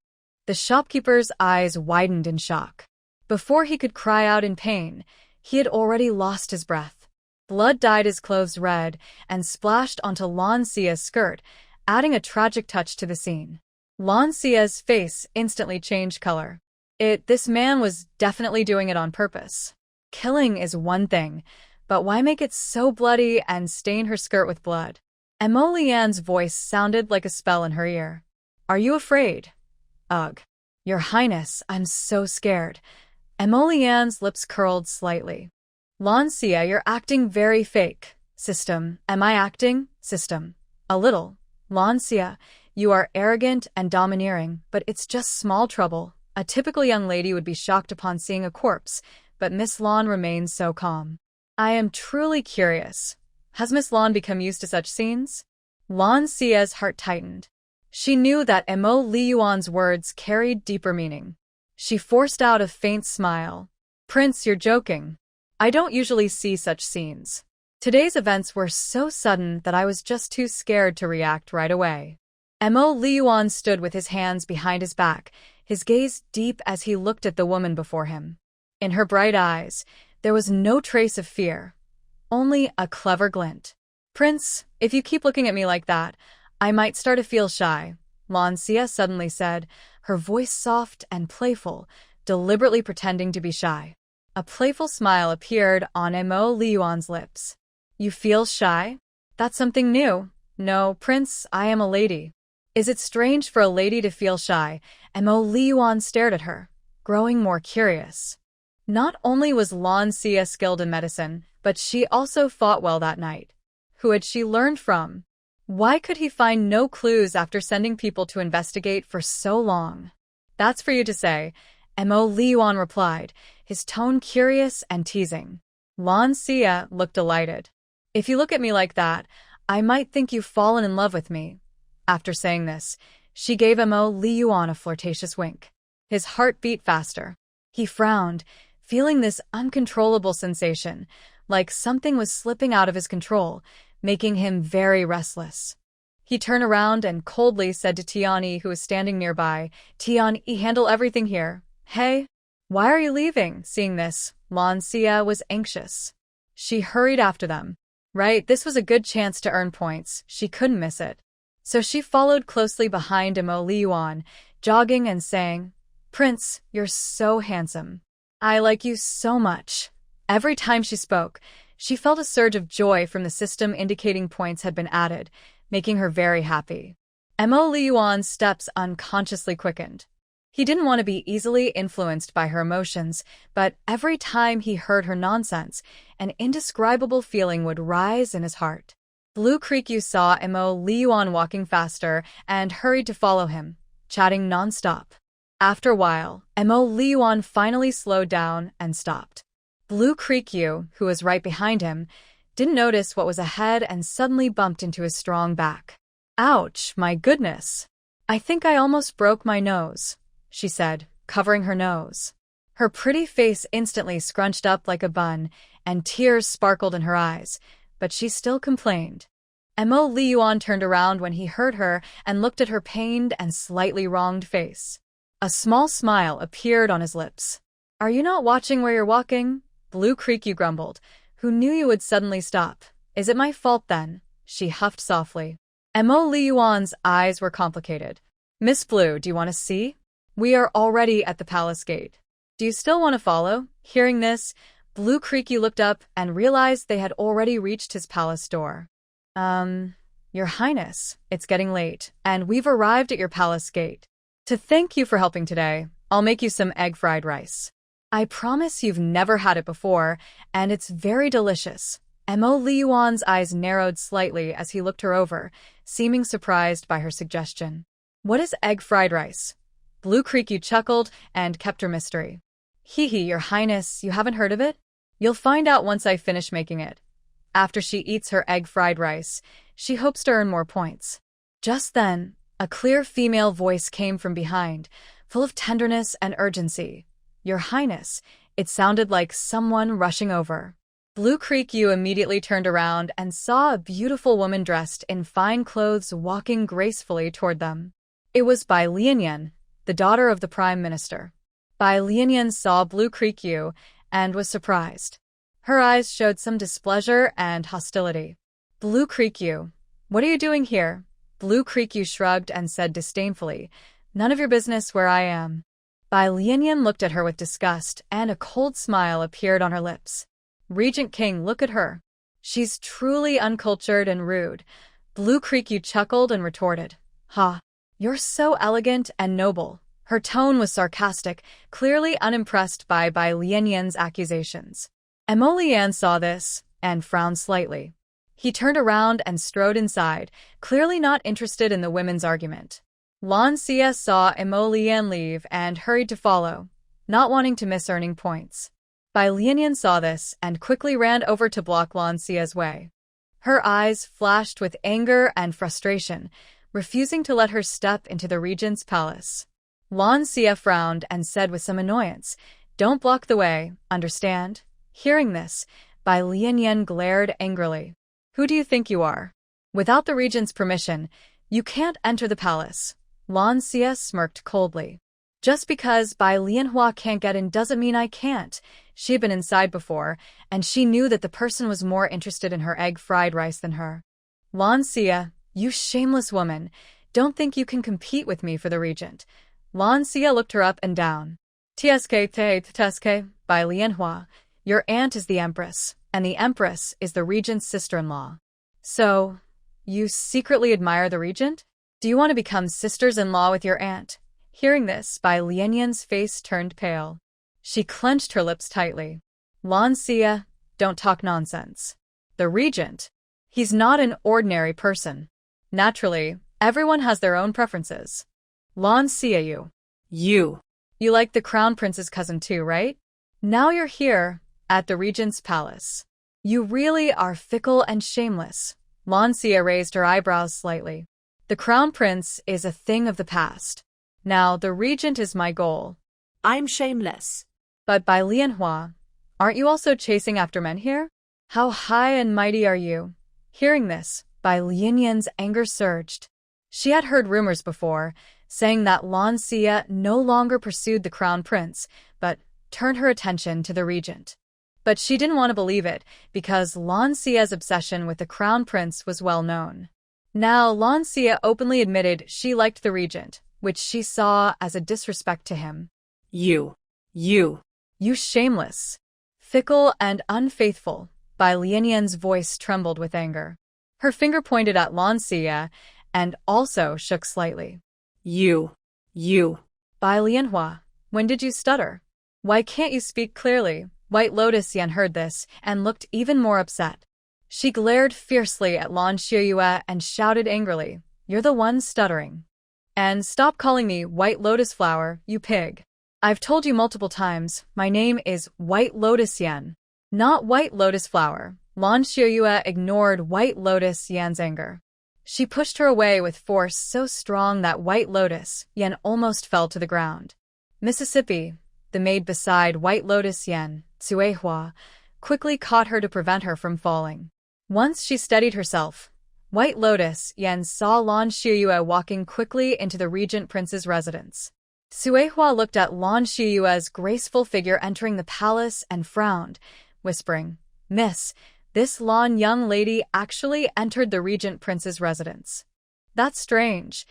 [SPEAKER 2] The shopkeeper's eyes widened in shock. Before he could cry out in pain, he had already lost his breath. Blood dyed his clothes red and splashed onto Lan Xiyue's skirt, adding a tragic touch to the scene. Lan Xiyue's face instantly changed color. This man was definitely doing it on purpose. Killing is one thing, but why make it so bloody and stain her skirt with blood? Lian's voice sounded like a spell in her ear. Are you afraid? Ugh. Your Highness, I'm so scared. Lian's lips curled slightly. Lan Xiyue, you're acting very fake. System, am I acting? System. A little. Lan Xiyue, you are arrogant and domineering, but it's just small trouble. A typical young lady would be shocked upon seeing a corpse, but Miss Lan remains so calm. I am truly curious. Has Miss Lan become used to such scenes? Lan Xiyue's heart tightened. She knew that Lian's words carried deeper meaning. She forced out a faint smile. Prince, you're joking. I don't usually see such scenes. Today's events were so sudden that I was just too scared to react right away. Lian stood with his hands behind his back, his gaze deep as he looked at the woman before him. In her bright eyes, there was no trace of fear, only a clever glint. Prince, if you keep looking at me like that, I might start to feel shy, Lan Xiyue suddenly said, her voice soft and playful, deliberately pretending to be shy. A playful smile appeared on Lian's lips. You feel shy? That's something new. No, Prince, I am a lady. Is it strange for a lady to feel shy? Lian stared at her, growing more curious. Not only was Lan Xiyue skilled in medicine, but she also fought well that night. Who had she learned from? Why could he find no clues after sending people to investigate for so long? That's for you to say, Lian replied, his tone curious and teasing. Lan Xiyue looked delighted. If you look at me like that, I might think you've fallen in love with me. After saying this, she gave Lian a flirtatious wink. His heart beat faster. He frowned, feeling this uncontrollable sensation, like something was slipping out of his control, making him very restless. He turned around and coldly said to Tianyi, who was standing nearby, Tianyi, handle everything here. Hey, why are you leaving? Seeing this, Lan Xiyue was anxious. She hurried after them. Right, this was a good chance to earn points. She couldn't miss it. So she followed closely behind Lian, jogging and saying, Prince, you're so handsome. I like you so much. Every time she spoke, she felt a surge of joy from the system indicating points had been added, making her very happy. Lian's steps unconsciously quickened. He didn't want to be easily influenced by her emotions, but every time he heard her nonsense, an indescribable feeling would rise in his heart. Blue Creek saw Lian walking faster and hurried to follow him, chatting nonstop. After a while, Lian finally slowed down and stopped. Blue Creek, who was right behind him, didn't notice what was ahead and suddenly bumped into his strong back. Ouch, my goodness. I think I almost broke my nose, she said, covering her nose. Her pretty face instantly scrunched up like a bun, and tears sparkled in her eyes, but she still complained. Lian turned around when he heard her and looked at her pained and slightly wronged face. A small smile appeared on his lips. Are you not watching where you're walking? Blue Creek grumbled. Who knew you would suddenly stop? Is it my fault then? She huffed softly. Lian's eyes were complicated. Miss Blue, do you want to see? We are already at the palace gate. Do you still want to follow? Hearing this, Blue Creek looked up and realized they had already reached his palace door. Your Highness, it's getting late, and we've arrived at your palace gate. To thank you for helping today, I'll make you some egg fried rice. I promise you've never had it before, and it's very delicious. Mo Liyuan's eyes narrowed slightly as he looked her over, seeming surprised by her suggestion. What is egg fried rice? Blue Creek chuckled and kept her mystery. Hee, Your Highness, you haven't heard of it? You'll find out once I finish making it. After she eats her egg fried rice, she hopes to earn more points. Just then, a clear female voice came from behind, full of tenderness and urgency. Your Highness, it sounded like someone rushing over. Blue Creek immediately turned around and saw a beautiful woman dressed in fine clothes walking gracefully toward them. It was Bai Lianyan, the daughter of the Prime Minister. Bai Lianyan saw Blue Creek and was surprised. Her eyes showed some displeasure and hostility. Blue Creek, what are you doing here? Blue Creek shrugged and said disdainfully, none of your business where I am. Bai Lianyan looked at her with disgust, and a cold smile appeared on her lips. Regent King, look at her. She's truly uncultured and rude. Blue Creek chuckled and retorted. Ha! You're so elegant and noble. Her tone was sarcastic, clearly unimpressed by Bai Lianyan's accusations. Mo Lian saw this and frowned slightly. He turned around and strode inside, clearly not interested in the women's argument. Lan Xiyue saw Mo Lian leave and hurried to follow, not wanting to miss earning points. Bai Lianyan saw this and quickly ran over to block Lan Xiyue's way. Her eyes flashed with anger and frustration, refusing to let her step into the regent's palace. Lan Xiyue frowned and said with some annoyance, don't block the way, understand? Hearing this, Bai Lianyan glared angrily. Who do you think you are? Without the regent's permission, you can't enter the palace. Lan Xiyue smirked coldly. Just because Bai Lianhua can't get in doesn't mean I can't. She had been inside before, and she knew that the person was more interested in her egg fried rice than her. Lan Xiyue, you shameless woman, don't think you can compete with me for the regent. Lan Xiyue looked her up and down. Tsk, Bai Lianhua, your aunt is the empress, and the empress is the regent's sister-in-law. So, you secretly admire the regent? Do you want to become sisters-in-law with your aunt? Hearing this, Bai Lianyan's face turned pale. She clenched her lips tightly. Lan Xiyue, don't talk nonsense. The regent? He's not an ordinary person. Naturally, everyone has their own preferences. Lan Xiyue, you like the crown prince's cousin too, right? Now you're here, at the regent's palace. You really are fickle and shameless. Lan Xiyue raised her eyebrows slightly. The crown prince is a thing of the past. Now, the regent is my goal.
[SPEAKER 4] I'm shameless.
[SPEAKER 2] But Bai Lianhua, aren't you also chasing after men here? How high and mighty are you? Hearing this, Bai Lianyan's anger surged. She had heard rumors before, saying that Lan Xiyue no longer pursued the crown prince, but turned her attention to the regent. But she didn't want to believe it, because Lan Xiyue's obsession with the crown prince was well known. Now, Lan Xiyue openly admitted she liked the regent, which she saw as a disrespect to him. You shameless, fickle and unfaithful. Bai Lianyan's voice trembled with anger. Her finger pointed at Lan Xiyue and also shook slightly. You. Bai Lianhua, when did you stutter? Why can't you speak clearly? White Lotus Yan heard this and looked even more upset. She glared fiercely at Lan Xiyue and shouted angrily, you're the one stuttering. And stop calling me White Lotus Flower, you pig. I've told you multiple times, my name is White Lotus Yan, not White Lotus Flower. Lan Xiyue ignored White Lotus Yan's anger. She pushed her away with force so strong that White Lotus Yan almost fell to the ground. Mississippi, the maid beside White Lotus Yan, Tsuehua, quickly caught her to prevent her from falling. Once she steadied herself, White Lotus Yan saw Lan Xiyue walking quickly into the regent prince's residence. Tsuehua looked at Lan Xiyue's graceful figure entering the palace and frowned, whispering, Miss, this Lan young lady actually entered the regent prince's residence. That's strange.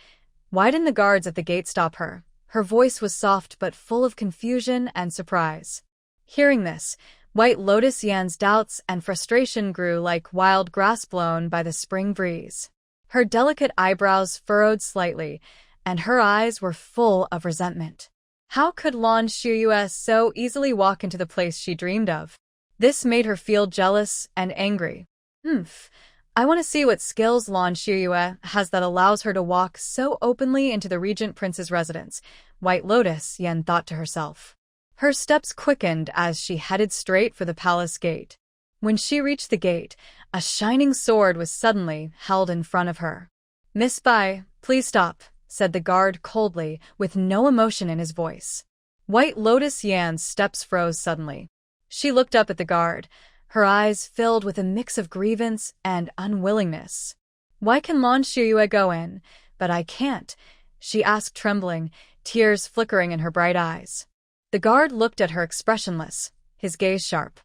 [SPEAKER 2] Why didn't the guards at the gate stop her? Her voice was soft but full of confusion and surprise. Hearing this, White Lotus Yan's doubts and frustration grew like wild grass blown by the spring breeze. Her delicate eyebrows furrowed slightly, and her eyes were full of resentment. How could Lan Xiyue so easily walk into the place she dreamed of? This made her feel jealous and angry. I want to see what skills Lan Xiyue has that allows her to walk so openly into the Regent Prince's residence, White Lotus, Yen thought to herself. Her steps quickened as she headed straight for the palace gate. When she reached the gate, a shining sword was suddenly held in front of her. "Miss Bai, please stop," said the guard coldly, with no emotion in his voice. White Lotus Yan's steps froze suddenly. She looked up at the guard, her eyes filled with a mix of grievance and unwillingness. "Why can Lan Xiyue go in, but I can't?" she asked, trembling, tears flickering in her bright eyes. The guard looked at her expressionless, his gaze sharp.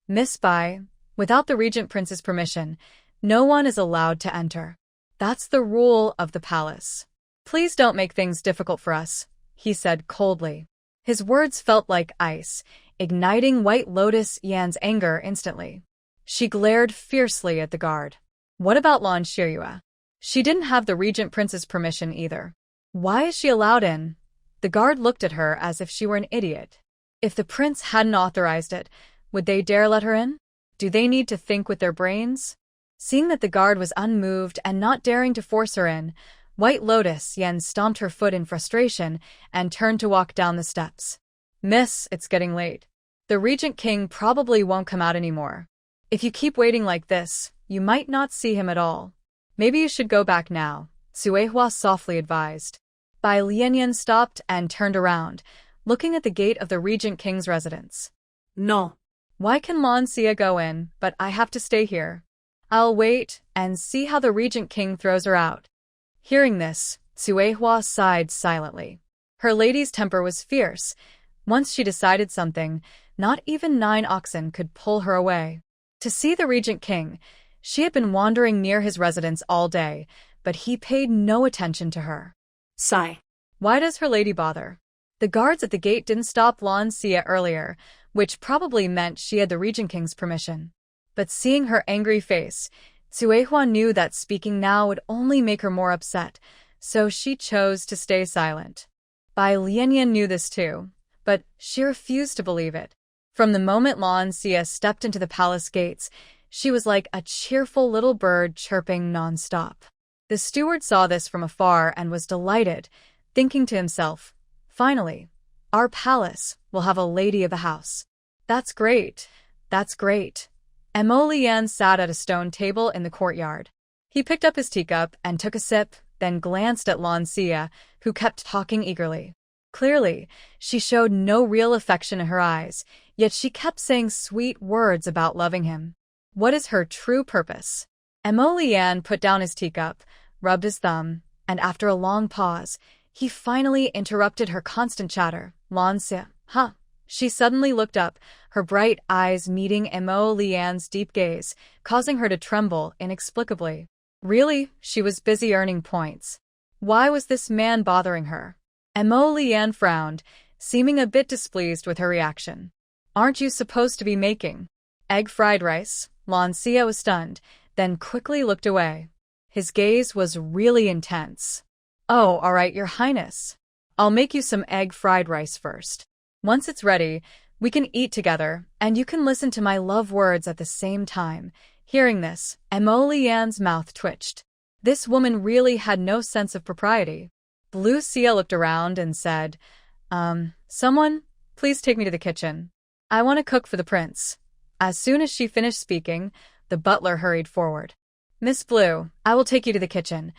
[SPEAKER 2] "Miss Bai, without the Regent Prince's permission, no one is allowed to enter. That's the rule of the palace. Please don't make things difficult for us," he said coldly. His words felt like ice, igniting White Lotus Yan's anger instantly. She glared fiercely at the guard. What about Lan Xiyue? She didn't have the Regent Prince's permission either. Why is she allowed in? The guard looked at her as if she were an idiot. If the prince hadn't authorized it, would they dare let her in? Do they need to think with their brains? Seeing that the guard was unmoved and not daring to force her in, White Lotus Yen stomped her foot in frustration and turned to walk down the steps. "Miss, it's getting late. The Regent King probably won't come out anymore. If you keep waiting like this, you might not see him at all. Maybe you should go back now," Suehua softly advised. Bai Lianyan stopped and turned around, looking at the gate of the Regent King's residence.
[SPEAKER 4] No.
[SPEAKER 2] "Why can Lan Xiyue go in, but I have to stay here? I'll wait and see how the Regent King throws her out." Hearing this, Suehua sighed silently. Her lady's temper was fierce. Once she decided something, not even 9 oxen could pull her away. To see the Regent King, she had been wandering near his residence all day, but he paid no attention to her.
[SPEAKER 4] Sigh.
[SPEAKER 2] Why does her lady bother? The guards at the gate didn't stop Lan Xiyue earlier, which probably meant she had the Regent King's permission. But seeing her angry face, Suehua knew that speaking now would only make her more upset, so she chose to stay silent. Bai Lianyan knew this too, but she refused to believe it. From the moment Lan Xiyue stepped into the palace gates, she was like a cheerful little bird chirping non-stop. The steward saw this from afar and was delighted, thinking to himself, "Finally, our palace will have a lady of the house. That's great, that's great." Mo Lian sat at a stone table in the courtyard. He picked up his teacup and took a sip, then glanced at Lan Xiyue, who kept talking eagerly. Clearly, she showed no real affection in her eyes, yet she kept saying sweet words about loving him. What is her true purpose? Mo Lian put down his teacup, rubbed his thumb, and after a long pause, he finally interrupted her constant chatter. "Lan Xiyue, huh?" She suddenly looked up, her bright eyes meeting Mo Lian's deep gaze, causing her to tremble inexplicably. Really, she was busy earning points. Why was this man bothering her? Mo Lian frowned, seeming a bit displeased with her reaction. "Aren't you supposed to be making egg fried rice?" Lan Xiyue was stunned, then quickly looked away. His gaze was really intense. "Oh, all right, Your Highness. I'll make you some egg fried rice first. Once it's ready, we can eat together, and you can listen to my love words at the same time." Hearing this, Mo Lian's mouth twitched. This woman really had no sense of propriety. Blue Xia looked around and said, Someone, please take me to the kitchen. I want to cook for the prince." As soon as she finished speaking, the butler hurried forward. "Miss Blue, I will take you to the kitchen."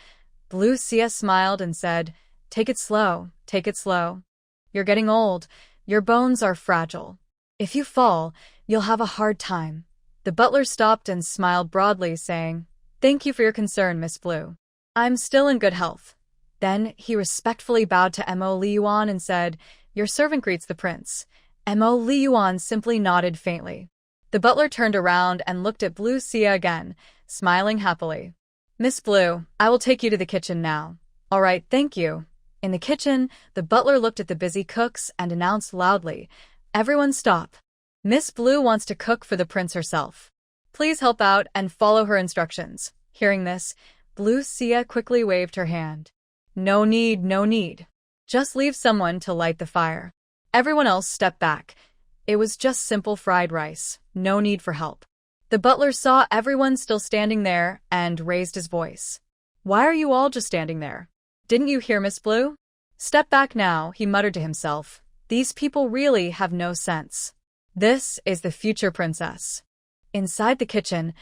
[SPEAKER 2] Blue Xia smiled and said, take it slow, take it slow. You're getting old. Your bones are fragile. If you fall, you'll have a hard time." The butler stopped and smiled broadly, saying, "Thank you for your concern, Miss Blue. I'm still in good health." Then he respectfully bowed to Mo Liyuan and said, "Your servant greets the prince." Mo Liyuan simply nodded faintly. The butler turned around and looked at Blue Xia again, smiling happily. "Miss Blue, I will take you to the kitchen now." "All right, thank you." In the kitchen, the butler looked at the busy cooks and announced loudly, "Everyone stop. Miss Blue wants to cook for the prince herself. Please help out and follow her instructions." Hearing this, Blue Xia quickly waved her hand. No need, no need. Just leave someone to light the fire." Everyone else stepped back. It was just simple fried rice, no need for help. The butler saw everyone still standing there and raised his voice. Why are you all just standing there? Didn't you hear Miss Blue? Step back now, he muttered to himself. These people really have no sense. This is the future princess. Inside the kitchen,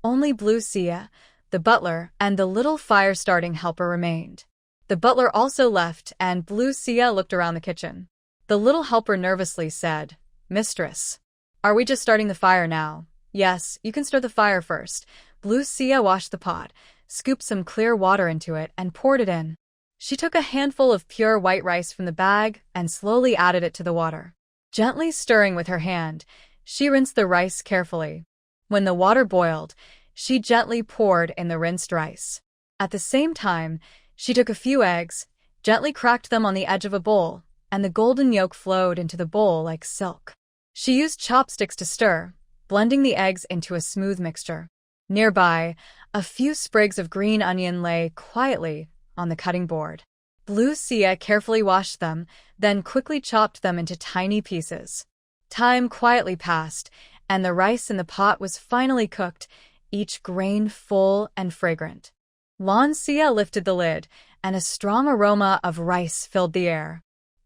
[SPEAKER 2] only Blue Xiyue, the butler, and the little fire-starting helper remained. The butler also left, and Blue Xiyue looked around the kitchen. The little helper nervously said, Mistress, are we just starting the fire now? Yes, you can stir the fire first. Blue Xiyue washed the pot, scooped some clear water into it, and poured it in. She took a handful of pure white rice from the bag and slowly added it to the water. Gently stirring with her hand, she rinsed the rice carefully. When the water boiled, she gently poured in the rinsed rice. At the same time, she took a few eggs, gently cracked them on the edge of a bowl, and the golden yolk flowed into the bowl like silk. She used chopsticks to stir, blending the eggs into a smooth mixture. Nearby, a few sprigs of green onion lay quietly on the cutting board. Blue Xiyue carefully washed them, then quickly chopped them into tiny pieces. Time quietly passed, and the rice in the pot was finally cooked, each grain full and fragrant. Lan Xiyue lifted the lid, and a strong aroma of rice filled the air.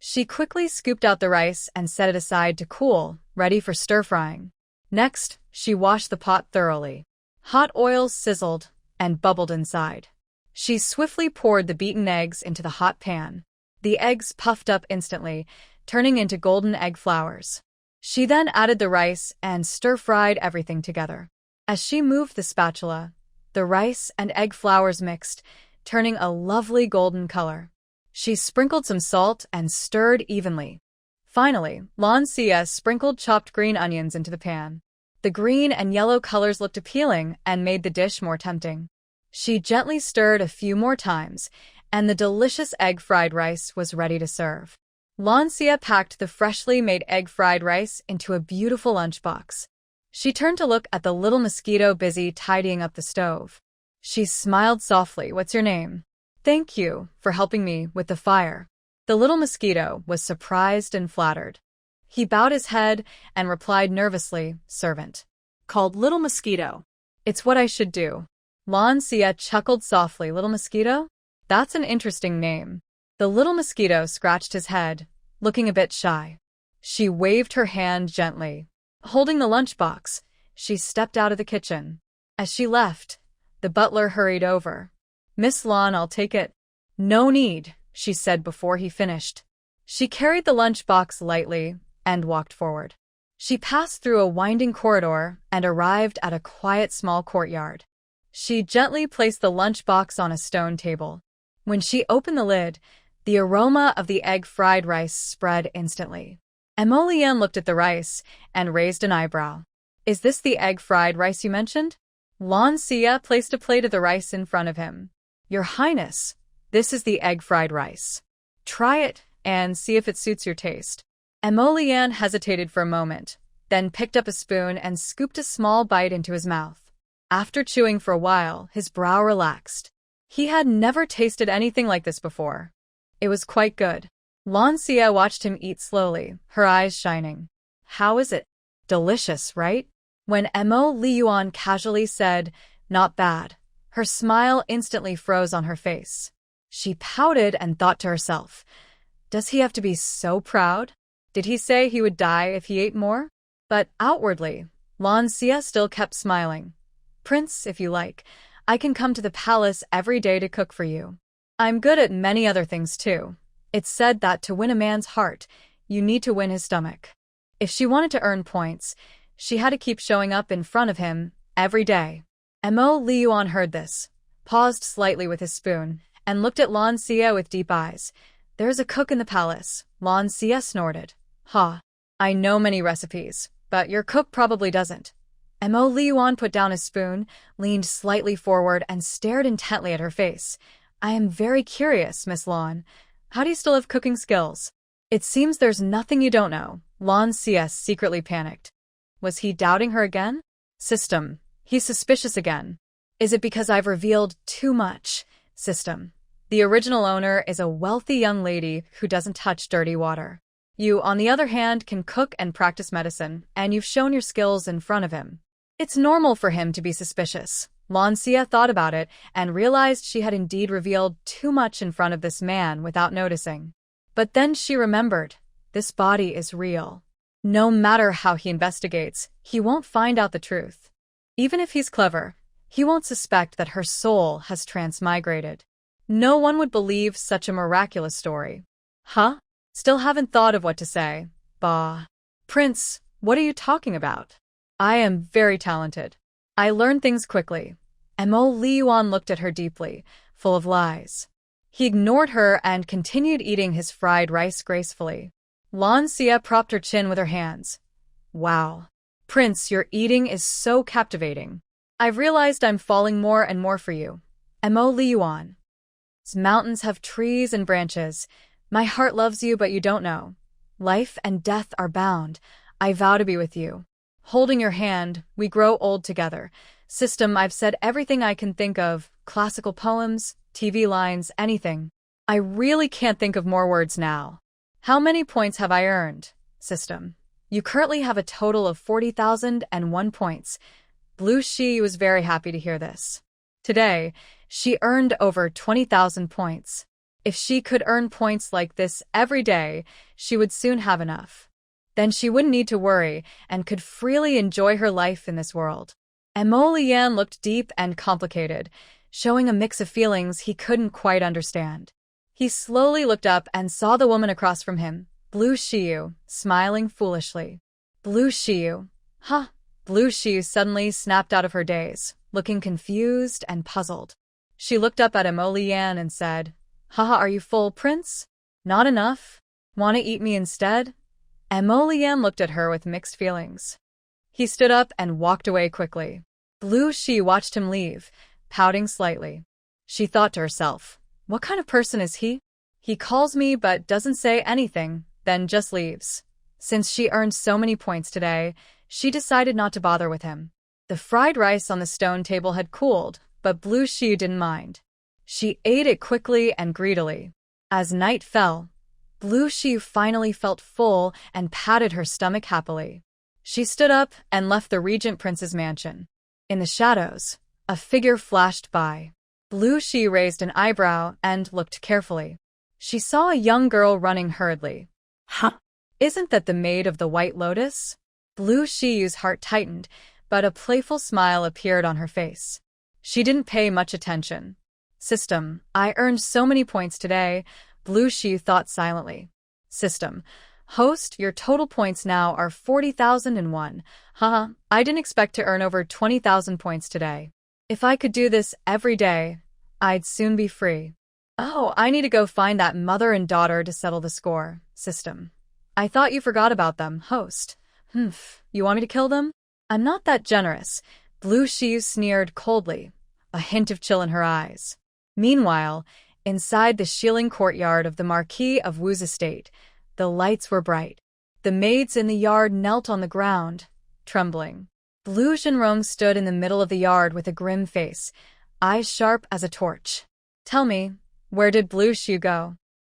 [SPEAKER 2] She quickly scooped out the rice and set it aside to cool, ready for stir-frying. Next, she washed the pot thoroughly. Hot oil sizzled and bubbled inside. She swiftly poured the beaten eggs into the hot pan. The eggs puffed up instantly, turning into golden egg flowers. She then added the rice and stir-fried everything together. As she moved the spatula, the rice and egg flowers mixed, turning a lovely golden color. She sprinkled some salt and stirred evenly. Finally, Lan Xiyue sprinkled chopped green onions into the pan. The green and yellow colors looked appealing and made the dish more tempting. She gently stirred a few more times, and the delicious egg-fried rice was ready to serve. Lan Xiyue packed the freshly made egg-fried rice into a beautiful lunchbox. She turned to look at the little mosquito busy tidying up the stove. She smiled softly. What's your name? Thank you for helping me with the fire. The little mosquito was surprised and flattered. He bowed his head and replied nervously, servant.
[SPEAKER 3] Called Little Mosquito.
[SPEAKER 2] It's what I should do. Lan Xiyue chuckled softly. Little Mosquito? That's an interesting name. The little mosquito scratched his head, looking a bit shy. She waved her hand gently. Holding the lunchbox, she stepped out of the kitchen. As she left, the butler hurried over. Miss Lan, I'll take it. No need, she said before he finished. She carried the lunchbox lightly and walked forward. She passed through a winding corridor and arrived at a quiet small courtyard. She gently placed the lunchbox on a stone table. When she opened the lid, the aroma of the egg-fried rice spread instantly. Emolian looked at the rice and raised an eyebrow. Is this the egg-fried rice you mentioned? Lan Xiyue placed a plate of the rice in front of him. Your Highness, this is the egg-fried rice. Try it and see if it suits your taste. Emolian hesitated for a moment, then picked up a spoon and scooped a small bite into his mouth. After chewing for a while, his brow relaxed. He had never tasted anything like this before. It was quite good. Lan Xiyue watched him eat slowly, her eyes shining. How is it? Delicious, right? When Mo Liyuan casually said, not bad, her smile instantly froze on her face. She pouted and thought to herself, does he have to be so proud? Did he say he would die if he ate more? But outwardly, Lan Xiyue still kept smiling. Prince, if you like, I can come to the palace every day to cook for you. I'm good at many other things too. It's said that to win a man's heart, you need to win his stomach. If she wanted to earn points, she had to keep showing up in front of him every day. Mo Liyuan heard this, paused slightly with his spoon, and looked at Lan Xiyue with deep eyes. There's a cook in the palace. Lan Xiyue snorted. Ha. I know many recipes, but your cook probably doesn't. Mo Liyuan put down his spoon, leaned slightly forward, and stared intently at her face. I am very curious, Miss Lan. How do you still have cooking skills? It seems there's nothing you don't know. Lan Xiyue secretly panicked. Was he doubting her again? System. He's suspicious again. Is it because I've revealed too much? System. The original owner is a wealthy young lady who doesn't touch dirty water. You, on the other hand, can cook and practice medicine, and you've shown your skills in front of him. It's normal for him to be suspicious. Lan Xiyue thought about it and realized she had indeed revealed too much in front of this man without noticing. But then she remembered, this body is real. No matter how he investigates, he won't find out the truth. Even if he's clever, he won't suspect that her soul has transmigrated. No one would believe such a miraculous story. Huh? Still haven't thought of what to say. Bah. Prince, what are you talking about? I am very talented. I learn things quickly. Mo Liyuan looked at her deeply, full of lies. He ignored her and continued eating his fried rice gracefully. Lan Xiyue propped her chin with her hands. Wow. Prince, your eating is so captivating. I've realized I'm falling more and more for you. Mo Liyuan. Mountains have trees and branches. My heart loves you, but you don't know. Life and death are bound. I vow to be with you. Holding your hand, we grow old together. System, I've said everything I can think of. Classical poems, TV lines, anything. I really can't think of more words now. How many points have I earned? System. You currently have a total of 40,001 points. Blue Xiyue was very happy to hear this. Today, she earned over 20,000 points. If she could earn points like this every day, she would soon have enough. Then she wouldn't need to worry and could freely enjoy her life in this world. Mo Lian looked deep and complicated, showing a mix of feelings he couldn't quite understand. He slowly looked up and saw the woman across from him, Blue Xiyue, smiling foolishly. Blue Xiyue. Huh? Blue Xiyue suddenly snapped out of her daze, looking confused and puzzled. She looked up at Mo Lian and said, Haha, are you full, Prince? Not enough? Want to eat me instead? Mo Lian looked at her with mixed feelings. He stood up and walked away quickly. Blue Xiyue watched him leave, pouting slightly. She thought to herself, what kind of person is he? He calls me but doesn't say anything, then just leaves. Since she earned so many points today, she decided not to bother with him. The fried rice on the stone table had cooled, but Blue Xiyue didn't mind. She ate it quickly and greedily. As night fell, Blue Xiyue finally felt full and patted her stomach happily. She stood up and left the Regent Prince's mansion. In the shadows, a figure flashed by. Blue Xiyue raised an eyebrow and looked carefully. She saw a young girl running hurriedly. Huh? Isn't that the maid of the White Lotus? Blue Xiyue's heart tightened, but a playful smile appeared on her face. She didn't pay much attention. System, I earned so many points today, Blue Xiyue thought silently. System, host, your total points now are 40,001. Haha, I didn't expect to earn over 20,000 points today. If I could do this every day, I'd soon be free. Oh, I need to go find that mother and daughter to settle the score. System, I thought you forgot about them, host. You want me to kill them? I'm not that generous. Blue Xiyue sneered coldly, a hint of chill in her eyes. Meanwhile, inside the shieling courtyard of the Marquis of Wu's estate, the lights were bright. The maids in the yard knelt on the ground, trembling. Blue Zhenrong stood in the middle of the yard with a grim face, eyes sharp as a torch. Tell me, where did Blue Xiyue go?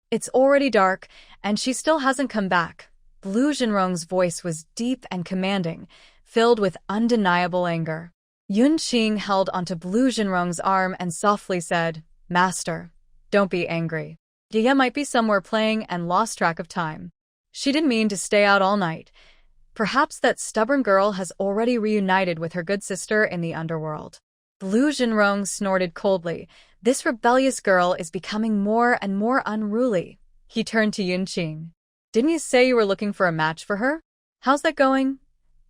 [SPEAKER 2] It's already dark, and she still hasn't come back. Blue Zhenrong's voice was deep and commanding, filled with undeniable anger. Yun Qing held onto Blue Zhenrong's arm and softly said, Master, don't be angry. Yaya might be somewhere playing and lost track of time. She didn't mean to stay out all night. Perhaps that stubborn girl has already reunited with her good sister in the underworld. Blue Zhenrong snorted coldly. This rebellious girl is becoming more and more unruly. He turned to Yun Qing. Didn't you say you were looking for a match for her? How's that going?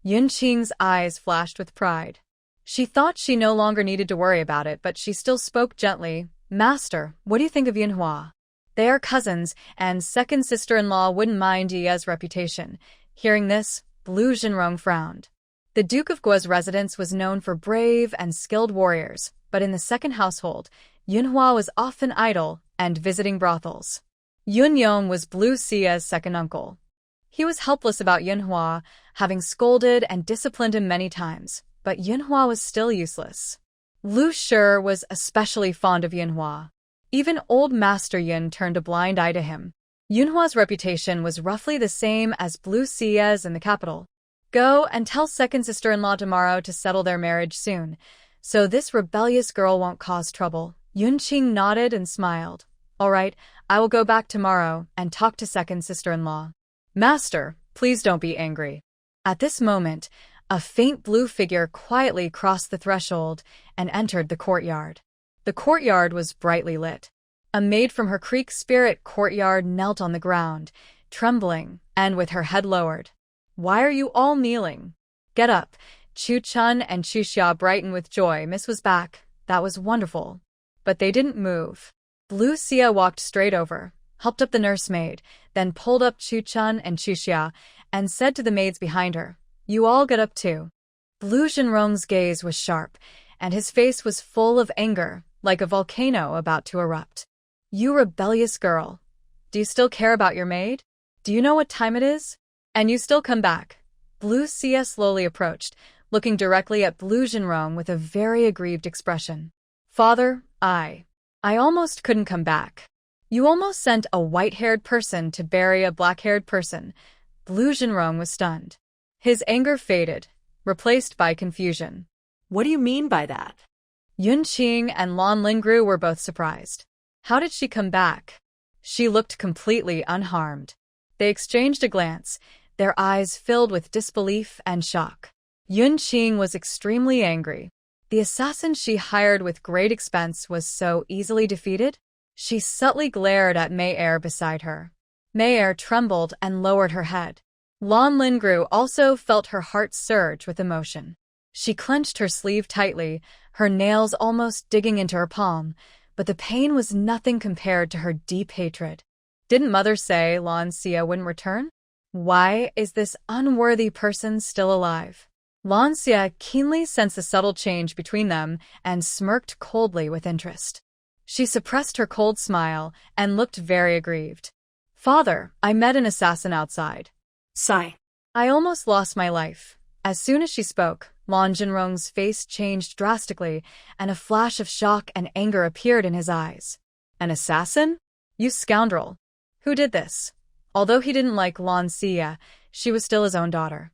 [SPEAKER 2] Yun Qing's eyes flashed with pride. She thought she no longer needed to worry about it, but she still spoke gently. Master, what do you think of Yunhua? They are cousins, and second sister-in-law wouldn't mind Yaya's reputation. Hearing this, Blue Zhenrong frowned. The Duke of Guo's residence was known for brave and skilled warriors, but in the second household, Yunhua was often idle and visiting brothels. Yun Yong was Blue Xiyue's second uncle. He was helpless about Yunhua, having scolded and disciplined him many times, but Yunhua was still useless. Lu Shi was especially fond of Yunhua. Even old Master Yun turned a blind eye to him. Yunhua's reputation was roughly the same as Blue Xie's in the capital. Go and tell second sister-in-law tomorrow to settle their marriage soon, so this rebellious girl won't cause trouble. Yunqing nodded and smiled. All right, I will go back tomorrow and talk to second sister-in-law. Master, please don't be angry. At this moment, a faint blue figure quietly crossed the threshold and entered the courtyard. The courtyard was brightly lit. A maid from her creek spirit courtyard knelt on the ground, trembling and with her head lowered. Why are you all kneeling? Get up. Chu Chun and Chu Xia brightened with joy. Miss was back. That was wonderful. But they didn't move. Blue Xia walked straight over, helped up the nursemaid, then pulled up Chu Chun and Chu Xia, and said to the maids behind her, You all get up too. Blue Zhenrong's gaze was sharp, and his face was full of anger, like a volcano about to erupt. You rebellious girl. Do you still care about your maid? Do you know what time it is? And you still come back. Blue Xia slowly approached, looking directly at Blue Zhenrong with a very aggrieved expression. Father, I almost couldn't come back. You almost sent a white-haired person to bury a black-haired person. Blue Zhenrong was stunned. His anger faded, replaced by confusion.
[SPEAKER 3] What do you mean by that?
[SPEAKER 2] Yunqing and Lan Lingru were both surprised. How did she come back? She looked completely unharmed. They exchanged a glance, their eyes filled with disbelief and shock. Yunqing was extremely angry. The assassin she hired with great expense was so easily defeated? She subtly glared at Mei Er beside her. Mei Er trembled and lowered her head. Lan Lingru also felt her heart surge with emotion. She clenched her sleeve tightly, her nails almost digging into her palm, but the pain was nothing compared to her deep hatred. Didn't Mother say Lan Xiyue wouldn't return? Why is this unworthy person still alive? Lan Xiyue keenly sensed the subtle change between them and smirked coldly with interest. She suppressed her cold smile and looked very aggrieved. Father, I met an assassin outside.
[SPEAKER 3] Sigh.
[SPEAKER 2] I almost lost my life. As soon as she spoke, Lan Zhenrong's face changed drastically, and a flash of shock and anger appeared in his eyes. An assassin? You scoundrel. Who did this? Although he didn't like Lan Xiyue, she was still his own daughter.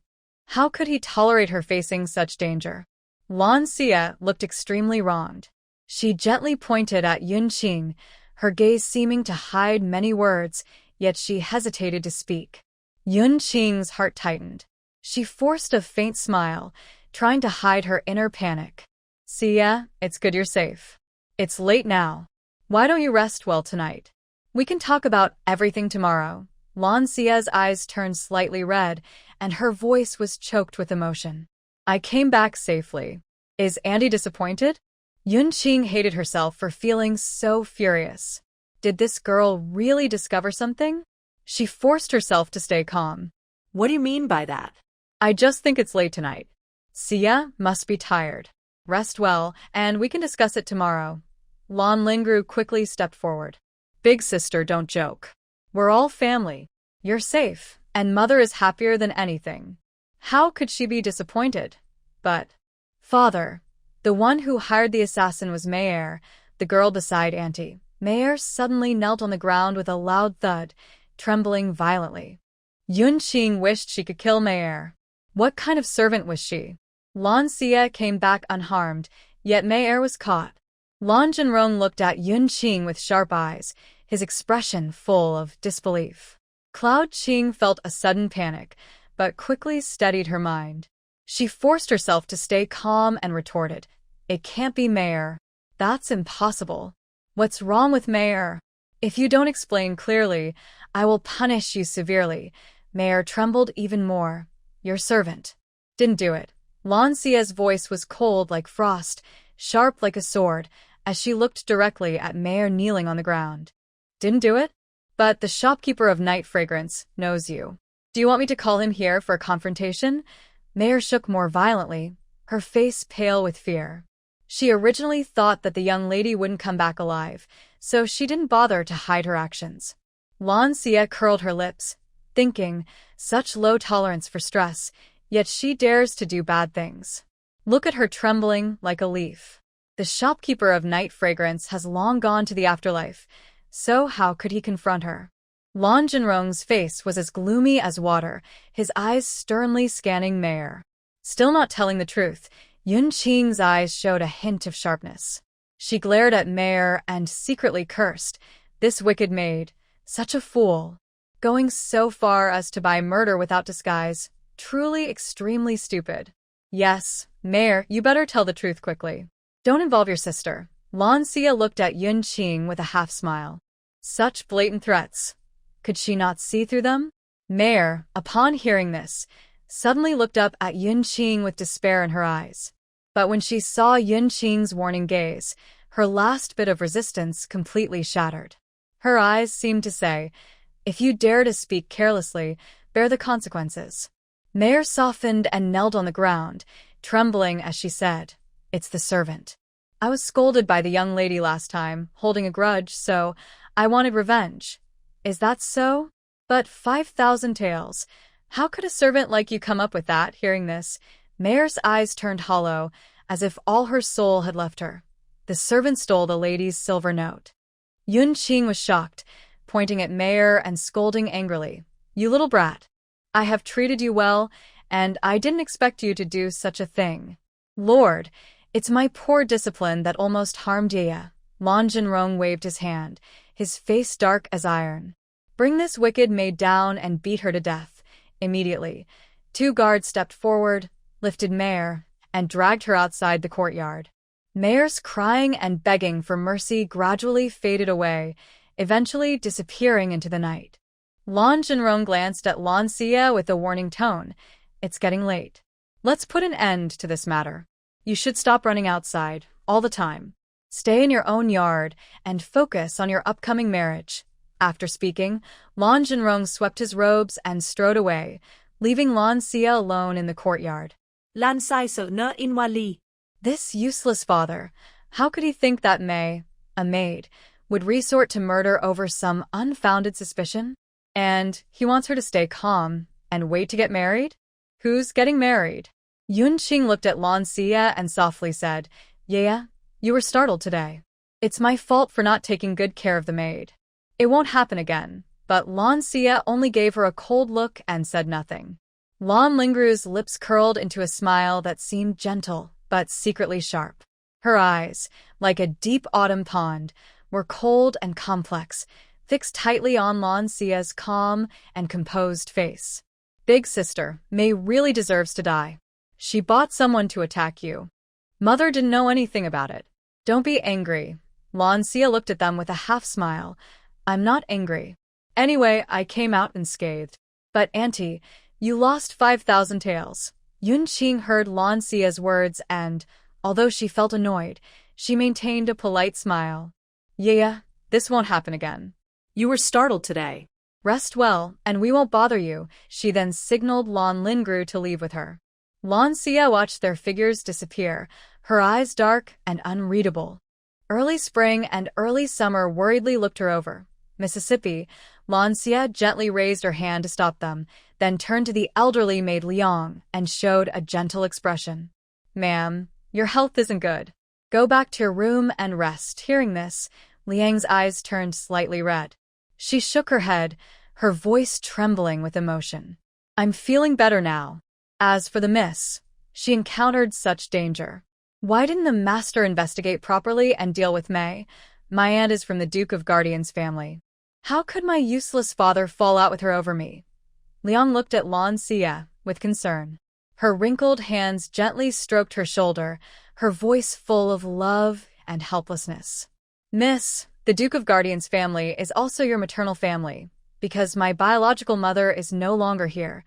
[SPEAKER 2] How could he tolerate her facing such danger? Lan Xiyue looked extremely wronged. She gently pointed at Yunqing, her gaze seeming to hide many words, yet she hesitated to speak. Yunqing's heart tightened. She forced a faint smile, trying to hide her inner panic. Xia, it's good you're safe. It's late now. Why don't you rest well tonight? We can talk about everything tomorrow. Lan Xia's eyes turned slightly red, and her voice was choked with emotion. I came back safely. Is Andy disappointed? Yunqing hated herself for feeling so furious. Did this girl really discover something? She forced herself to stay calm.
[SPEAKER 3] What do you mean by that?
[SPEAKER 2] I just think it's late tonight. Xia must be tired. Rest well, and we can discuss it tomorrow. Lan Lingru quickly stepped forward. Big sister, don't joke. We're all family. You're safe, and Mother is happier than anything. How could she be disappointed? But, Father, the one who hired the assassin was Mei Er, the girl beside Auntie. Mei Er suddenly knelt on the ground with a loud thud, trembling violently. Yunqing wished she could kill Mei Er. What kind of servant was she? Lan Xiyue came back unharmed, yet Mei Er was caught. Lan Zhenrong looked at Yunqing with sharp eyes, his expression full of disbelief. Cloud Qing felt a sudden panic, but quickly steadied her mind. She forced herself to stay calm and retorted, It can't be Mei Er. That's impossible. What's wrong with Mei Er? If you don't explain clearly, I will punish you severely. Mei Er trembled even more. Your servant. Didn't do it. Lan Xie's voice was cold like frost, sharp like a sword, as she looked directly at Mei Er kneeling on the ground. Didn't do it? But the shopkeeper of Night Fragrance knows you. Do you want me to call him here for a confrontation? Mei Er shook more violently, her face pale with fear. She originally thought that the young lady wouldn't come back alive, so she didn't bother to hide her actions. Lan Xie curled her lips, thinking, such low tolerance for stress, yet she dares to do bad things. Look at her trembling like a leaf. The shopkeeper of Night Fragrance has long gone to the afterlife, so how could he confront her? Lan Jinrong's face was as gloomy as water, his eyes sternly scanning Mayor. Still not telling the truth, Yun Qing's eyes showed a hint of sharpness. She glared at Mayor and secretly cursed. This wicked maid, such a fool. Going so far as to buy murder without disguise, truly extremely stupid. Yes, Mayor, you better tell the truth quickly. Don't involve your sister. Lan Xiyue looked at Yun Qing with a half-smile. Such blatant threats. Could she not see through them? Mayor, upon hearing this, suddenly looked up at Yun Qing with despair in her eyes. But when she saw Yun Qing's warning gaze, her last bit of resistance completely shattered. Her eyes seemed to say, if you dare to speak carelessly, bear the consequences. Mayor softened and knelt on the ground, trembling as she said, it's the servant. I was scolded by the young lady last time, holding a grudge, so I wanted revenge. Is that so? But 5,000 taels. How could a servant like you come up with that? Hearing this, Mayor's eyes turned hollow, as if all her soul had left her. The servant stole the lady's silver note. Yun Qing was shocked, pointing at Mayor and scolding angrily. You little brat. I have treated you well, and I didn't expect you to do such a thing. Lord, it's my poor discipline that almost harmed Yaya. Lan Jinrong waved his hand, his face dark as iron. Bring this wicked maid down and beat her to death. Immediately, 2 guards stepped forward, lifted Mayor, and dragged her outside the courtyard. Mayor's crying and begging for mercy gradually faded away, eventually disappearing into the night. Lan Jinrong glanced at Lan Xiyue with a warning tone. It's getting late. Let's put an end to this matter. You should stop running outside, all the time. Stay in your own yard and focus on your upcoming marriage. After speaking, Lan Jinrong swept his robes and strode away, leaving Lan Xiyue alone in the courtyard.
[SPEAKER 4] Lan sai sợ nỡ in wali.
[SPEAKER 2] This useless father, how could he think that May, a maid, would resort to murder over some unfounded suspicion? And he wants her to stay calm and wait to get married? Who's getting married? Yun Qing looked at Lan Xiyue and softly said, Yaya, you were startled today. It's my fault for not taking good care of the maid. It won't happen again. But Lan Xiyue only gave her a cold look and said nothing. Lan Lingru's lips curled into a smile that seemed gentle but secretly sharp. Her eyes, like a deep autumn pond, were cold and complex, fixed tightly on Lan Xiyue's calm and composed face. Big sister, May really deserves to die. She bought someone to attack you. Mother didn't know anything about it. Don't be angry. Lan Xiyue looked at them with a half-smile. I'm not angry. Anyway, I came out unscathed. But auntie, you lost 5,000 taels. Yun Qing heard Lan Xiyue's words and, although she felt annoyed, she maintained a polite smile. Yeah, this won't happen again.
[SPEAKER 3] You were startled today.
[SPEAKER 2] Rest well, and we won't bother you. She then signaled Lan Lingru to leave with her. Lan Xiyue watched their figures disappear, her eyes dark and unreadable. Early spring and early summer worriedly looked her over. Mississippi, Lan Xiyue gently raised her hand to stop them, then turned to the elderly maid Liang and showed a gentle expression. Ma'am, your health isn't good. Go back to your room and rest. Hearing this, Liang's eyes turned slightly red. She shook her head, her voice trembling with emotion. I'm feeling better now. As for the miss, she encountered such danger. Why didn't the master investigate properly and deal with May? My aunt is from the Duke of Guardian's family. How could my useless father fall out with her over me? Liang looked at Lan Xiyue with concern. Her wrinkled hands gently stroked her shoulder, her voice full of love and helplessness. Miss, the Duke of Guardian's family is also your maternal family, because my biological mother is no longer here.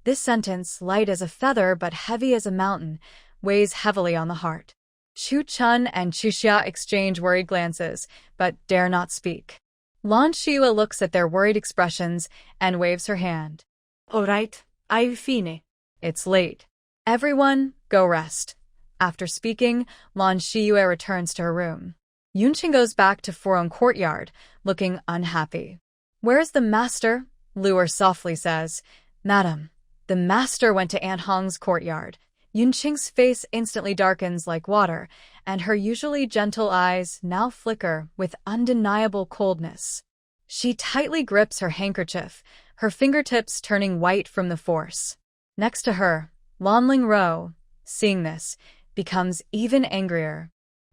[SPEAKER 2] This sentence, light as a feather but heavy as a mountain, weighs heavily on the heart. Chu Chun and Chu Xia exchange worried glances, but dare not speak. Lan Xiyue looks at their worried expressions and waves her hand.
[SPEAKER 4] All right, I've fine.
[SPEAKER 2] It's late. Everyone, go rest. After speaking, Lan Xiyue returns to her room. Yunqing goes back to Furong courtyard, looking unhappy. Where is the master? Luer softly says. Madam, the master went to Aunt Hong's courtyard. Yunqing's face instantly darkens like water, and her usually gentle eyes now flicker with undeniable coldness. She tightly grips her handkerchief, her fingertips turning white from the force. Next to her, Lan Xiyue, seeing this, becomes even angrier.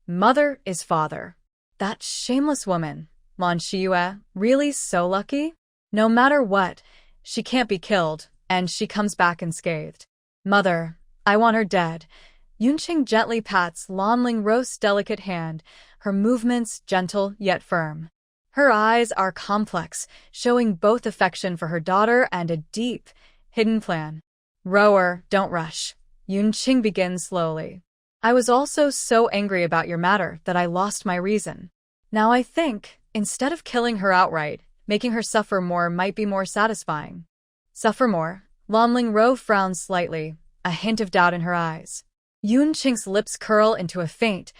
[SPEAKER 2] Mother is father. That shameless woman, Lan Xiyue, really so lucky? No matter what, she can't be killed, and she comes back unscathed. Mother, I want her dead. Yunqing gently pats Lan Xiyue's delicate hand, her movements gentle yet firm. Her eyes are complex, showing both affection for her daughter and a deep, hidden plan. Rower, don't rush. Yunqing begins slowly. I was also so angry about your matter that I lost my reason. Now I think, instead of killing her outright, making her suffer more might be more satisfying. Suffer more? Lan Xiyue frowns slightly, a hint of doubt in her eyes. Yunqing's lips curl into a faint,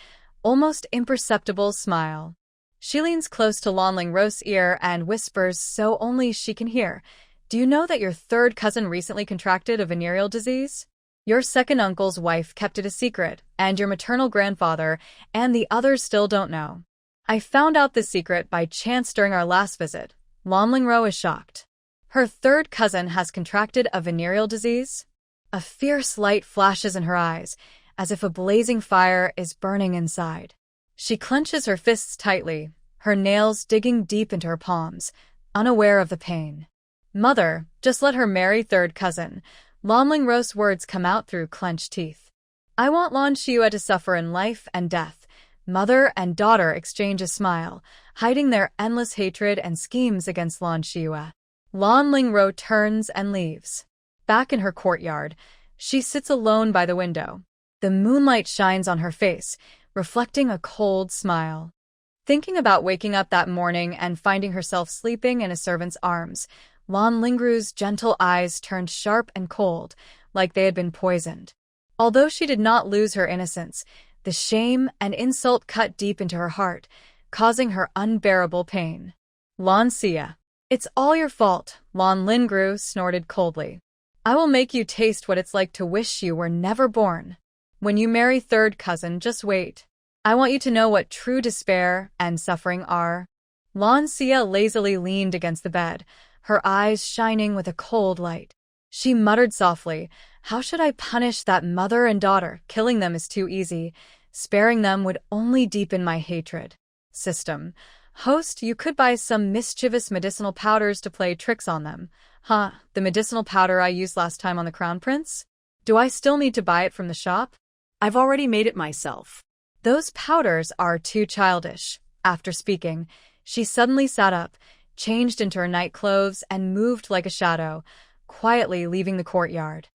[SPEAKER 2] almost imperceptible smile. She leans close to Lan Xiyue's ear and whispers so only she can hear. Do you know that your third cousin recently contracted a venereal disease? Your second uncle's wife kept it a secret, and your maternal grandfather and the others still don't know. I found out this secret by chance during our last visit. Lan Xiyue is shocked. Her third cousin has contracted a venereal disease? A fierce light flashes in her eyes, as if a blazing fire is burning inside. She clenches her fists tightly, her nails digging deep into her palms, unaware of the pain. Mother, just let her marry third cousin. Lan Xiyue's words come out through clenched teeth. I want Lan Xiyue to suffer in life and death. Mother and daughter exchange a smile, hiding their endless hatred and schemes against Lan Xiyue. Lan Xiyue turns and leaves. Back in her courtyard, she sits alone by the window. The moonlight shines on her face, reflecting a cold smile. Thinking about waking up that morning and finding herself sleeping in a servant's arms, Lan Xiyue's gentle eyes turned sharp and cold, like they had been poisoned. Although she did not lose her innocence, the shame and insult cut deep into her heart, causing her unbearable pain. Lan Xiyue, it's all your fault, Lan Xiyue snorted coldly. I will make you taste what it's like to wish you were never born. When you marry third cousin, just wait. I want you to know what true despair and suffering are. Lan Xiyue lazily leaned against the bed, her eyes shining with a cold light. She muttered softly, how should I punish that mother and daughter? Killing them is too easy. Sparing them would only deepen my hatred. System. Host, you could buy some mischievous medicinal powders to play tricks on them. Huh, the medicinal powder I used last time on the Crown Prince? Do I still need to buy it from the shop?
[SPEAKER 3] I've already made it myself.
[SPEAKER 2] Those powders are too childish. After speaking, she suddenly sat up, changed into her night clothes, and moved like a shadow, quietly leaving the courtyard.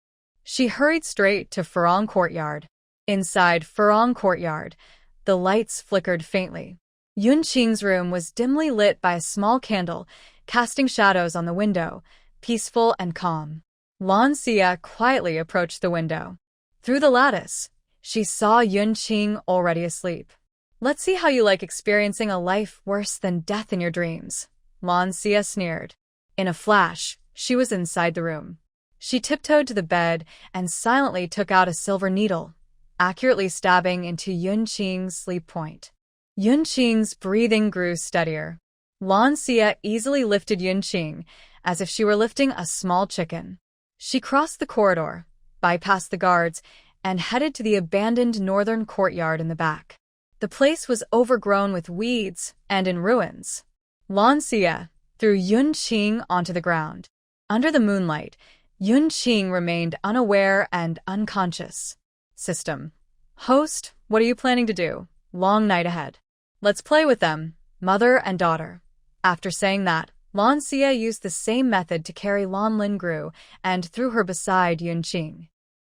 [SPEAKER 2] She hurried straight to Furong Courtyard. Inside Furong Courtyard, the lights flickered faintly. Yunqing's room was dimly lit by a small candle, casting shadows on the window, peaceful and calm. Lan Xiyue quietly approached the window. Through the lattice, she saw Yunqing already asleep. Let's see how you like experiencing a life worse than death in your dreams. Lan Xiyue sneered. In a flash, she was inside the room. She tiptoed to the bed and silently took out a silver needle, accurately stabbing into Yunqing's sleep point. Yunqing's breathing grew steadier. Lan Xiyue easily lifted Yunqing, as if she were lifting a small chicken. She crossed the corridor, bypassed the guards, and headed to the abandoned northern courtyard in the back. The place was overgrown with weeds and in ruins. Lan Xiyue threw Yunqing onto the ground. Under the moonlight, Yunqing remained unaware and unconscious. System. Host, what are you planning to do? Long night ahead. Let's play with them, mother and daughter. After saying that, Lan Xiyue used the same method to carry Lan Xiyue and threw her beside Yunqing.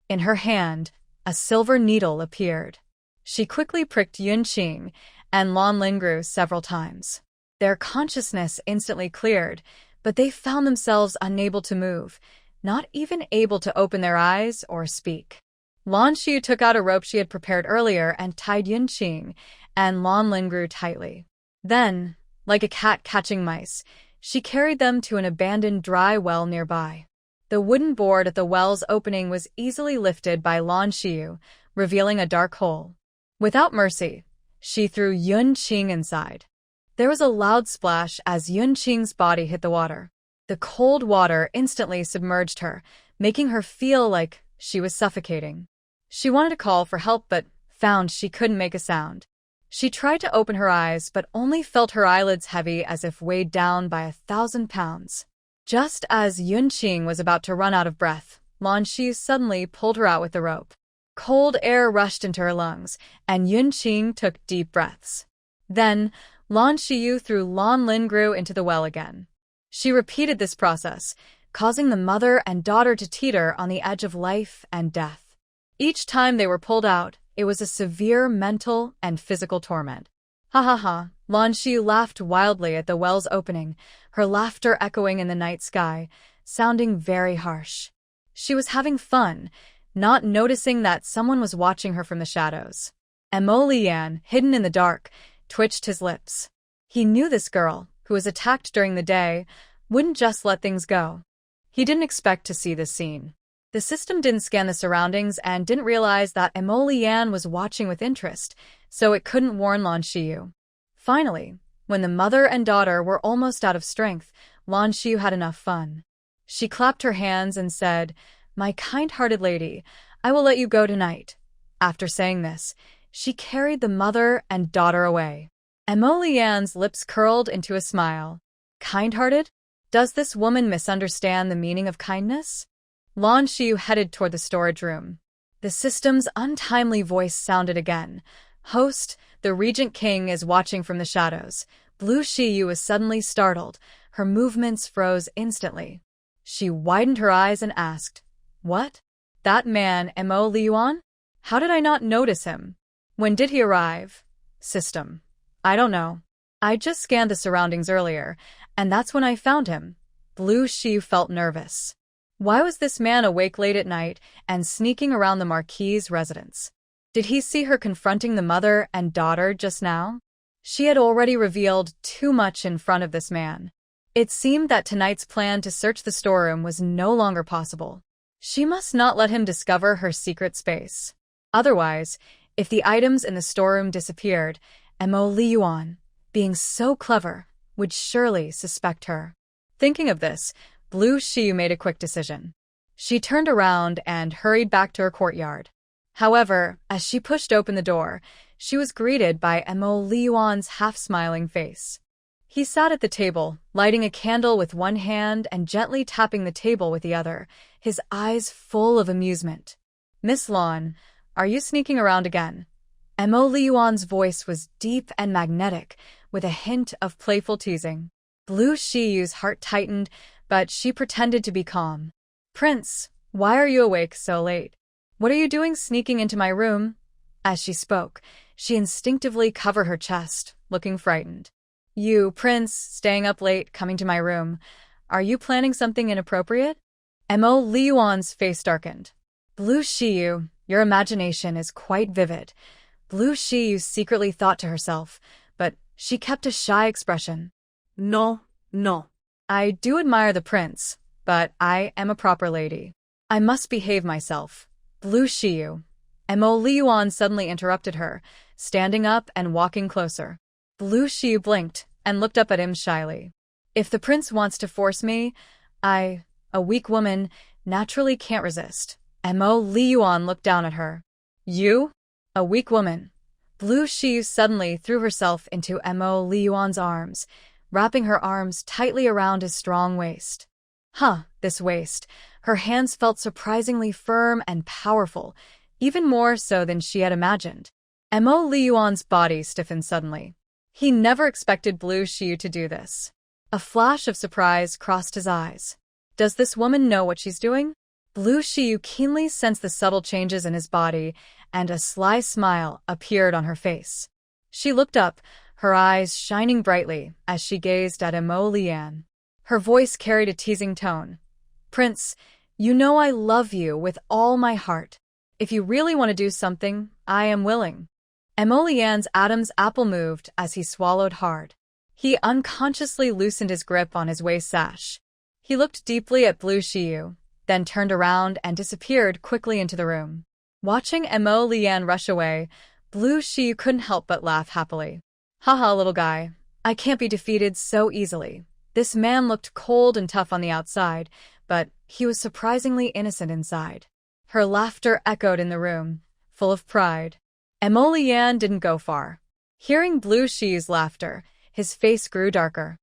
[SPEAKER 2] In her hand, a silver needle appeared. She quickly pricked Yunqing and Lan Xiyue several times. Their consciousness instantly cleared, but they found themselves unable to move, not even able to open their eyes or speak. Lan Xiyue took out a rope she had prepared earlier and tied Yunqing and Lan Xiyue tightly. Then, like a cat catching mice, she carried them to an abandoned dry well nearby. The wooden board at the well's opening was easily lifted by Lan Xiyue, revealing a dark hole. Without mercy, she threw Yunqing inside. There was a loud splash as Yunqing's body hit the water. The cold water instantly submerged her, making her feel like she was suffocating. She wanted to call for help but found she couldn't make a sound. She tried to open her eyes but only felt her eyelids heavy as if weighed down by 1,000 pounds. Just as Yunqing was about to run out of breath, Lan Xiyue suddenly pulled her out with the rope. Cold air rushed into her lungs, and Yunqing took deep breaths. Then, Lan Xiyue threw Lan Lingru into the well again. She repeated this process, causing the mother and daughter to teeter on the edge of life and death. Each time they were pulled out, it was a severe mental and physical torment. Ha ha ha, Lan Xiyue laughed wildly at the well's opening, her laughter echoing in the night sky, sounding very harsh. She was having fun, not noticing that someone was watching her from the shadows. Mo Lian, hidden in the dark, twitched his lips. He knew this girl, who was attacked during the day, wouldn't just let things go. He didn't expect to see this scene. The system didn't scan the surroundings and didn't realize that Mo Lian was watching with interest, so it couldn't warn Lan Xiyue. Finally, when the mother and daughter were almost out of strength, Lan Xiyue had enough fun. She clapped her hands and said, "My kind-hearted lady, I will let you go tonight." After saying this, she carried the mother and daughter away. Mo Lian's lips curled into a smile. Kind-hearted? Does this woman misunderstand the meaning of kindness? Lan Xiyue headed toward the storage room. The system's untimely voice sounded again. "Host, the Regent King is watching from the shadows." Blue Xiyue was suddenly startled. Her movements froze instantly. She widened her eyes and asked, "What? That man, Mo Liuan? How did I not notice him? When did he arrive?" System. I don't know. I just scanned the surroundings earlier, and that's when I found him. Blue Xiyue felt nervous. Why was this man awake late at night and sneaking around the Marquis' residence? Did he see her confronting the mother and daughter just now? She had already revealed too much in front of this man. It seemed that tonight's plan to search the storeroom was no longer possible. She must not let him discover her secret space. Otherwise, if the items in the storeroom disappeared, Mo Liuan, being so clever, would surely suspect her. Thinking of this, Blue Xiyue made a quick decision. She turned around and hurried back to her courtyard. However, as she pushed open the door, she was greeted by Mo Liuan's half-smiling face. He sat at the table, lighting a candle with one hand and gently tapping the table with the other, his eyes full of amusement. "Miss Lan, are you sneaking around again?" Mo Liuan's voice was deep and magnetic, with a hint of playful teasing. Blue Xiyue's heart tightened, but she pretended to be calm. "Prince, why are you awake so late? What are you doing sneaking into my room?" As she spoke, she instinctively covered her chest, looking frightened. "You, Prince, staying up late, coming to my room. Are you planning something inappropriate?" Mo Liuan's face darkened. "Blue Xiyue, your imagination is quite vivid." Blue Xiyue secretly thought to herself, but she kept a shy expression.
[SPEAKER 4] No.
[SPEAKER 2] "I do admire the prince, but I am a proper lady. I must behave myself." Blue Xiyue. Mo Liuan suddenly interrupted her, standing up and walking closer. Blue Xiyue blinked and looked up at him shyly. "If the prince wants to force me, a weak woman, naturally can't resist." Mo Liuan looked down at her. "You? A weak woman?" Blue Xiyue suddenly threw herself into Mo Liuan's arms, wrapping her arms tightly around his strong waist. This waist. Her hands felt surprisingly firm and powerful, even more so than she had imagined. Mo Liuan's body stiffened suddenly. He never expected Blue Xiyue to do this. A flash of surprise crossed his eyes. Does this woman know what she's doing? Blue Xiyue keenly sensed the subtle changes in his body, and a sly smile appeared on her face. She looked up, her eyes shining brightly as she gazed at Mo Lian. Her voice carried a teasing tone. "Prince, you know I love you with all my heart. If you really want to do something, I am willing." Mo Lian's Adam's apple moved as he swallowed hard. He unconsciously loosened his grip on his waist sash. He looked deeply at Blue Xiyue, then turned around and disappeared quickly into the room. Watching Mo Lian rush away, Blue Xiyue couldn't help but laugh happily. "Haha, little guy, I can't be defeated so easily. This man looked cold and tough on the outside, but he was surprisingly innocent inside. Her laughter echoed in the room, full of pride. Emolian didn't go far. Hearing Blue Xi's laughter, his face grew darker.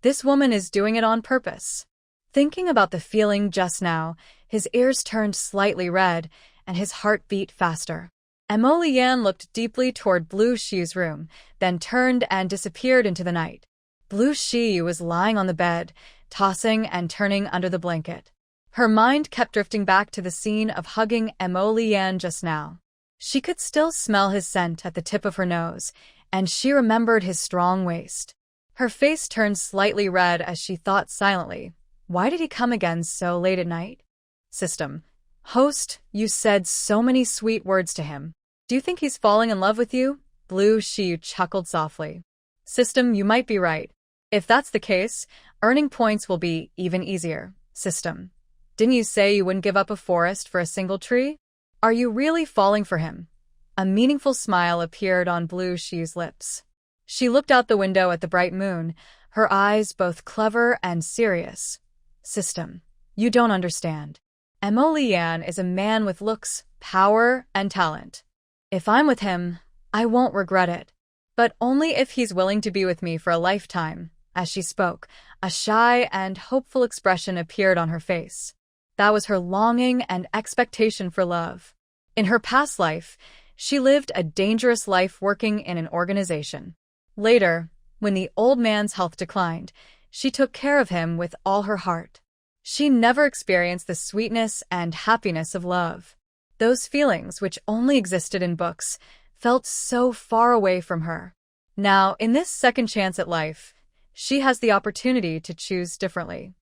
[SPEAKER 2] This woman is doing it on purpose. Thinking about the feeling just now, his ears turned slightly red, and his heart beat faster. Emolian looked deeply toward Blue Xi's room, then turned and disappeared into the night. Blue Xi was lying on the bed, tossing and turning under the blanket. Her mind kept drifting back to the scene of hugging Emolian just now. She could still smell his scent at the tip of her nose, and she remembered his strong waist. Her face turned slightly red as she thought silently, why did he come again so late at night? System. Host, you said so many sweet words to him. Do you think he's falling in love with you? Blue Xi chuckled softly. System, you might be right. If that's the case, earning points will be even easier. System. Didn't you say you wouldn't give up a forest for a single tree? Are you really falling for him? A meaningful smile appeared on Blue Xi's lips. She looked out the window at the bright moon, her eyes both clever and serious. System. You don't understand. Emolian is a man with looks, power, and talent. If I'm with him, I won't regret it. But only if he's willing to be with me for a lifetime. As she spoke, a shy and hopeful expression appeared on her face. That was her longing and expectation for love. In her past life, she lived a dangerous life working in an organization. Later, when the old man's health declined, she took care of him with all her heart. She never experienced the sweetness and happiness of love. Those feelings, which only existed in books, felt so far away from her. Now, in this second chance at life, she has the opportunity to choose differently.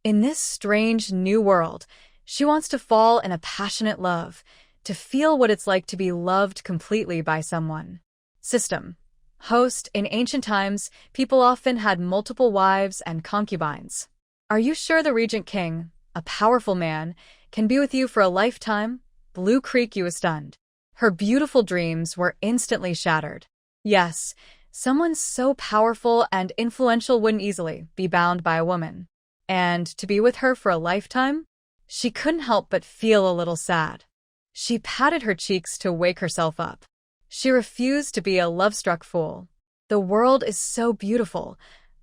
[SPEAKER 2] In this strange new world, she wants to fall in a passionate love, to feel what it's like to be loved completely by someone. System. Host, in ancient times, people often had multiple wives and concubines. Are you sure the Regent King, a powerful man, can be with you for a lifetime? Blue Creek was stunned. Her beautiful dreams were instantly shattered. Yes, someone so powerful and influential wouldn't easily be bound by a woman. And to be with her for a lifetime? She couldn't help but feel a little sad. She patted her cheeks to wake herself up. She refused to be a love-struck fool. The world is so beautiful.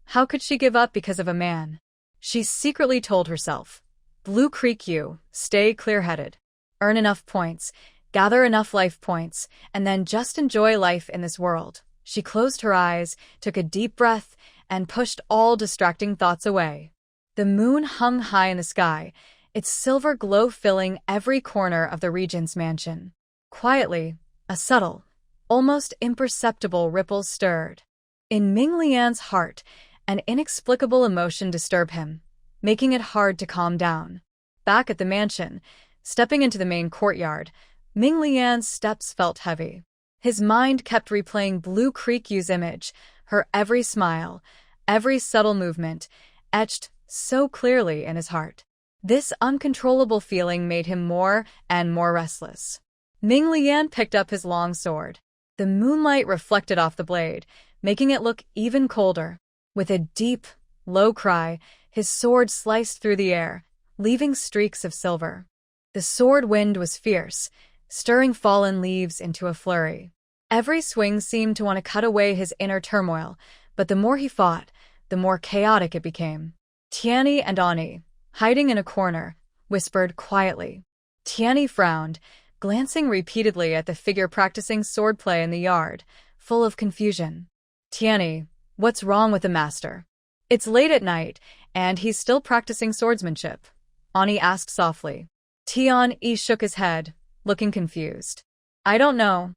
[SPEAKER 2] How could she give up because of a man? She secretly told herself, Blue Creek, stay clear-headed. Earn enough points, gather enough life points, and then just enjoy life in this world. She closed her eyes, took a deep breath, and pushed all distracting thoughts away. The moon hung high in the sky, its silver glow filling every corner of the regent's mansion. Quietly, a subtle, almost imperceptible ripple stirred. In Ming Lian's heart, an inexplicable emotion disturbed him, making it hard to calm down. Back at the mansion, stepping into the main courtyard, Ming Lian's steps felt heavy. His mind kept replaying Blue Creek's image, her every smile, every subtle movement, etched so clearly in his heart. This uncontrollable feeling made him more and more restless. Ming Lian picked up his long sword. The moonlight reflected off the blade, making it look even colder. With a deep, low cry, his sword sliced through the air, leaving streaks of silver. The sword wind was fierce, stirring fallen leaves into a flurry. Every swing seemed to want to cut away his inner turmoil, but the more he fought, the more chaotic it became. Tianyi and Ani, hiding in a corner, whispered quietly. Tianyi frowned, glancing repeatedly at the figure practicing swordplay in the yard, full of confusion. Tianyi, what's wrong with the master? It's late at night, and he's still practicing swordsmanship. Ani asked softly. Tianyi shook his head, looking confused. I don't know.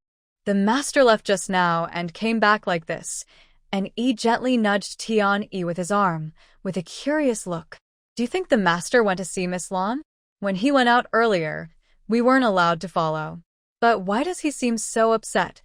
[SPEAKER 2] The master left just now and came back like this, and Yi gently nudged Tianyi with his arm, with a curious look. Do you think the master went to see Miss Lan? When he went out earlier, we weren't allowed to follow. But why does he seem so upset?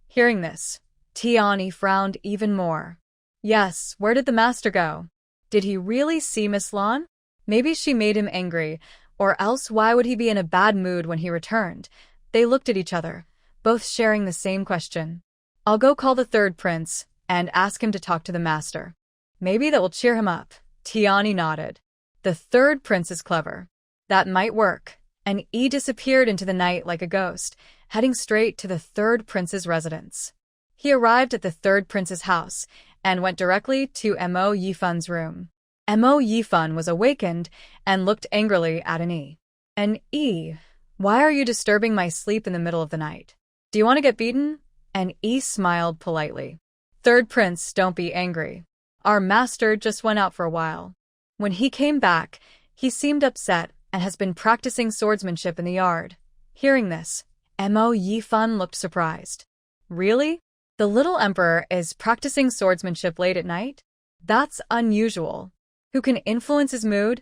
[SPEAKER 2] Hearing this, Tianyi frowned even more. Yes, where did the master go? Did he really see Miss Lan? Maybe she made him angry, or else why would he be in a bad mood when he returned? They looked at each other, both sharing the same question. I'll go call the third prince, and ask him to talk to the master. Maybe that will cheer him up. Tian Yi nodded. The third prince is clever. That might work. And Yi disappeared into the night like a ghost, heading straight to the third prince's residence. He arrived at the third prince's house and went directly to Mo Yifun's room. Mo Yifun was awakened and looked angrily at an Yi. "An Yi, why are you disturbing my sleep in the middle of the night? Do you want to get beaten?" And Yi smiled politely. "Third prince, don't be angry. Our master just went out for a while. When he came back, he seemed upset and has been practicing swordsmanship in the yard." Hearing this, Mo Yifun looked surprised. "Really? The little emperor is practicing swordsmanship late at night? That's unusual. Who can influence his mood?"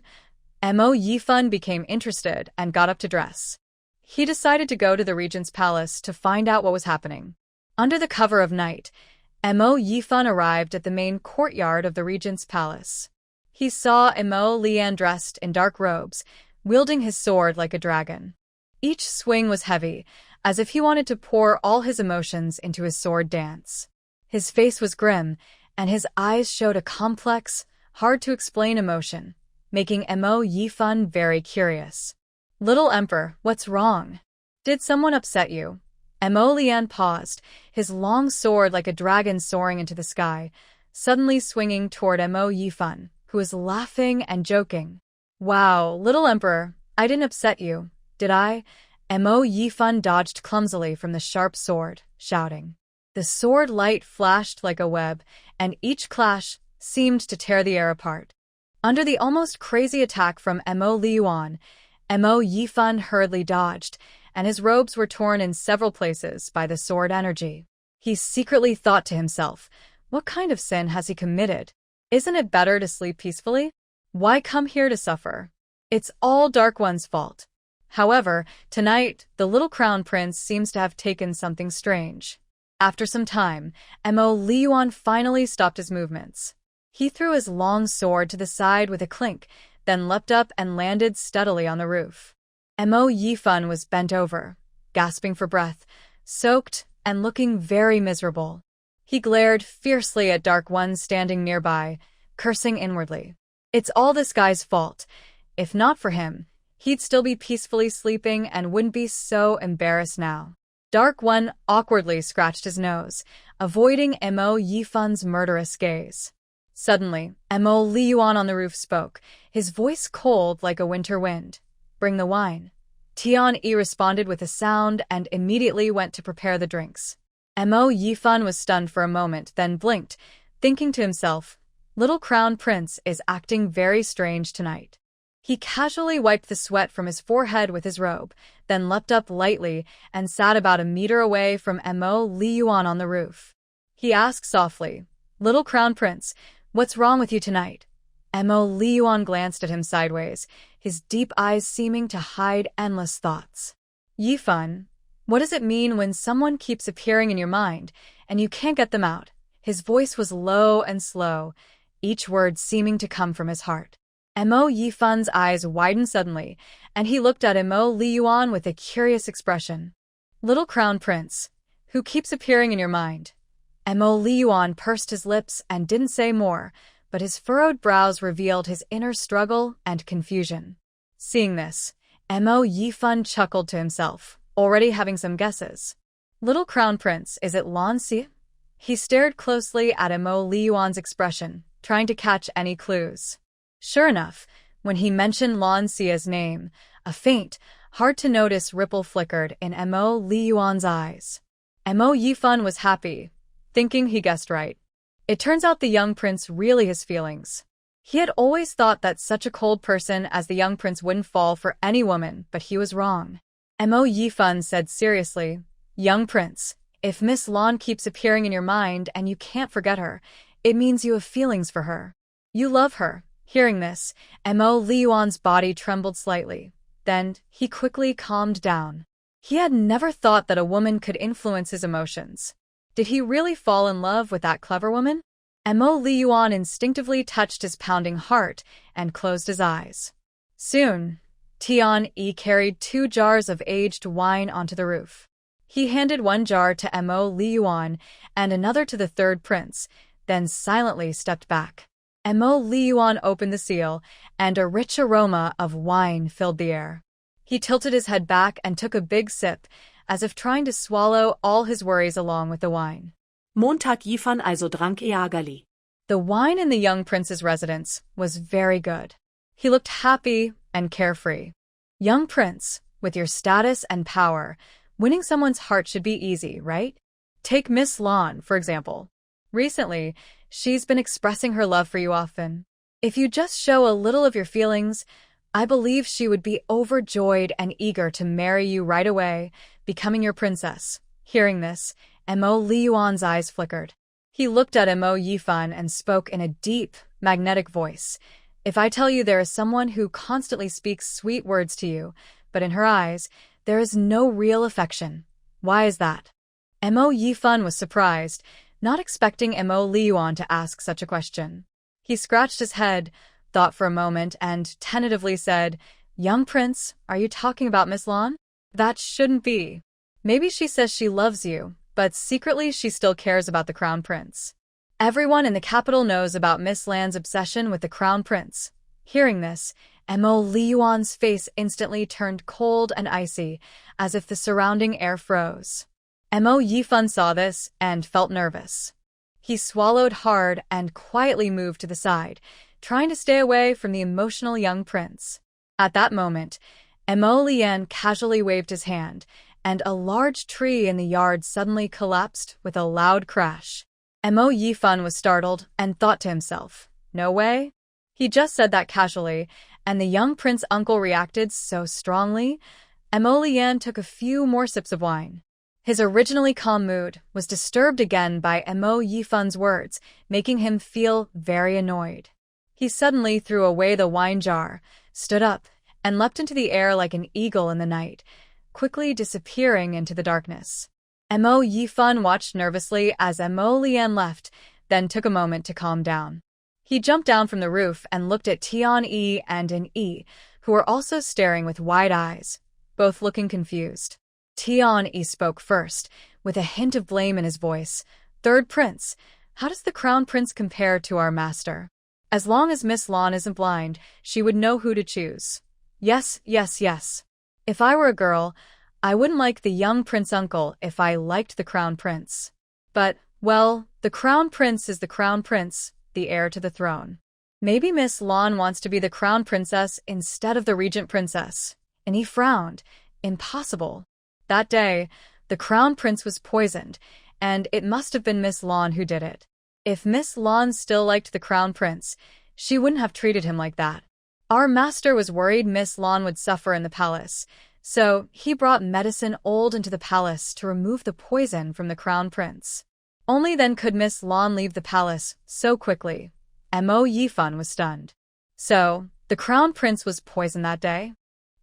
[SPEAKER 2] Mo Yifun became interested and got up to dress. He decided to go to the regent's palace to find out what was happening. Under the cover of night, Mo Yifun arrived at the main courtyard of the regent's palace. He saw Mo Lian dressed in dark robes, wielding his sword like a dragon. Each swing was heavy, as if he wanted to pour all his emotions into his sword dance. His face was grim, and his eyes showed a complex, hard-to-explain emotion, making Mo Yifun very curious. "Little Emperor, what's wrong? Did someone upset you?" Mo Lian paused, his long sword like a dragon soaring into the sky, suddenly swinging toward Mo Yifun, who was laughing and joking. "Wow, little Emperor, I didn't upset you, did I?" Mo Yifun dodged clumsily from the sharp sword, shouting. The sword light flashed like a web, and each clash seemed to tear the air apart. Under the almost crazy attack from Mo Lian, Mo Yifun hurriedly dodged, and his robes were torn in several places by the sword energy. He secretly thought to himself, what kind of sin has he committed? Isn't it better to sleep peacefully? Why come here to suffer? It's all Dark One's fault. However, tonight, the little crown prince seems to have taken something strange. After some time, Mo Lian finally stopped his movements. He threw his long sword to the side with a clink, then leapt up and landed steadily on the roof. Mo Yifun was bent over, gasping for breath, soaked and looking very miserable. He glared fiercely at Dark One standing nearby, cursing inwardly. It's all this guy's fault. If not for him, he'd still be peacefully sleeping and wouldn't be so embarrassed now. Dark One awkwardly scratched his nose, avoiding Mo Yifun's murderous gaze. Suddenly, Mo Lian on the roof spoke, his voice cold like a winter wind. "Bring the wine." Tian Yi responded with a sound and immediately went to prepare the drinks. Mo Yifun was stunned for a moment, then blinked, thinking to himself, little crown prince is acting very strange tonight. He casually wiped the sweat from his forehead with his robe, then leapt up lightly and sat about a meter away from Mo Lian on the roof. He asked softly, "Little crown prince, what's wrong with you tonight?" Mo Lian glanced at him sideways, his deep eyes seeming to hide endless thoughts. "Yifun, what does it mean when someone keeps appearing in your mind and you can't get them out?" His voice was low and slow, each word seeming to come from his heart. Mo Yifun's eyes widened suddenly, and he looked at Mo Lian with a curious expression. "Little crown prince, who keeps appearing in your mind?" Mo Lian pursed his lips and didn't say more, but his furrowed brows revealed his inner struggle and confusion. Seeing this, Mo Yifun chuckled to himself, already having some guesses. "Little crown prince, is it Lan Xiyue?" He stared closely at Mo Lian's expression, trying to catch any clues. Sure enough, when he mentioned Lan Xiyue's name, a faint, hard-to-notice ripple flickered in Mo Lian's eyes. Mo Yifun was happy, thinking he guessed right. It turns out the young prince really has feelings. He had always thought that such a cold person as the young prince wouldn't fall for any woman, but he was wrong. Mo Yifun said seriously, "Young prince, if Miss Lan keeps appearing in your mind and you can't forget her, it means you have feelings for her. You love her." Hearing this, Mo Lian's body trembled slightly. Then, he quickly calmed down. He had never thought that a woman could influence his emotions. Did he really fall in love with that clever woman? Mo Lian instinctively touched his pounding heart and closed his eyes. Soon, Tian Yi carried 2 jars of aged wine onto the roof. He handed one jar to Mo Liyuan and another to the third prince, then silently stepped back. Mo Liyuan opened the seal, and a rich aroma of wine filled the air. He tilted his head back and took a big sip, as if trying to swallow all his worries along with the wine.
[SPEAKER 4] Montag Yifan also drank ärgerlich.
[SPEAKER 2] The wine in the young prince's residence was very good. He looked happy and carefree. Young prince, with your status and power, winning someone's heart should be easy, right? Take Miss Lan, for example. Recently, she's been expressing her love for you often. If you just show a little of your feelings, I believe she would be overjoyed and eager to marry you right away, becoming your princess. Hearing this, Mo Liyuan's eyes flickered. He looked at Mo Yifan and spoke in a deep, magnetic voice. If I tell you there is someone who constantly speaks sweet words to you, but in her eyes, there is no real affection. Why is that? Mo Yifan was surprised, not expecting Mo Liyuan to ask such a question. He scratched his head, thought for a moment, and tentatively said, "Young prince, are you talking about Miss Lan? That shouldn't be. Maybe she says she loves you, but secretly she still cares about the crown prince. Everyone in the capital knows about Miss Lan's obsession with the crown prince." Hearing this, Mo Liyuan's face instantly turned cold and icy, as if the surrounding air froze. Mo Yifan saw this and felt nervous. He swallowed hard and quietly moved to the side, trying to stay away from the emotional young prince. At that moment, Mo Lian casually waved his hand, and a large tree in the yard suddenly collapsed with a loud crash. Mo Yifan was startled and thought to himself, "No way?" He just said that casually, and the young prince's uncle reacted so strongly. Mo Lian took a few more sips of wine. His originally calm mood was disturbed again by Mo Yifan's words, making him feel very annoyed. He suddenly threw away the wine jar, stood up, and leapt into the air like an eagle in the night, quickly disappearing into the darkness. Mo Yifan watched nervously as Mo Lian left, then took a moment to calm down. He jumped down from the roof and looked at Tian Yi and An Yi, who were also staring with wide eyes, both looking confused. Tian Yi spoke first, with a hint of blame in his voice. "Third prince, how does the crown prince compare to our master? As long as Miss Lan isn't blind, she would know who to choose. Yes, yes, yes. If I were a girl, I wouldn't like the young prince uncle if I liked the crown prince. But, well, the crown prince is the crown prince, the heir to the throne. Maybe Miss Lan wants to be the crown princess instead of the regent princess." And he frowned. Impossible. That day, the crown prince was poisoned, and it must have been Miss Lan who did it. If Miss Lan still liked the crown prince, she wouldn't have treated him like that. Our master was worried Miss Lan would suffer in the palace, so he brought medicine old into the palace to remove the poison from the crown prince. Only then could Miss Lan leave the palace so quickly. Mo Yifan was stunned. So, the crown prince was poisoned that day?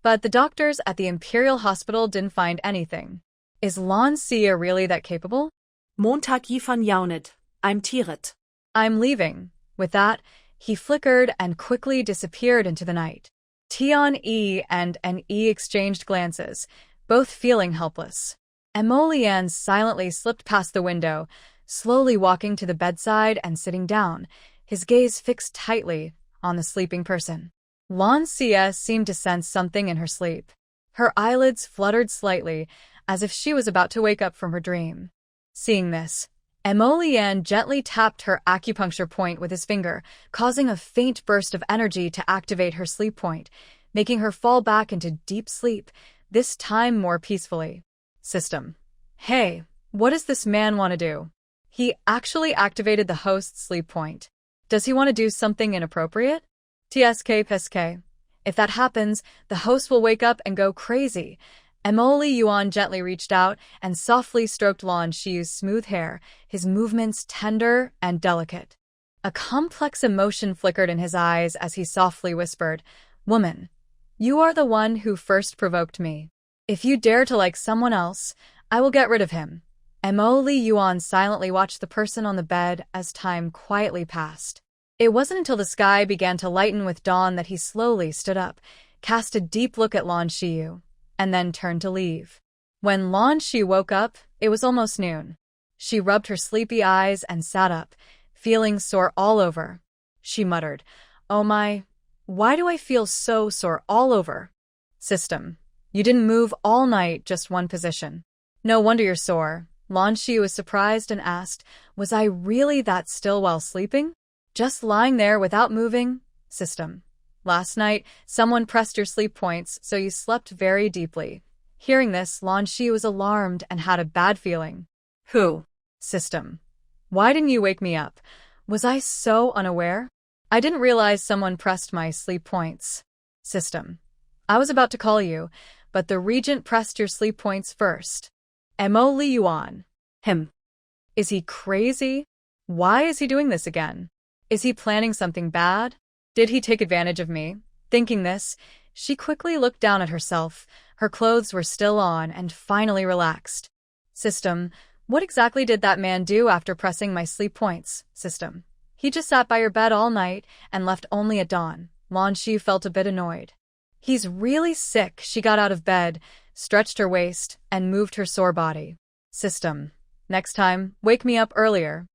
[SPEAKER 2] But the doctors at the Imperial Hospital didn't find anything. Is Lan Xiyue really that capable?
[SPEAKER 4] Montag Yifan yauned. I'm tired.
[SPEAKER 2] I'm leaving. With that, he flickered and quickly disappeared into the night. Tian Yi and An Yi exchanged glances, both feeling helpless. Mo Lian silently slipped past the window, slowly walking to the bedside and sitting down, his gaze fixed tightly on the sleeping person. Lan Xiyue seemed to sense something in her sleep. Her eyelids fluttered slightly, as if she was about to wake up from her dream. Seeing this, Mo Lian gently tapped her acupuncture point with his finger, causing a faint burst of energy to activate her sleep point, making her fall back into deep sleep, this time more peacefully. System. Hey, what does this man want to do? He actually activated the host's sleep point. Does he want to do something inappropriate? TSK. If that happens, the host will wake up and go crazy. Mo Liyuan gently reached out and softly stroked Lan Xiyue's smooth hair, his movements tender and delicate. A complex emotion flickered in his eyes as he softly whispered, "Woman, you are the one who first provoked me. If you dare to like someone else, I will get rid of him." Mo Liyuan silently watched the person on the bed as time quietly passed. It wasn't until the sky began to lighten with dawn that he slowly stood up, cast a deep look at Lan Xiyue, and then turned to leave. When Lan Xiyue woke up, it was almost noon. She rubbed her sleepy eyes and sat up, feeling sore all over. She muttered, "Oh my, why do I feel so sore all over?" System. You didn't move all night, just one position. No wonder you're sore. Lan Xiyue was surprised and asked, "Was I really that still while sleeping? Just lying there without moving?" System. Last night, someone pressed your sleep points, so you slept very deeply. Hearing this, Lan Xiyue was alarmed and had a bad feeling.
[SPEAKER 3] Who?
[SPEAKER 2] System. Why didn't you wake me up? Was I so unaware? I didn't realize someone pressed my sleep points. System. I was about to call you, but the regent pressed your sleep points first. Mo Li Yuan.
[SPEAKER 3] Him.
[SPEAKER 2] Is he crazy? Why is he doing this again? Is he planning something bad? Did he take advantage of me? Thinking this, she quickly looked down at herself. Her clothes were still on and finally relaxed. System. What exactly did that man do after pressing my sleep points? System. He just sat by your bed all night and left only at dawn. Lan Xiyue felt a bit annoyed. He's really sick. She got out of bed, stretched her waist, and moved her sore body. System. Next time, wake me up earlier.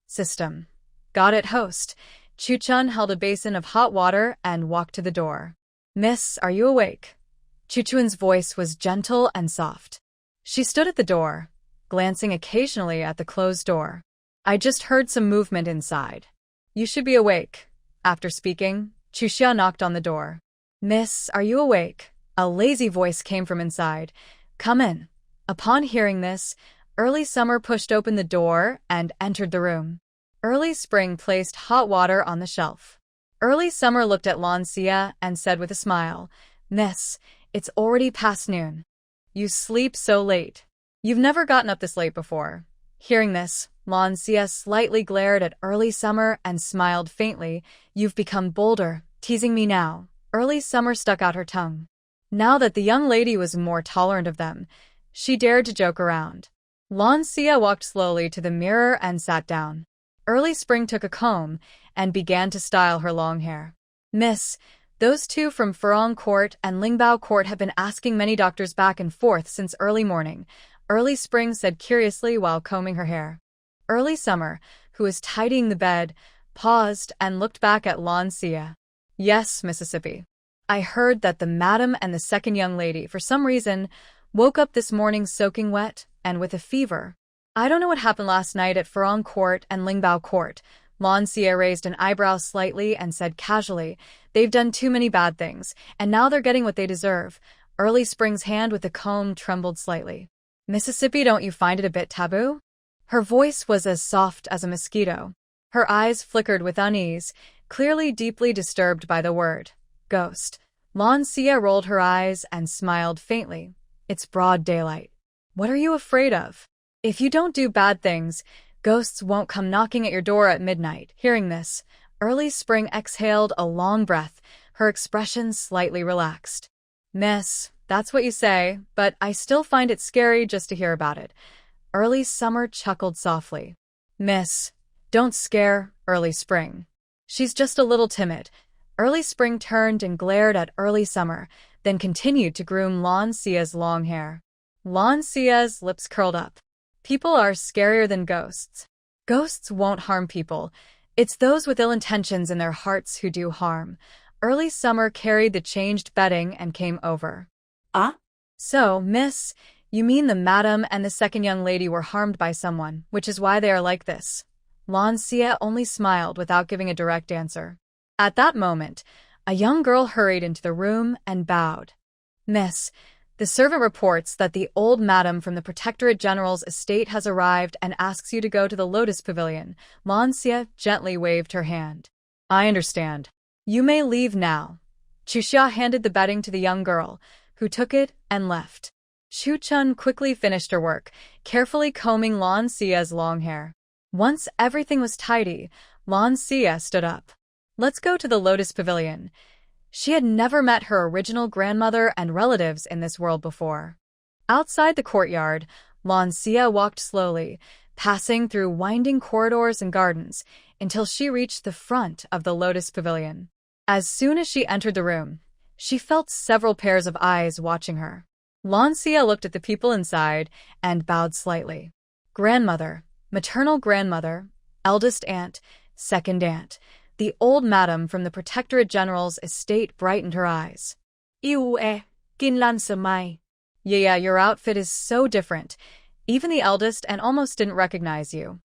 [SPEAKER 2] System. Got it, host. Chu-chun held a basin of hot water and walked to the door. Miss, are you awake? Chu-chun's voice was gentle and soft. She stood at the door, glancing occasionally at the closed door. I just heard some movement inside. You should be awake. After speaking, Chu-xia knocked on the door. Miss, are you awake? A lazy voice came from inside. Come in. Upon hearing this, Early Summer pushed open the door and entered the room. Early Spring placed hot water on the shelf. Early Summer looked at Lan Xiyue and said with a smile, Miss, it's already past noon. You sleep so late. You've never gotten up this late before. Hearing this, Lan Xiyue slightly glared at Early Summer and smiled faintly. You've become bolder, teasing me now. Early Summer stuck out her tongue. Now that the young lady was more tolerant of them, she dared to joke around. Lan Xiyue walked slowly to the mirror and sat down. Early Spring took a comb and began to style her long hair. Miss, those two from Furong Court and Lingbao Court have been asking many doctors back and forth since early morning, Early Spring said curiously while combing her hair. Early Summer, who was tidying the bed, paused and looked back at Lan Xiyue. Yes, Mississippi. I heard that the madam and the second young lady, for some reason, woke up this morning soaking wet and with a fever. I don't know what happened last night at Furong Court and Lingbao Court. Lan Xiyue raised an eyebrow slightly and said casually, they've done too many bad things, and now they're getting what they deserve. Early Spring's hand with the comb trembled slightly. Mississippi, don't you find it a bit taboo? Her voice was as soft as a mosquito. Her eyes flickered with unease, clearly deeply disturbed by the word ghost. Lan Xiyue rolled her eyes and smiled faintly. It's broad daylight. What are you afraid of? If you don't do bad things, ghosts won't come knocking at your door at midnight. Hearing this, Early Spring exhaled a long breath, her expression slightly relaxed. Miss, that's what you say, but I still find it scary just to hear about it. Early Summer chuckled softly. Miss, don't scare Early Spring. She's just a little timid. Early Spring turned and glared at Early Summer, then continued to groom Lan Xiyue's long hair. Lan Xiyue's lips curled up. People are scarier than ghosts. Ghosts won't harm people. It's those with ill intentions in their hearts who do harm. Early Summer carried the changed bedding and came over. So, miss, you mean the madam and the second young lady were harmed by someone, which is why they are like this? Lan Xiyue only smiled without giving a direct answer. At that moment, a young girl hurried into the room and bowed. Miss, the servant reports that the old madam from the Protectorate General's estate has arrived and asks you to go to the Lotus Pavilion. Lan Xiyue gently waved her hand. I understand. You may leave now. Chu-xia handed the bedding to the young girl, who took it and left. Chu-chun quickly finished her work, carefully combing Lan Xiyue's long hair. Once everything was tidy, Lan Xiyue stood up. Let's go to the Lotus Pavilion. She had never met her original grandmother and relatives in this world before. Outside the courtyard, Lan Xiyue walked slowly, passing through winding corridors and gardens, until she reached the front of the Lotus Pavilion. As soon as she entered the room, she felt several pairs of eyes watching her. Lan Xiyue looked at the people inside and bowed slightly. Grandmother, maternal grandmother, eldest aunt, second aunt. The old madam from the Protectorate General's estate brightened her eyes.
[SPEAKER 4] Kin Lan Samai.
[SPEAKER 2] Yeah, your outfit is so different. Even the eldest and almost didn't recognize you.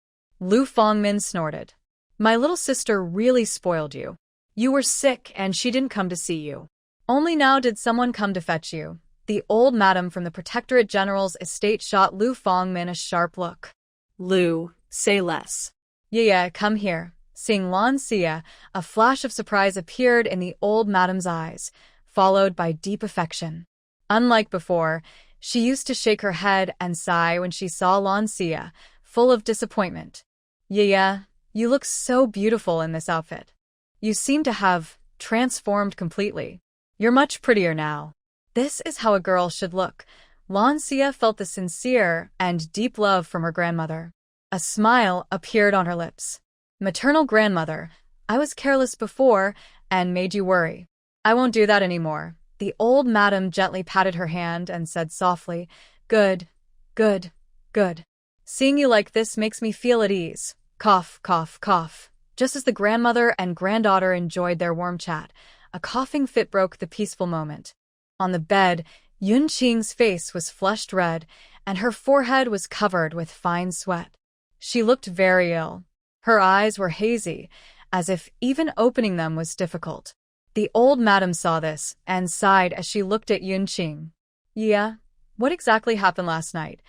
[SPEAKER 2] Lu Fongmin snorted. My little sister really spoiled you. You were sick and she didn't come to see you. Only now did someone come to fetch you. The old madam from the Protectorate General's estate shot Lu Fongmin a sharp look.
[SPEAKER 3] Lu, say less.
[SPEAKER 2] Yeah, come here. Seeing Lan Xiyue, a flash of surprise appeared in the old madam's eyes, followed by deep affection. Unlike before, she used to shake her head and sigh when she saw Lan Xiyue, full of disappointment. Yeah, you look so beautiful in this outfit. You seem to have transformed completely. You're much prettier now. This is how a girl should look. Lan Xiyue felt the sincere and deep love from her grandmother. A smile appeared on her lips. Maternal grandmother, I was careless before and made you worry. I won't do that anymore. The old madam gently patted her hand and said softly, Good, good, good. Seeing you like this makes me feel at ease. Cough, cough, cough. Just as the grandmother and granddaughter enjoyed their warm chat, a coughing fit broke the peaceful moment. On the bed, Yunqing's face was flushed red, and her forehead was covered with fine sweat. She looked very ill. Her eyes were hazy, as if even opening them was difficult. The old madam saw this and sighed as she looked at Yunqing. Yeah, what exactly happened last night?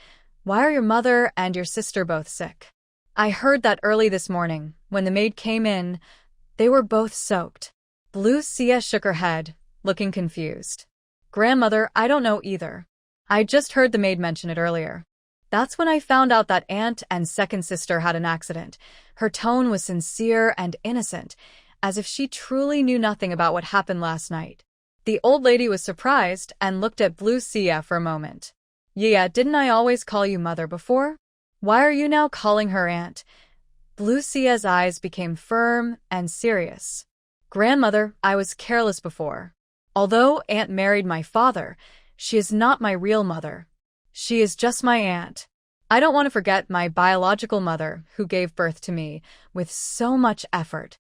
[SPEAKER 2] Why are your mother and your sister both sick? I heard that early this morning, when the maid came in, they were both soaked. Lu Xiyue shook her head, looking confused. Grandmother, I don't know either. I just heard the maid mention it earlier. That's when I found out that aunt and second sister had an accident. Her tone was sincere and innocent, as if she truly knew nothing about what happened last night. The old lady was surprised and looked at Lu Xiyue for a moment. Yeah, didn't I always call you mother before? Why are you now calling her aunt? Lu Xiyue's eyes became firm and serious. Grandmother, I was careless before. Although aunt married my father, she is not my real mother. She is just my aunt. I don't want to forget my biological mother who gave birth to me with so much effort.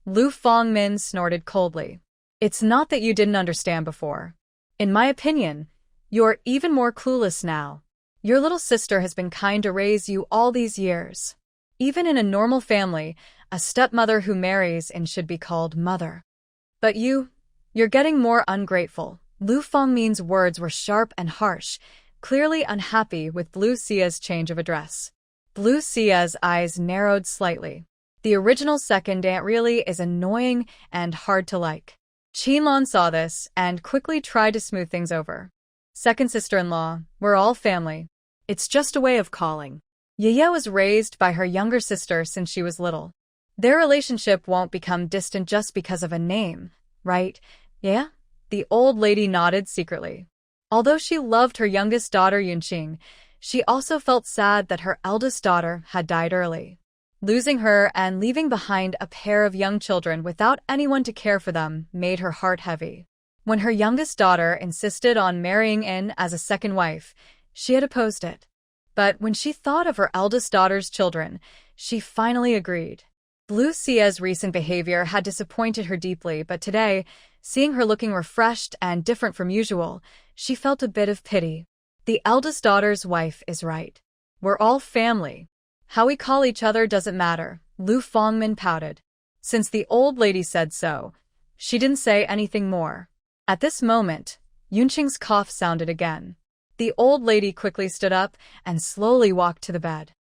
[SPEAKER 2] Lu Fongmin snorted coldly. It's not that you didn't understand before. In my opinion, you're even more clueless now. Your little sister has been kind to raise you all these years. Even in a normal family, a stepmother who marries and should be called mother. But you're getting more ungrateful. Lu Fongmin's words were sharp and harsh, clearly unhappy with Lu Xiyue's change of address. Lu Xiyue's eyes narrowed slightly. The original second aunt really is annoying and hard to like. Qinlan saw this and quickly tried to smooth things over. Second sister-in-law, we're all family. It's just a way of calling. Yeye was raised by her younger sister since she was little. Their relationship won't become distant just because of a name, right? Yeah? The old lady nodded secretly. Although she loved her youngest daughter Yunqing, she also felt sad that her eldest daughter had died early. Losing her and leaving behind a pair of young children without anyone to care for them made her heart heavy. When her youngest daughter insisted on marrying in as a second wife, she had opposed it. But when she thought of her eldest daughter's children, she finally agreed. Lu Xiyue's recent behavior had disappointed her deeply, but today, seeing her looking refreshed and different from usual, she felt a bit of pity. The eldest daughter's wife is right. We're all family. How we call each other doesn't matter, Lu Fongmin pouted. Since the old lady said so, she didn't say anything more. At this moment, Yunqing's cough sounded again. The old lady quickly stood up and slowly walked to the bed.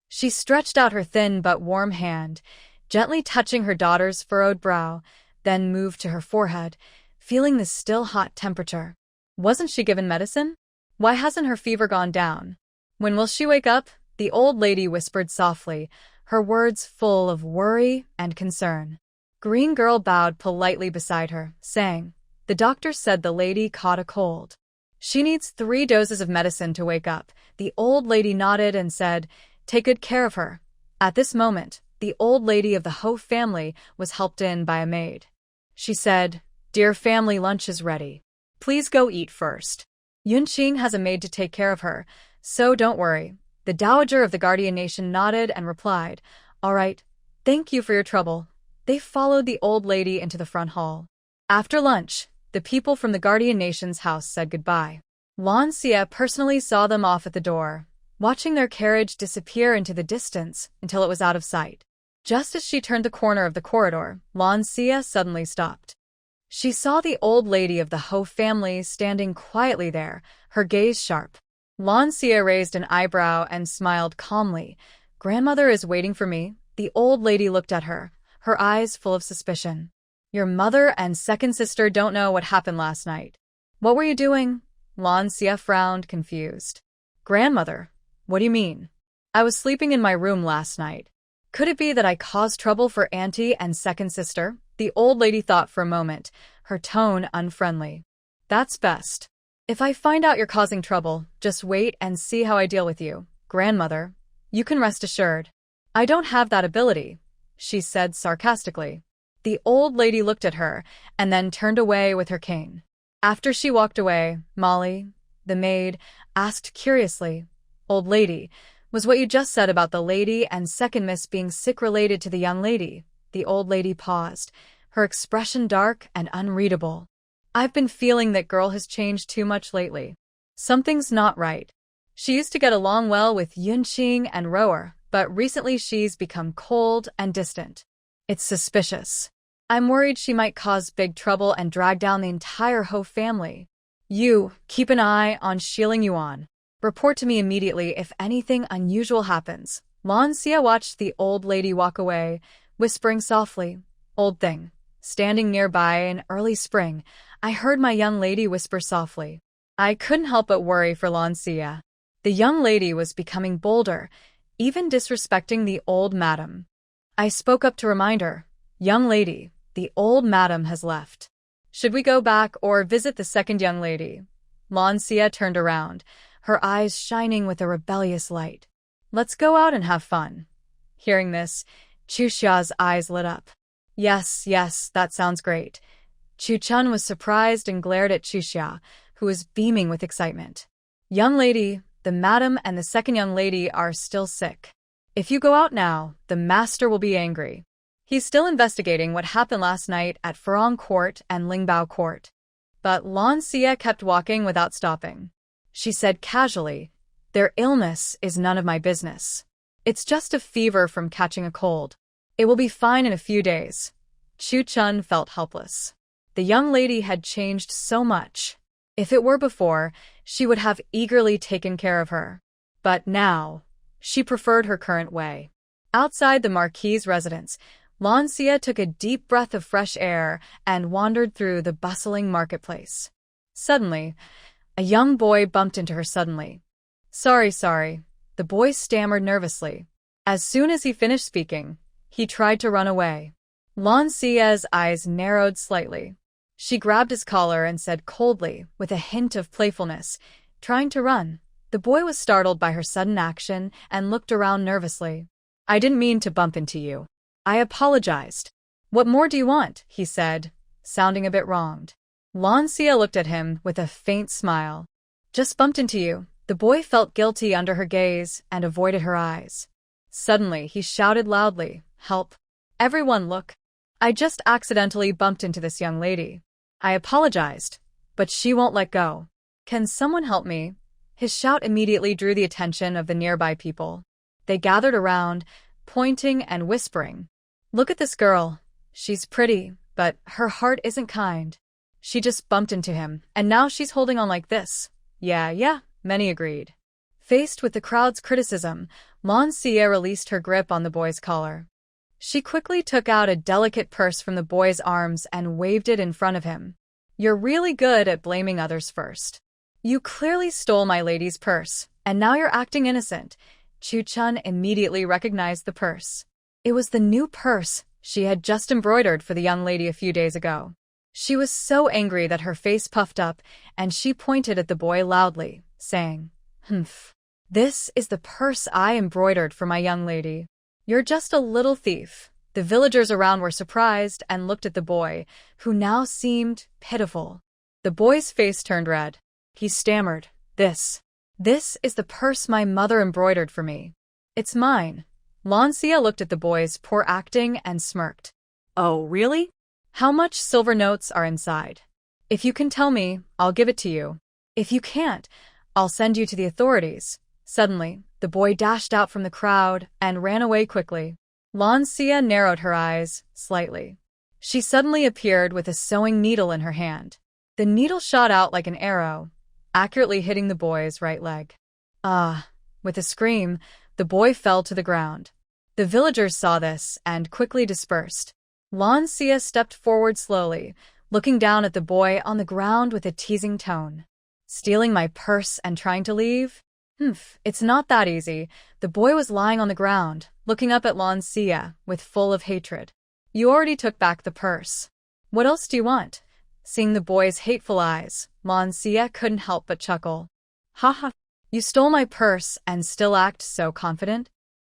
[SPEAKER 2] She stretched out her thin but warm hand, gently touching her daughter's furrowed brow, then moved to her forehead, feeling the still hot temperature. Wasn't she given medicine? Why hasn't her fever gone down? When will she wake up? The old lady whispered softly, her words full of worry and concern. Green Girl bowed politely beside her, saying, The doctor said the lady caught a cold. She needs 3 doses of medicine to wake up. The old lady nodded and said, Take good care of her. At this moment, the old lady of the Ho family was helped in by a maid. She said, Dear family, lunch is ready. Please go eat first. Yunqing has a maid to take care of her, so don't worry. The dowager of the Guardian Nation nodded and replied, all right, thank you for your trouble. They followed the old lady into the front hall. After lunch, the people from the Guardian Nation's house said goodbye. Lan Xiyue personally saw them off at the door, watching their carriage disappear into the distance until it was out of sight. Just as she turned the corner of the corridor, Lan Xiyue suddenly stopped. She saw the old lady of the Ho family standing quietly there, her gaze sharp. Lan Xiyue raised an eyebrow and smiled calmly. Grandmother is waiting for me. The old lady looked at her, her eyes full of suspicion. Your mother and second sister don't know what happened last night. What were you doing? Lan Xiyue frowned, confused. Grandmother, what do you mean? I was sleeping in my room last night. Could it be that I caused trouble for auntie and second sister? The old lady thought for a moment, her tone unfriendly. That's best. If I find out you're causing trouble, just wait and see how I deal with you. Grandmother, you can rest assured. I don't have that ability, she said sarcastically. The old lady looked at her and then turned away with her cane. After she walked away, Molly, the maid, asked curiously, Old lady, was what you just said about the lady and second miss being sick related to the young lady? The old lady paused, her expression dark and unreadable. I've been feeling that girl has changed too much lately. Something's not right. She used to get along well with Yunqing and Roer, but recently she's become cold and distant. It's suspicious. I'm worried she might cause big trouble and drag down the entire Ho family. You, keep an eye on Shieling Yuan. Report to me immediately if anything unusual happens. Lan Xiyue watched the old lady walk away, whispering softly, Old thing. Standing nearby in early spring, I heard my young lady whisper softly. I couldn't help but worry for Lan Xiyue. The young lady was becoming bolder, even disrespecting the old madam. I spoke up to remind her, Young lady, the old madam has left. Should we go back or visit the second young lady? Lan Xiyue turned around, her eyes shining with a rebellious light. Let's go out and have fun. Hearing this, Chuxia's eyes lit up. Yes, that sounds great. Chu Chun was surprised and glared at Chuxia, who was beaming with excitement. Young lady, the madam and the second young lady are still sick. If you go out now, the master will be angry. He's still investigating what happened last night at Furong Court and Lingbao Court. But Lan Xiyue kept walking without stopping. She said casually, Their illness is none of my business. It's just a fever from catching a cold. It will be fine in a few days. Chu Chun felt helpless. The young lady had changed so much. If it were before, she would have eagerly taken care of her. But now, she preferred her current way. Outside the Marquis' residence, Lan Xiyue took a deep breath of fresh air and wandered through the bustling marketplace. Suddenly, a young boy bumped into her suddenly. Sorry, the boy stammered nervously. As soon as he finished speaking, he tried to run away. Lan Xiyue's eyes narrowed slightly. She grabbed his collar and said coldly, with a hint of playfulness, trying to run. The boy was startled by her sudden action and looked around nervously. I didn't mean to bump into you. I apologized. What more do you want? He said, sounding a bit wronged. Lan Xiyue looked at him with a faint smile. Just bumped into you. The boy felt guilty under her gaze and avoided her eyes. Suddenly, he shouted loudly, Help! Everyone look! I just accidentally bumped into this young lady. I apologized, but she won't let go. Can someone help me? His shout immediately drew the attention of the nearby people. They gathered around, pointing and whispering. Look at this girl. She's pretty, but her heart isn't kind. She just bumped into him, and now she's holding on like this. Yeah, many agreed. Faced with the crowd's criticism, Lan Xiyue released her grip on the boy's collar. She quickly took out a delicate purse from the boy's arms and waved it in front of him. You're really good at blaming others first. You clearly stole my lady's purse, and now you're acting innocent. Chu Chun immediately recognized the purse. It was the new purse she had just embroidered for the young lady a few days ago. She was so angry that her face puffed up, and she pointed at the boy loudly, saying, Humph. This is the purse I embroidered for my young lady. You're just a little thief. The villagers around were surprised and looked at the boy, who now seemed pitiful. The boy's face turned red.
[SPEAKER 3] He stammered, This
[SPEAKER 2] is the purse my mother embroidered for me. It's mine. Lan Xiyue looked at the boy's poor acting and smirked.
[SPEAKER 3] Oh, really?
[SPEAKER 2] How much silver notes are inside? If you can tell me, I'll give it to you. If you can't, I'll send you to the authorities. Suddenly, the boy dashed out from the crowd and ran away quickly. Lan Xiyue narrowed her eyes slightly. She suddenly appeared with a sewing needle in her hand. The needle shot out like an arrow, accurately hitting the boy's right leg. Ah! With a scream, the boy fell to the ground. The villagers saw this and quickly dispersed. Lan Xiyue stepped forward slowly, looking down at the boy on the ground with a teasing tone. Stealing my purse and trying to leave? It's not that easy. The boy was lying on the ground, looking up at Lan Xiyue with full of hatred. You already took back the purse. What else do you want? Seeing the boy's hateful eyes, Lan Xiyue couldn't help but chuckle. Ha! You stole my purse and still act so confident?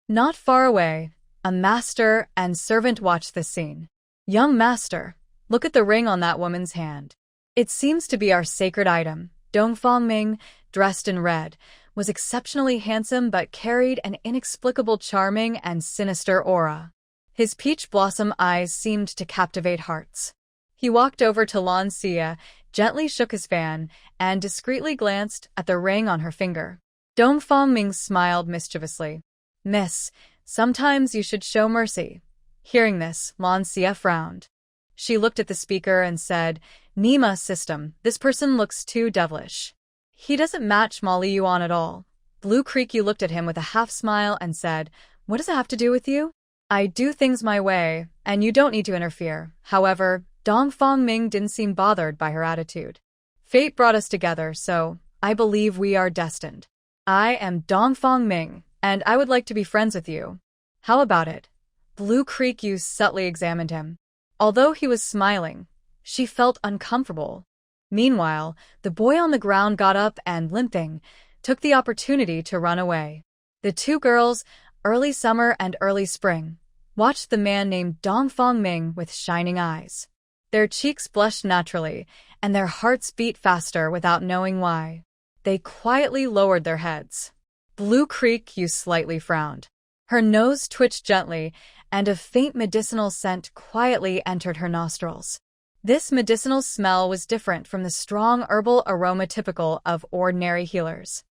[SPEAKER 2] Not far away, a master and servant watched this scene. Young master, look at the ring on that woman's hand. It seems to be our sacred item. Dongfang, dressed in red, was exceptionally handsome but carried an inexplicable charming and sinister aura. His peach blossom eyes seemed to captivate hearts. He walked over to Lan Xiyue, gently shook his fan, and discreetly glanced at the ring on her finger. Dongfang smiled mischievously. Miss, sometimes you should show mercy. Hearing this, Lan Xiyue frowned. She looked at the speaker and said, Nima system, this person looks too devilish. He doesn't match Molly Yuan at all. Blue Creek you looked at him with a half smile and said, What does it have to do with you? I do things my way, and you don't need to interfere. However, Dongfang didn't seem bothered by her attitude. Fate brought us together, so I believe we are destined. I am Dongfang, and I would like to be friends with you. How about it? Blue Creek you subtly examined him. Although he was smiling, she felt uncomfortable. Meanwhile, the boy on the ground got up and, limping, took the opportunity to run away. The two girls, early summer and early spring, watched the man named Dongfang with shining eyes. Their cheeks blushed naturally, and their hearts beat faster without knowing why. They quietly lowered their heads. Blue Creek you slightly frowned. Her nose twitched gently, and a faint medicinal scent quietly entered her nostrils. This medicinal smell was different from the strong herbal aroma typical of ordinary healers.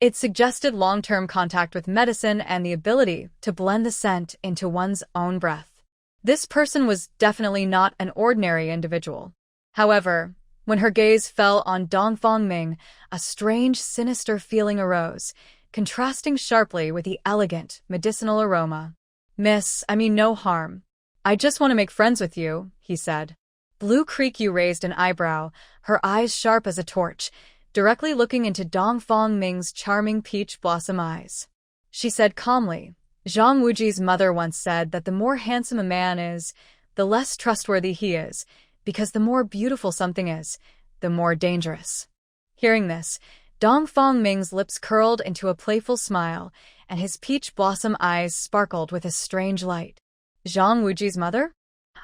[SPEAKER 2] It suggested long-term contact with medicine and the ability to blend the scent into one's own breath. This person was definitely not an ordinary individual. However, when her gaze fell on Dongfang, a strange, sinister feeling arose, contrasting sharply with the elegant, medicinal aroma. Miss, I mean no harm. I just want to make friends with you, he said. Blue Creek you raised an eyebrow, her eyes sharp as a torch, directly looking into Dongfang's charming peach blossom eyes. She said calmly, Zhang Wuji's mother once said that the more handsome a man is, the less trustworthy he is, because the more beautiful something is, the more dangerous. Hearing this, Dongfang's lips curled into a playful smile, and his peach blossom eyes sparkled with a strange light. Zhang Wuji's mother?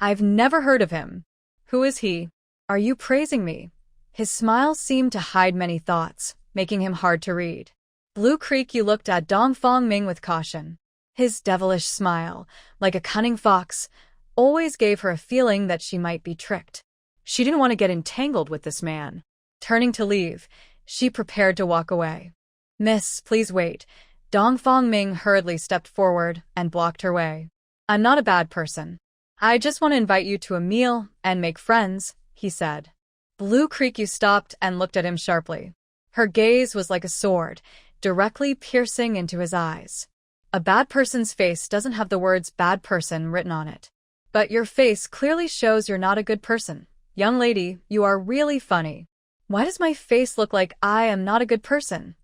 [SPEAKER 2] I've never heard of him. Who is he? Are you praising me? His smile seemed to hide many thoughts, making him hard to read. Blue Creek you looked at Dongfang with caution. His devilish smile, like a cunning fox, always gave her a feeling that she might be tricked. She didn't want to get entangled with this man. Turning to leave, she prepared to walk away. Miss, please wait. Dongfang hurriedly stepped forward and blocked her way. I'm not a bad person. I just want to invite you to a meal and make friends, he said. Blue Creek you stopped and looked at him sharply. Her gaze was like a sword, directly piercing into his eyes. A bad person's face doesn't have the words bad person written on it. But your face clearly shows you're not a good person. Young lady, you are really funny. Why does my face look like I am not a good person?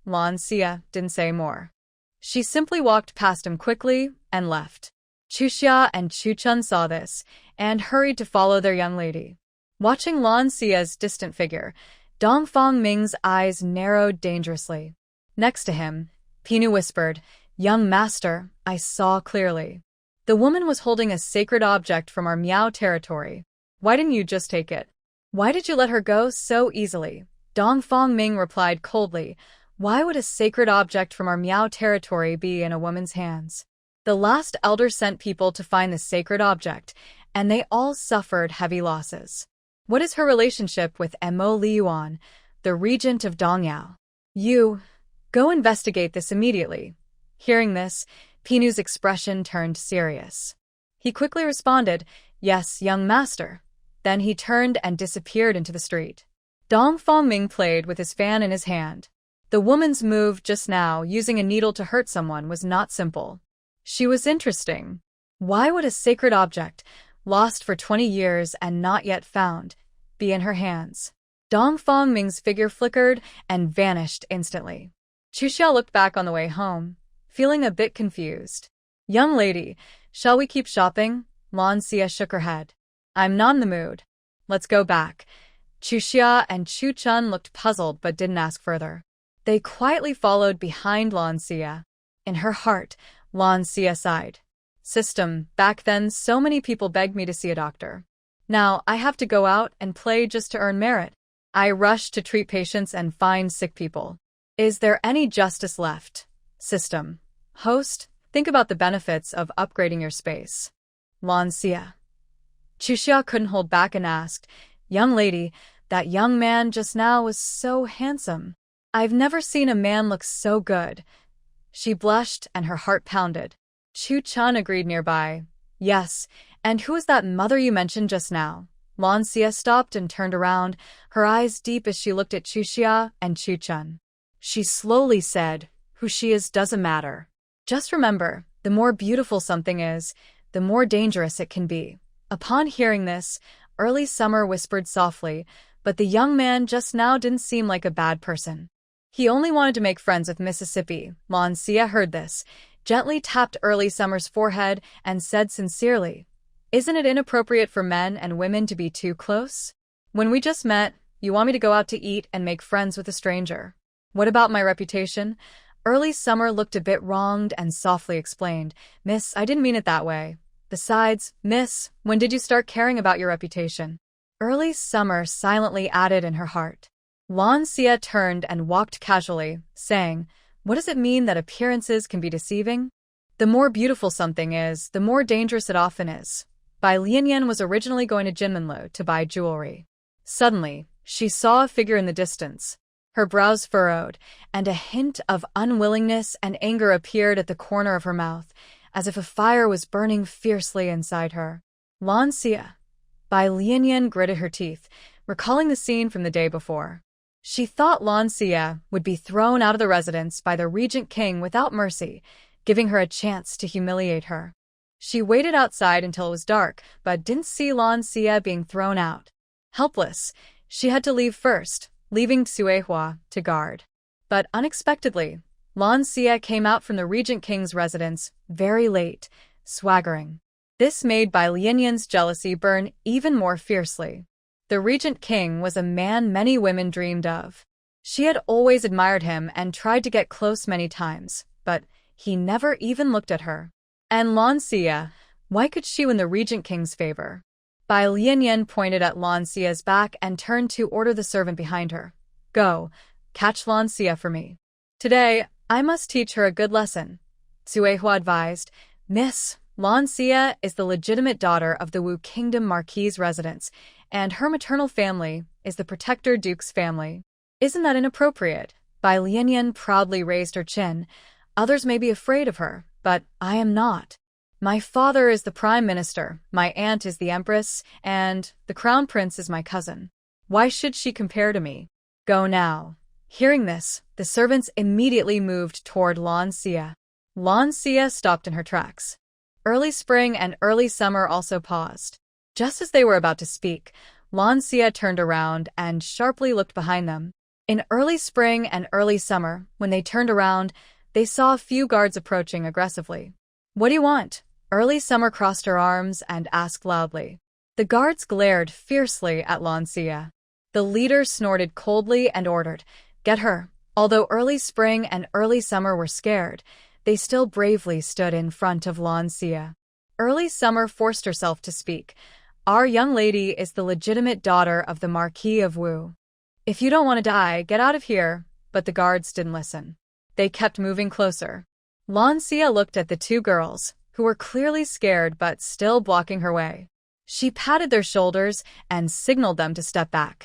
[SPEAKER 2] Lan Xiyue didn't say more. She simply walked past him quickly and left. Chuxia and Chuchun saw this and hurried to follow their young lady. Watching Lan Xiyue's distant figure, Dongfang's eyes narrowed dangerously. Next to him, Pinu whispered, Young master, I saw clearly. The woman was holding a sacred object from our Miao territory. Why didn't you just take it? Why did you let her go so easily? Dong Fongming replied coldly, "Why would a sacred object from our Miao territory be in a woman's hands?" The last elder sent people to find the sacred object, and they all suffered heavy losses. What is her relationship with Mo Liyuan, the regent of Dongyao? You go investigate this immediately. Hearing this, Pinu's expression turned serious. He quickly responded, "Yes, young master." Then he turned and disappeared into the street. Dong Fongming played with his fan in his hand. The woman's move just now, using a needle to hurt someone, was not simple. She was interesting. Why would a sacred object, lost for 20 years and not yet found, be in her hands? Dong Fongming's figure flickered and vanished instantly. Chuxia looked back on the way home, feeling a bit confused. "Young lady, shall we keep shopping?" Lan Xiyue shook her head. "I'm not in the mood. Let's go back." Chuxia and Chu Chun looked puzzled but didn't ask further. They quietly followed behind Lan Xiyue. In her heart, Lan Xiyue sighed. "System, back then so many people begged me to see a doctor. Now I have to go out and play just to earn merit. I rush to treat patients and find sick people. Is there any justice left? System. Host, think about the benefits of upgrading your space." Lan Xiyue. Chuxia couldn't hold back and asked, "Young lady, that young man just now was so handsome. I've never seen a man look so good." She blushed and her heart pounded. Chu Chun agreed nearby. "Yes, and who is that mother you mentioned just now?" Lan Xiyue stopped and turned around, her eyes deep as she looked at Chuxia and Chu Chun. She slowly said, "Who she is doesn't matter. Just remember, the more beautiful something is, the more dangerous it can be." Upon hearing this, Early Summer whispered softly, but the young man just now didn't seem like a bad person. He only wanted to make friends with Mississippi. Lan Xiyue heard this, gently tapped Early Summer's forehead, and said sincerely, "Isn't it inappropriate for men and women to be too close? When we just met, you want me to go out to eat and make friends with a stranger. What about my reputation?" Early Summer looked a bit wronged and softly explained, "Miss, I didn't mean it that way. Besides, miss, when did you start caring about your reputation?" Early Summer silently added in her heart. Lan Xiyue turned and walked casually, saying, "What does it mean that appearances can be deceiving? The more beautiful something is, the more dangerous it often is." Bai Lianyan was originally going to Jinmenlu to buy jewelry. Suddenly, she saw a figure in the distance. Her brows furrowed, and a hint of unwillingness and anger appeared at the corner of her mouth, as if a fire was burning fiercely inside her. "Lan Xiyue." Bai Lianyan gritted her teeth, recalling the scene from the day before. She thought Lan Xiyue would be thrown out of the residence by the Regent King without mercy, giving her a chance to humiliate her. She waited outside until it was dark, but didn't see Lan Xiyue being thrown out. Helpless, she had to leave first, leaving Xuehua to guard. But unexpectedly, Lan Xiyue came out from the Regent King's residence very late, swaggering. This made Bai Lianyan's jealousy burn even more fiercely. The Regent King was a man many women dreamed of. She had always admired him and tried to get close many times, but he never even looked at her. And Lan Xiyue, why could she win the Regent King's favor? Bai Lianyan pointed at Lan Xiyue's back and turned to order the servant behind her. "Go, catch Lan Xiyue for me. Today, I must teach her a good lesson." Xuehua advised, "Miss, Lan Xiyue is the legitimate daughter of the Wu Kingdom Marquis' residence, and her maternal family is the Protector Duke's family. Isn't that inappropriate?" Bai Lianyan proudly raised her chin. "Others may be afraid of her, but I am not. My father is the Prime Minister, my aunt is the Empress, and the Crown Prince is my cousin. Why should she compare to me? Go now." Hearing this, the servants immediately moved toward Lan Xiyue. Lan Xiyue stopped in her tracks. Early Spring and Early Summer also paused. Just as they were about to speak, Lan Xiyue turned around and sharply looked behind them. In Early Spring and Early Summer, when they turned around, they saw a few guards approaching aggressively. "What do you want?" Early Summer crossed her arms and asked loudly. The guards glared fiercely at Lan Xiyue. The leader snorted coldly and ordered, "Get her." Although Early Spring and Early Summer were scared, they still bravely stood in front of Lan Xiyue. Early Summer forced herself to speak. "Our young lady is the legitimate daughter of the Marquis of Wu. "If you don't want to die, get out of here." But the guards didn't listen. They kept moving closer. Lan Xiyue looked at the two girls, who were clearly scared but still blocking her way. She patted their shoulders and signaled them to step back.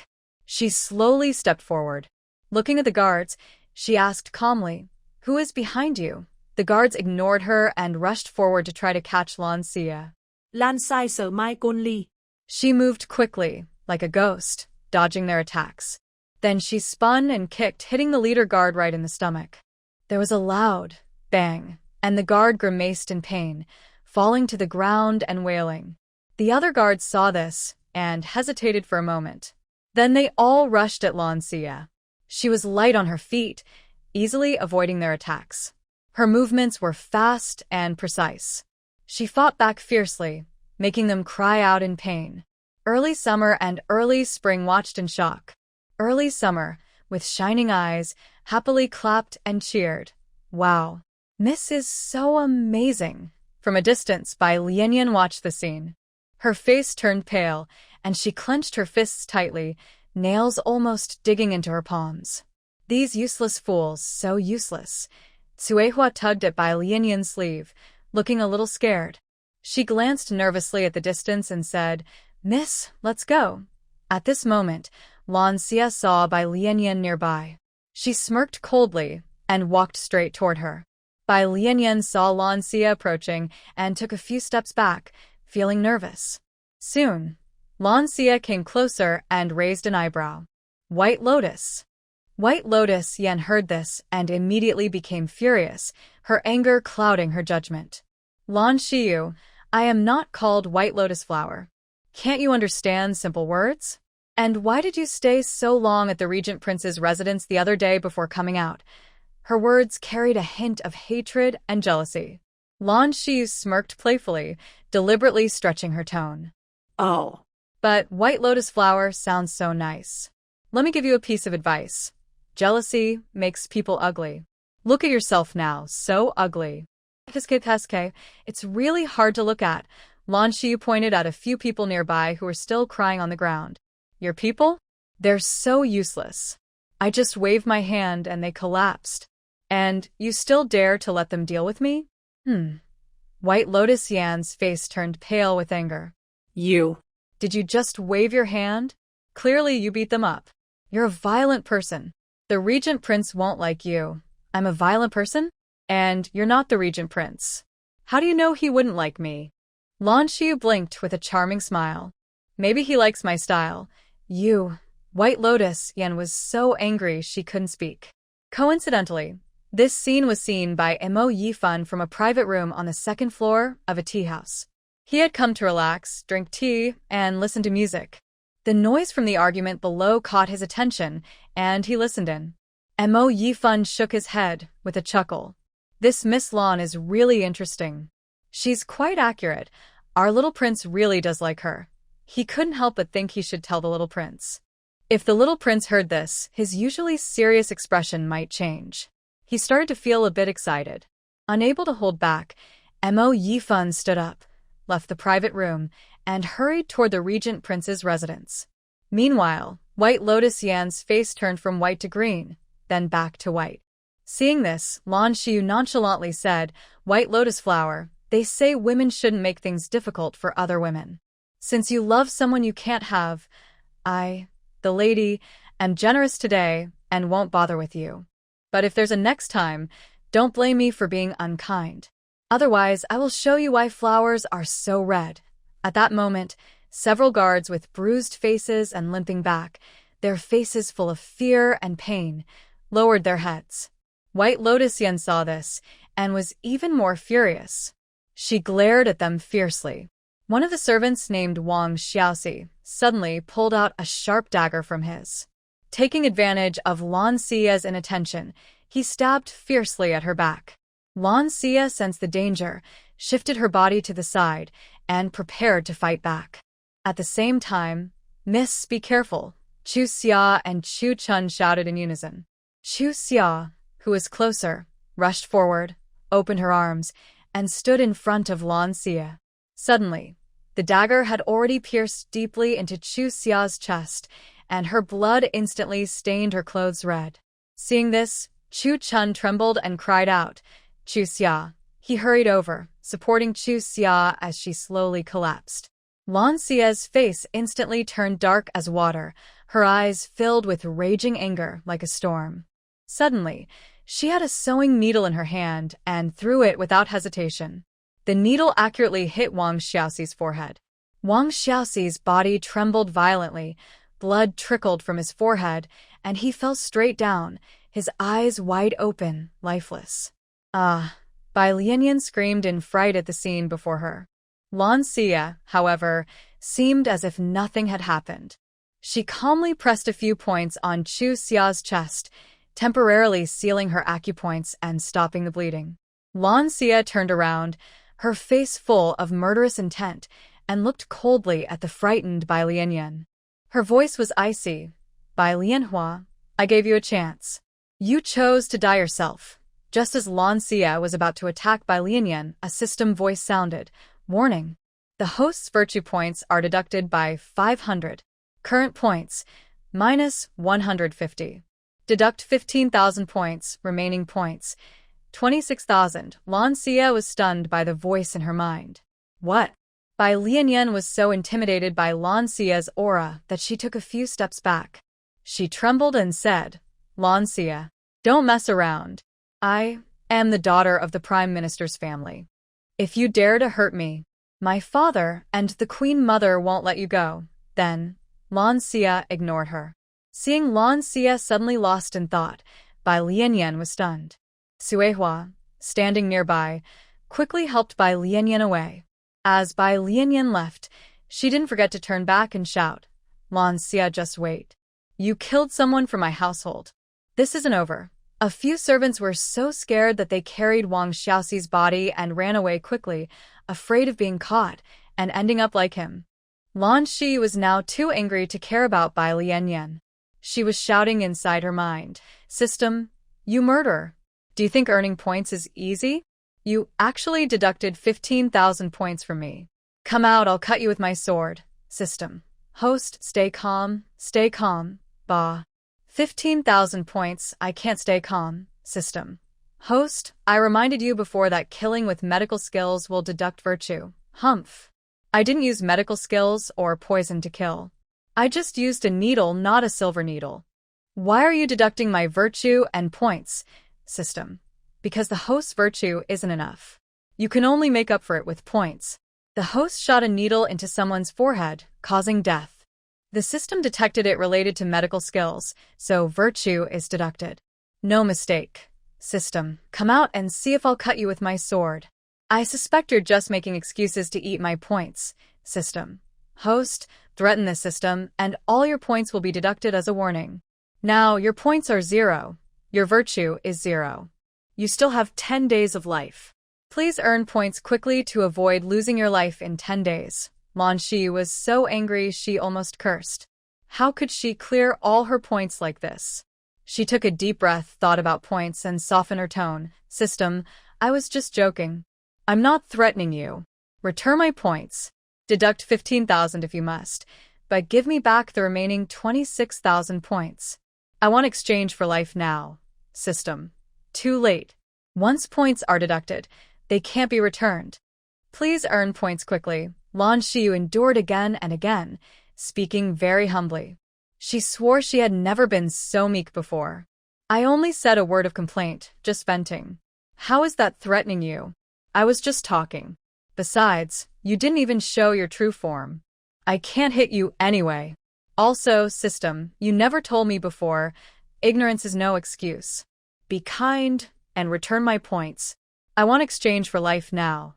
[SPEAKER 2] She slowly stepped forward. Looking at the guards, she asked calmly, "Who is behind you?" The guards ignored her and rushed forward to try to catch Lan Xiyue.
[SPEAKER 4] Lan Xiyue Mai Kun Li.
[SPEAKER 2] She moved quickly, like a ghost, dodging their attacks. Then she spun and kicked, hitting the leader guard right in the stomach. There was a loud bang, and the guard grimaced in pain, falling to the ground and wailing. The other guards saw this and hesitated for a moment. Then they all rushed at Lan Xiyue. She was light on her feet, easily avoiding their attacks. Her movements were fast and precise. She fought back fiercely, making them cry out in pain. Early summer and early spring watched in shock. Early summer, with shining eyes, happily clapped and cheered. "Wow, Miss is so amazing." From a distance, Bai Lianyan watched the scene. Her face turned pale, and she clenched her fists tightly, nails almost digging into her palms. These useless fools, so useless. Cuehua tugged at Bai Lianyan's sleeve, looking a little scared. She glanced nervously at the distance and said, "Miss, let's go." At this moment, Lan Xiyue saw Bai Lianyan nearby. She smirked coldly and walked straight toward her. Bai Lianyan saw Lan Xiyue approaching and took a few steps back, feeling nervous. Soon, Lan Xiyue came closer and raised an eyebrow. "White Lotus." White Lotus Yan heard this and immediately became furious, her anger clouding her judgment. "Lan Xiyue, I am not called White Lotus Flower. Can't you understand simple words? And why did you stay so long at the Regent Prince's residence the other day before coming out?" Her words carried a hint of hatred and jealousy. Lan Xiyue smirked playfully, deliberately stretching her tone.
[SPEAKER 4] "Oh.
[SPEAKER 2] But White Lotus Flower sounds so nice. Let me give you a piece of advice. Jealousy makes people ugly. Look at yourself now, so ugly. It's really hard to look at." Lan Xiyue pointed at a few people nearby who were still crying on the ground. "Your people? They're so useless. I just waved my hand and they collapsed. And you still dare to let them deal with me?" White Lotus Yan's face turned pale with anger.
[SPEAKER 4] "You.
[SPEAKER 2] Did you just wave your hand? Clearly you beat them up. You're a violent person. The Regent Prince won't like you." "I'm a violent person? And you're not the Regent Prince. How do you know he wouldn't like me?" Lan Xiyue blinked with a charming smile. "Maybe he likes my style. You." White Lotus Yan was so angry she couldn't speak. Coincidentally, this scene was seen by Mo Yifan from a private room on the second floor of a tea house. He had come to relax, drink tea, and listen to music. The noise from the argument below caught his attention, and he listened in. Mo Yifan shook his head with a chuckle. "This Miss Lan is really interesting. She's quite accurate. Our little prince really does like her." He couldn't help but think he should tell the little prince. If the little prince heard this, his usually serious expression might change. He started to feel a bit excited. Unable to hold back, Mo Yifan stood up, left the private room, and hurried toward the Regent Prince's residence. Meanwhile, White Lotus Yan's face turned from white to green, then back to white. Seeing this, Lan Xiyue nonchalantly said, "White Lotus Flower, they say women shouldn't make things difficult for other women. Since you love someone you can't have, I, the lady, am generous today and won't bother with you. But if there's a next time, don't blame me for being unkind. Otherwise, I will show you why flowers are so red." At that moment, several guards with bruised faces and limping back, their faces full of fear and pain, lowered their heads. White Lotus Yan saw this and was even more furious. She glared at them fiercely. One of the servants named Wang Xiaoxi suddenly pulled out a sharp dagger from his. Taking advantage of Lan Xiyue's inattention, he stabbed fiercely at her back. Lan Xiyue sensed the danger, shifted her body to the side, and prepared to fight back. At the same time, "Miss, be careful," Chu Xia and Chu Chun shouted in unison. Chu Xia, who was closer, rushed forward, opened her arms, and stood in front of Lan Xiyue. Suddenly, the dagger had already pierced deeply into Chu Xia's chest,
[SPEAKER 1] and her blood instantly stained her clothes red. Seeing this, Chu Chun trembled and cried out, "Chu Xia." He hurried over, supporting Chu Xia as she slowly collapsed. Lan Xie's face instantly turned dark as water, her eyes filled with raging anger like a storm. Suddenly, she had a sewing needle in her hand and threw it without hesitation. The needle accurately hit Wang Xiaoxi's forehead. Wang Xiaoxi's body trembled violently, blood trickled from his forehead, and he fell straight down, his eyes wide open, lifeless. "Ah!" Bai Lianyan screamed in fright at the scene before her. Lan Xie, however, seemed as if nothing had happened. She calmly pressed a few points on Chu Xia's chest, temporarily sealing her acupoints and stopping the bleeding. Lan Xie turned around, her face full of murderous intent, and looked coldly at the frightened Bai Lianyan. Her voice was icy. "Bai Lianhua, I gave you a chance. You chose to die yourself." Just as Lan Xie was about to attack Bai Lianyan, a system voice sounded. "Warning. The host's virtue points are deducted by 500. Current points, minus 150. Deduct 15,000 points, remaining points, 26,000. Lan Xie was stunned by the voice in her mind. What? Bai Lianyan was so intimidated by Lan Xie's aura that she took a few steps back. She trembled and said, "Lan Xie, don't mess around. I am the daughter of the Prime Minister's family. If you dare to hurt me, my father and the Queen Mother won't let you go." Then, Lan Xie ignored her. Seeing Lan Xie suddenly lost in thought, Bai Lianyan was stunned. Suehua, standing nearby, quickly helped Bai Lianyan away. As Bai Lianyan left, she didn't forget to turn back and shout, "Lan Xie, just wait. You killed someone from my household. This isn't over." A few servants were so scared that they carried Wang Xiaoxi's body and ran away quickly, afraid of being caught and ending up like him. Lan Xi was now too angry to care about Bai Lianyan. She was shouting inside her mind, "System, you murderer. Do you think earning points is easy? You actually deducted 15,000 points from me. Come out, I'll cut you with my sword. System. Host, stay calm, bah. 15,000 points, I can't stay calm. System. Host, I reminded you before that killing with medical skills will deduct virtue. Humph. I didn't use medical skills or poison to kill. I just used a needle, not a silver needle. Why are you deducting my virtue and points? System. Because the host's virtue isn't enough. You can only make up for it with points. The host shot a needle into someone's forehead, causing death. The system detected it related to medical skills, so virtue is deducted. No mistake. System, come out and see if I'll cut you with my sword. I suspect you're just making excuses to eat my points. System. Host, threaten the system, and all your points will be deducted as a warning. Now, your points are 0. Your virtue is 0. You still have 10 days of life. Please earn points quickly to avoid losing your life in 10 days. Lan Xi was so angry she almost cursed. How could she clear all her points like this? She took a deep breath, thought about points, and softened her tone. System, I was just joking. I'm not threatening you. Return my points. Deduct 15,000 if you must, but give me back the remaining 26,000 points. I want exchange for life now. System. Too late. Once points are deducted, they can't be returned. Please earn points quickly. Lan Xiyue endured again and again, speaking very humbly. She swore she had never been so meek before. I only said a word of complaint, just venting. How is that threatening you? I was just talking. Besides, you didn't even show your true form. I can't hit you anyway. Also, system, you never told me before. Ignorance is no excuse. Be kind and return my points. I want exchange for life now.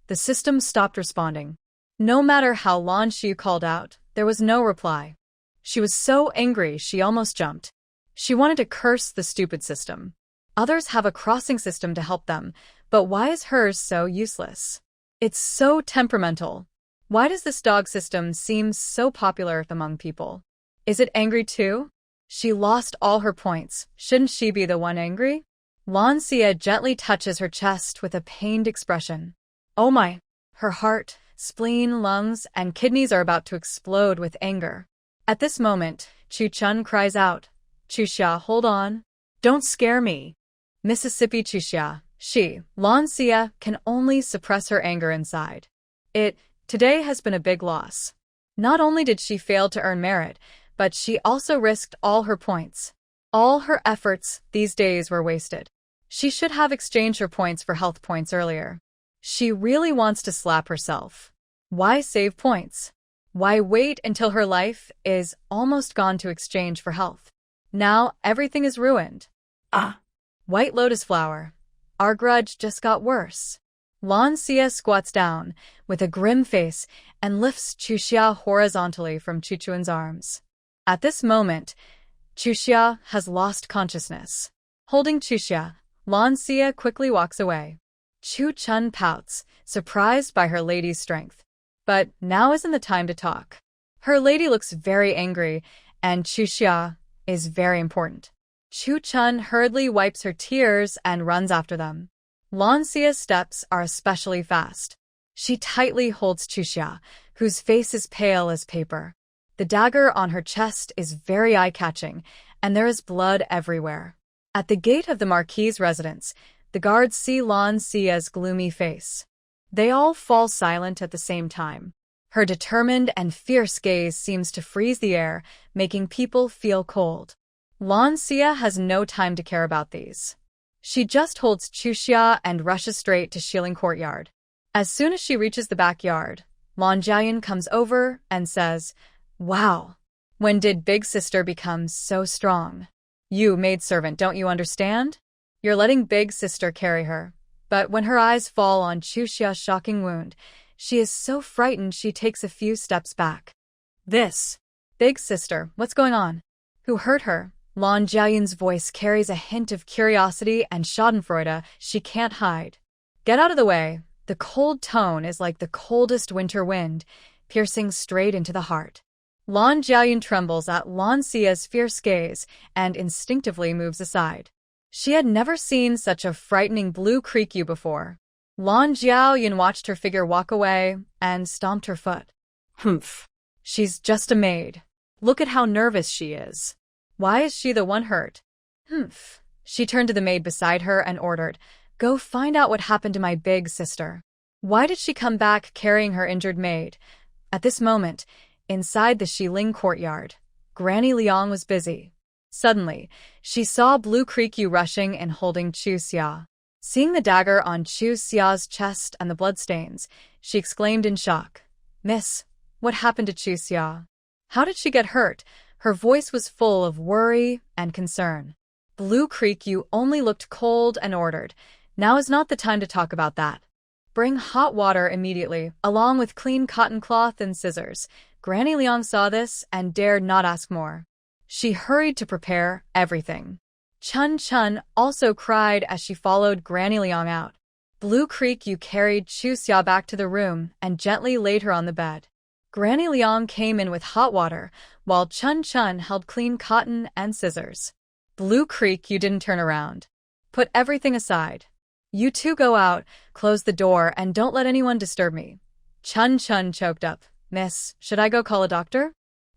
[SPEAKER 1] The system stopped responding. No matter how Lan Xiyue called out, there was no reply. She was so angry she almost jumped. She wanted to curse the stupid system. Others have a crossing system to help them, but why is hers so useless? It's so temperamental. Why does this dog system seem so popular among people? Is it angry too? She lost all her points. Shouldn't she be the one angry? Lan Xie gently touches her chest with a pained expression. Oh my! Her heart, spleen, lungs, and kidneys are about to explode with anger. At this moment,
[SPEAKER 2] Chu Chun cries out. Chuxia, hold on. Don't scare me. Mississippi Chuxia, Lan Xiyue, can only suppress her anger inside. Today has been a big loss. Not only did she fail to earn merit, but she also risked all her points. All her efforts these days were wasted. She should have exchanged her points for health points earlier. She really wants to slap herself. Why save points? Why wait until her life is almost gone to exchange for health? Now everything is ruined. White lotus flower. Our grudge just got worse. Lan Xiyue squats down with a grim face and lifts Chuxia horizontally from Chu Chun's arms. At this moment, Chuxia has lost consciousness. Holding Chuxia, Lan Xiyue quickly walks away. Chu Chun pouts, surprised by her lady's strength. But now isn't the time to talk. Her lady looks very angry, and Chuxia is very important. Chu Chun hurriedly wipes her tears and runs after them. Lan Xiyue's steps are especially fast. She tightly holds Chuxia, whose face is pale as paper. The dagger on her chest is very eye-catching, and there is blood everywhere. At the gate of the Marquis' residence, the guards see Lan Xiyue's gloomy face. They all fall silent at the same time. Her determined and fierce gaze seems to freeze the air, making people feel cold. Lan Xiyue has no time to care about these. She just holds Chuxia and rushes straight to Shilin Courtyard. As soon as she reaches the backyard, Lan Xiyue comes over and says, "Wow, when did Big Sister become so strong? You, maidservant, don't you understand? You're letting Big Sister carry her." But when her eyes fall on Chuxia's shocking wound, she is so frightened she takes a few steps back. Big Sister, what's going on? Who hurt her? Lan Xiaoyun's voice carries a hint of curiosity and schadenfreude she can't hide. Get out of the way. The cold tone is like the coldest winter wind, piercing straight into the heart. Lan Xiaoyun trembles at Lan Xiyue's fierce gaze and instinctively moves aside. She had never seen such a frightening blue creaku before. Lan Xiaoyun watched her figure walk away and stomped her foot.
[SPEAKER 3] Humph.
[SPEAKER 2] She's just a maid. Look at how nervous she is. Why is she the one hurt? Humph. She turned to the maid beside her and ordered, "Go find out what happened to my big sister." Why did she come back carrying her injured maid? At this moment, inside the Shilin courtyard, Granny Liang was busy. Suddenly, she saw Blue Creaku rushing and holding Chu Xia. Seeing the dagger on Chu Xia's chest and the bloodstains, she exclaimed in shock, "Miss, what happened to Chu Xia? How did she get hurt?" Her voice was full of worry and concern. Blue Creaku only looked cold and ordered, "Now is not the time to talk about that. Bring hot water immediately, along with clean cotton cloth and scissors." Granny Liang saw this and dared not ask more. She hurried to prepare everything. Chun Chun also cried as she followed Granny Liang out. Blue Creaku carried Chu Xia back to the room and gently laid her on the bed. Granny Liang came in with hot water, while Chun Chun held clean cotton and scissors. Blue Creaku didn't turn around. "Put everything aside. You two go out, close the door, and don't let anyone disturb me." Chun Chun choked up. "Miss, should I go call a doctor?"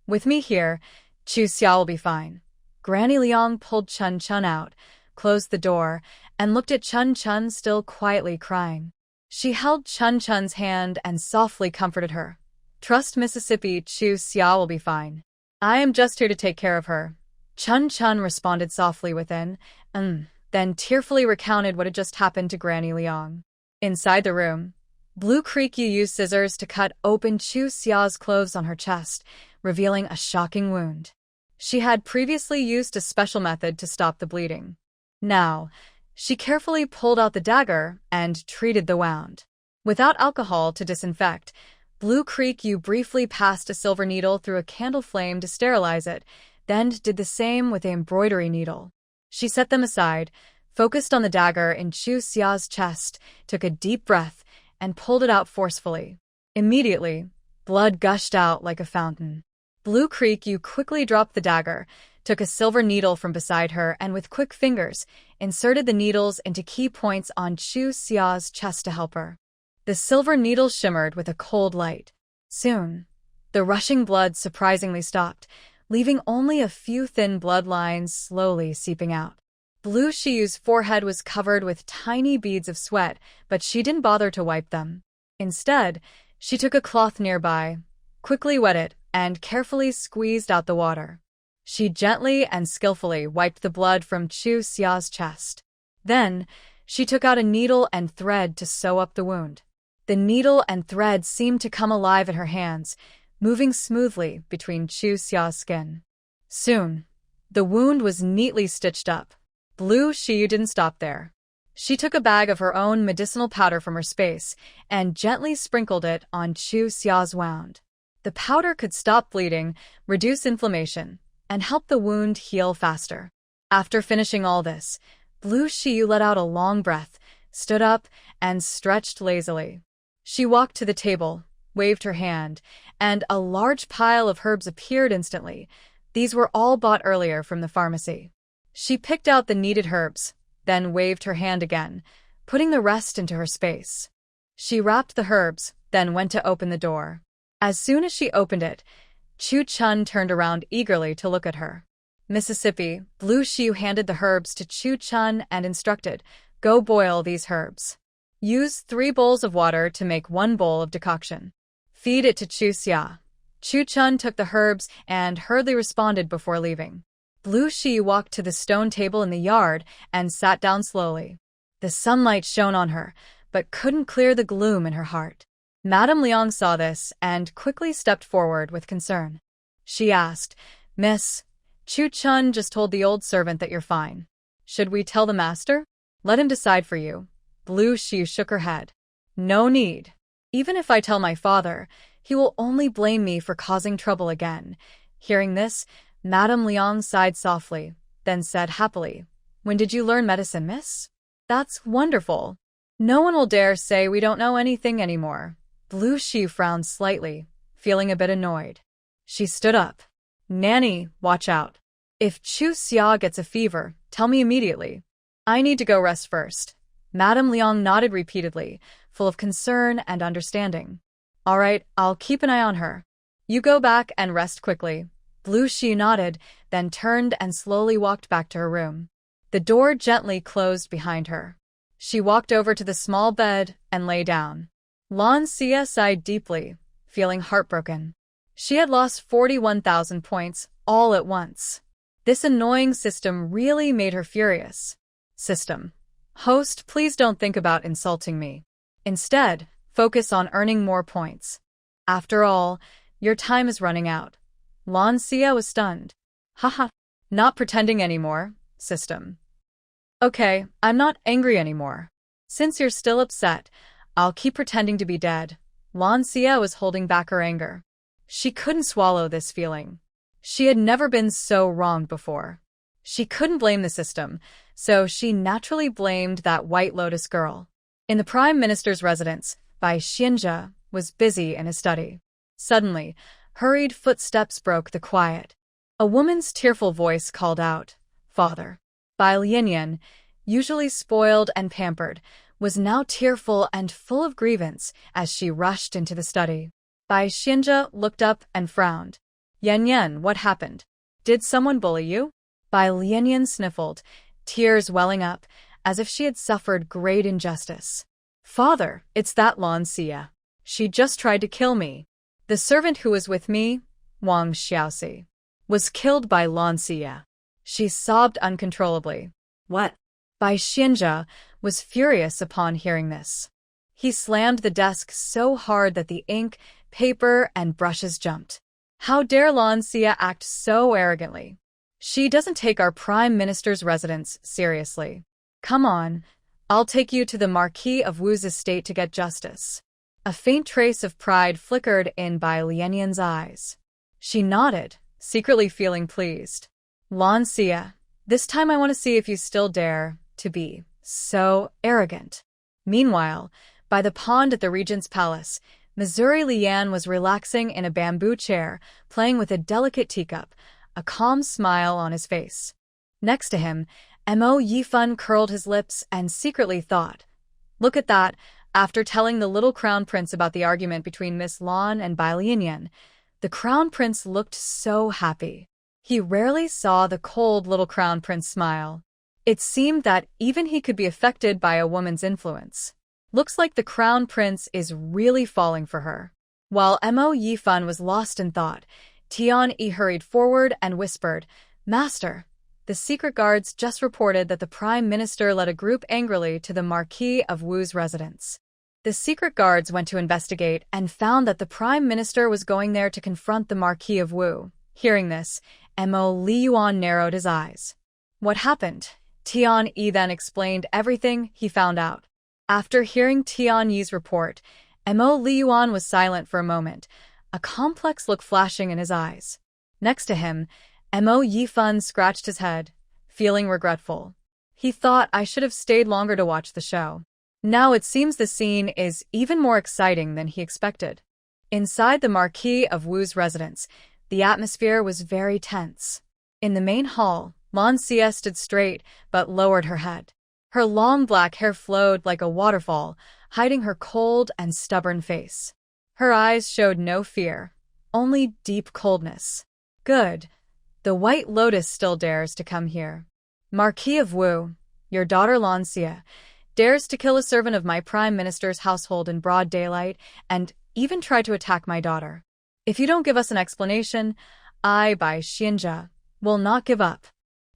[SPEAKER 2] "With me here, Chu Xia will be fine." Granny Liang pulled Chun Chun out, closed the door, and looked at Chun Chun still quietly crying. She held Chun Chun's hand and softly comforted her. "Trust Mississippi, Chu Xia will be fine. I am just here to take care of her." Chun Chun responded softly within, then tearfully recounted what had just happened to Granny Liang. Inside the room, Blue Creaku used scissors to cut open Chu Xia's clothes on her chest, revealing a shocking wound. She had previously used a special method to stop the bleeding. Now, she carefully pulled out the dagger and treated the wound. Without alcohol to disinfect, Blue Creaku briefly passed a silver needle through a candle flame to sterilize it, then did the same with the embroidery needle. She set them aside, focused on the dagger in Chu Xia's chest, took a deep breath, and pulled it out forcefully. Immediately, blood gushed out like a fountain. Blue Creaku quickly dropped the dagger, took a silver needle from beside her, and with quick fingers, inserted the needles into key points on Chu Xia's chest to help her. The silver needle shimmered with a cold light. Soon, the rushing blood surprisingly stopped,
[SPEAKER 1] leaving only a few thin bloodlines slowly seeping out. Blue Xiyue's forehead was covered with tiny beads of sweat, but she didn't bother to wipe them. Instead, she took a cloth nearby, quickly wet it, and carefully squeezed out the water. She gently and skillfully wiped the blood from Chu Xia's chest. Then, she took out a needle and thread to sew up the wound. The needle and thread seemed to come alive in her hands, moving smoothly between Chu Xia's skin. Soon, the wound was neatly stitched up. Blue Xiyue didn't stop there. She took a bag of her own medicinal powder from her space and gently sprinkled it on Chu Xia's wound. The powder could stop bleeding, reduce inflammation, and help the wound heal faster. After finishing all this, Blue Xiyue let out a long breath, stood up, and stretched lazily. She walked to the table, waved her hand, and a large pile of herbs appeared instantly. These were all bought earlier from the pharmacy. She picked out the needed herbs, then waved her hand again, putting the rest into her space. She wrapped the herbs, then went to open the door. As soon as she opened it, Chu Chun turned around eagerly to look at her. Mississippi, Blue Xiyue handed the herbs to Chu Chun and instructed, "Go boil these herbs. Use 3 bowls of water to make 1 bowl of decoction. Feed it to Chu Xia." Chu Chun took the herbs and hurriedly responded before leaving. Blue Xiyue walked to the stone table in the yard and sat down slowly. The sunlight shone on her, but couldn't clear the gloom in her heart. Madame Liang saw this and quickly stepped forward with concern. She asked, "Miss, Chu Chun just told the old servant that you're fine. Should we tell the master? Let him decide for you." Blue Xiyue shook her head. "No need. Even if I tell my father, he will only blame me for causing trouble again." Hearing this, Madame Liang sighed softly, then said happily, "When did you learn medicine, miss? That's wonderful. No one will dare say we don't know anything anymore." Blue Xiyue frowned slightly, feeling a bit annoyed. She stood up. "Nanny, watch out. If Chu Xia gets a fever, tell me immediately. I need to go rest first." Madame Liang nodded repeatedly, full of concern and understanding. "All right, I'll keep an eye on her. You go back and rest quickly." Blue Xiyue nodded, then turned and slowly walked back to her room. The door gently closed behind her. She walked over to the small bed and lay down. Lan Xiyue sighed deeply, feeling heartbroken. She had lost 41,000 points all at once. This annoying system really made her furious. System. Host, please don't think about insulting me. Instead, focus on earning more points. After all, your time is running out. Lan Xiyue was stunned. Haha, not pretending anymore, system. Okay, I'm not angry anymore. Since you're still upset, I'll keep pretending to be dead. Lan Xiyue was holding back her anger. She couldn't swallow this feeling. She had never been so wronged before. She couldn't blame the system, so she naturally blamed that White Lotus girl. In the Prime Minister's residence, Bai Xianzhe was busy in his study. Suddenly, hurried footsteps broke the quiet. A woman's tearful voice called out, "Father." Bai Lianyan, usually spoiled and pampered, was now tearful and full of grievance as she rushed into the study. Bai Xianzhe looked up and frowned. "Yan Yan, what happened? Did someone bully you?" Bai Lianyan sniffled, tears welling up, as if she had suffered great injustice. "Father, it's that Lan Xiyue. She just tried to kill me. The servant who was with me, Wang Xiaoxi, was killed by Lan Xiyue." She sobbed uncontrollably.
[SPEAKER 4] "What?"
[SPEAKER 1] Bai Xianzhe was furious upon hearing this. He slammed the desk so hard that the ink, paper, and brushes jumped. How dare Lan Xiyue act so arrogantly? She doesn't take our Prime Minister's residence seriously. Come on, I'll take you to the Marquis of Wu's estate to get justice. A faint trace of pride flickered in Bai Lianyan's eyes. She nodded, secretly feeling pleased. "Lan Xiyue, this time I want to see if you still dare to be so arrogant." Meanwhile, by the pond at the Regent's palace, Missouri Lian was relaxing in a bamboo chair, playing with a delicate teacup, a calm smile on his face. Next to him, Mo Yifan curled his lips and secretly thought, "Look at that." After telling the little crown prince about the argument between Miss Lan and Bai Lianyan, the crown prince looked so happy. He rarely saw the cold little crown prince smile. It seemed that even he could be affected by a woman's influence. Looks like the crown prince is really falling for her. While Mo Yifan was lost in thought, Tian Yi hurried forward and whispered, "Master, the secret guards just reported that the Prime Minister led a group angrily to the Marquis of Wu's residence." The secret guards went to investigate and found that the Prime Minister was going there to confront the Marquis of Wu. Hearing this, Mo Liyuan narrowed his eyes. What happened? Tian Yi then explained everything he found out. After hearing Tian Yi's report, Mo Liyuan was silent for a moment, a complex look flashing in his eyes. Next to him, Mo Yifan scratched his head, feeling regretful. He thought, I should have stayed longer to watch the show. Now it seems the scene is even more exciting than he expected. Inside the Marquis of Wu's residence, the atmosphere was very tense. In the main hall, Lan Xiyue stood straight but lowered her head. Her long black hair flowed like a waterfall, hiding her cold and stubborn face. Her eyes showed no fear, only deep coldness. Good. The White Lotus still dares to come here. Marquis of Wu, your daughter Lan Xiyue, dares to kill a servant of my Prime Minister's household in broad daylight and even try to attack my daughter. If you don't give us an explanation, I, Bai Xianzhe, will not give up.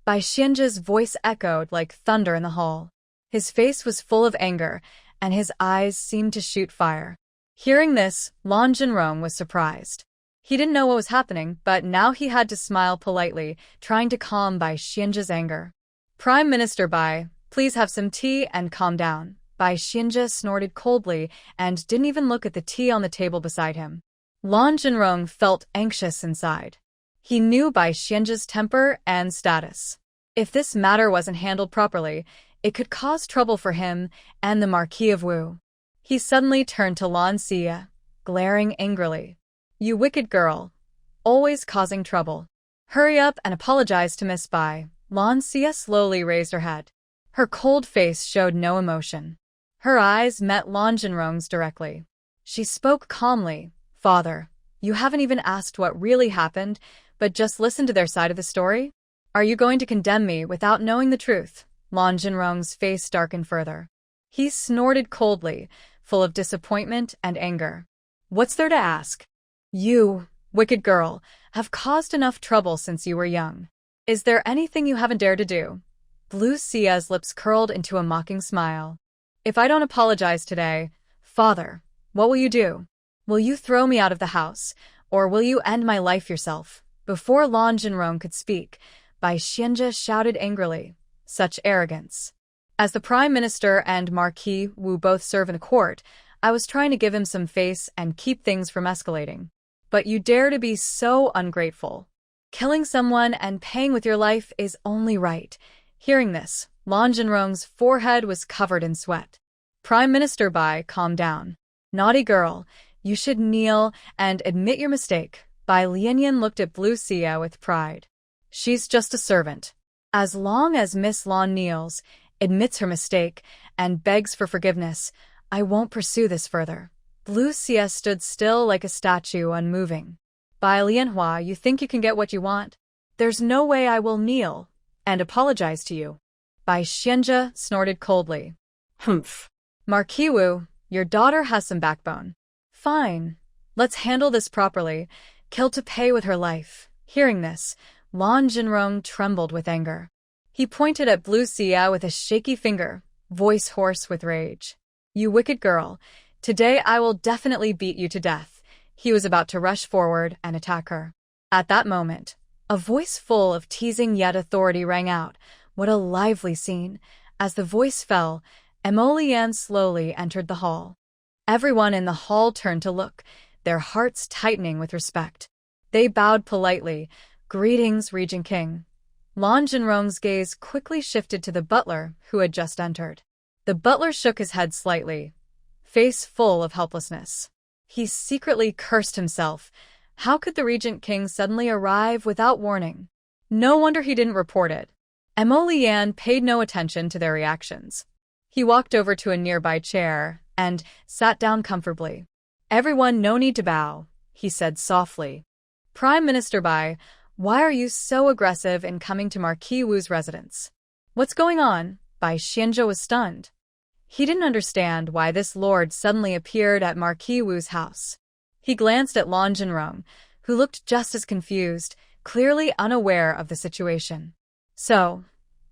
[SPEAKER 1] Bai Xianzhe's voice echoed like thunder in the hall. His face was full of anger, and his eyes seemed to shoot fire. Hearing this, Lan Jinrong was surprised. He didn't know what was happening, but now he had to smile politely, trying to calm Bai Xianzhe's anger. Prime Minister Bai, please have some tea and calm down. Bai Xianzhe snorted coldly and didn't even look at the tea on the table beside him. Lan Jinrong felt anxious inside. He knew Bai Xianzhe's temper and status. If this matter wasn't handled properly, it could cause trouble for him and the Marquis of Wu. He suddenly turned to Lan Xiyue, glaring angrily. You wicked girl, always causing trouble. Hurry up and apologize to Miss Bai. Lan Xiyue slowly raised her head. Her cold face showed no emotion. Her eyes met Lan Jinrong's directly. She spoke calmly. Father, you haven't even asked what really happened, but just listened to their side of the story? Are you going to condemn me without knowing the truth? Lan Jinrong's face darkened further. He snorted coldly, full of disappointment and anger. What's there to ask? You, wicked girl, have caused enough trouble since you were young. Is there anything you haven't dared to do? Blue Xia's lips curled into a mocking smile. If I don't apologize today, Father, what will you do? Will you throw me out of the house, or will you end my life yourself? Before Lan Jinrong could speak, Bai Xianzhe shouted angrily. Such arrogance. As the Prime Minister and Marquis Wu both serve in a court, I was trying to give him some face and keep things from escalating. But you dare to be so ungrateful. Killing someone and paying with your life is only right. Hearing this, Lan Jinrong's forehead was covered in sweat. Prime Minister Bai, calm down. Naughty girl, you should kneel and admit your mistake. Bai Lianyan looked at Blue Xia with pride. She's just a servant. As long as Miss Lan kneels, admits her mistake, and begs for forgiveness, I won't pursue this further. Blue Xia stood still like a statue, unmoving. Bai Lianhua, you think you can get what you want? There's no way I will kneel and apologize to you. Bai Xianzhe snorted coldly. Humph. Marquis Wu, your daughter has some backbone. Fine. Let's handle this properly. Kill to pay with her life. Hearing this, Lan Jinrong trembled with anger. He pointed at Blue Xia with a shaky finger, voice hoarse with rage. You wicked girl, today I will definitely beat you to death. He was about to rush forward and attack her. At that moment, a voice full of teasing yet authority rang out. What a lively scene. As the voice fell, Emolian slowly entered the hall. Everyone in the hall turned to look, their hearts tightening with respect. They bowed politely. Greetings, Regent King. Lan Jinrong's gaze quickly shifted to the butler, who had just entered. The butler shook his head slightly, face full of helplessness. He secretly cursed himself. How could the Regent King suddenly arrive without warning? No wonder he didn't report it. Emolian paid no attention to their reactions. He walked over to a nearby chair and sat down comfortably. Everyone, no need to bow, he said softly. Prime Minister Bai, Why are you so aggressive in coming to Marquis Wu's residence? What's going on? Bai Xianzhe was stunned. He didn't understand why this lord suddenly appeared at Marquis Wu's house. He glanced at Lan Xiyue, who looked just as confused, clearly unaware of the situation. So,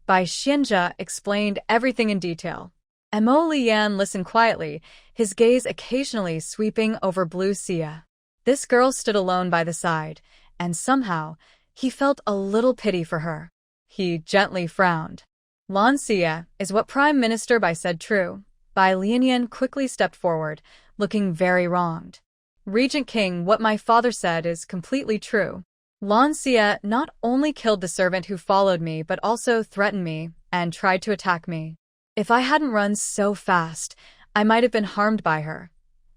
[SPEAKER 1] Bai Xianzhe explained everything in detail. Mo Lian listened quietly, his gaze occasionally sweeping over Blue Xia. This girl stood alone by the side, and somehow, he felt a little pity for her. He gently frowned. Lan Xiyue, is what Prime Minister Bai said true? Bai Lianyan quickly stepped forward, looking very wronged. Regent King, what my father said is completely true. Lan Xiyue not only killed the servant who followed me but also threatened me and tried to attack me. If I hadn't run so fast, I might have been harmed by her.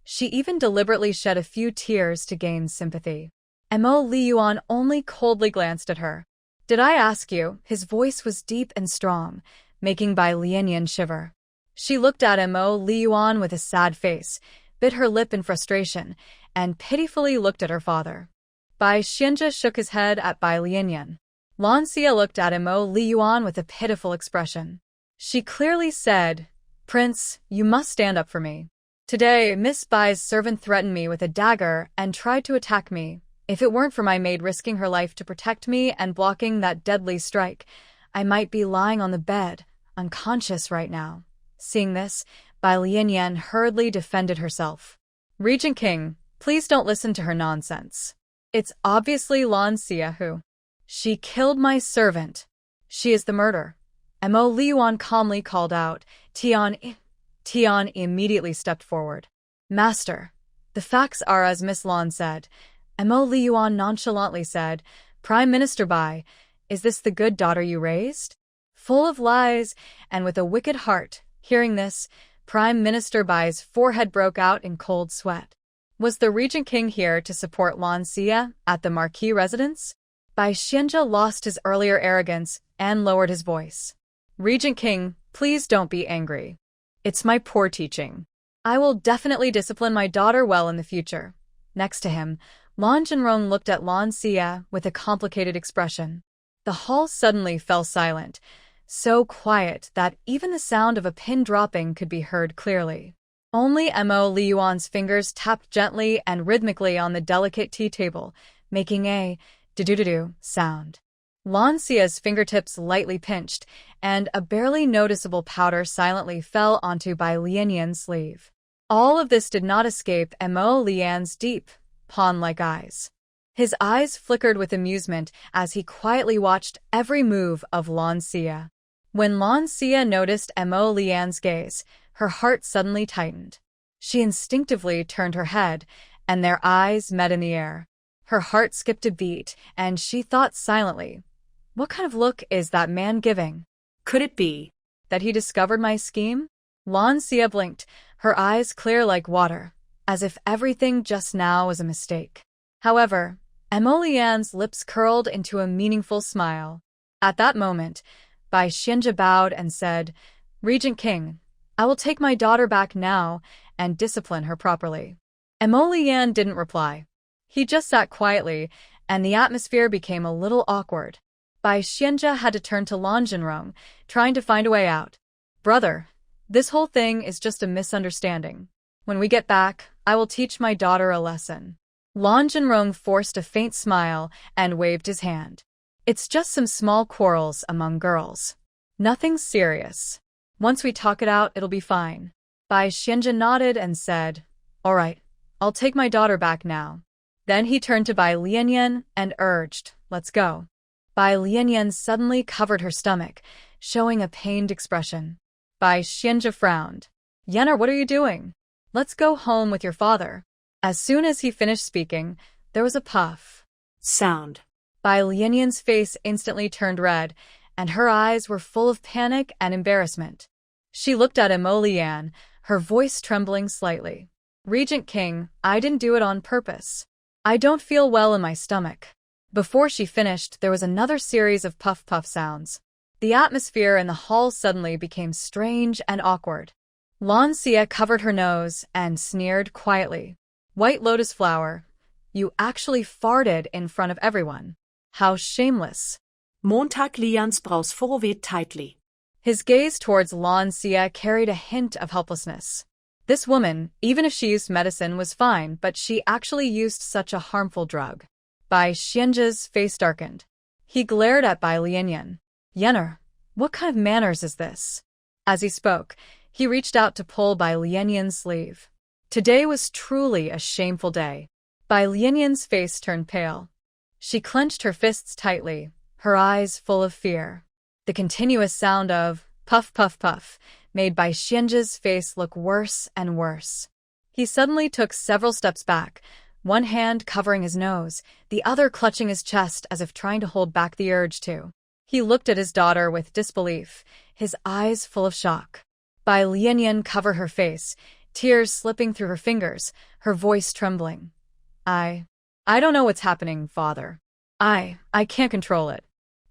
[SPEAKER 1] She even deliberately shed a few tears to gain sympathy. Mo Liyuan only coldly glanced at her. Did I ask you? His voice was deep and strong, making Bai Lianyan shiver. She looked at Mo Liyuan with a sad face, bit her lip in frustration, and pitifully looked at her father. Bai Xianzhe shook his head at Bai Lianyan. Lan Xiyue looked at Mo Liyuan with a pitiful expression. She clearly said, Prince, you must stand up for me. Today, Miss Bai's servant threatened me with a dagger and tried to attack me. If it weren't for my maid risking her life to protect me and blocking that deadly strike, I might be lying on the bed, unconscious right now. Seeing this, Bai Lianyan hurriedly defended herself. Regent King, please don't listen to her nonsense. It's obviously Lan Xiyue who. She killed my servant. She is the murderer. Mo Liyuan calmly called out. Tian immediately stepped forward. Master, the facts are as Miss Lan said. Mo Liyuan nonchalantly said, Prime Minister Bai, is this the good daughter you raised? Full of lies and with a wicked heart. Hearing this, Prime Minister Bai's forehead broke out in cold sweat. Was the Regent King here to support Lan Xiyue at the Marquis residence? Bai Xianzhe lost his earlier arrogance and lowered his voice. Regent King, please don't be angry. It's my poor teaching. I will definitely discipline my daughter well in the future. Next to him, Lan Xiyue looked at Lan Xiyue with a complicated expression. The hall suddenly fell silent, so quiet that even the sound of a pin dropping could be heard clearly. Only Mo Liyuan's fingers tapped gently and rhythmically on the delicate tea table, making a do-do-do-do sound. Lan Xia's fingertips lightly pinched, and a barely noticeable powder silently fell onto Bai Lianyan's sleeve. All of this did not escape Mo Lian's deep, pawn-like eyes. His eyes flickered with amusement as he quietly watched every move of Lan Xiyue. When Lan Xiyue noticed Mo Lian's gaze, her heart suddenly tightened. She instinctively turned her head, and their eyes met in the air. Her heart skipped a beat, and she thought silently, what kind of look is that man giving?
[SPEAKER 3] Could it be
[SPEAKER 1] that he discovered my scheme? Lan Xiyue blinked, her eyes clear like water, as if everything just now was a mistake. However, Mo Lian's lips curled into a meaningful smile. At that moment, Bai Xianzhe bowed and said, Regent King, I will take my daughter back now and discipline her properly. Mo Lian didn't reply. He just sat quietly, and the atmosphere became a little awkward. Bai Xianzhe had to turn to Lan Xiyue, trying to find a way out. Brother, this whole thing is just a misunderstanding. When we get back, I will teach my daughter a lesson. Lan Xiyue forced a faint smile and waved his hand. It's just some small quarrels among girls. Nothing serious. Once we talk it out, it'll be fine. Bai Xianzhe nodded and said, All right, I'll take my daughter back now. Then he turned to Bai Lianyan and urged, Let's go. Bai Lianyan suddenly covered her stomach, showing a pained expression. Bai Xianzhe frowned. Yener, what are you doing? Let's go home with your father. As soon as he finished speaking, there was a puff.
[SPEAKER 3] Sound.
[SPEAKER 1] Bai Lianyan's face instantly turned red, and her eyes were full of panic and embarrassment. She looked at Mo Lian, her voice trembling slightly. Regent King, I didn't do it on purpose. I don't feel well in my stomach. Before she finished, there was another series of puff-puff sounds. The atmosphere in the hall suddenly became strange and awkward. Lan Xiyue covered her nose and sneered quietly. White lotus flower, you actually farted in front of everyone.
[SPEAKER 2] How shameless.
[SPEAKER 4] Montag Lians brows forehead tightly.
[SPEAKER 2] His gaze towards Lan Xiyue carried a hint of helplessness. This woman, even if she used medicine, was fine, but she actually used such a harmful drug. Bai Xianzhe's face darkened. He glared at Bai Lianyan. Yener, what kind of manners is this? As he spoke, he reached out to pull Bai Lianyan's sleeve. Today was truly a shameful day. Bai Lianyan's face turned pale. She clenched her fists tightly, her eyes full of fear. The continuous sound of puff puff puff made Bai Xianzhe's face look worse and worse. He suddenly took several steps back, one hand covering his nose, the other clutching his chest as if trying to hold back the urge to. He looked at his daughter with disbelief, his eyes full of shock. Bai Lianyan covered her face, tears slipping through her fingers, her voice trembling. I don't know what's happening, father. I can't control it.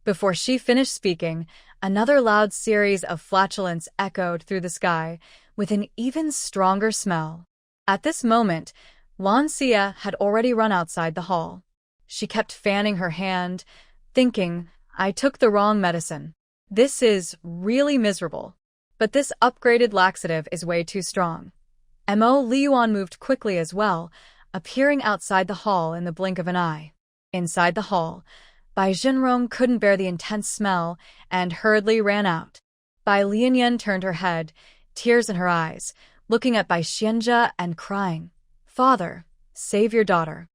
[SPEAKER 2] Before she finished speaking, another loud series of flatulence echoed through the sky, with an even stronger smell. At this moment, Lan Xiyue had already run outside the hall. She kept fanning her hand, thinking, I took the wrong medicine. This is really miserable. But this upgraded laxative is way too strong. Mo Liyuan moved quickly as well, appearing outside the hall in the blink of an eye. Inside the hall, Bai Zhenrong couldn't bear the intense smell and hurriedly ran out. Bai Lianyan turned her head, tears in her eyes, looking at Bai Xianzhe and crying, Father, save your daughter.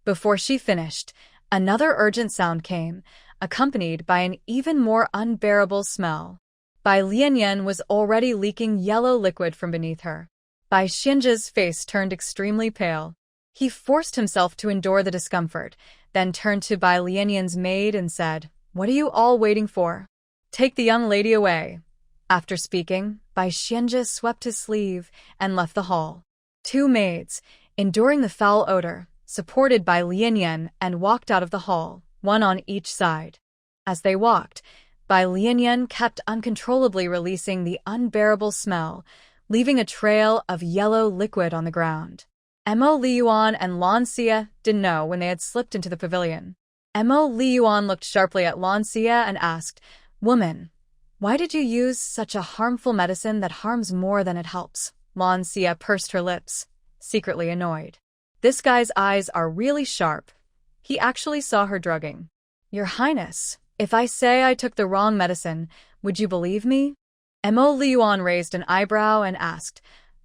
[SPEAKER 2] Before she finished, another urgent sound came, accompanied by an even more unbearable smell. Bai Lianyan was already leaking yellow liquid from beneath her. Bai Xianzhe's face turned extremely pale. He forced himself to endure the discomfort, then turned to Bai Lianyan's maid and said, What are you all waiting for? Take the young lady away. After speaking, Bai Xianzhe swept his sleeve and left the hall. Two maids, enduring the foul odor, supported Bai Lianyan and walked out of the hall, one on each side. As they walked, Bai Lianyan kept uncontrollably releasing the unbearable smell, leaving a trail of yellow liquid on the ground. Mo Liyuan and Lan Xiyue didn't know when they had slipped into the pavilion. Mo Liyuan looked sharply at Lan Xiyue and asked, Woman, why did you use such a harmful medicine that harms more than it helps? Lan Xiyue pursed her lips, secretly annoyed. This guy's eyes are really sharp. He actually saw her drugging. Your Highness, if I say I took the wrong medicine, would you believe me? Mo Liyuan raised an eyebrow and asked,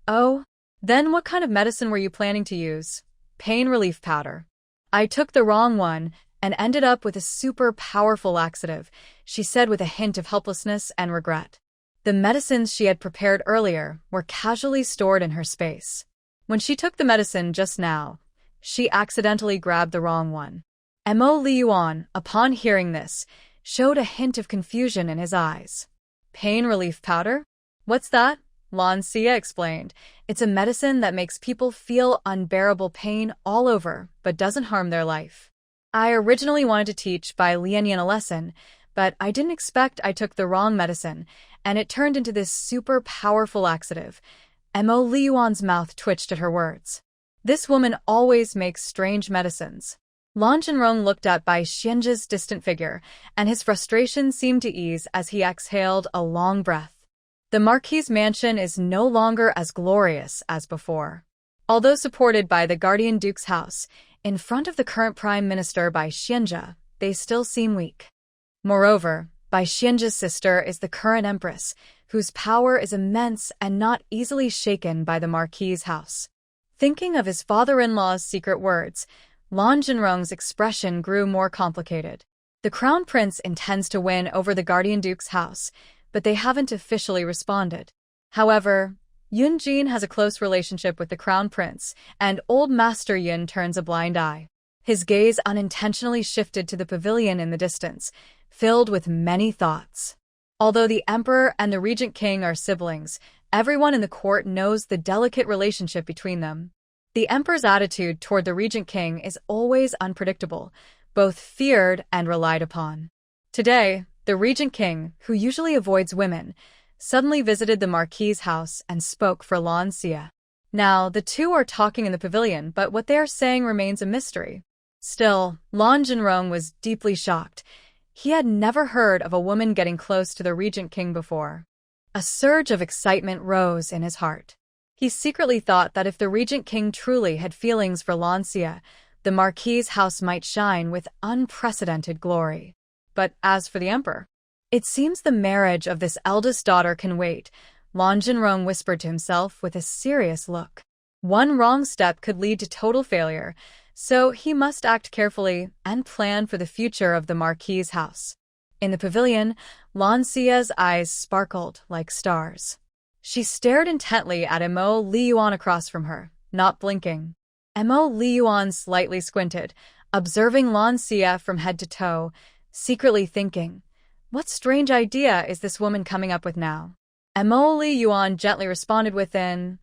[SPEAKER 2] Oh, then what kind of medicine were you planning to use? Pain relief powder. I took the wrong one and ended up with a super powerful laxative, she said with a hint of helplessness and regret. The medicines she had prepared earlier were casually stored in her space. When she took the medicine just now, she accidentally grabbed the wrong one. Mo Liyuan, upon hearing this, showed a hint of confusion in his eyes. Pain relief powder? What's that? Lan Xiyue explained. It's a medicine that makes people feel unbearable pain all over, but doesn't harm their life. I originally wanted to teach Bai Lianyan a lesson, but I didn't expect I took the wrong medicine, and it turned into this super powerful laxative. Mo Liyuan's mouth twitched at her words. This woman always makes strange medicines. Lan Zhenrong looked at Bai Xianzhe's distant figure, and his frustration seemed to ease as he exhaled a long breath. The Marquis' mansion is no longer as glorious as before. Although supported by the Guardian Duke's house, in front of the current Prime Minister Bai Xianzhe, they still seem weak. Moreover, Bai Xianzhe's sister is the current empress, whose power is immense and not easily shaken by the Marquis' house. Thinking of his father-in-law's secret words, Lan Zhenrong's expression grew more complicated. The Crown Prince intends to win over the Guardian Duke's house, but they haven't officially responded. However, Yun Jin has a close relationship with the Crown Prince, and old Master Yun turns a blind eye. His gaze unintentionally shifted to the pavilion in the distance, filled with many thoughts. Although the Emperor and the Regent King are siblings, everyone in the court knows the delicate relationship between them. The Emperor's attitude toward the Regent King is always unpredictable, both feared and relied upon. Today, the Regent King, who usually avoids women, suddenly visited the Marquis' house and spoke for Lan Xiyue. Now, the two are talking in the pavilion, but what they are saying remains a mystery. Still, Lan Xiyue was deeply shocked. He had never heard of a woman getting close to the Regent King before. A surge of excitement rose in his heart. He secretly thought that if the Regent King truly had feelings for Lan Xiyue, the Marquis' house might shine with unprecedented glory. But as for the Emperor, it seems the marriage of this eldest daughter can wait, Lan Xiyue whispered to himself with a serious look. One wrong step could lead to total failure, so he must act carefully and plan for the future of the Marquis' house. In the pavilion, Lan Xiyue's eyes sparkled like stars. She stared intently at Mo Liyuan across from her, not blinking. Mo Liyuan slightly squinted, observing Lan Xiyue from head to toe, secretly thinking, what strange idea is this woman coming up with now? Mo Liyuan gently responded with an,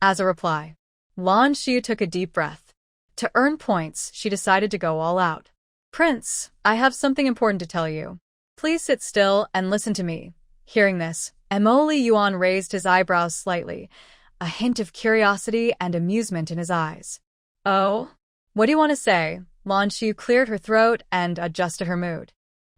[SPEAKER 2] as a reply. Lan Xiyue took a deep breath. To earn points, she decided to go all out. Prince, I have something important to tell you. Please sit still and listen to me. Hearing this, Mo Liyuan raised his eyebrows slightly, a hint of curiosity and amusement in his eyes. Oh? What do you want to say? Lan Xiyue cleared her throat and adjusted her mood.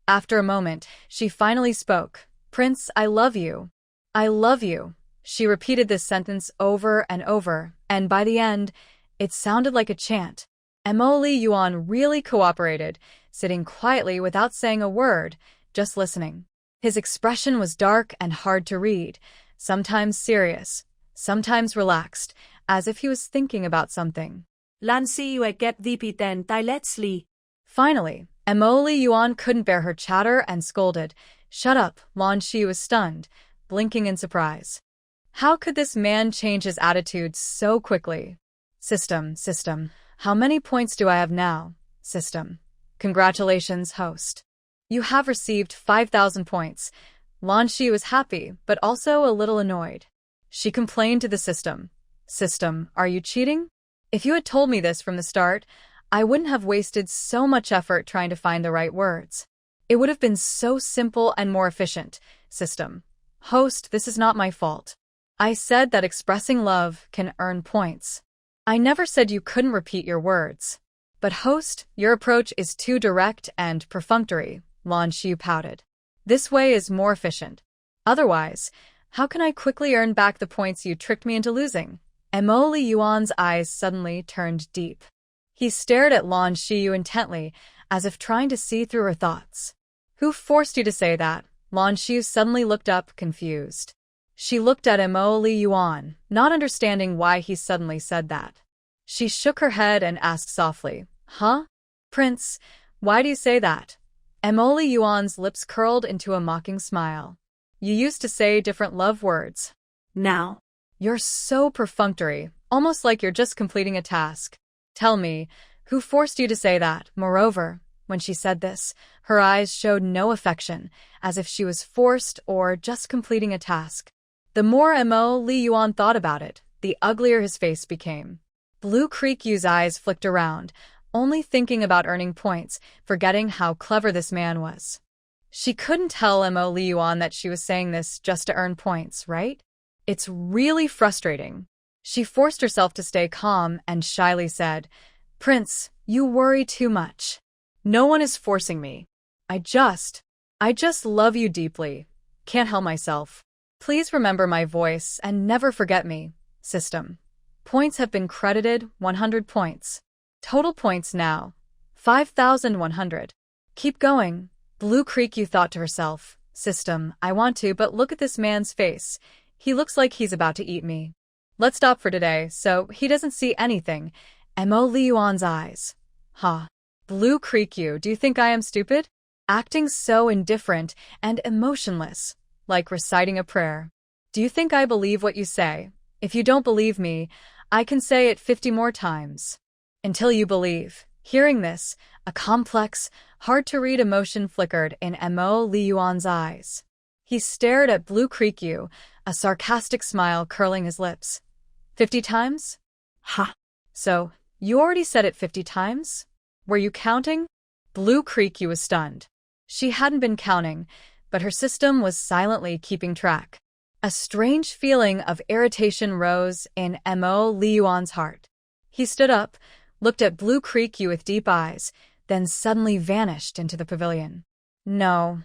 [SPEAKER 2] After a moment, she finally spoke. Prince, I love you. I love you. She repeated this sentence over and over, and by the end, it sounded like a chant. Mo Liyuan really cooperated, sitting quietly without saying a word, just listening. His expression was dark and hard to read, sometimes serious, sometimes relaxed, as if he was thinking about something.
[SPEAKER 4] Lan Xiyue get VP10 tirelessly.
[SPEAKER 2] Finally, Mo Liyuan couldn't bear her chatter and scolded. Shut up, Lan Xiyue was stunned, blinking in surprise. How could this man change his attitude so quickly? System. How many points do I have now? System. Congratulations, host. You have received 5,000 points. Lan Xiyue was happy, but also a little annoyed. She complained to the system. System, are you cheating? If you had told me this from the start, I wouldn't have wasted so much effort trying to find the right words. It would have been so simple and more efficient. System. Host, this is not my fault. I said that expressing love can earn points. I never said you couldn't repeat your words. But host, your approach is too direct and perfunctory, Lan Xiyue pouted. This way is more efficient. Otherwise, how can I quickly earn back the points you tricked me into losing? Mo Liyuan's eyes suddenly turned deep. He stared at Lan Xiyue intently, as if trying to see through her thoughts. Who forced you to say that? Lan Xiyue suddenly looked up, confused. She looked at Mo Liyuan, not understanding why he suddenly said that. She shook her head and asked softly, Huh? Prince, why do you say that? Mo Liyuan's lips curled into a mocking smile. You used to say different love words.
[SPEAKER 4] Now?
[SPEAKER 2] You're so perfunctory, almost like you're just completing a task. Tell me, who forced you to say that? Moreover, when she said this, her eyes showed no affection, as if she was forced or just completing a task. The more Mo Liyuan thought about it, the uglier his face became. Blue Creek-Yu's eyes flicked around, only thinking about earning points, forgetting how clever this man was. She couldn't tell Mo Liyuan that she was saying this just to earn points, right? It's really frustrating. She forced herself to stay calm and shyly said, Prince, you worry too much. No one is forcing me. I just love you deeply. Can't help myself. Please remember my voice and never forget me. System. Points have been credited, 100 points. Total points now, 5,100. Keep going. Blue Creek-Yu thought to herself. System, I want to, but look at this man's face. He looks like he's about to eat me. Let's stop for today, so he doesn't see anything. Mo Liyuan's eyes. Huh. Blue Creek-Yu, do you think I am stupid? Acting so indifferent and emotionless, like reciting a prayer. Do you think I believe what you say? If you don't believe me, I can say it 50 more times. Until you believe. Hearing this, a complex, hard-to-read emotion flickered in Mo Liyuan's eyes. He stared at Blue Creek-Yu, a sarcastic smile curling his lips. 50 times?
[SPEAKER 4] Ha!
[SPEAKER 2] So, you already said it 50 times? Were you counting? Blue Creek-Yu was stunned. She hadn't been counting, but her system was silently keeping track. A strange feeling of irritation rose in Mo Liyuan's heart. He stood up, looked at Blue Creek Yu with deep eyes, then suddenly vanished into the pavilion. No.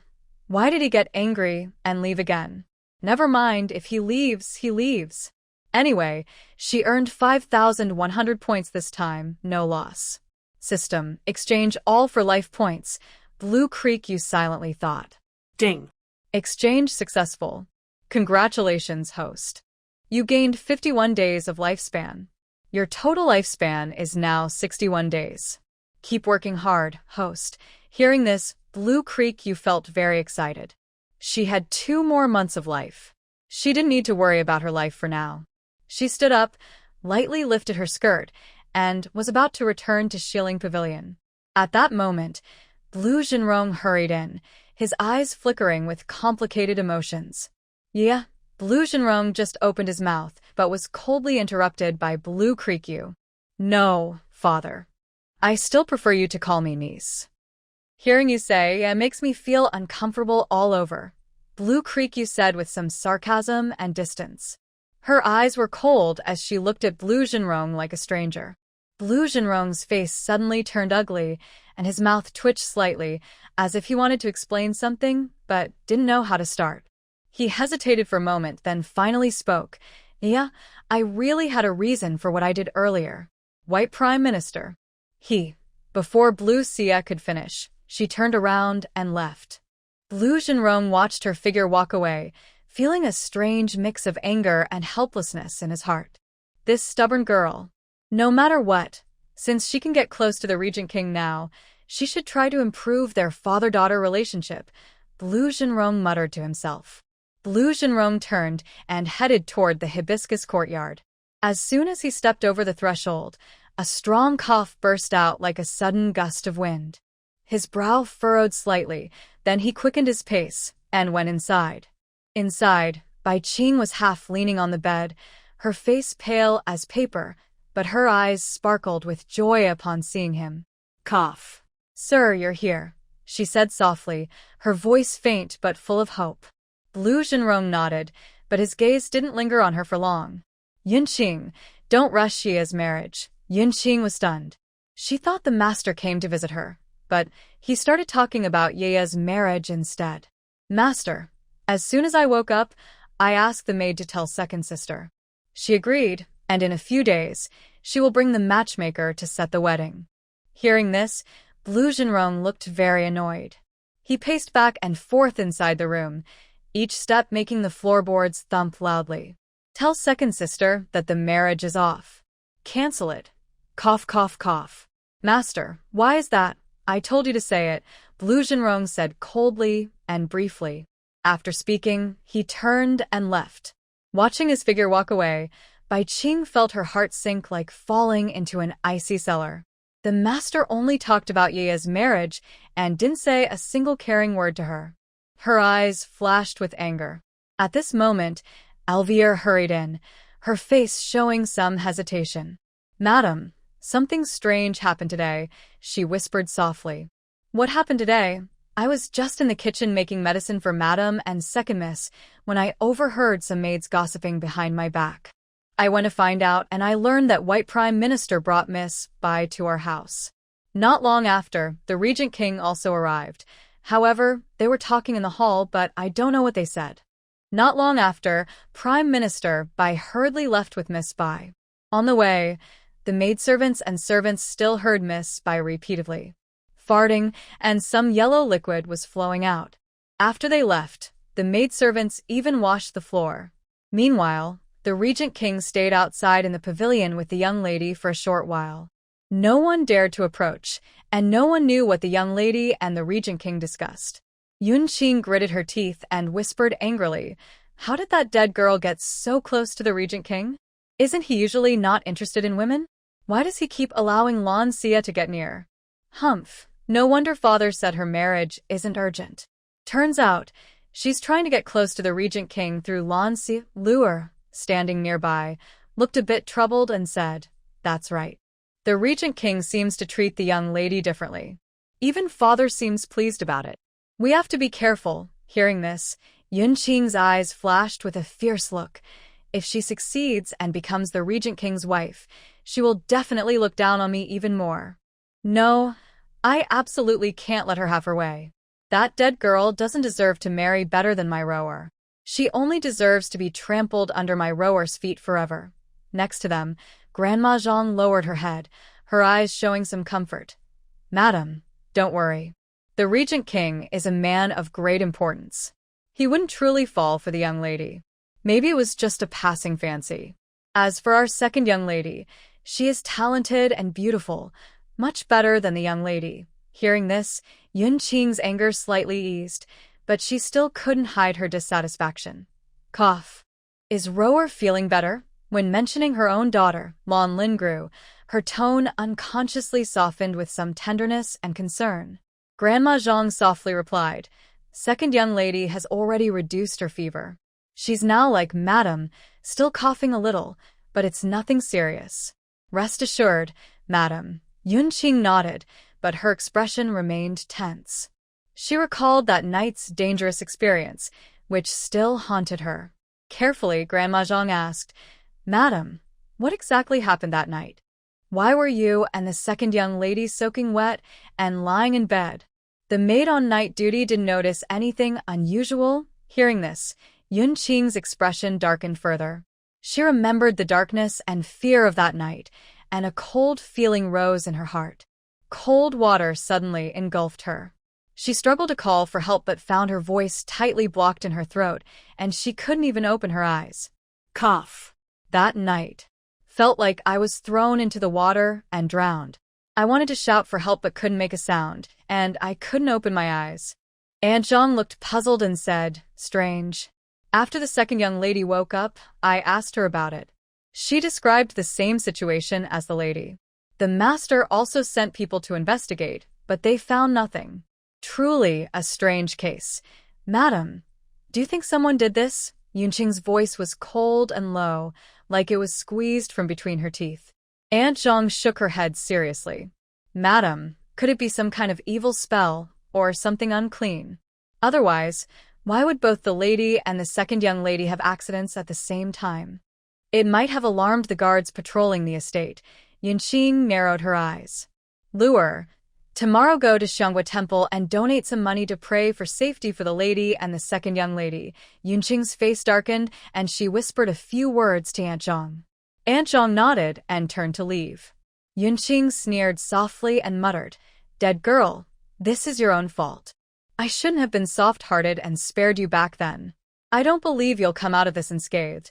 [SPEAKER 2] Why did he get angry and leave again? Never mind, if he leaves, he leaves. Anyway, she earned 5,100 points this time, no loss. System, exchange all for life points, Blue Creek Yu silently thought.
[SPEAKER 3] Ding.
[SPEAKER 2] Exchange successful. Congratulations, host. You gained 51 days of lifespan. Your total lifespan is now 61 days. Keep working hard, host. Hearing this, Blue Creek Yu felt very excited. She had 2 more months of life. She didn't need to worry about her life for now. She stood up, lightly lifted her skirt, and was about to return to Shilling Pavilion. At that moment, Blue Jinrong hurried in, his eyes flickering with complicated emotions. Yeah, Blue Jinrong just opened his mouth, but was coldly interrupted by Blue Creek Yu. No, father. I still prefer you to call me niece. Hearing you say it makes me feel uncomfortable all over, Blue Creek Yu said with some sarcasm and distance. Her eyes were cold as she looked at Blue Jinrong like a stranger. Blue Jinrong's face suddenly turned ugly, and his mouth twitched slightly, as if he wanted to explain something, but didn't know how to start. He hesitated for a moment, then finally spoke. Yeah, I really had a reason for what I did earlier. White Prime Minister. Before Blue Xia could finish, she turned around and left. Blue Jinrong watched her figure walk away, feeling a strange mix of anger and helplessness in his heart. This stubborn girl. No matter what, since she can get close to the Regent King now, she should try to improve their father-daughter relationship, Blue Jinrong muttered to himself. Blue Jinrong turned and headed toward the hibiscus courtyard. As soon as he stepped over the threshold, a strong cough burst out like a sudden gust of wind. His brow furrowed slightly, then he quickened his pace and went inside. Inside, Bai Qing was half leaning on the bed, her face pale as paper, but her eyes sparkled with joy upon seeing him. Cough. Sir, you're here, she said softly, her voice faint but full of hope. Blue Jinrong nodded, but his gaze didn't linger on her for long. Yunqing, don't rush Xia's marriage. Yunqing was stunned. She thought the master came to visit her, but he started talking about Yeya's marriage instead. Master, as soon as I woke up, I asked the maid to tell second sister. She agreed, and in a few days, she will bring the matchmaker to set the wedding. Hearing this, Blue Jinrong looked very annoyed. He paced back and forth inside the room, each step making the floorboards thump loudly. Tell second sister that the marriage is off. Cancel it. Cough, cough, cough. Master, why is that? I told you to say it, Blue Jinrong said coldly and briefly. After speaking, he turned and left. Watching his figure walk away, Bai Qing felt her heart sink like falling into an icy cellar. The master only talked about Yeya's marriage and didn't say a single caring word to her. Her eyes flashed with anger. At this moment, Alvier hurried in, her face showing some hesitation. Madam, something strange happened today, she whispered softly. What happened today? I was just in the kitchen making medicine for Madam and Second Miss when I overheard some maids gossiping behind my back. I went to find out and I learned that White Prime Minister brought Miss Bai to our house. Not long after, the Regent King also arrived. However, they were talking in the hall, but I don't know what they said. Not long after, Prime Minister Bai hurriedly left with Miss Bai. On the way, the maidservants and servants still heard Miss Bai repeatedly farting, and some yellow liquid was flowing out. After they left, the maidservants even washed the floor. Meanwhile, the Regent King stayed outside in the pavilion with the young lady for a short while. No one dared to approach, and no one knew what the young lady and the Regent King discussed. Yunqing gritted her teeth and whispered angrily, "How did that dead girl get so close to the Regent King? Isn't he usually not interested in women? Why does he keep allowing Lan Xiyue to get near? Humph, no wonder father said her marriage isn't urgent. Turns out, she's trying to get close to the Regent King through Lan Xiyue." Luer, standing nearby, looked a bit troubled and said, "That's right. The Regent King seems to treat the young lady differently. Even father seems pleased about it. We have to be careful." Hearing this, Yunqing's eyes flashed with a fierce look. If she succeeds and becomes the Regent King's wife, she will definitely look down on me even more. No, I absolutely can't let her have her way. That dead girl doesn't deserve to marry better than my rower. She only deserves to be trampled under my rower's feet forever. Next to them, Grandma Zhang lowered her head, her eyes showing some comfort. Madam, don't worry. The Regent King is a man of great importance. He wouldn't truly fall for the young lady. Maybe it was just a passing fancy. As for our second young lady, she is talented and beautiful, much better than the young lady. Hearing this, Yunqing's anger slightly eased, but she still couldn't hide her dissatisfaction. Cough. Is Rower feeling better? When mentioning her own daughter, Lan Lingru, her tone unconsciously softened with some tenderness and concern. Grandma Zhang softly replied, "Second young lady has already reduced her fever. She's now like Madam, still coughing a little, but it's nothing serious." "Rest assured, Madam." Yunqing nodded, but her expression remained tense. She recalled that night's dangerous experience, which still haunted her. Carefully, Grandma Zhang asked, "Madam, what exactly happened that night? Why were you and the second young lady soaking wet and lying in bed?" The maid on night duty didn't notice anything unusual. Hearing this, Yunqing's expression darkened further. She remembered the darkness and fear of that night, and a cold feeling rose in her heart. Cold water suddenly engulfed her. She struggled to call for help but found her voice tightly blocked in her throat, and she couldn't even open her eyes. Cough. That night felt like I was thrown into the water and drowned. I wanted to shout for help but couldn't make a sound, and I couldn't open my eyes. Aunt Zhang looked puzzled and said, "Strange." After the second young lady woke up, I asked her about it. She described the same situation as the lady. The master also sent people to investigate, but they found nothing. Truly a strange case. "Madam, do you think someone did this?" Yunqing's voice was cold and low, like it was squeezed from between her teeth. Aunt Zhang shook her head seriously. "Madam, could it be some kind of evil spell, or something unclean? Otherwise, why would both the lady and the second young lady have accidents at the same time? It might have alarmed the guards patrolling the estate." Yunqing narrowed her eyes. "Lure, tomorrow go to Xianghua Temple and donate some money to pray for safety for the lady and the second young lady." Yunqing's face darkened, and she whispered a few words to Aunt Zhang. Aunt Zhang nodded and turned to leave. Yunqing sneered softly and muttered, "Dead girl, this is your own fault. I shouldn't have been soft-hearted and spared you back then. I don't believe you'll come out of this unscathed."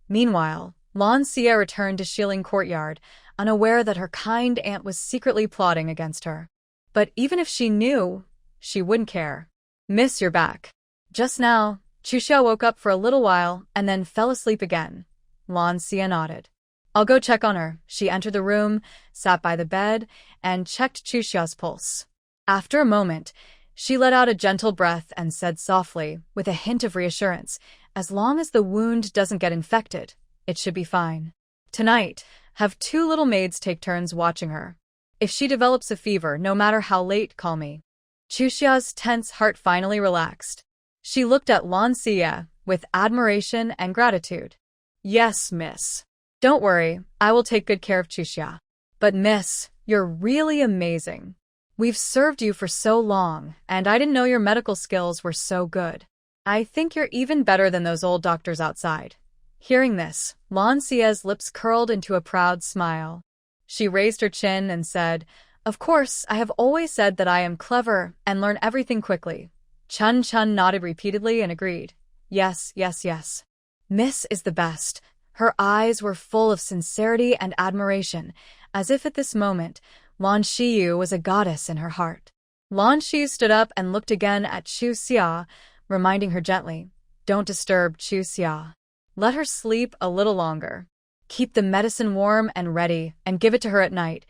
[SPEAKER 2] Meanwhile, Lan Xiyue returned to Shilin Courtyard, unaware that her kind aunt was secretly plotting against her. But even if she knew, she wouldn't care. "Miss, you're back." Just now, Chuxia woke up for a little while and then fell asleep again. Lan Xiyue nodded. "I'll go check on her." She entered the room, sat by the bed, and checked Chuxia's pulse. After a moment, she let out a gentle breath and said softly, with a hint of reassurance, "As long as the wound doesn't get infected, it should be fine. Tonight, have 2 little maids take turns watching her. If she develops a fever, no matter how late, call me." Chuxia's tense heart finally relaxed. She looked at Lan Xiyue with admiration and gratitude. "Yes, miss. Don't worry, I will take good care of Chuxia. But miss, you're really amazing. We've served you for so long, and I didn't know your medical skills were so good. I think you're even better than those old doctors outside." Hearing this, Lan Xiyue's lips curled into a proud smile. She raised her chin and said, "Of course, I have always said that I am clever and learn everything quickly." Chun Chun nodded repeatedly and agreed. "Yes, yes, yes. Miss is the best." Her eyes were full of sincerity and admiration, as if at this moment, Lan Xiyue was a goddess in her heart. Lan Xiyue stood up and looked again at Chuxia, reminding her gently, "Don't disturb Chuxia. Let her sleep a little longer. Keep the medicine warm and ready, and give it to her at night."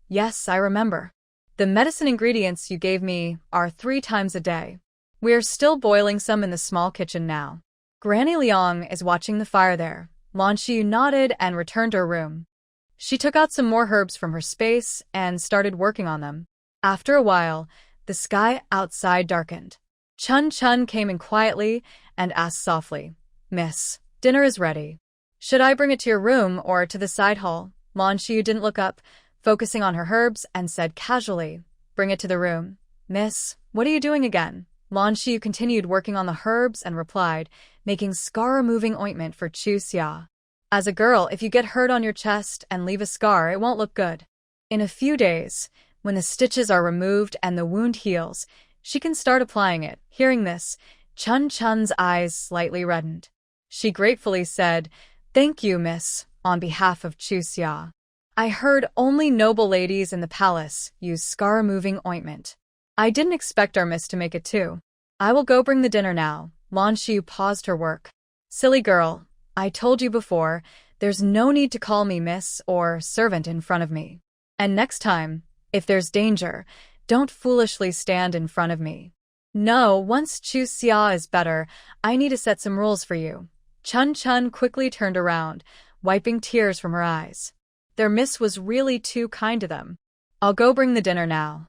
[SPEAKER 2] "Yes, I remember. The medicine ingredients you gave me are 3 times a day. We are still boiling some in the small kitchen now." Granny Liang is watching the fire there. Lan Xiyue nodded and returned to her room. She took out some more herbs from her space and started working on them. After a while, the sky outside darkened. Chun Chun came in quietly and asked softly, "Miss, dinner is ready. Should I bring it to your room or to the side hall?" Lan Xiyue didn't look up, focusing on her herbs, and said casually, "Bring it to the room." "Miss, what are you doing again?" Lan Xiyue continued working on the herbs and replied, making scar-removing ointment for Chu Xia. "As a girl, if you get hurt on your chest and leave a scar, it won't look good. In a few days, when the stitches are removed and the wound heals, she can start applying it." Hearing this, Chun Chun's eyes slightly reddened. She gratefully said, "Thank you, miss," on behalf of Chu Xia. "I heard only noble ladies in the palace use scar-removing ointment. I didn't expect our miss to make it too. I will go bring the dinner now." Lan Xiyue paused her work. "Silly girl, I told you before, there's no need to call me miss or servant in front of me. And next time, if there's danger, don't foolishly stand in front of me. No, once Chu Xia is better, I need to set some rules for you." Chun Chun quickly turned around, wiping tears from her eyes. Their miss was really too kind to them. "I'll go bring the dinner now."